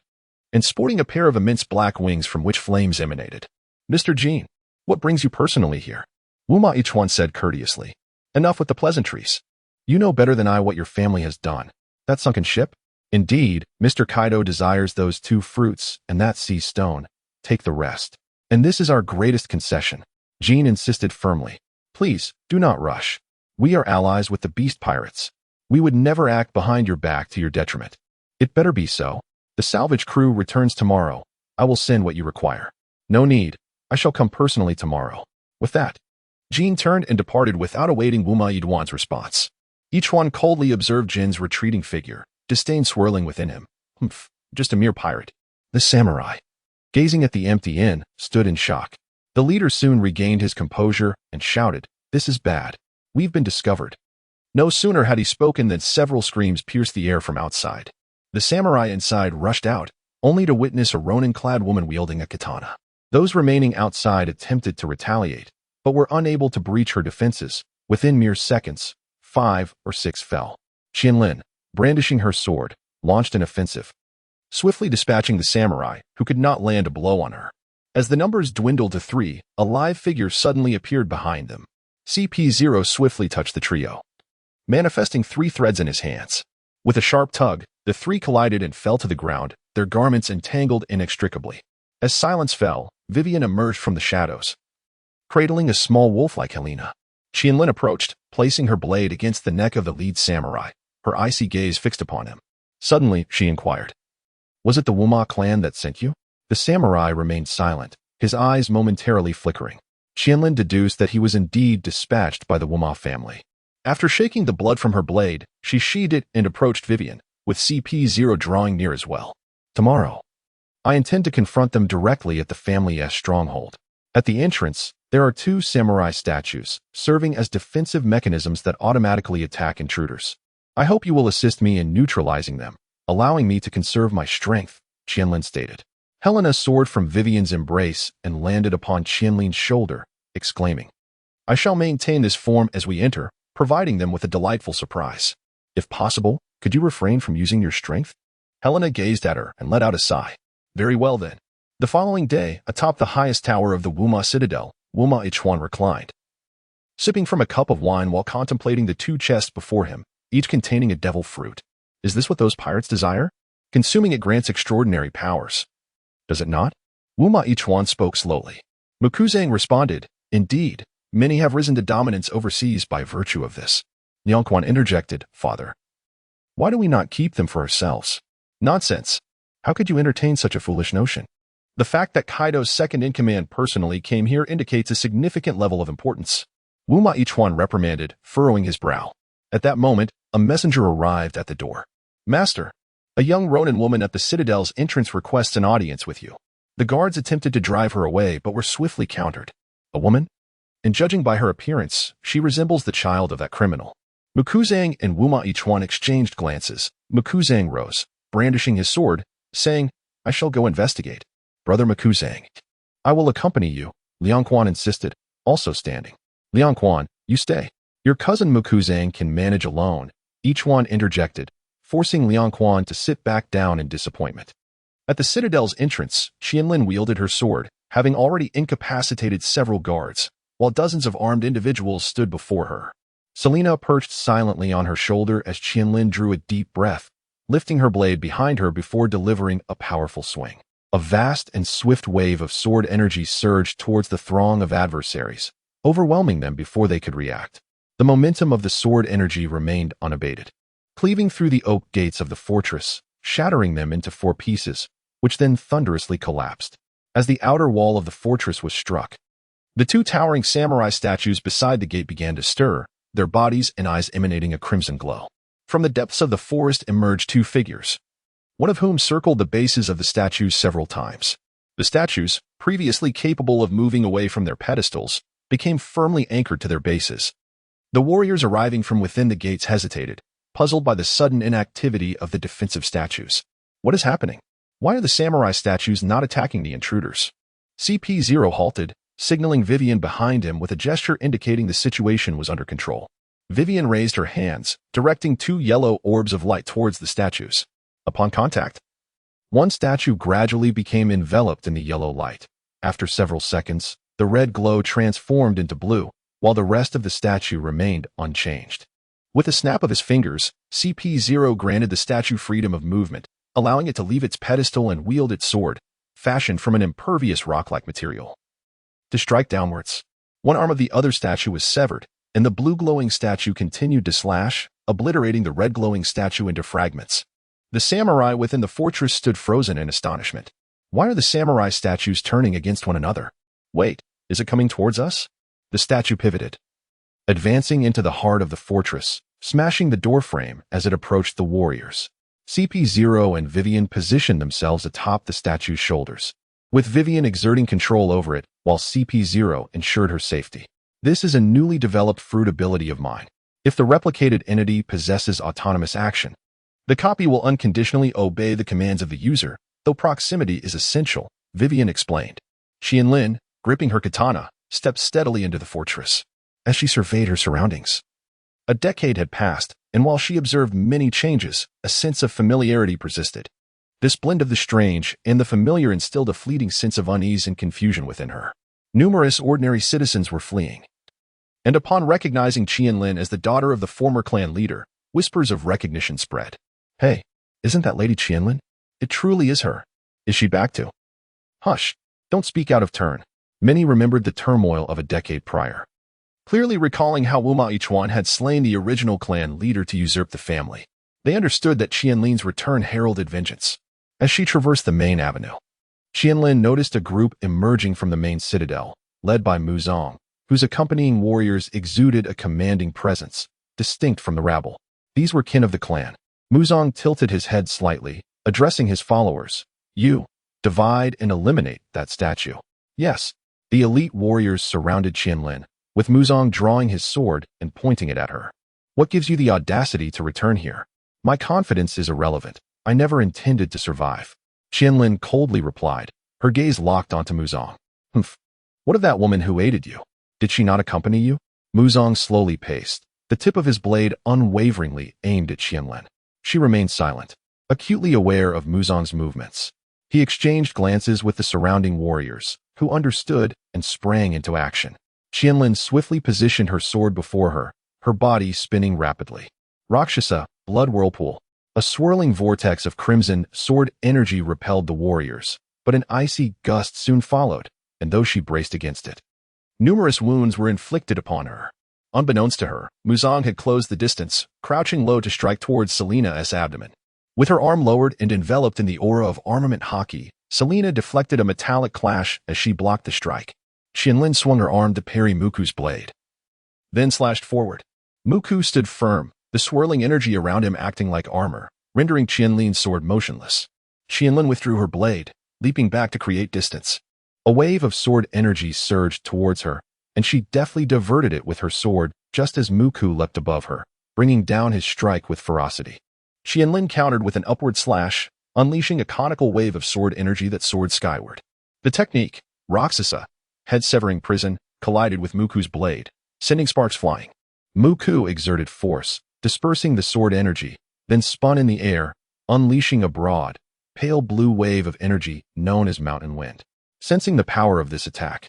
and sporting a pair of immense black wings from which flames emanated. "Mr. Jean, what brings you personally here?" Wuma Ichuan said courteously. Enough with the pleasantries. You know better than I what your family has done. That sunken ship? Indeed, Mr. Kaido desires those 2 fruits and that sea stone. Take the rest. And this is our greatest concession. Jean insisted firmly. Please, do not rush. We are allies with the beast pirates. We would never act behind your back to your detriment. It better be so. The salvage crew returns tomorrow. I will send what you require. No need. I shall come personally tomorrow. With that, Jean turned and departed without awaiting Wuma Ichuan's response. Ichuan coldly observed Jin's retreating figure, disdain swirling within him. Humph, just a mere pirate. The samurai, gazing at the empty inn, stood in shock. The leader soon regained his composure and shouted, "This is bad. We've been discovered." No sooner had he spoken than several screams pierced the air from outside. The samurai inside rushed out, only to witness a Ronin-clad woman wielding a katana. Those remaining outside attempted to retaliate, but were unable to breach her defenses. Within mere seconds, 5 or 6 fell. Qianlin, brandishing her sword, launched an offensive, swiftly dispatching the samurai, who could not land a blow on her. As the numbers dwindled to 3, a live figure suddenly appeared behind them. CP0 swiftly touched the trio, manifesting 3 threads in his hands. With a sharp tug, the 3 collided and fell to the ground, their garments entangled inextricably. As silence fell, Vivian emerged from the shadows, cradling a small wolf-like Helena. Qianlin approached, placing her blade against the neck of the lead samurai, her icy gaze fixed upon him. Suddenly, she inquired, "Was it the Wuma clan that sent you?" The samurai remained silent, his eyes momentarily flickering. Qianlin deduced that he was indeed dispatched by the Wuma family. After shaking the blood from her blade, she sheathed it and approached Vivian, with CP0 drawing near as well. "Tomorrow, I intend to confront them directly at the family's stronghold. At the entrance, there are 2 samurai statues, serving as defensive mechanisms that automatically attack intruders. I hope you will assist me in neutralizing them, allowing me to conserve my strength," Qianlin stated. Helena soared from Vivian's embrace and landed upon Qianlin's shoulder, exclaiming, "I shall maintain this form as we enter, providing them with a delightful surprise. If possible, could you refrain from using your strength?" Helena gazed at her and let out a sigh. "Very well then." The following day, atop the highest tower of the Wuma citadel, Wuma Ichuan reclined, sipping from a cup of wine while contemplating the 2 chests before him, each containing a devil fruit. Is this what those pirates desire? Consuming it grants extraordinary powers. Does it not? Wuma Ichuan spoke slowly. Mukuzang responded, "Indeed, many have risen to dominance overseas by virtue of this." Liangquan interjected, "Father, why do we not keep them for ourselves?" "Nonsense. How could you entertain such a foolish notion? The fact that Kaido's second-in-command personally came here indicates a significant level of importance." Wuma Ichuan reprimanded, furrowing his brow. At that moment, a messenger arrived at the door. "Master, a young Ronin woman at the citadel's entrance requests an audience with you." The guards attempted to drive her away but were swiftly countered. "A woman? And judging by her appearance, she resembles the child of that criminal." Mukuzang and Wuma Ichuan exchanged glances. Mukuzang rose, brandishing his sword, saying, "I shall go investigate." "Brother Mukuzang, I will accompany you," Liangquan insisted, also standing. "Liangquan, you stay. Your cousin Mukuzang can manage alone," Ichuan interjected, forcing Liangquan to sit back down in disappointment. At the citadel's entrance, Qianlin wielded her sword, having already incapacitated several guards, while dozens of armed individuals stood before her. Selena perched silently on her shoulder as Qianlin drew a deep breath, lifting her blade behind her before delivering a powerful swing. A vast and swift wave of sword energy surged towards the throng of adversaries, overwhelming them before they could react. The momentum of the sword energy remained unabated, cleaving through the oak gates of the fortress, shattering them into 4 pieces, which then thunderously collapsed. As the outer wall of the fortress was struck, the 2 towering samurai statues beside the gate began to stir, their bodies and eyes emanating a crimson glow. From the depths of the forest emerged 2 figures, one of whom circled the bases of the statues several times. The statues, previously capable of moving away from their pedestals, became firmly anchored to their bases. The warriors arriving from within the gates hesitated, puzzled by the sudden inactivity of the defensive statues. What is happening? Why are the samurai statues not attacking the intruders? CP0 halted, signaling Vivian behind him with a gesture indicating the situation was under control. Vivian raised her hands, directing 2 yellow orbs of light towards the statues. Upon contact, one statue gradually became enveloped in the yellow light. After several seconds, the red glow transformed into blue, while the rest of the statue remained unchanged. With a snap of his fingers, CP0 granted the statue freedom of movement, allowing it to leave its pedestal and wield its sword, fashioned from an impervious rock-like material. To strike downwards. One arm of the other statue was severed, and the blue-glowing statue continued to slash, obliterating the red-glowing statue into fragments. The samurai within the fortress stood frozen in astonishment. Why are the samurai statues turning against one another? Wait, is it coming towards us? The statue pivoted, advancing into the heart of the fortress, smashing the doorframe as it approached the warriors. CP0 and Vivian positioned themselves atop the statue's shoulders, with Vivian exerting control over it while CP0 ensured her safety. This is a newly developed fruit ability of mine. If the replicated entity possesses autonomous action, the copy will unconditionally obey the commands of the user, though proximity is essential, Vivian explained. Qianlin, gripping her katana, stepped steadily into the fortress. As she surveyed her surroundings, a decade had passed, and while she observed many changes, a sense of familiarity persisted. This blend of the strange and the familiar instilled a fleeting sense of unease and confusion within her. Numerous ordinary citizens were fleeing, and upon recognizing Qianlin as the daughter of the former clan leader, whispers of recognition spread. Hey, isn't that Lady Qianlin? It truly is her. Is she back too? Hush, don't speak out of turn. Many remembered the turmoil of a decade prior, clearly recalling how Wuma Ichuan had slain the original clan leader to usurp the family. They understood that Qianlin's return heralded vengeance. As she traversed the main avenue, Qianlin noticed a group emerging from the main citadel, led by Mu Zong, whose accompanying warriors exuded a commanding presence, distinct from the rabble. These were kin of the clan. Mu Zong tilted his head slightly, addressing his followers. You, divide and eliminate that statue. Yes, the elite warriors surrounded Qianlin, with Mu Zong drawing his sword and pointing it at her. What gives you the audacity to return here? My confidence is irrelevant. I never intended to survive. Qianlin coldly replied, her gaze locked onto Mu Zong. Humph. What of that woman who aided you? Did she not accompany you? Mu Zong slowly paced, the tip of his blade unwaveringly aimed at Qianlin. She remained silent, acutely aware of Mu Zong's movements. He exchanged glances with the surrounding warriors, who understood and sprang into action. Qianlin swiftly positioned her sword before her, her body spinning rapidly. Rakshasa, blood whirlpool. A swirling vortex of crimson sword energy repelled the warriors, but an icy gust soon followed, and though she braced against it, numerous wounds were inflicted upon her. Unbeknownst to her, Mu Zong had closed the distance, crouching low to strike towards Selina's abdomen. With her arm lowered and enveloped in the aura of armament hockey, Selina deflected a metallic clash as she blocked the strike. Qianlin swung her arm to parry Muku's blade, then slashed forward. Muku stood firm, the swirling energy around him acting like armor, rendering Qianlin's sword motionless. Qianlin withdrew her blade, leaping back to create distance. A wave of sword energy surged towards her, and she deftly diverted it with her sword just as Muku leapt above her, bringing down his strike with ferocity. Qianlin countered with an upward slash, unleashing a conical wave of sword energy that soared skyward. The technique, Rakshasa, head-severing prison, collided with Muku's blade, sending sparks flying. Muku exerted force, dispersing the sword energy, then spun in the air, unleashing a broad, pale blue wave of energy known as mountain wind. Sensing the power of this attack,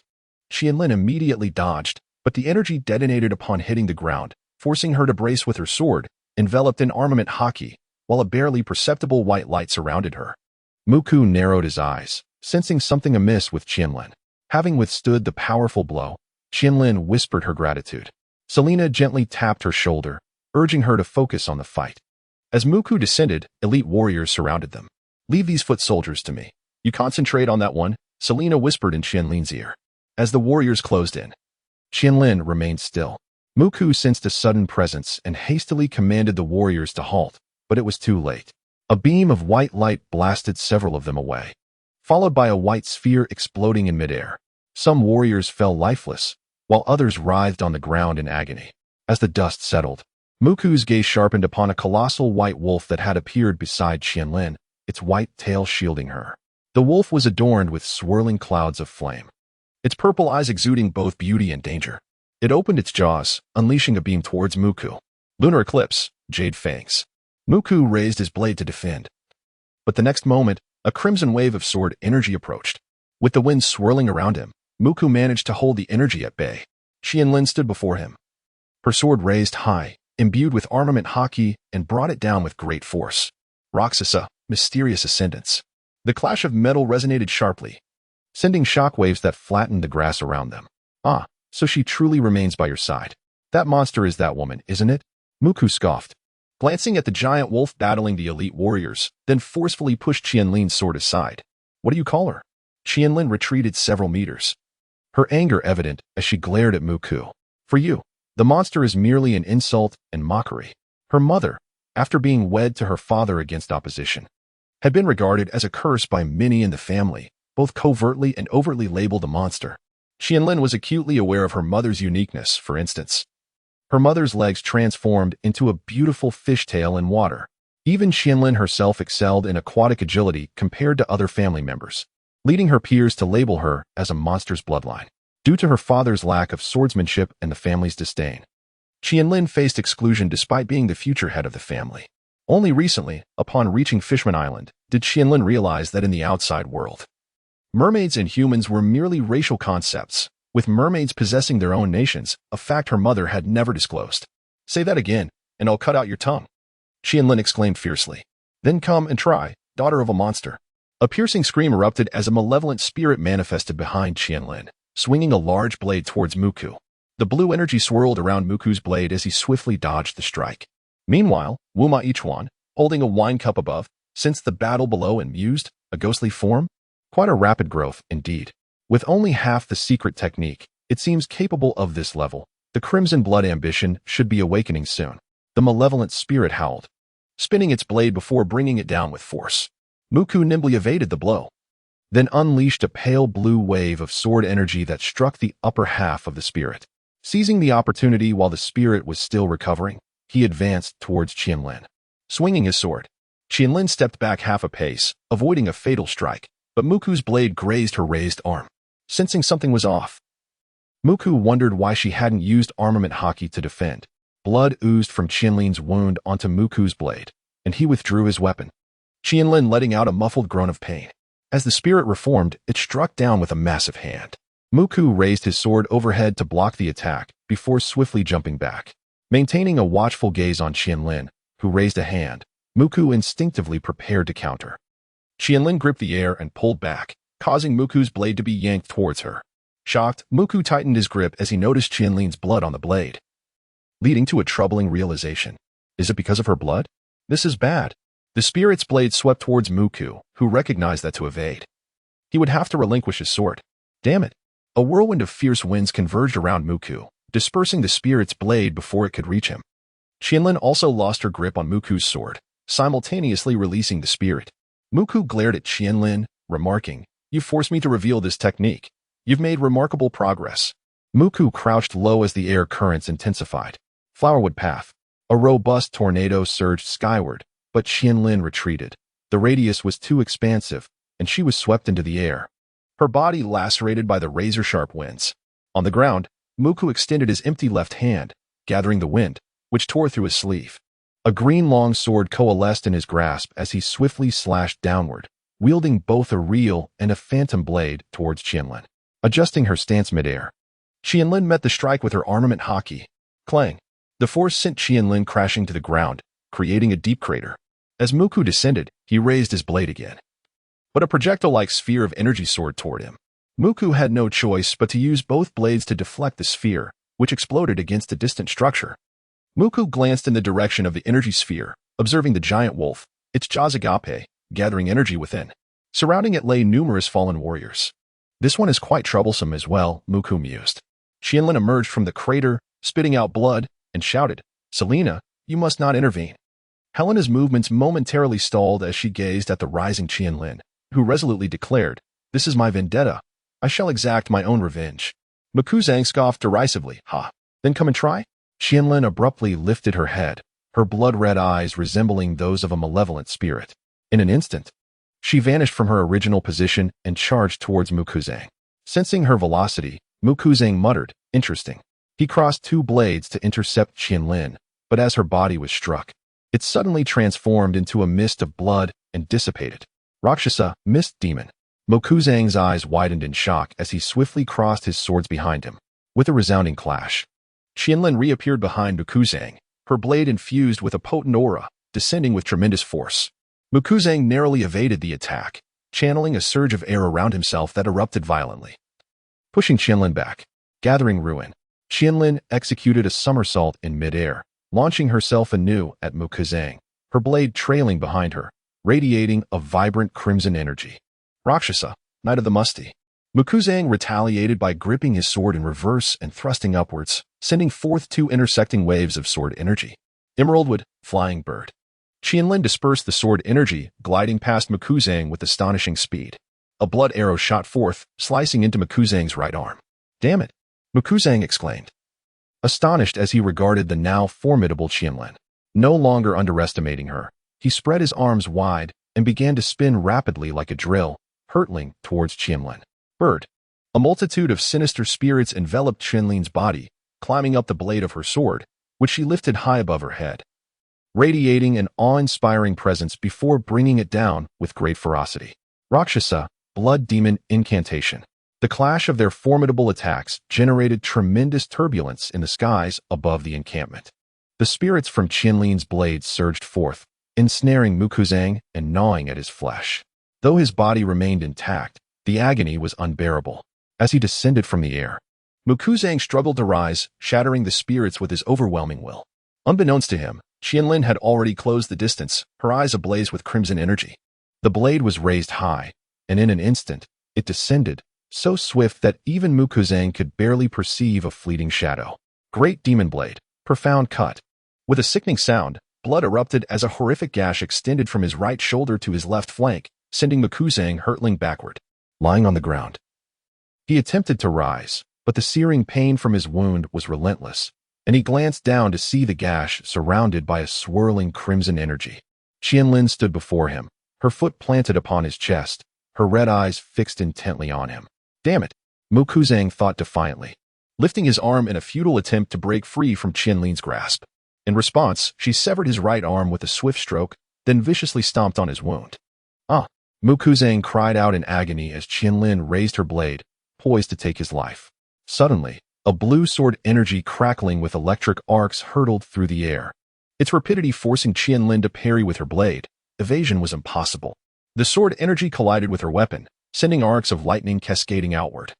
Qianlin immediately dodged, but the energy detonated upon hitting the ground, forcing her to brace with her sword, enveloped in armament hockey, while a barely perceptible white light surrounded her. Muku narrowed his eyes, sensing something amiss with Qianlin. Having withstood the powerful blow, Qianlin whispered her gratitude. Selina gently tapped her shoulder, urging her to focus on the fight. As Muku descended, elite warriors surrounded them. Leave these foot soldiers to me. You concentrate on that one, Selina whispered in Qianlin's ear. As the warriors closed in, Qianlin remained still. Muku sensed a sudden presence and hastily commanded the warriors to halt, but it was too late. A beam of white light blasted several of them away, followed by a white sphere exploding in midair. Some warriors fell lifeless, while others writhed on the ground in agony. As the dust settled, Muku's gaze sharpened upon a colossal white wolf that had appeared beside Qianlin, its white tail shielding her. The wolf was adorned with swirling clouds of flame, its purple eyes exuding both beauty and danger. It opened its jaws, unleashing a beam towards Muku. Lunar eclipse, jade fangs. Muku raised his blade to defend. But the next moment, a crimson wave of sword energy approached. With the wind swirling around him, Muku managed to hold the energy at bay. Qianlin stood before him, her sword raised high, imbued with armament haki, and brought it down with great force. Rakshasa, mysterious ascendants. The clash of metal resonated sharply, sending shockwaves that flattened the grass around them. Ah, so she truly remains by your side. That monster is that woman, isn't it? Muku scoffed, glancing at the giant wolf battling the elite warriors, then forcefully pushed Qianlin's sword aside. What do you call her? Qianlin retreated several meters, her anger evident as she glared at Muku. For you, the monster is merely an insult and mockery. Her mother, after being wed to her father against opposition, had been regarded as a curse by many in the family, both covertly and overtly labeled a monster. Qianlin was acutely aware of her mother's uniqueness, for instance. Her mother's legs transformed into a beautiful fishtail in water. Even Qianlin herself excelled in aquatic agility compared to other family members, leading her peers to label her as a monster's bloodline, due to her father's lack of swordsmanship and the family's disdain. Qianlin faced exclusion despite being the future head of the family. Only recently, upon reaching Fishman Island, did Qianlin realize that in the outside world, mermaids and humans were merely racial concepts, with mermaids possessing their own nations, a fact her mother had never disclosed. Say that again, and I'll cut out your tongue, Qianlin exclaimed fiercely. Then come and try, daughter of a monster. A piercing scream erupted as a malevolent spirit manifested behind Qianlin, swinging a large blade towards Muku. The blue energy swirled around Muku's blade as he swiftly dodged the strike. Meanwhile, Wuma Ichuan, holding a wine cup above, sensed the battle below and mused, a ghostly form? Quite a rapid growth, indeed. With only half the secret technique, it seems capable of this level. The crimson blood ambition should be awakening soon. The malevolent spirit howled, spinning its blade before bringing it down with force. Muku nimbly evaded the blow, then unleashed a pale blue wave of sword energy that struck the upper half of the spirit. Seizing the opportunity while the spirit was still recovering, he advanced towards Qianlin. Swinging his sword, Qianlin stepped back half a pace, avoiding a fatal strike, but Muku's blade grazed her raised arm. Sensing something was off, Muku wondered why she hadn't used armament haki to defend. Blood oozed from Qianlin's wound onto Muku's blade, and he withdrew his weapon, Qianlin letting out a muffled groan of pain. As the spirit reformed, it struck down with a massive hand. Muku raised his sword overhead to block the attack before swiftly jumping back. Maintaining a watchful gaze on Qianlin, who raised a hand, Muku instinctively prepared to counter. Qianlin gripped the air and pulled back, causing Muku's blade to be yanked towards her. Shocked, Muku tightened his grip as he noticed Qianlin's blood on the blade, leading to a troubling realization. Is it because of her blood? This is bad. The spirit's blade swept towards Muku, who recognized that to evade, he would have to relinquish his sword. Damn it. A whirlwind of fierce winds converged around Muku, dispersing the spirit's blade before it could reach him. Qianlin also lost her grip on Muku's sword, simultaneously releasing the spirit. Muku glared at Qianlin, remarking, "You forced me to reveal this technique. You've made remarkable progress." Muku crouched low as the air currents intensified. Flowerwood path. A robust tornado surged skyward, but Qianlin retreated. The radius was too expansive, and she was swept into the air, her body lacerated by the razor-sharp winds. On the ground, Muku extended his empty left hand, gathering the wind, which tore through his sleeve. A green long sword coalesced in his grasp as he swiftly slashed downward, wielding both a real and a phantom blade towards Qianlin. Adjusting her stance midair, Qianlin met the strike with her armament haki. Clang! The force sent Qianlin crashing to the ground, creating a deep crater. As Muku descended, he raised his blade again, but a projectile-like sphere of energy soared toward him. Muku had no choice but to use both blades to deflect the sphere, which exploded against a distant structure. Muku glanced in the direction of the energy sphere, observing the giant wolf, its jaws agape, gathering energy within. Surrounding it lay numerous fallen warriors. This one is quite troublesome as well, Muku mused. Qianlin emerged from the crater, spitting out blood, and shouted, "Selena, you must not intervene." Helena's movements momentarily stalled as she gazed at the rising Qianlin, who resolutely declared, "This is my vendetta. I shall exact my own revenge." Mukuzang scoffed derisively. "Ha, then come and try?" Qianlin abruptly lifted her head, her blood-red eyes resembling those of a malevolent spirit. In an instant, she vanished from her original position and charged towards Mukuzang. Sensing her velocity, Mukuzang muttered, "Interesting." He crossed two blades to intercept Qianlin, but as her body was struck, it suddenly transformed into a mist of blood and dissipated. Rakshasa, mist demon. Mukuzang's eyes widened in shock as he swiftly crossed his swords behind him. With a resounding clash, Qianlin reappeared behind Mukuzang, her blade infused with a potent aura, descending with tremendous force. Mukuzang narrowly evaded the attack, channeling a surge of air around himself that erupted violently, pushing Qianlin back. Gathering ruin, Qianlin executed a somersault in midair, launching herself anew at Mukuzang, her blade trailing behind her, radiating a vibrant crimson energy. Rakshasa, Knight of the Musty. Mukuzang retaliated by gripping his sword in reverse and thrusting upwards, sending forth two intersecting waves of sword energy. Emeraldwood, Flying Bird. Qianlin dispersed the sword energy, gliding past Mukuzang with astonishing speed. A blood arrow shot forth, slicing into Mukuzang's right arm. "Damn it!" Mukuzang exclaimed, astonished as he regarded the now formidable Qianlin. No longer underestimating her, he spread his arms wide and began to spin rapidly like a drill, hurtling towards Qianlin. Bird. A multitude of sinister spirits enveloped Qianlin's body, climbing up the blade of her sword, which she lifted high above her head, radiating an awe-inspiring presence before bringing it down with great ferocity. Rakshasa, Blood Demon Incantation. The clash of their formidable attacks generated tremendous turbulence in the skies above the encampment. The spirits from Qianlin's blade surged forth, ensnaring Mukuzang and gnawing at his flesh. Though his body remained intact, the agony was unbearable. As he descended from the air, Mukuzang struggled to rise, shattering the spirits with his overwhelming will. Unbeknownst to him, Qianlin had already closed the distance, her eyes ablaze with crimson energy. The blade was raised high, and in an instant, it descended, so swift that even Mukuzang could barely perceive a fleeting shadow. Great Demon Blade, Profound Cut. With a sickening sound, blood erupted as a horrific gash extended from his right shoulder to his left flank, sending Mukuzang hurtling backward. Lying on the ground, he attempted to rise, but the searing pain from his wound was relentless, and he glanced down to see the gash surrounded by a swirling crimson energy. Qianlin stood before him, her foot planted upon his chest, her red eyes fixed intently on him. "Damn it," Mukuzang thought defiantly, lifting his arm in a futile attempt to break free from Qianlin's grasp. In response, she severed his right arm with a swift stroke, then viciously stomped on his wound. "Ah!" Mukuzang cried out in agony as Qianlin raised her blade, poised to take his life. Suddenly, a blue sword energy crackling with electric arcs hurtled through the air, its rapidity forcing Qianlin to parry with her blade. Evasion was impossible. The sword energy collided with her weapon, sending arcs of lightning cascading outward,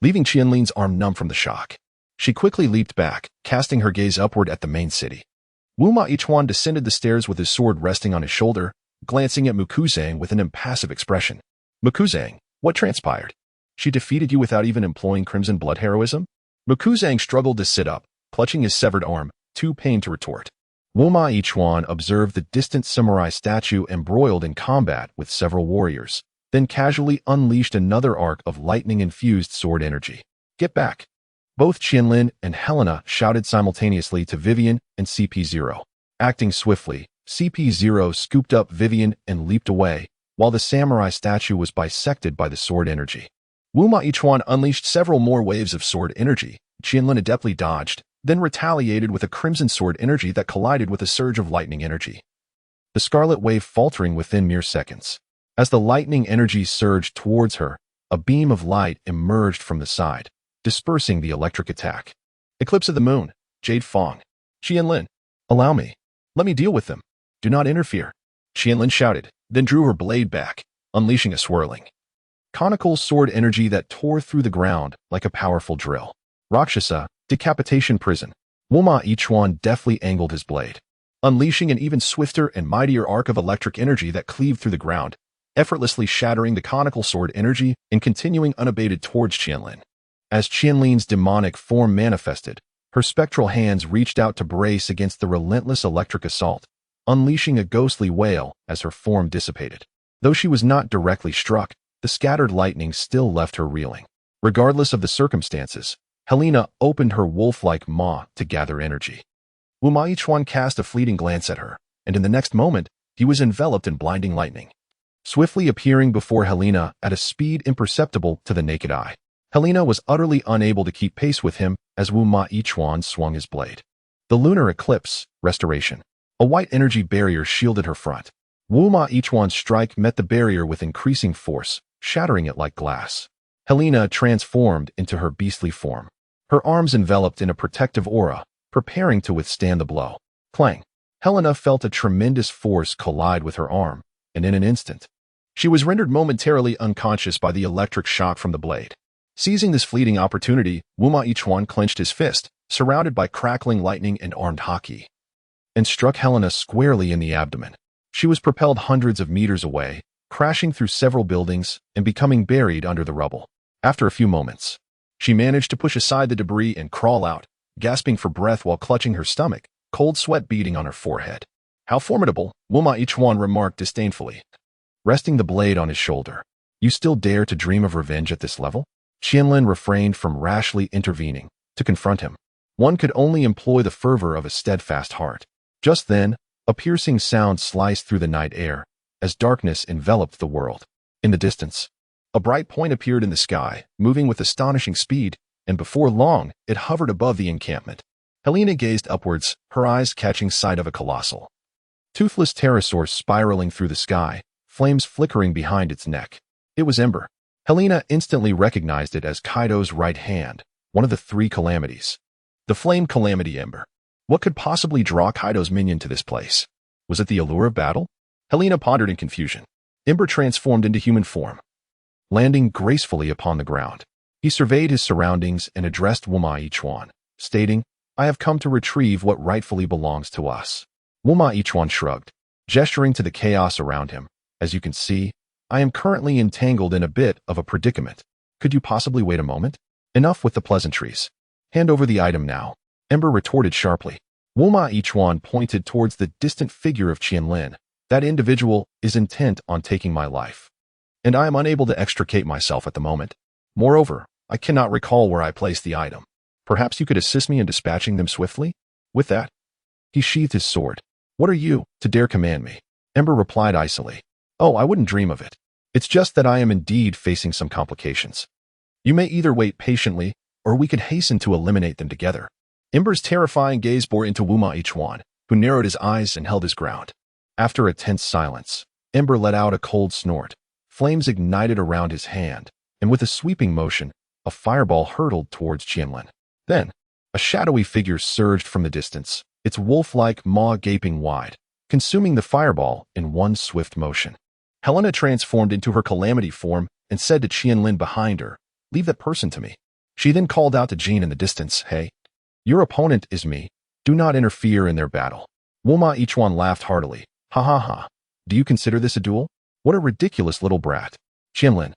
leaving Qianlin's arm numb from the shock. She quickly leaped back, casting her gaze upward at the main city. Wu Ma Yichuan descended the stairs with his sword resting on his shoulder, glancing at Mukuzang with an impassive expression. "Mukuzang, what transpired? She defeated you without even employing crimson blood heroism?" Mukuzang struggled to sit up, clutching his severed arm, too pained to retort. Wu Ma Yichuan observed the distant samurai statue embroiled in combat with several warriors, then casually unleashed another arc of lightning-infused sword energy. "Get back!" Both Qianlin and Helena shouted simultaneously to Vivian and CP0. Acting swiftly, CP0 scooped up Vivian and leaped away, while the samurai statue was bisected by the sword energy. Wu Ma Yichuan unleashed several more waves of sword energy. Qianlin adeptly dodged, then retaliated with a crimson sword energy that collided with a surge of lightning energy, the scarlet wave faltering within mere seconds. As the lightning energy surged towards her, a beam of light emerged from the side, dispersing the electric attack. "Eclipse of the Moon, Jade Fong. Qianlin, allow me. Let me deal with them. Do not interfere." Qianlin shouted, then drew her blade back, unleashing a swirling, conical sword energy that tore through the ground like a powerful drill. Rakshasa, Decapitation Prison. Wu Ma Yichuan deftly angled his blade, unleashing an even swifter and mightier arc of electric energy that cleaved through the ground, effortlessly shattering the conical sword energy and continuing unabated towards Qianlin. As Qianlin's demonic form manifested, her spectral hands reached out to brace against the relentless electric assault, unleashing a ghostly wail as her form dissipated. Though she was not directly struck, the scattered lightning still left her reeling. Regardless of the circumstances, Helena opened her wolf-like maw to gather energy. Wu Ma Yichuan cast a fleeting glance at her, and in the next moment, he was enveloped in blinding lightning, swiftly appearing before Helena at a speed imperceptible to the naked eye. Helena was utterly unable to keep pace with him as Wu Ma Yichuan swung his blade. The lunar eclipse, restoration. A white energy barrier shielded her front. Wu Ma Yichuan's strike met the barrier with increasing force, shattering it like glass. Helena transformed into her beastly form, her arms enveloped in a protective aura, preparing to withstand the blow. Clang! Helena felt a tremendous force collide with her arm, and in an instant, she was rendered momentarily unconscious by the electric shock from the blade. Seizing this fleeting opportunity, Wuma Ichuan clenched his fist, surrounded by crackling lightning and armed hockey, and struck Helena squarely in the abdomen. She was propelled hundreds of meters away, crashing through several buildings and becoming buried under the rubble. After a few moments, she managed to push aside the debris and crawl out, gasping for breath while clutching her stomach, cold sweat beading on her forehead. "How formidable," Wuma Ichuan remarked disdainfully, resting the blade on his shoulder. "You still dare to dream of revenge at this level?" Qianlin refrained from rashly intervening to confront him. One could only employ the fervor of a steadfast heart. Just then, a piercing sound sliced through the night air as darkness enveloped the world. In the distance, a bright point appeared in the sky, moving with astonishing speed, and before long, it hovered above the encampment. Helena gazed upwards, her eyes catching sight of a colossal, toothless pterosaur spiraling through the sky, flames flickering behind its neck. It was Ember. Helena instantly recognized it as Kaido's right hand, one of the three calamities. The flame calamity Ember. What could possibly draw Kaido's minion to this place? Was it the allure of battle? Helena pondered in confusion. Ember transformed into human form, landing gracefully upon the ground. He surveyed his surroundings and addressed Wuma Ichuan, stating, "I have come to retrieve what rightfully belongs to us." Wuma Ichuan shrugged, gesturing to the chaos around him. "As you can see, I am currently entangled in a bit of a predicament. Could you possibly wait a moment? Enough with the pleasantries. Hand over the item now." Ember retorted sharply. Wuma Ichuan pointed towards the distant figure of Qianlin. "That individual is intent on taking my life, and I am unable to extricate myself at the moment. Moreover, I cannot recall where I placed the item. Perhaps you could assist me in dispatching them swiftly?" With that, he sheathed his sword. "What are you, to dare command me?" Ember replied icily. "Oh, I wouldn't dream of it. It's just that I am indeed facing some complications. You may either wait patiently, or we could hasten to eliminate them together." Ember's terrifying gaze bore into Wuma Ichuan, who narrowed his eyes and held his ground. After a tense silence, Ember let out a cold snort. Flames ignited around his hand, and with a sweeping motion, a fireball hurtled towards Qianlin. Then, a shadowy figure surged from the distance, its wolf-like maw gaping wide, consuming the fireball in one swift motion. Helena transformed into her calamity form and said to Qianlin behind her, "Leave that person to me." She then called out to Jean in the distance, "Hey, your opponent is me. Do not interfere in their battle." Wuma Ichuan laughed heartily. "Ha ha ha. Do you consider this a duel? What a ridiculous little brat." Qianlin,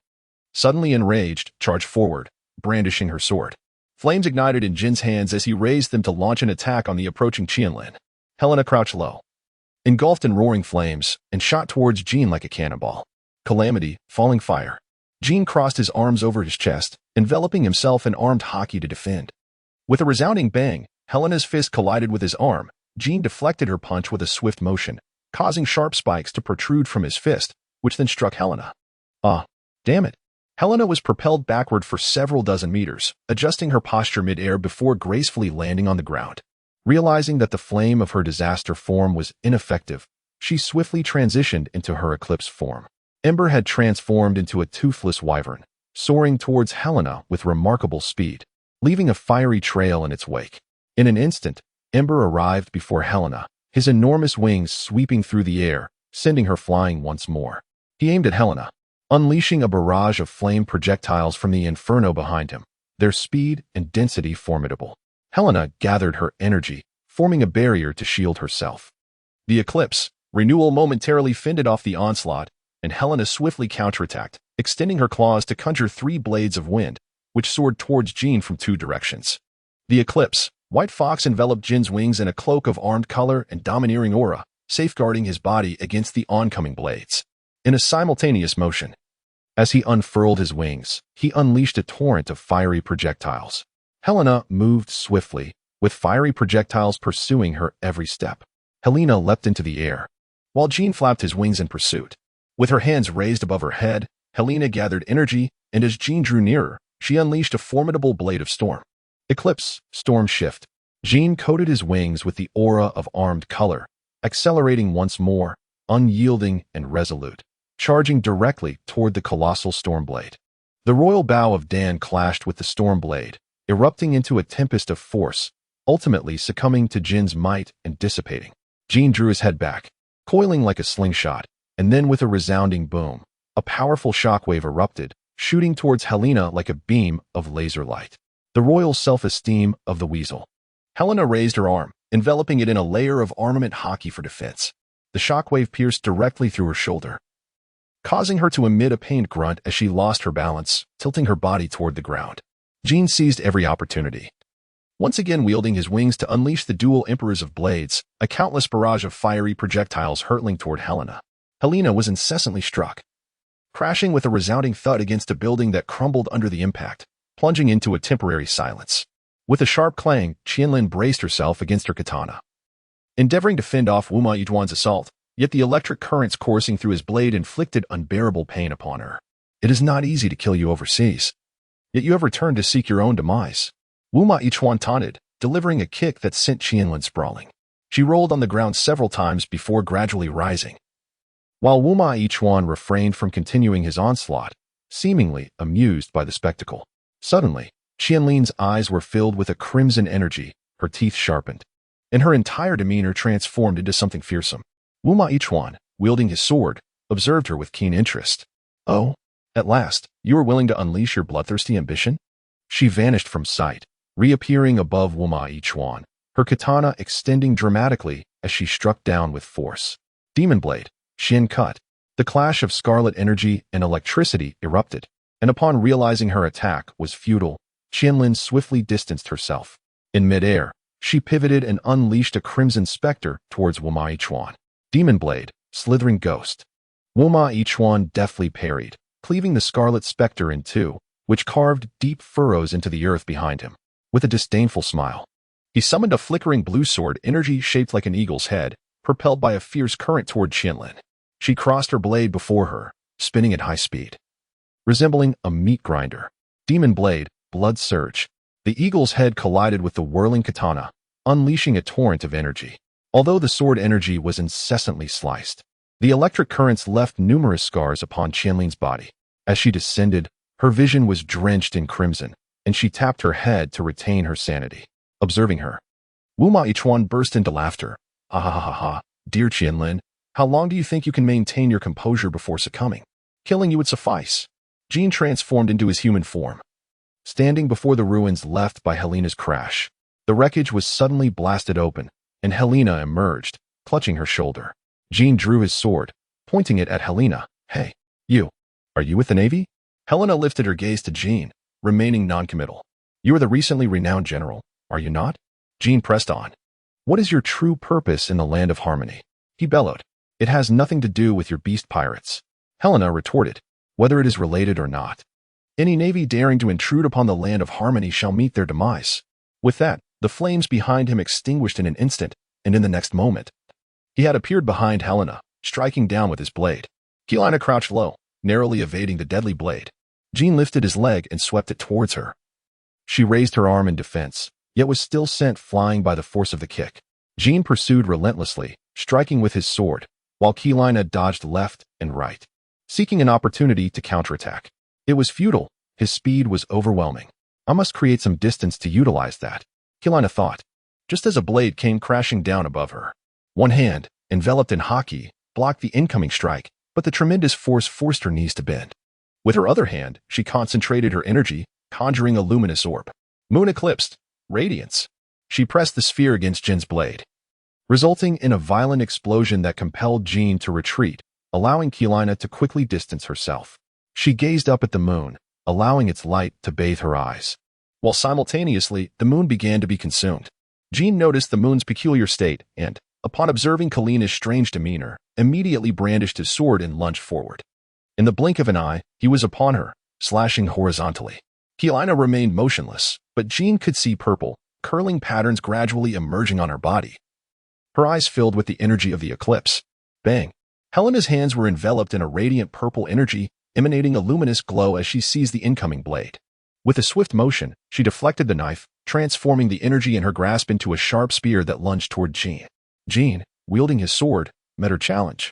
suddenly enraged, charged forward, brandishing her sword. Flames ignited in Jin's hands as he raised them to launch an attack on the approaching Qianlin. Helena crouched low, engulfed in roaring flames, and shot towards Jean like a cannonball. Calamity, falling fire. Jean crossed his arms over his chest, enveloping himself in armed hockey to defend. With a resounding bang, Helena's fist collided with his arm. Jean deflected her punch with a swift motion, causing sharp spikes to protrude from his fist, which then struck Helena. Ah, damn it. Helena was propelled backward for several dozen meters, adjusting her posture mid-air before gracefully landing on the ground. Realizing that the flame of her disaster form was ineffective, she swiftly transitioned into her eclipse form. Ember had transformed into a toothless wyvern, soaring towards Helena with remarkable speed, leaving a fiery trail in its wake. In an instant, Ember arrived before Helena, his enormous wings sweeping through the air, sending her flying once more. He aimed at Helena, unleashing a barrage of flame projectiles from the inferno behind him, their speed and density formidable. Helena gathered her energy, forming a barrier to shield herself. The eclipse, renewal momentarily fended off the onslaught, and Helena swiftly counterattacked, extending her claws to conjure 3 blades of wind, which soared towards Jean from 2 directions. The eclipse, White Fox enveloped Jin's wings in a cloak of armed color and domineering aura, safeguarding his body against the oncoming blades. In a simultaneous motion, as he unfurled his wings, he unleashed a torrent of fiery projectiles. Helena moved swiftly, with fiery projectiles pursuing her every step. Helena leapt into the air, while Jean flapped his wings in pursuit. With her hands raised above her head, Helena gathered energy, and as Jean drew nearer, she unleashed a formidable blade of storm. Eclipse, storm shift. Jean coated his wings with the aura of armed color, accelerating once more, unyielding and resolute, charging directly toward the colossal storm blade. The royal bow of Dan clashed with the storm blade, erupting into a tempest of force, ultimately succumbing to Jin's might and dissipating. Jin drew his head back, coiling like a slingshot, and then with a resounding boom, a powerful shockwave erupted, shooting towards Helena like a beam of laser light. The royal self-esteem of the weasel. Helena raised her arm, enveloping it in a layer of armament hockey for defense. The shockwave pierced directly through her shoulder, causing her to emit a pained grunt as she lost her balance, tilting her body toward the ground. Jin seized every opportunity, once again wielding his wings to unleash the dual emperors of blades, a countless barrage of fiery projectiles hurtling toward Helena. Helena was incessantly struck, crashing with a resounding thud against a building that crumbled under the impact, plunging into a temporary silence. With a sharp clang, Qianlin braced herself against her katana, endeavoring to fend off Wuma Yichuan's assault, yet the electric currents coursing through his blade inflicted unbearable pain upon her. It is not easy to kill you overseas, yet you have returned to seek your own demise. Wuma Yichuan taunted, delivering a kick that sent Qianlin sprawling. She rolled on the ground several times before gradually rising, while Wuma Yichuan refrained from continuing his onslaught, seemingly amused by the spectacle. Suddenly, Qianlin's eyes were filled with a crimson energy, her teeth sharpened, and her entire demeanor transformed into something fearsome. Wuma Yichuan, wielding his sword, observed her with keen interest. "Oh, at last, you are willing to unleash your bloodthirsty ambition?" She vanished from sight, reappearing above Wuma Yichuan, her katana extending dramatically as she struck down with force. Demon blade, Shin cut. The clash of scarlet energy and electricity erupted, and upon realizing her attack was futile, Qianlin swiftly distanced herself. In midair, she pivoted and unleashed a crimson specter towards Wuma Yichuan. Demon blade, slithering ghost. Wuma Yichuan deftly parried, cleaving the scarlet specter in two, which carved deep furrows into the earth behind him. With a disdainful smile, he summoned a flickering blue sword, energy shaped like an eagle's head, propelled by a fierce current toward Qianlin. She crossed her blade before her, spinning at high speed, resembling a meat grinder. Demon blade, blood surge. The eagle's head collided with the whirling katana, unleashing a torrent of energy. Although the sword energy was incessantly sliced, the electric currents left numerous scars upon Qianlin's body. As she descended, her vision was drenched in crimson, and she tapped her head to retain her sanity. Observing her, Wuma Yichuan burst into laughter. "Ha ha ha ha ha, dear Qianlin, how long do you think you can maintain your composure before succumbing? Killing you would suffice." Jin transformed into his human form, standing before the ruins left by Helena's crash. The wreckage was suddenly blasted open, and Helena emerged, clutching her shoulder. Jin drew his sword, pointing it at Helena. "Hey, you. Are you with the Navy?" Helena lifted her gaze to Jin, remaining noncommittal. "You are the recently renowned general, are you not?" Jin pressed on. "What is your true purpose in the land of harmony?" He bellowed. "It has nothing to do with your beast pirates." Helena retorted, "Whether it is related or not, any navy daring to intrude upon the land of harmony shall meet their demise." With that, the flames behind him extinguished in an instant, and in the next moment, he had appeared behind Helena, striking down with his blade. Helena crouched low, narrowly evading the deadly blade. Jin lifted his leg and swept it towards her. She raised her arm in defense, yet was still sent flying by the force of the kick. Jin pursued relentlessly, striking with his sword, while Helena dodged left and right, seeking an opportunity to counterattack. It was futile. His speed was overwhelming. "I must create some distance to utilize that," Helena thought, just as a blade came crashing down above her. One hand, enveloped in hockey, blocked the incoming strike, but the tremendous force forced her knees to bend. With her other hand, she concentrated her energy, conjuring a luminous orb. Moon eclipsed. Radiance. She pressed the sphere against Jin's blade, resulting in a violent explosion that compelled Jin to retreat, allowing Helena to quickly distance herself. She gazed up at the moon, allowing its light to bathe her eyes, while simultaneously the moon began to be consumed. Jin noticed the moon's peculiar state and, upon observing Helena's strange demeanor, immediately brandished his sword and lunged forward. In the blink of an eye, he was upon her, slashing horizontally. Helena remained motionless, but Jin could see purple, curling patterns gradually emerging on her body. Her eyes filled with the energy of the eclipse. Bang! Helena's hands were enveloped in a radiant purple energy, emanating a luminous glow as she seized the incoming blade. With a swift motion, she deflected the knife, transforming the energy in her grasp into a sharp spear that lunged toward Jin. Jin, wielding his sword, met her challenge,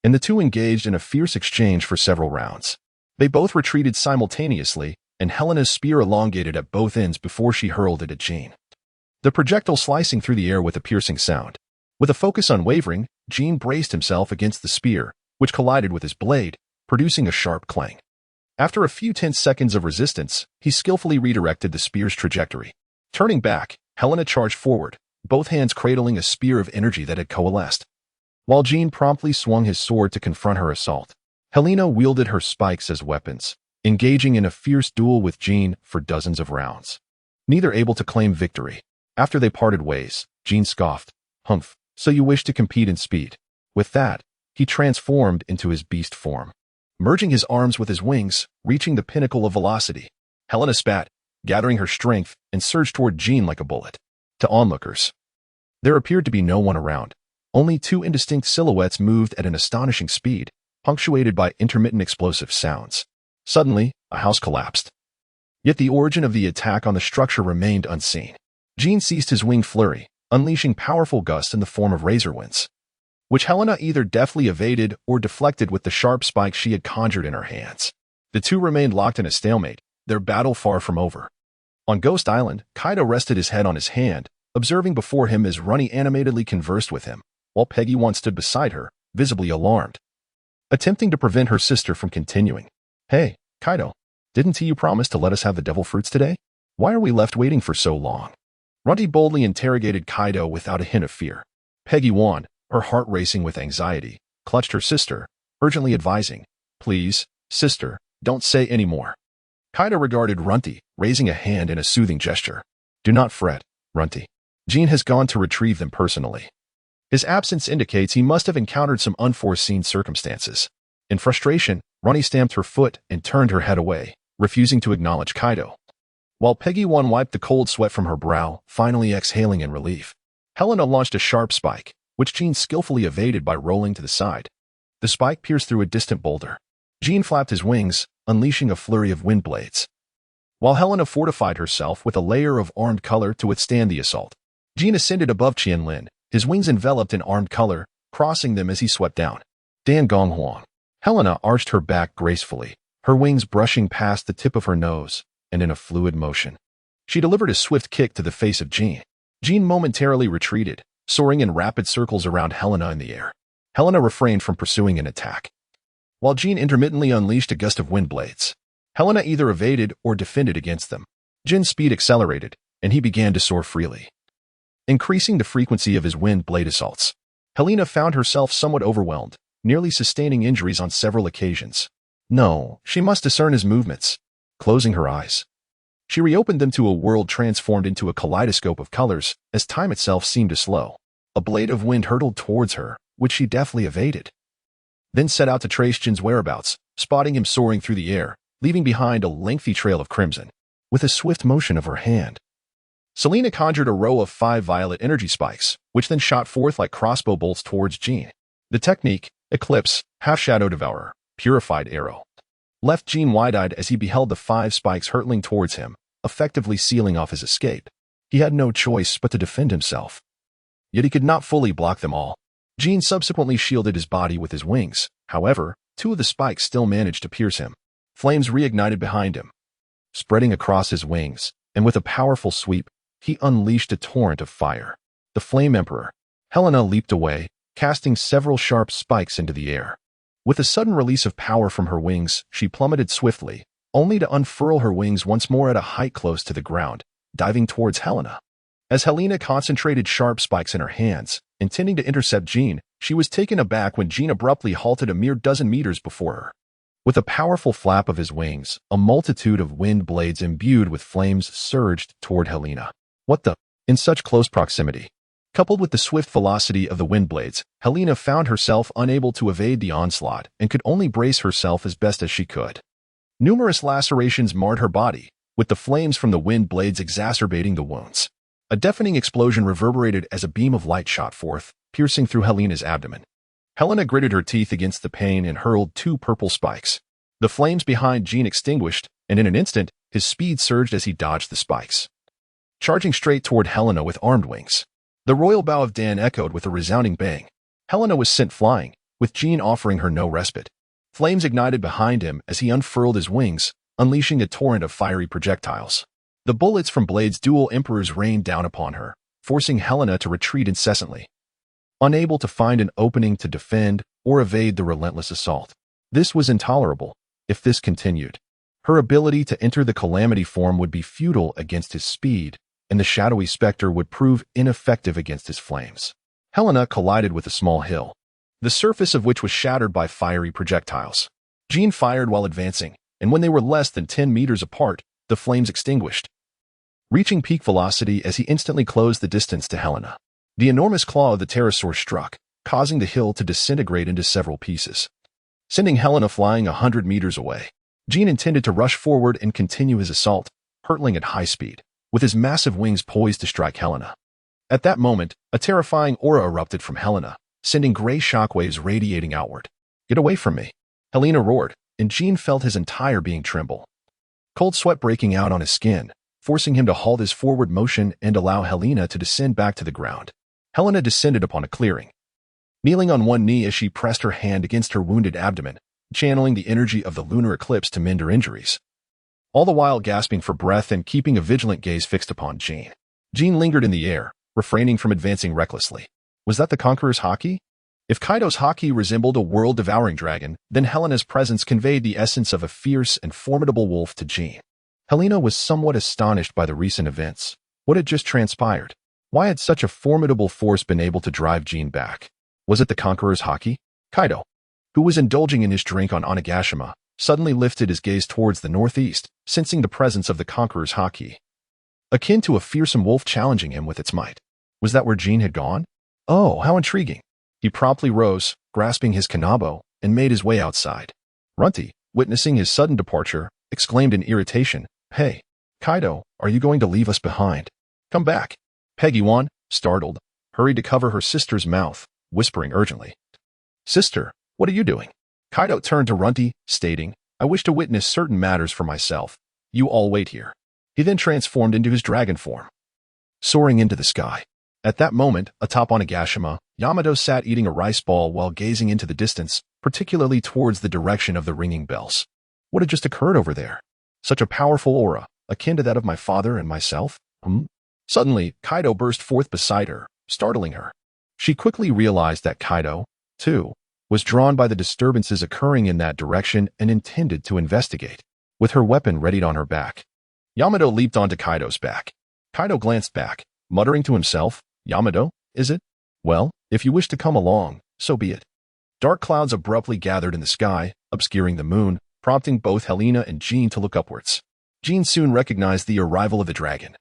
and the two engaged in a fierce exchange for several rounds. They both retreated simultaneously, and Helena's spear elongated at both ends before she hurled it at Jean. The projectile slicing through the air with a piercing sound. With a focus unwavering, Jean braced himself against the spear, which collided with his blade, producing a sharp clang. After a few tense seconds of resistance, he skillfully redirected the spear's trajectory. Turning back, Helena charged forward, both hands cradling a spear of energy that had coalesced. While Jean promptly swung his sword to confront her assault, Helena wielded her spikes as weapons, engaging in a fierce duel with Jean for dozens of rounds. Neither able to claim victory. After they parted ways, Jean scoffed, "Humph, so you wish to compete in speed." With that, he transformed into his beast form, merging his arms with his wings, reaching the pinnacle of velocity. Helena spat, gathering her strength, and surged toward Jean like a bullet. To onlookers, there appeared to be no one around. Only two indistinct silhouettes moved at an astonishing speed, punctuated by intermittent explosive sounds. Suddenly, a house collapsed. Yet the origin of the attack on the structure remained unseen. Jean ceased his winged flurry, unleashing powerful gusts in the form of razor winds, which Helena either deftly evaded or deflected with the sharp spikes she had conjured in her hands. The two remained locked in a stalemate, their battle far from over. On Ghost Island, Kaido rested his head on his hand, observing before him as Runny animatedly conversed with him, while Peggy once stood beside her, visibly alarmed, attempting to prevent her sister from continuing. "Hey, Kaido, didn't you promise to let us have the devil fruits today? Why are we left waiting for so long?" Runty boldly interrogated Kaido without a hint of fear. Peggy won, her heart racing with anxiety, clutched her sister, urgently advising, "Please, sister, don't say any more." Kaido regarded Runty, raising a hand in a soothing gesture. "Do not fret, Runty. Jean has gone to retrieve them personally." His absence indicates he must have encountered some unforeseen circumstances. In frustration, Runny stamped her foot and turned her head away, refusing to acknowledge Kaido. While Peggy One wiped the cold sweat from her brow, finally exhaling in relief, Helena launched a sharp spike, which Jean skillfully evaded by rolling to the side. The spike pierced through a distant boulder. Jean flapped his wings, unleashing a flurry of wind blades, while Helena fortified herself with a layer of armed color to withstand the assault. Jean ascended above Qianlin, his wings enveloped in armed color, crossing them as he swept down. Dan Gong Huang. Helena arched her back gracefully, her wings brushing past the tip of her nose, and in a fluid motion, she delivered a swift kick to the face of Jean. Jean momentarily retreated, soaring in rapid circles around Helena in the air. Helena refrained from pursuing an attack, while Jean intermittently unleashed a gust of wind blades. Helena either evaded or defended against them. Jin's speed accelerated, and he began to soar freely, increasing the frequency of his wind blade assaults. Helena found herself somewhat overwhelmed, nearly sustaining injuries on several occasions. No, she must discern his movements. Closing her eyes, she reopened them to a world transformed into a kaleidoscope of colors as time itself seemed to slow. A blade of wind hurtled towards her, which she deftly evaded, then set out to trace Jin's whereabouts, spotting him soaring through the air, leaving behind a lengthy trail of crimson. With a swift motion of her hand, Selena conjured a row of 5 violet energy spikes, which then shot forth like crossbow bolts towards Jean. The technique, Eclipse, Half-Shadow Devourer, Purified Arrow, left Jean wide-eyed as he beheld the 5 spikes hurtling towards him, effectively sealing off his escape. He had no choice but to defend himself. Yet he could not fully block them all. Jean subsequently shielded his body with his wings. However, 2 of the spikes still managed to pierce him. Flames reignited behind him, spreading across his wings, and with a powerful sweep, he unleashed a torrent of fire. The Flame Emperor. Helena leaped away, casting several sharp spikes into the air. With a sudden release of power from her wings, she plummeted swiftly, only to unfurl her wings once more at a height close to the ground, diving towards Helena. As Helena concentrated sharp spikes in her hands, intending to intercept Jean, she was taken aback when Jean abruptly halted a mere dozen meters before her. With a powerful flap of his wings, a multitude of wind blades imbued with flames surged toward Helena. What the? In such close proximity, coupled with the swift velocity of the wind blades, Helena found herself unable to evade the onslaught and could only brace herself as best as she could. Numerous lacerations marred her body, with the flames from the wind blades exacerbating the wounds. A deafening explosion reverberated as a beam of light shot forth, piercing through Helena's abdomen. Helena gritted her teeth against the pain and hurled 2 purple spikes. The flames behind Jean extinguished, and in an instant, his speed surged as he dodged the spikes, charging straight toward Helena with armed wings. The royal bow of Dan echoed with a resounding bang. Helena was sent flying, with Jean offering her no respite. Flames ignited behind him as he unfurled his wings, unleashing a torrent of fiery projectiles. The bullets from Blade's dual emperors rained down upon her, forcing Helena to retreat incessantly, unable to find an opening to defend or evade the relentless assault. This was intolerable. If this continued, her ability to enter the calamity form would be futile against his speed, and the shadowy specter would prove ineffective against his flames. Helena collided with a small hill, the surface of which was shattered by fiery projectiles. Jean fired while advancing, and when they were less than 10 meters apart, the flames extinguished, reaching peak velocity as he instantly closed the distance to Helena. The enormous claw of the pterosaur struck, causing the hill to disintegrate into several pieces, sending Helena flying 100 meters away. Jean intended to rush forward and continue his assault, hurtling at high speed, with his massive wings poised to strike Helena. At that moment, a terrifying aura erupted from Helena, sending gray shockwaves radiating outward. "Get away from me!" Helena roared, and Jean felt his entire being tremble, cold sweat breaking out on his skin, forcing him to halt his forward motion and allow Helena to descend back to the ground. Helena descended upon a clearing, kneeling on one knee as she pressed her hand against her wounded abdomen, channeling the energy of the lunar eclipse to mend her injuries, all the while gasping for breath and keeping a vigilant gaze fixed upon Jean. Jean lingered in the air, refraining from advancing recklessly. Was that the Conqueror's haki? If Kaido's haki resembled a world-devouring dragon, then Helena's presence conveyed the essence of a fierce and formidable wolf to Jean. Helena was somewhat astonished by the recent events. What had just transpired? Why had such a formidable force been able to drive Jean back? Was it the Conqueror's haki? Kaido, who was indulging in his drink on Onigashima, suddenly lifted his gaze towards the northeast, sensing the presence of the Conqueror's haki, akin to a fearsome wolf challenging him with its might. Was that where Jean had gone? Oh, how intriguing. He promptly rose, grasping his kanabo, and made his way outside. Runty, witnessing his sudden departure, exclaimed in irritation, "Hey, Kaido, are you going to leave us behind? Come back." Peggy-wan, startled, hurried to cover her sister's mouth, whispering urgently, "Sister, what are you doing?" Kaido turned to Runty, stating, "I wish to witness certain matters for myself. You all wait here." He then transformed into his dragon form, soaring into the sky. At that moment, atop Onigashima, Yamato sat eating a rice ball while gazing into the distance, particularly towards the direction of the ringing bells. What had just occurred over there? Such a powerful aura, akin to that of my father and myself? Suddenly, Kaido burst forth beside her, startling her. She quickly realized that Kaido, too, was drawn by the disturbances occurring in that direction and intended to investigate, with her weapon readied on her back. Yamato leaped onto Kaido's back. Kaido glanced back, muttering to himself, "Yamato, is it? Well, if you wish to come along, so be it." Dark clouds abruptly gathered in the sky, obscuring the moon, prompting both Helena and Jean to look upwards. Jean soon recognized the arrival of the dragon,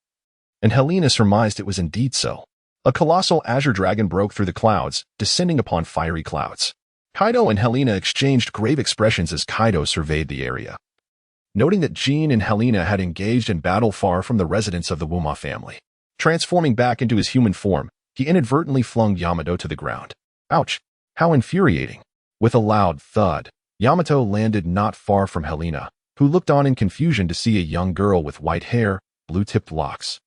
and Helena surmised it was indeed so. A colossal azure dragon broke through the clouds, descending upon fiery clouds. Kaido and Helena exchanged grave expressions as Kaido surveyed the area, noting that Jean and Helena had engaged in battle far from the residence of the Wuma family. Transforming back into his human form, he inadvertently flung Yamato to the ground. Ouch! How infuriating! With a loud thud, Yamato landed not far from Helena, who looked on in confusion to see a young girl with white hair, blue-tipped locks,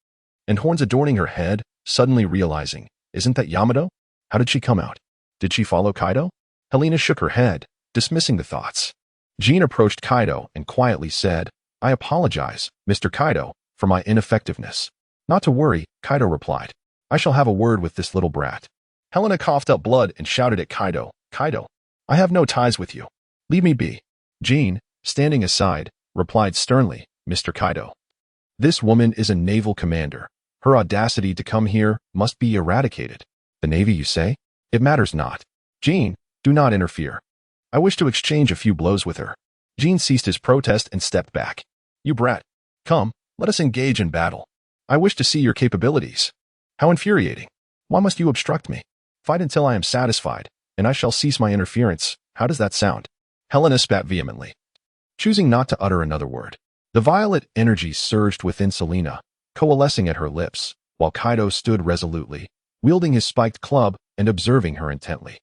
and horns adorning her head, suddenly realizing, "Isn't that Yamato? How did she come out? Did she follow Kaido?" Helena shook her head, dismissing the thoughts. Jean approached Kaido and quietly said, "I apologize, Mr. Kaido, for my ineffectiveness." "Not to worry," Kaido replied. "I shall have a word with this little brat." Helena coughed up blood and shouted at Kaido, "Kaido, I have no ties with you. Leave me be." Jean, standing aside, replied sternly, "Mr. Kaido, this woman is a naval commander. Her audacity to come here must be eradicated." "The Navy, you say? It matters not. Jean, do not interfere. I wish to exchange a few blows with her." Jean ceased his protest and stepped back. "You brat. Come, let us engage in battle. I wish to see your capabilities." "How infuriating. Why must you obstruct me? Fight until I am satisfied, and I shall cease my interference. How does that sound?" Helena spat vehemently, choosing not to utter another word. The violet energy surged within Selena, coalescing at her lips, while Kaido stood resolutely, wielding his spiked club and observing her intently.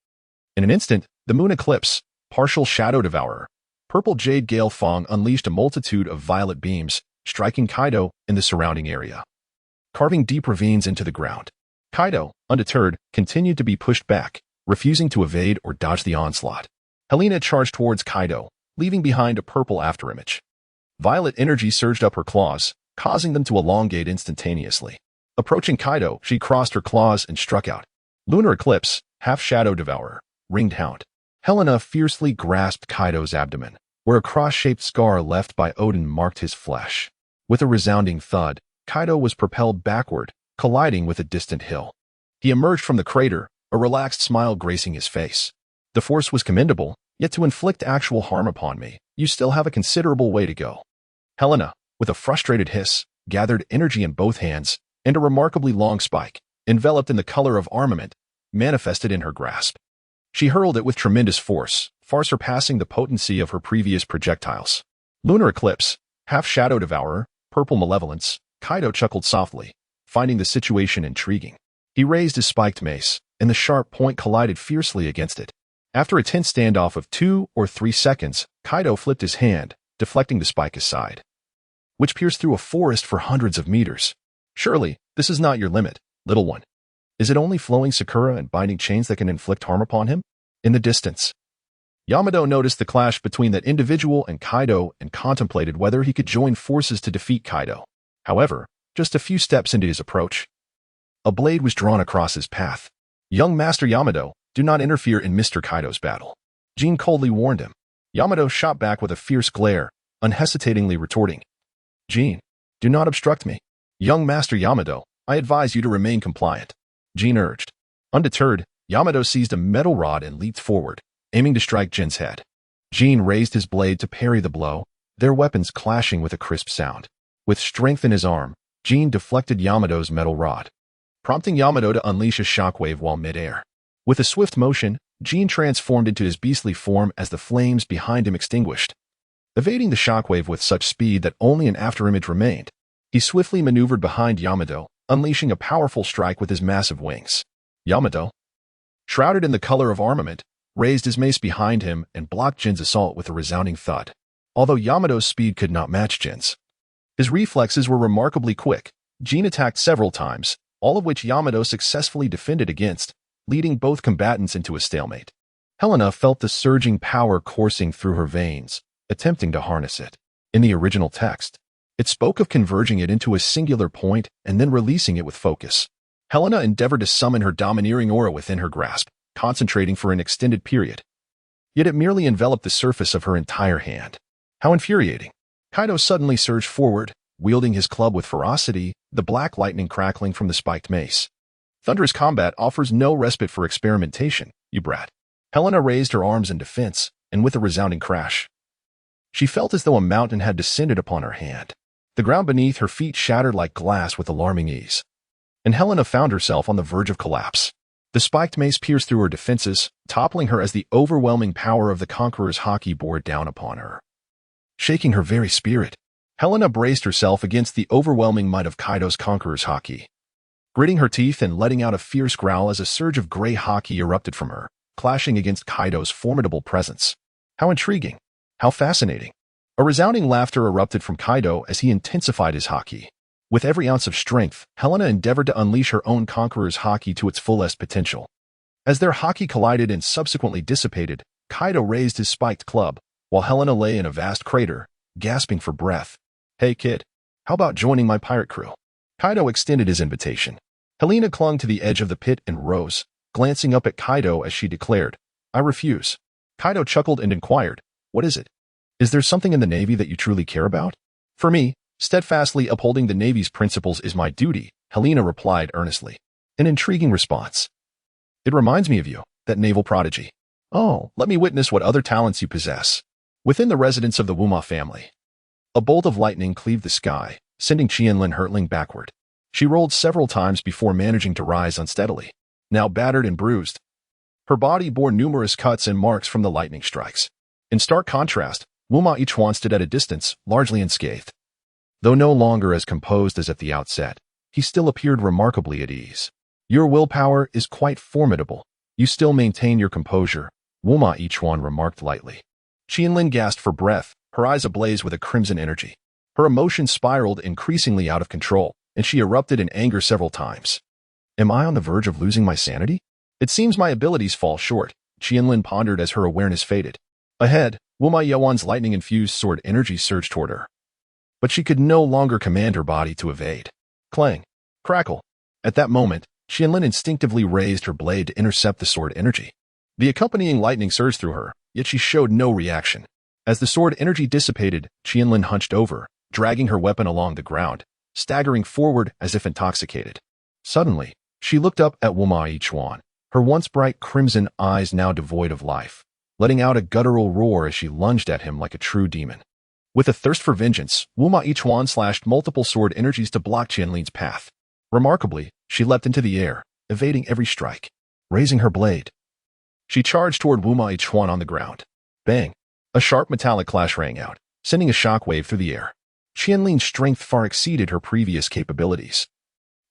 In an instant, the moon eclipse, partial shadow devourer, purple jade gale Fong unleashed a multitude of violet beams, striking Kaido in the surrounding area, carving deep ravines into the ground. Kaido, undeterred, continued to be pushed back, refusing to evade or dodge the onslaught. Helena charged towards Kaido, leaving behind a purple afterimage. Violet energy surged up her claws, causing them to elongate instantaneously. Approaching Kaido, she crossed her claws and struck out. Lunar Eclipse, half-shadow devourer, ringed hound. Helena fiercely grasped Kaido's abdomen, where a cross-shaped scar left by Odin marked his flesh. With a resounding thud, Kaido was propelled backward, colliding with a distant hill. He emerged from the crater, a relaxed smile gracing his face. The force was commendable, yet to inflict actual harm upon me, you still have a considerable way to go. Helena, with a frustrated hiss, gathered energy in both hands, and a remarkably long spike, enveloped in the color of armament, manifested in her grasp. She hurled it with tremendous force, far surpassing the potency of her previous projectiles. Lunar Eclipse, half-shadow devourer, purple malevolence, Kaido chuckled softly, finding the situation intriguing. He raised his spiked mace, and the sharp point collided fiercely against it. After a tense standoff of 2 or 3 seconds, Kaido flipped his hand, deflecting the spike aside, which pierced through a forest for hundreds of meters. Surely, this is not your limit, little one. Is it only flowing sakura and binding chains that can inflict harm upon him? In the distance, Yamato noticed the clash between that individual and Kaido and contemplated whether he could join forces to defeat Kaido. However, just a few steps into his approach, a blade was drawn across his path. Young Master Yamato, do not interfere in Mr. Kaido's battle. Jin coldly warned him. Yamato shot back with a fierce glare, unhesitatingly retorting, Jin, do not obstruct me. Young Master Yamato, I advise you to remain compliant. Jin urged. Undeterred, Yamato seized a metal rod and leaped forward, aiming to strike Jin's head. Jin raised his blade to parry the blow, their weapons clashing with a crisp sound. With strength in his arm, Jin deflected Yamato's metal rod, prompting Yamato to unleash a shockwave while midair. With a swift motion, Jin transformed into his beastly form as the flames behind him extinguished. Evading the shockwave with such speed that only an afterimage remained, he swiftly maneuvered behind Yamato, unleashing a powerful strike with his massive wings. Yamato, shrouded in the color of armament, raised his mace behind him and blocked Jin's assault with a resounding thud. Although Yamato's speed could not match Jin's, his reflexes were remarkably quick. Jin attacked several times, all of which Yamato successfully defended against, leading both combatants into a stalemate. Helena felt the surging power coursing through her veins, attempting to harness it. In the original text, it spoke of converging it into a singular point and then releasing it with focus. Helena endeavored to summon her domineering aura within her grasp, concentrating for an extended period. Yet it merely enveloped the surface of her entire hand. How infuriating. Kaido suddenly surged forward, wielding his club with ferocity, the black lightning crackling from the spiked mace. Thunderous combat offers no respite for experimentation, you brat. Helena raised her arms in defense, and with a resounding crash, she felt as though a mountain had descended upon her hand. The ground beneath her feet shattered like glass with alarming ease, and Helena found herself on the verge of collapse. The spiked mace pierced through her defenses, toppling her as the overwhelming power of the Conqueror's haki bore down upon her, shaking her very spirit. Helena braced herself against the overwhelming might of Kaido's Conqueror's haki, gritting her teeth and letting out a fierce growl as a surge of gray haki erupted from her, clashing against Kaido's formidable presence. How intriguing! How fascinating! A resounding laughter erupted from Kaido as he intensified his haki. With every ounce of strength, Helena endeavored to unleash her own Conqueror's haki to its fullest potential. As their haki collided and subsequently dissipated, Kaido raised his spiked club, while Helena lay in a vast crater, gasping for breath. Hey kid, how about joining my pirate crew? Kaido extended his invitation. Helena clung to the edge of the pit and rose, glancing up at Kaido as she declared, I refuse. Kaido chuckled and inquired, what is it? Is there something in the Navy that you truly care about? For me, steadfastly upholding the Navy's principles is my duty, Helena replied earnestly. An intriguing response. It reminds me of you, that naval prodigy. Oh, let me witness what other talents you possess. Within the residence of the Wuma family, a bolt of lightning cleaved the sky, sending Qianlin hurtling backward. She rolled several times before managing to rise unsteadily. Now battered and bruised, her body bore numerous cuts and marks from the lightning strikes. In stark contrast, Wuma Ichuan stood at a distance, largely unscathed. Though no longer as composed as at the outset, he still appeared remarkably at ease. Your willpower is quite formidable. You still maintain your composure, Wuma Ichuan remarked lightly. Qianlin gasped for breath, her eyes ablaze with a crimson energy. Her emotions spiraled increasingly out of control, and she erupted in anger several times. Am I on the verge of losing my sanity? It seems my abilities fall short, Qianlin pondered as her awareness faded. Ahead, Wuma Yuan's lightning-infused sword energy surged toward her. but she could no longer command her body to evade. Clang. Crackle. At that moment, Qianlin instinctively raised her blade to intercept the sword energy. The accompanying lightning surged through her, yet she showed no reaction. As the sword energy dissipated, Qianlin hunched over, dragging her weapon along the ground, staggering forward as if intoxicated. Suddenly, she looked up at Wuma Yichuan, her once bright crimson eyes now devoid of life, letting out a guttural roar as she lunged at him like a true demon. With a thirst for vengeance, Wuma Yichuan slashed multiple sword energies to block Qianlin's path. Remarkably, she leapt into the air, evading every strike. Raising her blade, she charged toward Wuma Yichuan on the ground. Bang! A sharp metallic clash rang out, sending a shockwave through the air. Qianlin's strength far exceeded her previous capabilities,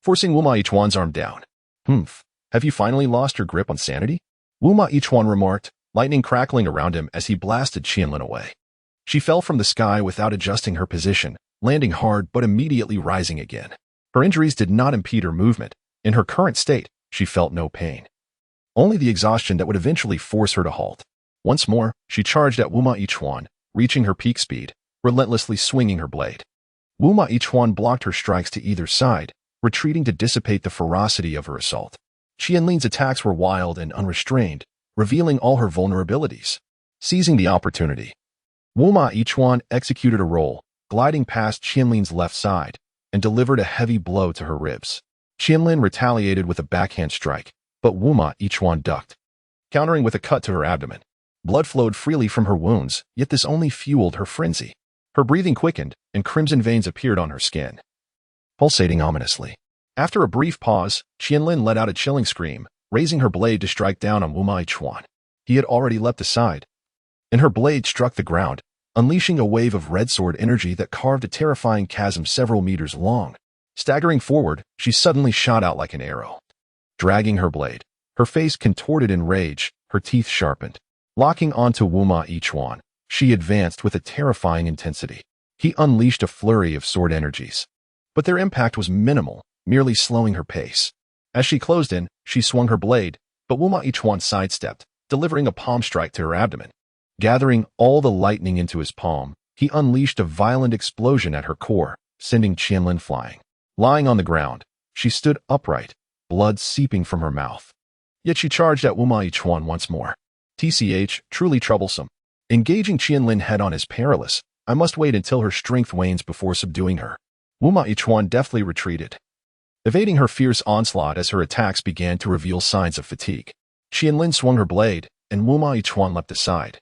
forcing Wuma Yichuan's arm down. Have you finally lost your grip on sanity? Wuma Yichuan remarked, lightning crackling around him as he blasted Qianlin away. She fell from the sky without adjusting her position, landing hard but immediately rising again. Her injuries did not impede her movement. In her current state, she felt no pain. Only the exhaustion that would eventually force her to halt. Once more, she charged at Wuma Yichuan, reaching her peak speed, relentlessly swinging her blade. Wuma Yichuan blocked her strikes to either side, retreating to dissipate the ferocity of her assault. Qianlin's attacks were wild and unrestrained, revealing all her vulnerabilities. Seizing the opportunity, Wuma Yichuan executed a roll, gliding past Qianlin's left side, and delivered a heavy blow to her ribs. Qianlin retaliated with a backhand strike, but Wuma Yichuan ducked, countering with a cut to her abdomen. Blood flowed freely from her wounds, yet this only fueled her frenzy. Her breathing quickened, and crimson veins appeared on her skin, pulsating ominously. After a brief pause, Qianlin let out a chilling scream, raising her blade to strike down on Wuma Yichuan. He had already leapt aside, and her blade struck the ground, unleashing a wave of red sword energy that carved a terrifying chasm several meters long. Staggering forward, she suddenly shot out like an arrow. Dragging her blade, her face contorted in rage, her teeth sharpened. Locking onto Wuma Yichuan, she advanced with a terrifying intensity. He unleashed a flurry of sword energies, but their impact was minimal, merely slowing her pace. As she closed in, she swung her blade, but Wuma Yichuan sidestepped, delivering a palm strike to her abdomen. Gathering all the lightning into his palm, he unleashed a violent explosion at her core, sending Qianlin flying. Lying on the ground, she stood upright, blood seeping from her mouth. Yet she charged at Wuma Yichuan once more. TCH, truly troublesome. Engaging Qianlin head-on is perilous. I must wait until her strength wanes before subduing her. Wuma Yichuan deftly retreated, evading her fierce onslaught as her attacks began to reveal signs of fatigue. Qianlin swung her blade, and Wuma Yichuan leapt aside,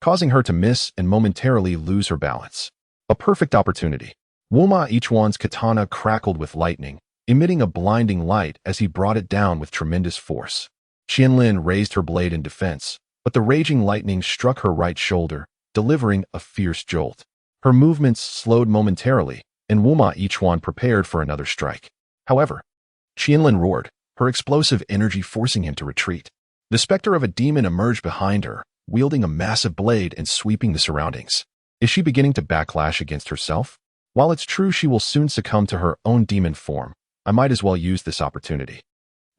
causing her to miss and momentarily lose her balance. A perfect opportunity. Wuma Yichuan's katana crackled with lightning, emitting a blinding light as he brought it down with tremendous force. Qianlin raised her blade in defense, but the raging lightning struck her right shoulder, delivering a fierce jolt. Her movements slowed momentarily, and Wuma Yichuan prepared for another strike. However, Qianlin roared, her explosive energy forcing him to retreat. The specter of a demon emerged behind her, wielding a massive blade and sweeping the surroundings. Is she beginning to backlash against herself? While it's true she will soon succumb to her own demon form, I might as well use this opportunity.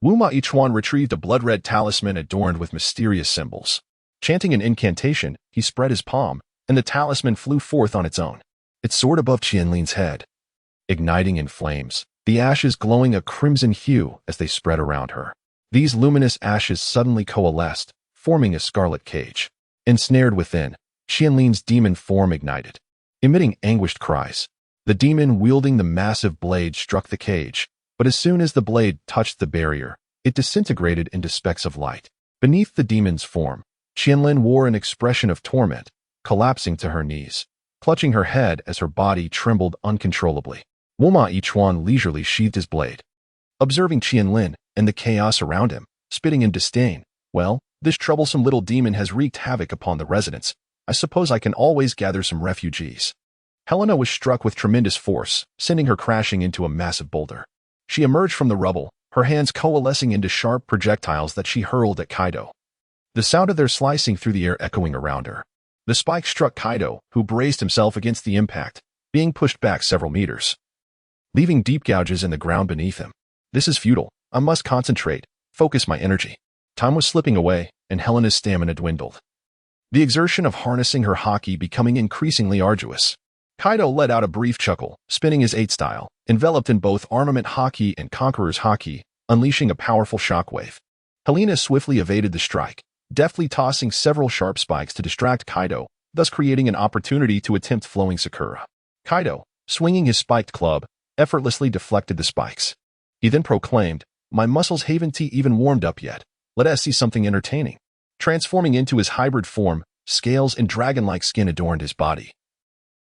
Wuma Yichuan retrieved a blood-red talisman adorned with mysterious symbols. Chanting an incantation, he spread his palm, and the talisman flew forth on its own. It soared above Qianlin's head, igniting in flames, the ashes glowing a crimson hue as they spread around her. These luminous ashes suddenly coalesced, forming a scarlet cage. Ensnared within, Qianlin's demon form ignited, emitting anguished cries. The demon wielding the massive blade struck the cage, but as soon as the blade touched the barrier, it disintegrated into specks of light. Beneath the demon's form, Qianlin wore an expression of torment, collapsing to her knees, clutching her head as her body trembled uncontrollably. Wuma Yichuan leisurely sheathed his blade, observing Qianlin and the chaos around him, spitting in disdain. Well, this troublesome little demon has wreaked havoc upon the residents. I suppose I can always gather some refugees. Helena was struck with tremendous force, sending her crashing into a massive boulder. She emerged from the rubble, her hands coalescing into sharp projectiles that she hurled at Kaido. The sound of their slicing through the air echoing around her. The spike struck Kaido, who braced himself against the impact, being pushed back several meters, leaving deep gouges in the ground beneath him. This is futile. I must concentrate, focus my energy. Time was slipping away, and Helena's stamina dwindled, the exertion of harnessing her haki becoming increasingly arduous. Kaido let out a brief chuckle, spinning his 8 style, enveloped in both armament haki and conqueror's haki, unleashing a powerful shockwave. Helena swiftly evaded the strike, deftly tossing several sharp spikes to distract Kaido, thus creating an opportunity to attempt flowing Sakura. Kaido, swinging his spiked club, effortlessly deflected the spikes. He then proclaimed, "My muscles haven't even warmed up yet. Let us see something entertaining." Transforming into his hybrid form, scales and dragon-like skin adorned his body.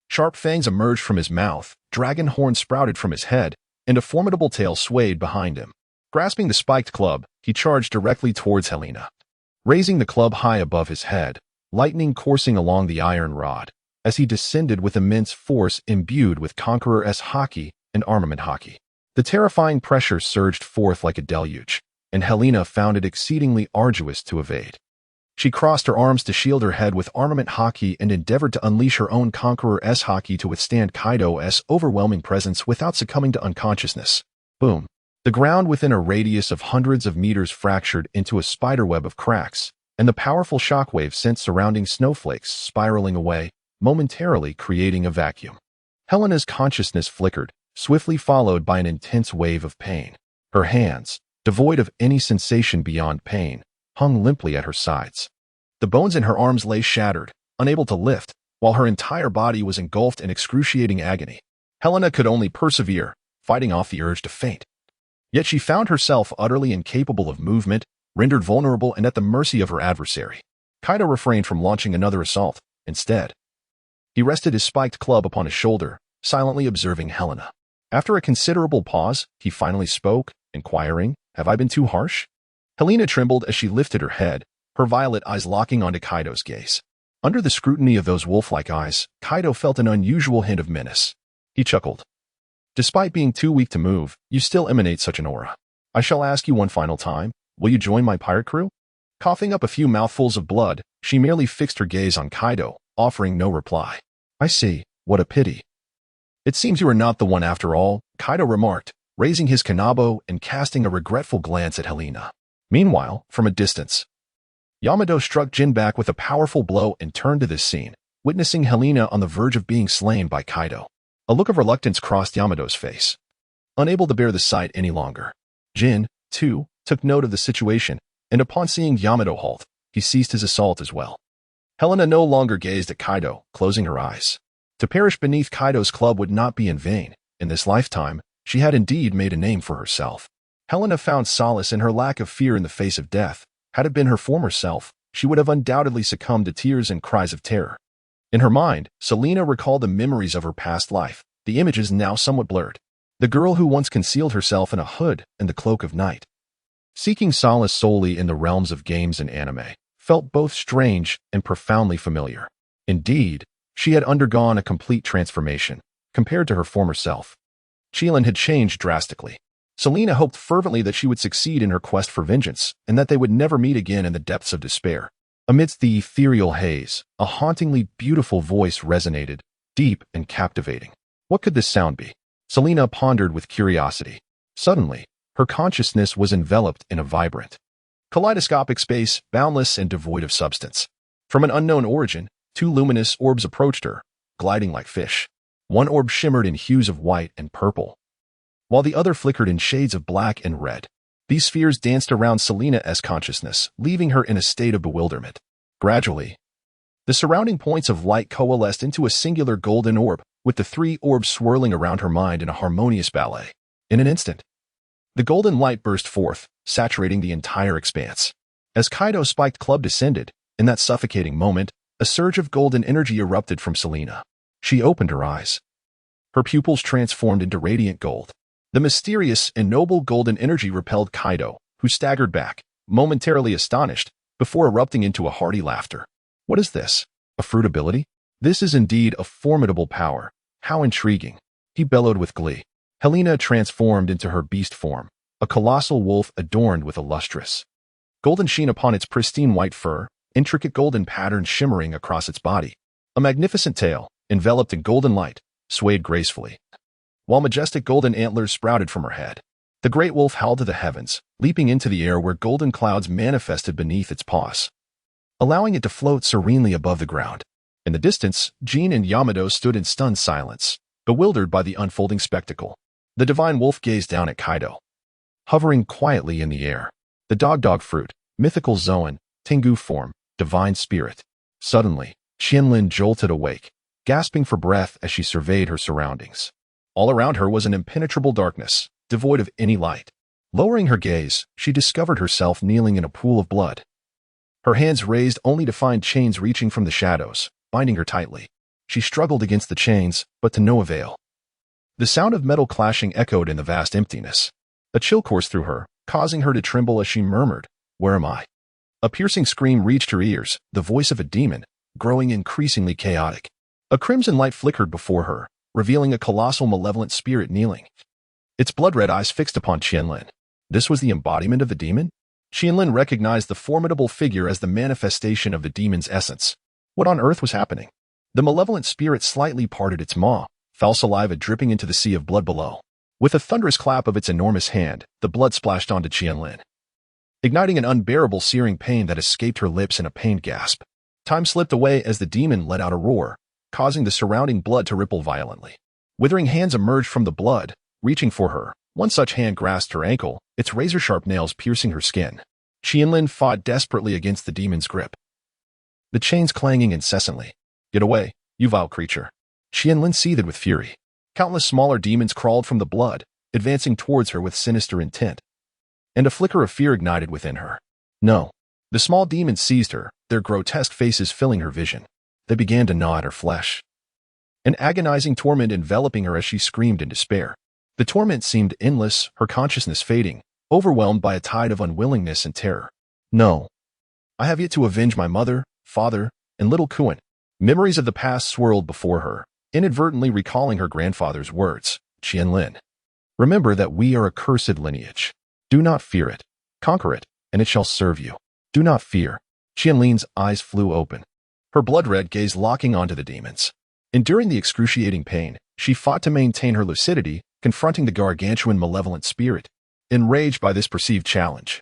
Sharp fangs emerged from his mouth, dragon horns sprouted from his head, and a formidable tail swayed behind him. Grasping the spiked club, he charged directly towards Helena. Raising the club high above his head, lightning coursing along the iron rod, as he descended with immense force imbued with Conqueror's haki and armament haki. The terrifying pressure surged forth like a deluge, and Helena found it exceedingly arduous to evade. She crossed her arms to shield her head with armament haki and endeavored to unleash her own Conqueror's haki to withstand Kaido's overwhelming presence without succumbing to unconsciousness. Boom. The ground within a radius of hundreds of meters fractured into a spiderweb of cracks, and the powerful shockwave sent surrounding snowflakes spiraling away, momentarily creating a vacuum. Helena's consciousness flickered, swiftly followed by an intense wave of pain. Her hands, devoid of any sensation beyond pain, hung limply at her sides. The bones in her arms lay shattered, unable to lift, while her entire body was engulfed in excruciating agony. Helena could only persevere, fighting off the urge to faint. Yet she found herself utterly incapable of movement, rendered vulnerable and at the mercy of her adversary. Kaido refrained from launching another assault. Instead, he rested his spiked club upon his shoulder, silently observing Helena. After a considerable pause, he finally spoke, inquiring, "Have I been too harsh?" Helena trembled as she lifted her head, her violet eyes locking onto Kaido's gaze. Under the scrutiny of those wolf-like eyes, Kaido felt an unusual hint of menace. He chuckled. "Despite being too weak to move, you still emanate such an aura. I shall ask you one final time, will you join my pirate crew?" Coughing up a few mouthfuls of blood, she merely fixed her gaze on Kaido, offering no reply. "I see, what a pity. It seems you are not the one after all," Kaido remarked, raising his kanabo and casting a regretful glance at Helena. Meanwhile, from a distance, Yamato struck Jin back with a powerful blow and turned to this scene, witnessing Helena on the verge of being slain by Kaido. A look of reluctance crossed Yamato's face. Unable to bear the sight any longer, Jin, too, took note of the situation, and upon seeing Yamato halt, he ceased his assault as well. Helena no longer gazed at Kaido, closing her eyes. To perish beneath Kaido's club would not be in vain. In this lifetime, she had indeed made a name for herself. Helena found solace in her lack of fear in the face of death. Had it been her former self, she would have undoubtedly succumbed to tears and cries of terror. In her mind, Selena recalled the memories of her past life, the images now somewhat blurred. The girl who once concealed herself in a hood and the cloak of night, seeking solace solely in the realms of games and anime, felt both strange and profoundly familiar. Indeed, she had undergone a complete transformation, compared to her former self. Chilan had changed drastically. Selena hoped fervently that she would succeed in her quest for vengeance, and that they would never meet again in the depths of despair. Amidst the ethereal haze, a hauntingly beautiful voice resonated, deep and captivating. What could this sound be? Selena pondered with curiosity. Suddenly, her consciousness was enveloped in a vibrant, kaleidoscopic space, boundless and devoid of substance. From an unknown origin, 2 luminous orbs approached her, gliding like fish. One orb shimmered in hues of white and purple, while the other flickered in shades of black and red. These spheres danced around Selena's consciousness, leaving her in a state of bewilderment. Gradually, the surrounding points of light coalesced into a singular golden orb, with the 3 orbs swirling around her mind in a harmonious ballet. In an instant, the golden light burst forth, saturating the entire expanse. As Kaido's spiked club descended, in that suffocating moment, a surge of golden energy erupted from Selena. She opened her eyes. Her pupils transformed into radiant gold. The mysterious and noble golden energy repelled Kaido, who staggered back, momentarily astonished, before erupting into a hearty laughter. What is this? A fruit ability? This is indeed a formidable power. How intriguing. He bellowed with glee. Helena transformed into her beast form, a colossal wolf adorned with a lustrous golden sheen upon its pristine white fur, intricate golden patterns shimmering across its body. A magnificent tail, enveloped in golden light, swayed gracefully, while majestic golden antlers sprouted from her head. The great wolf howled to the heavens, leaping into the air where golden clouds manifested beneath its paws, allowing it to float serenely above the ground. In the distance, Jean and Yamato stood in stunned silence, bewildered by the unfolding spectacle. The divine wolf gazed down at Kaido. Hovering quietly in the air, the dog fruit, mythical Zoan, Tengu form, divine spirit. Suddenly, Qianlin jolted awake, gasping for breath as she surveyed her surroundings. All around her was an impenetrable darkness, devoid of any light. Lowering her gaze, she discovered herself kneeling in a pool of blood. Her hands raised only to find chains reaching from the shadows, binding her tightly. She struggled against the chains, but to no avail. The sound of metal clashing echoed in the vast emptiness. A chill coursed through her, causing her to tremble as she murmured, "Where am I?" A piercing scream reached her ears, the voice of a demon, growing increasingly chaotic. A crimson light flickered before her, revealing a colossal malevolent spirit kneeling. Its blood-red eyes fixed upon Qianlin. This was the embodiment of the demon? Qianlin recognized the formidable figure as the manifestation of the demon's essence. What on earth was happening? The malevolent spirit slightly parted its maw, foul saliva dripping into the sea of blood below. With a thunderous clap of its enormous hand, the blood splashed onto Qianlin, igniting an unbearable searing pain that escaped her lips in a pained gasp. Time slipped away as the demon let out a roar, causing the surrounding blood to ripple violently. Withering hands emerged from the blood, reaching for her. One such hand grasped her ankle, its razor-sharp nails piercing her skin. Qianlin fought desperately against the demon's grip, the chains clanging incessantly. "Get away, you vile creature." Qianlin seethed with fury. Countless smaller demons crawled from the blood, advancing towards her with sinister intent. And a flicker of fear ignited within her. No. The small demons seized her, their grotesque faces filling her vision. They began to gnaw at her flesh, an agonizing torment enveloping her as she screamed in despair. The torment seemed endless, her consciousness fading, overwhelmed by a tide of unwillingness and terror. "No. I have yet to avenge my mother, father, and little Kuan." Memories of the past swirled before her, inadvertently recalling her grandfather's words. "Qianlin, remember that we are a cursed lineage. Do not fear it. Conquer it, and it shall serve you. Do not fear." Qianlin's eyes flew open, her blood-red gaze locking onto the demons. Enduring the excruciating pain, she fought to maintain her lucidity, confronting the gargantuan malevolent spirit. Enraged by this perceived challenge,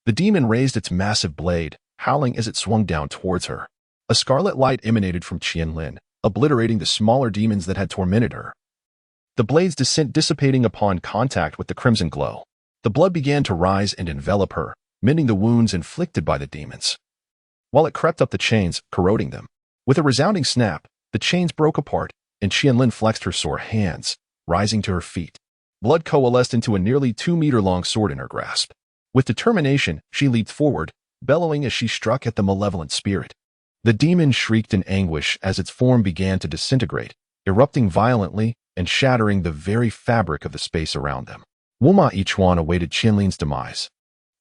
the demon raised its massive blade, howling as it swung down towards her. A scarlet light emanated from Qianlin, obliterating the smaller demons that had tormented her. The blade's descent dissipating upon contact with the crimson glow. The blood began to rise and envelop her, mending the wounds inflicted by the demons, while it crept up the chains, corroding them. With a resounding snap, the chains broke apart, and Qianlin flexed her sore hands, rising to her feet. Blood coalesced into a nearly 2-meter-long sword in her grasp. With determination, she leaped forward, bellowing as she struck at the malevolent spirit. The demon shrieked in anguish as its form began to disintegrate, erupting violently and shattering the very fabric of the space around them. Wuma Ichuan awaited Qianlin's demise,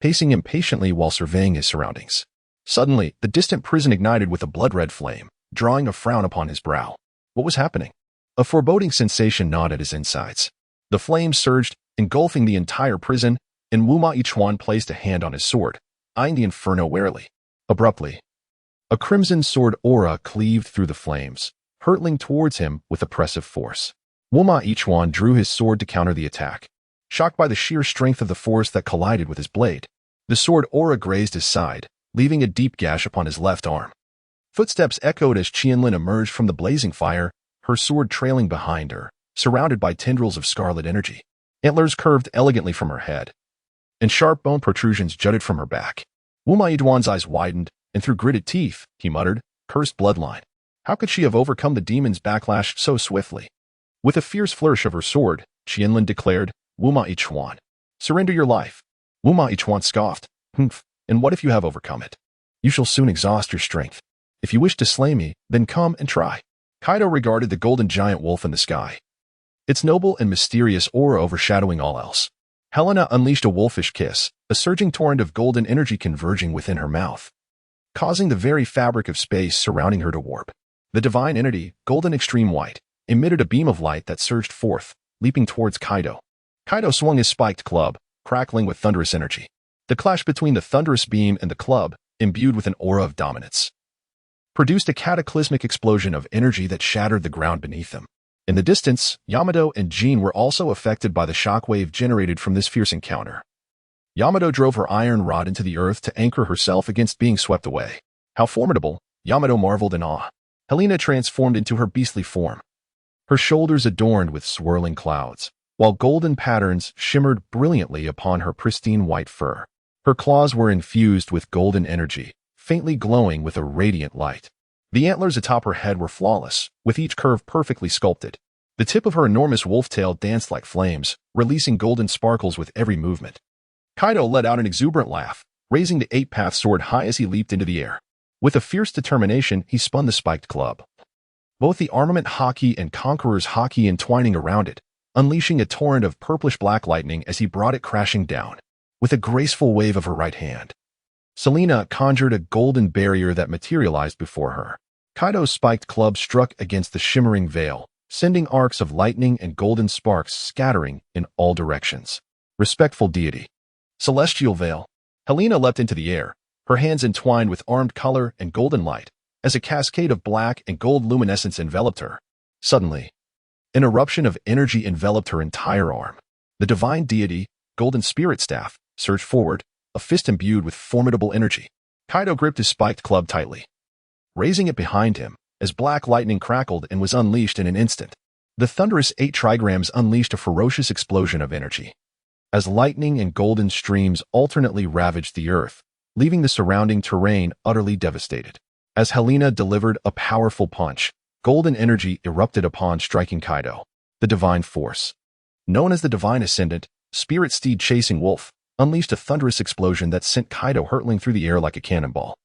pacing impatiently while surveying his surroundings. Suddenly, the distant prison ignited with a blood-red flame, drawing a frown upon his brow. What was happening? A foreboding sensation gnawed at his insides. The flames surged, engulfing the entire prison, and Wuma Ichuan placed a hand on his sword, eyeing the inferno warily. Abruptly, a crimson sword aura cleaved through the flames, hurtling towards him with oppressive force. Wuma Ichuan drew his sword to counter the attack. Shocked by the sheer strength of the force that collided with his blade, the sword aura grazed his side, leaving a deep gash upon his left arm. Footsteps echoed as Qianlin emerged from the blazing fire, her sword trailing behind her, surrounded by tendrils of scarlet energy. Antlers curved elegantly from her head, and sharp bone protrusions jutted from her back. Wuma Ichuan's eyes widened, and through gritted teeth, he muttered, "Cursed bloodline. How could she have overcome the demon's backlash so swiftly?" With a fierce flourish of her sword, Qianlin declared, "Wuma Ichuan, surrender your life." Wuma Ichuan scoffed, "Humph, and what if you have overcome it? You shall soon exhaust your strength. If you wish to slay me, then come and try." Kaido regarded the golden giant wolf in the sky, its noble and mysterious aura overshadowing all else. Helena unleashed a wolfish kiss, a surging torrent of golden energy converging within her mouth, causing the very fabric of space surrounding her to warp. The divine entity, golden extreme white, emitted a beam of light that surged forth, leaping towards Kaido. Kaido swung his spiked club, crackling with thunderous energy. The clash between the thunderous beam and the club, imbued with an aura of dominance, produced a cataclysmic explosion of energy that shattered the ground beneath them. In the distance, Yamato and Jean were also affected by the shockwave generated from this fierce encounter. Yamato drove her iron rod into the earth to anchor herself against being swept away. How formidable, Yamato marveled in awe. Helena transformed into her beastly form, her shoulders adorned with swirling clouds, while golden patterns shimmered brilliantly upon her pristine white fur. Her claws were infused with golden energy, faintly glowing with a radiant light. The antlers atop her head were flawless, with each curve perfectly sculpted. The tip of her enormous wolf tail danced like flames, releasing golden sparkles with every movement. Kaido let out an exuberant laugh, raising the eight-path sword high as he leaped into the air. With a fierce determination, he spun the spiked club, both the armament haki and conqueror's haki entwining around it, unleashing a torrent of purplish-black lightning as he brought it crashing down. With a graceful wave of her right hand, Selena conjured a golden barrier that materialized before her. Kaido's spiked club struck against the shimmering veil, sending arcs of lightning and golden sparks scattering in all directions. Respectful deity. Celestial veil. Helena leapt into the air, her hands entwined with armed color and golden light, as a cascade of black and gold luminescence enveloped her. Suddenly, an eruption of energy enveloped her entire arm. The divine deity, golden spirit staff, surged forward, a fist imbued with formidable energy. Kaido gripped his spiked club tightly, raising it behind him, as black lightning crackled and was unleashed in an instant. The thunderous 8 trigrams unleashed a ferocious explosion of energy, as lightning and golden streams alternately ravaged the earth, leaving the surrounding terrain utterly devastated. As Helena delivered a powerful punch, golden energy erupted upon striking Kaido. The divine force, known as the divine ascendant, spirit steed chasing wolf, unleashed a thunderous explosion that sent Kaido hurtling through the air like a cannonball,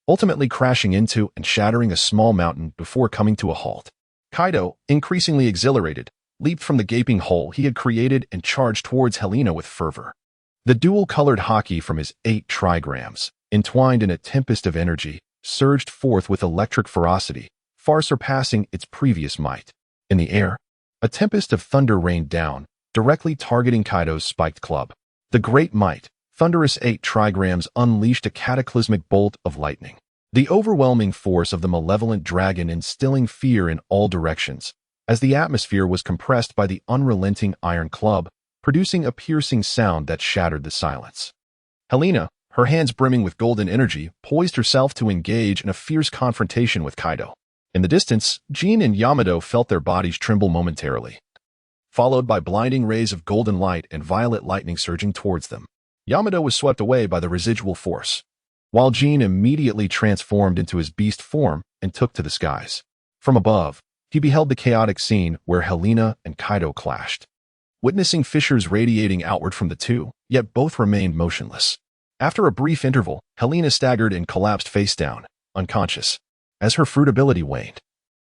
ultimately crashing into and shattering a small mountain before coming to a halt. Kaido, increasingly exhilarated, leaped from the gaping hole he had created and charged towards Helena with fervor. The dual-colored haki from his 8 trigrams, entwined in a tempest of energy, surged forth with electric ferocity, far surpassing its previous might. In the air, a tempest of thunder rained down, directly targeting Kaido's spiked club. The great might, thunderous 8 trigrams unleashed a cataclysmic bolt of lightning, the overwhelming force of the malevolent dragon instilling fear in all directions, as the atmosphere was compressed by the unrelenting iron club, producing a piercing sound that shattered the silence. Helena, her hands brimming with golden energy, poised herself to engage in a fierce confrontation with Kaido. In the distance, Jin and Yamato felt their bodies tremble momentarily, followed by blinding rays of golden light and violet lightning surging towards them. Yamato was swept away by the residual force, while Jin immediately transformed into his beast form and took to the skies. From above, he beheld the chaotic scene where Helena and Kaido clashed, witnessing fissures radiating outward from the two, yet both remained motionless. After a brief interval, Helena staggered and collapsed face down, unconscious. As her fruit ability waned,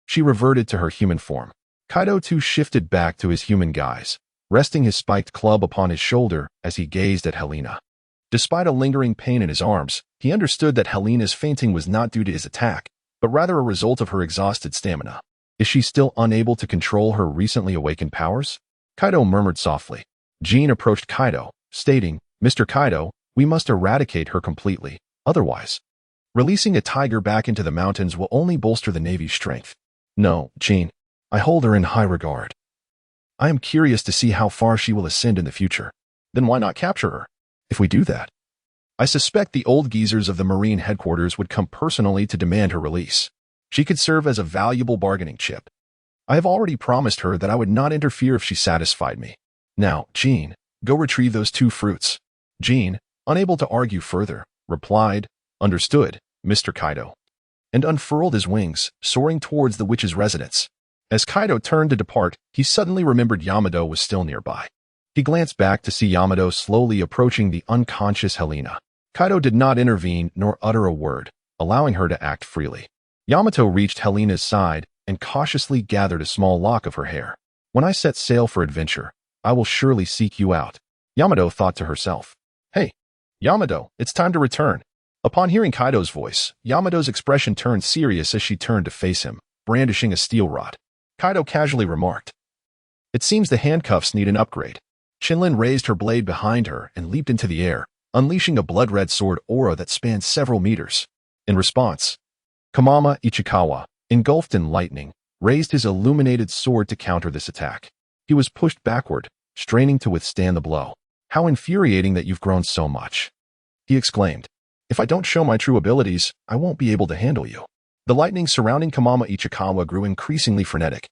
she reverted to her human form. Kaido too shifted back to his human guise, resting his spiked club upon his shoulder as he gazed at Helena. Despite a lingering pain in his arms, he understood that Helena's fainting was not due to his attack, but rather a result of her exhausted stamina. Is she still unable to control her recently awakened powers? Kaido murmured softly. Jin approached Kaido, stating, "Mr. Kaido, we must eradicate her completely, otherwise releasing a tiger back into the mountains will only bolster the Navy's strength." "No, Jin. I hold her in high regard. I am curious to see how far she will ascend in the future." "Then why not capture her? If we do that, I suspect the old geezers of the Marine headquarters would come personally to demand her release. She could serve as a valuable bargaining chip. I have already promised her that I would not interfere if she satisfied me. Now, Jin, go retrieve those 2 fruits." Jin, unable to argue further, replied, "Understood, Mr. Kaido," and unfurled his wings, soaring towards the witch's residence. As Kaido turned to depart, he suddenly remembered Yamato was still nearby. He glanced back to see Yamato slowly approaching the unconscious Helena. Kaido did not intervene nor utter a word, allowing her to act freely. Yamato reached Helena's side and cautiously gathered a small lock of her hair. "When I set sail for adventure, I will surely seek you out," Yamato thought to herself. "Hey, Yamato, it's time to return." Upon hearing Kaido's voice, Yamato's expression turned serious as she turned to face him, brandishing a steel rod. Kaido casually remarked, "It seems the handcuffs need an upgrade." Chinlin raised her blade behind her and leaped into the air, unleashing a blood-red sword aura that spanned several meters. In response, Kamama Ichikawa, engulfed in lightning, raised his illuminated sword to counter this attack. He was pushed backward, straining to withstand the blow. "How infuriating that you've grown so much," he exclaimed. "If I don't show my true abilities, I won't be able to handle you." The lightning surrounding Kamama Ichikawa grew increasingly frenetic.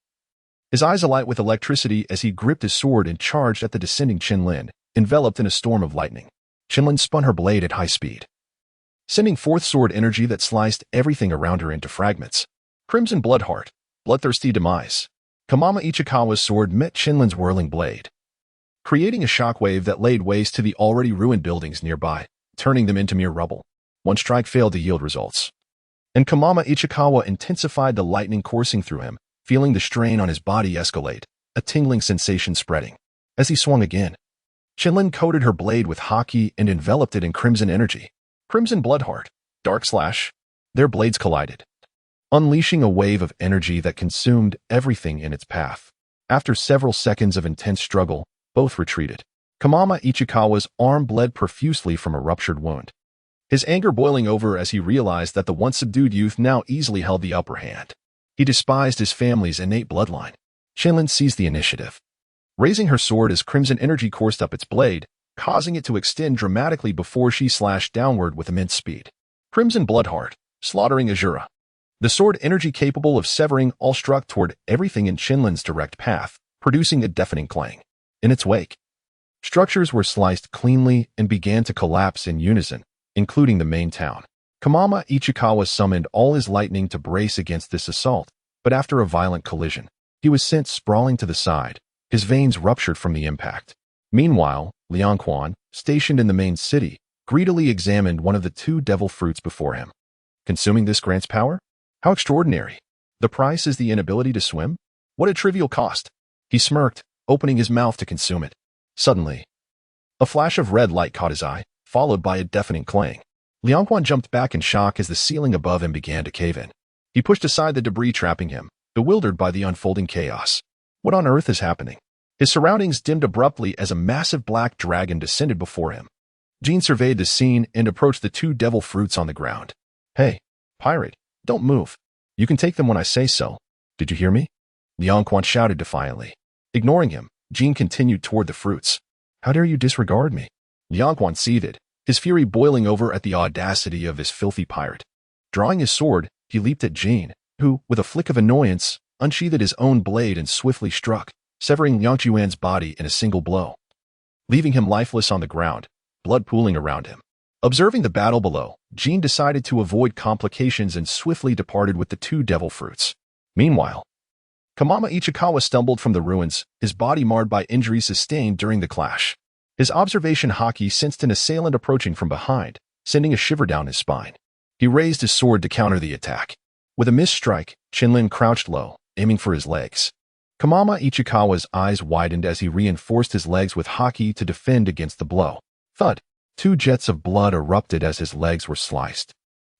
His eyes alight with electricity as he gripped his sword and charged at the descending Qinlin, enveloped in a storm of lightning. Qinlin spun her blade at high speed, sending forth sword energy that sliced everything around her into fragments. Crimson Bloodheart, bloodthirsty demise. Kamama Ichikawa's sword met Qinlin's whirling blade, creating a shockwave that laid waste to the already ruined buildings nearby, turning them into mere rubble. One strike failed to yield results, and Kamama Ichikawa intensified the lightning coursing through him, feeling the strain on his body escalate, a tingling sensation spreading. As he swung again, Qinlin coated her blade with haki and enveloped it in crimson energy. Crimson Bloodheart, Dark Slash. Their blades collided, unleashing a wave of energy that consumed everything in its path. After several seconds of intense struggle, both retreated. Kamama Ichikawa's arm bled profusely from a ruptured wound, his anger boiling over as he realized that the once subdued youth now easily held the upper hand. He despised his family's innate bloodline. Qinlin seized the initiative, raising her sword as crimson energy coursed up its blade, causing it to extend dramatically before she slashed downward with immense speed. Crimson Bloodheart, slaughtering Azura. The sword energy capable of severing all struck toward everything in Qinlin's direct path, producing a deafening clang. In its wake, structures were sliced cleanly and began to collapse in unison, including the main town. Kamama Ichikawa summoned all his lightning to brace against this assault, but after a violent collision, he was sent sprawling to the side, his veins ruptured from the impact. Meanwhile, Liangquan, stationed in the main city, greedily examined one of the two devil fruits before him. Consuming this grants power? How extraordinary. The price is the inability to swim? What a trivial cost. He smirked, opening his mouth to consume it. Suddenly, a flash of red light caught his eye, followed by a deafening clang. Liangquan jumped back in shock as the ceiling above him began to cave in. He pushed aside the debris trapping him, bewildered by the unfolding chaos. What on earth is happening? His surroundings dimmed abruptly as a massive black dragon descended before him. Jean surveyed the scene and approached the two devil fruits on the ground. Hey, pirate, don't move. You can take them when I say so. Did you hear me? Liangquan shouted defiantly. Ignoring him, Jean continued toward the fruits. How dare you disregard me? Liangquan seethed, his fury boiling over at the audacity of this filthy pirate. Drawing his sword, he leaped at Jean, who, with a flick of annoyance, unsheathed his own blade and swiftly struck, severing Liang Juan's body in a single blow, leaving him lifeless on the ground, blood pooling around him. Observing the battle below, Jean decided to avoid complications and swiftly departed with the two devil fruits. Meanwhile, Kamama Ichikawa stumbled from the ruins, his body marred by injuries sustained during the clash. His observation haki sensed an assailant approaching from behind, sending a shiver down his spine. He raised his sword to counter the attack. With a missed strike, Qinlin crouched low, aiming for his legs. Kamama Ichikawa's eyes widened as he reinforced his legs with haki to defend against the blow. Thud! Two jets of blood erupted as his legs were sliced,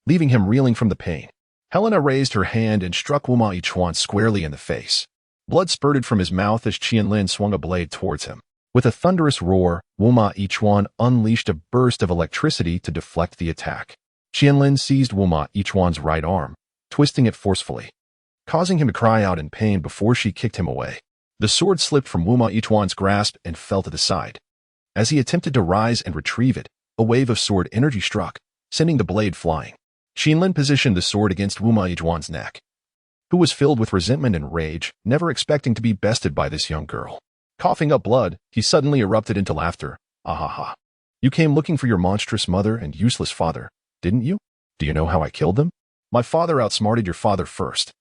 leaving him reeling from the pain. Helena raised her hand and struck Wuma Ichuan squarely in the face. Blood spurted from his mouth as Qianlin swung a blade towards him. With a thunderous roar, Wuma Ichuan unleashed a burst of electricity to deflect the attack. Qianlin seized Wuma Ichuan's right arm, twisting it forcefully, causing him to cry out in pain before she kicked him away. The sword slipped from Wuma Ichuan's grasp and fell to the side. As he attempted to rise and retrieve it, a wave of sword energy struck, sending the blade flying. Qianlin positioned the sword against Wuma Ichuan's neck, who was filled with resentment and rage, never expecting to be bested by this young girl. Coughing up blood, he suddenly erupted into laughter. Ahaha. You came looking for your monstrous mother and useless father, didn't you? Do you know how I killed them? My father outsmarted your father first.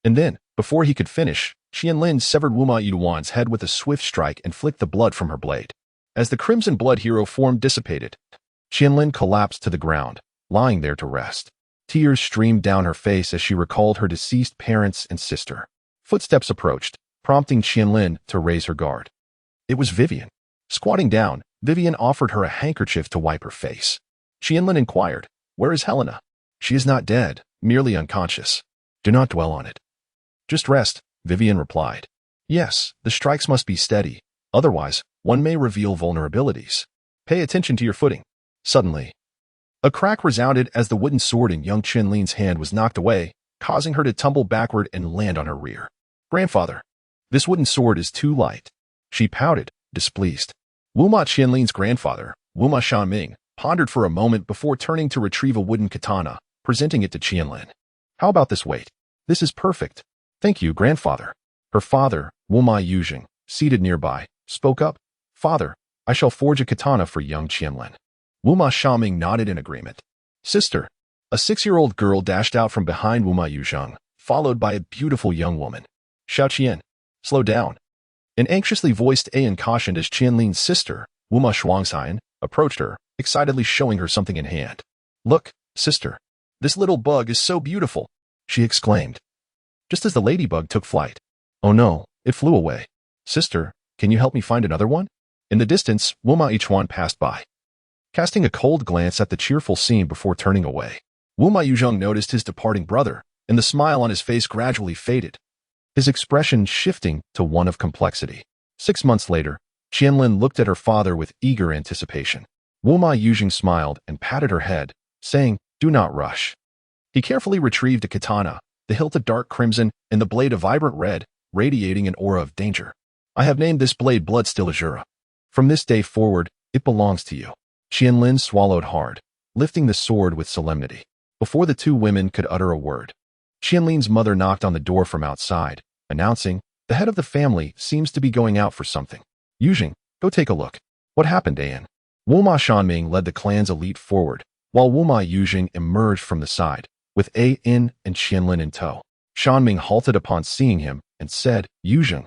And then, before he could finish, Qianlin severed Wuma Ichuan's head with a swift strike and flicked the blood from her blade. As the crimson blood hero form dissipated, Qianlin collapsed to the ground, lying there to rest. Tears streamed down her face as she recalled her deceased parents and sister. Footsteps approached, prompting Qianlin to raise her guard. It was Vivian. Squatting down, Vivian offered her a handkerchief to wipe her face. Qianlin inquired, "Where is Helena?" "She is not dead, merely unconscious. Do not dwell on it. Just rest," Vivian replied. "Yes, the strikes must be steady. Otherwise, one may reveal vulnerabilities. Pay attention to your footing." Suddenly, a crack resounded as the wooden sword in young Qianlin's hand was knocked away, causing her to tumble backward and land on her rear. "Grandfather, this wooden sword is too light." She pouted, displeased. Wuma Qianlin's grandfather, Wuma Shanming, pondered for a moment before turning to retrieve a wooden katana, presenting it to Qianlin. How about this weight? This is perfect. Thank you, grandfather. Her father, Wuma Yuzheng, seated nearby, spoke up. Father, I shall forge a katana for young Qianlin. Wuma Shaming nodded in agreement. Sister. A 6-year-old girl dashed out from behind Wuma Yuzheng, followed by a beautiful young woman. Xiao Qian, slow down. An anxiously voiced Ayan cautioned as Qianlin's sister, Wuma Shuangxian, approached her, excitedly showing her something in hand. Look, sister. This little bug is so beautiful, she exclaimed. Just as the ladybug took flight. Oh no, it flew away. Sister, can you help me find another one? In the distance, Wuma Yichuan passed by, casting a cold glance at the cheerful scene before turning away. Wuma Yuzheng noticed his departing brother, and the smile on his face gradually faded, his expression shifting to one of complexity. 6 months later, Qianlin looked at her father with eager anticipation. Wuma Yuzheng smiled and patted her head, saying, Do not rush. He carefully retrieved a katana, the hilt a dark crimson and the blade a vibrant red, radiating an aura of danger. I have named this blade Bloodstill Azura. From this day forward, it belongs to you. Qianlin swallowed hard, lifting the sword with solemnity. Before the two women could utter a word, Qianlin's mother knocked on the door from outside, announcing, The head of the family seems to be going out for something. Yuzheng, go take a look. What happened, Ayan? Wuma Shanming led the clan's elite forward, while Wuma Yuzheng emerged from the side, with Ayan and Qianlin in tow. Shanming halted upon seeing him and said, Yuzheng,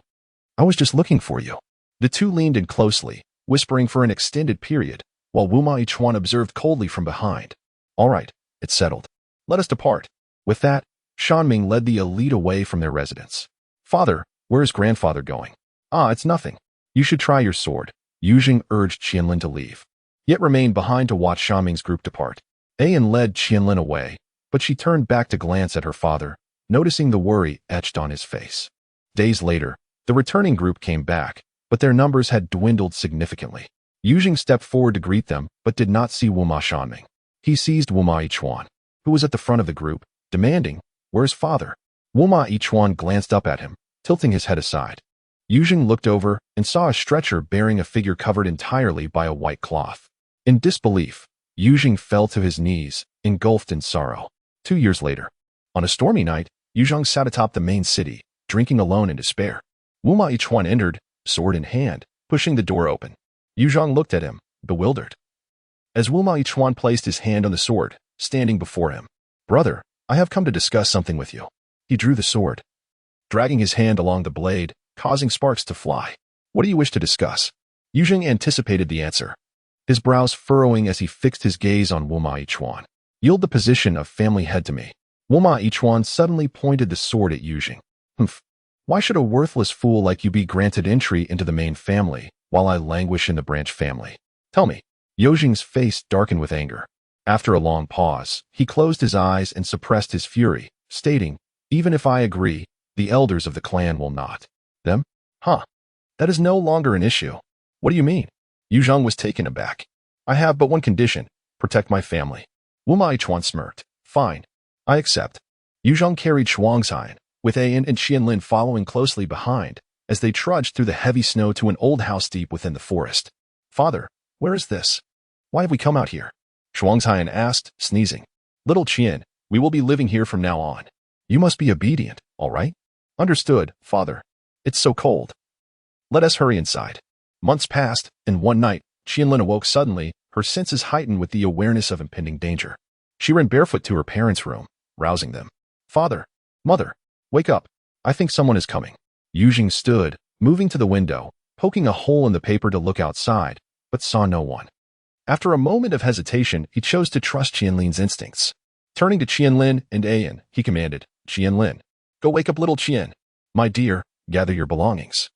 I was just looking for you. The two leaned in closely, whispering for an extended period, while Wuma Yichuan observed coldly from behind. All right, it's settled. Let us depart. With that, Shanming led the elite away from their residence. Father, where is grandfather going? Ah, it's nothing. You should try your sword. Yuzheng urged Qianlin to leave, yet remained behind to watch Shanming's group depart. Ayan led Qianlin away, but she turned back to glance at her father, noticing the worry etched on his face. Days later, the returning group came back, but their numbers had dwindled significantly. Yuzheng stepped forward to greet them, but did not see Wuma Shanming. He seized Wuma Yichuan, who was at the front of the group, demanding, Where's father? Wuma Yichuan glanced up at him, tilting his head aside. Yuzheng looked over and saw a stretcher bearing a figure covered entirely by a white cloth. In disbelief, Yuzheng fell to his knees, engulfed in sorrow. 2 years later, on a stormy night, Yuzheng sat atop the main city, drinking alone in despair. Wuma Yichuan entered, sword in hand, pushing the door open. Yuzheng looked at him, bewildered. As Wuma Yichuan placed his hand on the sword, standing before him. Brother, I have come to discuss something with you. He drew the sword, dragging his hand along the blade, causing sparks to fly. What do you wish to discuss? Yuzheng anticipated the answer, his brows furrowing as he fixed his gaze on Wuma Yichuan. Yield the position of family head to me. Wuma Yichuan suddenly pointed the sword at Yuzheng. Humph. Why should a worthless fool like you be granted entry into the main family, while I languish in the branch family? Tell me. Yuzheng's face darkened with anger. After a long pause, he closed his eyes and suppressed his fury, stating, Even if I agree, the elders of the clan will not. Them? Huh. That is no longer an issue. What do you mean? Yuzheng was taken aback. I have but one condition, protect my family. Wuma Yichuan smirked. Fine. I accept. Yuzheng carried Shuangxian, with Ayan and Qianlin following closely behind, as they trudged through the heavy snow to an old house deep within the forest. Father, where is this? Why have we come out here? Shuangxian asked, sneezing. Little Qian, we will be living here from now on. You must be obedient, all right? Understood, father. It's so cold. Let us hurry inside. Months passed, and one night, Qianlin awoke suddenly, her senses heightened with the awareness of impending danger. She ran barefoot to her parents' room, rousing them. Father, mother, wake up. I think someone is coming. Yuzheng stood, moving to the window, poking a hole in the paper to look outside, but saw no one. After a moment of hesitation, he chose to trust Qianlin's instincts. Turning to Qianlin and Ayan, he commanded, Qianlin, go wake up little Qian. My dear, gather your belongings.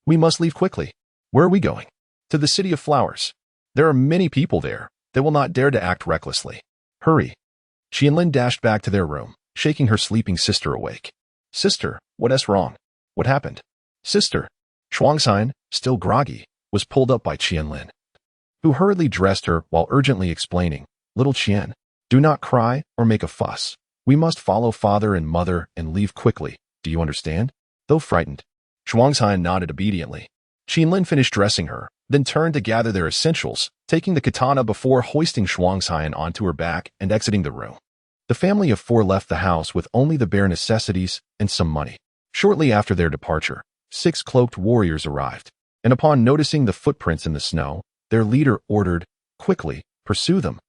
We must leave quickly. Where are we going? To the City of Flowers. There are many people there. They will not dare to act recklessly. Hurry. Qianlin dashed back to their room, shaking her sleeping sister awake. Sister, what's wrong? What happened? Sister. Shuangxian, still groggy, was pulled up by Qianlin, who hurriedly dressed her while urgently explaining, Little Qian, do not cry or make a fuss. We must follow father and mother and leave quickly. Do you understand? Though frightened, Shuangxian nodded obediently. Qianlin finished dressing her, then turned to gather their essentials, taking the katana before hoisting Shuangxian onto her back and exiting the room. The family of four left the house with only the bare necessities and some money. Shortly after their departure, 6 cloaked warriors arrived, and upon noticing the footprints in the snow, their leader ordered, "Quickly, pursue them."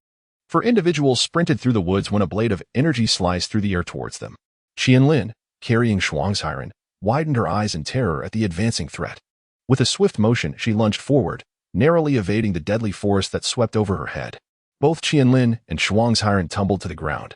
4 individuals sprinted through the woods when a blade of energy sliced through the air towards them. Qianlin, carrying Shuang's widened her eyes in terror at the advancing threat. With a swift motion, she lunged forward, narrowly evading the deadly force that swept over her head. Both Qianlin and Shuang's tumbled to the ground.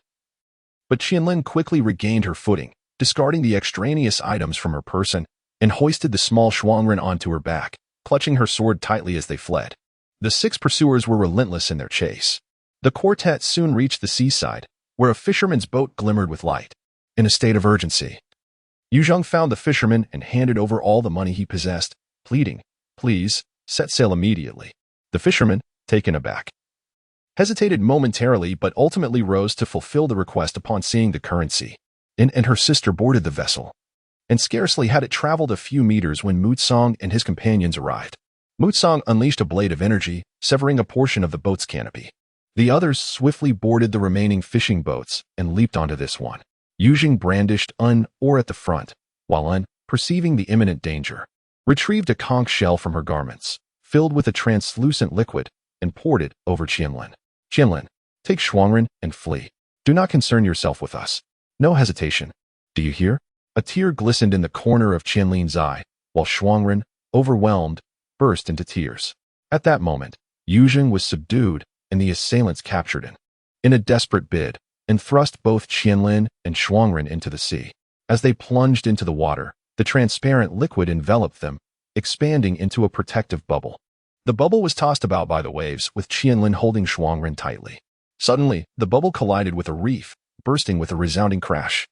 But Qianlin quickly regained her footing, discarding the extraneous items from her person, and hoisted the small Shuangren onto her back, clutching her sword tightly as they fled. The 6 pursuers were relentless in their chase. The quartet soon reached the seaside, where a fisherman's boat glimmered with light. In a state of urgency, Yu Zheng found the fisherman and handed over all the money he possessed, pleading, "Please, set sail immediately." The fisherman, taken aback, hesitated momentarily but ultimately rose to fulfill the request upon seeing the currency. And her sister boarded the vessel. And scarcely had it traveled a few meters when Mutsong and his companions arrived. Mutsong unleashed a blade of energy, severing a portion of the boat's canopy. The others swiftly boarded the remaining fishing boats and leaped onto this one. Yu Zheng brandished an oar at the front, while An, perceiving the imminent danger, retrieved a conch shell from her garments, filled with a translucent liquid, and poured it over Qianlin. "Qianlin, take Shuangren and flee. Do not concern yourself with us. No hesitation. Do you hear?" A tear glistened in the corner of Qianlin's eye, while Shuangren, overwhelmed, burst into tears. At that moment, Yu Zheng was subdued and the assailants captured him. In a desperate bid, and thrust both Qianlin and Shuangren into the sea. As they plunged into the water, the transparent liquid enveloped them, expanding into a protective bubble. The bubble was tossed about by the waves, with Qianlin holding Shuangren tightly. Suddenly, the bubble collided with a reef, bursting with a resounding crash,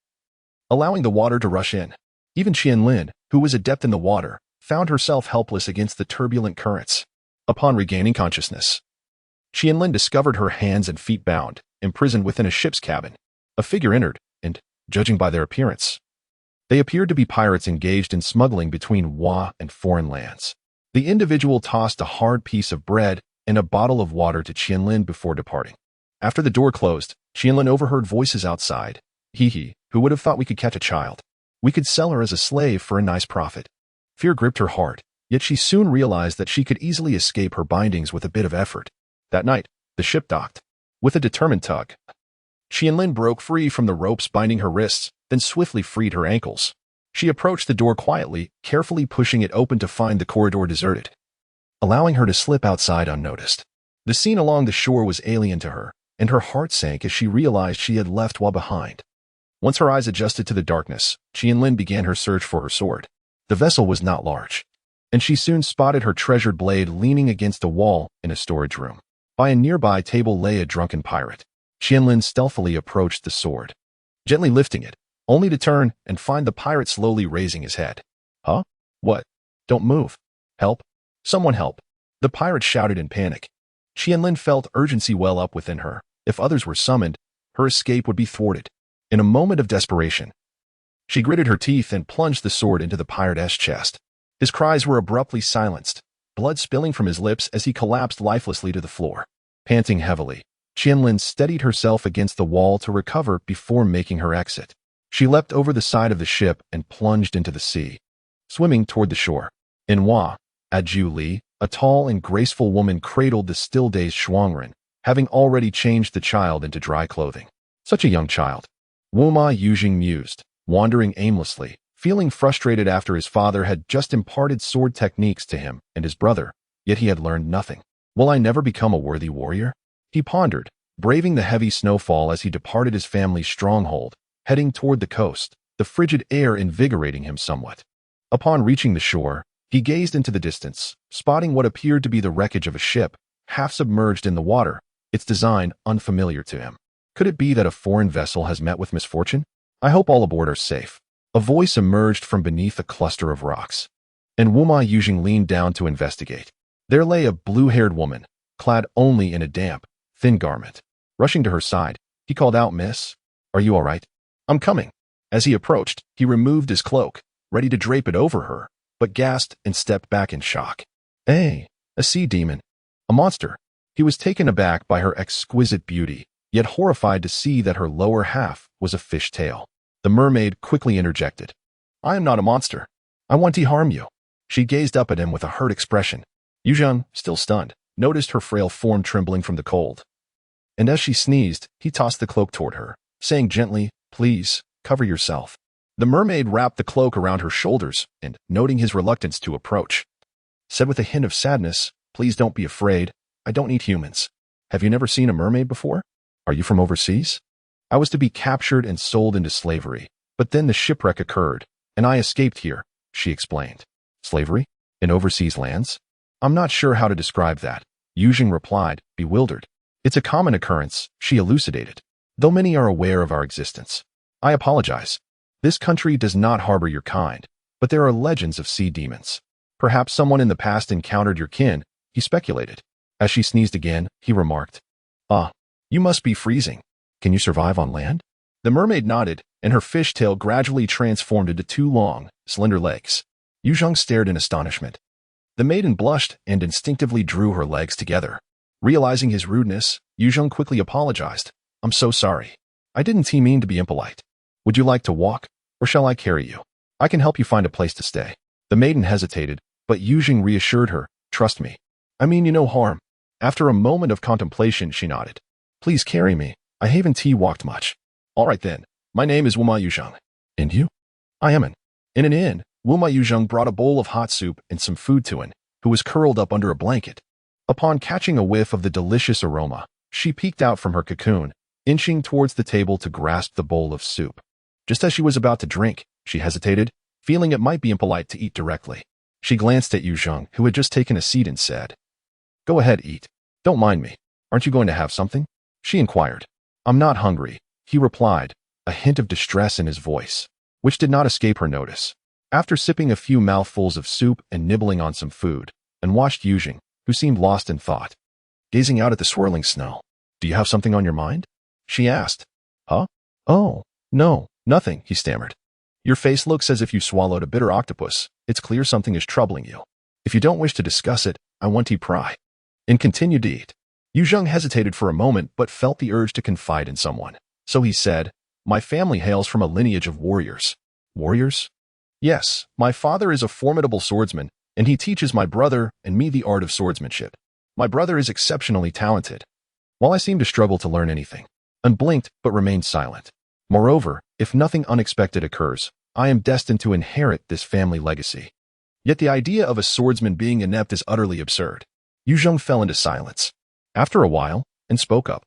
allowing the water to rush in. Even Qianlin, who was adept in the water, found herself helpless against the turbulent currents. Upon regaining consciousness, Qianlin discovered her hands and feet bound, imprisoned within a ship's cabin. A figure entered, and, judging by their appearance, they appeared to be pirates engaged in smuggling between Hua and foreign lands. The individual tossed a hard piece of bread and a bottle of water to Qianlin before departing. After the door closed, Qianlin overheard voices outside. "Hee, who would have thought we could catch a child? We could sell her as a slave for a nice profit." Fear gripped her heart, yet she soon realized that she could easily escape her bindings with a bit of effort. That night, the ship docked. With a determined tug, Qianlin broke free from the ropes binding her wrists, then swiftly freed her ankles. She approached the door quietly, carefully pushing it open to find the corridor deserted, allowing her to slip outside unnoticed. The scene along the shore was alien to her, and her heart sank as she realized she had left Hua behind. Once her eyes adjusted to the darkness, Qianlin began her search for her sword. The vessel was not large, and she soon spotted her treasured blade leaning against a wall in a storage room. By a nearby table lay a drunken pirate. Qianlin stealthily approached the sword, gently lifting it, only to turn and find the pirate slowly raising his head. "Huh? What? Don't move. Help. Someone help." The pirate shouted in panic. Qianlin felt urgency well up within her. If others were summoned, her escape would be thwarted. In a moment of desperation, she gritted her teeth and plunged the sword into the pirate's chest. His cries were abruptly silenced, blood spilling from his lips as he collapsed lifelessly to the floor. Panting heavily, Qianlin steadied herself against the wall to recover before making her exit. She leapt over the side of the ship and plunged into the sea, swimming toward the shore. In Hua, Adju Li, a tall and graceful woman cradled the still-dazed Shuangren, having already changed the child into dry clothing. Such a young child. Wuma Yu Zheng mused, wandering aimlessly, feeling frustrated after his father had just imparted sword techniques to him and his brother, yet he had learned nothing. Will I never become a worthy warrior? He pondered, braving the heavy snowfall as he departed his family's stronghold, heading toward the coast, the frigid air invigorating him somewhat. Upon reaching the shore, he gazed into the distance, spotting what appeared to be the wreckage of a ship, half submerged in the water, its design unfamiliar to him. Could it be that a foreign vessel has met with misfortune? I hope all aboard are safe. A voice emerged from beneath a cluster of rocks, and Wuma Yu Zheng leaned down to investigate. There lay a blue-haired woman, clad only in a damp, thin garment. Rushing to her side, he called out, "Miss, are you all right?" "I'm coming." As he approached, he removed his cloak, ready to drape it over her, but gasped and stepped back in shock. A sea demon. A monster. He was taken aback by her exquisite beauty, yet horrified to see that her lower half was a fish tail. The mermaid quickly interjected. I am not a monster. I want to harm you. She gazed up at him with a hurt expression. Yu Zheng, still stunned, noticed her frail form trembling from the cold. And as she sneezed, he tossed the cloak toward her, saying gently, Please, cover yourself. The mermaid wrapped the cloak around her shoulders and, noting his reluctance to approach, said with a hint of sadness, Please don't be afraid. I don't eat humans. Have you never seen a mermaid before? Are you from overseas? I was to be captured and sold into slavery, but then the shipwreck occurred, and I escaped here, she explained. Slavery? In overseas lands? I'm not sure how to describe that, Yu Zheng replied, bewildered. It's a common occurrence, she elucidated, though many are aware of our existence. I apologize. This country does not harbor your kind, but there are legends of sea demons. Perhaps someone in the past encountered your kin, he speculated. As she sneezed again, he remarked, Ah, you must be freezing. Can you survive on land? The mermaid nodded, and her fish tail gradually transformed into 2 long, slender legs. Yu Zheng stared in astonishment. The maiden blushed and instinctively drew her legs together. Realizing his rudeness, Yu Zheng quickly apologized. I'm so sorry. I didn't mean to be impolite. Would you like to walk, or shall I carry you? I can help you find a place to stay. The maiden hesitated, but Yu Zheng reassured her, Trust me. I mean you no harm. After a moment of contemplation, she nodded. Please carry me. I haven't walked much. All right then. My name is Wuma Yu Zheng. And you? I am in an inn. Wuma Yu Zheng brought a bowl of hot soup and some food to An, who was curled up under a blanket. Upon catching a whiff of the delicious aroma, she peeked out from her cocoon, inching towards the table to grasp the bowl of soup. Just as she was about to drink, she hesitated, feeling it might be impolite to eat directly. She glanced at Yu Zheng, who had just taken a seat, and said, Go ahead, eat. Don't mind me. Aren't you going to have something? She inquired. I'm not hungry, he replied, a hint of distress in his voice, which did not escape her notice. After sipping a few mouthfuls of soup and nibbling on some food, An watched Yu Zheng, who seemed lost in thought, gazing out at the swirling snow. Do you have something on your mind? She asked. Huh? Oh, no, nothing, he stammered. Your face looks as if you swallowed a bitter octopus. It's clear something is troubling you. If you don't wish to discuss it, I want to pry. And continued to eat. Yu Zheng hesitated for a moment but felt the urge to confide in someone. So he said, My family hails from a lineage of warriors. Warriors? Yes, my father is a formidable swordsman, and he teaches my brother and me the art of swordsmanship. My brother is exceptionally talented, while I seem to struggle to learn anything. An blinked but remained silent. Moreover, if nothing unexpected occurs, I am destined to inherit this family legacy. Yet the idea of a swordsman being inept is utterly absurd. Yu Zheng fell into silence. After a while, An spoke up.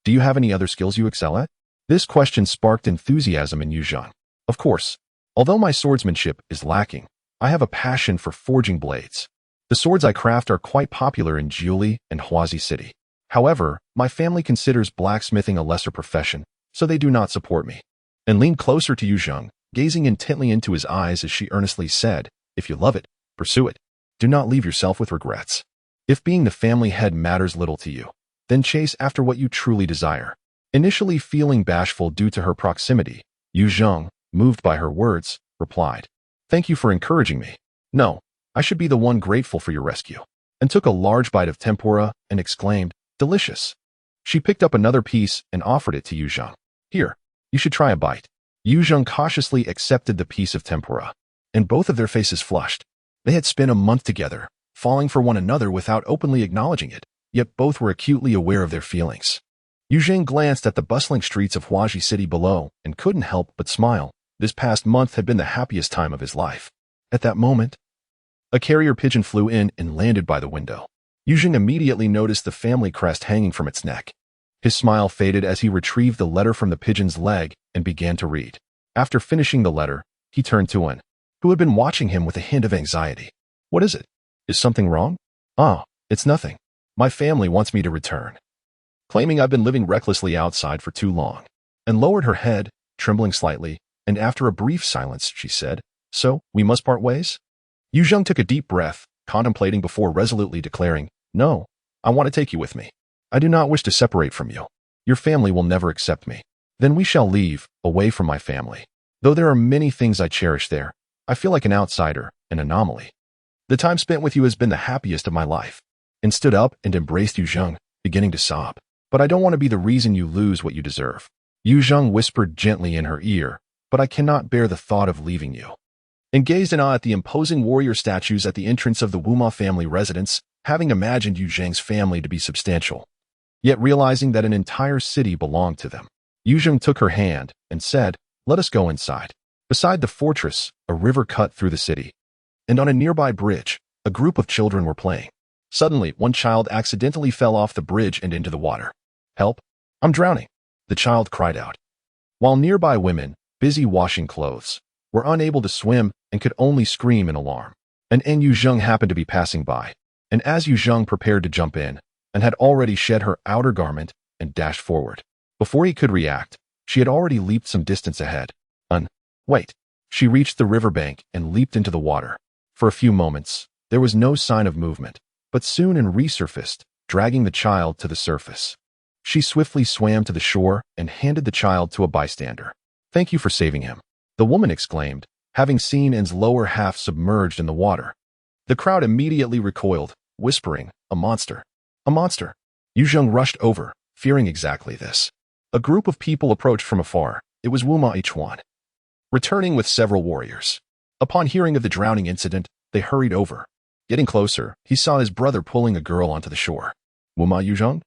Do you have any other skills you excel at? This question sparked enthusiasm in Yu Zheng. Of course. Although my swordsmanship is lacking, I have a passion for forging blades. The swords I craft are quite popular in Jiuli and Huazi City. However, my family considers blacksmithing a lesser profession, so they do not support me. And leaned closer to Yu Zheng, gazing intently into his eyes as she earnestly said, If you love it, pursue it. Do not leave yourself with regrets. If being the family head matters little to you, then chase after what you truly desire. Initially feeling bashful due to her proximity, Yu Zheng, moved by her words, replied, Thank you for encouraging me. No, I should be the one grateful for your rescue. And took a large bite of tempura and exclaimed, Delicious. She picked up another piece and offered it to Yu Zheng. Here, you should try a bite. Yu Zheng cautiously accepted the piece of tempura, and both of their faces flushed. They had spent a month together, falling for one another without openly acknowledging it, yet both were acutely aware of their feelings. Yu Zheng glanced at the bustling streets of Huazi City below and couldn't help but smile. This past month had been the happiest time of his life. At that moment, a carrier pigeon flew in and landed by the window. Yu Zheng immediately noticed the family crest hanging from its neck. His smile faded as he retrieved the letter from the pigeon's leg and began to read. After finishing the letter, he turned to An, who had been watching him with a hint of anxiety. What is it? Is something wrong? Ah, it's nothing. My family wants me to return, claiming I've been living recklessly outside for too long. And lowered her head, trembling slightly, and after a brief silence, she said, So, we must part ways? Yu Zheng took a deep breath, contemplating before resolutely declaring, No, I want to take you with me. I do not wish to separate from you. Your family will never accept me. Then we shall leave, away from my family. Though there are many things I cherish there, I feel like an outsider, an anomaly. The time spent with you has been the happiest of my life. And stood up and embraced Yu Zheng, beginning to sob. But I don't want to be the reason you lose what you deserve. Yu Zheng whispered gently in her ear, but I cannot bear the thought of leaving you. And gazed in awe at the imposing warrior statues at the entrance of the Wuma family residence, having imagined Yu Zheng's family to be substantial, yet realizing that an entire city belonged to them. Yu Zheng took her hand and said, "Let us go inside." Beside the fortress, a river cut through the city, and on a nearby bridge, a group of children were playing. Suddenly, one child accidentally fell off the bridge and into the water. "Help! I'm drowning!" the child cried out. While nearby women, busy washing clothes, were unable to swim and could only scream in alarm. And Yu Zheng happened to be passing by, and as Yu Zheng prepared to jump in, and had already shed her outer garment and dashed forward. Before he could react, she had already leaped some distance ahead. Wait. She reached the riverbank and leaped into the water. For a few moments, there was no sign of movement, but soon resurfaced, dragging the child to the surface. She swiftly swam to the shore and handed the child to a bystander. "Thank you for saving him," the woman exclaimed, having seen N's lower half submerged in the water. The crowd immediately recoiled, whispering, "A monster! A monster!" Yu Zheng rushed over, fearing exactly this. A group of people approached from afar. It was Wuma Ichuan, returning with several warriors. Upon hearing of the drowning incident, they hurried over. Getting closer, he saw his brother pulling a girl onto the shore. "Wuma Yu Zheng?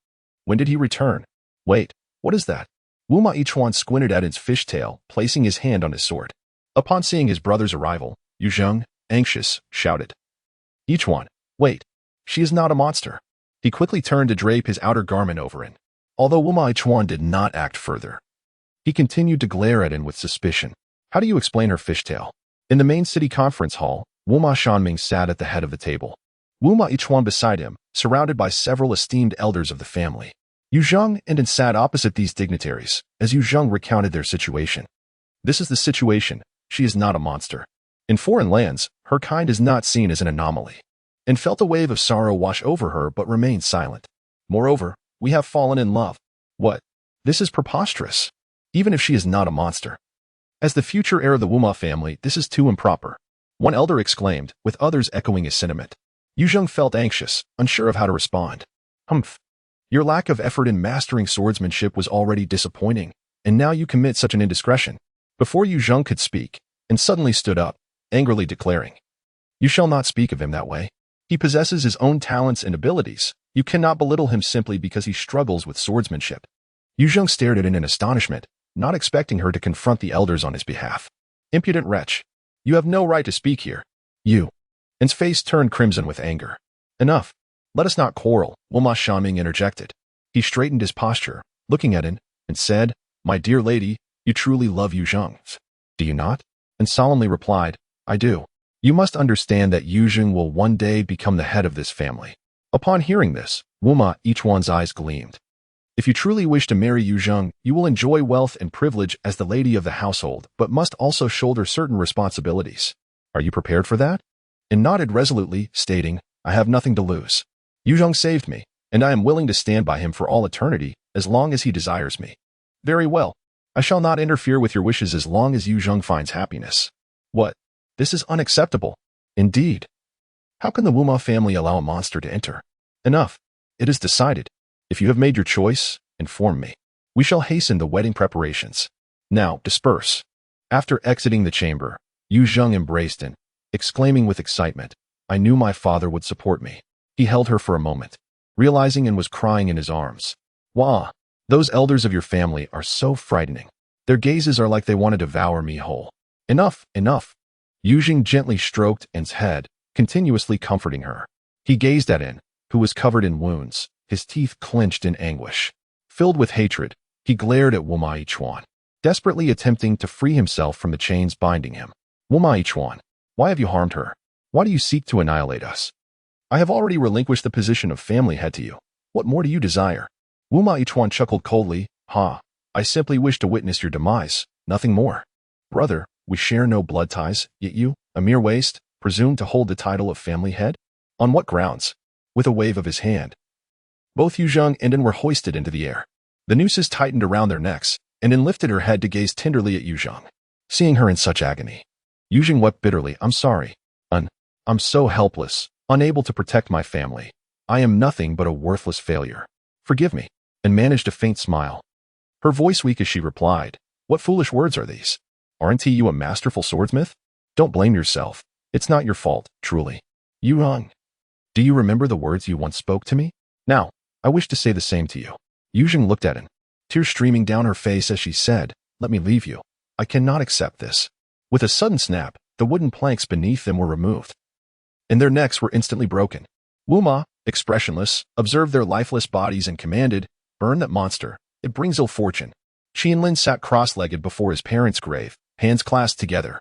When did he return? Wait, what is that?" Wuma Ichuan squinted at his fishtail, placing his hand on his sword. Upon seeing his brother's arrival, Yu Zheng, anxious, shouted, "Ichuan, wait, she is not a monster." He quickly turned to drape his outer garment over it. Although Wuma Ichuan did not act further, he continued to glare at him with suspicion. "How do you explain her fishtail?" In the main city conference hall, Wuma Shanming sat at the head of the table. Wuma Ichuan beside him, surrounded by several esteemed elders of the family. Yu Zheng and N sat opposite these dignitaries, as Yu Zheng recounted their situation. "This is the situation. She is not a monster. In foreign lands, her kind is not seen as an anomaly." And felt a wave of sorrow wash over her but remained silent. "Moreover, we have fallen in love." "What? This is preposterous. Even if she is not a monster. As the future heir of the Wuma family, this is too improper," one elder exclaimed, with others echoing his sentiment. Yu Zheng felt anxious, unsure of how to respond. "Humph. Your lack of effort in mastering swordsmanship was already disappointing, and now you commit such an indiscretion." Before Yu Zheng could speak, and suddenly stood up, angrily declaring, "You shall not speak of him that way. He possesses his own talents and abilities. You cannot belittle him simply because he struggles with swordsmanship." Yu Zheng stared at him in astonishment, not expecting her to confront the elders on his behalf. "Impudent wretch. You have no right to speak here. You." N's face turned crimson with anger. "Enough. Let us not quarrel," Wuma Shanming interjected. He straightened his posture, looking at N, and said, "My dear lady, you truly love Yu Zheng, do you not?" And solemnly replied, "I do. You must understand that Yu Zheng will one day become the head of this family." Upon hearing this, Wuma Ichuan's eyes gleamed. "If you truly wish to marry Yu Zheng, you will enjoy wealth and privilege as the lady of the household, but must also shoulder certain responsibilities. Are you prepared for that?" And nodded resolutely, stating, "I have nothing to lose. Yu Zheng saved me, and I am willing to stand by him for all eternity, as long as he desires me." "Very well. I shall not interfere with your wishes as long as Yu Zheng finds happiness." "What? This is unacceptable." "Indeed. How can the Wuma family allow a monster to enter?" "Enough. It is decided. If you have made your choice, inform me. We shall hasten the wedding preparations. Now, disperse." After exiting the chamber, Yu Zheng embraced N, exclaiming with excitement, "I knew my father would support me." He held her for a moment, realizing N was crying in his arms. "Wah! Those elders of your family are so frightening. Their gazes are like they want to devour me whole." "Enough, enough." Yu Zheng gently stroked N's head, continuously comforting her. He gazed at N, who was covered in wounds, his teeth clenched in anguish. Filled with hatred, he glared at Wuma Ichuan, desperately attempting to free himself from the chains binding him. "Wuma Ichuan, why have you harmed her? Why do you seek to annihilate us? I have already relinquished the position of family head to you. What more do you desire?" Wuma Ichuan chuckled coldly. "Ha, I simply wish to witness your demise, nothing more. Brother, we share no blood ties, yet you, a mere waste, presume to hold the title of family head? On what grounds?" With a wave of his hand, both Yu Zheng and N were hoisted into the air. The nooses tightened around their necks, and N lifted her head to gaze tenderly at Yu Zheng. Seeing her in such agony, Yu Zheng wept bitterly. "I'm sorry. I'm so helpless, unable to protect my family. I am nothing but a worthless failure. Forgive me." and managed a faint smile. Her voice weak as she replied, "What foolish words are these? Aren't you a masterful swordsmith? Don't blame yourself. It's not your fault, truly. Yuan, do you remember the words you once spoke to me? Now, I wish to say the same to you." Yuzheng looked at him, tears streaming down her face as she said, "Let me leave you. I cannot accept this." With a sudden snap, the wooden planks beneath them were removed, and their necks were instantly broken. Wuma, expressionless, observed their lifeless bodies and commanded, "Burn that monster. It brings ill fortune." Qianlin sat cross-legged before his parents' grave, hands clasped together,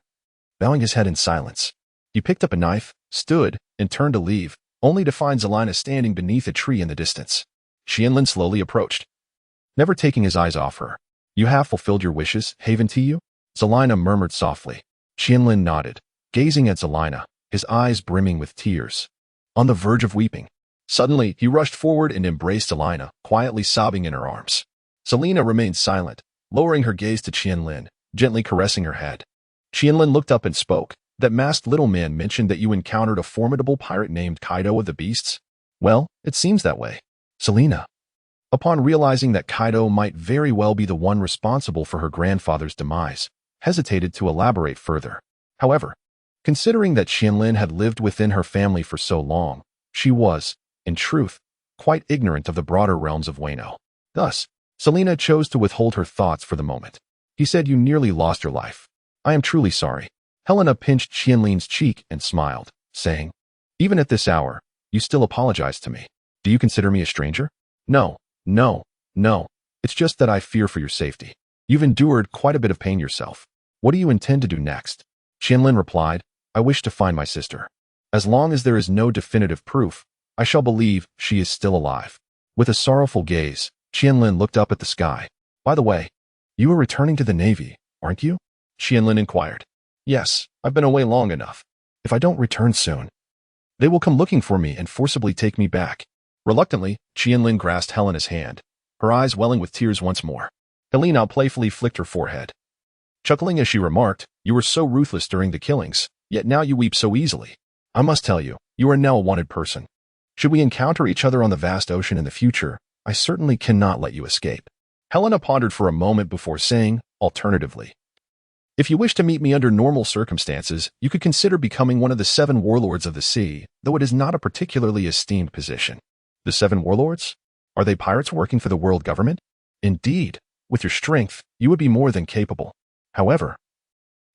bowing his head in silence. He picked up a knife, stood, and turned to leave, only to find Zelina standing beneath a tree in the distance. Qianlin slowly approached, never taking his eyes off her. "You have fulfilled your wishes, Haven to you?" Zelina murmured softly. Qianlin nodded, gazing at Zelina, his eyes brimming with tears, on the verge of weeping. Suddenly, he rushed forward and embraced Zelina, quietly sobbing in her arms. Zelina remained silent, lowering her gaze to Qianlin, gently caressing her head. Qianlin looked up and spoke. "That masked little man mentioned that you encountered a formidable pirate named Kaido of the Beasts? Well, it seems that way." Zelina, upon realizing that Kaido might very well be the one responsible for her grandfather's demise, hesitated to elaborate further. However, considering that Qianlin had lived within her family for so long, she was, in truth, quite ignorant of the broader realms of Wano. Thus, Zelina chose to withhold her thoughts for the moment. "He said you nearly lost your life. I am truly sorry." Helena pinched Qianlin's cheek and smiled, saying, "Even at this hour, you still apologize to me. Do you consider me a stranger?" No. It's just that I fear for your safety. You've endured quite a bit of pain yourself. What do you intend to do next?" Qianlin replied, "I wish to find my sister. As long as there is no definitive proof, I shall believe she is still alive." With a sorrowful gaze, Qianlin looked up at the sky. "By the way, you are returning to the Navy, aren't you?" Qianlin inquired. "Yes, I've been away long enough. If I don't return soon, they will come looking for me and forcibly take me back." Reluctantly, Qianlin grasped Helena's hand, her eyes welling with tears once more. Helena playfully flicked her forehead, chuckling as she remarked, "You were so ruthless during the killings, yet now you weep so easily. I must tell you, you are now a wanted person. Should we encounter each other on the vast ocean in the future, I certainly cannot let you escape." Helena pondered for a moment before saying, alternatively, "If you wish to meet me under normal circumstances, you could consider becoming one of the 7 warlords of the sea, though it is not a particularly esteemed position." "The 7 warlords? Are they pirates working for the world government?" "Indeed. With your strength, you would be more than capable. However,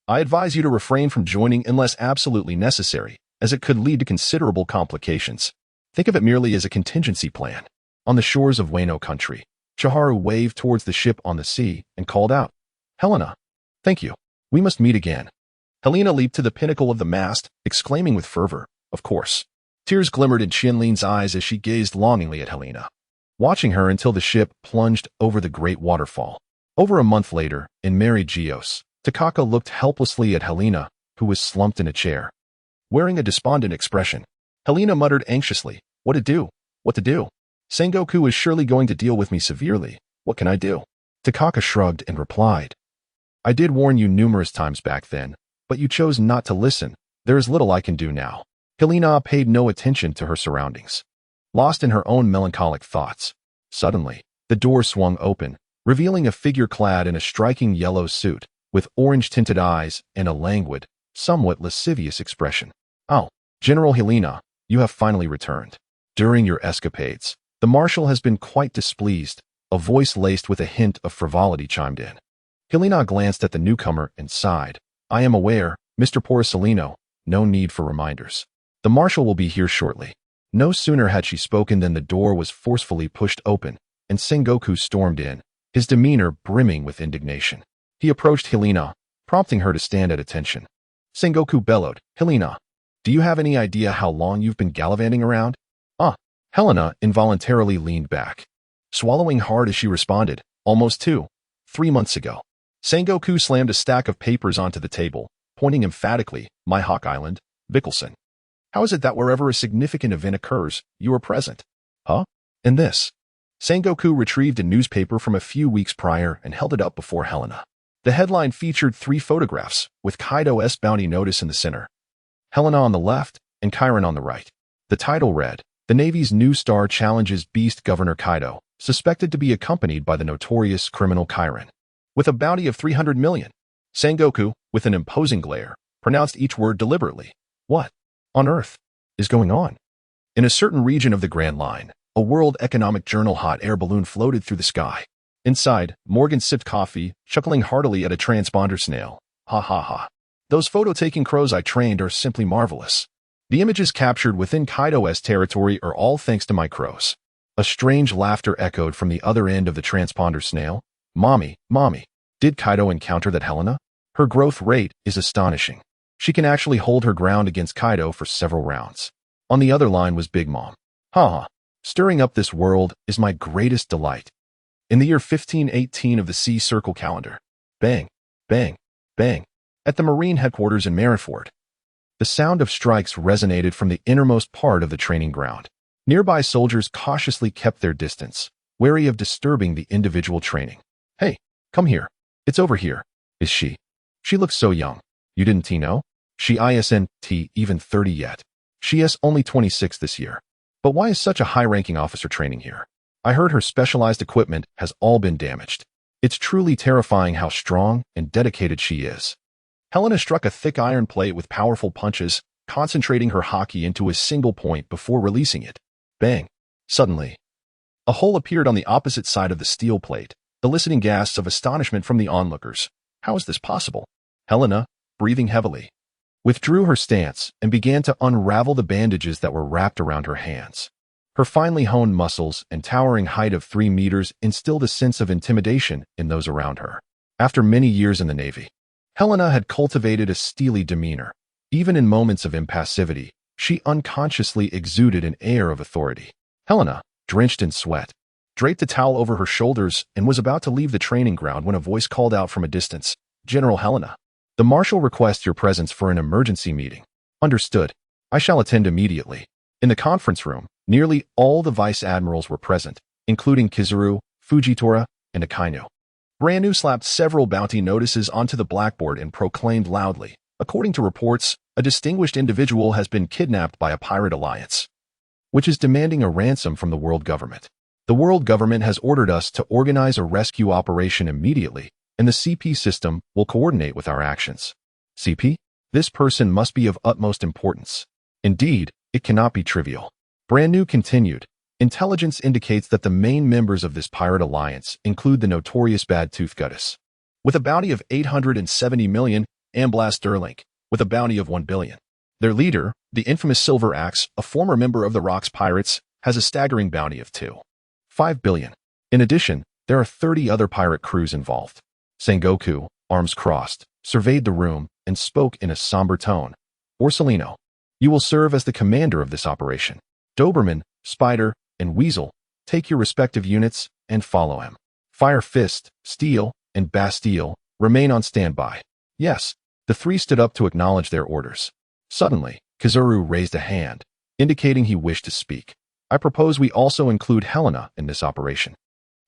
I advise you to refrain from joining unless absolutely necessary, as it could lead to considerable complications. Think of it merely as a contingency plan." On the shores of Wano country, Chiharu waved towards the ship on the sea and called out, "Helena, thank you. We must meet again." Helena leaped to the pinnacle of the mast, exclaiming with fervor, "Of course." Tears glimmered in Qianlin's eyes as she gazed longingly at Helena, watching her until the ship plunged over the great waterfall. Over a month later, in Mary Geoise, Takaka looked helplessly at Helena, who was slumped in a chair, wearing a despondent expression. Helena muttered anxiously, "What to do? What to do? Sengoku is surely going to deal with me severely. What can I do?" Takaka shrugged and replied, "I did warn you numerous times back then, but you chose not to listen. There is little I can do now." Helena paid no attention to her surroundings, lost in her own melancholic thoughts. Suddenly, the door swung open, revealing a figure clad in a striking yellow suit, with orange-tinted eyes and a languid, somewhat lascivious expression. "Oh, General Helena, you have finally returned. During your escapades, the Marshal has been quite displeased," a voice laced with a hint of frivolity chimed in. Helena glanced at the newcomer and sighed. "I am aware, Mr. Porcelino, no need for reminders. The Marshal will be here shortly." No sooner had she spoken than the door was forcefully pushed open, and Sengoku stormed in, his demeanor brimming with indignation. He approached Helena, prompting her to stand at attention. Sengoku bellowed, "Helena, do you have any idea how long you've been gallivanting around?" Helena involuntarily leaned back, swallowing hard as she responded, "Almost 3 months ago." Sengoku slammed a stack of papers onto the table, pointing emphatically, "My Hawk Island, Bickelson. How is it that wherever a significant event occurs, you are present?" "And this?" Sengoku retrieved a newspaper from a few weeks prior and held it up before Helena. The headline featured 3 photographs, with Kaido's bounty notice in the center, Helena on the left, and Chiron on the right. The title read, "The Navy's new star challenges Beast Governor Kaido, suspected to be accompanied by the notorious criminal Chiron. With a bounty of 300 million, Sengoku, with an imposing glare, pronounced each word deliberately. What on earth is going on? In a certain region of the Grand Line, a World Economic Journal hot air balloon floated through the sky. Inside, Morgan sipped coffee, chuckling heartily at a transponder snail. Ha ha ha. Those photo-taking crows I trained are simply marvelous. The images captured within Kaido's territory are all thanks to my crows. A strange laughter echoed from the other end of the transponder snail. Mommy, did Kaido encounter that Helena? Her growth rate is astonishing. She can actually hold her ground against Kaido for several rounds. On the other line was Big Mom. Ha. Stirring up this world is my greatest delight. In the year 1518 of the Sea Circle calendar. Bang, bang, bang. At the Marine headquarters in Marineford. The sound of strikes resonated from the innermost part of the training ground. Nearby soldiers cautiously kept their distance, wary of disturbing the individual training. Hey, come here. It's over here. Is she? She looks so young. You didn't know? She isn't even 30 yet. She is only 26 this year. But why is such a high-ranking officer training here? I heard her specialized equipment has all been damaged. It's truly terrifying how strong and dedicated she is. Helena struck a thick iron plate with powerful punches, concentrating her haki into a single point before releasing it. Bang. Suddenly, a hole appeared on the opposite side of the steel plate, eliciting gasps of astonishment from the onlookers. How is this possible? Helena, breathing heavily, withdrew her stance and began to unravel the bandages that were wrapped around her hands. Her finely honed muscles and towering height of 3 meters instilled a sense of intimidation in those around her. After many years in the Navy, Helena had cultivated a steely demeanor. Even in moments of impassivity, she unconsciously exuded an air of authority. Helena, drenched in sweat, draped a towel over her shoulders and was about to leave the training ground when a voice called out from a distance, "General Helena, the Marshal requests your presence for an emergency meeting." Understood. I shall attend immediately. In the conference room, nearly all the vice admirals were present, including Kizaru, Fujitora, and Akainu. Brand-new slapped several bounty notices onto the blackboard and proclaimed loudly, according to reports, a distinguished individual has been kidnapped by a pirate alliance, which is demanding a ransom from the world government. The world government has ordered us to organize a rescue operation immediately, and the CP system will coordinate with our actions. CP? This person must be of utmost importance. Indeed, it cannot be trivial. Brand New continued. Intelligence indicates that the main members of this pirate alliance include the notorious Bad Tooth Goddess, with a bounty of 870 million, and Blast Sterling, with a bounty of 1 billion. Their leader, the infamous Silver Axe, a former member of the Rocks Pirates, has a staggering bounty of 2.5 billion. In addition, there are 30 other pirate crews involved. Sengoku, arms crossed, surveyed the room and spoke in a somber tone. Borsellino, you will serve as the commander of this operation. Doberman, Spider, and Weasel, take your respective units and follow him. Fire Fist, Steel, and Bastille remain on standby. Yes, the 3 stood up to acknowledge their orders. Suddenly, Kizaru raised a hand, indicating he wished to speak. I propose we also include Helena in this operation.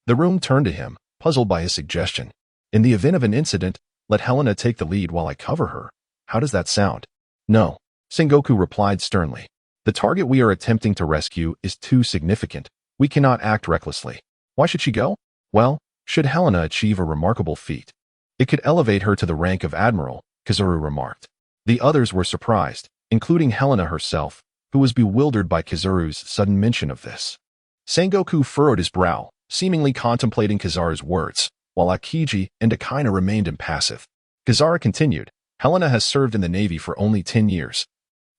The room turned to him, puzzled by his suggestion. In the event of an incident, let Helena take the lead while I cover her. How does that sound? No, Sengoku replied sternly. The target we are attempting to rescue is too significant. We cannot act recklessly. Why should she go? Well, should Helena achieve a remarkable feat, it could elevate her to the rank of Admiral, Kizaru remarked. The others were surprised, including Helena herself, who was bewildered by Kizaru's sudden mention of this. Sengoku furrowed his brow, seemingly contemplating Kizaru's words, while Akiji and Akaina remained impassive. Kizaru continued, Helena has served in the Navy for only 10 years.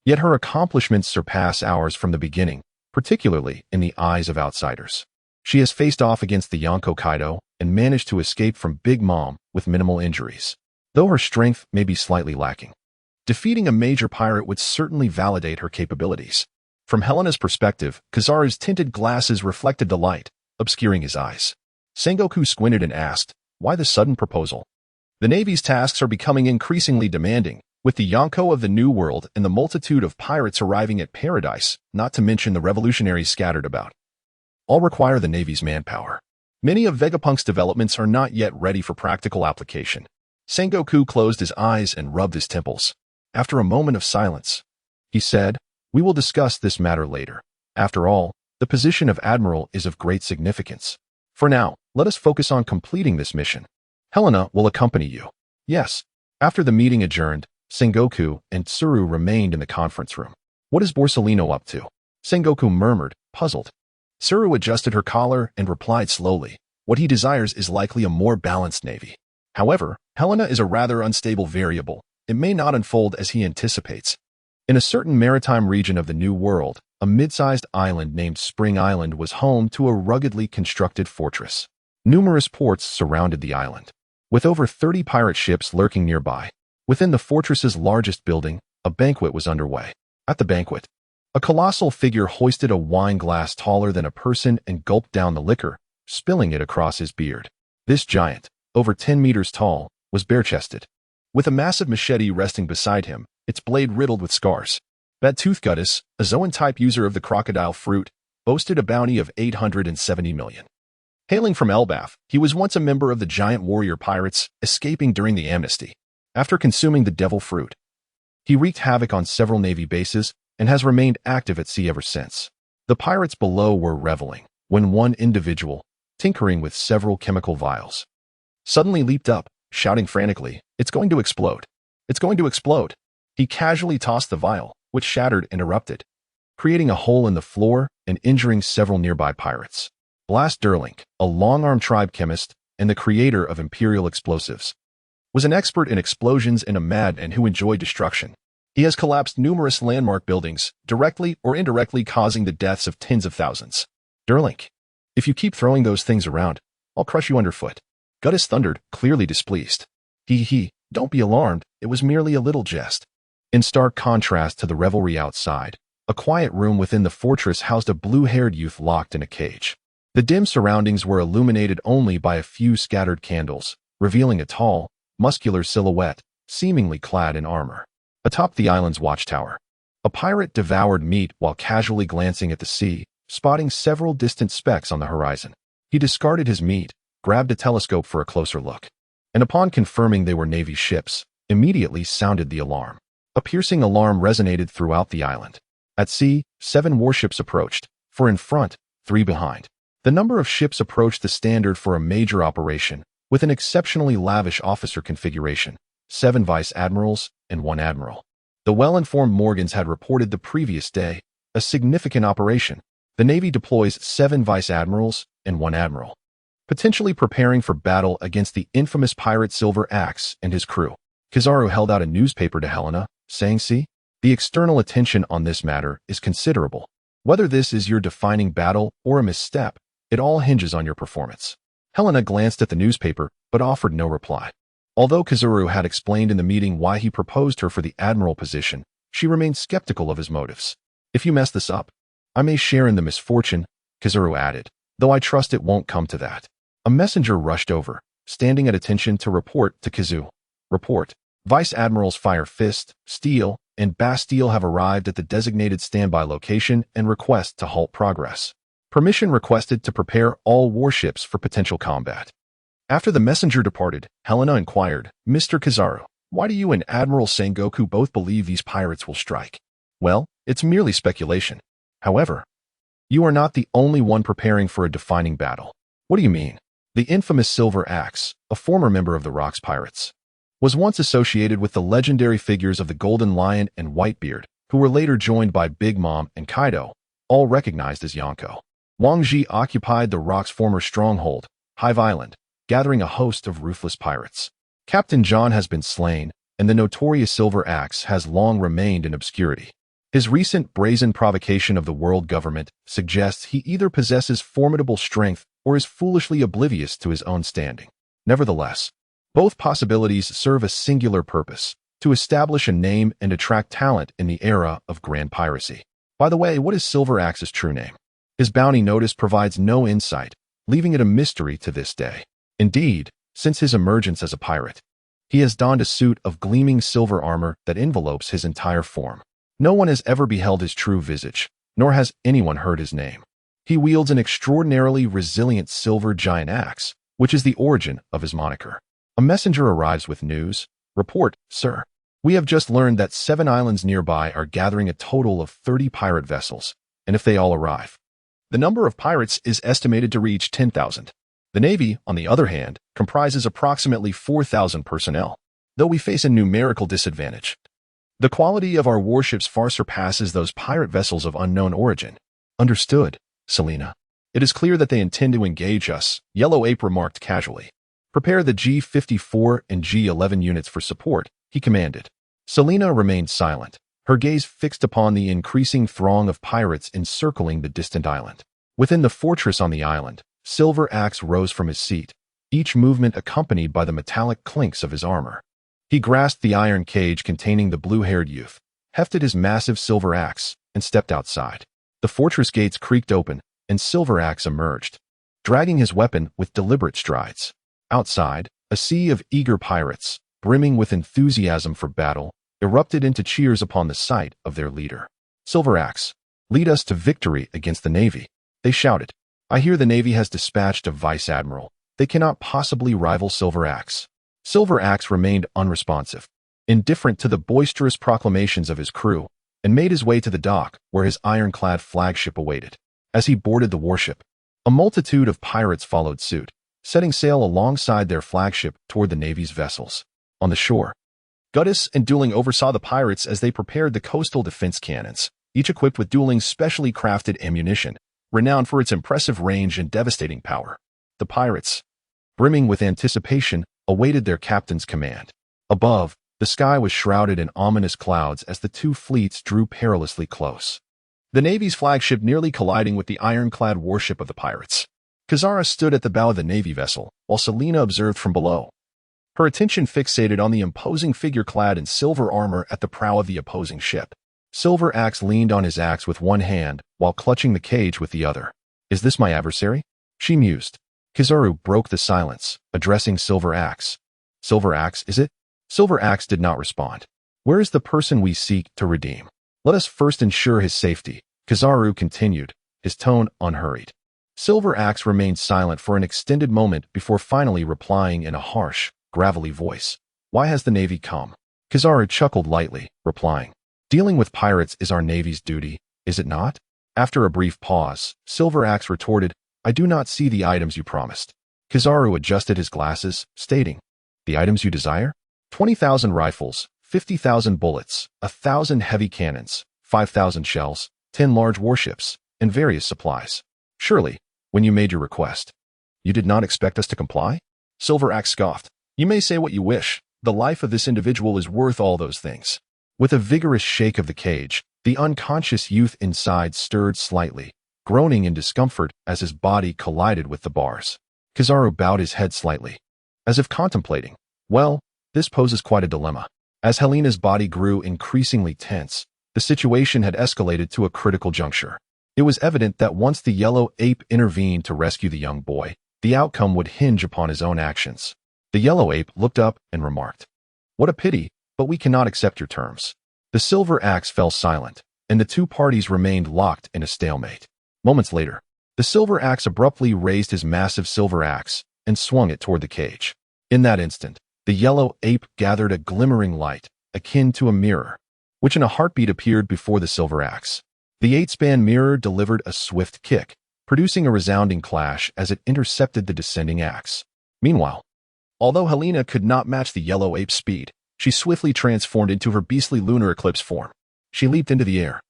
Yet her accomplishments surpass ours from the beginning, particularly in the eyes of outsiders. She has faced off against the Yonko Kaido and managed to escape from Big Mom with minimal injuries, though her strength may be slightly lacking. Defeating a major pirate would certainly validate her capabilities. From Helena's perspective, Kizaru's tinted glasses reflected the light, obscuring his eyes. Sengoku squinted and asked, why the sudden proposal? The Navy's tasks are becoming increasingly demanding, with the Yonko of the New World and the multitude of pirates arriving at Paradise, not to mention the revolutionaries scattered about. All require the Navy's manpower. Many of Vegapunk's developments are not yet ready for practical application. Sengoku closed his eyes and rubbed his temples. After a moment of silence, he said, we will discuss this matter later. After all, the position of Admiral is of great significance. For now, let us focus on completing this mission. Helena will accompany you. Yes. After the meeting adjourned, Sengoku and Tsuru remained in the conference room. What is Borsellino up to? Sengoku murmured, puzzled. Tsuru adjusted her collar and replied slowly. What he desires is likely a more balanced navy. However, Helena is a rather unstable variable. It may not unfold as he anticipates. In a certain maritime region of the New World, a mid-sized island named Spring Island was home to a ruggedly constructed fortress. Numerous ports surrounded the island, with over 30 pirate ships lurking nearby. Within the fortress's largest building, a banquet was underway. At the banquet, a colossal figure hoisted a wine glass taller than a person and gulped down the liquor, spilling it across his beard. This giant, over 10 meters tall, was bare-chested, with a massive machete resting beside him, its blade riddled with scars. Badtooth Guttis, a Zoan-type user of the crocodile fruit, boasted a bounty of 870 million. Hailing from Elbath, he was once a member of the giant warrior pirates, escaping during the amnesty. After consuming the devil fruit, he wreaked havoc on several navy bases and has remained active at sea ever since. The pirates below were reveling when one individual, tinkering with several chemical vials, suddenly leaped up, shouting frantically, "It's going to explode! It's going to explode!" He casually tossed the vial, which shattered and erupted, creating a hole in the floor and injuring several nearby pirates. Blas Derlink, a long-armed tribe chemist and the creator of Imperial explosives, was an expert in explosions and a madman who enjoyed destruction. He has collapsed numerous landmark buildings, directly or indirectly causing the deaths of tens of thousands. Derlink, if you keep throwing those things around, I'll crush you underfoot. Guttis thundered, clearly displeased. Don't be alarmed, it was merely a little jest. In stark contrast to the revelry outside, a quiet room within the fortress housed a blue-haired youth locked in a cage. The dim surroundings were illuminated only by a few scattered candles, revealing a tall, muscular silhouette, seemingly clad in armor. Atop the island's watchtower, a pirate devoured meat while casually glancing at the sea, spotting several distant specks on the horizon. He discarded his meat, grabbed a telescope for a closer look, and upon confirming they were Navy ships, immediately sounded the alarm. A piercing alarm resonated throughout the island. At sea, 7 warships approached, 4 in front, 3 behind. The number of ships approached the standard for a major operation, with an exceptionally lavish officer configuration, 7 vice admirals and 1 admiral. The well-informed Morgans had reported the previous day, a significant operation. The Navy deploys 7 vice admirals and 1 admiral, potentially preparing for battle against the infamous pirate Silver Axe and his crew. Kizaru held out a newspaper to Helena, saying, "See, the external attention on this matter is considerable. Whether this is your defining battle or a misstep, it all hinges on your performance." Helena glanced at the newspaper, but offered no reply. Although Kizaru had explained in the meeting why he proposed her for the admiral position, she remained skeptical of his motives. "If you mess this up, I may share in the misfortune," Kizaru added, "though I trust it won't come to that." A messenger rushed over, standing at attention to report to Kizu. Report. Vice Admirals Fire Fist, Steel, and Bastille have arrived at the designated standby location and request to halt progress. Permission requested to prepare all warships for potential combat. After the messenger departed, Helena inquired, "Mr. Kizaru, why do you and Admiral Sengoku both believe these pirates will strike?" "Well, it's merely speculation. However, you are not the only one preparing for a defining battle." "What do you mean?" The infamous Silver Axe, a former member of the Rocks Pirates, was once associated with the legendary figures of the Golden Lion and Whitebeard, who were later joined by Big Mom and Kaido, all recognized as Yonko. Wang Ji occupied the Rock's former stronghold, Hive Island, gathering a host of ruthless pirates. Captain John has been slain, and the notorious Silver Axe has long remained in obscurity. His recent brazen provocation of the world government suggests he either possesses formidable strength or is foolishly oblivious to his own standing. Nevertheless, both possibilities serve a singular purpose: to establish a name and attract talent in the era of grand piracy. By the way, what is Silver Axe's true name? His bounty notice provides no insight, leaving it a mystery to this day. Indeed, since his emergence as a pirate, he has donned a suit of gleaming silver armor that envelopes his entire form. No one has ever beheld his true visage, nor has anyone heard his name. He wields an extraordinarily resilient silver giant axe, which is the origin of his moniker. A messenger arrives with news. Report, sir. We have just learned that 7 islands nearby are gathering a total of 30 pirate vessels, and if they all arrive, the number of pirates is estimated to reach 10,000. The Navy, on the other hand, comprises approximately 4,000 personnel, though we face a numerical disadvantage. The quality of our warships far surpasses those pirate vessels of unknown origin. Understood, Selena. It is clear that they intend to engage us, Yellow Ape remarked casually. Prepare the G-54 and G-11 units for support, he commanded. Selena remained silent, her gaze fixed upon the increasing throng of pirates encircling the distant island. Within the fortress on the island, Silver Axe rose from his seat, each movement accompanied by the metallic clinks of his armor. He grasped the iron cage containing the blue-haired youth, hefted his massive silver axe, and stepped outside. The fortress gates creaked open, and Silver Axe emerged, dragging his weapon with deliberate strides. Outside, a sea of eager pirates, brimming with enthusiasm for battle, erupted into cheers upon the sight of their leader. Silver Axe, lead us to victory against the Navy, they shouted. I hear the Navy has dispatched a vice admiral. They cannot possibly rival Silver Axe. Silver Axe remained unresponsive, indifferent to the boisterous proclamations of his crew, and made his way to the dock where his ironclad flagship awaited. As he boarded the warship, a multitude of pirates followed suit, setting sail alongside their flagship toward the Navy's vessels. On the shore, Guttis and Dueling oversaw the pirates as they prepared the coastal defense cannons, each equipped with Dueling's specially crafted ammunition, renowned for its impressive range and devastating power. The pirates, brimming with anticipation, awaited their captain's command. Above, the sky was shrouded in ominous clouds as the two fleets drew perilously close. The Navy's flagship nearly colliding with the ironclad warship of the pirates. Kazara stood at the bow of the Navy vessel, while Selena observed from below, her attention fixated on the imposing figure clad in silver armor at the prow of the opposing ship. Silver Axe leaned on his axe with one hand, while clutching the cage with the other. Is this my adversary? She mused. Kizaru broke the silence, addressing Silver Axe. Silver Axe, is it? Silver Axe did not respond. Where is the person we seek to redeem? Let us first ensure his safety, Kizaru continued, his tone unhurried. Silver Axe remained silent for an extended moment before finally replying in a harsh, gravelly voice. Why has the Navy come? Kizaru chuckled lightly, replying, dealing with pirates is our Navy's duty, is it not? After a brief pause, Silver Axe retorted, I do not see the items you promised. Kizaru adjusted his glasses, stating, the items you desire? 20,000 rifles, 50,000 bullets, 1,000 heavy cannons, 5,000 shells, 10 large warships, and various supplies. Surely, when you made your request, you did not expect us to comply? Silver Axe scoffed. You may say what you wish. The life of this individual is worth all those things. With a vigorous shake of the cage, the unconscious youth inside stirred slightly, groaning in discomfort as his body collided with the bars. Kizaru bowed his head slightly, as if contemplating. Well, this poses quite a dilemma. As Helena's body grew increasingly tense, the situation had escalated to a critical juncture. It was evident that once the Yellow Ape intervened to rescue the young boy, the outcome would hinge upon his own actions. The Yellow Ape looked up and remarked, what a pity, but we cannot accept your terms. The Silver Axe fell silent, and the two parties remained locked in a stalemate. Moments later, the Silver Axe abruptly raised his massive silver axe and swung it toward the cage. In that instant, the Yellow Ape gathered a glimmering light, akin to a mirror, which in a heartbeat appeared before the Silver Axe. The 8-span mirror delivered a swift kick, producing a resounding clash as it intercepted the descending axe. Meanwhile, although Helena could not match the Yellow Ape's speed, she swiftly transformed into her beastly lunar eclipse form. She leaped into the air,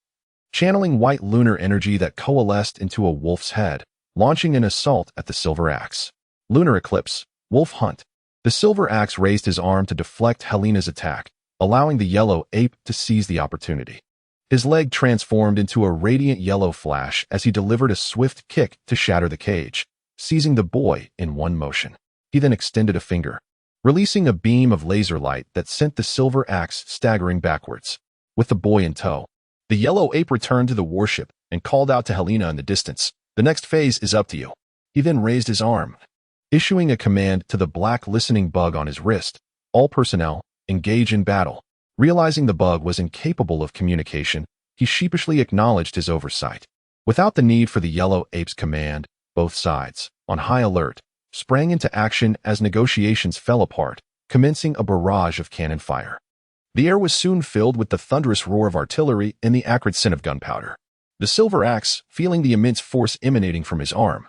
channeling white lunar energy that coalesced into a wolf's head, launching an assault at the Silver Axe. Lunar eclipse, wolf hunt. The Silver Axe raised his arm to deflect Helena's attack, allowing the Yellow Ape to seize the opportunity. His leg transformed into a radiant yellow flash as he delivered a swift kick to shatter the cage, seizing the boy in one motion. He then extended a finger, releasing a beam of laser light that sent the Silver Axe staggering backwards. With the boy in tow, the Yellow Ape returned to the warship and called out to Helena in the distance, the next phase is up to you. He then raised his arm, issuing a command to the black listening bug on his wrist, all personnel, engage in battle. Realizing the bug was incapable of communication, he sheepishly acknowledged his oversight. Without the need for the Yellow Ape's command, both sides, on high alert, sprang into action as negotiations fell apart, commencing a barrage of cannon fire. The air was soon filled with the thunderous roar of artillery and the acrid scent of gunpowder. The Silver Axe, feeling the immense force emanating from his arm,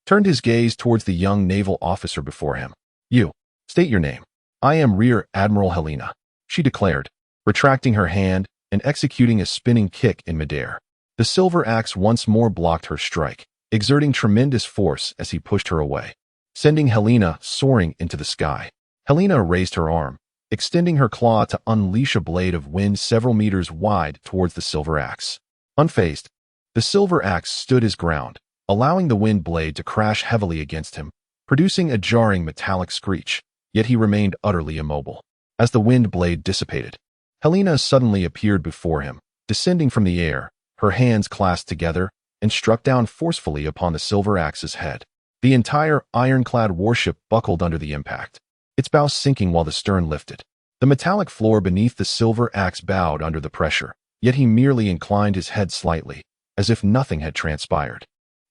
turned his gaze towards the young naval officer before him. "You, state your name." "I am Rear Admiral Helena," she declared, retracting her hand and executing a spinning kick in midair. The silver axe once more blocked her strike, exerting tremendous force as he pushed her away, sending Helena soaring into the sky. Helena raised her arm, extending her claw to unleash a blade of wind several meters wide towards the silver axe. Unfazed, the silver axe stood his ground, allowing the wind blade to crash heavily against him, producing a jarring metallic screech, yet he remained utterly immobile. As the wind blade dissipated, Helena suddenly appeared before him, descending from the air, her hands clasped together, and struck down forcefully upon the silver axe's head. The entire ironclad warship buckled under the impact, its bow sinking while the stern lifted. The metallic floor beneath the silver axe bowed under the pressure, yet he merely inclined his head slightly, as if nothing had transpired.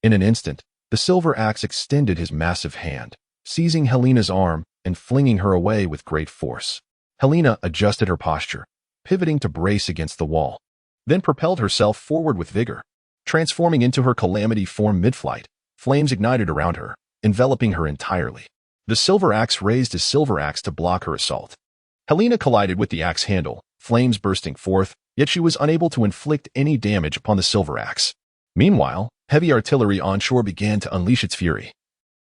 In an instant, the silver axe extended his massive hand, seizing Helena's arm and flinging her away with great force. Helena adjusted her posture, pivoting to brace against the wall, then propelled herself forward with vigor, transforming into her calamity form mid-flight. Flames ignited around her, enveloping her entirely. The silver axe raised his silver axe to block her assault. Helena collided with the axe handle, flames bursting forth, yet she was unable to inflict any damage upon the silver axe. Meanwhile, heavy artillery onshore began to unleash its fury.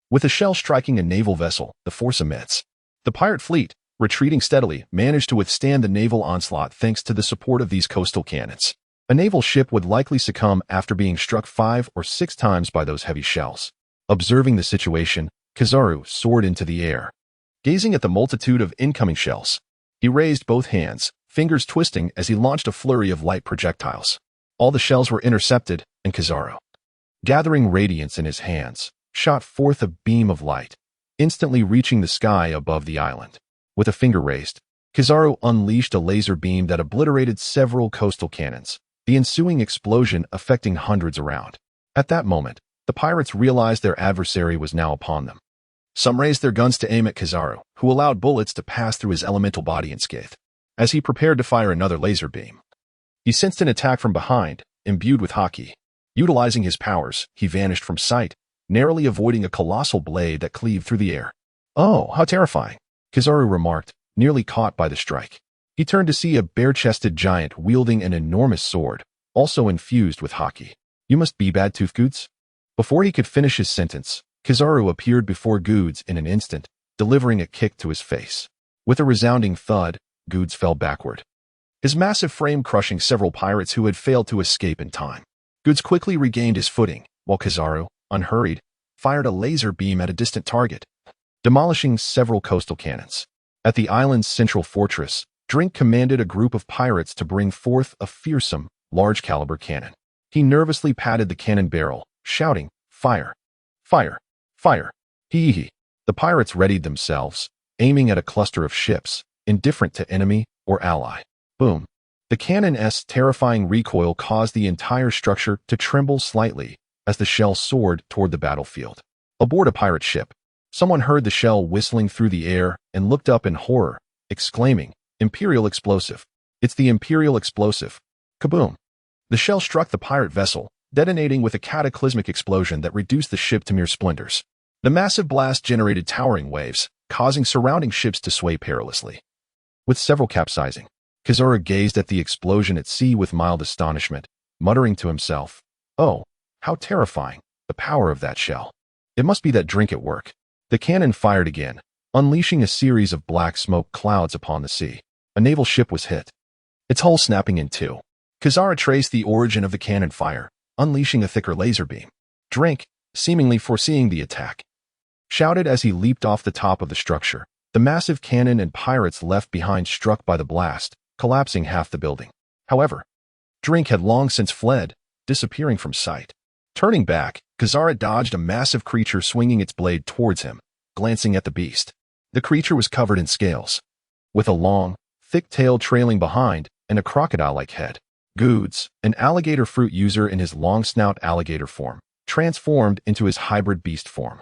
With a shell striking a naval vessel, the force immense. The pirate fleet, retreating steadily, managed to withstand the naval onslaught thanks to the support of these coastal cannons. A naval ship would likely succumb after being struck 5 or 6 times by those heavy shells. Observing the situation, Kizaru soared into the air. Gazing at the multitude of incoming shells, he raised both hands, fingers twisting as he launched a flurry of light projectiles. All the shells were intercepted, and Kizaru, gathering radiance in his hands, shot forth a beam of light, instantly reaching the sky above the island. With a finger raised, Kizaru unleashed a laser beam that obliterated several coastal cannons, the ensuing explosion affecting hundreds around. At that moment, the pirates realized their adversary was now upon them. Some raised their guns to aim at Kizaru, who allowed bullets to pass through his elemental body unscathed. As he prepared to fire another laser beam, he sensed an attack from behind, imbued with haki. Utilizing his powers, he vanished from sight, narrowly avoiding a colossal blade that cleaved through the air. "Oh, how terrifying," Kizaru remarked, nearly caught by the strike. He turned to see a bare-chested giant wielding an enormous sword, also infused with haki. "You must be Bad Tooth Goods?" Before he could finish his sentence, Kizaru appeared before Goods in an instant, delivering a kick to his face. With a resounding thud, Goods fell backward, his massive frame crushing several pirates who had failed to escape in time. Goods quickly regained his footing, while Kizaru, unhurried, fired a laser beam at a distant target, demolishing several coastal cannons. At the island's central fortress, Drink commanded a group of pirates to bring forth a fearsome, large-caliber cannon. He nervously patted the cannon barrel, shouting, "Fire! Fire! Fire!" Hee. The pirates readied themselves, aiming at a cluster of ships, indifferent to enemy or ally. Boom. The cannon's terrifying recoil caused the entire structure to tremble slightly as the shell soared toward the battlefield. Aboard a pirate ship, someone heard the shell whistling through the air and looked up in horror, exclaiming, "Imperial explosive. It's the Imperial explosive." Kaboom. The shell struck the pirate vessel, detonating with a cataclysmic explosion that reduced the ship to mere splinters. The massive blast generated towering waves, causing surrounding ships to sway perilously. With several capsizing, Kizaru gazed at the explosion at sea with mild astonishment, muttering to himself, "Oh, how terrifying, the power of that shell. It must be that Drink at work." The cannon fired again, unleashing a series of black smoke clouds upon the sea. A naval ship was hit, its hull snapping in two. Kizaru traced the origin of the cannon fire, unleashing a thicker laser beam. Drink, seemingly foreseeing the attack, shouted as he leaped off the top of the structure. The massive cannon and pirates left behind struck by the blast, collapsing half the building. However, Drink had long since fled, disappearing from sight. Turning back, Kizaru dodged a massive creature swinging its blade towards him, glancing at the beast. The creature was covered in scales, with a long, thick tail trailing behind and a crocodile-like head. Goods, an alligator fruit user in his long snout alligator form, transformed into his hybrid beast form,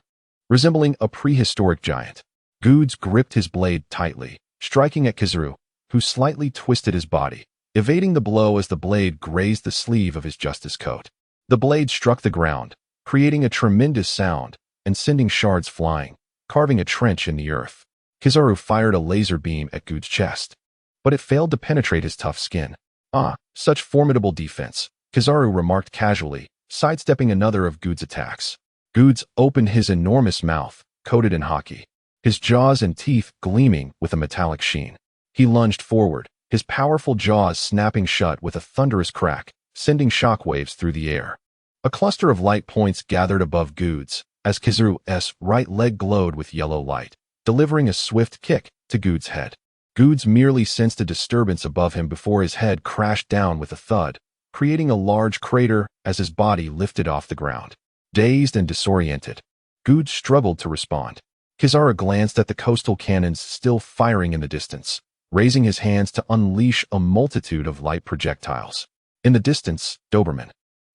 resembling a prehistoric giant. Goods gripped his blade tightly, striking at Kizaru, who slightly twisted his body, evading the blow as the blade grazed the sleeve of his justice coat. The blade struck the ground, creating a tremendous sound, and sending shards flying, carving a trench in the earth. Kizaru fired a laser beam at Good's chest, but it failed to penetrate his tough skin. "Ah, such formidable defense," Kizaru remarked casually, sidestepping another of Good's attacks. Good opened his enormous mouth, coated in haki, his jaws and teeth gleaming with a metallic sheen. He lunged forward, his powerful jaws snapping shut with a thunderous crack, sending shockwaves through the air. A cluster of light points gathered above Good's, as Kizaru's right leg glowed with yellow light, delivering a swift kick to Good's head. Good merely sensed a disturbance above him before his head crashed down with a thud, creating a large crater as his body lifted off the ground. Dazed and disoriented, Good struggled to respond. Kizaru glanced at the coastal cannons still firing in the distance, raising his hands to unleash a multitude of light projectiles. In the distance, Doberman,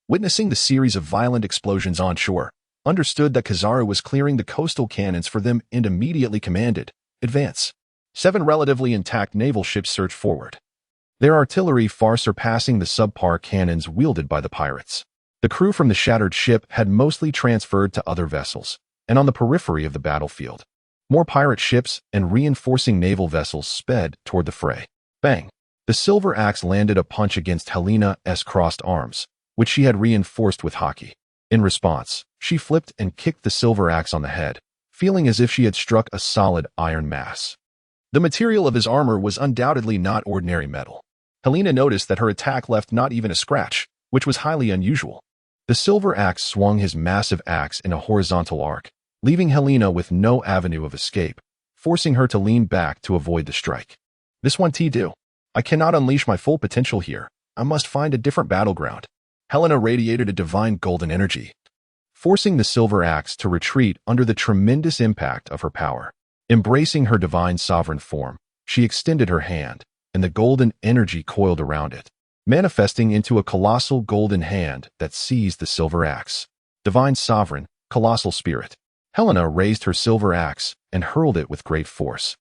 witnessing the series of violent explosions on shore, understood that Kizaru was clearing the coastal cannons for them and immediately commanded, "Advance." 7 relatively intact naval ships surged forward, their artillery far surpassing the subpar cannons wielded by the pirates. The crew from the shattered ship had mostly transferred to other vessels, and on the periphery of the battlefield, more pirate ships and reinforcing naval vessels sped toward the fray. Bang! The silver axe landed a punch against Helena's crossed arms, which she had reinforced with haki. In response, she flipped and kicked the silver axe on the head, feeling as if she had struck a solid iron mass. The material of his armor was undoubtedly not ordinary metal. Helena noticed that her attack left not even a scratch, which was highly unusual. The silver axe swung his massive axe in a horizontal arc, leaving Helena with no avenue of escape, forcing her to lean back to avoid the strike. "This won't do. I cannot unleash my full potential here. I must find a different battleground." Helena radiated a divine golden energy, forcing the silver axe to retreat under the tremendous impact of her power. Embracing her divine sovereign form, she extended her hand, and the golden energy coiled around it, manifesting into a colossal golden hand that seized the silver axe. Divine sovereign, colossal spirit. Helena raised her silver axe and hurled it with great force,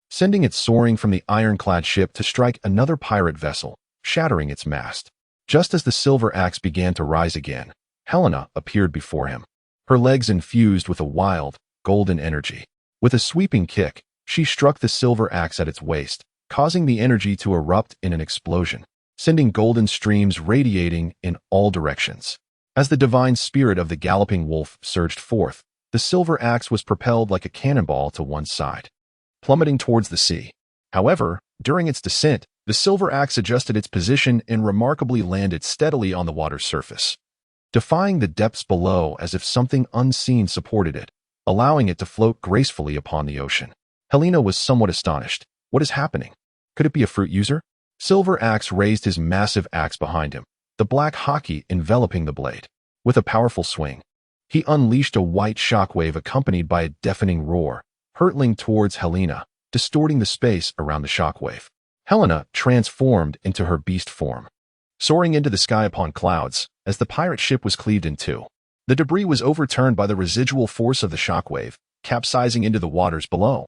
sending it soaring from the ironclad ship to strike another pirate vessel, shattering its mast. Just as the silver axe began to rise again, Helena appeared before him, her legs infused with a wild, golden energy. With a sweeping kick, she struck the silver axe at its waist, causing the energy to erupt in an explosion, sending golden streams radiating in all directions. As the divine spirit of the galloping wolf surged forth, the silver axe was propelled like a cannonball to one side, plummeting towards the sea. However, during its descent, the silver axe adjusted its position and remarkably landed steadily on the water's surface, defying the depths below as if something unseen supported it, allowing it to float gracefully upon the ocean. Helena was somewhat astonished. What is happening? Could it be a fruit user? Silver Axe raised his massive axe behind him, the black haki enveloping the blade. With a powerful swing, he unleashed a white shockwave accompanied by a deafening roar, hurtling towards Helena, distorting the space around the shockwave. Helena transformed into her beast form, soaring into the sky upon clouds as the pirate ship was cleaved in two. The debris was overturned by the residual force of the shockwave, capsizing into the waters below,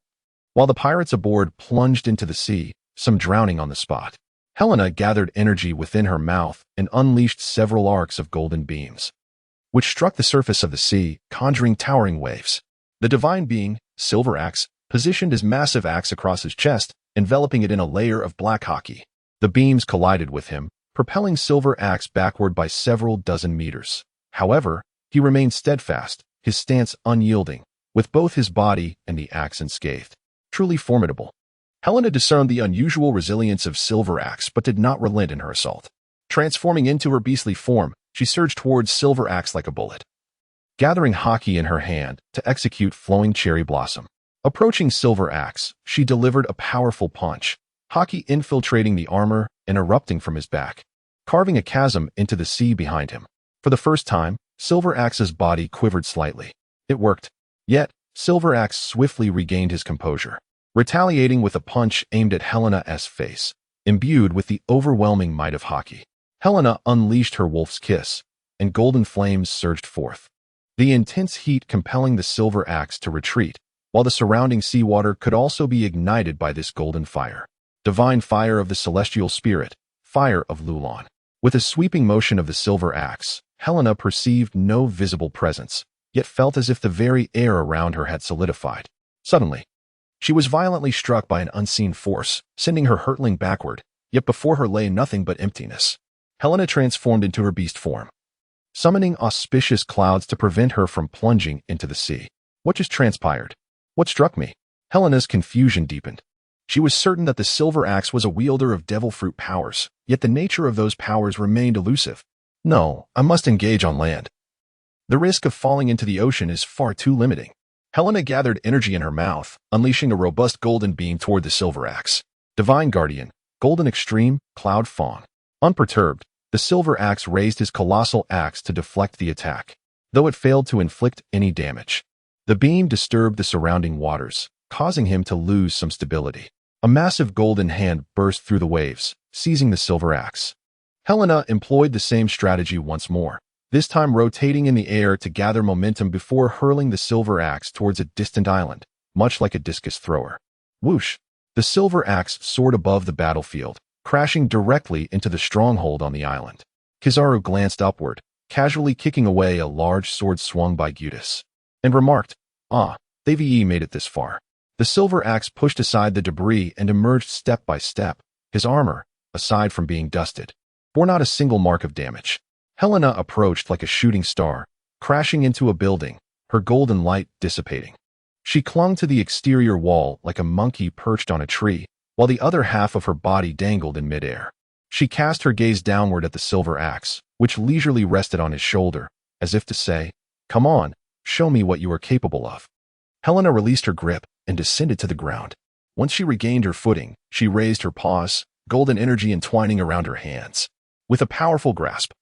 while the pirates aboard plunged into the sea, some drowning on the spot. Helena gathered energy within her mouth and unleashed several arcs of golden beams, which struck the surface of the sea, conjuring towering waves. The divine being, Silver Axe, positioned his massive axe across his chest, enveloping it in a layer of black haki. The beams collided with him, propelling Silver Axe backward by several dozen meters. However, he remained steadfast, his stance unyielding, with both his body and the axe unscathed. Truly formidable. Helena discerned the unusual resilience of Silver Axe, but did not relent in her assault. Transforming into her beastly form, she surged towards Silver Axe like a bullet, gathering haki in her hand to execute Flowing Cherry Blossom. Approaching Silver Axe, she delivered a powerful punch, haki infiltrating the armor and erupting from his back, carving a chasm into the sea behind him. For the first time, Silver Axe's body quivered slightly. It worked. Yet, Silver Axe swiftly regained his composure, retaliating with a punch aimed at Helena's face, imbued with the overwhelming might of haki. Helena unleashed her wolf's kiss, and golden flames surged forth, the intense heat compelling the Silver Axe to retreat, while the surrounding seawater could also be ignited by this golden fire. Divine fire of the celestial spirit, fire of Lulon. With a sweeping motion of the Silver Axe, Helena perceived no visible presence, yet felt as if the very air around her had solidified. Suddenly, she was violently struck by an unseen force, sending her hurtling backward, yet before her lay nothing but emptiness. Helena transformed into her beast form, summoning auspicious clouds to prevent her from plunging into the sea. What just transpired? What struck me? Helena's confusion deepened. She was certain that the silver axe was a wielder of devil fruit powers, yet the nature of those powers remained elusive. No, I must engage on land. The risk of falling into the ocean is far too limiting. Helena gathered energy in her mouth, unleashing a robust golden beam toward the silver axe. Divine Guardian, Golden Extreme, Cloud Fawn. Unperturbed, the silver axe raised his colossal axe to deflect the attack, though it failed to inflict any damage. The beam disturbed the surrounding waters, causing him to lose some stability. A massive golden hand burst through the waves, seizing the silver axe. Helena employed the same strategy once more, this time rotating in the air to gather momentum before hurling the silver axe towards a distant island, much like a discus thrower. Whoosh! The silver axe soared above the battlefield, crashing directly into the stronghold on the island. Kizaru glanced upward, casually kicking away a large sword swung by Geoise, and remarked, "Ah, they've made it this far." The silver axe pushed aside the debris and emerged step by step, his armor, aside from being dusted, bore not a single mark of damage. Helena approached like a shooting star, crashing into a building, her golden light dissipating. She clung to the exterior wall like a monkey perched on a tree, while the other half of her body dangled in midair. She cast her gaze downward at the silver axe, which leisurely rested on his shoulder, as if to say, "Come on, show me what you are capable of." Helena released her grip and descended to the ground. Once she regained her footing, she raised her paws, golden energy entwining around her hands. With a powerful grasp,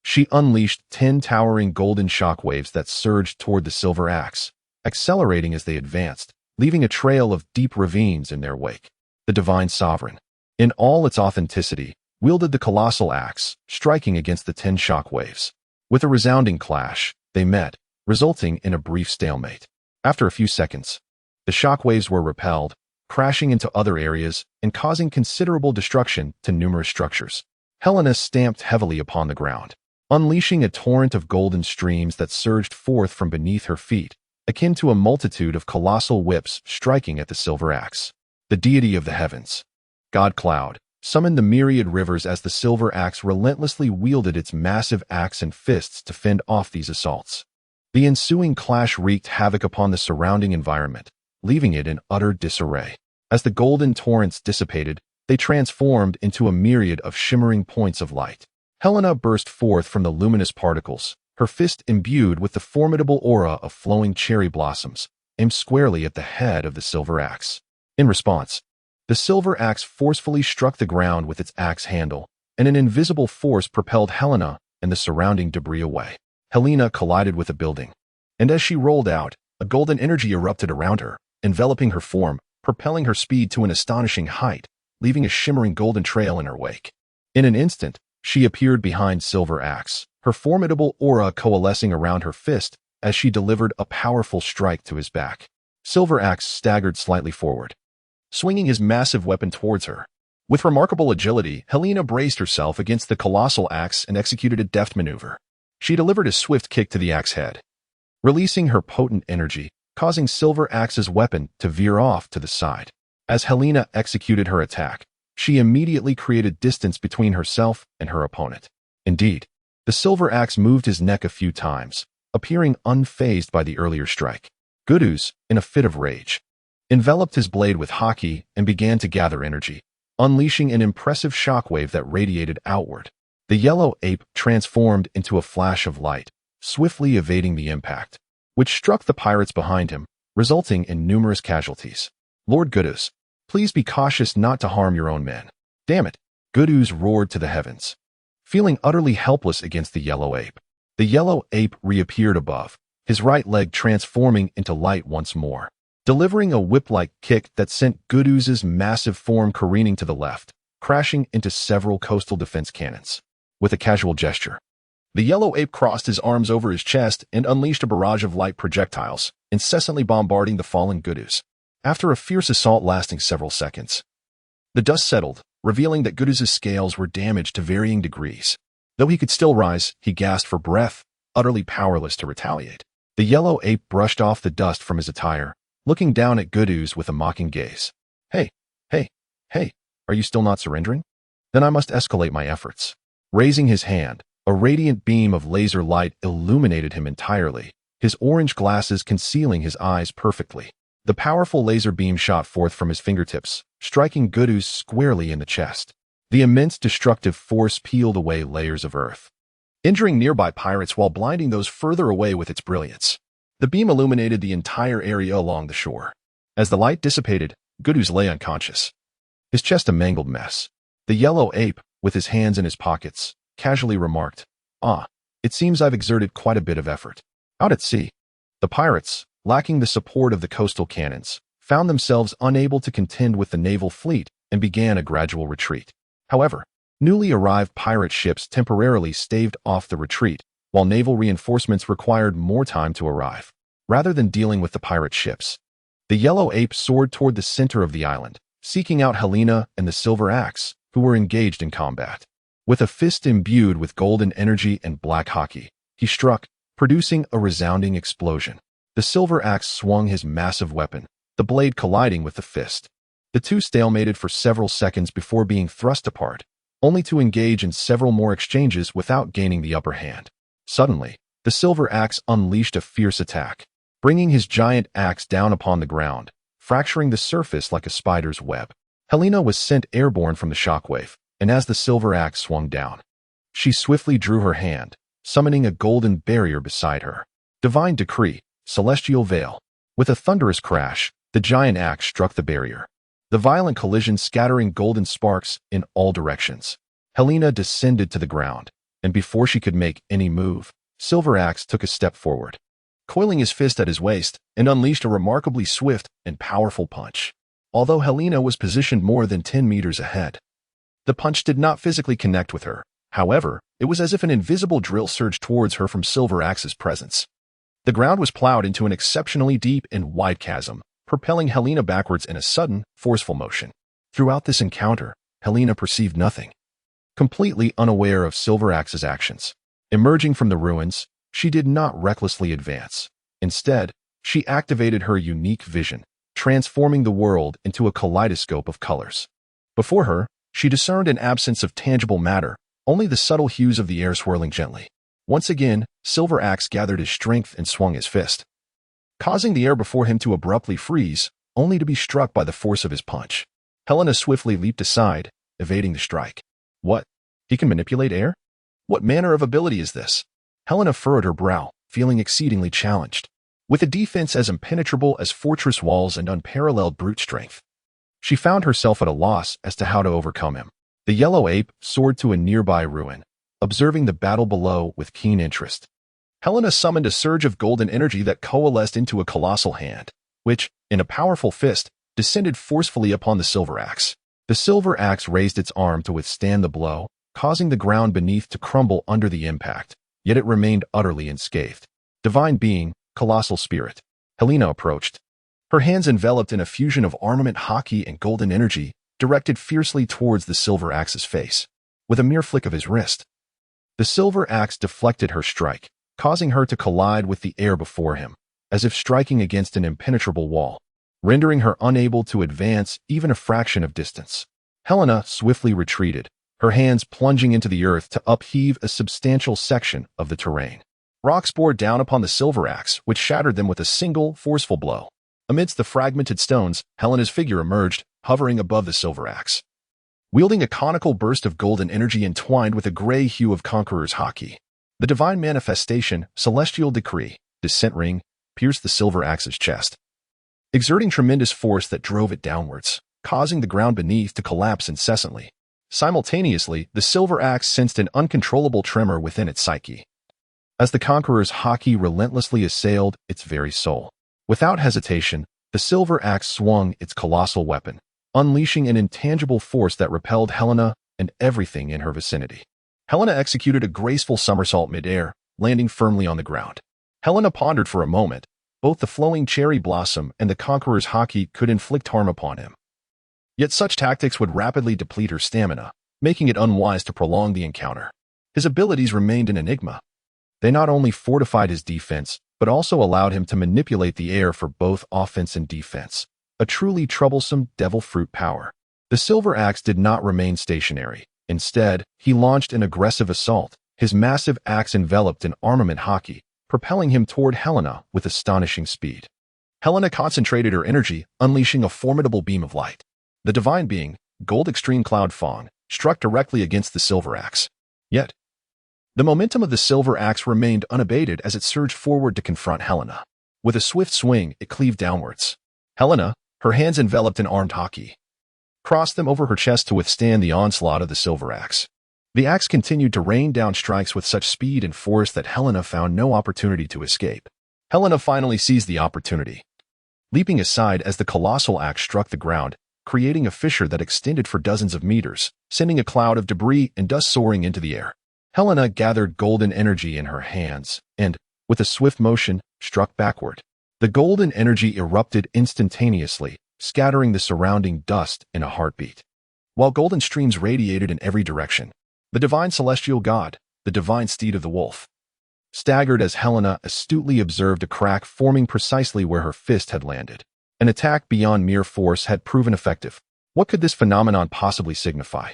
she unleashed 10 towering golden shockwaves that surged toward the silver axe, accelerating as they advanced, leaving a trail of deep ravines in their wake. The Divine Sovereign, in all its authenticity, wielded the colossal axe, striking against the 10 shockwaves. With a resounding clash, they met, resulting in a brief stalemate. After a few seconds, the shockwaves were repelled, crashing into other areas and causing considerable destruction to numerous structures. Helena stamped heavily upon the ground, unleashing a torrent of golden streams that surged forth from beneath her feet, akin to a multitude of colossal whips striking at the silver axe. The deity of the heavens, God Cloud, summoned the myriad rivers as the silver axe relentlessly wielded its massive axe and fists to fend off these assaults. The ensuing clash wreaked havoc upon the surrounding environment, leaving it in utter disarray. As the golden torrents dissipated, they transformed into a myriad of shimmering points of light. Helena burst forth from the luminous particles, her fist imbued with the formidable aura of flowing cherry blossoms, aimed squarely at the head of the silver axe. In response, the silver axe forcefully struck the ground with its axe handle, and an invisible force propelled Helena and the surrounding debris away. Helena collided with a building, and as she rolled out, a golden energy erupted around her, enveloping her form, propelling her speed to an astonishing height, leaving a shimmering golden trail in her wake. In an instant, she appeared behind Silver Axe, her formidable aura coalescing around her fist as she delivered a powerful strike to his back. Silver Axe staggered slightly forward, swinging his massive weapon towards her. With remarkable agility, Helena braced herself against the colossal axe and executed a deft maneuver. She delivered a swift kick to the axe head, releasing her potent energy, causing Silver Axe's weapon to veer off to the side. As Helena executed her attack, she immediately created distance between herself and her opponent. Indeed, the Silver Axe moved his neck a few times, appearing unfazed by the earlier strike. Geoise, in a fit of rage, enveloped his blade with haki and began to gather energy, unleashing an impressive shockwave that radiated outward. The yellow ape transformed into a flash of light, swiftly evading the impact, which struck the pirates behind him, resulting in numerous casualties. Lord Geoise, please be cautious not to harm your own men. Damn it! Geoise roared to the heavens. Feeling utterly helpless against the yellow ape reappeared above, his right leg transforming into light once more, delivering a whip-like kick that sent Geoise's massive form careening to the left, crashing into several coastal defense cannons. With a casual gesture, the yellow ape crossed his arms over his chest and unleashed a barrage of light projectiles, incessantly bombarding the fallen Geoise. After a fierce assault lasting several seconds, the dust settled, revealing that Geoise's scales were damaged to varying degrees. Though he could still rise, he gasped for breath, utterly powerless to retaliate. The yellow ape brushed off the dust from his attire, looking down at Geoise with a mocking gaze. Hey, hey, hey, are you still not surrendering? Then I must escalate my efforts. Raising his hand, a radiant beam of laser light illuminated him entirely, his orange glasses concealing his eyes perfectly. The powerful laser beam shot forth from his fingertips, striking Geoise squarely in the chest. The immense destructive force peeled away layers of earth, injuring nearby pirates while blinding those further away with its brilliance. The beam illuminated the entire area along the shore. As the light dissipated, Geoise lay unconscious, his chest a mangled mess. The yellow ape, with his hands in his pockets, casually remarked, "Ah, it seems I've exerted quite a bit of effort." Out at sea, the pirates, lacking the support of the coastal cannons, found themselves unable to contend with the naval fleet and began a gradual retreat. However, newly arrived pirate ships temporarily staved off the retreat, while naval reinforcements required more time to arrive. Rather than dealing with the pirate ships, the yellow ape soared toward the center of the island, seeking out Helena and the silver axe, who were engaged in combat. With a fist imbued with golden energy and black hockey, he struck, producing a resounding explosion. The silver axe swung his massive weapon, the blade colliding with the fist. The two stalemated for several seconds before being thrust apart, only to engage in several more exchanges without gaining the upper hand. Suddenly, the silver axe unleashed a fierce attack, bringing his giant axe down upon the ground, fracturing the surface like a spider's web. Helena was sent airborne from the shockwave, and as the silver axe swung down, she swiftly drew her hand, summoning a golden barrier beside her. Divine decree, celestial veil. With a thunderous crash, the giant axe struck the barrier, the violent collision scattering golden sparks in all directions. Helena descended to the ground, and before she could make any move, Silver Axe took a step forward, coiling his fist at his waist, and unleashed a remarkably swift and powerful punch. Although Helena was positioned more than 10 meters ahead, the punch did not physically connect with her. However, it was as if an invisible drill surged towards her from Silver Axe's presence. The ground was plowed into an exceptionally deep and wide chasm, propelling Helena backwards in a sudden, forceful motion. Throughout this encounter, Helena perceived nothing, completely unaware of Silver Axe's actions. Emerging from the ruins, she did not recklessly advance. Instead, she activated her unique vision, transforming the world into a kaleidoscope of colors. Before her, she discerned an absence of tangible matter, only the subtle hues of the air swirling gently. Once again, Silver Axe gathered his strength and swung his fist, causing the air before him to abruptly freeze, only to be struck by the force of his punch. Helena swiftly leaped aside, evading the strike. What? He can manipulate air? What manner of ability is this? Helena furrowed her brow, feeling exceedingly challenged. With a defense as impenetrable as fortress walls and unparalleled brute strength, she found herself at a loss as to how to overcome him. The yellow ape soared to a nearby ruin, observing the battle below with keen interest. Helena summoned a surge of golden energy that coalesced into a colossal hand, which, in a powerful fist, descended forcefully upon the Silver Axe. The Silver Axe raised its arm to withstand the blow, causing the ground beneath to crumble under the impact, yet it remained utterly unscathed. Divine being, colossal spirit, Helena approached, her hands enveloped in a fusion of armament hockey and golden energy, directed fiercely towards the Silver Axe's face. With a mere flick of his wrist, the Silver Axe deflected her strike, causing her to collide with the air before him, as if striking against an impenetrable wall, rendering her unable to advance even a fraction of distance. Helena swiftly retreated, her hands plunging into the earth to upheave a substantial section of the terrain. Rocks bore down upon the Silver Axe, which shattered them with a single, forceful blow. Amidst the fragmented stones, Helena's figure emerged, hovering above the Silver Axe, wielding a conical burst of golden energy entwined with a gray hue of Conqueror's hockey. The divine manifestation, celestial decree, descent ring, pierced the Silver Axe's chest, exerting tremendous force that drove it downwards, causing the ground beneath to collapse incessantly. Simultaneously, the Silver Axe sensed an uncontrollable tremor within its psyche, as the Conqueror's hockey relentlessly assailed its very soul. Without hesitation, the Silver Axe swung its colossal weapon, unleashing an intangible force that repelled Helena and everything in her vicinity. Helena executed a graceful somersault mid-air, landing firmly on the ground. Helena pondered for a moment. Both the flowing cherry blossom and the Conqueror's hockey could inflict harm upon him. Yet such tactics would rapidly deplete her stamina, making it unwise to prolong the encounter. His abilities remained an enigma. They not only fortified his defense, but also allowed him to manipulate the air for both offense and defense. A truly troublesome devil fruit power. The silver axe did not remain stationary. Instead, he launched an aggressive assault, his massive axe enveloped in armament hockey, propelling him toward Helena with astonishing speed. Helena concentrated her energy, unleashing a formidable beam of light. The divine being, Gold Extreme Cloud Fang, struck directly against the silver axe. Yet, the momentum of the silver axe remained unabated as it surged forward to confront Helena. With a swift swing, it cleaved downwards. Helena, her hands enveloped in armed hockey, crossed them over her chest to withstand the onslaught of the silver axe. The axe continued to rain down strikes with such speed and force that Helena found no opportunity to escape. Helena finally seized the opportunity, leaping aside as the colossal axe struck the ground, creating a fissure that extended for dozens of meters, sending a cloud of debris and dust soaring into the air. Helena gathered golden energy in her hands and, with a swift motion, struck backward. The golden energy erupted instantaneously, scattering the surrounding dust in a heartbeat. While golden streams radiated in every direction, the divine celestial god, the divine steed of the wolf, staggered as Helena astutely observed a crack forming precisely where her fist had landed. An attack beyond mere force had proven effective. What could this phenomenon possibly signify?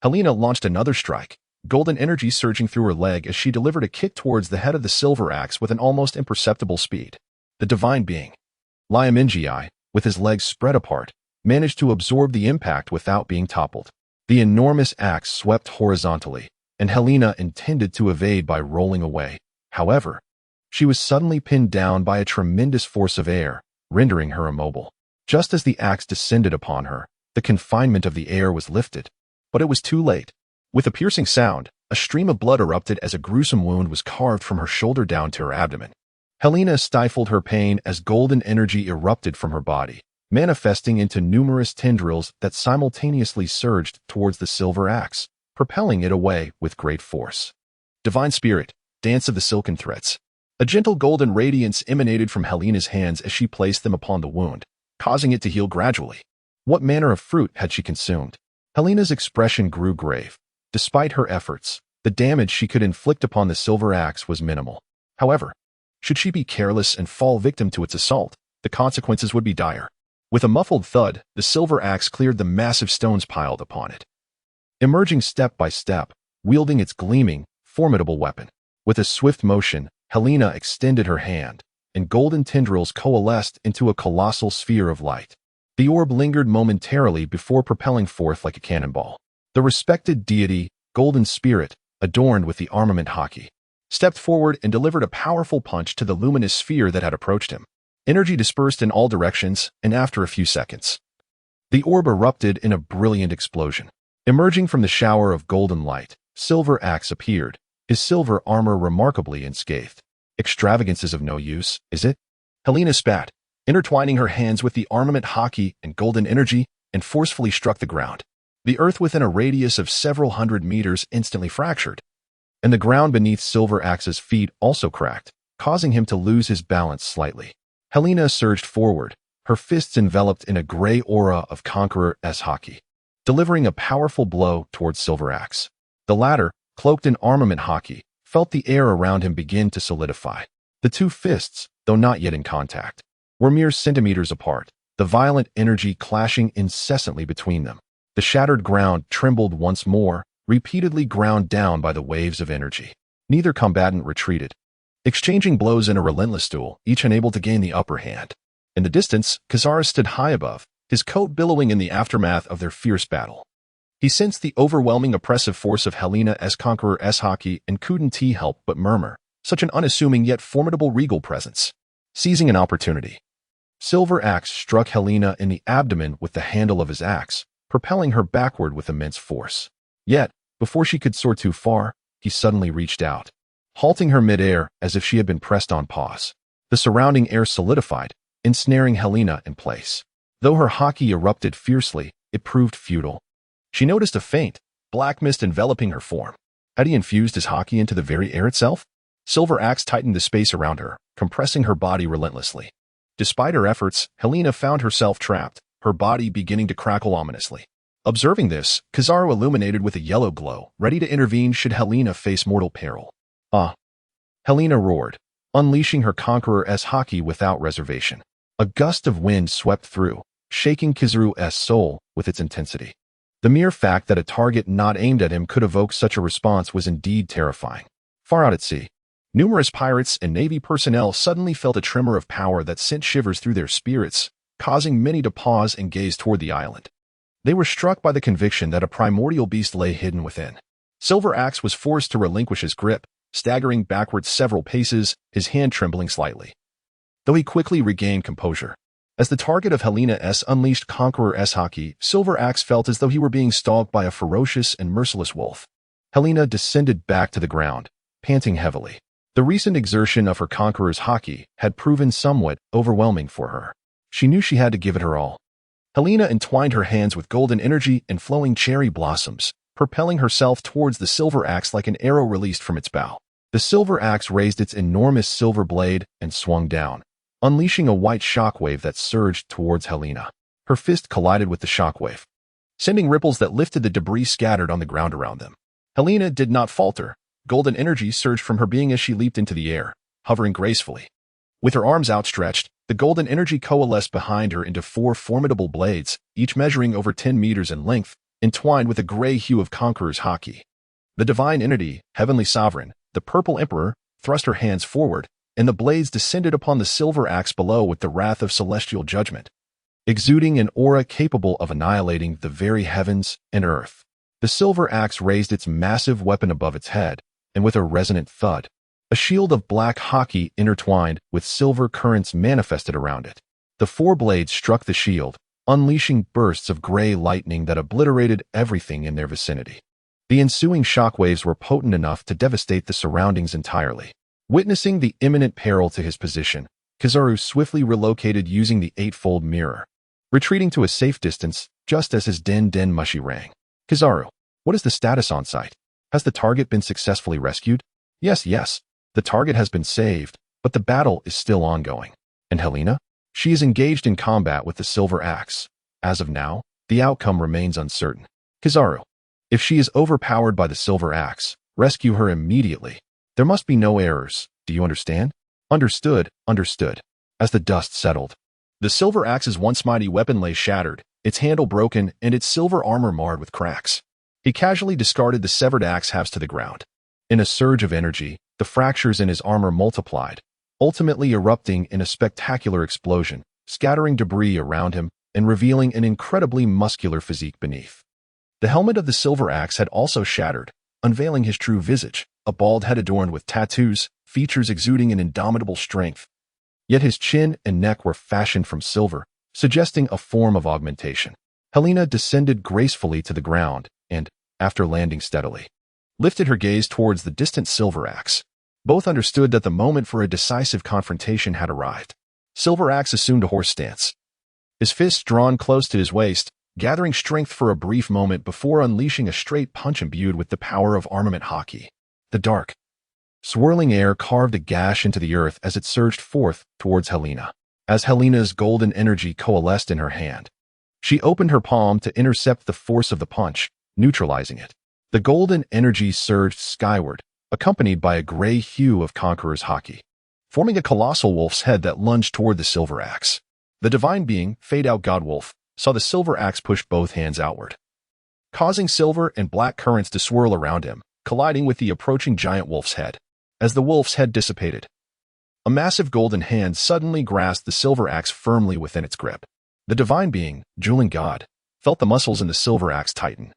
Helena launched another strike, golden energy surging through her leg as she delivered a kick towards the head of the silver axe with an almost imperceptible speed. The divine being, Mary Geoise, with his legs spread apart, managed to absorb the impact without being toppled. The enormous axe swept horizontally, and Helena intended to evade by rolling away. However, she was suddenly pinned down by a tremendous force of air, rendering her immobile. Just as the axe descended upon her, the confinement of the air was lifted. But it was too late. With a piercing sound, a stream of blood erupted as a gruesome wound was carved from her shoulder down to her abdomen. Helena stifled her pain as golden energy erupted from her body, manifesting into numerous tendrils that simultaneously surged towards the silver axe, propelling it away with great force. Divine Spirit, Dance of the Silken Threads. A gentle golden radiance emanated from Helena's hands as she placed them upon the wound, causing it to heal gradually. What manner of fruit had she consumed? Helena's expression grew grave. Despite her efforts, the damage she could inflict upon the silver axe was minimal. However, should she be careless and fall victim to its assault, the consequences would be dire. With a muffled thud, the silver axe cleared the massive stones piled upon it, emerging step by step, wielding its gleaming, formidable weapon. With a swift motion, Helena extended her hand, and golden tendrils coalesced into a colossal sphere of light. The orb lingered momentarily before propelling forth like a cannonball. The respected deity, Golden Spirit, adorned with the armament hockey, stepped forward and delivered a powerful punch to the luminous sphere that had approached him. Energy dispersed in all directions, and after a few seconds, the orb erupted in a brilliant explosion. Emerging from the shower of golden light, Silver Axe appeared, his silver armor remarkably unscathed. Extravagance is of no use, is it? Helena spat, intertwining her hands with the armament hockey and golden energy, and forcefully struck the ground. The earth within a radius of several hundred meters instantly fractured, and the ground beneath Silver Axe's feet also cracked, causing him to lose his balance slightly. Helena surged forward, her fists enveloped in a gray aura of Conqueror's hockey, delivering a powerful blow towards Silver Axe. The latter, cloaked in armament hockey, felt the air around him begin to solidify. The two fists, though not yet in contact, were mere centimeters apart, the violent energy clashing incessantly between them. The shattered ground trembled once more, repeatedly ground down by the waves of energy. Neither combatant retreated, exchanging blows in a relentless duel, each unable to gain the upper hand. In the distance, Kazara stood high above, his coat billowing in the aftermath of their fierce battle. He sensed the overwhelming oppressive force of Helena's Conqueror's hockey and couldn't help but murmur, such an unassuming yet formidable regal presence. Seizing an opportunity, Silver Axe struck Helena in the abdomen with the handle of his axe, propelling her backward with immense force. Yet, before she could soar too far, he suddenly reached out, halting her midair as if she had been pressed on pause. The surrounding air solidified, ensnaring Helena in place. Though her hockey erupted fiercely, it proved futile. She noticed a faint, black mist enveloping her form. Had he infused his hockey into the very air itself? Silver Axe tightened the space around her, compressing her body relentlessly. Despite her efforts, Helena found herself trapped, her body beginning to crackle ominously. Observing this, Kazara illuminated with a yellow glow, ready to intervene should Helena face mortal peril. Ah! Helena roared, unleashing her conqueror's haki without reservation. A gust of wind swept through, shaking Kizaru's soul with its intensity. The mere fact that a target not aimed at him could evoke such a response was indeed terrifying. Far out at sea, numerous pirates and Navy personnel suddenly felt a tremor of power that sent shivers through their spirits, causing many to pause and gaze toward the island. They were struck by the conviction that a primordial beast lay hidden within. Silver Axe was forced to relinquish his grip, staggering backwards several paces, his hand trembling slightly. Though he quickly regained composure. As the target of Helena's unleashed conqueror's haki, Silver Axe felt as though he were being stalked by a ferocious and merciless wolf. Helena descended back to the ground, panting heavily. The recent exertion of her conqueror's haki had proven somewhat overwhelming for her. She knew she had to give it her all. Helena entwined her hands with golden energy and flowing cherry blossoms, propelling herself towards the Silver Axe like an arrow released from its bow. The Silver Axe raised its enormous silver blade and swung down, unleashing a white shockwave that surged towards Helena. Her fist collided with the shockwave, sending ripples that lifted the debris scattered on the ground around them. Helena did not falter. Golden energy surged from her being as she leaped into the air, hovering gracefully. With her arms outstretched, the golden energy coalesced behind her into 4 formidable blades, each measuring over 10 meters in length, entwined with a gray hue of Conqueror's haki. The divine entity, Heavenly Sovereign, the Purple Emperor, thrust her hands forward, and the blades descended upon the Silver Axe below with the wrath of celestial judgment, exuding an aura capable of annihilating the very heavens and earth. The Silver Axe raised its massive weapon above its head, and with a resonant thud, a shield of black haki intertwined with silver currents manifested around it. The 4 blades struck the shield, unleashing bursts of gray lightning that obliterated everything in their vicinity. The ensuing shockwaves were potent enough to devastate the surroundings entirely. Witnessing the imminent peril to his position, Kizaru swiftly relocated using the 8-fold mirror, retreating to a safe distance just as his den mushi rang. Kizaru, what is the status on site? Has the target been successfully rescued? Yes. The target has been saved, but the battle is still ongoing. And Helena? She is engaged in combat with the Silver Axe. As of now, the outcome remains uncertain. Kizaru, if she is overpowered by the Silver Axe, rescue her immediately. There must be no errors. Do you understand? Understood. As the dust settled, the Silver Axe's once mighty weapon lay shattered, its handle broken and its silver armor marred with cracks. He casually discarded the severed axe halves to the ground. In a surge of energy, the fractures in his armor multiplied, ultimately erupting in a spectacular explosion, scattering debris around him and revealing an incredibly muscular physique beneath. The helmet of the Silver Axe had also shattered, unveiling his true visage, a bald head adorned with tattoos, features exuding an indomitable strength. Yet his chin and neck were fashioned from silver, suggesting a form of augmentation. Helena descended gracefully to the ground and, after landing steadily, lifted her gaze towards the distant Silver Axe. Both understood that the moment for a decisive confrontation had arrived. Silver Axe assumed a horse stance, his fists drawn close to his waist, gathering strength for a brief moment before unleashing a straight punch imbued with the power of armament haki. The dark, swirling air carved a gash into the earth as it surged forth towards Helena. As Helena's golden energy coalesced in her hand, she opened her palm to intercept the force of the punch, neutralizing it. The golden energy surged skyward, accompanied by a gray hue of Conqueror's haki, forming a colossal wolf's head that lunged toward the Silver Axe. The divine being, Fade-Out God-Wolf, saw the Silver Axe push both hands outward, causing silver and black currents to swirl around him, colliding with the approaching giant wolf's head. As the wolf's head dissipated, a massive golden hand suddenly grasped the Silver Axe firmly within its grip. The divine being, Dueling God, felt the muscles in the Silver Axe tighten,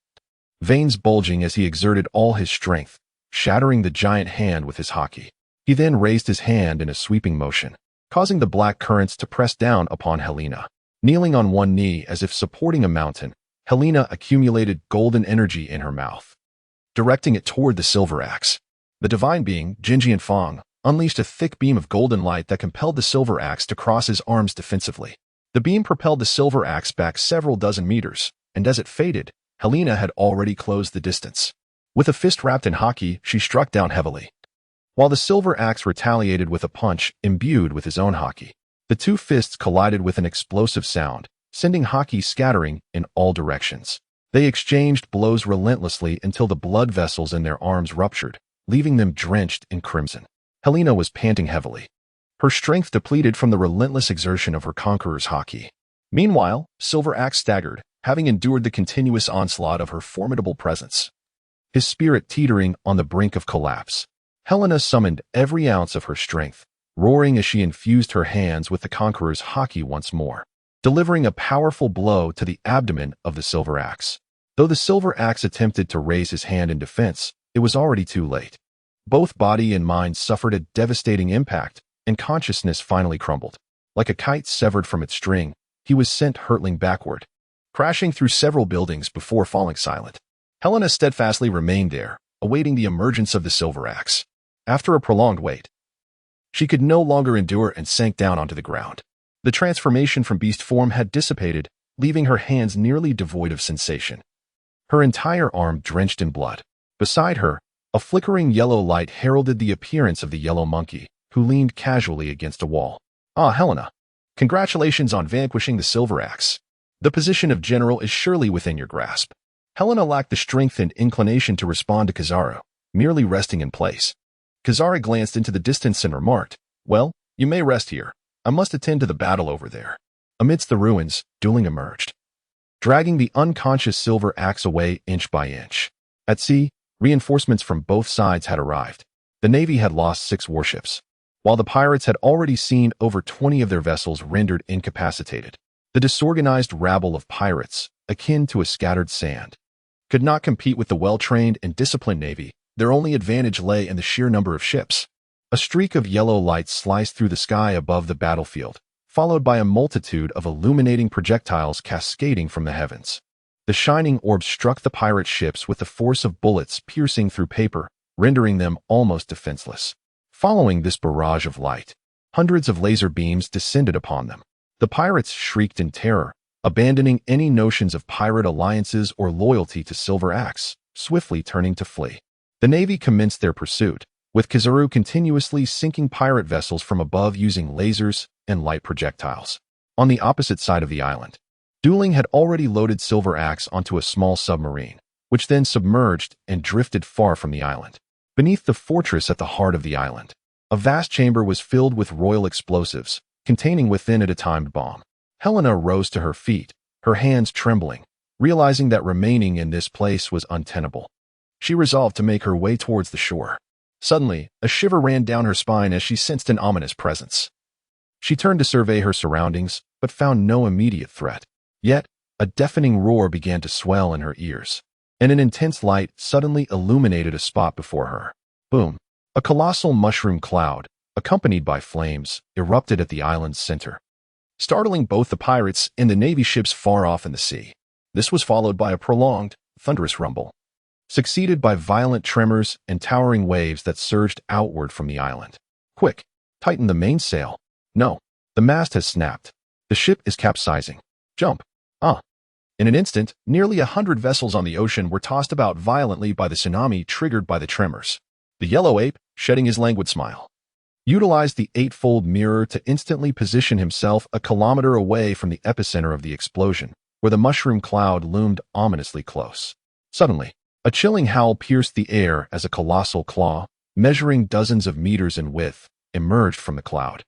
veins bulging as he exerted all his strength, shattering the giant hand with his haki. He then raised his hand in a sweeping motion, causing the black currents to press down upon Helena. Kneeling on one knee as if supporting a mountain, Helena accumulated golden energy in her mouth, directing it toward the Silver Axe. The divine being, Jinjian Fang, unleashed a thick beam of golden light that compelled the Silver Axe to cross his arms defensively. The beam propelled the Silver Axe back several dozen meters, and as it faded, Helena had already closed the distance. With a fist wrapped in haki, she struck down heavily, while the Silver Axe retaliated with a punch imbued with his own haki. The 2 fists collided with an explosive sound, sending haki scattering in all directions. They exchanged blows relentlessly until the blood vessels in their arms ruptured, leaving them drenched in crimson. Helena was panting heavily, her strength depleted from the relentless exertion of her conqueror's hockey. Meanwhile, Silver Axe staggered, having endured the continuous onslaught of her formidable presence, his spirit teetering on the brink of collapse. Helena summoned every ounce of her strength, roaring as she infused her hands with the conqueror's hockey once more, delivering a powerful blow to the abdomen of the Silver Axe. Though the Silver Axe attempted to raise his hand in defense, it was already too late. Both body and mind suffered a devastating impact, and consciousness finally crumbled. Like a kite severed from its string, he was sent hurtling backward, crashing through several buildings before falling silent. Helena steadfastly remained there, awaiting the emergence of the Silver Axe. After a prolonged wait, she could no longer endure and sank down onto the ground. The transformation from beast form had dissipated, leaving her hands nearly devoid of sensation, her entire arm drenched in blood. Beside her, a flickering yellow light heralded the appearance of the yellow monkey, who leaned casually against a wall. "Ah, Helena, congratulations on vanquishing the Silver Axe. The position of general is surely within your grasp." Helena lacked the strength and inclination to respond to Kizaru, merely resting in place. Kizaru glanced into the distance and remarked, "Well, you may rest here. I must attend to the battle over there." Amidst the ruins, dueling emerged, dragging the unconscious Silver Axe away inch by inch. At sea, reinforcements from both sides had arrived. The Navy had lost 6 warships, while the pirates had already seen over 20 of their vessels rendered incapacitated. The disorganized rabble of pirates, akin to a scattered sand, could not compete with the well-trained and disciplined Navy. Their only advantage lay in the sheer number of ships. A streak of yellow light sliced through the sky above the battlefield, followed by a multitude of illuminating projectiles cascading from the heavens. The shining orbs struck the pirate ships with the force of bullets piercing through paper, rendering them almost defenseless. Following this barrage of light, hundreds of laser beams descended upon them. The pirates shrieked in terror, abandoning any notions of pirate alliances or loyalty to Silver Axe, swiftly turning to flee. The Navy commenced their pursuit, with Kizaru continuously sinking pirate vessels from above using lasers and light projectiles. On the opposite side of the island, dueling had already loaded Silver Axe onto a small submarine, which then submerged and drifted far from the island. Beneath the fortress at the heart of the island, a vast chamber was filled with royal explosives, containing within it a timed bomb. Helena rose to her feet, her hands trembling, realizing that remaining in this place was untenable. She resolved to make her way towards the shore. Suddenly, a shiver ran down her spine as she sensed an ominous presence. She turned to survey her surroundings, but found no immediate threat. Yet, a deafening roar began to swell in her ears, and an intense light suddenly illuminated a spot before her. Boom! A colossal mushroom cloud, accompanied by flames, erupted at the island's center, startling both the pirates and the Navy ships far off in the sea. This was followed by a prolonged, thunderous rumble, succeeded by violent tremors and towering waves that surged outward from the island. "Quick! Tighten the mainsail. No, the mast has snapped. The ship is capsizing. Jump!" In an instant, nearly 100 vessels on the ocean were tossed about violently by the tsunami triggered by the tremors. The yellow ape, shedding his languid smile, utilized the eightfold mirror to instantly position himself a kilometer away from the epicenter of the explosion, where the mushroom cloud loomed ominously close. Suddenly, a chilling howl pierced the air as a colossal claw, measuring dozens of meters in width, emerged from the cloud,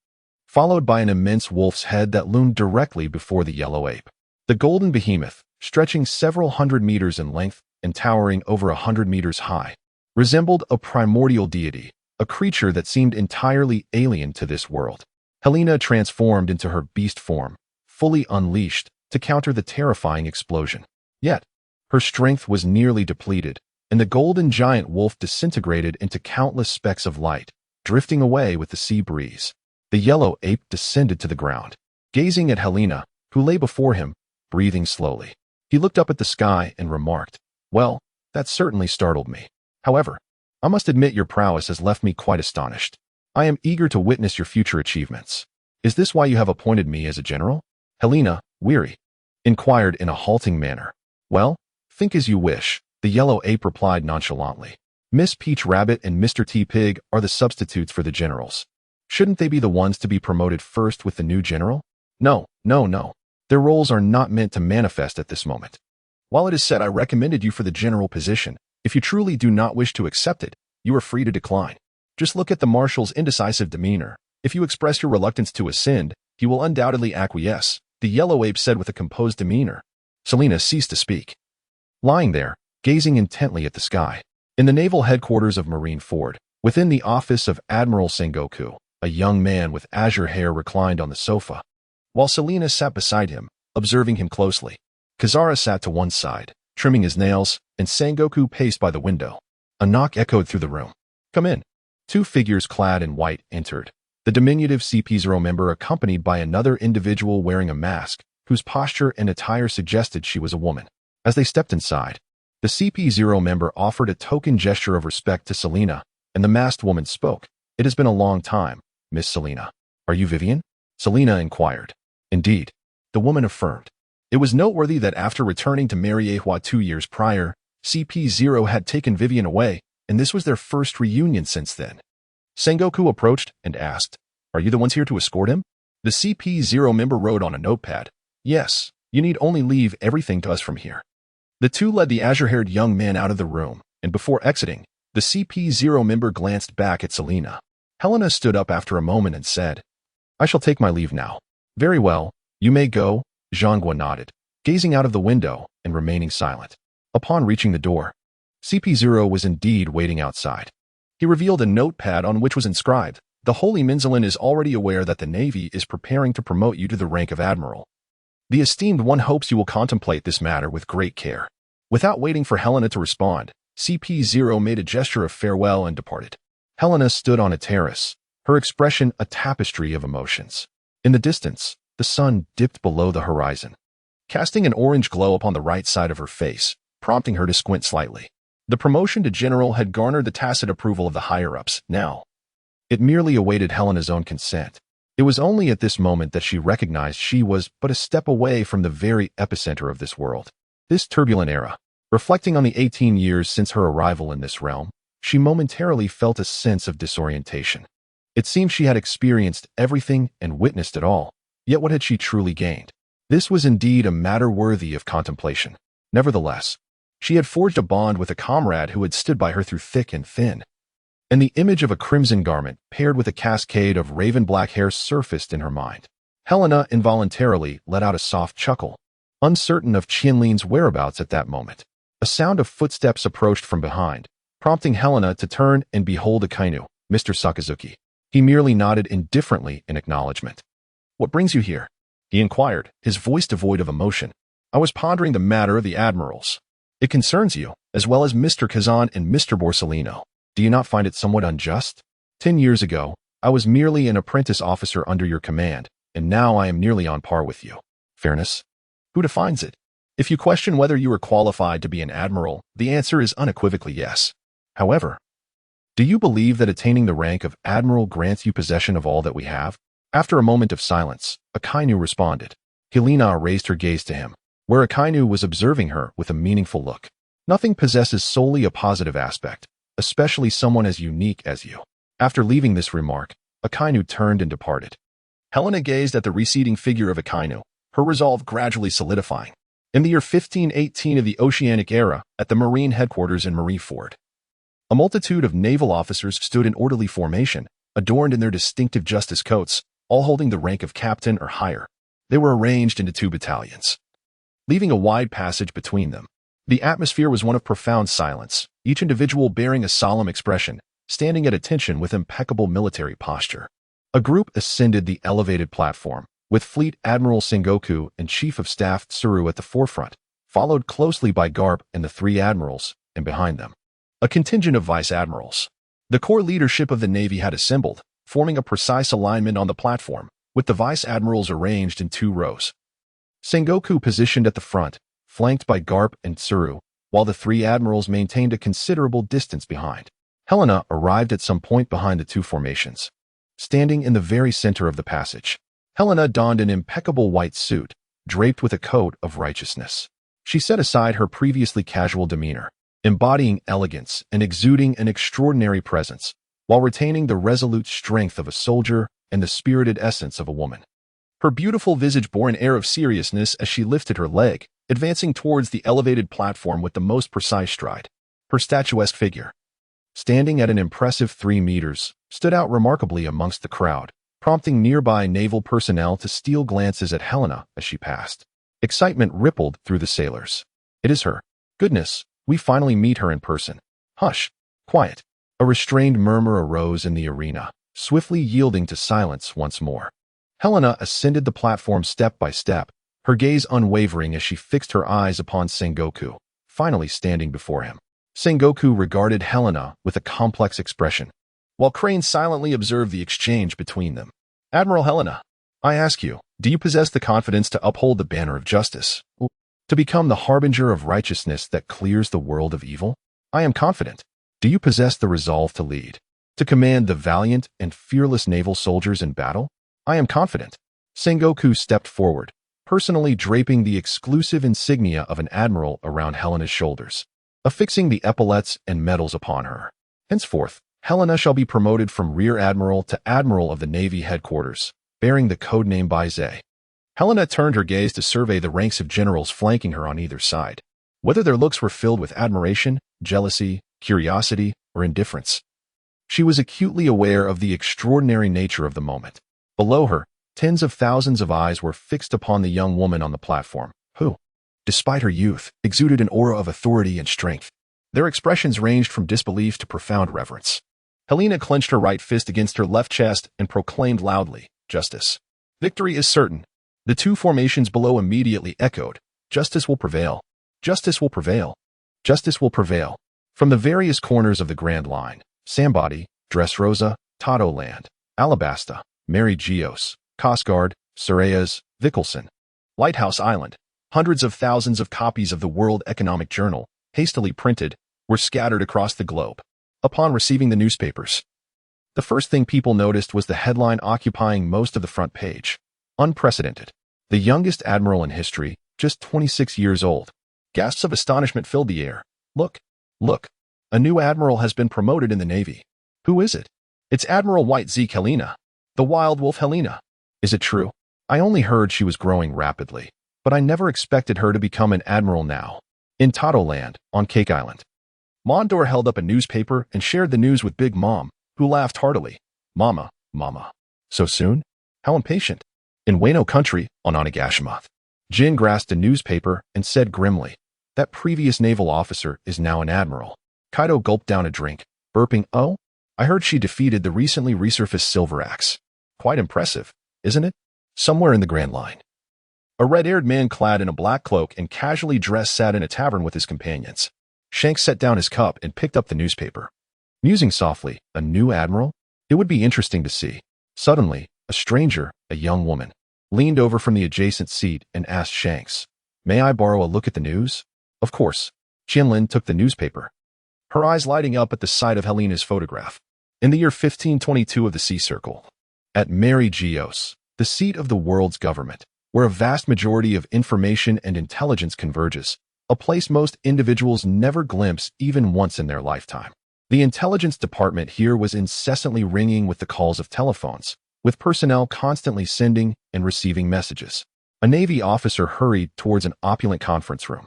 followed by an immense wolf's head that loomed directly before the yellow ape. The golden behemoth, stretching several hundred meters in length and towering over 100 meters high, resembled a primordial deity, a creature that seemed entirely alien to this world. Helena transformed into her beast form, fully unleashed, to counter the terrifying explosion. Yet, her strength was nearly depleted, and the golden giant wolf disintegrated into countless specks of light, drifting away with the sea breeze. The yellow ape descended to the ground, gazing at Helena, who lay before him, breathing slowly. He looked up at the sky and remarked, "Well, that certainly startled me. However, I must admit your prowess has left me quite astonished. I am eager to witness your future achievements. Is this why you have appointed me as a general?" Helena, weary, inquired in a halting manner. "Well, think as you wish," the yellow ape replied nonchalantly. "Miss Peach Rabbit and Mr. T Pig are the substitutes for the generals. Shouldn't they be the ones to be promoted first with the new general? No. Their roles are not meant to manifest at this moment. While it is said I recommended you for the general position, if you truly do not wish to accept it, you are free to decline." Just look at the marshal's indecisive demeanor. If you express your reluctance to ascend, he will undoubtedly acquiesce, the yellow ape said with a composed demeanor. Selina ceased to speak, lying there, gazing intently at the sky. In the naval headquarters of Marineford, within the office of Admiral Sengoku, a young man with azure hair reclined on the sofa, while Selina sat beside him, observing him closely. Kazara sat to one side, trimming his nails, and Sengoku paced by the window. A knock echoed through the room. "Come in." Two figures clad in white entered. The diminutive CP0 member accompanied by another individual wearing a mask, whose posture and attire suggested she was a woman. As they stepped inside, the CP0 member offered a token gesture of respect to Selina, and the masked woman spoke. "It has been a long time, Miss Selina. Are you Vivian?" Selina inquired. "Indeed," the woman affirmed. It was noteworthy that after returning to Mary Geoise 2 years prior, CP0 had taken Vivian away, and this was their first reunion since then. Sengoku approached and asked, "Are you the ones here to escort him?" The CP0 member wrote on a notepad, "Yes, you need only leave everything to us from here." The two led the azure-haired young man out of the room, and before exiting, the CP0 member glanced back at Selina. Helena stood up after a moment and said, "I shall take my leave now." "Very well, you may go," Zhangguo nodded, gazing out of the window and remaining silent. Upon reaching the door, CP0 was indeed waiting outside. He revealed a notepad on which was inscribed, "The Holy Minzelin is already aware that the Navy is preparing to promote you to the rank of Admiral. The esteemed one hopes you will contemplate this matter with great care." Without waiting for Helena to respond, CP0 made a gesture of farewell and departed. Helena stood on a terrace, her expression a tapestry of emotions. In the distance, the sun dipped below the horizon, casting an orange glow upon the right side of her face, prompting her to squint slightly. The promotion to general had garnered the tacit approval of the higher-ups. Now, it merely awaited Helena's own consent. It was only at this moment that she recognized she was but a step away from the very epicenter of this world. This turbulent era. Reflecting on the 18 years since her arrival in this realm, she momentarily felt a sense of disorientation. It seemed she had experienced everything and witnessed it all, yet what had she truly gained? This was indeed a matter worthy of contemplation. Nevertheless, she had forged a bond with a comrade who had stood by her through thick and thin, and the image of a crimson garment paired with a cascade of raven-black hair surfaced in her mind. Helena involuntarily let out a soft chuckle, uncertain of Qianlin's whereabouts at that moment. A sound of footsteps approached from behind, prompting Helena to turn and behold Akainu, Mr. Sakazuki. He merely nodded indifferently in acknowledgement. "What brings you here?" he inquired, his voice devoid of emotion. "I was pondering the matter of the admirals. It concerns you, as well as Mr. Kazan and Mr. Borsellino. Do you not find it somewhat unjust? 10 years ago, I was merely an apprentice officer under your command, and now I am nearly on par with you. Fairness? Who defines it? If you question whether you are qualified to be an admiral, the answer is unequivocally yes. However, do you believe that attaining the rank of admiral grants you possession of all that we have?" After a moment of silence, Akainu responded. Helena raised her gaze to him, where Akainu was observing her with a meaningful look. "Nothing possesses solely a positive aspect, especially someone as unique as you." After leaving this remark, Akainu turned and departed. Helena gazed at the receding figure of Akainu, her resolve gradually solidifying. In the year 1518 of the Oceanic Era, at the Marine headquarters in Marineford, a multitude of naval officers stood in orderly formation, adorned in their distinctive justice coats, all holding the rank of captain or higher. They were arranged into 2 battalions, leaving a wide passage between them. The atmosphere was one of profound silence, each individual bearing a solemn expression, standing at attention with impeccable military posture. A group ascended the elevated platform, with Fleet Admiral Sengoku and Chief of Staff Tsuru at the forefront, followed closely by Garp and the 3 admirals, and behind them, a contingent of vice admirals. The core leadership of the Navy had assembled, forming a precise alignment on the platform, with the vice admirals arranged in 2 rows. Sengoku positioned at the front, flanked by Garp and Tsuru, while the 3 admirals maintained a considerable distance behind. Helena arrived at some point behind the 2 formations, standing in the very center of the passage. Helena donned an impeccable white suit, draped with a coat of righteousness. She set aside her previously casual demeanor, embodying elegance and exuding an extraordinary presence, while retaining the resolute strength of a soldier and the spirited essence of a woman. Her beautiful visage bore an air of seriousness as she lifted her leg, advancing towards the elevated platform with the most precise stride. Her statuesque figure, standing at an impressive 3 meters, stood out remarkably amongst the crowd, prompting nearby naval personnel to steal glances at Helena as she passed. Excitement rippled through the sailors. It is her. Goodness, we finally meet her in person. Hush. Quiet. A restrained murmur arose in the arena, swiftly yielding to silence once more. Helena ascended the platform step by step, her gaze unwavering as she fixed her eyes upon Sengoku, finally standing before him. Sengoku regarded Helena with a complex expression, while Crane silently observed the exchange between them. Admiral Helena, I ask you, do you possess the confidence to uphold the banner of justice? To become the harbinger of righteousness that clears the world of evil? I am confident. Do you possess the resolve to lead? To command the valiant and fearless naval soldiers in battle? I am confident. Sengoku stepped forward, personally draping the exclusive insignia of an admiral around Helena's shoulders, affixing the epaulets and medals upon her. Henceforth, Helena shall be promoted from Rear Admiral to Admiral of the Navy Headquarters, bearing the codename Geoise. Helena turned her gaze to survey the ranks of generals flanking her on either side. Whether their looks were filled with admiration, jealousy, curiosity, or indifference, she was acutely aware of the extraordinary nature of the moment. Below her, tens of thousands of eyes were fixed upon the young woman on the platform, who, despite her youth, exuded an aura of authority and strength. Their expressions ranged from disbelief to profound reverence. Helena clenched her right fist against her left chest and proclaimed loudly, "Justice. Victory is certain." The two formations below immediately echoed, "Justice will prevail. Justice will prevail. Justice will prevail." From the various corners of the Grand Line, Sambody, Dressrosa, Land, Alabasta, Mary Geoise, Costguard, Surreyas, Vickelson, Lighthouse Island, hundreds of thousands of copies of the World Economic Journal, hastily printed, were scattered across the globe. Upon receiving the newspapers, the first thing people noticed was the headline occupying most of the front page. Unprecedented. The youngest admiral in history, just 26 years old. Gasps of astonishment filled the air. Look, look. A new admiral has been promoted in the Navy. Who is it? It's Admiral White Z. Helena, the Wild Wolf Helena. Is it true? I only heard she was growing rapidly, but I never expected her to become an admiral now. In Land, on Cake Island. Mondor held up a newspaper and shared the news with Big Mom, who laughed heartily. Mama, Mama. So soon? How impatient. In Wano country, on Onigashima. Jin grasped a newspaper and said grimly, "That previous naval officer is now an admiral." Kaido gulped down a drink, burping, "Oh? I heard she defeated the recently resurfaced Silver Axe. Quite impressive, isn't it?" Somewhere in the Grand Line, a red-haired man clad in a black cloak and casually dressed sat in a tavern with his companions. Shanks set down his cup and picked up the newspaper. Musing softly, a new admiral? It would be interesting to see. Suddenly, a stranger, a young woman, leaned over from the adjacent seat and asked Shanks, "May I borrow a look at the news?" Of course. Qianlin took the newspaper, her eyes lighting up at the sight of Helena's photograph. In the year 1522 of the Sea Circle, at Mary Geoise, the seat of the world's government, where a vast majority of information and intelligence converges, a place most individuals never glimpse even once in their lifetime. The intelligence department here was incessantly ringing with the calls of telephones, with personnel constantly sending and receiving messages. A Navy officer hurried towards an opulent conference room,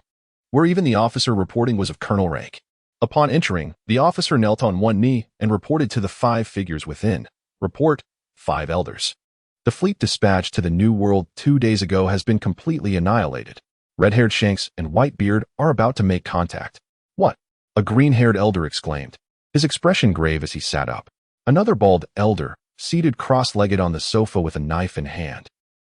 where even the officer reporting was of colonel rank. Upon entering, the officer knelt on one knee and reported to the 5 figures within. Report, 5 elders. The fleet dispatched to the New World 2 days ago has been completely annihilated. Red-haired Shanks and Whitebeard are about to make contact. What? A green-haired elder exclaimed, his expression grave as he sat up. Another bald elder, seated cross-legged on the sofa with a knife in hand,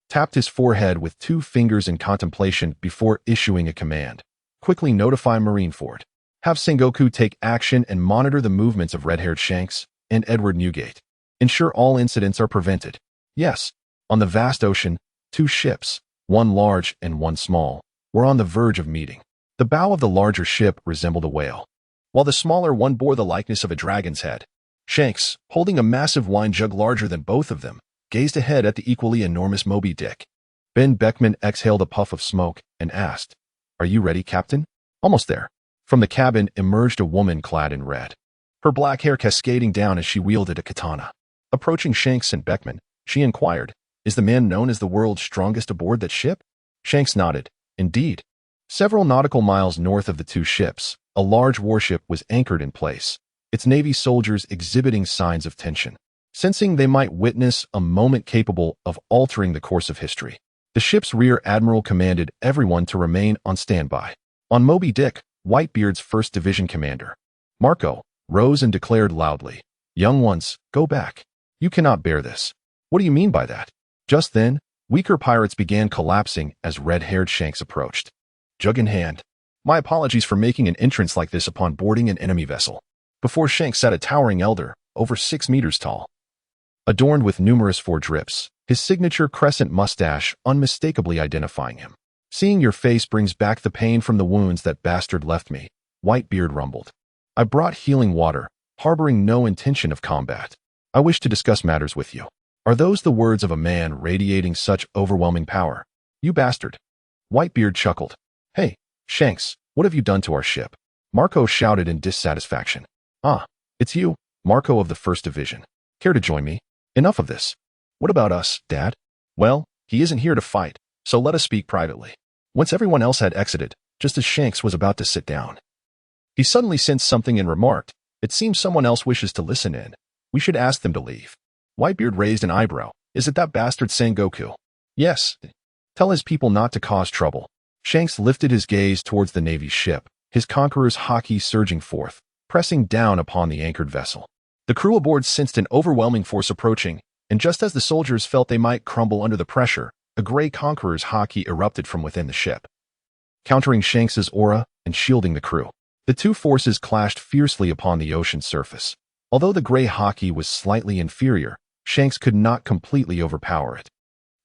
tapped his forehead with 2 fingers in contemplation before issuing a command. Quickly notify Marineford. Have Sengoku take action and monitor the movements of red-haired Shanks and Edward Newgate. Ensure all incidents are prevented. Yes, on the vast ocean, 2 ships, one large and one small, were on the verge of meeting. The bow of the larger ship resembled a whale, while the smaller one bore the likeness of a dragon's head. Shanks, holding a massive wine jug larger than both of them, gazed ahead at the equally enormous Moby Dick. Ben Beckman exhaled a puff of smoke and asked, "Are you ready, Captain?" "Almost there." From the cabin emerged a woman clad in red, her black hair cascading down as she wielded a katana. Approaching Shanks and Beckman, she inquired, "Is the man known as the world's strongest aboard that ship?" Shanks nodded. Indeed. Several nautical miles north of the 2 ships, a large warship was anchored in place, its Navy soldiers exhibiting signs of tension, sensing they might witness a moment capable of altering the course of history. The ship's rear admiral commanded everyone to remain on standby. On Moby Dick, Whitebeard's 1st Division commander, Marco, rose and declared loudly, "Young ones, go back. You cannot bear this." "What do you mean by that?" Just then, weaker pirates began collapsing as red-haired Shanks approached, jug in hand. "My apologies for making an entrance like this upon boarding an enemy vessel." Before Shanks sat a towering elder, over 6 meters tall, adorned with numerous forge rips, his signature crescent mustache unmistakably identifying him. "Seeing your face brings back the pain from the wounds that bastard left me," Whitebeard rumbled. "I brought healing water, harboring no intention of combat. I wish to discuss matters with you." Are those the words of a man radiating such overwhelming power? "You bastard." Whitebeard chuckled. "Hey, Shanks, what have you done to our ship?" Marco shouted in dissatisfaction. "Ah, it's you, Marco of the 1st Division. Care to join me? Enough of this. What about us, Dad?" "Well, he isn't here to fight, so let us speak privately." Once everyone else had exited, just as Shanks was about to sit down, he suddenly sensed something and remarked, "It seems someone else wishes to listen in. We should ask them to leave." Whitebeard raised an eyebrow. "Is it that bastard Sengoku?" "Yes. Tell his people not to cause trouble." Shanks lifted his gaze towards the Navy's ship, his conqueror's haki surging forth, pressing down upon the anchored vessel. The crew aboard sensed an overwhelming force approaching, and just as the soldiers felt they might crumble under the pressure, a gray conqueror's haki erupted from within the ship, countering Shanks's aura and shielding the crew. The two forces clashed fiercely upon the ocean's surface. Although the gray haki was slightly inferior, Shanks could not completely overpower it.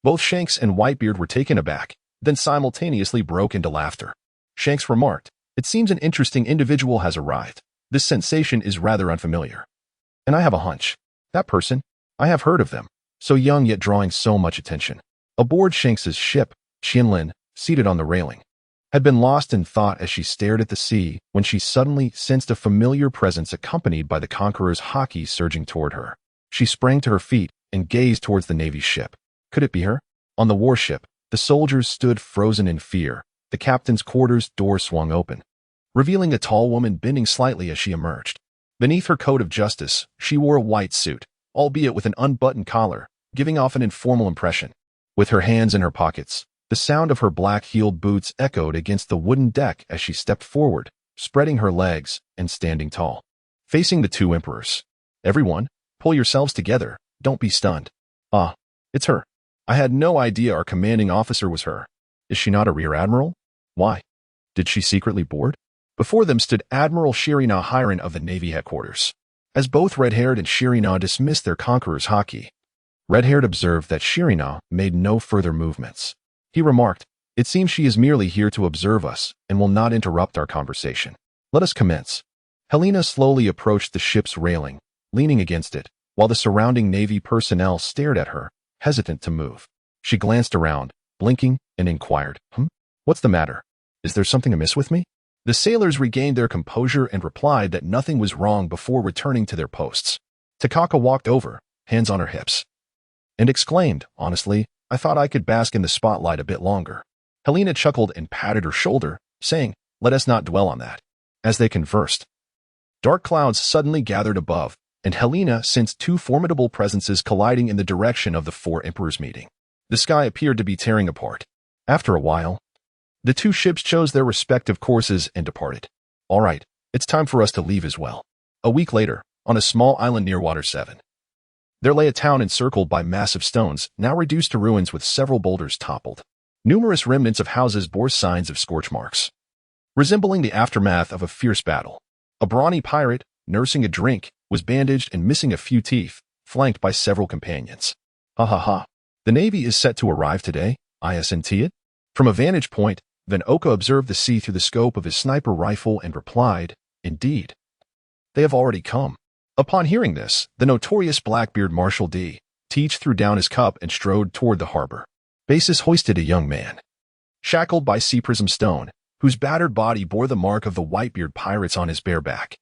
Both Shanks and Whitebeard were taken aback, then simultaneously broke into laughter. Shanks remarked, "It seems an interesting individual has arrived. This sensation is rather unfamiliar. And I have a hunch. That person, I have heard of them, so young yet drawing so much attention." Aboard Shanks's ship, Qianlin, seated on the railing, had been lost in thought as she stared at the sea when she suddenly sensed a familiar presence accompanied by the conqueror's haki surging toward her. She sprang to her feet and gazed towards the Navy's ship. Could it be her? On the warship, the soldiers stood frozen in fear. The captain's quarters door swung open, revealing a tall woman bending slightly as she emerged. Beneath her coat of justice, she wore a white suit, albeit with an unbuttoned collar, giving off an informal impression. With her hands in her pockets, the sound of her black-heeled boots echoed against the wooden deck as she stepped forward, spreading her legs and standing tall, facing the two emperors. "Everyone, pull yourselves together, don't be stunned. Ah, it's her. I had no idea our commanding officer was her. Is she not a rear admiral? Why? Did she secretly board?" Before them stood Admiral Shirina Hiron of the Navy headquarters. As both Red-Haired and Shirina dismissed their conqueror's haki, Red-Haired observed that Shirina made no further movements. He remarked, "It seems she is merely here to observe us and will not interrupt our conversation. Let us commence." Helena slowly approached the ship's railing, leaning against it, while the surrounding Navy personnel stared at her, hesitant to move. She glanced around, blinking, and inquired, "What's the matter? Is there something amiss with me?" The sailors regained their composure and replied that nothing was wrong before returning to their posts. Takaka walked over, hands on her hips, and exclaimed, "Honestly, I thought I could bask in the spotlight a bit longer." Helena chuckled and patted her shoulder, saying, "Let us not dwell on that." As they conversed, dark clouds suddenly gathered above, and Helena sensed two formidable presences colliding in the direction of the four emperors meeting. The sky appeared to be tearing apart. After a while, the two ships chose their respective courses and departed. "All right, it's time for us to leave as well." A week later, on a small island near Water 7, there lay a town encircled by massive stones, now reduced to ruins with several boulders toppled. Numerous remnants of houses bore signs of scorch marks, resembling the aftermath of a fierce battle. A brawny pirate, nursing a drink, was bandaged and missing a few teeth, flanked by several companions. "Ha ha ha. The Navy is set to arrive today, isn't it?" From a vantage point, Van Oka observed the sea through the scope of his sniper rifle and replied, "Indeed. They have already come." Upon hearing this, the notorious Blackbeard Marshal D. Teach threw down his cup and strode toward the harbor. Basis hoisted a young man, shackled by sea prism stone, whose battered body bore the mark of the Whitebeard pirates on his bare back.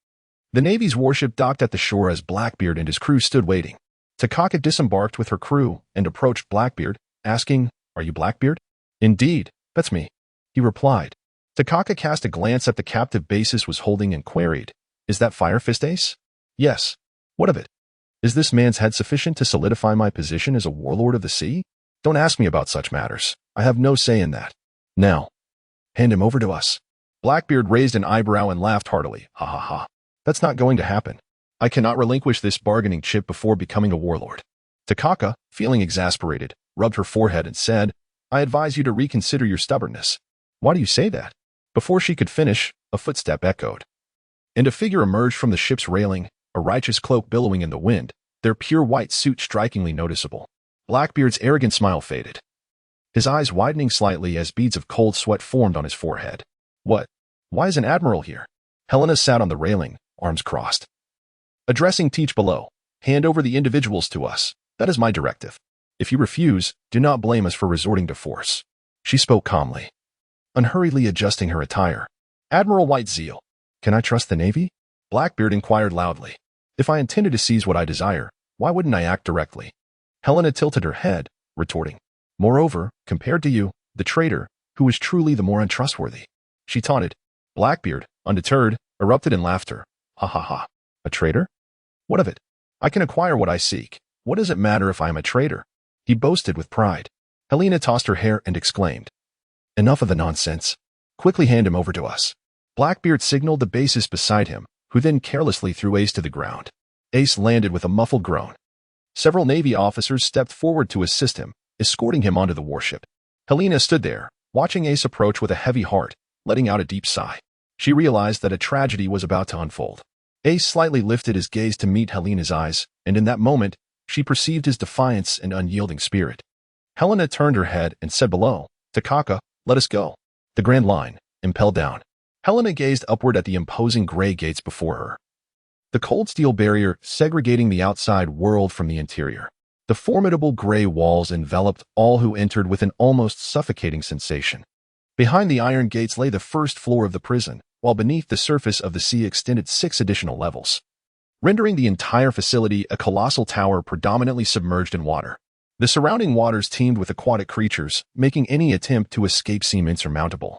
The Navy's warship docked at the shore as Blackbeard and his crew stood waiting. Takaka disembarked with her crew and approached Blackbeard, asking, "Are you Blackbeard?" "Indeed, that's me," he replied. Takaka cast a glance at the captive Basis was holding and queried, "Is that Fire Fist Ace?" Yes. What of it? Is this man's head sufficient to solidify my position as a warlord of the sea? Don't ask me about such matters. I have no say in that. Now, hand him over to us. Blackbeard raised an eyebrow and laughed heartily. Ha ha ha. That's not going to happen. I cannot relinquish this bargaining chip before becoming a warlord. Takaka, feeling exasperated, rubbed her forehead and said, I advise you to reconsider your stubbornness. Why do you say that? Before she could finish, a footstep echoed, and a figure emerged from the ship's railing, a righteous cloak billowing in the wind, their pure white suit strikingly noticeable. Blackbeard's arrogant smile faded, his eyes widening slightly as beads of cold sweat formed on his forehead. What? Why is an admiral here? Helena sat on the railing, arms crossed. Addressing Teach below, hand over the individuals to us. That is my directive. If you refuse, do not blame us for resorting to force. She spoke calmly, unhurriedly adjusting her attire. Admiral Whitezeal, can I trust the Navy? Blackbeard inquired loudly. If I intended to seize what I desire, why wouldn't I act directly? Helena tilted her head, retorting. Moreover, compared to you, the traitor, who is truly the more untrustworthy. She taunted. Blackbeard, undeterred, erupted in laughter. Ha ha ha. A traitor? What of it? I can acquire what I seek. What does it matter if I am a traitor? He boasted with pride. Helena tossed her hair and exclaimed. Enough of the nonsense. Quickly hand him over to us. Blackbeard signaled the bassist beside him, who then carelessly threw Ace to the ground. Ace landed with a muffled groan. Several Navy officers stepped forward to assist him, escorting him onto the warship. Helena stood there, watching Ace approach with a heavy heart, letting out a deep sigh. She realized that a tragedy was about to unfold. Ace slightly lifted his gaze to meet Helena's eyes, and in that moment, she perceived his defiance and unyielding spirit. Helena turned her head and said below, Takaka, let us go. The Grand Line, impelled down. Helena gazed upward at the imposing gray gates before her. The cold steel barrier segregating the outside world from the interior. The formidable gray walls enveloped all who entered with an almost suffocating sensation. Behind the iron gates lay the first floor of the prison, while beneath the surface of the sea extended 6 additional levels, rendering the entire facility a colossal tower predominantly submerged in water. The surrounding waters teemed with aquatic creatures, making any attempt to escape seem insurmountable.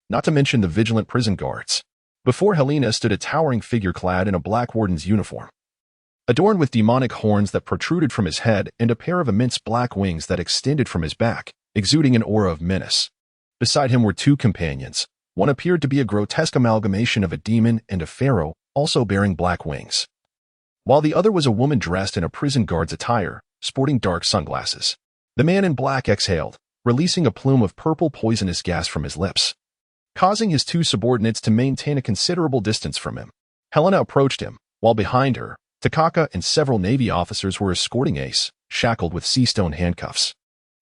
Not to mention the vigilant prison guards. Before Helena stood a towering figure clad in a black warden's uniform, adorned with demonic horns that protruded from his head and a pair of immense black wings that extended from his back, exuding an aura of menace. Beside him were 2 companions. One appeared to be a grotesque amalgamation of a demon and a pharaoh, also bearing black wings, while the other was a woman dressed in a prison guard's attire, sporting dark sunglasses. The man in black exhaled, releasing a plume of purple poisonous gas from his lips, causing his 2 subordinates to maintain a considerable distance from him. Helena approached him, while behind her, Takaka and several Navy officers were escorting Ace, shackled with sea stone handcuffs.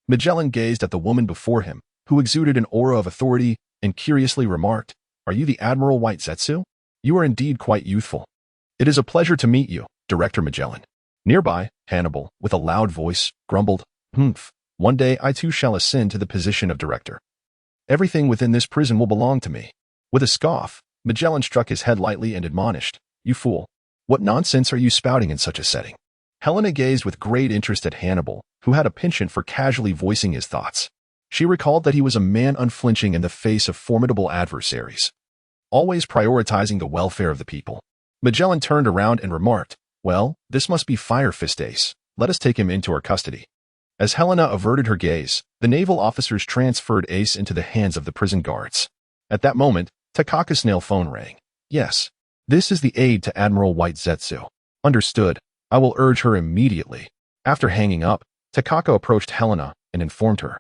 Magellan gazed at the woman before him, who exuded an aura of authority, and curiously remarked, Are you the Admiral Whitezetsu? You are indeed quite youthful. It is a pleasure to meet you, Director Magellan. Nearby, Hannibal, with a loud voice, grumbled, Humph, one day I too shall ascend to the position of director. Everything within this prison will belong to me. With a scoff, Magellan struck his head lightly and admonished, You fool. What nonsense are you spouting in such a setting? Helena gazed with great interest at Hannibal, who had a penchant for casually voicing his thoughts. She recalled that he was a man unflinching in the face of formidable adversaries, always prioritizing the welfare of the people. Magellan turned around and remarked, Well, this must be Fire Fist Ace. Let us take him into our custody. As Helena averted her gaze, the naval officers transferred Ace into the hands of the prison guards. At that moment, Takaka's snail phone rang. Yes, this is the aide to Admiral Whitezetsu. Understood. I will urge her immediately. After hanging up, Takaka approached Helena and informed her.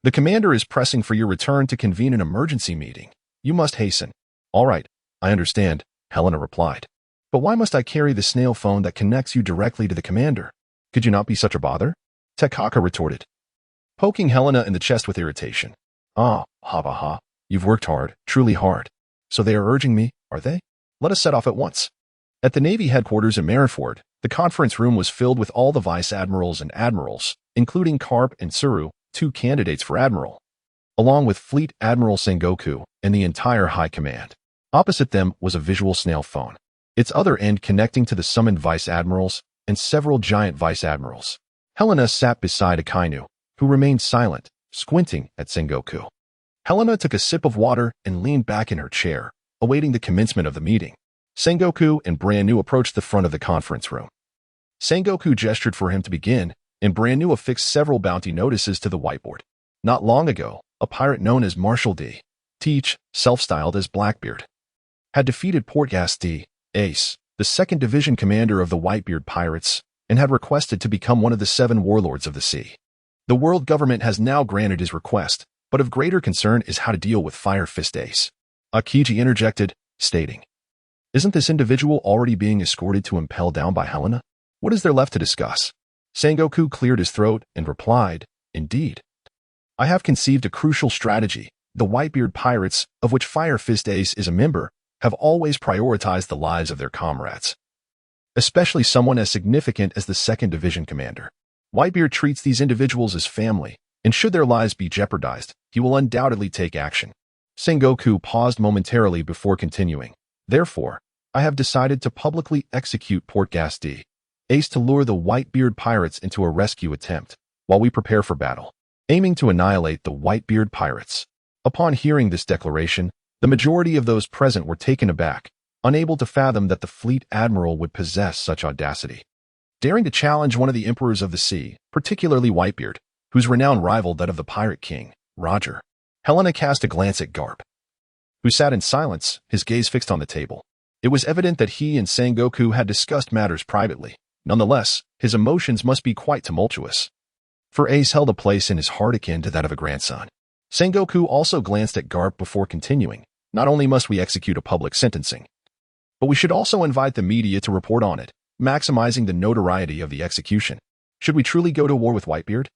The commander is pressing for your return to convene an emergency meeting. You must hasten. All right, I understand, Helena replied. But why must I carry the snail phone that connects you directly to the commander? Could you not be such a bother? Takaka retorted, poking Helena in the chest with irritation. Ah, ha ha ha. You've worked hard, truly hard. So they are urging me, are they? Let us set off at once. At the Navy headquarters in Marineford, the conference room was filled with all the vice admirals and admirals, including Karp and Tsuru, 2 candidates for admiral, along with Fleet Admiral Sengoku and the entire high command. Opposite them was a visual snail phone, its other end connecting to the summoned vice admirals and several giant vice admirals. Helena sat beside Akainu, who remained silent, squinting at Sengoku. Helena took a sip of water and leaned back in her chair, awaiting the commencement of the meeting. Sengoku and Brand New approached the front of the conference room. Sengoku gestured for him to begin, and Brand New affixed several bounty notices to the whiteboard. Not long ago, a pirate known as Marshal D. Teach, self-styled as Blackbeard, had defeated Portgas D. Ace, the 2nd Division commander of the Whitebeard Pirates, and had requested to become one of the 7 warlords of the sea. The world government has now granted his request, but of greater concern is how to deal with Fire Fist Ace. Akiji interjected, stating, "Isn't this individual already being escorted to Impel Down by Helena? What is there left to discuss?" Sengoku cleared his throat and replied, "Indeed. I have conceived a crucial strategy. The Whitebeard Pirates, of which Fire Fist Ace is a member, have always prioritized the lives of their comrades, especially someone as significant as the 2nd Division commander. Whitebeard treats these individuals as family, and should their lives be jeopardized, he will undoubtedly take action." Sengoku paused momentarily before continuing. "Therefore, I have decided to publicly execute Portgas D. Ace to lure the Whitebeard Pirates into a rescue attempt, while we prepare for battle, aiming to annihilate the Whitebeard Pirates." Upon hearing this declaration, the majority of those present were taken aback, unable to fathom that the fleet admiral would possess such audacity. Daring to challenge one of the emperors of the sea, particularly Whitebeard, whose renown rivaled that of the Pirate King, Roger. Helena cast a glance at Garp, who sat in silence, his gaze fixed on the table. It was evident that he and Sengoku had discussed matters privately. Nonetheless, his emotions must be quite tumultuous, for Ace held a place in his heart akin to that of a grandson. Sengoku also glanced at Garp before continuing. "Not only must we execute a public sentencing, but we should also invite the media to report on it, maximizing the notoriety of the execution. Should we truly go to war with Whitebeard?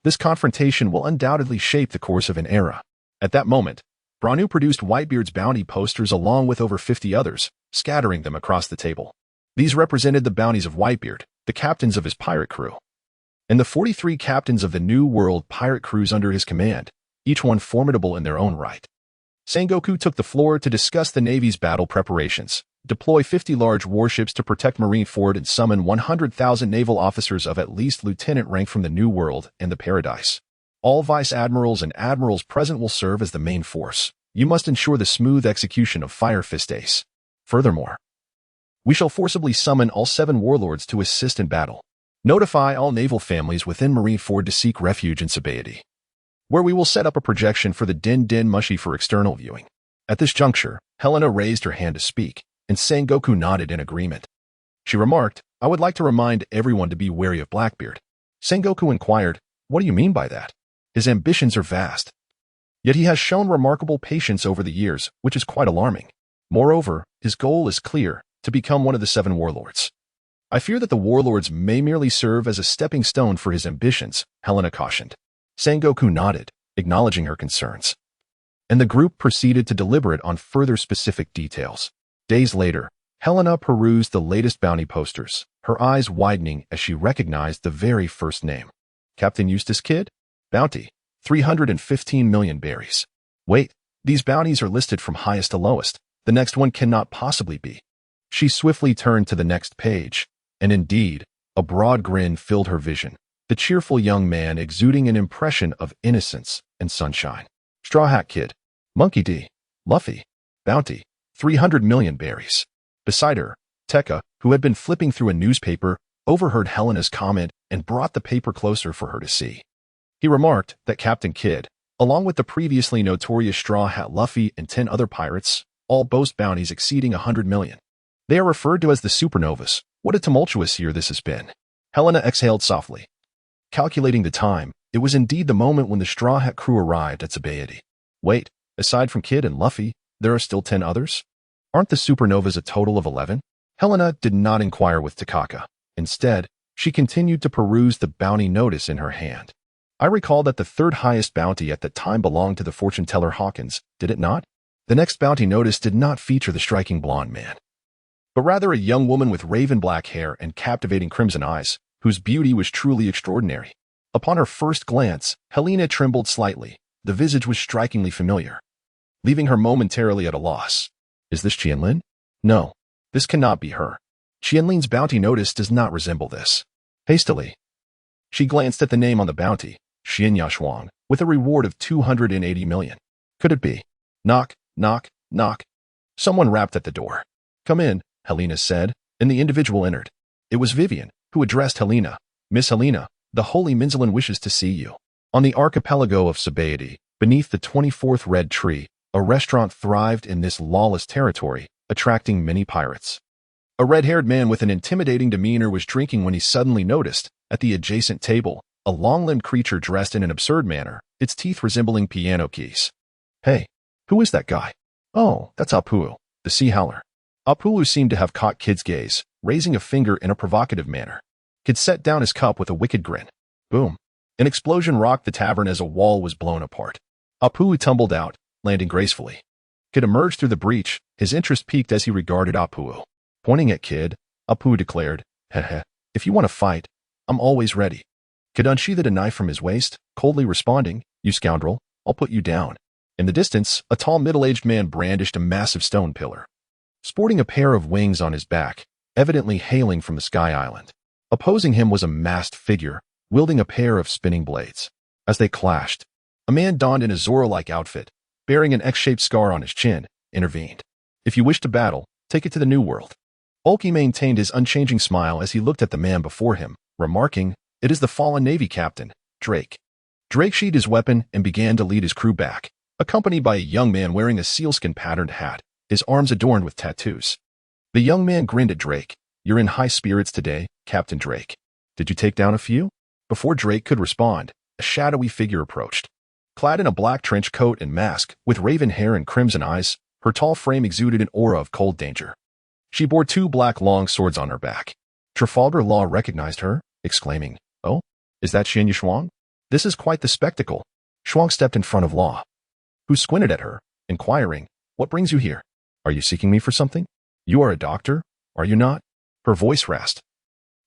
This confrontation will undoubtedly shape the course of an era." At that moment, Branu produced Whitebeard's bounty posters along with over 50 others, scattering them across the table. These represented the bounties of Whitebeard, the captains of his pirate crew, and the 43 captains of the New World pirate crews under his command, each one formidable in their own right. Sengoku took the floor to discuss the Navy's battle preparations, deploy 50 large warships to protect Marineford, and summon 100,000 naval officers of at least lieutenant rank from the New World and the Paradise. All vice admirals and admirals present will serve as the main force. You must ensure the smooth execution of Fire Fist Ace. Furthermore, we shall forcibly summon all 7 warlords to assist in battle. Notify all naval families within Marineford to seek refuge in Sabaody, where we will set up a projection for the Din Din Mushi for external viewing." At this juncture, Helena raised her hand to speak, and Sengoku nodded in agreement. She remarked, "I would like to remind everyone to be wary of Blackbeard." Sengoku inquired, "What do you mean by that?" "His ambitions are vast, yet he has shown remarkable patience over the years, which is quite alarming. Moreover, his goal is clear, to become one of the 7 warlords. I fear that the warlords may merely serve as a stepping stone for his ambitions," Helena cautioned. Sengoku nodded, acknowledging her concerns, and the group proceeded to deliberate on further specific details. Days later, Helena perused the latest bounty posters, her eyes widening as she recognized the very first name. Captain Eustace Kidd? Bounty, 315 million berries. Wait, these bounties are listed from highest to lowest. The next one cannot possibly be. She swiftly turned to the next page, and indeed, a broad grin filled her vision, the cheerful young man exuding an impression of innocence and sunshine. Straw Hat Kid, Monkey D, Luffy, Bounty, 300 million berries. Beside her, Tekka, who had been flipping through a newspaper, overheard Helena's comment and brought the paper closer for her to see. He remarked that Captain Kidd, along with the previously notorious Straw Hat Luffy and 10 other pirates, all boast bounties exceeding 100 million. They are referred to as the supernovas. What a tumultuous year this has been. Helena exhaled softly. Calculating the time, it was indeed the moment when the Straw Hat crew arrived at Sabaody. Wait, aside from Kidd and Luffy, there are still 10 others? Aren't the supernovas a total of 11? Helena did not inquire with Takaka. Instead, she continued to peruse the bounty notice in her hand. I recall that the 3rd highest bounty at that time belonged to the fortune teller Hawkins, did it not? The next bounty notice did not feature the striking blonde man, but rather a young woman with raven black hair and captivating crimson eyes, whose beauty was truly extraordinary. Upon her first glance, Helena trembled slightly. The visage was strikingly familiar, leaving her momentarily at a loss. Is this Qianlin? No, this cannot be her. Qianlin's bounty notice does not resemble this. Hastily, she glanced at the name on the bounty, Xian Yashuang, with a reward of 280 million. Could it be? Knock, knock, knock. Someone rapped at the door. "Come in," Helena said, and the individual entered. It was Vivian, who addressed Helena. "Miss Helena, the Holy Minzelin wishes to see you." On the archipelago of Sabaody, beneath the 24th red tree, a restaurant thrived in this lawless territory, attracting many pirates. A red-haired man with an intimidating demeanor was drinking when he suddenly noticed, at the adjacent table, a long-limbed creature dressed in an absurd manner, its teeth resembling piano keys. "Hey, who is that guy?" "Oh, that's Apulu, the sea howler." Apulu seemed to have caught Kid's gaze, raising a finger in a provocative manner. Kid set down his cup with a wicked grin. Boom. An explosion rocked the tavern as a wall was blown apart. Apulu tumbled out, landing gracefully. Kid emerged through the breach, his interest piqued as he regarded Apulu. Pointing at Kid, Apulu declared, "Heh, if you want to fight, I'm always ready." Kid unsheathed a knife from his waist, coldly responding, "You scoundrel, I'll put you down." In the distance, a tall middle-aged man brandished a massive stone pillar. Sporting a pair of wings on his back, evidently hailing from the Sky Island. Opposing him was a masked figure, wielding a pair of spinning blades. As they clashed, a man donned in a Zorro-like outfit, bearing an X-shaped scar on his chin, intervened. "If you wish to battle, take it to the New World." Ulki maintained his unchanging smile as he looked at the man before him, remarking, "It is the fallen Navy captain, Drake." Drake sheathed his weapon and began to lead his crew back, accompanied by a young man wearing a sealskin-patterned hat, his arms adorned with tattoos. The young man grinned at Drake. "You're in high spirits today, Captain Drake. Did you take down a few?" Before Drake could respond, a shadowy figure approached. Clad in a black trench coat and mask, with raven hair and crimson eyes, her tall frame exuded an aura of cold danger. She bore 2 black long swords on her back. Trafalgar Law recognized her, exclaiming, "Oh, is that Xian Yishuang? This is quite the spectacle." Shuang stepped in front of Law, who squinted at her, inquiring, "What brings you here? Are you seeking me for something? You are a doctor, are you not?" Her voice rasped,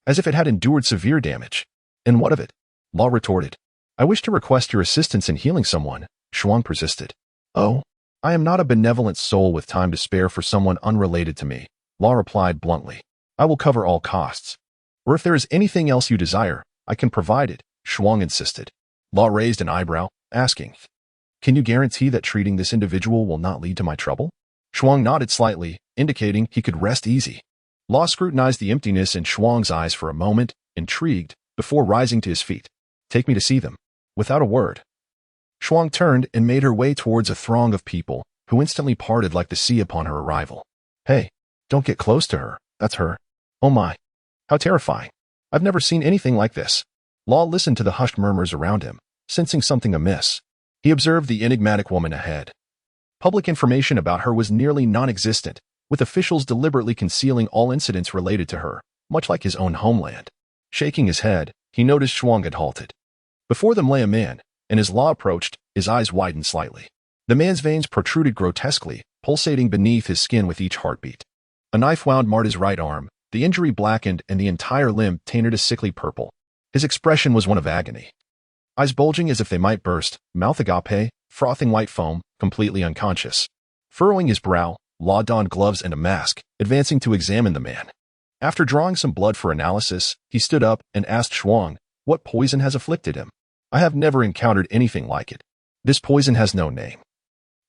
as if it had endured severe damage. "And what of it?" Law retorted. "I wish to request your assistance in healing someone," Shuang persisted. "Oh, I am not a benevolent soul with time to spare for someone unrelated to me," Law replied bluntly. "I will cover all costs. Or if there is anything else you desire, I can provide it," Shuang insisted. Law raised an eyebrow, asking, "Can you guarantee that treating this individual will not lead to my trouble?" Shuang nodded slightly, indicating he could rest easy. Law scrutinized the emptiness in Shuang's eyes for a moment, intrigued, before rising to his feet. "Take me to see them." Without a word, Shuang turned and made her way towards a throng of people, who instantly parted like the sea upon her arrival. "Hey, don't get close to her, that's her." "Oh my, how terrifying. I've never seen anything like this." Law listened to the hushed murmurs around him, sensing something amiss. He observed the enigmatic woman ahead. Public information about her was nearly non-existent, with officials deliberately concealing all incidents related to her, much like his own homeland. Shaking his head, he noticed Shuang had halted. Before them lay a man, and as Law approached, his eyes widened slightly. The man's veins protruded grotesquely, pulsating beneath his skin with each heartbeat. A knife wound marred his right arm, the injury blackened and the entire limb tainted a sickly purple. His expression was one of agony. Eyes bulging as if they might burst, mouth agape, frothing white foam, completely unconscious. Furrowing his brow, Law donned gloves and a mask, advancing to examine the man. After drawing some blood for analysis, he stood up and asked Shuang, "What poison has afflicted him?" "I have never encountered anything like it. This poison has no name,"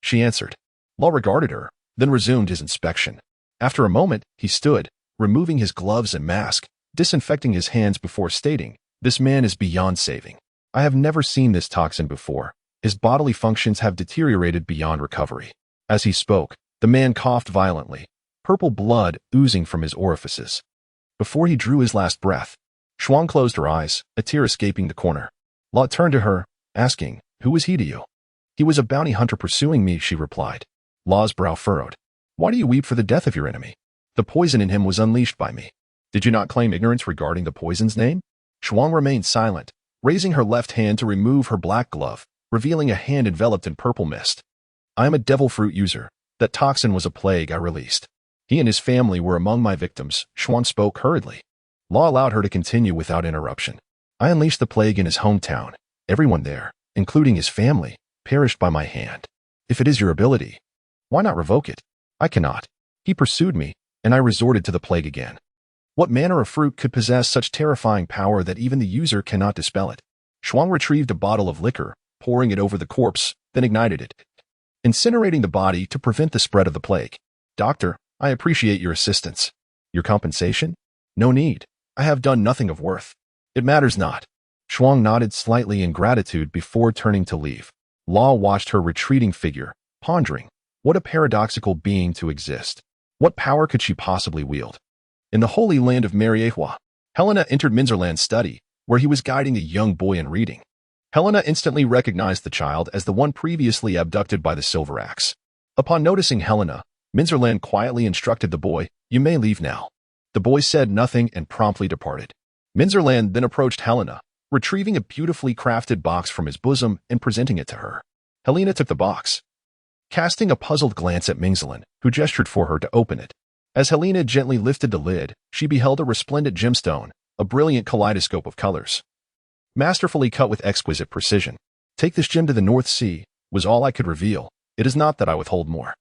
she answered. Law regarded her, then resumed his inspection. After a moment, he stood, removing his gloves and mask, disinfecting his hands before stating, "This man is beyond saving. I have never seen this toxin before. His bodily functions have deteriorated beyond recovery." As he spoke, the man coughed violently, purple blood oozing from his orifices. Before he drew his last breath, Shuang closed her eyes, a tear escaping the corner. Law turned to her, asking, "Who was he to you?" "He was a bounty hunter pursuing me," she replied. Law's brow furrowed. "Why do you weep for the death of your enemy? The poison in him was unleashed by me. Did you not claim ignorance regarding the poison's name?" Shuang remained silent, raising her left hand to remove her black glove, revealing a hand enveloped in purple mist. "I am a devil fruit user. That toxin was a plague I released. He and his family were among my victims," Shuang spoke hurriedly. Law allowed her to continue without interruption. "I unleashed the plague in his hometown. Everyone there, including his family, perished by my hand. If it is your ability, why not revoke it?" "I cannot. He pursued me, and I resorted to the plague again." "What manner of fruit could possess such terrifying power that even the user cannot dispel it?" Shuang retrieved a bottle of liquor, pouring it over the corpse, then ignited it, incinerating the body to prevent the spread of the plague. "Doctor, I appreciate your assistance. Your compensation? No need. I have done nothing of worth. It matters not. Shuang nodded slightly in gratitude before turning to leave. Law watched her retreating figure, pondering, what a paradoxical being to exist. What power could she possibly wield? In the holy land of Mary Geoise, Helena entered Minzerland's study, where he was guiding a young boy in reading. Helena instantly recognized the child as the one previously abducted by the Silver Axe. Upon noticing Helena, Minzerland quietly instructed the boy, "You may leave now." The boy said nothing and promptly departed. Minzerland then approached Helena, retrieving a beautifully crafted box from his bosom and presenting it to her. Helena took the box, casting a puzzled glance at Minzerland, who gestured for her to open it. As Helena gently lifted the lid, she beheld a resplendent gemstone, a brilliant kaleidoscope of colors, masterfully cut with exquisite precision. "Take this gem to the North Sea," was all I could reveal. It is not that I withhold more,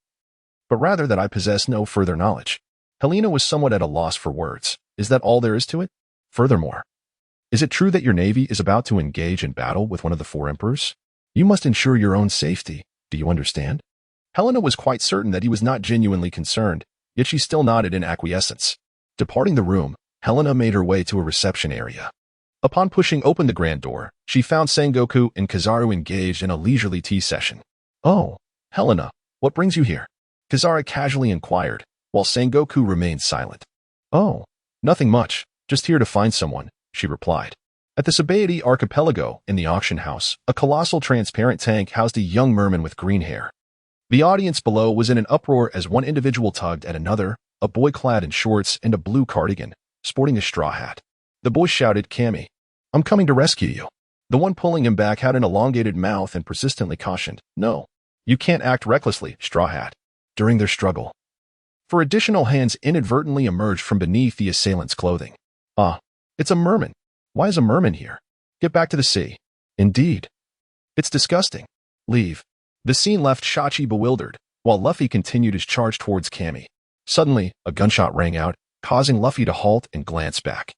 but rather that I possess no further knowledge. Helena was somewhat at a loss for words. Is that all there is to it? Furthermore, is it true that your navy is about to engage in battle with one of the four emperors? You must ensure your own safety. Do you understand? Helena was quite certain that he was not genuinely concerned, yet she still nodded in acquiescence. Departing the room, Helena made her way to a reception area. Upon pushing open the grand door, she found Sengoku and Kizaru engaged in a leisurely tea session. "Oh, Helena, what brings you here?" Kizaru casually inquired, while Sengoku remained silent. "Oh, nothing much, just here to find someone," she replied. At the Sabaody archipelago, in the auction house, a colossal transparent tank housed a young merman with green hair. The audience below was in an uproar as one individual tugged at another, a boy clad in shorts and a blue cardigan, sporting a straw hat. The boy shouted, "Cammy, I'm coming to rescue you." The one pulling him back had an elongated mouth and persistently cautioned, "No, you can't act recklessly, straw hat." During their struggle, for additional hands inadvertently emerged from beneath the assailant's clothing. "Ah, it's a merman. Why is a merman here? Get back to the sea." "Indeed. It's disgusting. Leave." The scene left Shachi bewildered, while Luffy continued his charge towards Cammy. Suddenly, a gunshot rang out, causing Luffy to halt and glance back,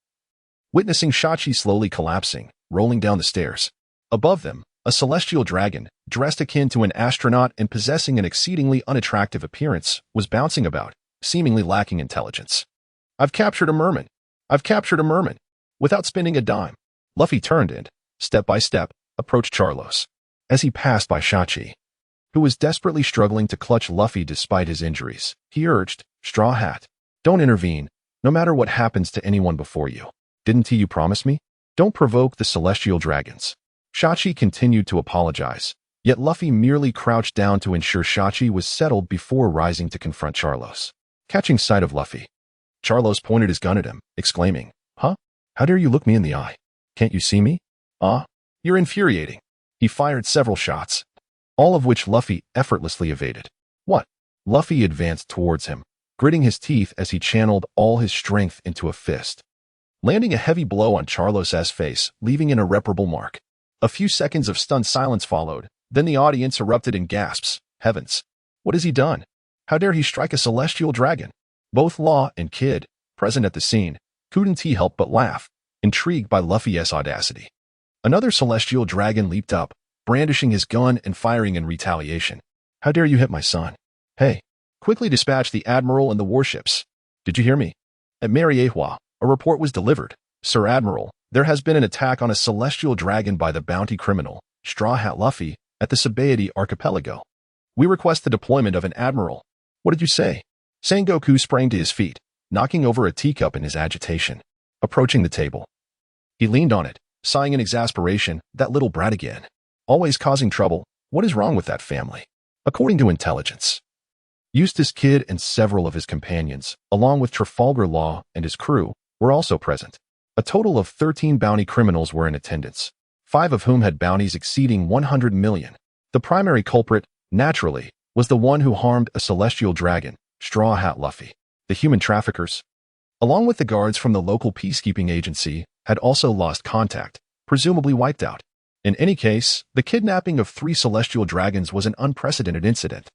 witnessing Shachi slowly collapsing, rolling down the stairs. Above them, a celestial dragon, dressed akin to an astronaut and possessing an exceedingly unattractive appearance, was bouncing about, seemingly lacking intelligence. "I've captured a merman. I've captured a merman." Without spending a dime, Luffy turned and, step by step, approached Charlos. As he passed by Shachi, who was desperately struggling to clutch Luffy despite his injuries, he urged, "Straw Hat, don't intervene, no matter what happens to anyone before you. Didn't you promise me? Don't provoke the celestial dragons." Shachi continued to apologize, yet Luffy merely crouched down to ensure Shachi was settled before rising to confront Charlos. Catching sight of Luffy, Charlos pointed his gun at him, exclaiming, "Huh? How dare you look me in the eye? Can't you see me? Ah, you're infuriating." He fired several shots, all of which Luffy effortlessly evaded. "What?" Luffy advanced towards him, gritting his teeth as he channeled all his strength into a fist, landing a heavy blow on Charlos's face, leaving an irreparable mark. A few seconds of stunned silence followed, then the audience erupted in gasps. "Heavens! What has he done? How dare he strike a celestial dragon?" Both Law and Kid, present at the scene, couldn't help but laugh, intrigued by Luffy's audacity. Another celestial dragon leaped up, brandishing his gun and firing in retaliation. "How dare you hit my son? Hey, quickly dispatch the Admiral and the warships." "Did you hear me?" At Mary Geoise, a report was delivered. "Sir Admiral, there has been an attack on a celestial dragon by the bounty criminal, Straw Hat Luffy, at the Sabaody archipelago. We request the deployment of an Admiral." "What did you say?" Sengoku sprang to his feet, knocking over a teacup in his agitation. Approaching the table, he leaned on it, sighing in exasperation, "That little brat again. Always causing trouble. What is wrong with that family?" According to intelligence, Eustace Kid and several of his companions, along with Trafalgar Law and his crew, were also present. A total of 13 bounty criminals were in attendance, 5 of whom had bounties exceeding 100 million. The primary culprit, naturally, was the one who harmed a celestial dragon, Straw Hat Luffy. The human traffickers, along with the guards from the local peacekeeping agency, had also lost contact, presumably wiped out. In any case, the kidnapping of 3 celestial dragons was an unprecedented incident.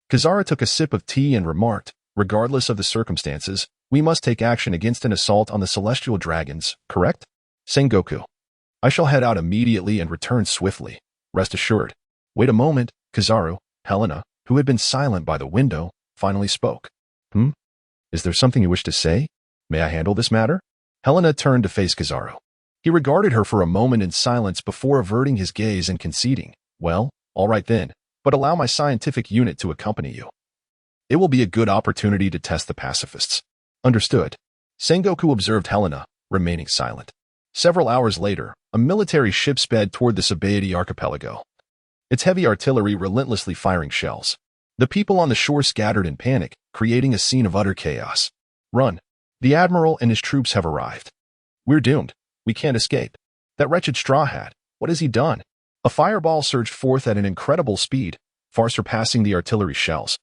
Kizaru took a sip of tea and remarked, "Regardless of the circumstances, we must take action against an assault on the celestial dragons, correct?" Sengoku, "I shall head out immediately and return swiftly. Rest assured." "Wait a moment." Kizaru, Helena, who had been silent by the window, finally spoke. Is there something you wish to say? May I handle this matter? Helena turned to face Kizaru. He regarded her for a moment in silence before averting his gaze and conceding, well, all right then, but allow my scientific unit to accompany you. It will be a good opportunity to test the pacifists. Understood. Sengoku observed Helena, remaining silent. Several hours later, a military ship sped toward the Sabaody archipelago. Its heavy artillery relentlessly firing shells. The people on the shore scattered in panic, creating a scene of utter chaos. Run. The Admiral and his troops have arrived. We're doomed. We can't escape. That wretched Straw Hat, what has he done? A fireball surged forth at an incredible speed, far surpassing the artillery shells,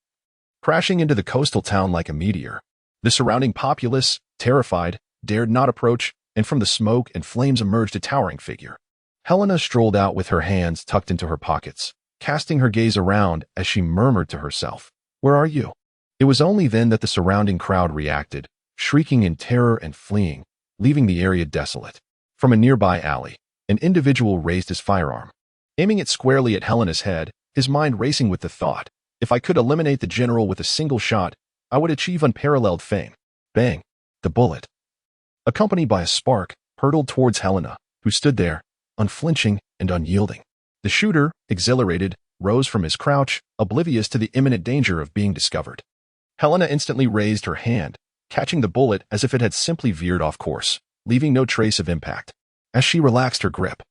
crashing into the coastal town like a meteor. The surrounding populace, terrified, dared not approach, and from the smoke and flames emerged a towering figure. Helena strolled out with her hands tucked into her pockets, casting her gaze around as she murmured to herself, "Where are you?" It was only then that the surrounding crowd reacted, shrieking in terror and fleeing, leaving the area desolate. From a nearby alley, an individual raised his firearm, aiming it squarely at Helena's head, his mind racing with the thought, if I could eliminate the general with a single shot, I would achieve unparalleled fame. Bang! The bullet, accompanied by a spark, hurtled towards Helena, who stood there, unflinching and unyielding. The shooter, exhilarated, rose from his crouch, oblivious to the imminent danger of being discovered. Helena instantly raised her hand, catching the bullet as if it had simply veered off course, leaving no trace of impact. As she relaxed her grip,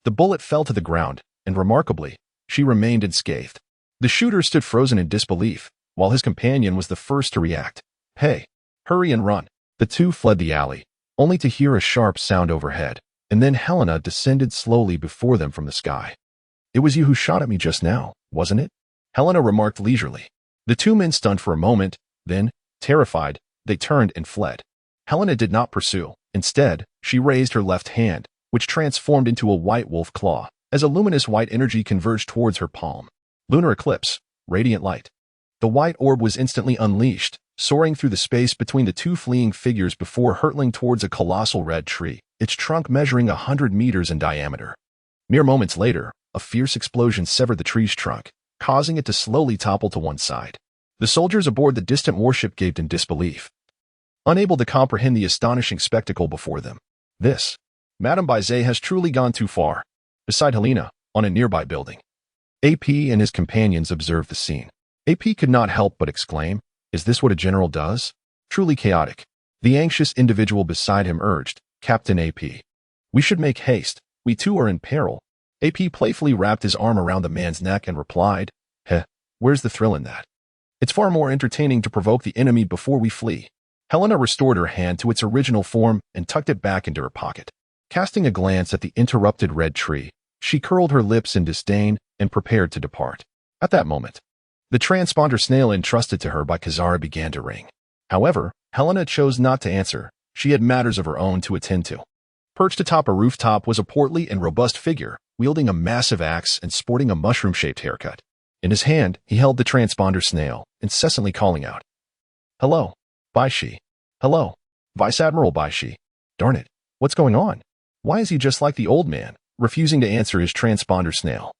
the bullet fell to the ground, and remarkably, she remained unscathed. The shooter stood frozen in disbelief, while his companion was the first to react. Hey, hurry and run. The two fled the alley, only to hear a sharp sound overhead, and then Helena descended slowly before them from the sky. It was you who shot at me just now, wasn't it? Helena remarked leisurely. The two men stunned for a moment, then, terrified, they turned and fled. Helena did not pursue. Instead, she raised her left hand, which transformed into a white wolf claw, as a luminous white energy converged towards her palm. Lunar eclipse, radiant light. The white orb was instantly unleashed, soaring through the space between the two fleeing figures before hurtling towards a colossal red tree, its trunk measuring 100 meters in diameter. Mere moments later, a fierce explosion severed the tree's trunk, causing it to slowly topple to one side. The soldiers aboard the distant warship gaped in disbelief, unable to comprehend the astonishing spectacle before them. This, Madame Bizet has truly gone too far. Beside Helena, on a nearby building, AP and his companions observed the scene. AP could not help but exclaim, "Is this what a general does? Truly chaotic." The anxious individual beside him urged, "Captain AP, we should make haste. We too are in peril." AP playfully wrapped his arm around the man's neck and replied, "Heh, where's the thrill in that? It's far more entertaining to provoke the enemy before we flee." Helena restored her hand to its original form and tucked it back into her pocket. Casting a glance at the interrupted red tree, she curled her lips in disdain and prepared to depart. At that moment, the transponder snail entrusted to her by Kizaru began to ring. However, Helena chose not to answer. She had matters of her own to attend to. Perched atop a rooftop was a portly and robust figure, wielding a massive axe and sporting a mushroom-shaped haircut. In his hand, he held the transponder snail, incessantly calling out, "Hello, Baishi. Hello, Vice Admiral Baishi. Darn it, what's going on? Why is he just like the old man, refusing to answer his transponder snail?"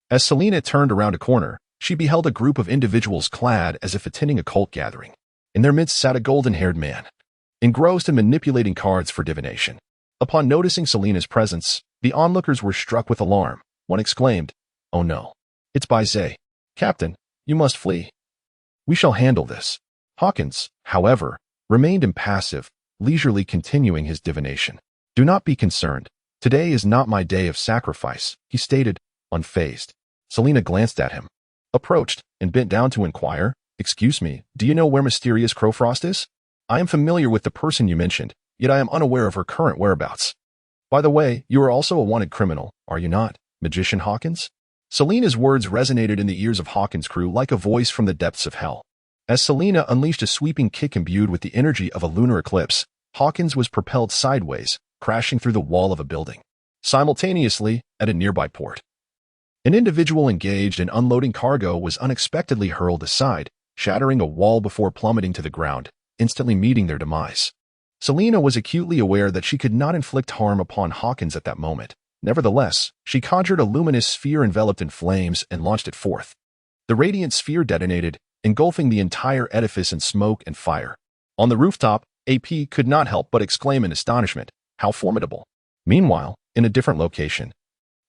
As Selena turned around a corner, she beheld a group of individuals clad as if attending a cult gathering. In their midst sat a golden-haired man, engrossed in manipulating cards for divination. Upon noticing Selena's presence, the onlookers were struck with alarm. One exclaimed, "Oh no, it's Bizet. Captain, you must flee. We shall handle this." Hawkins, however, remained impassive, leisurely continuing his divination. "Do not be concerned. Today is not my day of sacrifice," he stated, unfazed. Selena glanced at him, approached, and bent down to inquire, "Excuse me, do you know where mysterious Crowfrost is? I am familiar with the person you mentioned, yet I am unaware of her current whereabouts. By the way, you are also a wanted criminal, are you not, Magician Hawkins?" Selena's words resonated in the ears of Hawkins' crew like a voice from the depths of hell. As Selena unleashed a sweeping kick imbued with the energy of a lunar eclipse, Hawkins was propelled sideways, crashing through the wall of a building. Simultaneously, at a nearby port, an individual engaged in unloading cargo was unexpectedly hurled aside, shattering a wall before plummeting to the ground, instantly meeting their demise. Selena was acutely aware that she could not inflict harm upon Hawkins at that moment. Nevertheless, she conjured a luminous sphere enveloped in flames and launched it forth. The radiant sphere detonated, engulfing the entire edifice in smoke and fire. On the rooftop, AP could not help but exclaim in astonishment, "How formidable!" Meanwhile, in a different location,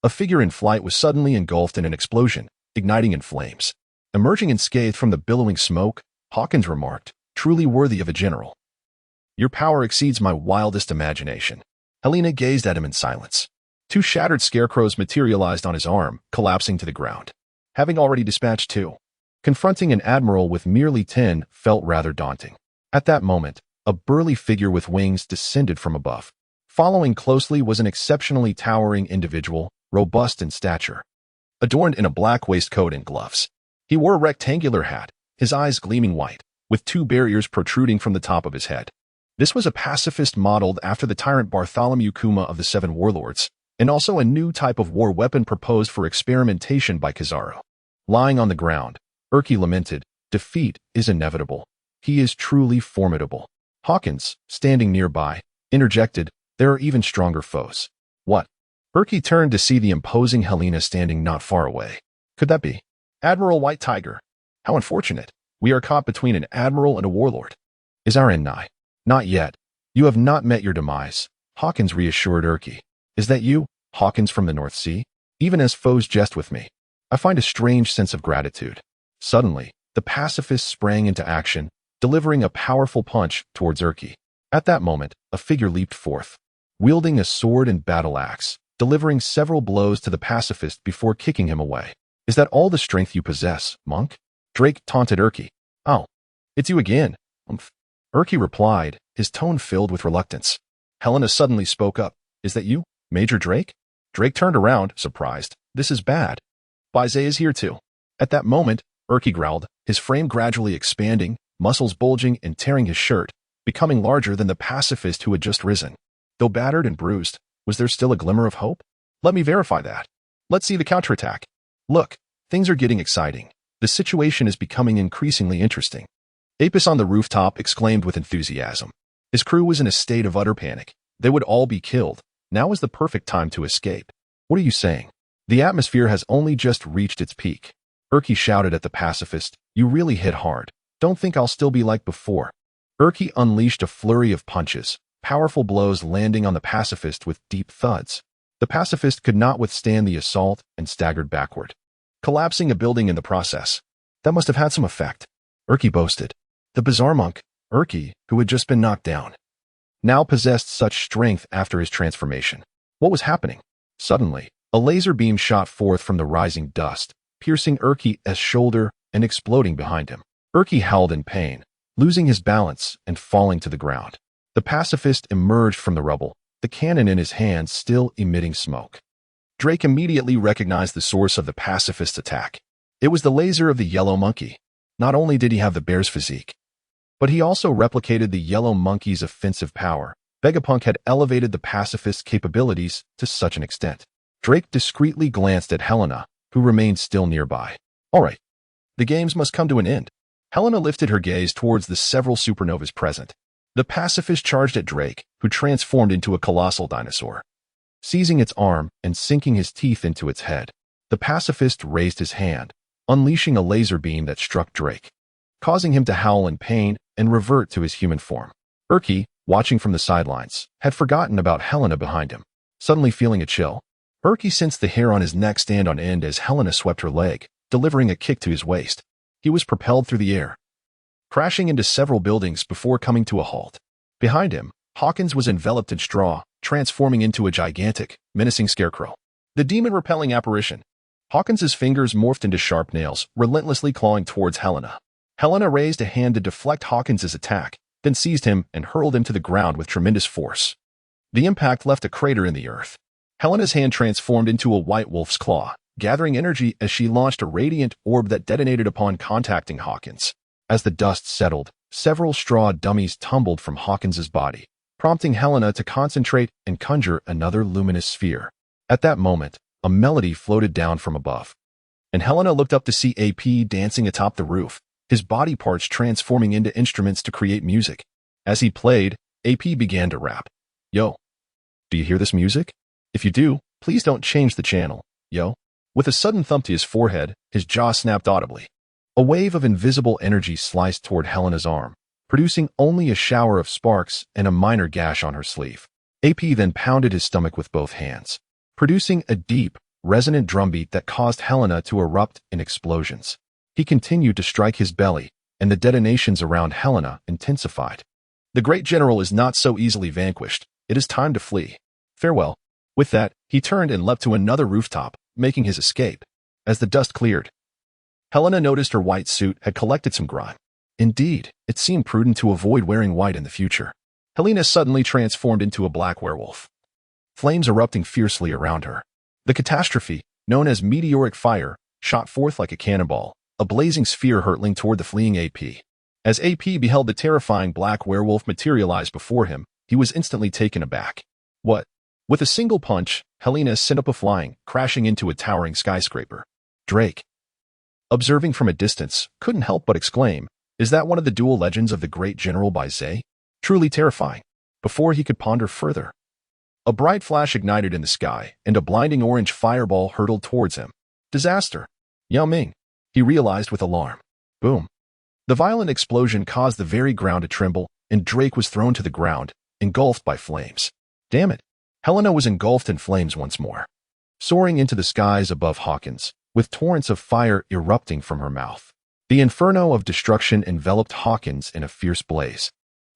a figure in flight was suddenly engulfed in an explosion, igniting in flames. Emerging unscathed from the billowing smoke, Hawkins remarked, "Truly worthy of a general. Your power exceeds my wildest imagination." Helena gazed at him in silence. Two shattered scarecrows materialized on his arm, collapsing to the ground. Having already dispatched two, confronting an admiral with merely 10 felt rather daunting. At that moment, a burly figure with wings descended from above. Following closely was an exceptionally towering individual, robust in stature, adorned in a black waistcoat and gloves. He wore a rectangular hat, his eyes gleaming white, with two barriers protruding from the top of his head. This was a pacifist modeled after the tyrant Bartholomew Kuma of the Seven Warlords, and also a new type of war weapon proposed for experimentation by Kizaru. Lying on the ground, Urki lamented, "Defeat is inevitable. He is truly formidable." Hawkins, standing nearby, interjected, "There are even stronger foes." What? Urki turned to see the imposing Helena standing not far away. Could that be Admiral White Tiger? How unfortunate. We are caught between an admiral and a warlord. Is our end nigh? Not yet. You have not met your demise, Hawkins reassured Urki. Is that you, Hawkins from the North Sea? Even as foes jest with me, I find a strange sense of gratitude. Suddenly, the pacifist sprang into action, delivering a powerful punch towards Urki. At that moment, a figure leaped forth, wielding a sword and battle axe, delivering several blows to the pacifist before kicking him away. "Is that all the strength you possess, monk?" Drake taunted Urki. "Oh, it's you again." Urki replied, his tone filled with reluctance. Helena suddenly spoke up. "Is that you, Major Drake?" Drake turned around, surprised. "This is bad. Bize is here too." At that moment, Urki growled, his frame gradually expanding, muscles bulging and tearing his shirt, becoming larger than the pacifist who had just risen. Though battered and bruised, was there still a glimmer of hope? "Let me verify that. Let's see the counterattack." "Look, things are getting exciting. The situation is becoming increasingly interesting." Apis on the rooftop exclaimed with enthusiasm. His crew was in a state of utter panic. They would all be killed. Now is the perfect time to escape. "What are you saying? The atmosphere has only just reached its peak." Urki shouted at the pacifist, "You really hit hard. Don't think I'll still be like before." Urki unleashed a flurry of punches, powerful blows landing on the pacifist with deep thuds. The pacifist could not withstand the assault and staggered backward, collapsing a building in the process. "That must have had some effect," Urki boasted. The bizarre monk, Urki, who had just been knocked down, now possessed such strength after his transformation. What was happening? Suddenly, a laser beam shot forth from the rising dust, piercing Urki's shoulder and exploding behind him. Urki howled in pain, losing his balance and falling to the ground. The pacifist emerged from the rubble, the cannon in his hand still emitting smoke. Drake immediately recognized the source of the pacifist's attack. It was the laser of the yellow monkey. Not only did he have the bear's physique, but he also replicated the yellow monkey's offensive power. Vegapunk had elevated the pacifist's capabilities to such an extent. Drake discreetly glanced at Helena, who remained still nearby. "All right, the games must come to an end." Helena lifted her gaze towards the several supernovas present. The pacifist charged at Drake, who transformed into a colossal dinosaur. Seizing its arm and sinking his teeth into its head, the pacifist raised his hand, unleashing a laser beam that struck Drake, causing him to howl in pain and revert to his human form. Urki, watching from the sidelines, had forgotten about Helena behind him. Suddenly feeling a chill, Urki sensed the hair on his neck stand on end as Helena swept her leg, delivering a kick to his waist. He was propelled through the air, crashing into several buildings before coming to a halt. Behind him, Hawkins was enveloped in straw, transforming into a gigantic, menacing scarecrow. The demon-repelling apparition. Hawkins's fingers morphed into sharp nails, relentlessly clawing towards Helena. Helena raised a hand to deflect Hawkins's attack, then seized him and hurled him to the ground with tremendous force. The impact left a crater in the earth. Helena's hand transformed into a white wolf's claw, gathering energy as she launched a radiant orb that detonated upon contacting Hawkins. As the dust settled, several straw dummies tumbled from Hawkins's body, prompting Helena to concentrate and conjure another luminous sphere. At that moment, a melody floated down from above, and Helena looked up to see AP dancing atop the roof, his body parts transforming into instruments to create music. As he played, AP began to rap. "Yo, do you hear this music? If you do, please don't change the channel, yo." With a sudden thump to his forehead, his jaw snapped audibly. A wave of invisible energy sliced toward Helena's arm, producing only a shower of sparks and a minor gash on her sleeve. AP then pounded his stomach with both hands, producing a deep, resonant drumbeat that caused Helena to erupt in explosions. He continued to strike his belly, and the detonations around Helena intensified. The great general is not so easily vanquished. It is time to flee. Farewell. With that, he turned and leapt to another rooftop, making his escape. As the dust cleared, Helena noticed her white suit had collected some grime. Indeed, it seemed prudent to avoid wearing white in the future. Helena suddenly transformed into a black werewolf, flames erupting fiercely around her. The catastrophe, known as meteoric fire, shot forth like a cannonball, a blazing sphere hurtling toward the fleeing AP. As AP beheld the terrifying black werewolf materialize before him, he was instantly taken aback. What? With a single punch, Helena sent up a flying, crashing into a towering skyscraper. Drake, observing from a distance, couldn't help but exclaim, "Is that one of the dual legends of the great general by Zay?" Truly terrifying. Before he could ponder further, a bright flash ignited in the sky, and a blinding orange fireball hurtled towards him. Disaster. Yao Ming, he realized with alarm. Boom. The violent explosion caused the very ground to tremble, and Drake was thrown to the ground, engulfed by flames. Damn it. Helena was engulfed in flames once more, soaring into the skies above Hawkins, with torrents of fire erupting from her mouth. The inferno of destruction enveloped Hawkins in a fierce blaze,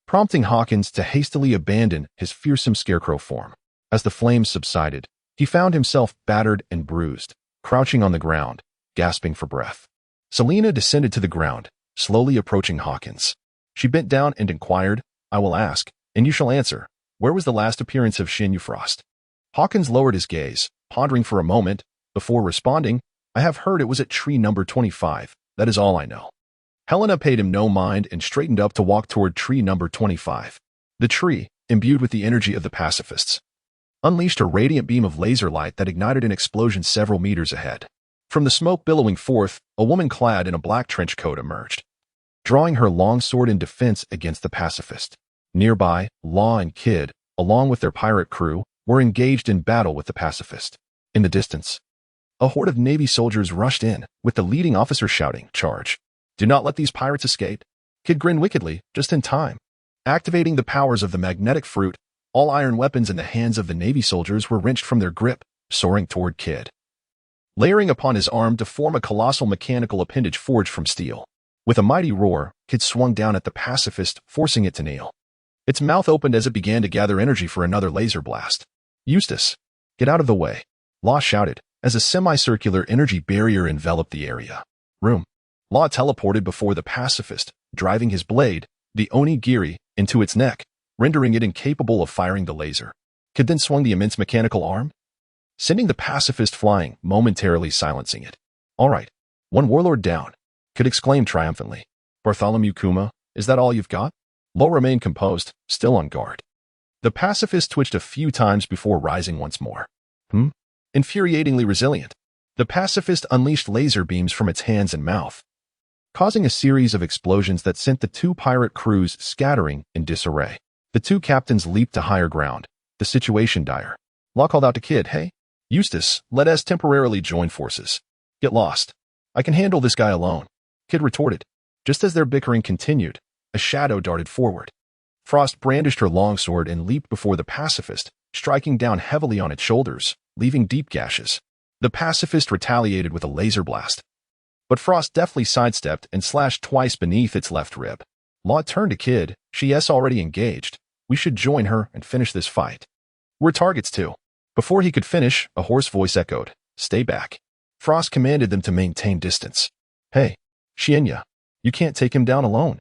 prompting Hawkins to hastily abandon his fearsome scarecrow form. As the flames subsided, he found himself battered and bruised, crouching on the ground, gasping for breath. Selena descended to the ground, slowly approaching Hawkins. She bent down and inquired, "I will ask, and you shall answer. Where was the last appearance of Shin Frost?" Hawkins lowered his gaze, pondering for a moment, before responding, "I have heard it was at tree number 25. That is all I know." Helena paid him no mind and straightened up to walk toward tree number 25. The tree, imbued with the energy of the pacifists, unleashed a radiant beam of laser light that ignited an explosion several meters ahead. From the smoke billowing forth, a woman clad in a black trench coat emerged, drawing her long sword in defense against the pacifist. Nearby, Law and Kid, along with their pirate crew, were engaged in battle with the pacifist. In the distance, a horde of Navy soldiers rushed in, with the leading officer shouting, "Charge! Do not let these pirates escape." Kid grinned wickedly, just in time. Activating the powers of the magnetic fruit, all iron weapons in the hands of the Navy soldiers were wrenched from their grip, soaring toward Kid, layering upon his arm to form a colossal mechanical appendage forged from steel. With a mighty roar, Kid swung down at the pacifist, forcing it to kneel. Its mouth opened as it began to gather energy for another laser blast. "Eustace, get out of the way," Law shouted, as a semicircular energy barrier enveloped the area. Room. Law teleported before the pacifist, driving his blade, the onigiri, into its neck, rendering it incapable of firing the laser. Kid then swung the immense mechanical arm, sending the pacifist flying, momentarily silencing it. "All right, one warlord down," Kid exclaimed triumphantly. "Bartholomew Kuma, is that all you've got?" Law remained composed, still on guard. The pacifist twitched a few times before rising once more. Infuriatingly resilient. The pacifist unleashed laser beams from its hands and mouth, causing a series of explosions that sent the two pirate crews scattering in disarray. The two captains leaped to higher ground, the situation dire. Law called out to Kid, "Hey, Eustace, let us temporarily join forces. Get lost. I can handle this guy alone." Kid retorted. Just as their bickering continued, a shadow darted forward. Frost brandished her longsword and leaped before the pacifist, striking down heavily on its shoulders, leaving deep gashes. The pacifist retaliated with a laser blast, but Frost deftly sidestepped and slashed twice beneath its left rib. Law turned to Kid. "She's already engaged. We should join her and finish this fight. We're targets too." Before he could finish, a hoarse voice echoed, "Stay back." Frost commanded them to maintain distance. "Hey, Shienya, you can't take him down alone."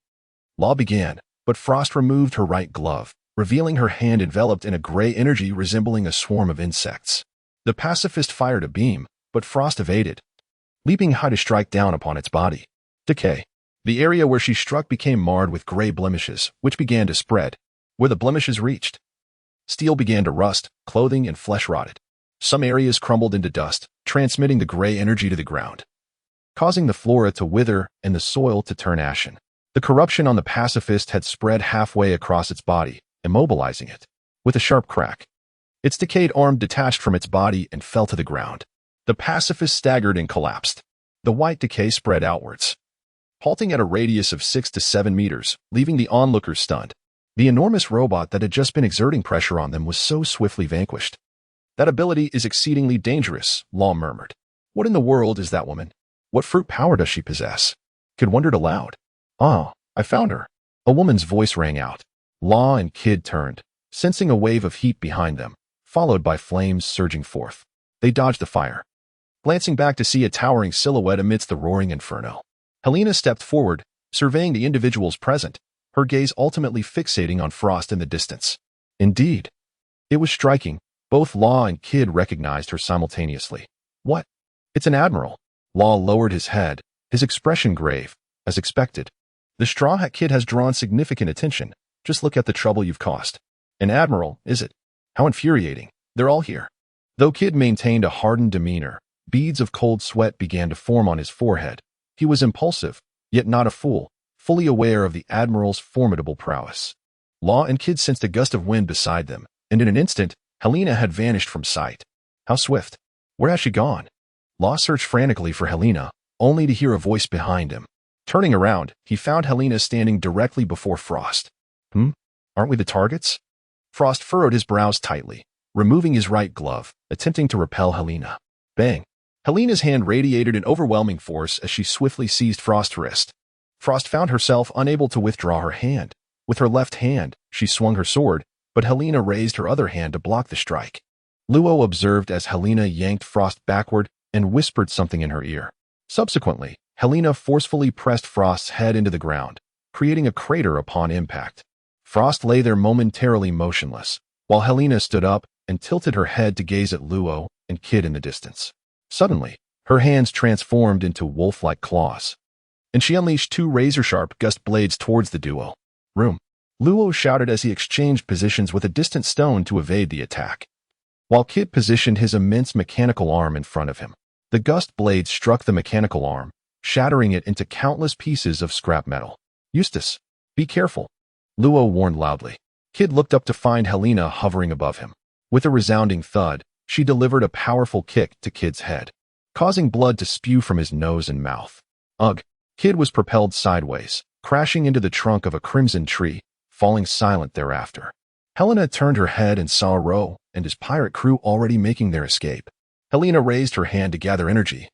Law began, but Frost removed her right glove, revealing her hand enveloped in a gray energy resembling a swarm of insects. The pacifist fired a beam, but Frost evaded, leaping high to strike down upon its body. Decay. The area where she struck became marred with gray blemishes, which began to spread. Where the blemishes reached, steel began to rust, clothing and flesh rotted. Some areas crumbled into dust, transmitting the gray energy to the ground, causing the flora to wither and the soil to turn ashen. The corruption on the pacifist had spread halfway across its body, immobilizing it. With a sharp crack, its decayed arm detached from its body and fell to the ground. The pacifist staggered and collapsed. The white decay spread outwards, halting at a radius of 6 to 7 meters, leaving the onlookers stunned. The enormous robot that had just been exerting pressure on them was so swiftly vanquished. That ability is exceedingly dangerous, Law murmured. What in the world is that woman? What fruit power does she possess? Kid wondered aloud. Ah, I found her. A woman's voice rang out. Law and Kid turned, sensing a wave of heat behind them, followed by flames surging forth. They dodged the fire, glancing back to see a towering silhouette amidst the roaring inferno. Helena stepped forward, surveying the individuals present, her gaze ultimately fixating on Frost in the distance. Indeed, it was striking. Both Law and Kid recognized her simultaneously. What? It's an Admiral. Law lowered his head, his expression grave, as expected. The Straw Hat Kid has drawn significant attention. Just look at the trouble you've caused. An Admiral, is it? How infuriating. They're all here. Though Kid maintained a hardened demeanor, beads of cold sweat began to form on his forehead. He was impulsive, yet not a fool, fully aware of the Admiral's formidable prowess. Law and Kid sensed a gust of wind beside them, and in an instant, Helena had vanished from sight. How swift. Where has she gone? Law searched frantically for Helena, only to hear a voice behind him. Turning around, he found Helena standing directly before Frost. Aren't we the targets? Frost furrowed his brows tightly, removing his right glove, attempting to repel Helena. Bang! Helena's hand radiated an overwhelming force as she swiftly seized Frost's wrist. Frost found herself unable to withdraw her hand. With her left hand, she swung her sword, but Helena raised her other hand to block the strike. Luo observed as Helena yanked Frost backward and whispered something in her ear. Subsequently, Helena forcefully pressed Frost's head into the ground, creating a crater upon impact. Frost lay there momentarily motionless, while Helena stood up and tilted her head to gaze at Luo and Kid in the distance. Suddenly, her hands transformed into wolf-like claws, and she unleashed two razor-sharp gust blades towards the duo. Room! Luo shouted as he exchanged positions with a distant stone to evade the attack, while Kid positioned his immense mechanical arm in front of him. The gust blade struck the mechanical arm, shattering it into countless pieces of scrap metal. Eustace, be careful, Luo warned loudly. Kid looked up to find Helena hovering above him. With a resounding thud, she delivered a powerful kick to Kid's head, causing blood to spew from his nose and mouth. Ugh! Kid was propelled sideways, crashing into the trunk of a crimson tree, falling silent thereafter. Helena turned her head and saw Ro and his pirate crew already making their escape. Helena raised her hand to gather energy,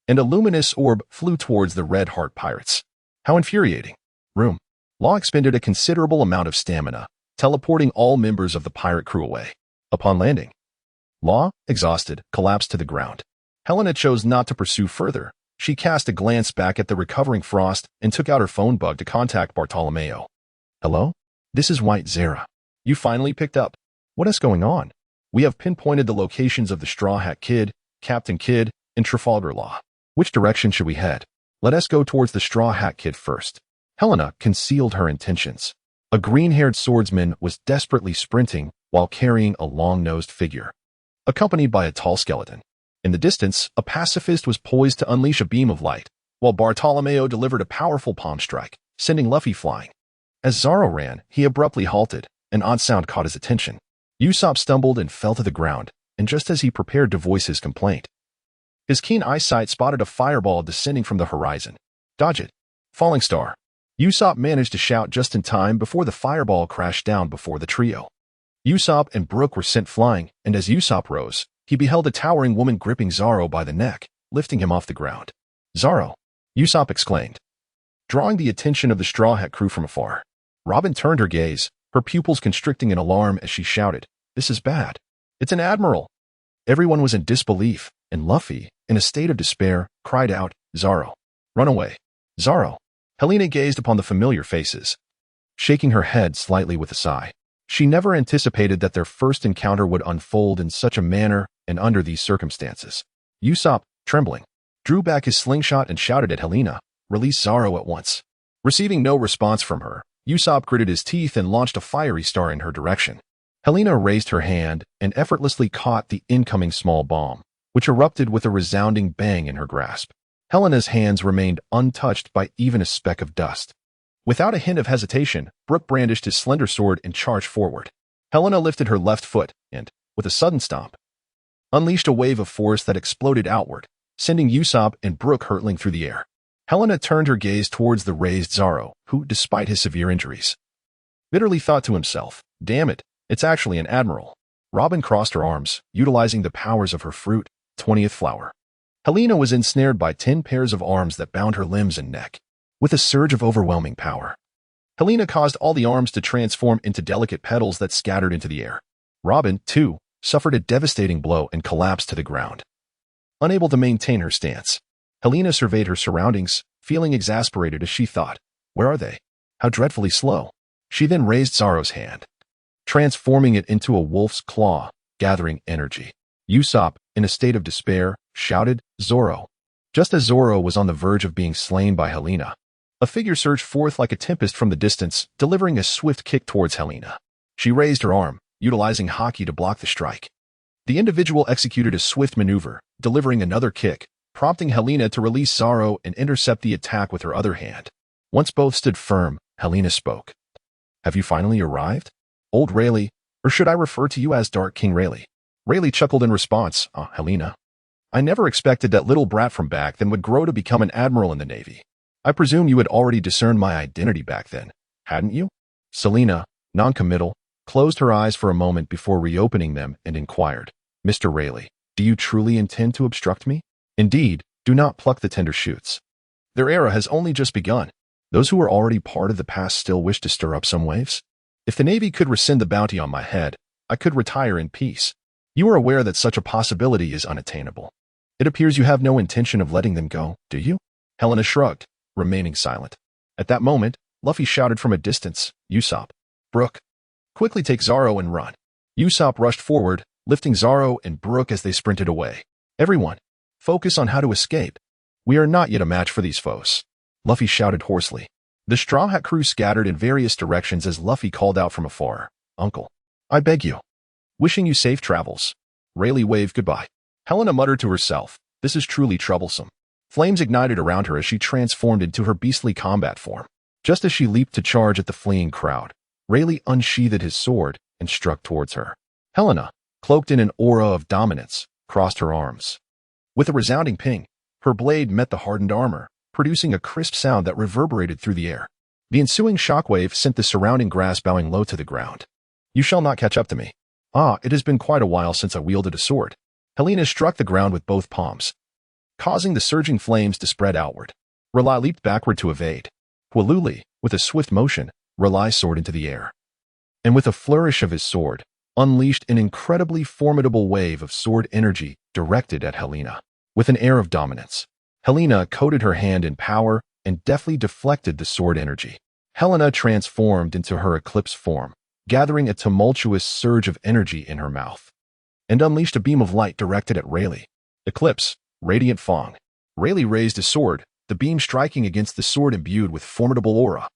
and a luminous orb flew towards the Red Heart pirates. How infuriating. Room. Law expended a considerable amount of stamina, teleporting all members of the pirate crew away. Upon landing, Law, exhausted, collapsed to the ground. Helena chose not to pursue further. She cast a glance back at the recovering Frost and took out her phone bug to contact Bartolomeo. Hello? This is White Zara. You finally picked up. What is going on? We have pinpointed the locations of the Straw Hat Kid, Captain Kidd, and Trafalgar Law. Which direction should we head? Let us go towards the Straw Hat Kid first. Helena concealed her intentions. A green-haired swordsman was desperately sprinting while carrying a long-nosed figure, accompanied by a tall skeleton. In the distance, a pacifist was poised to unleash a beam of light, while Bartolomeo delivered a powerful palm strike, sending Luffy flying. As Zaro ran, he abruptly halted. An odd sound caught his attention. Usopp stumbled and fell to the ground, and just as he prepared to voice his complaint, his keen eyesight spotted a fireball descending from the horizon. Dodge it. Falling star. Usopp managed to shout just in time before the fireball crashed down before the trio. Usopp and Brook were sent flying, and as Usopp rose, he beheld a towering woman gripping Zaro by the neck, lifting him off the ground. Zaro! Usopp exclaimed, drawing the attention of the Straw Hat crew from afar. Robin turned her gaze, her pupils constricting in alarm as she shouted, "This is bad. It's an Admiral!" Everyone was in disbelief, and Luffy, in a state of despair, cried out, "Zaro! Run away! Zaro!" Helena gazed upon the familiar faces, shaking her head slightly with a sigh. She never anticipated that their first encounter would unfold in such a manner and under these circumstances. Usopp, trembling, drew back his slingshot and shouted at Helena, "Release Zaro at once." Receiving no response from her, Usopp gritted his teeth and launched a fiery star in her direction. Helena raised her hand and effortlessly caught the incoming small bomb, which erupted with a resounding bang in her grasp. Helena's hands remained untouched by even a speck of dust. Without a hint of hesitation, Brook brandished his slender sword and charged forward. Helena lifted her left foot and, with a sudden stomp, unleashed a wave of force that exploded outward, sending Usopp and Brook hurtling through the air. Helena turned her gaze towards the raised Zaro, who, despite his severe injuries, bitterly thought to himself, "Damn it, it's actually an Admiral." Robin crossed her arms, utilizing the powers of her fruit, 20th flower. Helena was ensnared by 10 pairs of arms that bound her limbs and neck. With a surge of overwhelming power, Helena caused all the arms to transform into delicate petals that scattered into the air. Robin, too, suffered a devastating blow and collapsed to the ground. Unable to maintain her stance, Helena surveyed her surroundings, feeling exasperated as she thought, "Where are they? How dreadfully slow." She then raised Zaro's hand, transforming it into a wolf's claw, gathering energy. Usopp, in a state of despair, shouted, "Zoro!" Just as Zoro was on the verge of being slain by Helena, a figure surged forth like a tempest from the distance, delivering a swift kick towards Helena. She raised her arm, utilizing Haki to block the strike. The individual executed a swift maneuver, delivering another kick, prompting Helena to release Zoro and intercept the attack with her other hand. Once both stood firm, Helena spoke. "Have you finally arrived? Old Rayleigh, or should I refer to you as Dark King Rayleigh?" Rayleigh chuckled in response. Helena. I never expected that little brat from back then would grow to become an admiral in the Navy. I presume you had already discerned my identity back then, hadn't you?" Selena, non-committal, closed her eyes for a moment before reopening them and inquired, "Mr. Rayleigh, do you truly intend to obstruct me? Indeed, do not pluck the tender shoots. Their era has only just begun. Those who are already part of the past still wish to stir up some waves. If the Navy could rescind the bounty on my head, I could retire in peace. You are aware that such a possibility is unattainable. It appears you have no intention of letting them go, do you?" Helena shrugged, remaining silent. At that moment, Luffy shouted from a distance, "Usopp, Brook, quickly take Zaro and run." Usopp rushed forward, lifting Zaro and Brook as they sprinted away. "Everyone, focus on how to escape. We are not yet a match for these foes," Luffy shouted hoarsely. The Straw Hat crew scattered in various directions as Luffy called out from afar, "Uncle, I beg you. Wishing you safe travels." Rayleigh waved goodbye. Helena muttered to herself, "This is truly troublesome." Flames ignited around her as she transformed into her beastly combat form. Just as she leaped to charge at the fleeing crowd, Rayleigh unsheathed his sword and struck towards her. Helena, cloaked in an aura of dominance, crossed her arms. With a resounding ping, her blade met the hardened armor, producing a crisp sound that reverberated through the air. The ensuing shockwave sent the surrounding grass bowing low to the ground. "You shall not catch up to me. It has been quite a while since I wielded a sword." Helena struck the ground with both palms, causing the surging flames to spread outward. Rely leaped backward to evade. Hualuli, with a swift motion, Rely soared into the air, and with a flourish of his sword, unleashed an incredibly formidable wave of sword energy directed at Helena. With an air of dominance, Helena coated her hand in power and deftly deflected the sword energy. Helena transformed into her eclipse form, gathering a tumultuous surge of energy in her mouth, and unleashed a beam of light directed at Rayleigh. Eclipse, Radiant Fang. Rayleigh raised his sword, the beam striking against the sword imbued with formidable aura,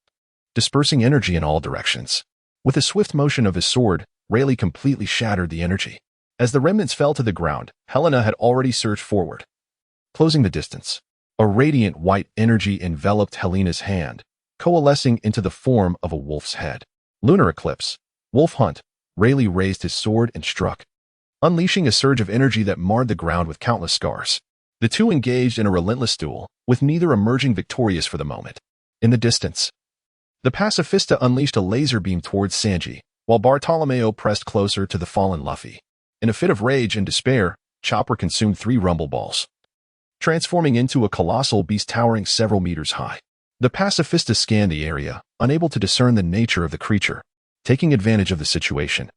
dispersing energy in all directions. With a swift motion of his sword, Rayleigh completely shattered the energy. As the remnants fell to the ground, Helena had already surged forward, closing the distance. A radiant white energy enveloped Helena's hand, coalescing into the form of a wolf's head. Lunar Eclipse, Wolf Hunt. Rayleigh raised his sword and struck, unleashing a surge of energy that marred the ground with countless scars. The two engaged in a relentless duel, with neither emerging victorious for the moment. In the distance, the Pacifista unleashed a laser beam towards Sanji, while Bartolomeo pressed closer to the fallen Luffy. In a fit of rage and despair, Chopper consumed 3 rumble balls, transforming into a colossal beast towering several meters high. The Pacifista scanned the area, unable to discern the nature of the creature. Taking advantage of the situation,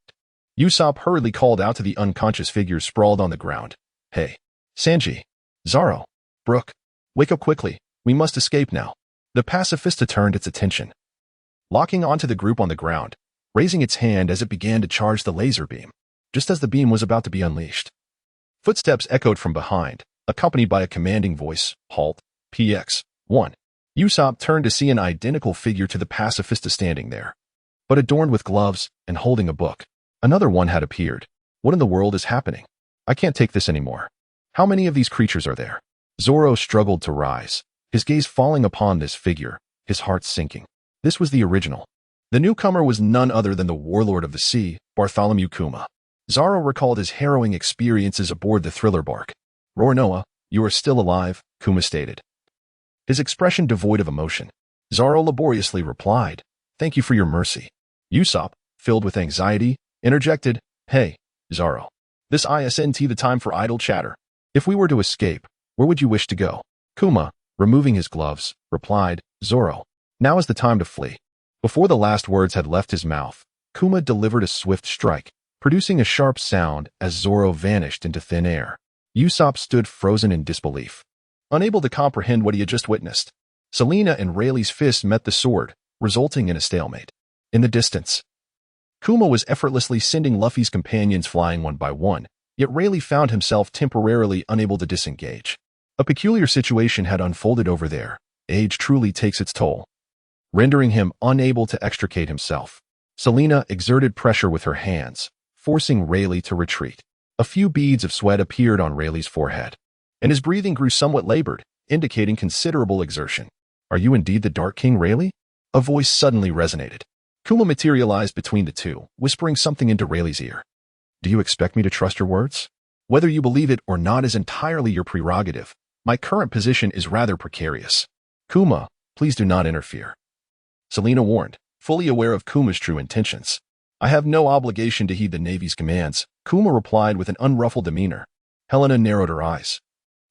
Usopp hurriedly called out to the unconscious figures sprawled on the ground, "Hey, Sanji, Zaro, Brook, wake up quickly, we must escape now." The Pacifista turned its attention, locking onto the group on the ground, raising its hand as it began to charge the laser beam. Just as the beam was about to be unleashed, footsteps echoed from behind, accompanied by a commanding voice, "Halt, PX-1. Usopp turned to see an identical figure to the Pacifista standing there, but adorned with gloves and holding a book. Another one had appeared. "What in the world is happening? I can't take this anymore. How many of these creatures are there?" Zoro struggled to rise, his gaze falling upon this figure, his heart sinking. This was the original. The newcomer was none other than the warlord of the sea, Bartholomew Kuma. Zoro recalled his harrowing experiences aboard the thriller bark. "Roronoa, you are still alive," Kuma stated. his expression devoid of emotion. Zorro laboriously replied, "Thank you for your mercy." Usopp, filled with anxiety, interjected, "Hey, Zorro. This isn't the time for idle chatter. If we were to escape, where would you wish to go?" Kuma, removing his gloves, replied, "Zorro, now is the time to flee." Before the last words had left his mouth, Kuma delivered a swift strike, producing a sharp sound as Zorro vanished into thin air. Usopp stood frozen in disbelief, unable to comprehend what he had just witnessed. Selena and Rayleigh's fists met the sword, resulting in a stalemate. In the distance, Kuma was effortlessly sending Luffy's companions flying one by one, yet Rayleigh found himself temporarily unable to disengage. A peculiar situation had unfolded over there. Age truly takes its toll, rendering him unable to extricate himself. Selena exerted pressure with her hands, forcing Rayleigh to retreat. A few beads of sweat appeared on Rayleigh's forehead, and his breathing grew somewhat labored, indicating considerable exertion. "Are you indeed the Dark King, Rayleigh?" A voice suddenly resonated. Kuma materialized between the two, whispering something into Rayleigh's ear. "Do you expect me to trust your words? Whether you believe it or not is entirely your prerogative. My current position is rather precarious. Kuma, please do not interfere," Selena warned, fully aware of Kuma's true intentions. "I have no obligation to heed the Navy's commands," Kuma replied with an unruffled demeanor. Helena narrowed her eyes,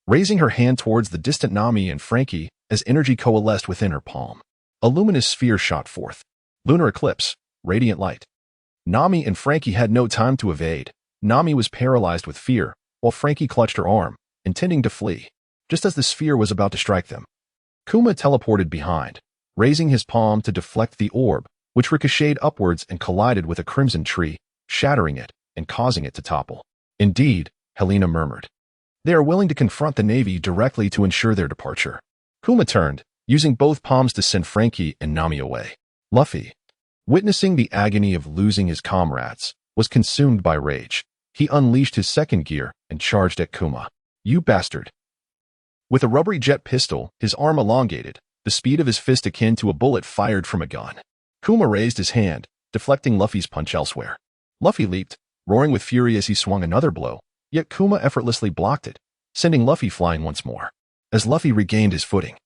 raising her hand towards the distant Nami and Frankie as energy coalesced within her palm. A luminous sphere shot forth. Lunar eclipse, radiant light. Nami and Frankie had no time to evade. Nami was paralyzed with fear, while Frankie clutched her arm, intending to flee, just as the sphere was about to strike them. Kuma teleported behind, raising his palm to deflect the orb, which ricocheted upwards and collided with a crimson tree, shattering it and causing it to topple. "Indeed," Helena murmured. "They are willing to confront the Navy directly to ensure their departure." Kuma turned, using both palms to send Frankie and Nami away. Luffy, witnessing the agony of losing his comrades, was consumed by rage. He unleashed his second gear and charged at Kuma. "You bastard." With a rubbery jet pistol, his arm elongated, the speed of his fist akin to a bullet fired from a gun. Kuma raised his hand, deflecting Luffy's punch elsewhere. Luffy leaped, roaring with fury as he swung another blow, yet Kuma effortlessly blocked it, sending Luffy flying once more. As Luffy regained his footing,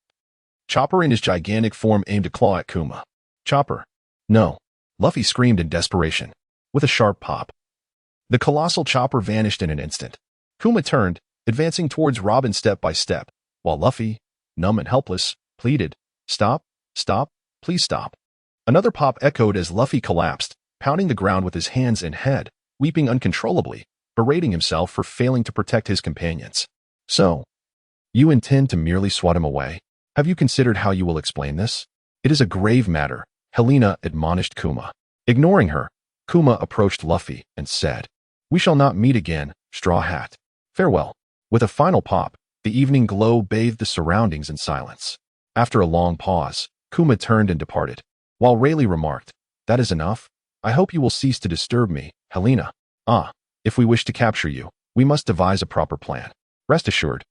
Chopper in his gigantic form aimed a claw at Kuma. "Chopper, no!" Luffy screamed in desperation. With a sharp pop, the colossal chopper vanished in an instant. Kuma turned, advancing towards Robin step by step, while Luffy, numb and helpless, pleaded, "Stop, stop, please stop." Another pop echoed as Luffy collapsed, pounding the ground with his hands and head, weeping uncontrollably, berating himself for failing to protect his companions. "So, you intend to merely swat him away? Have you considered how you will explain this? It is a grave matter," Helena admonished Kuma. Ignoring her, Kuma approached Luffy and said, "We shall not meet again, Straw Hat. Farewell." With a final pop, the evening glow bathed the surroundings in silence. After a long pause, Kuma turned and departed, while Rayleigh remarked, "That is enough. I hope you will cease to disturb me, Helena. If we wish to capture you, we must devise a proper plan. Rest assured,"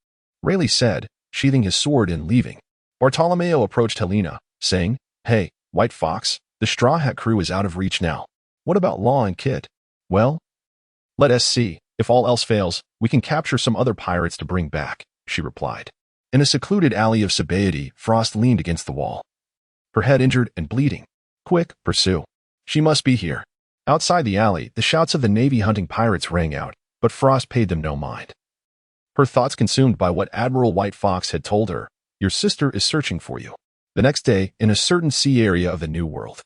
Rayleigh said, sheathing his sword and leaving. Bartolomeo approached Helena, saying, "Hey, White Fox, the Straw Hat crew is out of reach now. What about Law and Kid?" "Well, let us see. If all else fails, we can capture some other pirates to bring back," she replied. In a secluded alley of Sabaody, Frost leaned against the wall, her head injured and bleeding. "Quick, pursue. She must be here." Outside the alley, the shouts of the Navy hunting pirates rang out, but Frost paid them no mind. Her thoughts consumed by what Admiral White Fox had told her, "Your sister is searching for you." The next day, in a certain sea area of the New World,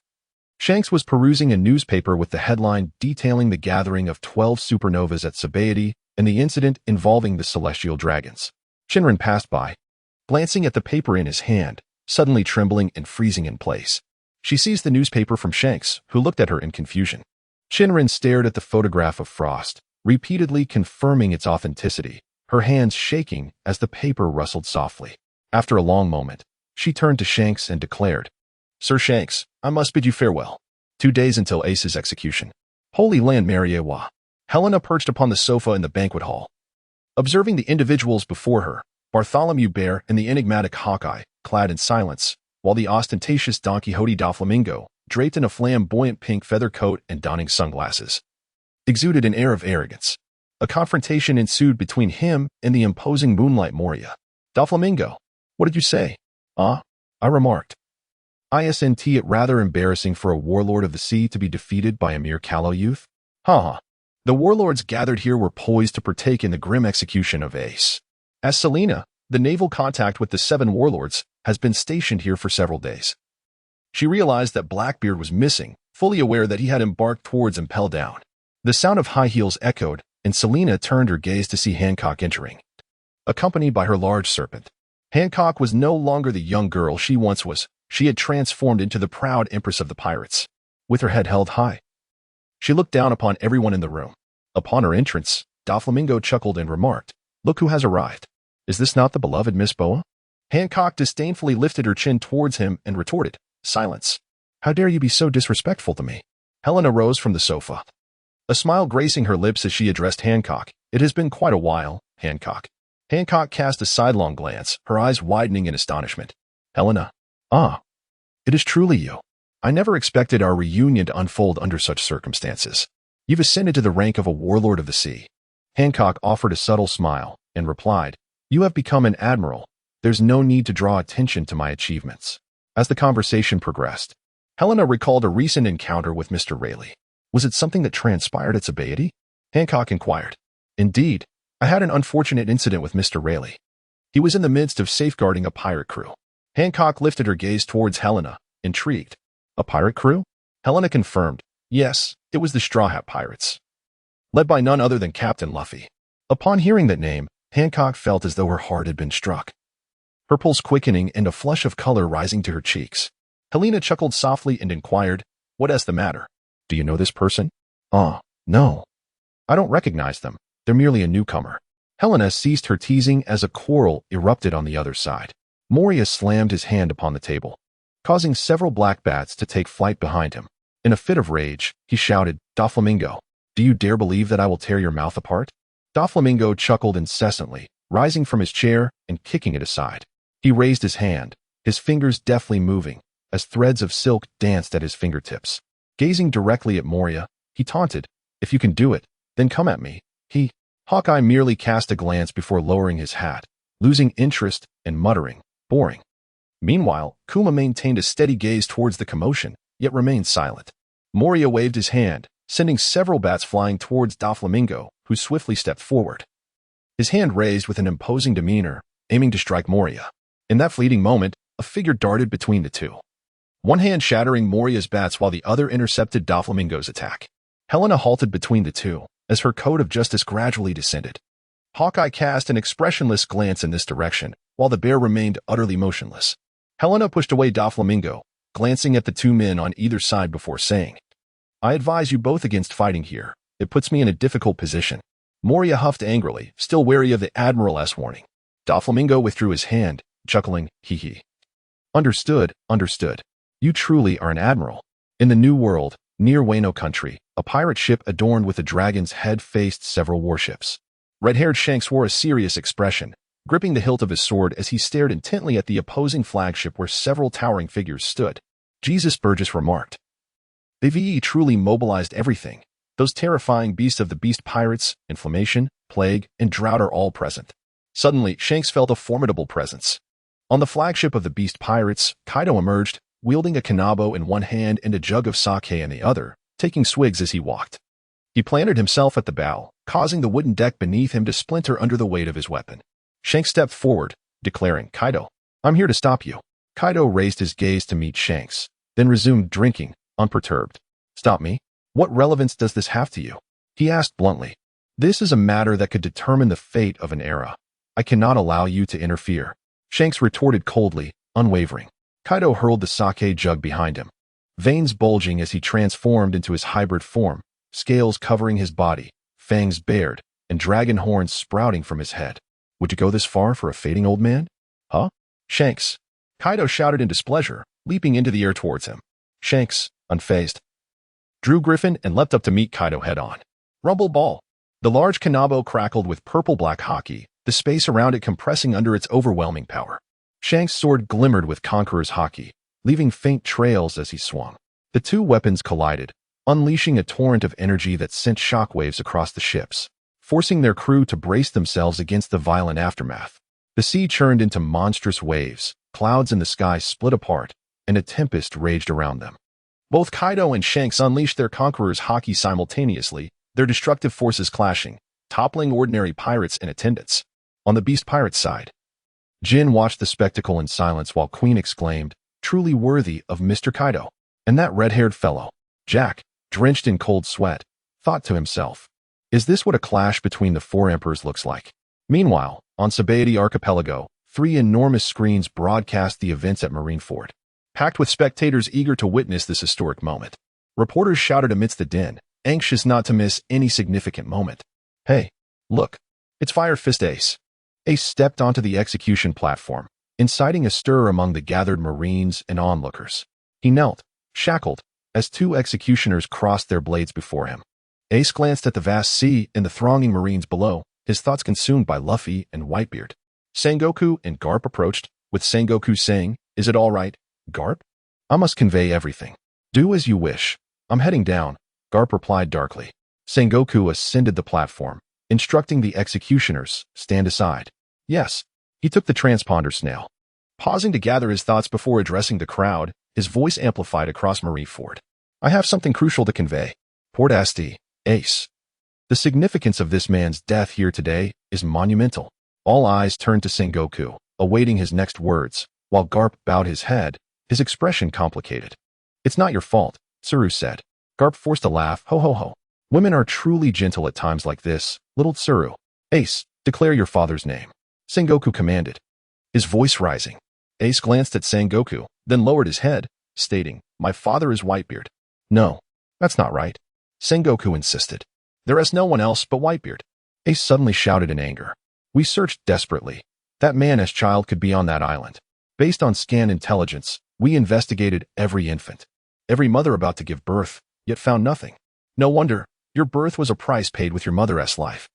Shanks was perusing a newspaper with the headline detailing the gathering of 12 supernovas at Sabaody and the incident involving the celestial dragons. Shinran passed by, glancing at the paper in his hand, suddenly trembling and freezing in place. She seized the newspaper from Shanks, who looked at her in confusion. Shinran stared at the photograph of Frost, repeatedly confirming its authenticity, her hands shaking as the paper rustled softly. After a long moment, she turned to Shanks and declared, "Sir Shanks, I must bid you farewell. 2 days until Ace's execution. Holy Land, Mary Geoise." Helena perched upon the sofa in the banquet hall, observing the individuals before her, Bartholomew Bear and the enigmatic Hawkeye, clad in silence, while the ostentatious Don Quixote Doflamingo, draped in a flamboyant pink feather coat and donning sunglasses, exuded an air of arrogance. A confrontation ensued between him and the imposing Moonlight Moria. "Doflamingo, what did you say?" I remarked. Isn't it rather embarrassing for a warlord of the sea to be defeated by a mere callow youth? Ha. The warlords gathered here were poised to partake in the grim execution of Ace. As Selena, the naval contact with the 7 warlords, has been stationed here for several days. She realized that Blackbeard was missing, fully aware that he had embarked towards Impel Down. The sound of high heels echoed, and Selena turned her gaze to see Hancock entering, accompanied by her large serpent. Hancock was no longer the young girl she once was. She had transformed into the proud empress of the pirates, with her head held high. She looked down upon everyone in the room. Upon her entrance, Doflamingo chuckled and remarked, "Look who has arrived. Is this not the beloved Miss Boa?" Hancock disdainfully lifted her chin towards him and retorted, "Silence. How dare you be so disrespectful to me?" Helena rose from the sofa, a smile gracing her lips as she addressed Hancock. "It has been quite a while, Hancock." Hancock cast a sidelong glance, her eyes widening in astonishment. "Helena. It is truly you. I never expected our reunion to unfold under such circumstances. You've ascended to the rank of a warlord of the sea." Hancock offered a subtle smile and replied, "You have become an admiral. There's no need to draw attention to my achievements." As the conversation progressed, Helena recalled a recent encounter with Mr. Rayleigh. "Was it something that transpired at Sabaody?" Hancock inquired. "Indeed, I had an unfortunate incident with Mr. Rayleigh. He was in the midst of safeguarding a pirate crew." Hancock lifted her gaze towards Helena, intrigued. "A pirate crew?" Helena confirmed. "Yes, it was the Straw Hat Pirates, led by none other than Captain Luffy." Upon hearing that name, Hancock felt as though her heart had been struck, her pulse quickening and a flush of color rising to her cheeks. Helena chuckled softly and inquired, "What's the matter? Do you know this person?" No. I don't recognize them. They're merely a newcomer." Helena ceased her teasing as a quarrel erupted on the other side. Moria slammed his hand upon the table, causing several black bats to take flight behind him. In a fit of rage, he shouted, "Doflamingo, do you dare believe that I will tear your mouth apart?" Doflamingo chuckled incessantly, rising from his chair and kicking it aside. He raised his hand, his fingers deftly moving, as threads of silk danced at his fingertips. Gazing directly at Moria, he taunted, "If you can do it, then come at me." Hawkeye merely cast a glance before lowering his hat, losing interest and muttering, "Boring." Meanwhile, Kuma maintained a steady gaze towards the commotion, yet remained silent. Moria waved his hand, sending several bats flying towards Doflamingo, who swiftly stepped forward, his hand raised with an imposing demeanor, aiming to strike Moria. In that fleeting moment, a figure darted between the two, one hand shattering Moria's bats while the other intercepted Doflamingo's attack. Helena halted between the two, as her code of justice gradually descended. Hawkeye cast an expressionless glance in this direction, while the bear remained utterly motionless. Helena pushed away Doflamingo, glancing at the 2 men on either side before saying, "I advise you both against fighting here. It puts me in a difficult position." Moria huffed angrily, still wary of the Admiral's warning. Doflamingo withdrew his hand, chuckling, "Hee. Understood. You truly are an admiral." In the New World, near Wano country, a pirate ship adorned with a dragon's head faced several warships. Red-haired Shanks wore a serious expression, gripping the hilt of his sword as he stared intently at the opposing flagship where several towering figures stood. Jesus Burgess remarked, "They've truly mobilized everything. Those terrifying beasts of the beast pirates, inflammation, plague, and drought are all present." Suddenly, Shanks felt a formidable presence. On the flagship of the beast pirates, Kaido emerged, wielding a kanabo in one hand and a jug of sake in the other, taking swigs as he walked. He planted himself at the bow, causing the wooden deck beneath him to splinter under the weight of his weapon. Shanks stepped forward, declaring, "Kaido, I'm here to stop you." Kaido raised his gaze to meet Shanks, then resumed drinking, unperturbed. "Stop me? What relevance does this have to you?" he asked bluntly. "This is a matter that could determine the fate of an era. I cannot allow you to interfere." Shanks retorted coldly, unwavering. Kaido hurled the sake jug behind him, veins bulging as he transformed into his hybrid form, scales covering his body, fangs bared, and dragon horns sprouting from his head. "Would you go this far for a fading old man?" "Huh? Shanks!" Kaido shouted in displeasure, leaping into the air towards him. Shanks, unfazed, drew Griffin and leapt up to meet Kaido head-on. Rumble ball! The large kanabo crackled with purple-black hockey, the space around it compressing under its overwhelming power. Shanks' sword glimmered with Conqueror's hockey, leaving faint trails as he swung. The 2 weapons collided, unleashing a torrent of energy that sent shockwaves across the ships, forcing their crew to brace themselves against the violent aftermath. The sea churned into monstrous waves, Clouds in the sky split apart, and a tempest raged around them. Both Kaido and Shanks unleashed their conqueror's haki simultaneously, their destructive forces clashing, toppling ordinary pirates in attendance. On the beast pirate side, Jin watched the spectacle in silence while Queen exclaimed, "Truly worthy of Mr. Kaido." And that red-haired fellow, Jack, drenched in cold sweat, thought to himself, "Is this what a clash between the four emperors looks like?" Meanwhile, on Sabaody Archipelago, 3 enormous screens broadcast the events at Marineford, packed with spectators eager to witness this historic moment. Reporters shouted amidst the din, anxious not to miss any significant moment. "Hey, look, it's Fire Fist Ace." Ace stepped onto the execution platform, inciting a stir among the gathered Marines and onlookers. He knelt, shackled, as 2 executioners crossed their blades before him. Ace glanced at the vast sea and the thronging Marines below, his thoughts consumed by Luffy and Whitebeard. Sengoku and Garp approached, with Sengoku saying, "Is it all right, Garp? I must convey everything." "Do as you wish. I'm heading down," Garp replied darkly. Sengoku ascended the platform, instructing the executioners, "Stand aside." "Yes." He took the transponder snail. Pausing to gather his thoughts before addressing the crowd, his voice amplified across Marineford. "I have something crucial to convey. Port Asti, Ace. The significance of this man's death here today is monumental." All eyes turned to Sengoku, awaiting his next words, while Garp bowed his head, his expression complicated. "It's not your fault," Tsuru said. Garp forced a laugh, "Ho ho ho. Women are truly gentle at times like this, little Tsuru." "Ace, declare your father's name," Sengoku commanded, his voice rising. Ace glanced at Sengoku, then lowered his head, stating, "My father is Whitebeard." "No, that's not right," Sengoku insisted. "There is no one else but Whitebeard." Ace suddenly shouted in anger. "We searched desperately. That man as child could be on that island. Based on scan intelligence, we investigated every infant, every mother about to give birth, yet found nothing. No wonder, your birth was a price paid with your mother-s life.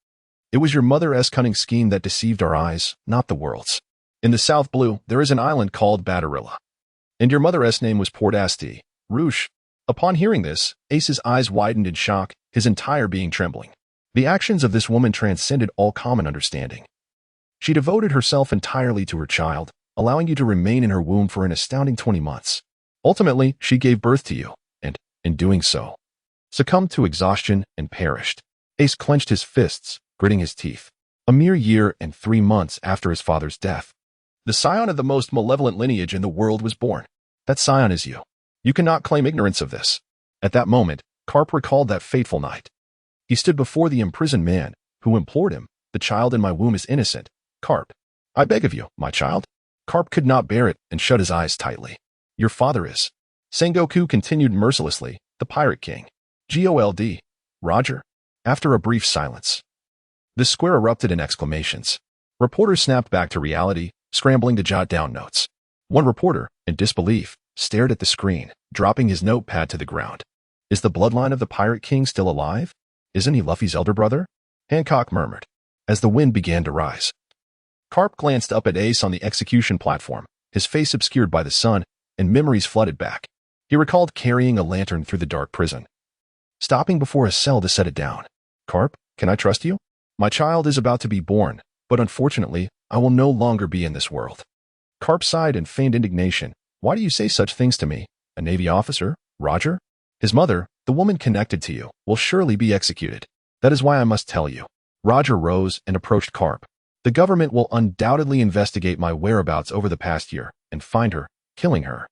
It was your mother-s cunning scheme that deceived our eyes, not the world's. In the South Blue, there is an island called Badarilla. And your mother-s name was Port Asti, Rouge." Upon hearing this, Ace's eyes widened in shock, his entire being trembling. The actions of this woman transcended all common understanding. She devoted herself entirely to her child, allowing you to remain in her womb for an astounding 20 months. Ultimately, she gave birth to you, and, in doing so, succumbed to exhaustion and perished. Ace clenched his fists, gritting his teeth. A mere year and 3 months after his father's death, the scion of the most malevolent lineage in the world was born. That scion is you. You cannot claim ignorance of this. At that moment, Garp recalled that fateful night. He stood before the imprisoned man, who implored him, "The child in my womb is innocent. Garp, I beg of you, my child." Garp could not bear it and shut his eyes tightly. "Your father is." Sengoku continued mercilessly, "The Pirate King. GOLD. Roger." After a brief silence, the square erupted in exclamations. Reporters snapped back to reality, scrambling to jot down notes. One reporter, in disbelief, stared at the screen, dropping his notepad to the ground. "Is the bloodline of the Pirate King still alive? Isn't he Luffy's elder brother?" Hancock murmured, as the wind began to rise. Garp glanced up at Ace on the execution platform, his face obscured by the sun, and memories flooded back. He recalled carrying a lantern through the dark prison, stopping before a cell to set it down. "Garp, can I trust you? My child is about to be born, but unfortunately, I will no longer be in this world." Garp sighed in feigned indignation. "Why do you say such things to me? A Navy officer, Roger? His mother, the woman connected to you, will surely be executed. That is why I must tell you." Roger rose and approached Garp. "The government will undoubtedly investigate my whereabouts over the past year and find her, killing her.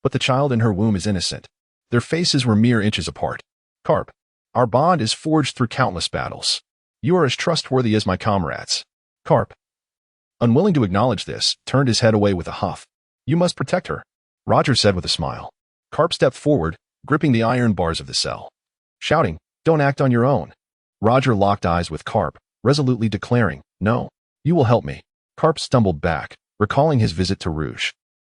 But the child in her womb is innocent." Their faces were mere inches apart. "Garp, our bond is forged through countless battles. You are as trustworthy as my comrades." Garp, unwilling to acknowledge this, turned his head away with a huff. "You must protect her," Roger said with a smile. Garp stepped forward, gripping the iron bars of the cell, shouting, "Don't act on your own." Roger locked eyes with Garp, resolutely declaring, "No, you will help me." Garp stumbled back, recalling his visit to Rouge,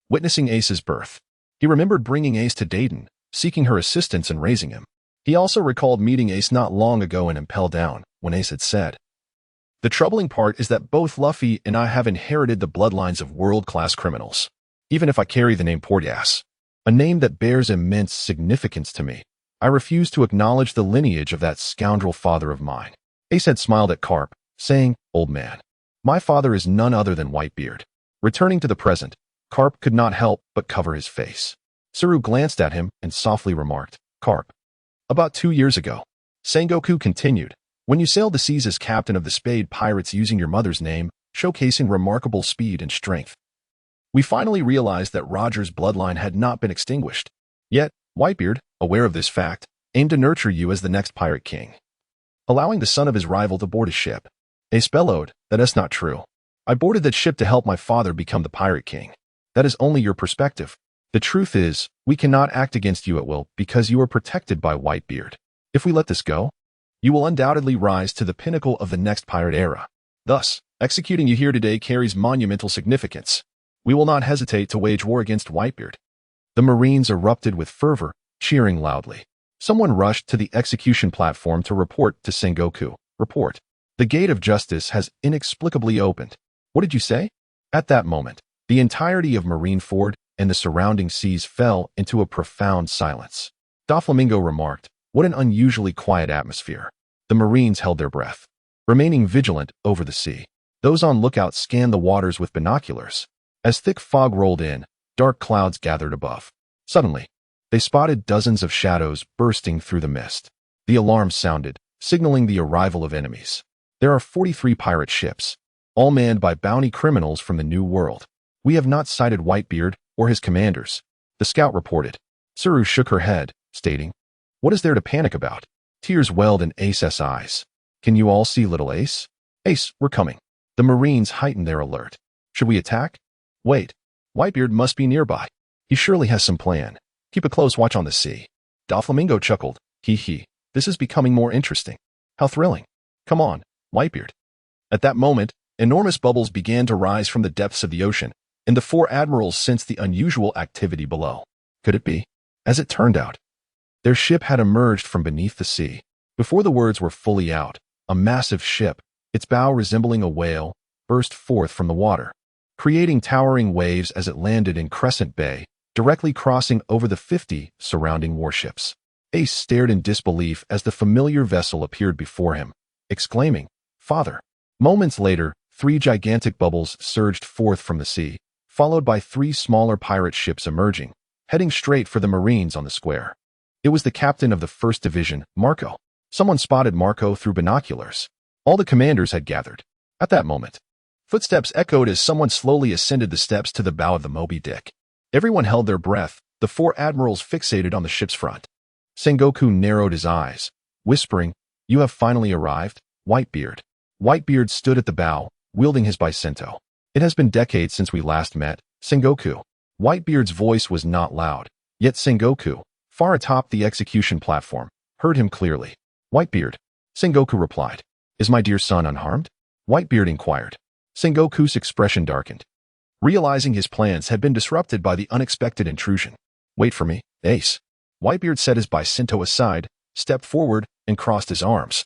witnessing Ace's birth. He remembered bringing Ace to Dayton, seeking her assistance in raising him. He also recalled meeting Ace not long ago in Impel Down, when Ace had said, "The troubling part is that both Luffy and I have inherited the bloodlines of world-class criminals. Even if I carry the name Portas, a name that bears immense significance to me, I refuse to acknowledge the lineage of that scoundrel father of mine." Ace had smiled at Garp, saying, "Old man, my father is none other than Whitebeard." Returning to the present, Carp could not help but cover his face. Tsuru glanced at him and softly remarked, "Carp." "About 2 years ago," Sengoku continued, "when you sailed the seas as captain of the Spade Pirates using your mother's name, showcasing remarkable speed and strength. We finally realized that Roger's bloodline had not been extinguished. Yet, Whitebeard, aware of this fact, aimed to nurture you as the next pirate king, allowing the son of his rival to board his ship." Ace bellowed, "That is not true. I boarded that ship to help my father become the pirate king. That is only your perspective. The truth is, we cannot act against you at will because you are protected by Whitebeard. If we let this go, you will undoubtedly rise to the pinnacle of the next pirate era. Thus, executing you here today carries monumental significance. We will not hesitate to wage war against Whitebeard." The Marines erupted with fervor, cheering loudly. Someone rushed to the execution platform to report to Sengoku. "Report. The gate of justice has inexplicably opened." "What did you say?" At that moment, the entirety of Marineford and the surrounding seas fell into a profound silence. Doflamingo remarked, "What an unusually quiet atmosphere." The Marines held their breath, remaining vigilant over the sea. Those on lookout scanned the waters with binoculars. As thick fog rolled in, dark clouds gathered above. Suddenly, they spotted dozens of shadows bursting through the mist. The alarm sounded, signaling the arrival of enemies. "There are 43 pirate ships, all manned by bounty criminals from the New World. We have not sighted Whitebeard or his commanders," the scout reported. Tsuru shook her head, stating, "What is there to panic about?" Tears welled in Ace's eyes. "Can you all see little Ace?" "Ace, we're coming." The Marines heightened their alert. "Should we attack?" "Wait. Whitebeard must be nearby. He surely has some plan. Keep a close watch on the sea." Doflamingo chuckled. Hee. This is becoming more interesting." "How thrilling. Come on, Whitebeard." At that moment, enormous bubbles began to rise from the depths of the ocean, and the 4 admirals sensed the unusual activity below. Could it be? As it turned out, their ship had emerged from beneath the sea. Before the words were fully out, a massive ship, its bow resembling a whale, burst forth from the water, creating towering waves as it landed in Crescent Bay, directly crossing over the 50 surrounding warships. Ace stared in disbelief as the familiar vessel appeared before him, exclaiming, "Father." Moments later, 3 gigantic bubbles surged forth from the sea, followed by 3 smaller pirate ships emerging, heading straight for the Marines on the square. It was the captain of the 1st Division, Marco. Someone spotted Marco through binoculars. All the commanders had gathered. At that moment, footsteps echoed as someone slowly ascended the steps to the bow of the Moby Dick. Everyone held their breath, the 4 admirals fixated on the ship's front. Sengoku narrowed his eyes, whispering, "You have finally arrived, Whitebeard." Whitebeard stood at the bow, wielding his bicento. "It has been decades since we last met, Sengoku." Whitebeard's voice was not loud, yet Sengoku, far atop the execution platform, heard him clearly. "Whitebeard," Sengoku replied. "Is my dear son unharmed?" Whitebeard inquired. Sengoku's expression darkened, realizing his plans had been disrupted by the unexpected intrusion. "Wait for me, Ace." Whitebeard set his bicento aside, stepped forward, and crossed his arms,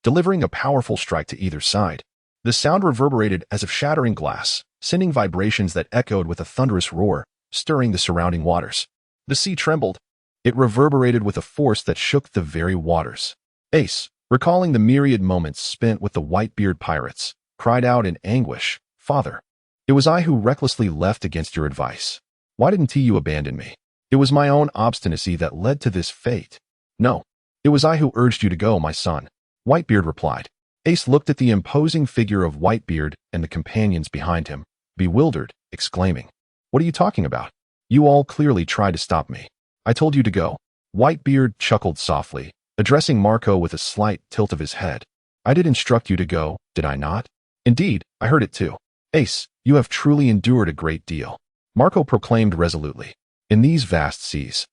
delivering a powerful strike to either side. The sound reverberated as of shattering glass, sending vibrations that echoed with a thunderous roar, stirring the surrounding waters. The sea trembled. It reverberated with a force that shook the very waters. Ace, recalling the myriad moments spent with the Whitebeard pirates, cried out in anguish, "Father, it was I who recklessly left against your advice. Why didn't you abandon me? It was my own obstinacy that led to this fate." "No, it was I who urged you to go, my son," Whitebeard replied. Ace looked at the imposing figure of Whitebeard and the companions behind him, bewildered, exclaiming, "What are you talking about? You all clearly tried to stop me. I told you to go." Whitebeard chuckled softly, addressing Marco with a slight tilt of his head. "I did instruct you to go, did I not?" "Indeed, I heard it too." "Ace, you have truly endured a great deal," Marco proclaimed resolutely. "In these vast seas,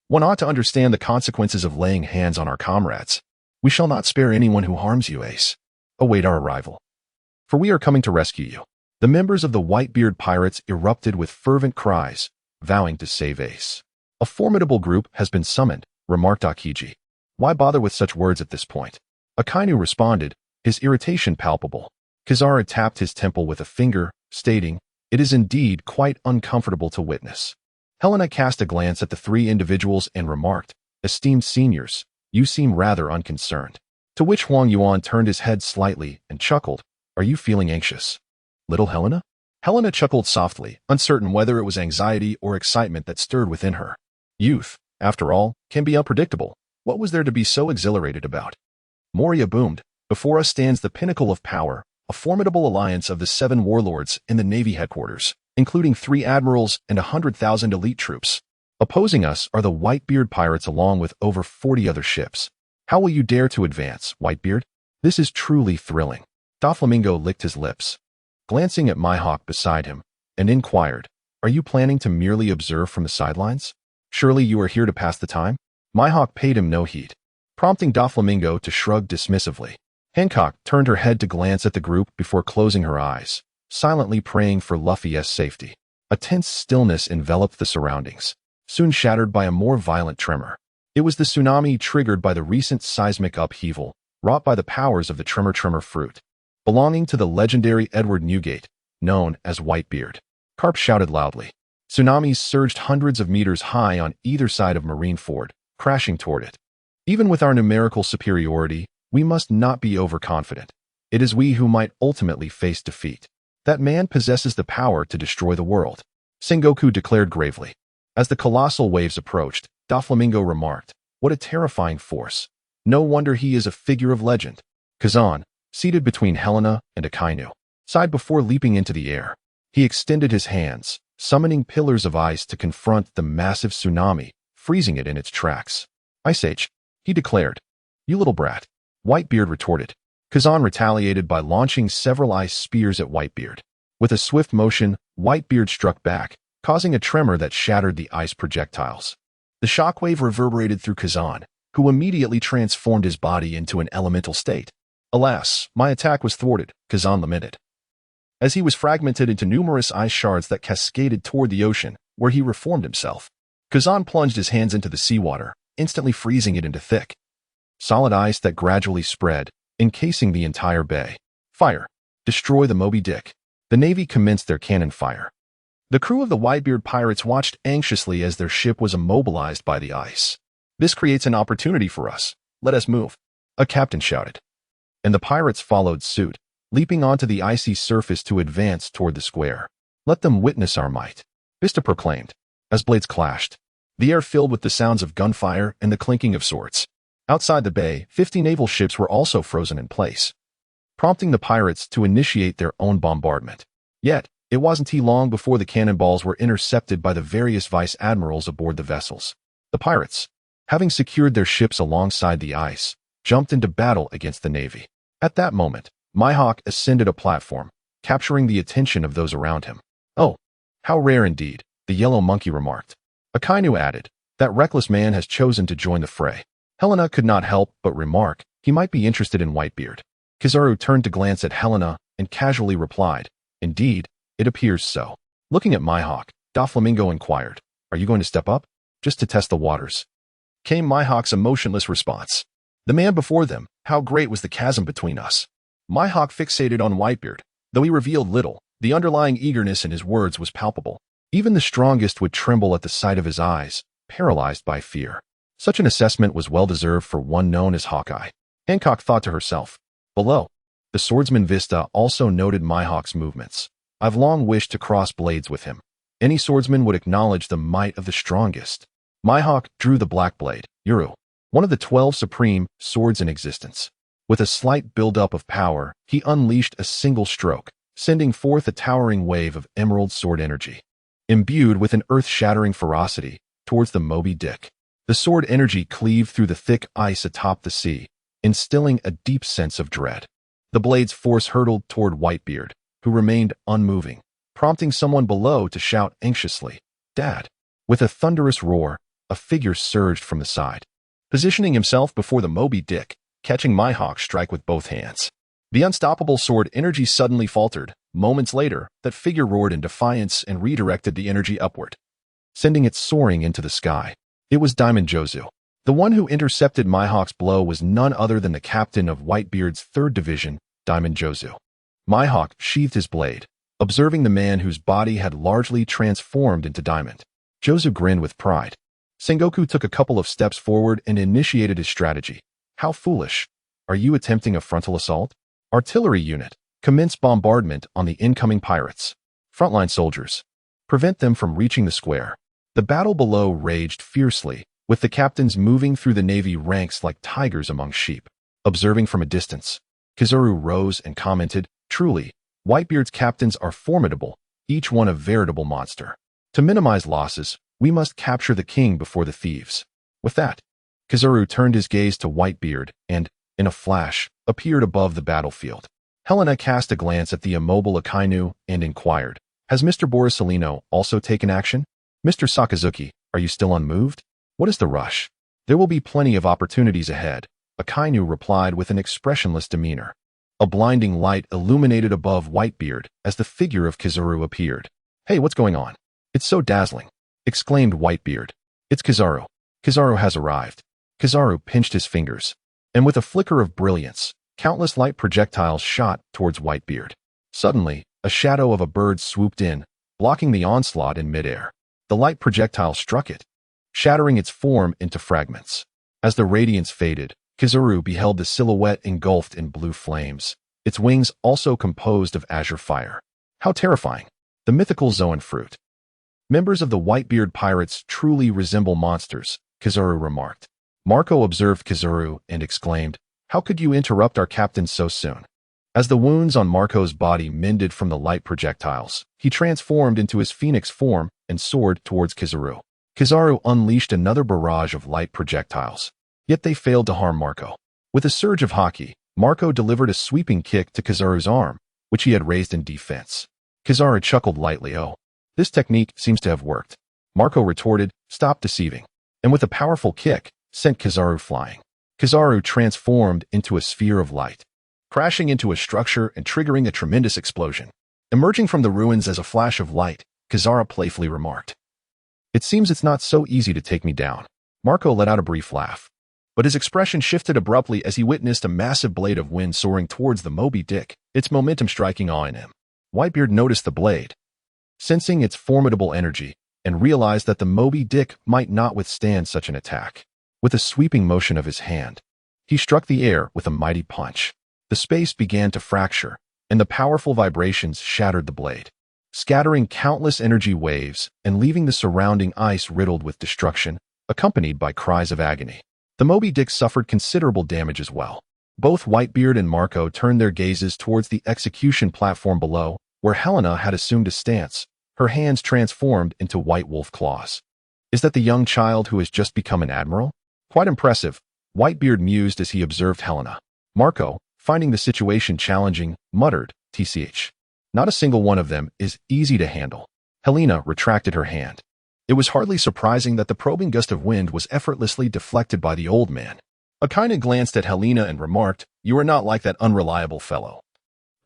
one ought to understand the consequences of laying hands on our comrades. We shall not spare anyone who harms you, Ace. Await our arrival, for we are coming to rescue you." The members of the Whitebeard pirates erupted with fervent cries, vowing to save Ace. "A formidable group has been summoned," remarked Akiji. "Why bother with such words at this point?" Akainu responded, his irritation palpable. Kizara tapped his temple with a finger, stating, "It is indeed quite uncomfortable to witness." Helena cast a glance at the 3 individuals and remarked, "Esteemed seniors, you seem rather unconcerned." To which Huang Yuan turned his head slightly and chuckled, "Are you feeling anxious, little Helena?" Helena chuckled softly, uncertain whether it was anxiety or excitement that stirred within her. Youth, after all, can be unpredictable. What was there to be so exhilarated about? Moria boomed. Before us stands the pinnacle of power, a formidable alliance of the 7 warlords in the Navy headquarters, including 3 admirals and 100,000 elite troops. Opposing us are the Whitebeard pirates along with over 40 other ships. How will you dare to advance, Whitebeard? This is truly thrilling. Doflamingo licked his lips, glancing at Mihawk beside him, and inquired, are you planning to merely observe from the sidelines? Surely you are here to pass the time? Mihawk paid him no heed, prompting Doflamingo to shrug dismissively. Hancock turned her head to glance at the group before closing her eyes, silently praying for Luffy's safety. A tense stillness enveloped the surroundings, soon shattered by a more violent tremor. It was the tsunami triggered by the recent seismic upheaval, wrought by the powers of the tremor fruit, belonging to the legendary Edward Newgate, known as Whitebeard. Carp shouted loudly. Tsunamis surged hundreds of meters high on either side of Marineford, crashing toward it. Even with our numerical superiority, we must not be overconfident. It is we who might ultimately face defeat. That man possesses the power to destroy the world, Sengoku declared gravely. As the colossal waves approached, Doflamingo remarked, what a terrifying force. No wonder he is a figure of legend. Kazan, seated between Helena and Akainu, sighed before leaping into the air. He extended his hands, summoning pillars of ice to confront the massive tsunami, freezing it in its tracks. Ice Age, he declared. You little brat, Whitebeard retorted. Kazan retaliated by launching several ice spears at Whitebeard. With a swift motion, Whitebeard struck back, causing a tremor that shattered the ice projectiles. The shockwave reverberated through Kazan, who immediately transformed his body into an elemental state. Alas, my attack was thwarted, Kazan lamented, as he was fragmented into numerous ice shards that cascaded toward the ocean, where he reformed himself. Kazan plunged his hands into the seawater, instantly freezing it into thick, solid ice that gradually spread, encasing the entire bay. Fire! Destroy the Moby Dick. The Navy commenced their cannon fire. The crew of the Whitebeard pirates watched anxiously as their ship was immobilized by the ice. This creates an opportunity for us. Let us move, a captain shouted. And the pirates followed suit, leaping onto the icy surface to advance toward the square. Let them witness our might, Vista proclaimed, as blades clashed, the air filled with the sounds of gunfire and the clinking of swords. Outside the bay, 50 naval ships were also frozen in place, prompting the pirates to initiate their own bombardment. Yet, it wasn't long before the cannonballs were intercepted by the various vice admirals aboard the vessels. The pirates, having secured their ships alongside the ice, jumped into battle against the Navy. At that moment, Mihawk ascended a platform, capturing the attention of those around him. Oh, how rare indeed, the yellow monkey remarked. Akainu added, that reckless man has chosen to join the fray. Helena could not help but remark, he might be interested in Whitebeard. Kizaru turned to glance at Helena and casually replied, indeed, it appears so. Looking at Mihawk, Doflamingo inquired, are you going to step up? Just to test the waters. Came Mihawk's emotionless response. The man before them, how great was the chasm between us? Mihawk fixated on Whitebeard. Though he revealed little, the underlying eagerness in his words was palpable. Even the strongest would tremble at the sight of his eyes, paralyzed by fear. Such an assessment was well-deserved for one known as Hawkeye. Hancock thought to herself. Below, the swordsman Vista also noted Mihawk's movements. I've long wished to cross blades with him. Any swordsman would acknowledge the might of the strongest. Mihawk drew the black blade, Yuru, one of the 12 supreme swords in existence. With a slight buildup of power, he unleashed a single stroke, sending forth a towering wave of emerald sword energy, imbued with an earth-shattering ferocity, towards the Moby Dick. The sword energy cleaved through the thick ice atop the sea, instilling a deep sense of dread. The blade's force hurtled toward Whitebeard, who remained unmoving, prompting someone below to shout anxiously, Dad! With a thunderous roar, a figure surged from the side, positioning himself before the Moby Dick, catching Mihawk's strike with both hands. The unstoppable sword energy suddenly faltered. Moments later, that figure roared in defiance and redirected the energy upward, sending it soaring into the sky. It was Diamond Jozu. The one who intercepted Mihawk's blow was none other than the captain of Whitebeard's 3rd Division, Diamond Jozu. Mihawk sheathed his blade, observing the man whose body had largely transformed into diamond. Jozu grinned with pride. Sengoku took a couple of steps forward and initiated his strategy. How foolish. Are you attempting a frontal assault? Artillery unit, commence bombardment on the incoming pirates. Frontline soldiers. Prevent them from reaching the square. The battle below raged fiercely, with the captains moving through the Navy ranks like tigers among sheep. Observing from a distance, Kizaru rose and commented, "Truly, Whitebeard's captains are formidable, each one a veritable monster. To minimize losses, we must capture the king before the thieves." With that, Kizaru turned his gaze to Whitebeard and, in a flash, appeared above the battlefield. Helena cast a glance at the immobile Akainu and inquired, "Has Mr. Borisolino also taken action? Mr. Sakazuki, are you still unmoved? What is the rush? There will be plenty of opportunities ahead," Akainu replied with an expressionless demeanor. A blinding light illuminated above Whitebeard as the figure of Kizaru appeared. "Hey, what's going on? It's so dazzling," exclaimed Whitebeard. "It's Kizaru. Kizaru has arrived." Kizaru pinched his fingers, and with a flicker of brilliance, countless light projectiles shot towards Whitebeard. Suddenly, a shadow of a bird swooped in, blocking the onslaught in midair. The light projectile struck it, shattering its form into fragments. As the radiance faded, Kizaru beheld the silhouette engulfed in blue flames, its wings also composed of azure fire. How terrifying! The mythical Zoan fruit. "Members of the Whitebeard pirates truly resemble monsters," Kizaru remarked. Marco observed Kizaru and exclaimed, "How could you interrupt our captain so soon?" As the wounds on Marco's body mended from the light projectiles, he transformed into his phoenix form and soared towards Kizaru. Kizaru unleashed another barrage of light projectiles, yet they failed to harm Marco. With a surge of haki, Marco delivered a sweeping kick to Kizaru's arm, which he had raised in defense. Kizaru chuckled lightly. "Oh, this technique seems to have worked." Marco retorted, "Stop deceiving," and with a powerful kick, sent Kizaru flying. Kizaru transformed into a sphere of light, crashing into a structure and triggering a tremendous explosion. Emerging from the ruins as a flash of light, Kizaru playfully remarked, "It seems it's not so easy to take me down." Marco let out a brief laugh, but his expression shifted abruptly as he witnessed a massive blade of wind soaring towards the Moby Dick, its momentum striking awe in him. Whitebeard noticed the blade, sensing its formidable energy, and realized that the Moby Dick might not withstand such an attack. With a sweeping motion of his hand, he struck the air with a mighty punch. The space began to fracture, and the powerful vibrations shattered the blade, scattering countless energy waves and leaving the surrounding ice riddled with destruction, accompanied by cries of agony. The Moby Dick suffered considerable damage as well. Both Whitebeard and Marco turned their gazes towards the execution platform below, where Helena had assumed a stance, her hands transformed into white wolf claws. "Is that the young child who has just become an admiral? Quite impressive," Whitebeard mused as he observed Helena. Marco, finding the situation challenging, muttered, "Tch. Not a single one of them is easy to handle." Helena retracted her hand. It was hardly surprising that the probing gust of wind was effortlessly deflected by the old man. Akainu glanced at Helena and remarked, "You are not like that unreliable fellow.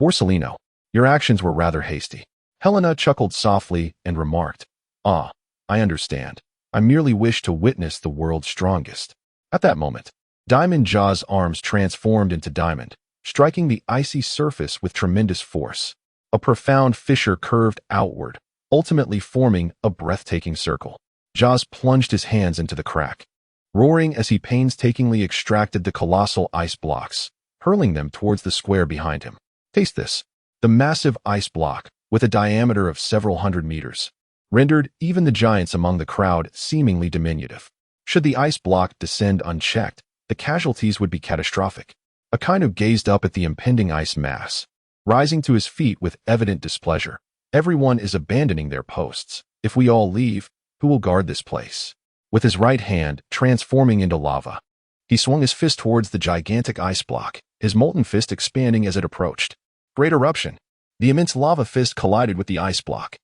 Borsellino, your actions were rather hasty." Helena chuckled softly and remarked, "Ah, I understand. I merely wish to witness the world's strongest." At that moment, Diamond Jaw's arms transformed into diamond, striking the icy surface with tremendous force. A profound fissure curved outward, ultimately forming a breathtaking circle. Jaws plunged his hands into the crack, roaring as he painstakingly extracted the colossal ice blocks, hurling them towards the square behind him. "Taste this." The massive ice block, with a diameter of several hundred meters, rendered even the giants among the crowd seemingly diminutive. Should the ice block descend unchecked, the casualties would be catastrophic. Akainu gazed up at the impending ice mass, rising to his feet with evident displeasure. "Everyone is abandoning their posts. If we all leave, who will guard this place?" With his right hand transforming into lava, he swung his fist towards the gigantic ice block, his molten fist expanding as it approached. Great eruption. The immense lava fist collided with the ice block,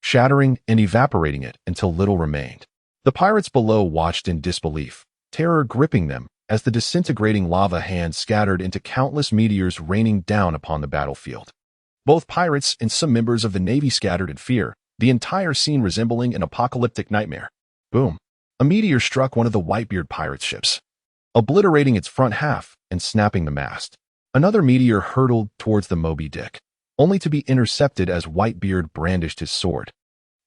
shattering and evaporating it until little remained. The pirates below watched in disbelief, terror gripping them as the disintegrating lava hand scattered into countless meteors raining down upon the battlefield. Both pirates and some members of the Navy scattered in fear, the entire scene resembling an apocalyptic nightmare. Boom! A meteor struck one of the Whitebeard pirates' ships, obliterating its front half and snapping the mast. Another meteor hurtled towards the Moby Dick, only to be intercepted as Whitebeard brandished his sword,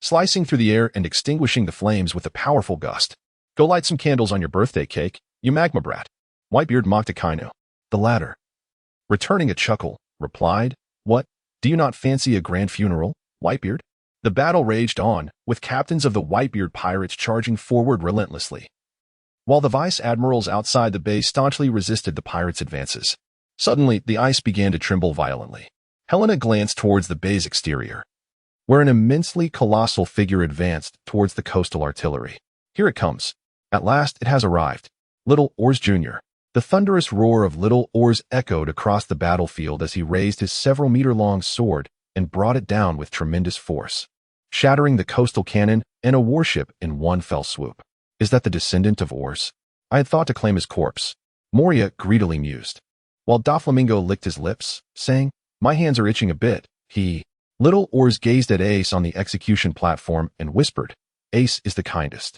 slicing through the air and extinguishing the flames with a powerful gust. "Go light some candles on your birthday cake, you magma brat," Whitebeard mocked Akainu. The latter, returning a chuckle, replied, "What? Do you not fancy a grand funeral? Whitebeard? The battle raged on, with captains of the Whitebeard pirates charging forward relentlessly, while the vice admirals outside the bay staunchly resisted the pirates' advances. Suddenly, the ice began to tremble violently. Helena glanced towards the bay's exterior, where an immensely colossal figure advanced towards the coastal artillery. Here it comes. At last it has arrived. Little Oars Jr. The thunderous roar of Little Oars echoed across the battlefield as he raised his several-meter-long sword and brought it down with tremendous force, shattering the coastal cannon and a warship in one fell swoop. Is that the descendant of Oars? I had thought to claim his corpse. Moria greedily mused, while Doflamingo licked his lips, saying, "My hands are itching a bit." Little Oars gazed at Ace on the execution platform and whispered, "Ace is the kindest.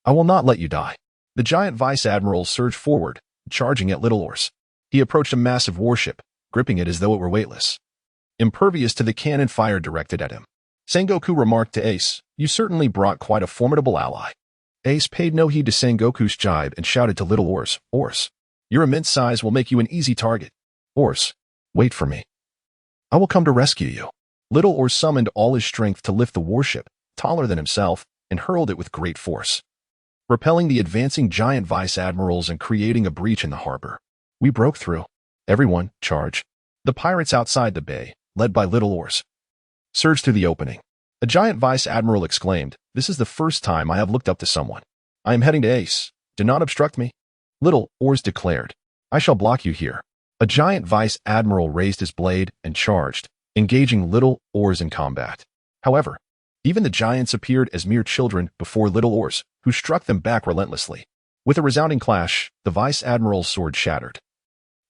I will not let you die." The giant vice admiral surged forward, charging at Little Oars. He approached a massive warship, gripping it as though it were weightless, impervious to the cannon fire directed at him. Sengoku remarked to Ace, "You certainly brought quite a formidable ally." Ace paid no heed to Sengoku's jibe and shouted to Little Oars, "Oars, your immense size will make you an easy target. Oars, wait for me. I will come to rescue you." Little Oars summoned all his strength to lift the warship, taller than himself, and hurled it with great force, repelling the advancing giant vice admirals and creating a breach in the harbor. We broke through. Everyone, charge. The pirates outside the bay, led by Little Oars, surged through the opening. A giant vice admiral exclaimed, "This is the first time I have looked up to someone. I am heading to Ace. Do not obstruct me." Little Oars declared, "I shall block you here." A giant vice admiral raised his blade and charged, engaging Little Oars in combat. However, even the giants appeared as mere children before Little Oars, who struck them back relentlessly. With a resounding clash, the vice admiral's sword shattered,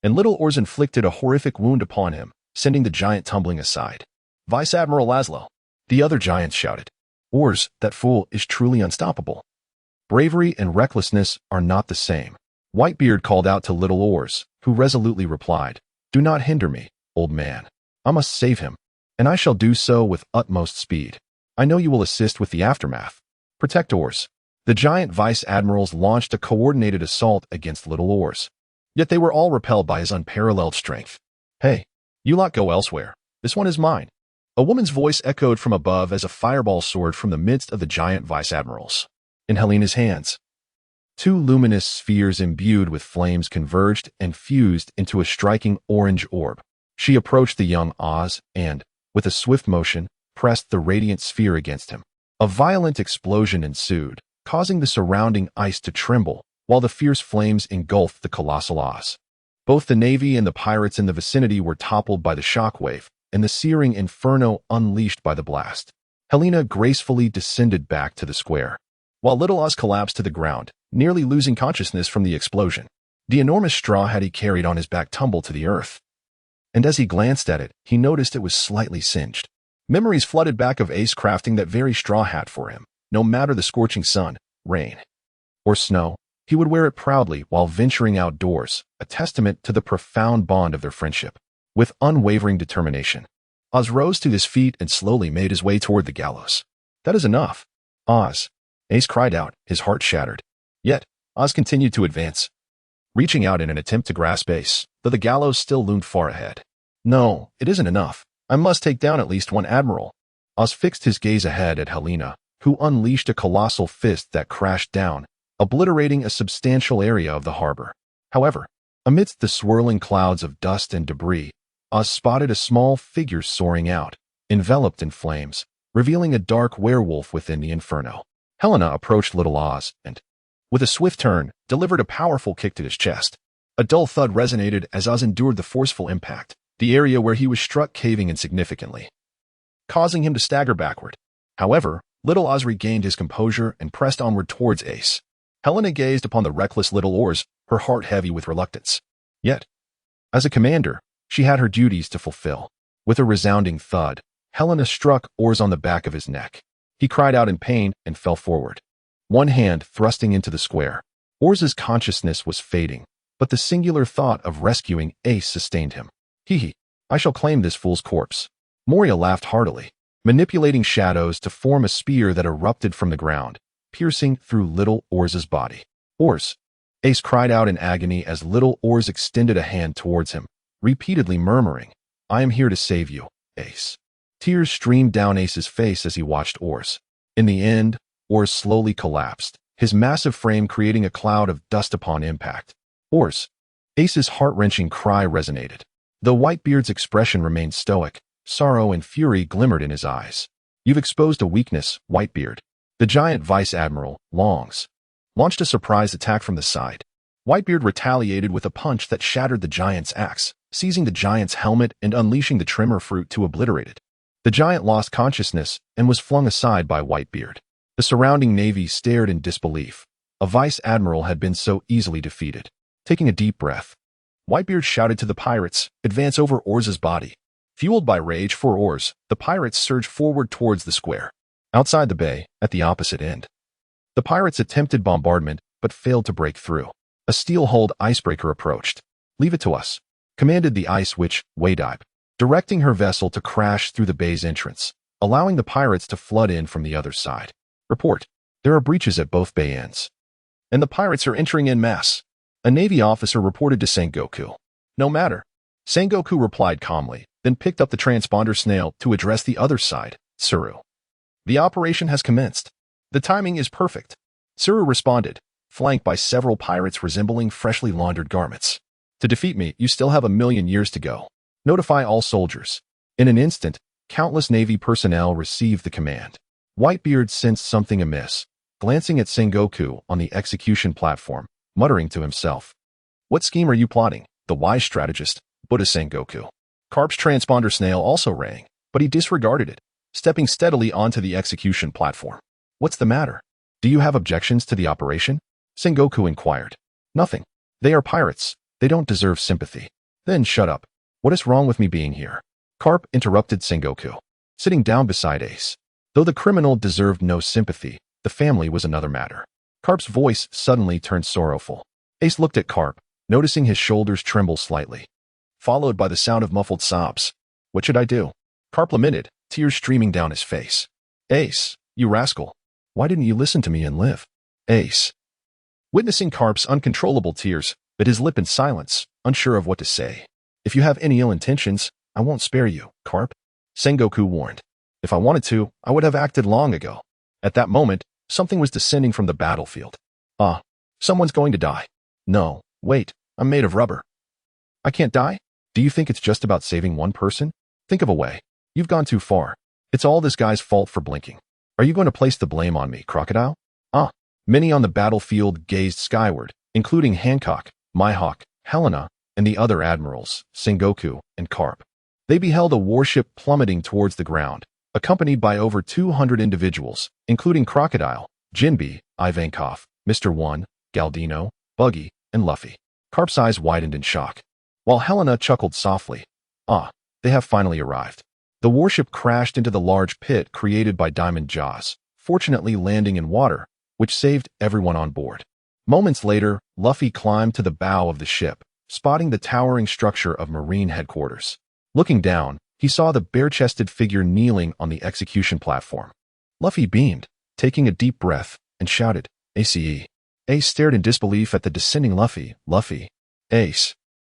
and Little Oars inflicted a horrific wound upon him, sending the giant tumbling aside. "Vice Admiral Laszlo!" The other giants shouted. "Oars, that fool is truly unstoppable." Bravery and recklessness are not the same. Whitebeard called out to Little Oars, who resolutely replied, "Do not hinder me, old man. I must save him, and I shall do so with utmost speed. I know you will assist with the aftermath. Protect Oars." The giant vice admirals launched a coordinated assault against Little Oars, yet they were all repelled by his unparalleled strength. "Hey, you lot go elsewhere. This one is mine." A woman's voice echoed from above as a fireball soared from the midst of the giant vice admirals. In Helena's hands, two luminous spheres imbued with flames converged and fused into a striking orange orb. She approached the young Oz and, with a swift motion, pressed the radiant sphere against him. A violent explosion ensued, causing the surrounding ice to tremble, while the fierce flames engulfed the colossal Oz. Both the Navy and the pirates in the vicinity were toppled by the shockwave and the searing inferno unleashed by the blast. Helena gracefully descended back to the square, while Little Oz collapsed to the ground, nearly losing consciousness from the explosion. The enormous straw hat he carried on his back tumbled to the earth, and as he glanced at it, he noticed it was slightly singed. Memories flooded back of Ace crafting that very straw hat for him. No matter the scorching sun, rain, or snow, he would wear it proudly while venturing outdoors, a testament to the profound bond of their friendship. With unwavering determination, Oz rose to his feet and slowly made his way toward the gallows. "That is enough, Oz," Ace cried out, his heart shattered. Yet, Oz continued to advance, reaching out in an attempt to grasp Ace, though the gallows still loomed far ahead. "No, it isn't enough. I must take down at least one admiral." Oz fixed his gaze ahead at Helena, who unleashed a colossal fist that crashed down, obliterating a substantial area of the harbor. However, amidst the swirling clouds of dust and debris, Oz spotted a small figure soaring out, enveloped in flames, revealing a dark werewolf within the inferno. Helena approached Little Oz and, with a swift turn, delivered a powerful kick to his chest. A dull thud resonated as Oz endured the forceful impact, the area where he was struck caving insignificantly, causing him to stagger backward. However, Little Oz regained his composure and pressed onward towards Ace. Helena gazed upon the reckless Little Oars, her heart heavy with reluctance. Yet, as a commander, she had her duties to fulfill. With a resounding thud, Helena struck Oars on the back of his neck. He cried out in pain and fell forward, one hand thrusting into the square. Oars's consciousness was fading, but the singular thought of rescuing Ace sustained him. "Hee, I shall claim this fool's corpse." Moria laughed heartily, manipulating shadows to form a spear that erupted from the ground, piercing through Little Oars's body. "Oars!" Ace cried out in agony as Little Oars extended a hand towards him, repeatedly murmuring, "I am here to save you, Ace. Tears streamed down Ace's face as he watched Ors. In the end, Ors slowly collapsed, his massive frame creating a cloud of dust upon impact. Ors. Ace's heart-wrenching cry resonated. Though Whitebeard's expression remained stoic, sorrow and fury glimmered in his eyes. You've exposed a weakness, Whitebeard. The giant Vice Admiral, Longs, launched a surprise attack from the side. Whitebeard retaliated with a punch that shattered the giant's axe, seizing the giant's helmet and unleashing the tremor fruit to obliterate it. The giant lost consciousness and was flung aside by Whitebeard. The surrounding navy stared in disbelief. A Vice Admiral had been so easily defeated. Taking a deep breath, Whitebeard shouted to the pirates, "Advance over Ors's body." Fueled by rage for Ors, the pirates surged forward towards the square. Outside the bay, at the opposite end, the pirates attempted bombardment but failed to break through. A steel-hulled icebreaker approached. "Leave it to us," commanded the Ice Witch, Waydipe, directing her vessel to crash through the bay's entrance, allowing the pirates to flood in from the other side. "Report. There are breaches at both bay ends, and the pirates are entering en masse," a Navy officer reported to Sengoku. "No matter." Sengoku replied calmly, then picked up the transponder snail to address the other side, Tsuru. "The operation has commenced. The timing is perfect." Tsuru responded, flanked by several pirates resembling freshly laundered garments. "To defeat me, you still have 1,000,000 years to go. Notify all soldiers." In an instant, countless Navy personnel received the command. Whitebeard sensed something amiss, glancing at Sengoku on the execution platform, muttering to himself. "What scheme are you plotting, the wise strategist, Buddha Sengoku?" Carp's transponder snail also rang, but he disregarded it, stepping steadily onto the execution platform. "What's the matter? Do you have objections to the operation?" Sengoku inquired. "Nothing. They are pirates. They don't deserve sympathy." "Then shut up. What is wrong with me being here?" Carp interrupted Sengoku, sitting down beside Ace. Though the criminal deserved no sympathy, the family was another matter. Carp's voice suddenly turned sorrowful. Ace looked at Carp, noticing his shoulders tremble slightly, followed by the sound of muffled sobs. "What should I do?" Carp lamented, tears streaming down his face. "Ace, you rascal. Why didn't you listen to me and live?" Ace, witnessing Carp's uncontrollable tears, bit his lip in silence, unsure of what to say. "If you have any ill intentions, I won't spare you, Carp," Sengoku warned. "If I wanted to, I would have acted long ago." At that moment, something was descending from the battlefield. "Ah, someone's going to die." "No, wait, I'm made of rubber." "I can't die?" "Do you think it's just about saving one person? Think of a way. You've gone too far. It's all this guy's fault for blinking. Are you going to place the blame on me, Crocodile?" "Ah." Many on the battlefield gazed skyward, including Hancock, Mihawk, Helena, and the other admirals, Sengoku, and Carp. They beheld a warship plummeting towards the ground, accompanied by over 200 individuals, including Crocodile, Jinbe, Ivankov, Mr. One, Galdino, Buggy, and Luffy. Carp's eyes widened in shock, while Helena chuckled softly. "Ah, they have finally arrived." The warship crashed into the large pit created by diamond jaws, fortunately landing in water, which saved everyone on board. Moments later, Luffy climbed to the bow of the ship, spotting the towering structure of Marine headquarters. Looking down, he saw the bare-chested figure kneeling on the execution platform. Luffy beamed, taking a deep breath, and shouted, "Ace." Ace stared in disbelief at the descending Luffy. "Luffy. Ace.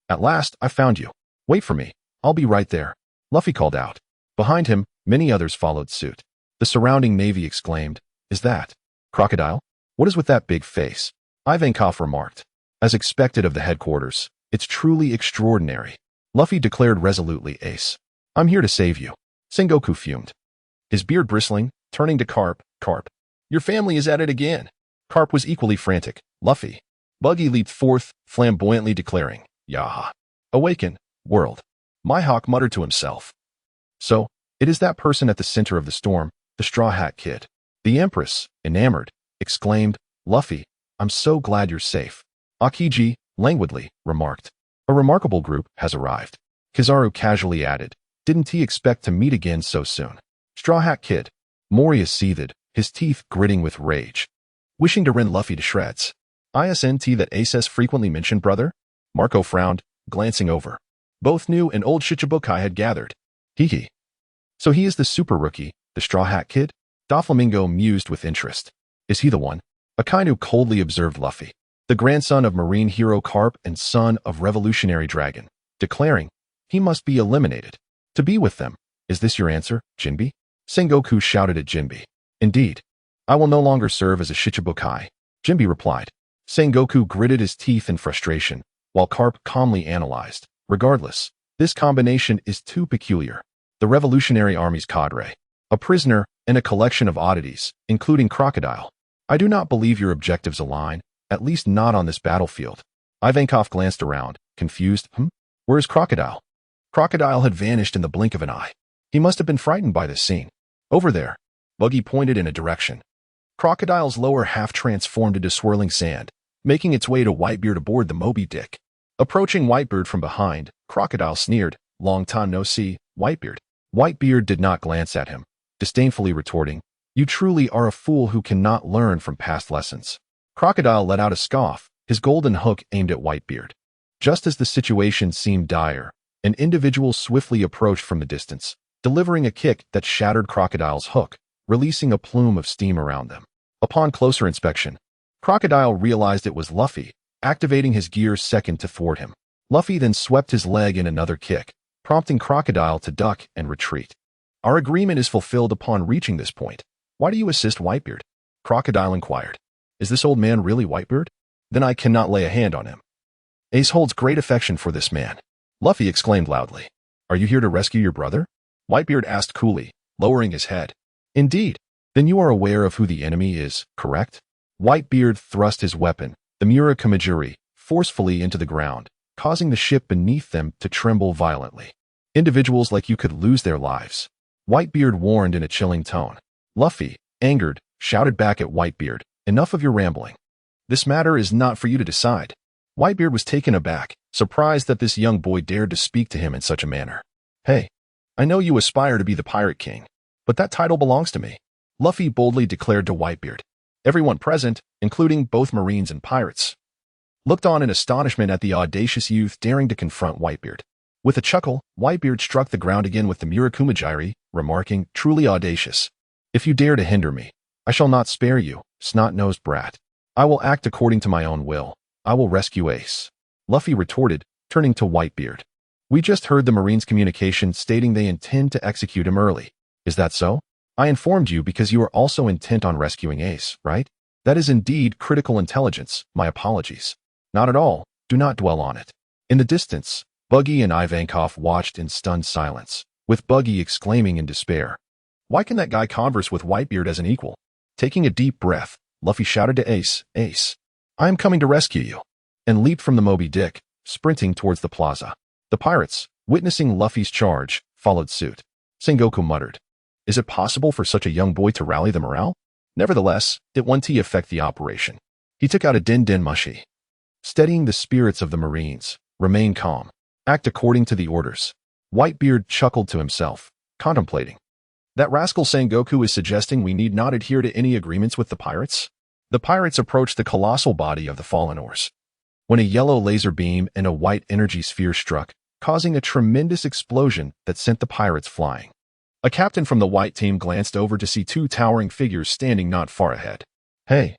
At last, I found you. Wait for me. I'll be right there," Luffy called out. Behind him, many others followed suit. The surrounding navy exclaimed, "Is that Crocodile? What is with that big face?" Ivankov remarked. "As expected of the headquarters, it's truly extraordinary." Luffy declared resolutely, "Ace, I'm here to save you." Sengoku fumed, his beard bristling, turning to Carp. "Carp, your family is at it again." Carp was equally frantic. "Luffy." Buggy leaped forth, flamboyantly declaring, "Yaha. Awaken, world." Mihawk muttered to himself. "So, it is that person at the center of the storm, the Straw Hat Kid." The Empress, enamored, exclaimed, "Luffy, I'm so glad you're safe." Akiji, languidly, remarked, "A remarkable group has arrived." Kizaru casually added, "Didn't he expect to meet again so soon?" Straw Hat Kid. Moria seethed, his teeth gritting with rage, wishing to rend Luffy to shreds. "Isn't that Aces frequently mentioned, brother?" Marco frowned, glancing over. Both new and old Shichibukai had gathered. Hee. "So he is the super rookie, the Straw Hat Kid?" Doflamingo mused with interest. "Is he the one?" Akainu coldly observed Luffy, the grandson of marine hero Carp and son of revolutionary dragon, declaring, "He must be eliminated. To be with them, Is this your answer, Jinbe? Sengoku shouted at Jinbe. Indeed. I will no longer serve as a Shichibukai, Jinbe replied. Sengoku gritted his teeth in frustration, while Carp calmly analyzed. Regardless, this combination is too peculiar. The Revolutionary Army's cadre, a prisoner, and a collection of oddities, including Crocodile. I do not believe your objectives align, at least not on this battlefield. Ivankov glanced around, confused. Where is Crocodile? Crocodile had vanished in the blink of an eye. He must have been frightened by this scene. Over there. Buggy pointed in a direction. Crocodile's lower half transformed into swirling sand, making its way to Whitebeard aboard the Moby Dick. Approaching Whitebeard from behind, Crocodile sneered, "Long time no see, Whitebeard." Whitebeard did not glance at him, disdainfully retorting, "You truly are a fool who cannot learn from past lessons." Crocodile let out a scoff, his golden hook aimed at Whitebeard. Just as the situation seemed dire, an individual swiftly approached from the distance, delivering a kick that shattered Crocodile's hook, releasing a plume of steam around them. Upon closer inspection, Crocodile realized it was Luffy, activating his gears second to thwart him. Luffy then swept his leg in another kick, prompting Crocodile to duck and retreat. Our agreement is fulfilled upon reaching this point. Why do you assist Whitebeard? Crocodile inquired. Is this old man really Whitebeard? Then I cannot lay a hand on him. Ace holds great affection for this man. Luffy exclaimed loudly. Are you here to rescue your brother? Whitebeard asked coolly, lowering his head. Indeed. Then you are aware of who the enemy is, correct? Whitebeard thrust his weapon, the Murakamijiri, forcefully into the ground, causing the ship beneath them to tremble violently. Individuals like you could lose their lives. Whitebeard warned in a chilling tone. Luffy, angered, shouted back at Whitebeard, enough of your rambling. This matter is not for you to decide. Whitebeard was taken aback, surprised that this young boy dared to speak to him in such a manner. Hey, I know you aspire to be the Pirate King, but that title belongs to me, Luffy boldly declared to Whitebeard. Everyone present, including both Marines and pirates, looked on in astonishment at the audacious youth daring to confront Whitebeard. With a chuckle, Whitebeard struck the ground again with the Murakamijiri, remarking, truly audacious. If you dare to hinder me, I shall not spare you, snot-nosed brat. I will act according to my own will. I will rescue Ace. Luffy retorted, turning to Whitebeard. We just heard the Marines' communication stating they intend to execute him early. Is that so? I informed you because you are also intent on rescuing Ace, right? That is indeed critical intelligence. My apologies. Not at all. Do not dwell on it. In the distance, Buggy and Ivankov watched in stunned silence, with Buggy exclaiming in despair. Why can that guy converse with Whitebeard as an equal? Taking a deep breath, Luffy shouted to Ace, Ace, I am coming to rescue you, and leaped from the Moby Dick, sprinting towards the plaza. The pirates, witnessing Luffy's charge, followed suit. Sengoku muttered, is it possible for such a young boy to rally the morale? Nevertheless, did one T affect the operation. He took out a din mushi. Steadying the spirits of the Marines, remain calm. Act according to the orders. Whitebeard chuckled to himself, contemplating. That rascal Sengoku is suggesting we need not adhere to any agreements with the pirates? The pirates approached the colossal body of the fallen oars, when a yellow laser beam and a white energy sphere struck, causing a tremendous explosion that sent the pirates flying. A captain from the white team glanced over to see two towering figures standing not far ahead. Hey,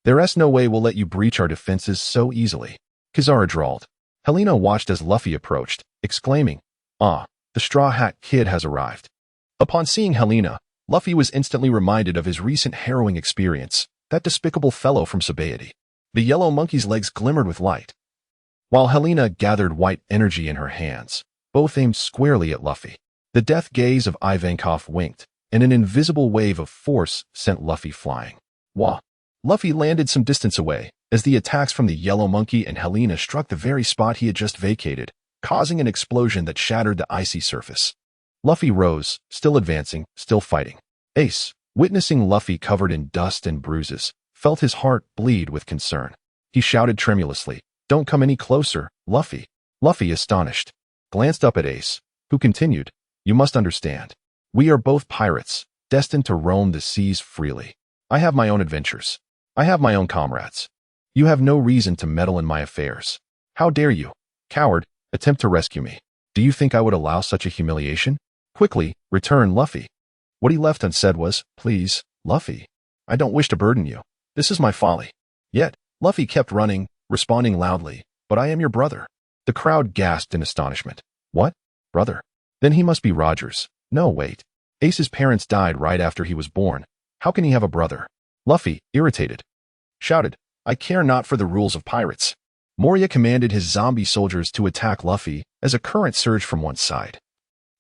there's no way we'll let you breach our defenses so easily, Kizaru drawled. Helena watched as Luffy approached, exclaiming, Ah, the Straw Hat Kid has arrived. Upon seeing Helena, Luffy was instantly reminded of his recent harrowing experience, that despicable fellow from Sabaody. The yellow monkey's legs glimmered with light, while Helena gathered white energy in her hands, both aimed squarely at Luffy. The death gaze of Ivankov winked, and an invisible wave of force sent Luffy flying. Wah! Luffy landed some distance away, as the attacks from the yellow monkey and Helena struck the very spot he had just vacated, causing an explosion that shattered the icy surface. Luffy rose, still advancing, still fighting. Ace, witnessing Luffy covered in dust and bruises, felt his heart bleed with concern. He shouted tremulously, Don't come any closer, Luffy. Luffy, astonished, glanced up at Ace, who continued, You must understand. We are both pirates, destined to roam the seas freely. I have my own adventures. I have my own comrades. You have no reason to meddle in my affairs. How dare you, coward, attempt to rescue me? Do you think I would allow such a humiliation? Quickly, return Luffy. What he left unsaid was, Please, Luffy. I don't wish to burden you. This is my folly. Yet, Luffy kept running, responding loudly, But I am your brother. The crowd gasped in astonishment. What? Brother? Then he must be Rogers, No, wait. Ace's parents died right after he was born. How can he have a brother? Luffy, irritated, shouted, I care not for the rules of pirates. Moria commanded his zombie soldiers to attack Luffy as a current surged from one side,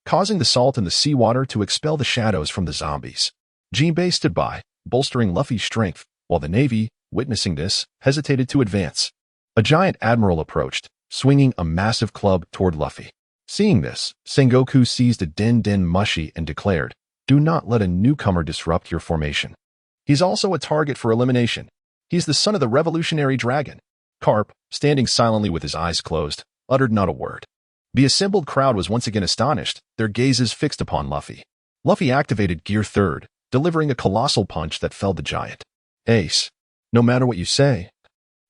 causing the salt in the seawater to expel the shadows from the zombies. Jinbei stood by, bolstering Luffy's strength, while the Navy, witnessing this, hesitated to advance. A giant admiral approached, swinging a massive club toward Luffy. Seeing this, Sengoku seized a Den Mushi and declared, do not let a newcomer disrupt your formation. He's also a target for elimination. He's the son of the revolutionary dragon. Carp, standing silently with his eyes closed, uttered not a word. The assembled crowd was once again astonished, their gazes fixed upon Luffy. Luffy activated Gear 3rd, delivering a colossal punch that felled the giant. Ace, no matter what you say,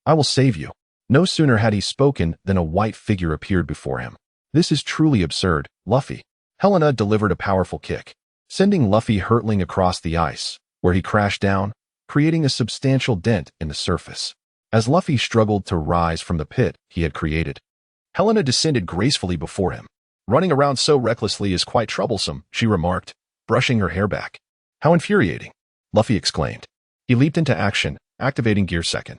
I will save you. No sooner had he spoken than a white figure appeared before him. This is truly absurd, Luffy. Helena delivered a powerful kick, sending Luffy hurtling across the ice, where he crashed down, creating a substantial dent in the surface. As Luffy struggled to rise from the pit he had created, Helena descended gracefully before him. Running around so recklessly is quite troublesome, she remarked, brushing her hair back. How infuriating, Luffy exclaimed. He leaped into action, activating Gear 2nd.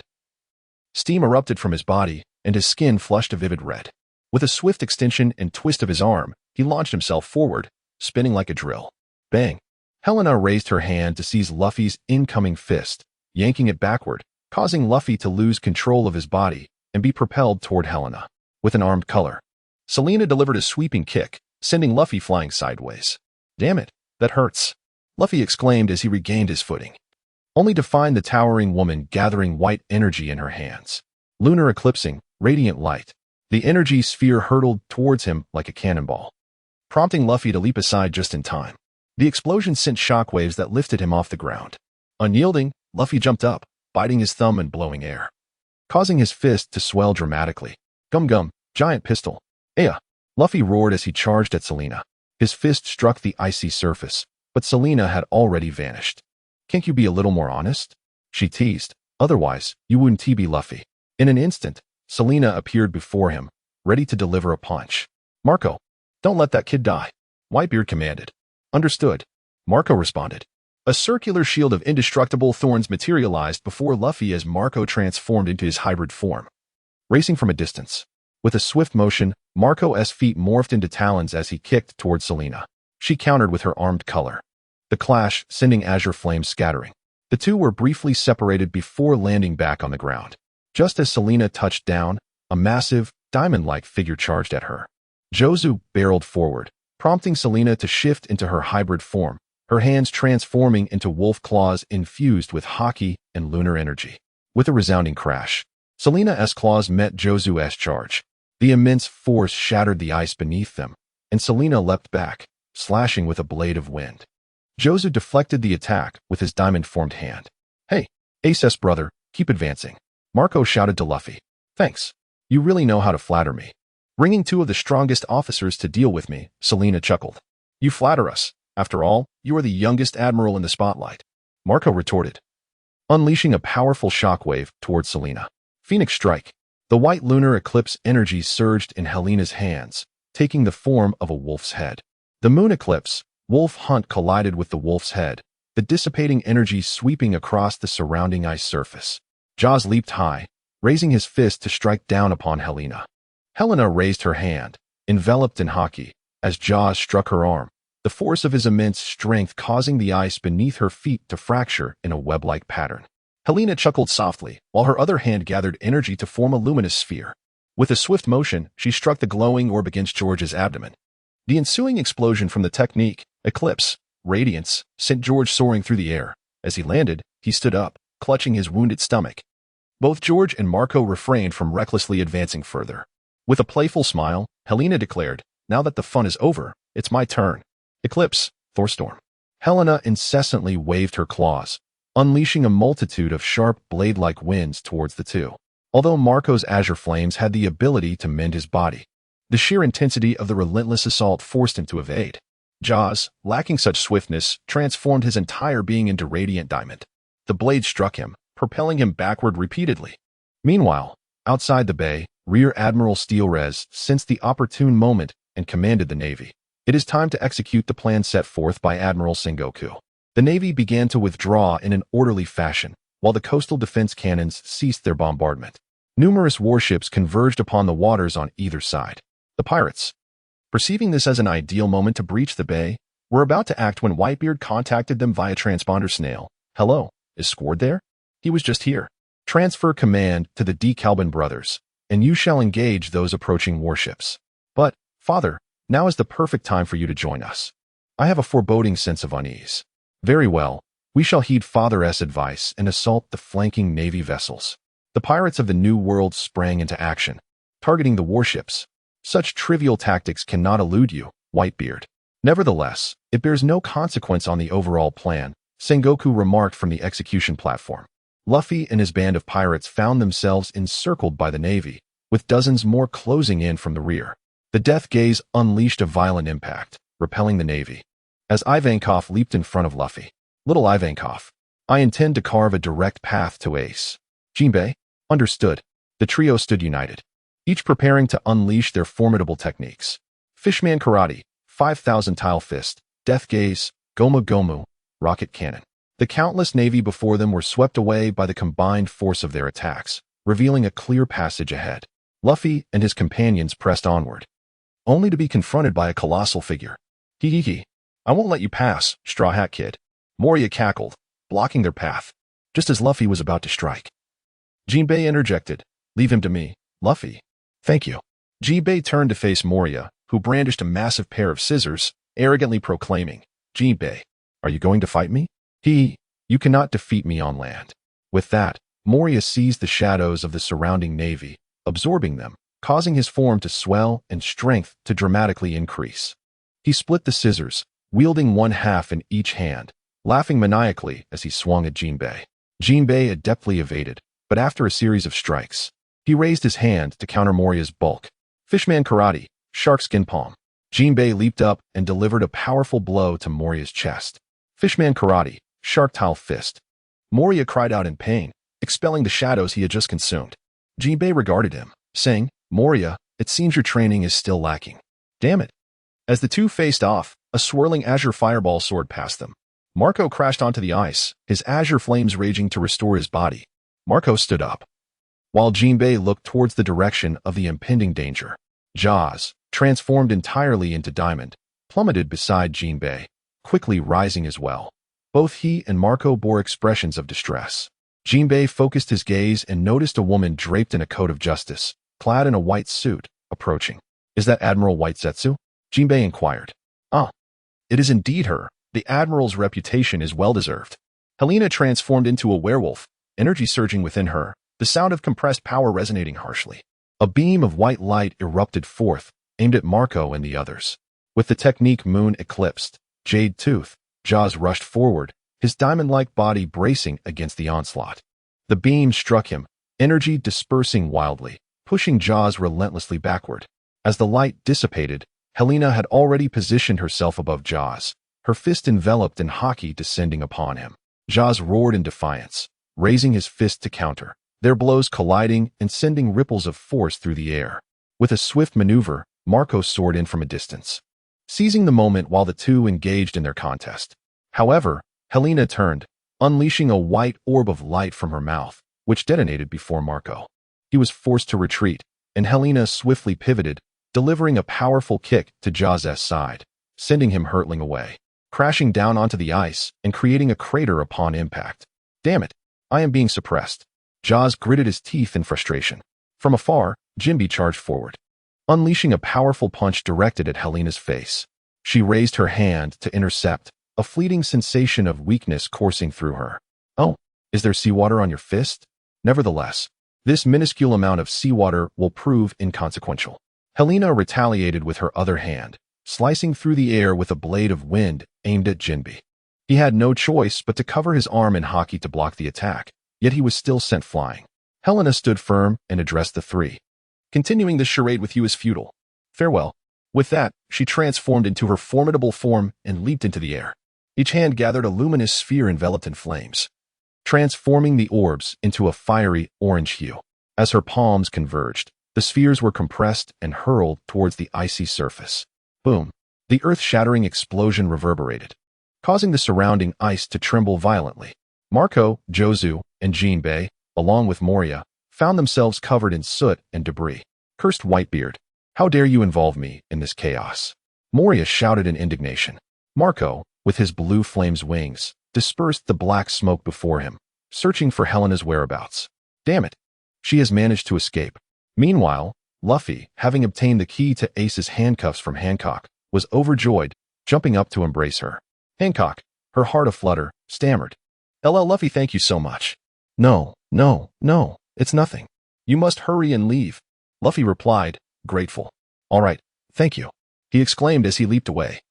Steam erupted from his body, and his skin flushed a vivid red. With a swift extension and twist of his arm, he launched himself forward, spinning like a drill. Bang! Helena raised her hand to seize Luffy's incoming fist, yanking it backward, causing Luffy to lose control of his body and be propelled toward Helena. With an armed color, Selena delivered a sweeping kick, sending Luffy flying sideways. Damn it, that hurts, Luffy exclaimed as he regained his footing, only to find the towering woman gathering white energy in her hands. Lunar eclipsing, radiant light. The energy sphere hurtled towards him like a cannonball, prompting Luffy to leap aside just in time. The explosion sent shockwaves that lifted him off the ground. Unyielding, Luffy jumped up, biting his thumb and blowing air, causing his fist to swell dramatically. Gum, giant pistol. Aya! Luffy roared as he charged at Selena. His fist struck the icy surface, but Selena had already vanished. Can't you be a little more honest? She teased. Otherwise, you wouldn't be Luffy. In an instant, Selena appeared before him, ready to deliver a punch. Marco, don't let that kid die, Whitebeard commanded. Understood, Marco responded. A circular shield of indestructible thorns materialized before Luffy as Marco transformed into his hybrid form. Racing from a distance, with a swift motion, Marco's feet morphed into talons as he kicked toward Selena. She countered with her armed color. The clash sending azure flames scattering. The two were briefly separated before landing back on the ground. Just as Selena touched down, a massive, diamond-like figure charged at her. Jozu barreled forward, prompting Selena to shift into her hybrid form, her hands transforming into wolf claws infused with Haki and lunar energy. With a resounding crash, Selena's claws met Jozu's charge. The immense force shattered the ice beneath them, and Selena leapt back, slashing with a blade of wind. Jozu deflected the attack with his diamond-formed hand. Hey, Ace's brother, keep advancing, Marco shouted to Luffy. Thanks. You really know how to flatter me. Bringing two of the strongest officers to deal with me, Selena chuckled. You flatter us. After all, you are the youngest admiral in the spotlight, Marco retorted, unleashing a powerful shockwave towards Selena. Phoenix Strike. The white lunar eclipse energy surged in Helena's hands, taking the form of a wolf's head. The moon eclipse, Wolf Hunt collided with the wolf's head, the dissipating energy sweeping across the surrounding ice surface. Jaws leaped high, raising his fist to strike down upon Helena. Helena raised her hand, enveloped in Haki, as Jaws struck her arm, the force of his immense strength causing the ice beneath her feet to fracture in a web-like pattern. Helena chuckled softly, while her other hand gathered energy to form a luminous sphere. With a swift motion, she struck the glowing orb against George's abdomen. The ensuing explosion from the technique, Eclipse, Radiance, sent George soaring through the air. As he landed, he stood up, clutching his wounded stomach. Both George and Marco refrained from recklessly advancing further. With a playful smile, Helena declared, now that the fun is over, it's my turn. Eclipse, Thorstorm. Helena incessantly waved her claws, unleashing a multitude of sharp blade-like winds towards the two. Although Marco's azure flames had the ability to mend his body, the sheer intensity of the relentless assault forced him to evade. Jaws, lacking such swiftness, transformed his entire being into radiant diamond. The blade struck him, propelling him backward repeatedly. Meanwhile, outside the bay, Rear Admiral Steelres sensed the opportune moment and commanded the Navy. It is time to execute the plan set forth by Admiral Sengoku. The Navy began to withdraw in an orderly fashion, while the coastal defense cannons ceased their bombardment. Numerous warships converged upon the waters on either side. The pirates, perceiving this as an ideal moment to breach the bay, were about to act when Whitebeard contacted them via transponder snail. "Hello, is Squard there? He was just here. Transfer command to the DeKalbin brothers, and you shall engage those approaching warships. But, Father, now is the perfect time for you to join us. I have a foreboding sense of unease." "Very well, we shall heed Father's advice and assault the flanking Navy vessels." The pirates of the New World sprang into action, targeting the warships. "Such trivial tactics cannot elude you, Whitebeard." "Nevertheless, it bears no consequence on the overall plan," Sengoku remarked from the execution platform. Luffy and his band of pirates found themselves encircled by the Navy, with dozens more closing in from the rear. The Death Gaze unleashed a violent impact, repelling the Navy. As Ivankov leaped in front of Luffy, "Little Ivankov, I intend to carve a direct path to ace." "Jinbei, understood." The trio stood united, each preparing to unleash their formidable techniques. Fishman Karate, 5,000 Tile Fist, Death Gaze, Gomu Gomu, Rocket Cannon. The countless Navy before them were swept away by the combined force of their attacks, revealing a clear passage ahead. Luffy and his companions pressed onward, only to be confronted by a colossal figure. "Hee hee hee. I won't let you pass, Straw Hat Kid." Moria cackled, blocking their path, just as Luffy was about to strike. Jinbei interjected, "Leave him to me, Luffy." "Thank you." Jinbei turned to face Moria, who brandished a massive pair of scissors, arrogantly proclaiming, "Jinbei, are you going to fight me? You cannot defeat me on land." With that, Moria seized the shadows of the surrounding Navy, absorbing them, causing his form to swell and strength to dramatically increase. He split the scissors, wielding one half in each hand, laughing maniacally as he swung at Jinbei. Jinbei adeptly evaded, but after a series of strikes, he raised his hand to counter Moria's bulk. Fishman Karate, Shark Skin Palm. Jinbei leaped up and delivered a powerful blow to Moria's chest. Fishman Karate, Shark Tile Fist. Moria cried out in pain, expelling the shadows he had just consumed. Jinbei regarded him, saying, "Moria, it seems your training is still lacking." "Damn it." As the two faced off, a swirling azure fireball soared past them. Marco crashed onto the ice, his azure flames raging to restore his body. Marco stood up, while Jinbei looked towards the direction of the impending danger. Jaws, transformed entirely into diamond, plummeted beside Jinbei, quickly rising as well. Both he and Marco bore expressions of distress. Jinbei focused his gaze and noticed a woman draped in a coat of justice, clad in a white suit, approaching. "Is that Admiral Whitesetsu?" Jinbei inquired. "Ah, it is indeed her. The Admiral's reputation is well-deserved." Helena transformed into a werewolf, energy surging within her, the sound of compressed power resonating harshly. A beam of white light erupted forth, aimed at Marco and the others. With the technique Moon Eclipsed, Jade Tooth, Jaws rushed forward, his diamond-like body bracing against the onslaught. The beam struck him, energy dispersing wildly, pushing Jaws relentlessly backward. As the light dissipated, Helena had already positioned herself above Jaws, her fist enveloped in haki descending upon him. Jaws roared in defiance, raising his fist to counter, their blows colliding and sending ripples of force through the air. With a swift maneuver, Marco soared in from a distance, seizing the moment while the two engaged in their contest. However, Helena turned, unleashing a white orb of light from her mouth, which detonated before Marco. He was forced to retreat, and Helena swiftly pivoted, delivering a powerful kick to Jaws' side, sending him hurtling away, crashing down onto the ice and creating a crater upon impact. "Damn it, I am being suppressed." Jaws gritted his teeth in frustration. From afar, Jinbei charged forward, unleashing a powerful punch directed at Helena's face. She raised her hand to intercept, a fleeting sensation of weakness coursing through her. "Oh, is there seawater on your fist?" "Nevertheless, this minuscule amount of seawater will prove inconsequential." Helena retaliated with her other hand, slicing through the air with a blade of wind aimed at Jinbei. He had no choice but to cover his arm in haki to block the attack, yet he was still sent flying. Helena stood firm and addressed the three. "Continuing this charade with you is futile. Farewell." With that, she transformed into her formidable form and leaped into the air. Each hand gathered a luminous sphere enveloped in flames, transforming the orbs into a fiery orange hue. As her palms converged, the spheres were compressed and hurled towards the icy surface. Boom! The earth-shattering explosion reverberated, causing the surrounding ice to tremble violently. Marco, Jozu, and Jinbei, along with Moria, found themselves covered in soot and debris. Cursed Whitebeard, how dare you involve me in this chaos? Moria shouted in indignation. Marco, with his blue flame's wings, dispersed the black smoke before him, searching for Helena's whereabouts. Damn it! She has managed to escape. Meanwhile, Luffy, having obtained the key to Ace's handcuffs from Hancock, was overjoyed, jumping up to embrace her. Hancock, her heart aflutter, stammered. "LL Luffy, thank you so much." No, it's nothing. You must hurry and leave." Luffy replied, grateful. "All right, thank you," he exclaimed as he leaped away,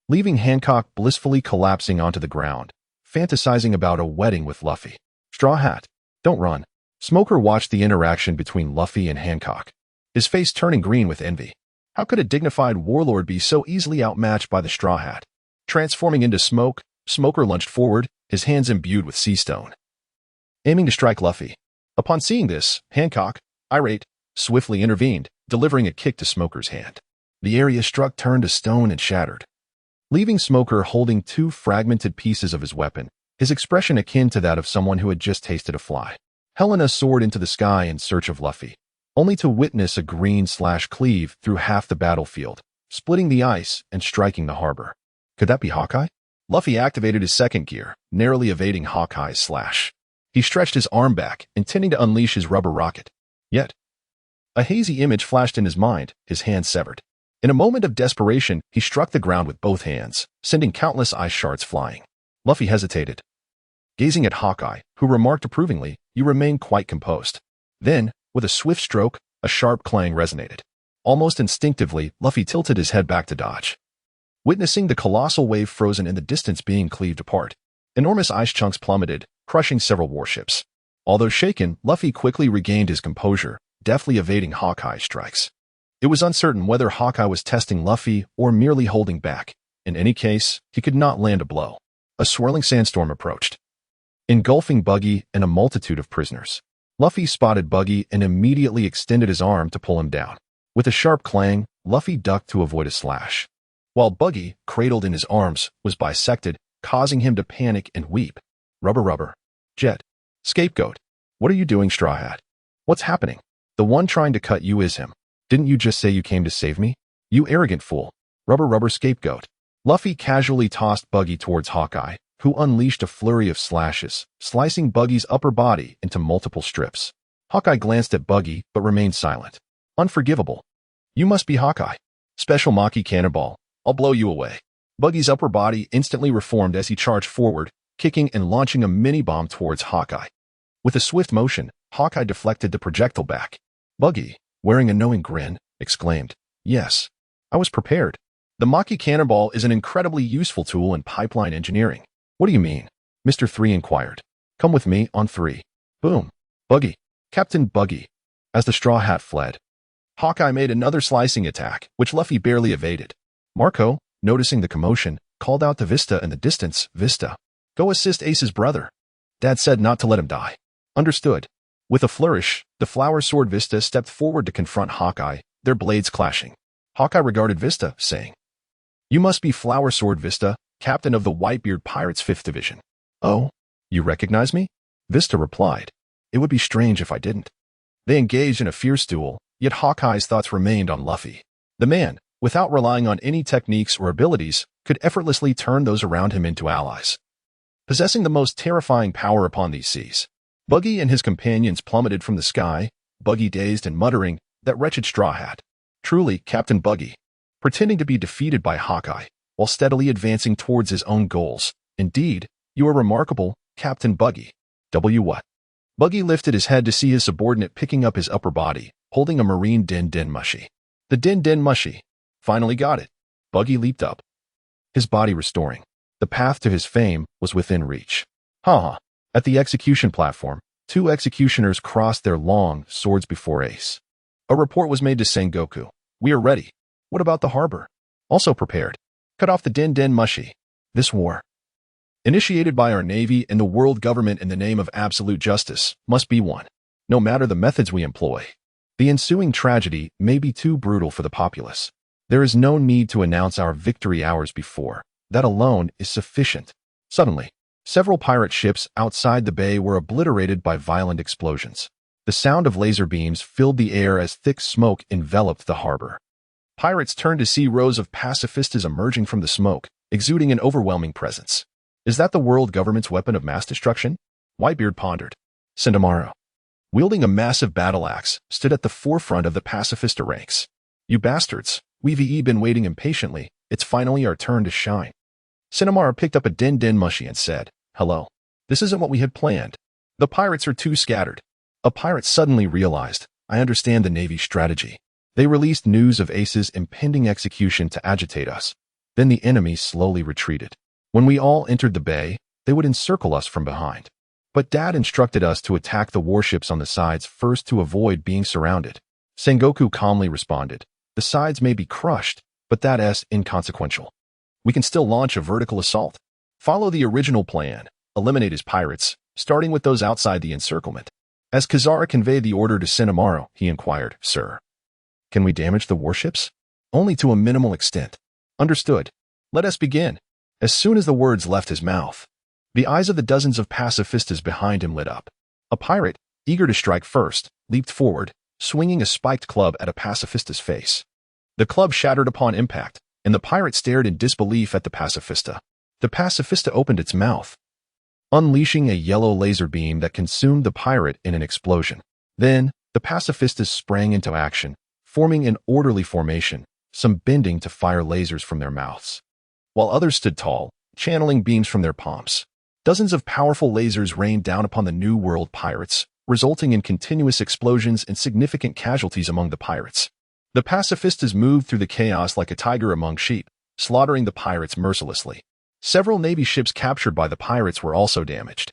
leaving Hancock blissfully collapsing onto the ground, fantasizing about a wedding with Luffy. Straw Hat, don't run. Smoker watched the interaction between Luffy and Hancock, his face turning green with envy. How could a dignified warlord be so easily outmatched by the Straw Hat? Transforming into smoke, Smoker lunged forward, his hands imbued with sea stone, aiming to strike Luffy. Upon seeing this, Hancock, irate, swiftly intervened, delivering a kick to Smoker's hand. The area struck turned to stone and shattered, leaving Smoker holding two fragmented pieces of his weapon, his expression akin to that of someone who had just tasted a fly. Helena soared into the sky in search of Luffy, only to witness a green slash cleave through half the battlefield, splitting the ice and striking the harbor. Could that be Hawkeye? Luffy activated his second gear, narrowly evading Hawkeye's slash. He stretched his arm back, intending to unleash his rubber rocket. Yet, a hazy image flashed in his mind, his hand severed. In a moment of desperation, he struck the ground with both hands, sending countless ice shards flying. Luffy hesitated, gazing at Hawkeye, who remarked approvingly, "You remain quite composed." Then, with a swift stroke, a sharp clang resonated. Almost instinctively, Luffy tilted his head back to dodge, witnessing the colossal wave frozen in the distance being cleaved apart. Enormous ice chunks plummeted, crushing several warships. Although shaken, Luffy quickly regained his composure, deftly evading Hawkeye's strikes. It was uncertain whether Hawkeye was testing Luffy or merely holding back. In any case, he could not land a blow. A swirling sandstorm approached, engulfing Buggy and a multitude of prisoners. Luffy spotted Buggy and immediately extended his arm to pull him down. With a sharp clang, Luffy ducked to avoid a slash, while Buggy, cradled in his arms, was bisected, causing him to panic and weep. Rubber. Jet. Scapegoat. What are you doing, Straw Hat? What's happening? The one trying to cut you is him. Didn't you just say you came to save me? You arrogant fool. Rubber scapegoat. Luffy casually tossed Buggy towards Hawkeye, who unleashed a flurry of slashes, slicing Buggy's upper body into multiple strips. Hawkeye glanced at Buggy but remained silent. Unforgivable. You must be Hawkeye. Special Maki Cannonball. I'll blow you away. Buggy's upper body instantly reformed as he charged forward, kicking and launching a mini-bomb towards Hawkeye. With a swift motion, Hawkeye deflected the projectile back. Buggy, wearing a knowing grin, exclaimed, "Yes, I was prepared. The Maki Cannonball is an incredibly useful tool in pipeline engineering." "What do you mean?" Mr. 3 inquired. "Come with me on 3. Boom. Buggy. Captain Buggy." As the Straw Hat fled, Hawkeye made another slicing attack, which Luffy barely evaded. Marco, noticing the commotion, called out to Vista in the distance, "Vista, go assist Ace's brother." Dad said not to let him die. Understood. With a flourish, the flower sword Vista stepped forward to confront Hawkeye, their blades clashing. Hawkeye regarded Vista, saying, "You must be Flower Sword Vista, captain of the Whitebeard Pirates 5th Division." "Oh, you recognize me?" Vista replied. "It would be strange if I didn't." They engaged in a fierce duel, yet Hawkeye's thoughts remained on Luffy. The man, without relying on any techniques or abilities, could effortlessly turn those around him into allies, possessing the most terrifying power upon these seas. Buggy and his companions plummeted from the sky, Buggy dazed and muttering, "That wretched Straw Hat. Truly, Captain Buggy," pretending to be defeated by Hawkeye, while steadily advancing towards his own goals. "Indeed, you are remarkable, Captain Buggy." What? Buggy lifted his head to see his subordinate picking up his upper body, holding a marine den mushy. The den mushy. Finally got it. Buggy leaped up, his body restoring. The path to his fame was within reach. At the execution platform, 2 executioners crossed their long swords before Ace. A report was made to Sengoku. "We are ready. What about the harbor?" "Also prepared. Cut off the den mushy. This war, initiated by our navy and the world government in the name of absolute justice, must be won, no matter the methods we employ. The ensuing tragedy may be too brutal for the populace. There is no need to announce our victory hours before. That alone is sufficient. Suddenly, several pirate ships outside the bay were obliterated by violent explosions. The sound of laser beams filled the air as thick smoke enveloped the harbor. Pirates turned to see rows of pacifistas emerging from the smoke, exuding an overwhelming presence. Is that the world government's weapon of mass destruction? Whitebeard pondered. Admiral, wielding a massive battle axe, stood at the forefront of the pacifista ranks. You bastards, we've been waiting impatiently. It's finally our turn to shine. Admiral picked up a din mushy and said, Hello. This isn't what we had planned. The pirates are too scattered. A pirate suddenly realized, I understand the Navy's strategy. They released news of Ace's impending execution to agitate us. Then the enemy slowly retreated. When we all entered the bay, they would encircle us from behind. But Dad instructed us to attack the warships on the sides first to avoid being surrounded. Sengoku calmly responded, The sides may be crushed, but that's inconsequential. We can still launch a vertical assault. Follow the original plan, eliminate his pirates, starting with those outside the encirclement. As Kazara conveyed the order to Senamaru, he inquired, Sir, can we damage the warships? Only to a minimal extent. Understood. Let us begin. As soon as the words left his mouth, the eyes of the dozens of pacifistas behind him lit up. A pirate, eager to strike first, leaped forward, swinging a spiked club at a pacifista's face. The club shattered upon impact, and the pirate stared in disbelief at the pacifista. The pacifista opened its mouth, unleashing a yellow laser beam that consumed the pirate in an explosion. Then, the pacifistas sprang into action, forming an orderly formation, some bending to fire lasers from their mouths, while others stood tall, channeling beams from their palms. Dozens of powerful lasers rained down upon the New World pirates, resulting in continuous explosions and significant casualties among the pirates. The pacifistas moved through the chaos like a tiger among sheep, slaughtering the pirates mercilessly. Several Navy ships captured by the pirates were also damaged.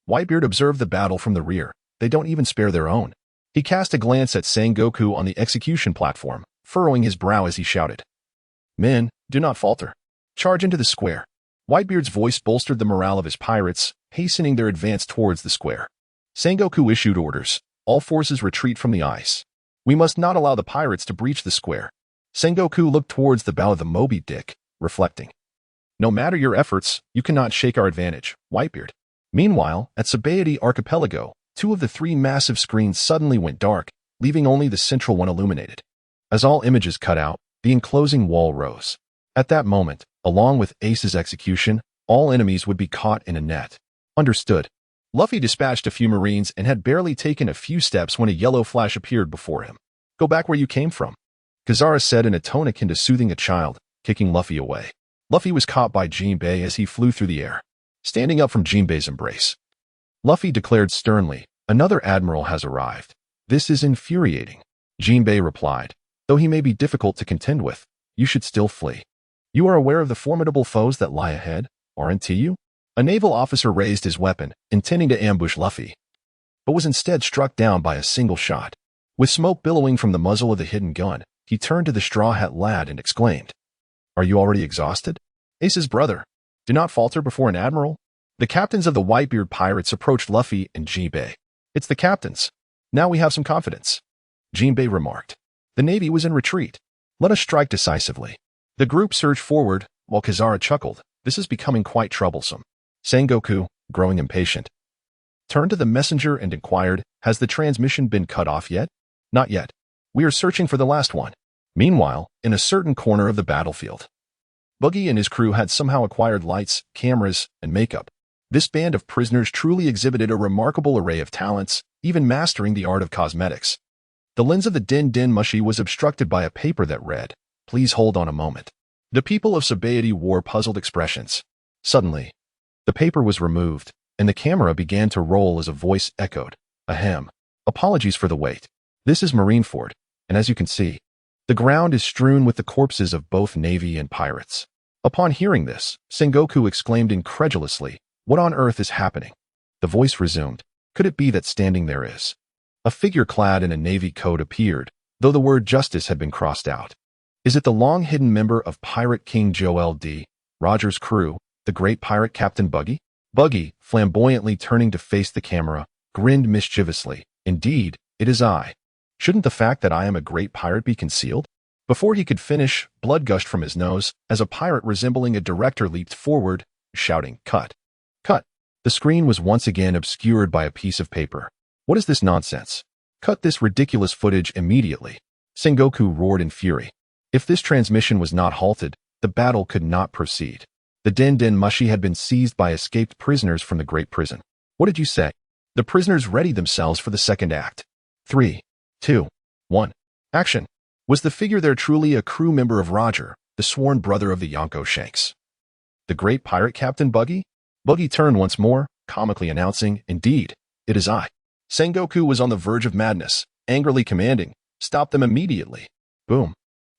Whitebeard observed the battle from the rear. They don't even spare their own. He cast a glance at Sengoku on the execution platform, furrowing his brow as he shouted, Men, do not falter. Charge into the square. Whitebeard's voice bolstered the morale of his pirates, hastening their advance towards the square. Sengoku issued orders. All forces retreat from the ice. We must not allow the pirates to breach the square. Sengoku looked towards the bow of the Moby Dick, reflecting. No matter your efforts, you cannot shake our advantage, Whitebeard. Meanwhile, at Sabaody Archipelago, 2 of the 3 massive screens suddenly went dark, leaving only the central one illuminated. As all images cut out, the enclosing wall rose. At that moment, along with Ace's execution, all enemies would be caught in a net. Understood. Luffy dispatched a few Marines and had barely taken a few steps when a yellow flash appeared before him. Go back where you came from, Kazara said in a tone akin to soothing a child, kicking Luffy away. Luffy was caught by Jinbei as he flew through the air, standing up from Jinbei's embrace. Luffy declared sternly, Another Admiral has arrived. This is infuriating. Jinbei replied, Though he may be difficult to contend with, you should still flee. You are aware of the formidable foes that lie ahead, aren't you? A naval officer raised his weapon, intending to ambush Luffy, but was instead struck down by a single shot. With smoke billowing from the muzzle of the hidden gun, he turned to the straw hat lad and exclaimed, Are you already exhausted? Ace's brother, do not falter before an admiral. The captains of the Whitebeard pirates approached Luffy and Jinbei. It's the captains. Now we have some confidence. Jinbei remarked. The Navy was in retreat. Let us strike decisively. The group surged forward, while Kazara chuckled. This is becoming quite troublesome. Sengoku, growing impatient, turned to the messenger and inquired, Has the transmission been cut off yet? Not yet. We are searching for the last one. Meanwhile, in a certain corner of the battlefield, Buggy and his crew had somehow acquired lights, cameras, and makeup. This band of prisoners truly exhibited a remarkable array of talents, even mastering the art of cosmetics. The lens of the din mushy was obstructed by a paper that read, Please hold on a moment. The people of Sabaody wore puzzled expressions. Suddenly, the paper was removed, and the camera began to roll as a voice echoed, Ahem. Apologies for the wait. This is Marineford, and as you can see, the ground is strewn with the corpses of both Navy and pirates. Upon hearing this, Sengoku exclaimed incredulously, What on earth is happening? The voice resumed, Could it be that standing there is? A figure clad in a Navy coat appeared, though the word justice had been crossed out. Is it the long-hidden member of Pirate King Joel D. Rogers' crew, the great pirate Captain Buggy? Buggy, flamboyantly turning to face the camera, grinned mischievously. Indeed, it is I. Shouldn't the fact that I am a great pirate be concealed? Before he could finish, blood gushed from his nose as a pirate resembling a director leaped forward, shouting, "Cut! Cut!" The screen was once again obscured by a piece of paper. "What is this nonsense? Cut this ridiculous footage immediately," Sengoku roared in fury. If this transmission was not halted, the battle could not proceed. The Den Mushi had been seized by escaped prisoners from the Great Prison. "What did you say?" The prisoners readied themselves for the second act. 3, 2, 1. Action. Was the figure there truly a crew member of Roger, the sworn brother of the Yonko Shanks? The great pirate captain Buggy? Buggy turned once more, comically announcing, "Indeed, it is I." Sengoku was on the verge of madness, angrily commanding, "Stop them immediately." Boom.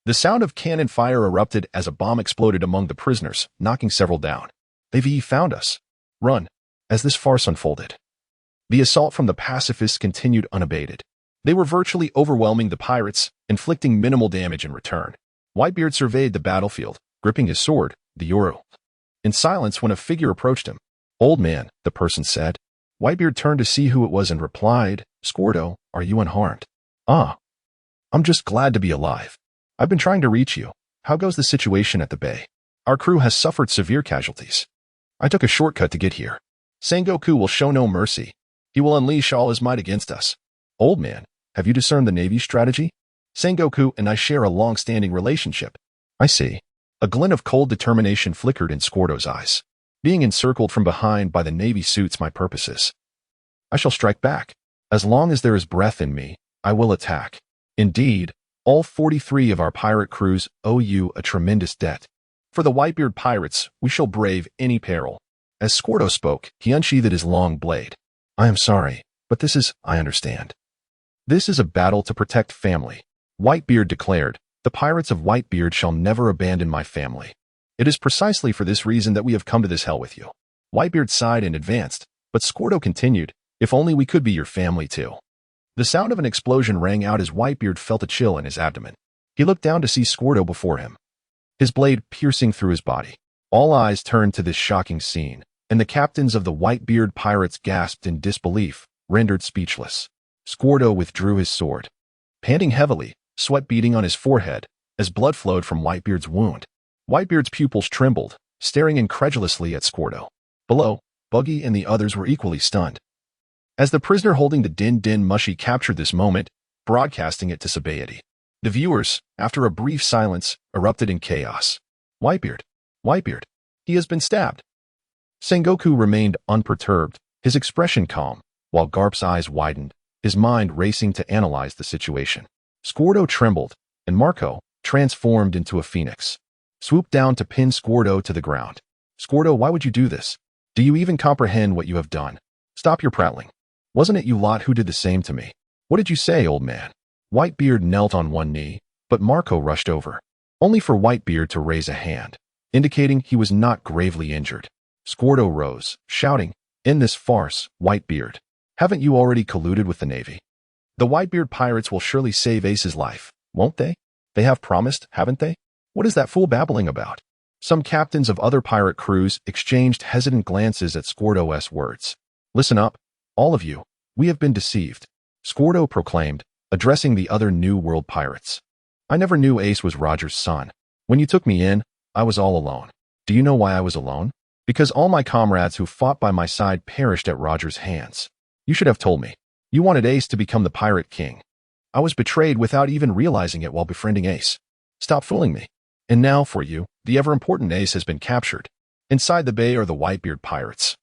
The sound of cannon fire erupted as a bomb exploded among the prisoners, knocking several down. "They've found us. Run." As this farce unfolded, the assault from the pacifists continued unabated. They were virtually overwhelming the pirates, inflicting minimal damage in return. Whitebeard surveyed the battlefield, gripping his sword, the Yoru, in silence when a figure approached him. "Old man," the person said. Whitebeard turned to see who it was and replied, "Squirto, are you unharmed?" "Ah, I'm just glad to be alive. I've been trying to reach you. How goes the situation at the bay?" "Our crew has suffered severe casualties. I took a shortcut to get here. Sengoku will show no mercy. He will unleash all his might against us." "Old man, have you discerned the Navy's strategy?" "Sengoku and I share a long-standing relationship." "I see." A glint of cold determination flickered in Squirto's eyes. "Being encircled from behind by the Navy suits my purposes. I shall strike back. As long as there is breath in me, I will attack. Indeed, all 43 of our pirate crews owe you a tremendous debt. For the Whitebeard pirates, we shall brave any peril." As Squirto spoke, he unsheathed his long blade. "I am sorry, but I understand. This is a battle to protect family." Whitebeard declared, "The pirates of Whitebeard shall never abandon my family. It is precisely for this reason that we have come to this hell with you." Whitebeard sighed and advanced, but Squirto continued, "If only we could be your family too." The sound of an explosion rang out as Whitebeard felt a chill in his abdomen. He looked down to see Squirto before him, his blade piercing through his body. All eyes turned to this shocking scene, and the captains of the Whitebeard pirates gasped in disbelief, rendered speechless. Squirto withdrew his sword, panting heavily, sweat beading on his forehead, as blood flowed from Whitebeard's wound. Whitebeard's pupils trembled, staring incredulously at Squirto. Below, Buggy and the others were equally stunned. As the prisoner holding the Den Mushi captured this moment, broadcasting it to satiety, the viewers, after a brief silence, erupted in chaos. "Whitebeard! Whitebeard! He has been stabbed!" Sengoku remained unperturbed, his expression calm, while Garp's eyes widened, his mind racing to analyze the situation. Squirto trembled, and Marco, transformed into a phoenix, swooped down to pin Squirto to the ground. "Squirto, why would you do this? Do you even comprehend what you have done? Stop your prattling. Wasn't it you lot who did the same to me? What did you say, old man?" Whitebeard knelt on one knee, but Marco rushed over, only for Whitebeard to raise a hand, indicating he was not gravely injured. Squirto rose, shouting, "In this farce, Whitebeard, haven't you already colluded with the Navy? The Whitebeard pirates will surely save Ace's life, won't they? They have promised, haven't they? What is that fool babbling about?" Some captains of other pirate crews exchanged hesitant glances at Squirto's words. "Listen up, all of you. We have been deceived," Squirto proclaimed, addressing the other New World pirates. "I never knew Ace was Roger's son. When you took me in, I was all alone. Do you know why I was alone? Because all my comrades who fought by my side perished at Roger's hands. You should have told me. You wanted Ace to become the pirate king. I was betrayed without even realizing it while befriending Ace. Stop fooling me. And now, for you, the ever-important Ace has been captured. Inside the bay are the Whitebeard pirates,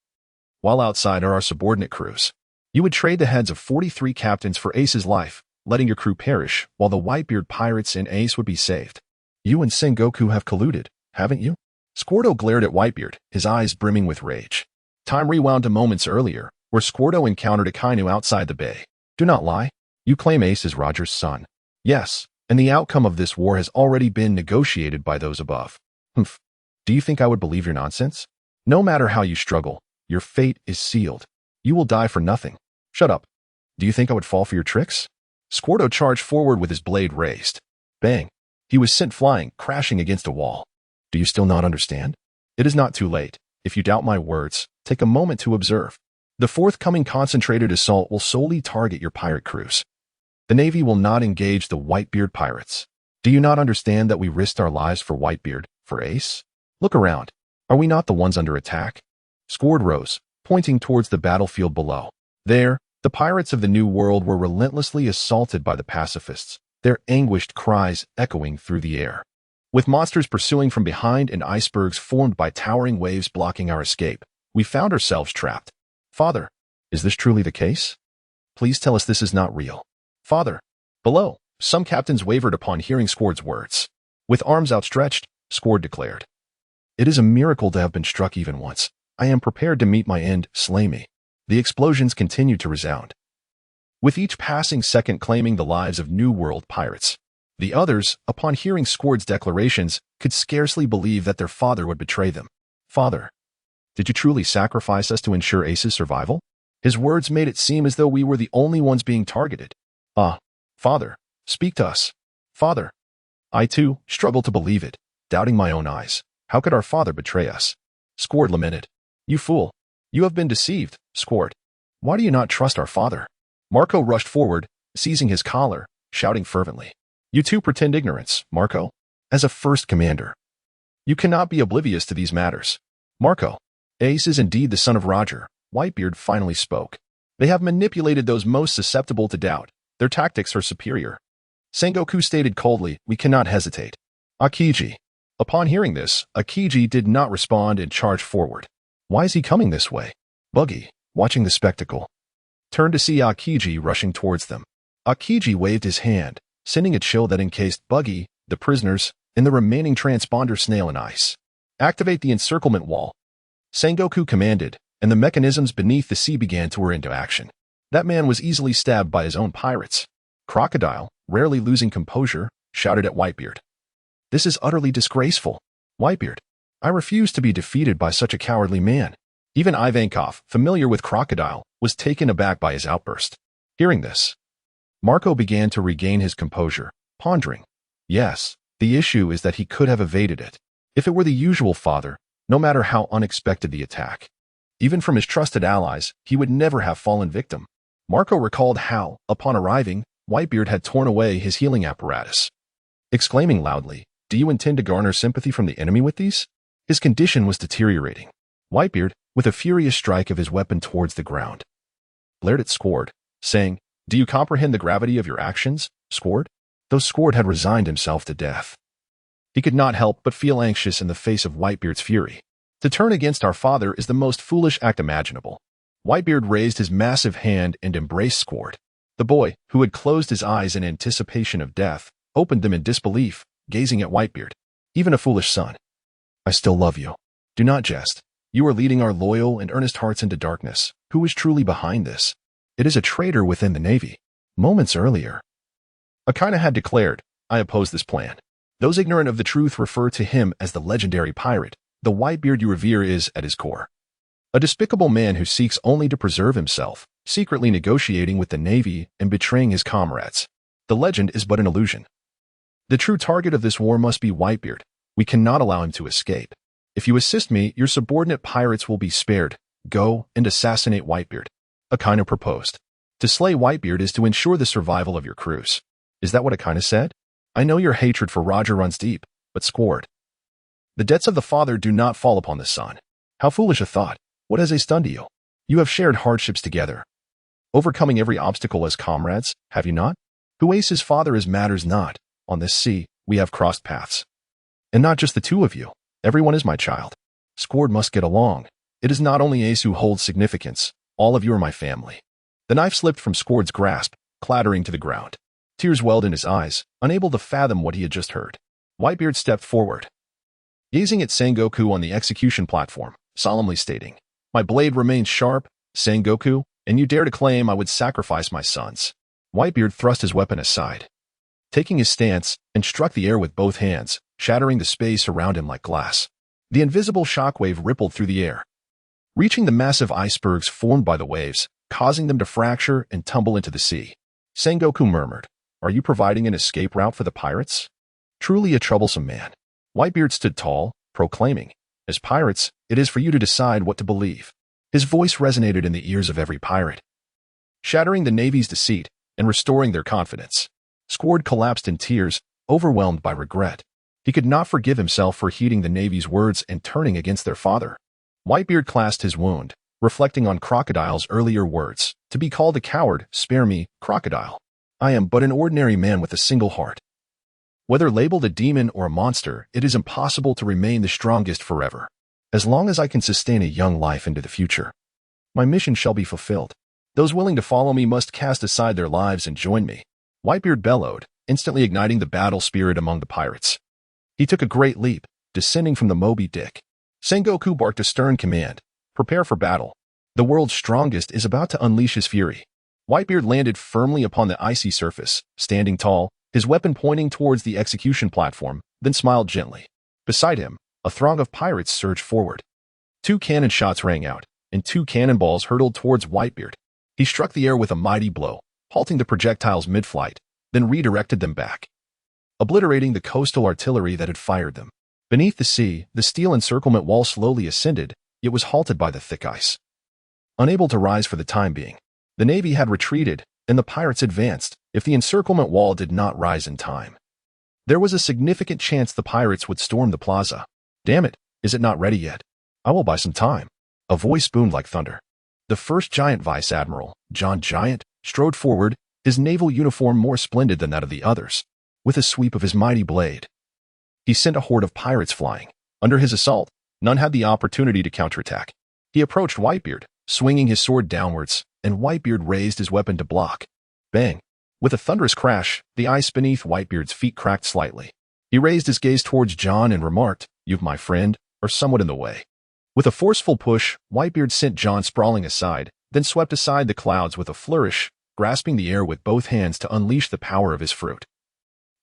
while outside are our subordinate crews. You would trade the heads of 43 captains for Ace's life, letting your crew perish, while the Whitebeard pirates and Ace would be saved. You and Sengoku have colluded, haven't you?" Squirto glared at Whitebeard, his eyes brimming with rage. Time rewound to moments earlier, where Squirto encountered Akainu outside the bay. "Do not lie. You claim Ace is Roger's son." "Yes, and the outcome of this war has already been negotiated by those above." "Humph. Do you think I would believe your nonsense? No matter how you struggle, your fate is sealed. You will die for nothing. Shut up. Do you think I would fall for your tricks?" Squirto charged forward with his blade raised. Bang. He was sent flying, crashing against a wall. "Do you still not understand? It is not too late. If you doubt my words, take a moment to observe. The forthcoming concentrated assault will solely target your pirate crews. The Navy will not engage the Whitebeard pirates. Do you not understand that we risked our lives for Whitebeard, for Ace? Look around. Are we not the ones under attack? Squard rose, pointing towards the battlefield below. There, the pirates of the New World were relentlessly assaulted by the pacifists, their anguished cries echoing through the air. With monsters pursuing from behind and icebergs formed by towering waves blocking our escape, we found ourselves trapped. Father, is this truly the case? Please tell us this is not real. Father. Below, some captains wavered upon hearing Squard's words. With arms outstretched, Squard declared, "It is a miracle to have been struck even once. I am prepared to meet my end, slay me." The explosions continued to resound, with each passing second claiming the lives of New World pirates. The others, upon hearing Squard's declarations, could scarcely believe that their father would betray them. "Father, did you truly sacrifice us to ensure Ace's survival?" His words made it seem as though we were the only ones being targeted. "Ah, Father, speak to us. Father." I too struggled to believe it, doubting my own eyes. How could our father betray us? Squard lamented. "You fool. You have been deceived, Squard. Why do you not trust our father?" Marco rushed forward, seizing his collar, shouting fervently. "You too pretend ignorance, Marco. As a first commander, you cannot be oblivious to these matters. Marco, Ace is indeed the son of Roger." Whitebeard finally spoke. "They have manipulated those most susceptible to doubt. Their tactics are superior." Sengoku stated coldly, "We cannot hesitate." Akiji. Upon hearing this, Akiji did not respond and charged forward. "Why is he coming this way?" Buggy, watching the spectacle, turned to see Akiji rushing towards them. Akiji waved his hand, sending a chill that encased Buggy, the prisoners, and the remaining transponder snail in ice. "Activate the encirclement wall," Sengoku commanded, and the mechanisms beneath the sea began to whir into action. That man was easily stabbed by his own pirates. Crocodile, rarely losing composure, shouted at Whitebeard. "This is utterly disgraceful. Whitebeard, I refuse to be defeated by such a cowardly man." Even Ivankov, familiar with Crocodile, was taken aback by his outburst. Hearing this, Marco began to regain his composure, pondering. Yes, the issue is that he could have evaded it. If it were the usual father, no matter how unexpected the attack, even from his trusted allies, he would never have fallen victim. Marco recalled how, upon arriving, Whitebeard had torn away his healing apparatus. Exclaiming loudly, "Do you intend to garner sympathy from the enemy with these?" His condition was deteriorating. Whitebeard, with a furious strike of his weapon towards the ground, glared at Squard, saying, "Do you comprehend the gravity of your actions, Squard?" Though Squard had resigned himself to death, he could not help but feel anxious in the face of Whitebeard's fury. To turn against our father is the most foolish act imaginable. Whitebeard raised his massive hand and embraced Squard. The boy, who had closed his eyes in anticipation of death, opened them in disbelief, gazing at Whitebeard. "Even a foolish son. I still love you. Do not jest. You are leading our loyal and earnest hearts into darkness. Who is truly behind this? It is a traitor within the Navy." Moments earlier, Akina had declared, "I oppose this plan." Those ignorant of the truth refer to him as the legendary pirate. The Whitebeard you revere is, at his core, a despicable man who seeks only to preserve himself, secretly negotiating with the Navy and betraying his comrades. The legend is but an illusion. The true target of this war must be Whitebeard. We cannot allow him to escape. If you assist me, your subordinate pirates will be spared. Go and assassinate Whitebeard," Akina proposed. "To slay Whitebeard is to ensure the survival of your crews." Is that what Akina said? I know your hatred for Roger runs deep, but Squard, the debts of the father do not fall upon the son. How foolish a thought. What has Ace done to you? You have shared hardships together, overcoming every obstacle as comrades, have you not? Who Ace's father is matters not. On this sea, we have crossed paths. And not just the two of you. Everyone is my child. Squard must get along. It is not only Ace who holds significance. All of you are my family. The knife slipped from Squard's grasp, clattering to the ground. Tears welled in his eyes, unable to fathom what he had just heard. Whitebeard stepped forward, gazing at Sengoku on the execution platform, solemnly stating, "My blade remains sharp, Sengoku, and you dare to claim I would sacrifice my sons." Whitebeard thrust his weapon aside, taking his stance, and struck the air with both hands, shattering the space around him like glass. The invisible shockwave rippled through the air, reaching the massive icebergs formed by the waves, causing them to fracture and tumble into the sea. Sengoku murmured, "Are you providing an escape route for the pirates?" Truly a troublesome man. Whitebeard stood tall, proclaiming, "As pirates, it is for you to decide what to believe." His voice resonated in the ears of every pirate, shattering the Navy's deceit and restoring their confidence. Squard collapsed in tears, overwhelmed by regret. He could not forgive himself for heeding the Navy's words and turning against their father. Whitebeard clasped his wound, reflecting on Crocodile's earlier words. To be called a coward, spare me, Crocodile. I am but an ordinary man with a single heart. Whether labeled a demon or a monster, it is impossible to remain the strongest forever. As long as I can sustain a young life into the future, my mission shall be fulfilled. Those willing to follow me must cast aside their lives and join me. Whitebeard bellowed, instantly igniting the battle spirit among the pirates. He took a great leap, descending from the Moby Dick. Sengoku barked a stern command. Prepare for battle. The world's strongest is about to unleash his fury. Whitebeard landed firmly upon the icy surface, standing tall, his weapon pointing towards the execution platform, then smiled gently. Beside him, a throng of pirates surged forward. 2 cannon shots rang out, and 2 cannonballs hurtled towards Whitebeard. He struck the air with a mighty blow, halting the projectiles mid-flight, then redirected them back, obliterating the coastal artillery that had fired them. Beneath the sea, the steel encirclement wall slowly ascended, yet was halted by the thick ice. Unable to rise for the time being, the Navy had retreated, and the pirates advanced. If the encirclement wall did not rise in time, there was a significant chance the pirates would storm the plaza. Damn it, is it not ready yet? I will buy some time. A voice boomed like thunder. The first Giant Vice Admiral, John Giant, strode forward, his naval uniform more splendid than that of the others. With a sweep of his mighty blade, he sent a horde of pirates flying. Under his assault, none had the opportunity to counterattack. He approached Whitebeard, swinging his sword downwards, and Whitebeard raised his weapon to block. Bang! With a thunderous crash, the ice beneath Whitebeard's feet cracked slightly. He raised his gaze towards John and remarked, "You, my friend, are somewhat in the way." With a forceful push, Whitebeard sent John sprawling aside, then swept aside the clouds with a flourish, grasping the air with both hands to unleash the power of his fruit.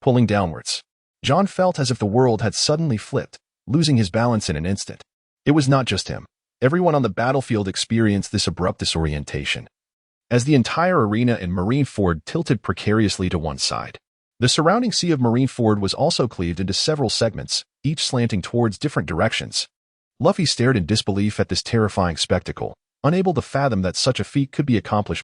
Pulling downwards, John felt as if the world had suddenly flipped, losing his balance in an instant. It was not just him. Everyone on the battlefield experienced this abrupt disorientation, as the entire arena in Marineford tilted precariously to one side. The surrounding sea of Marineford was also cleaved into several segments, each slanting towards different directions. Luffy stared in disbelief at this terrifying spectacle, unable to fathom that such a feat could be accomplished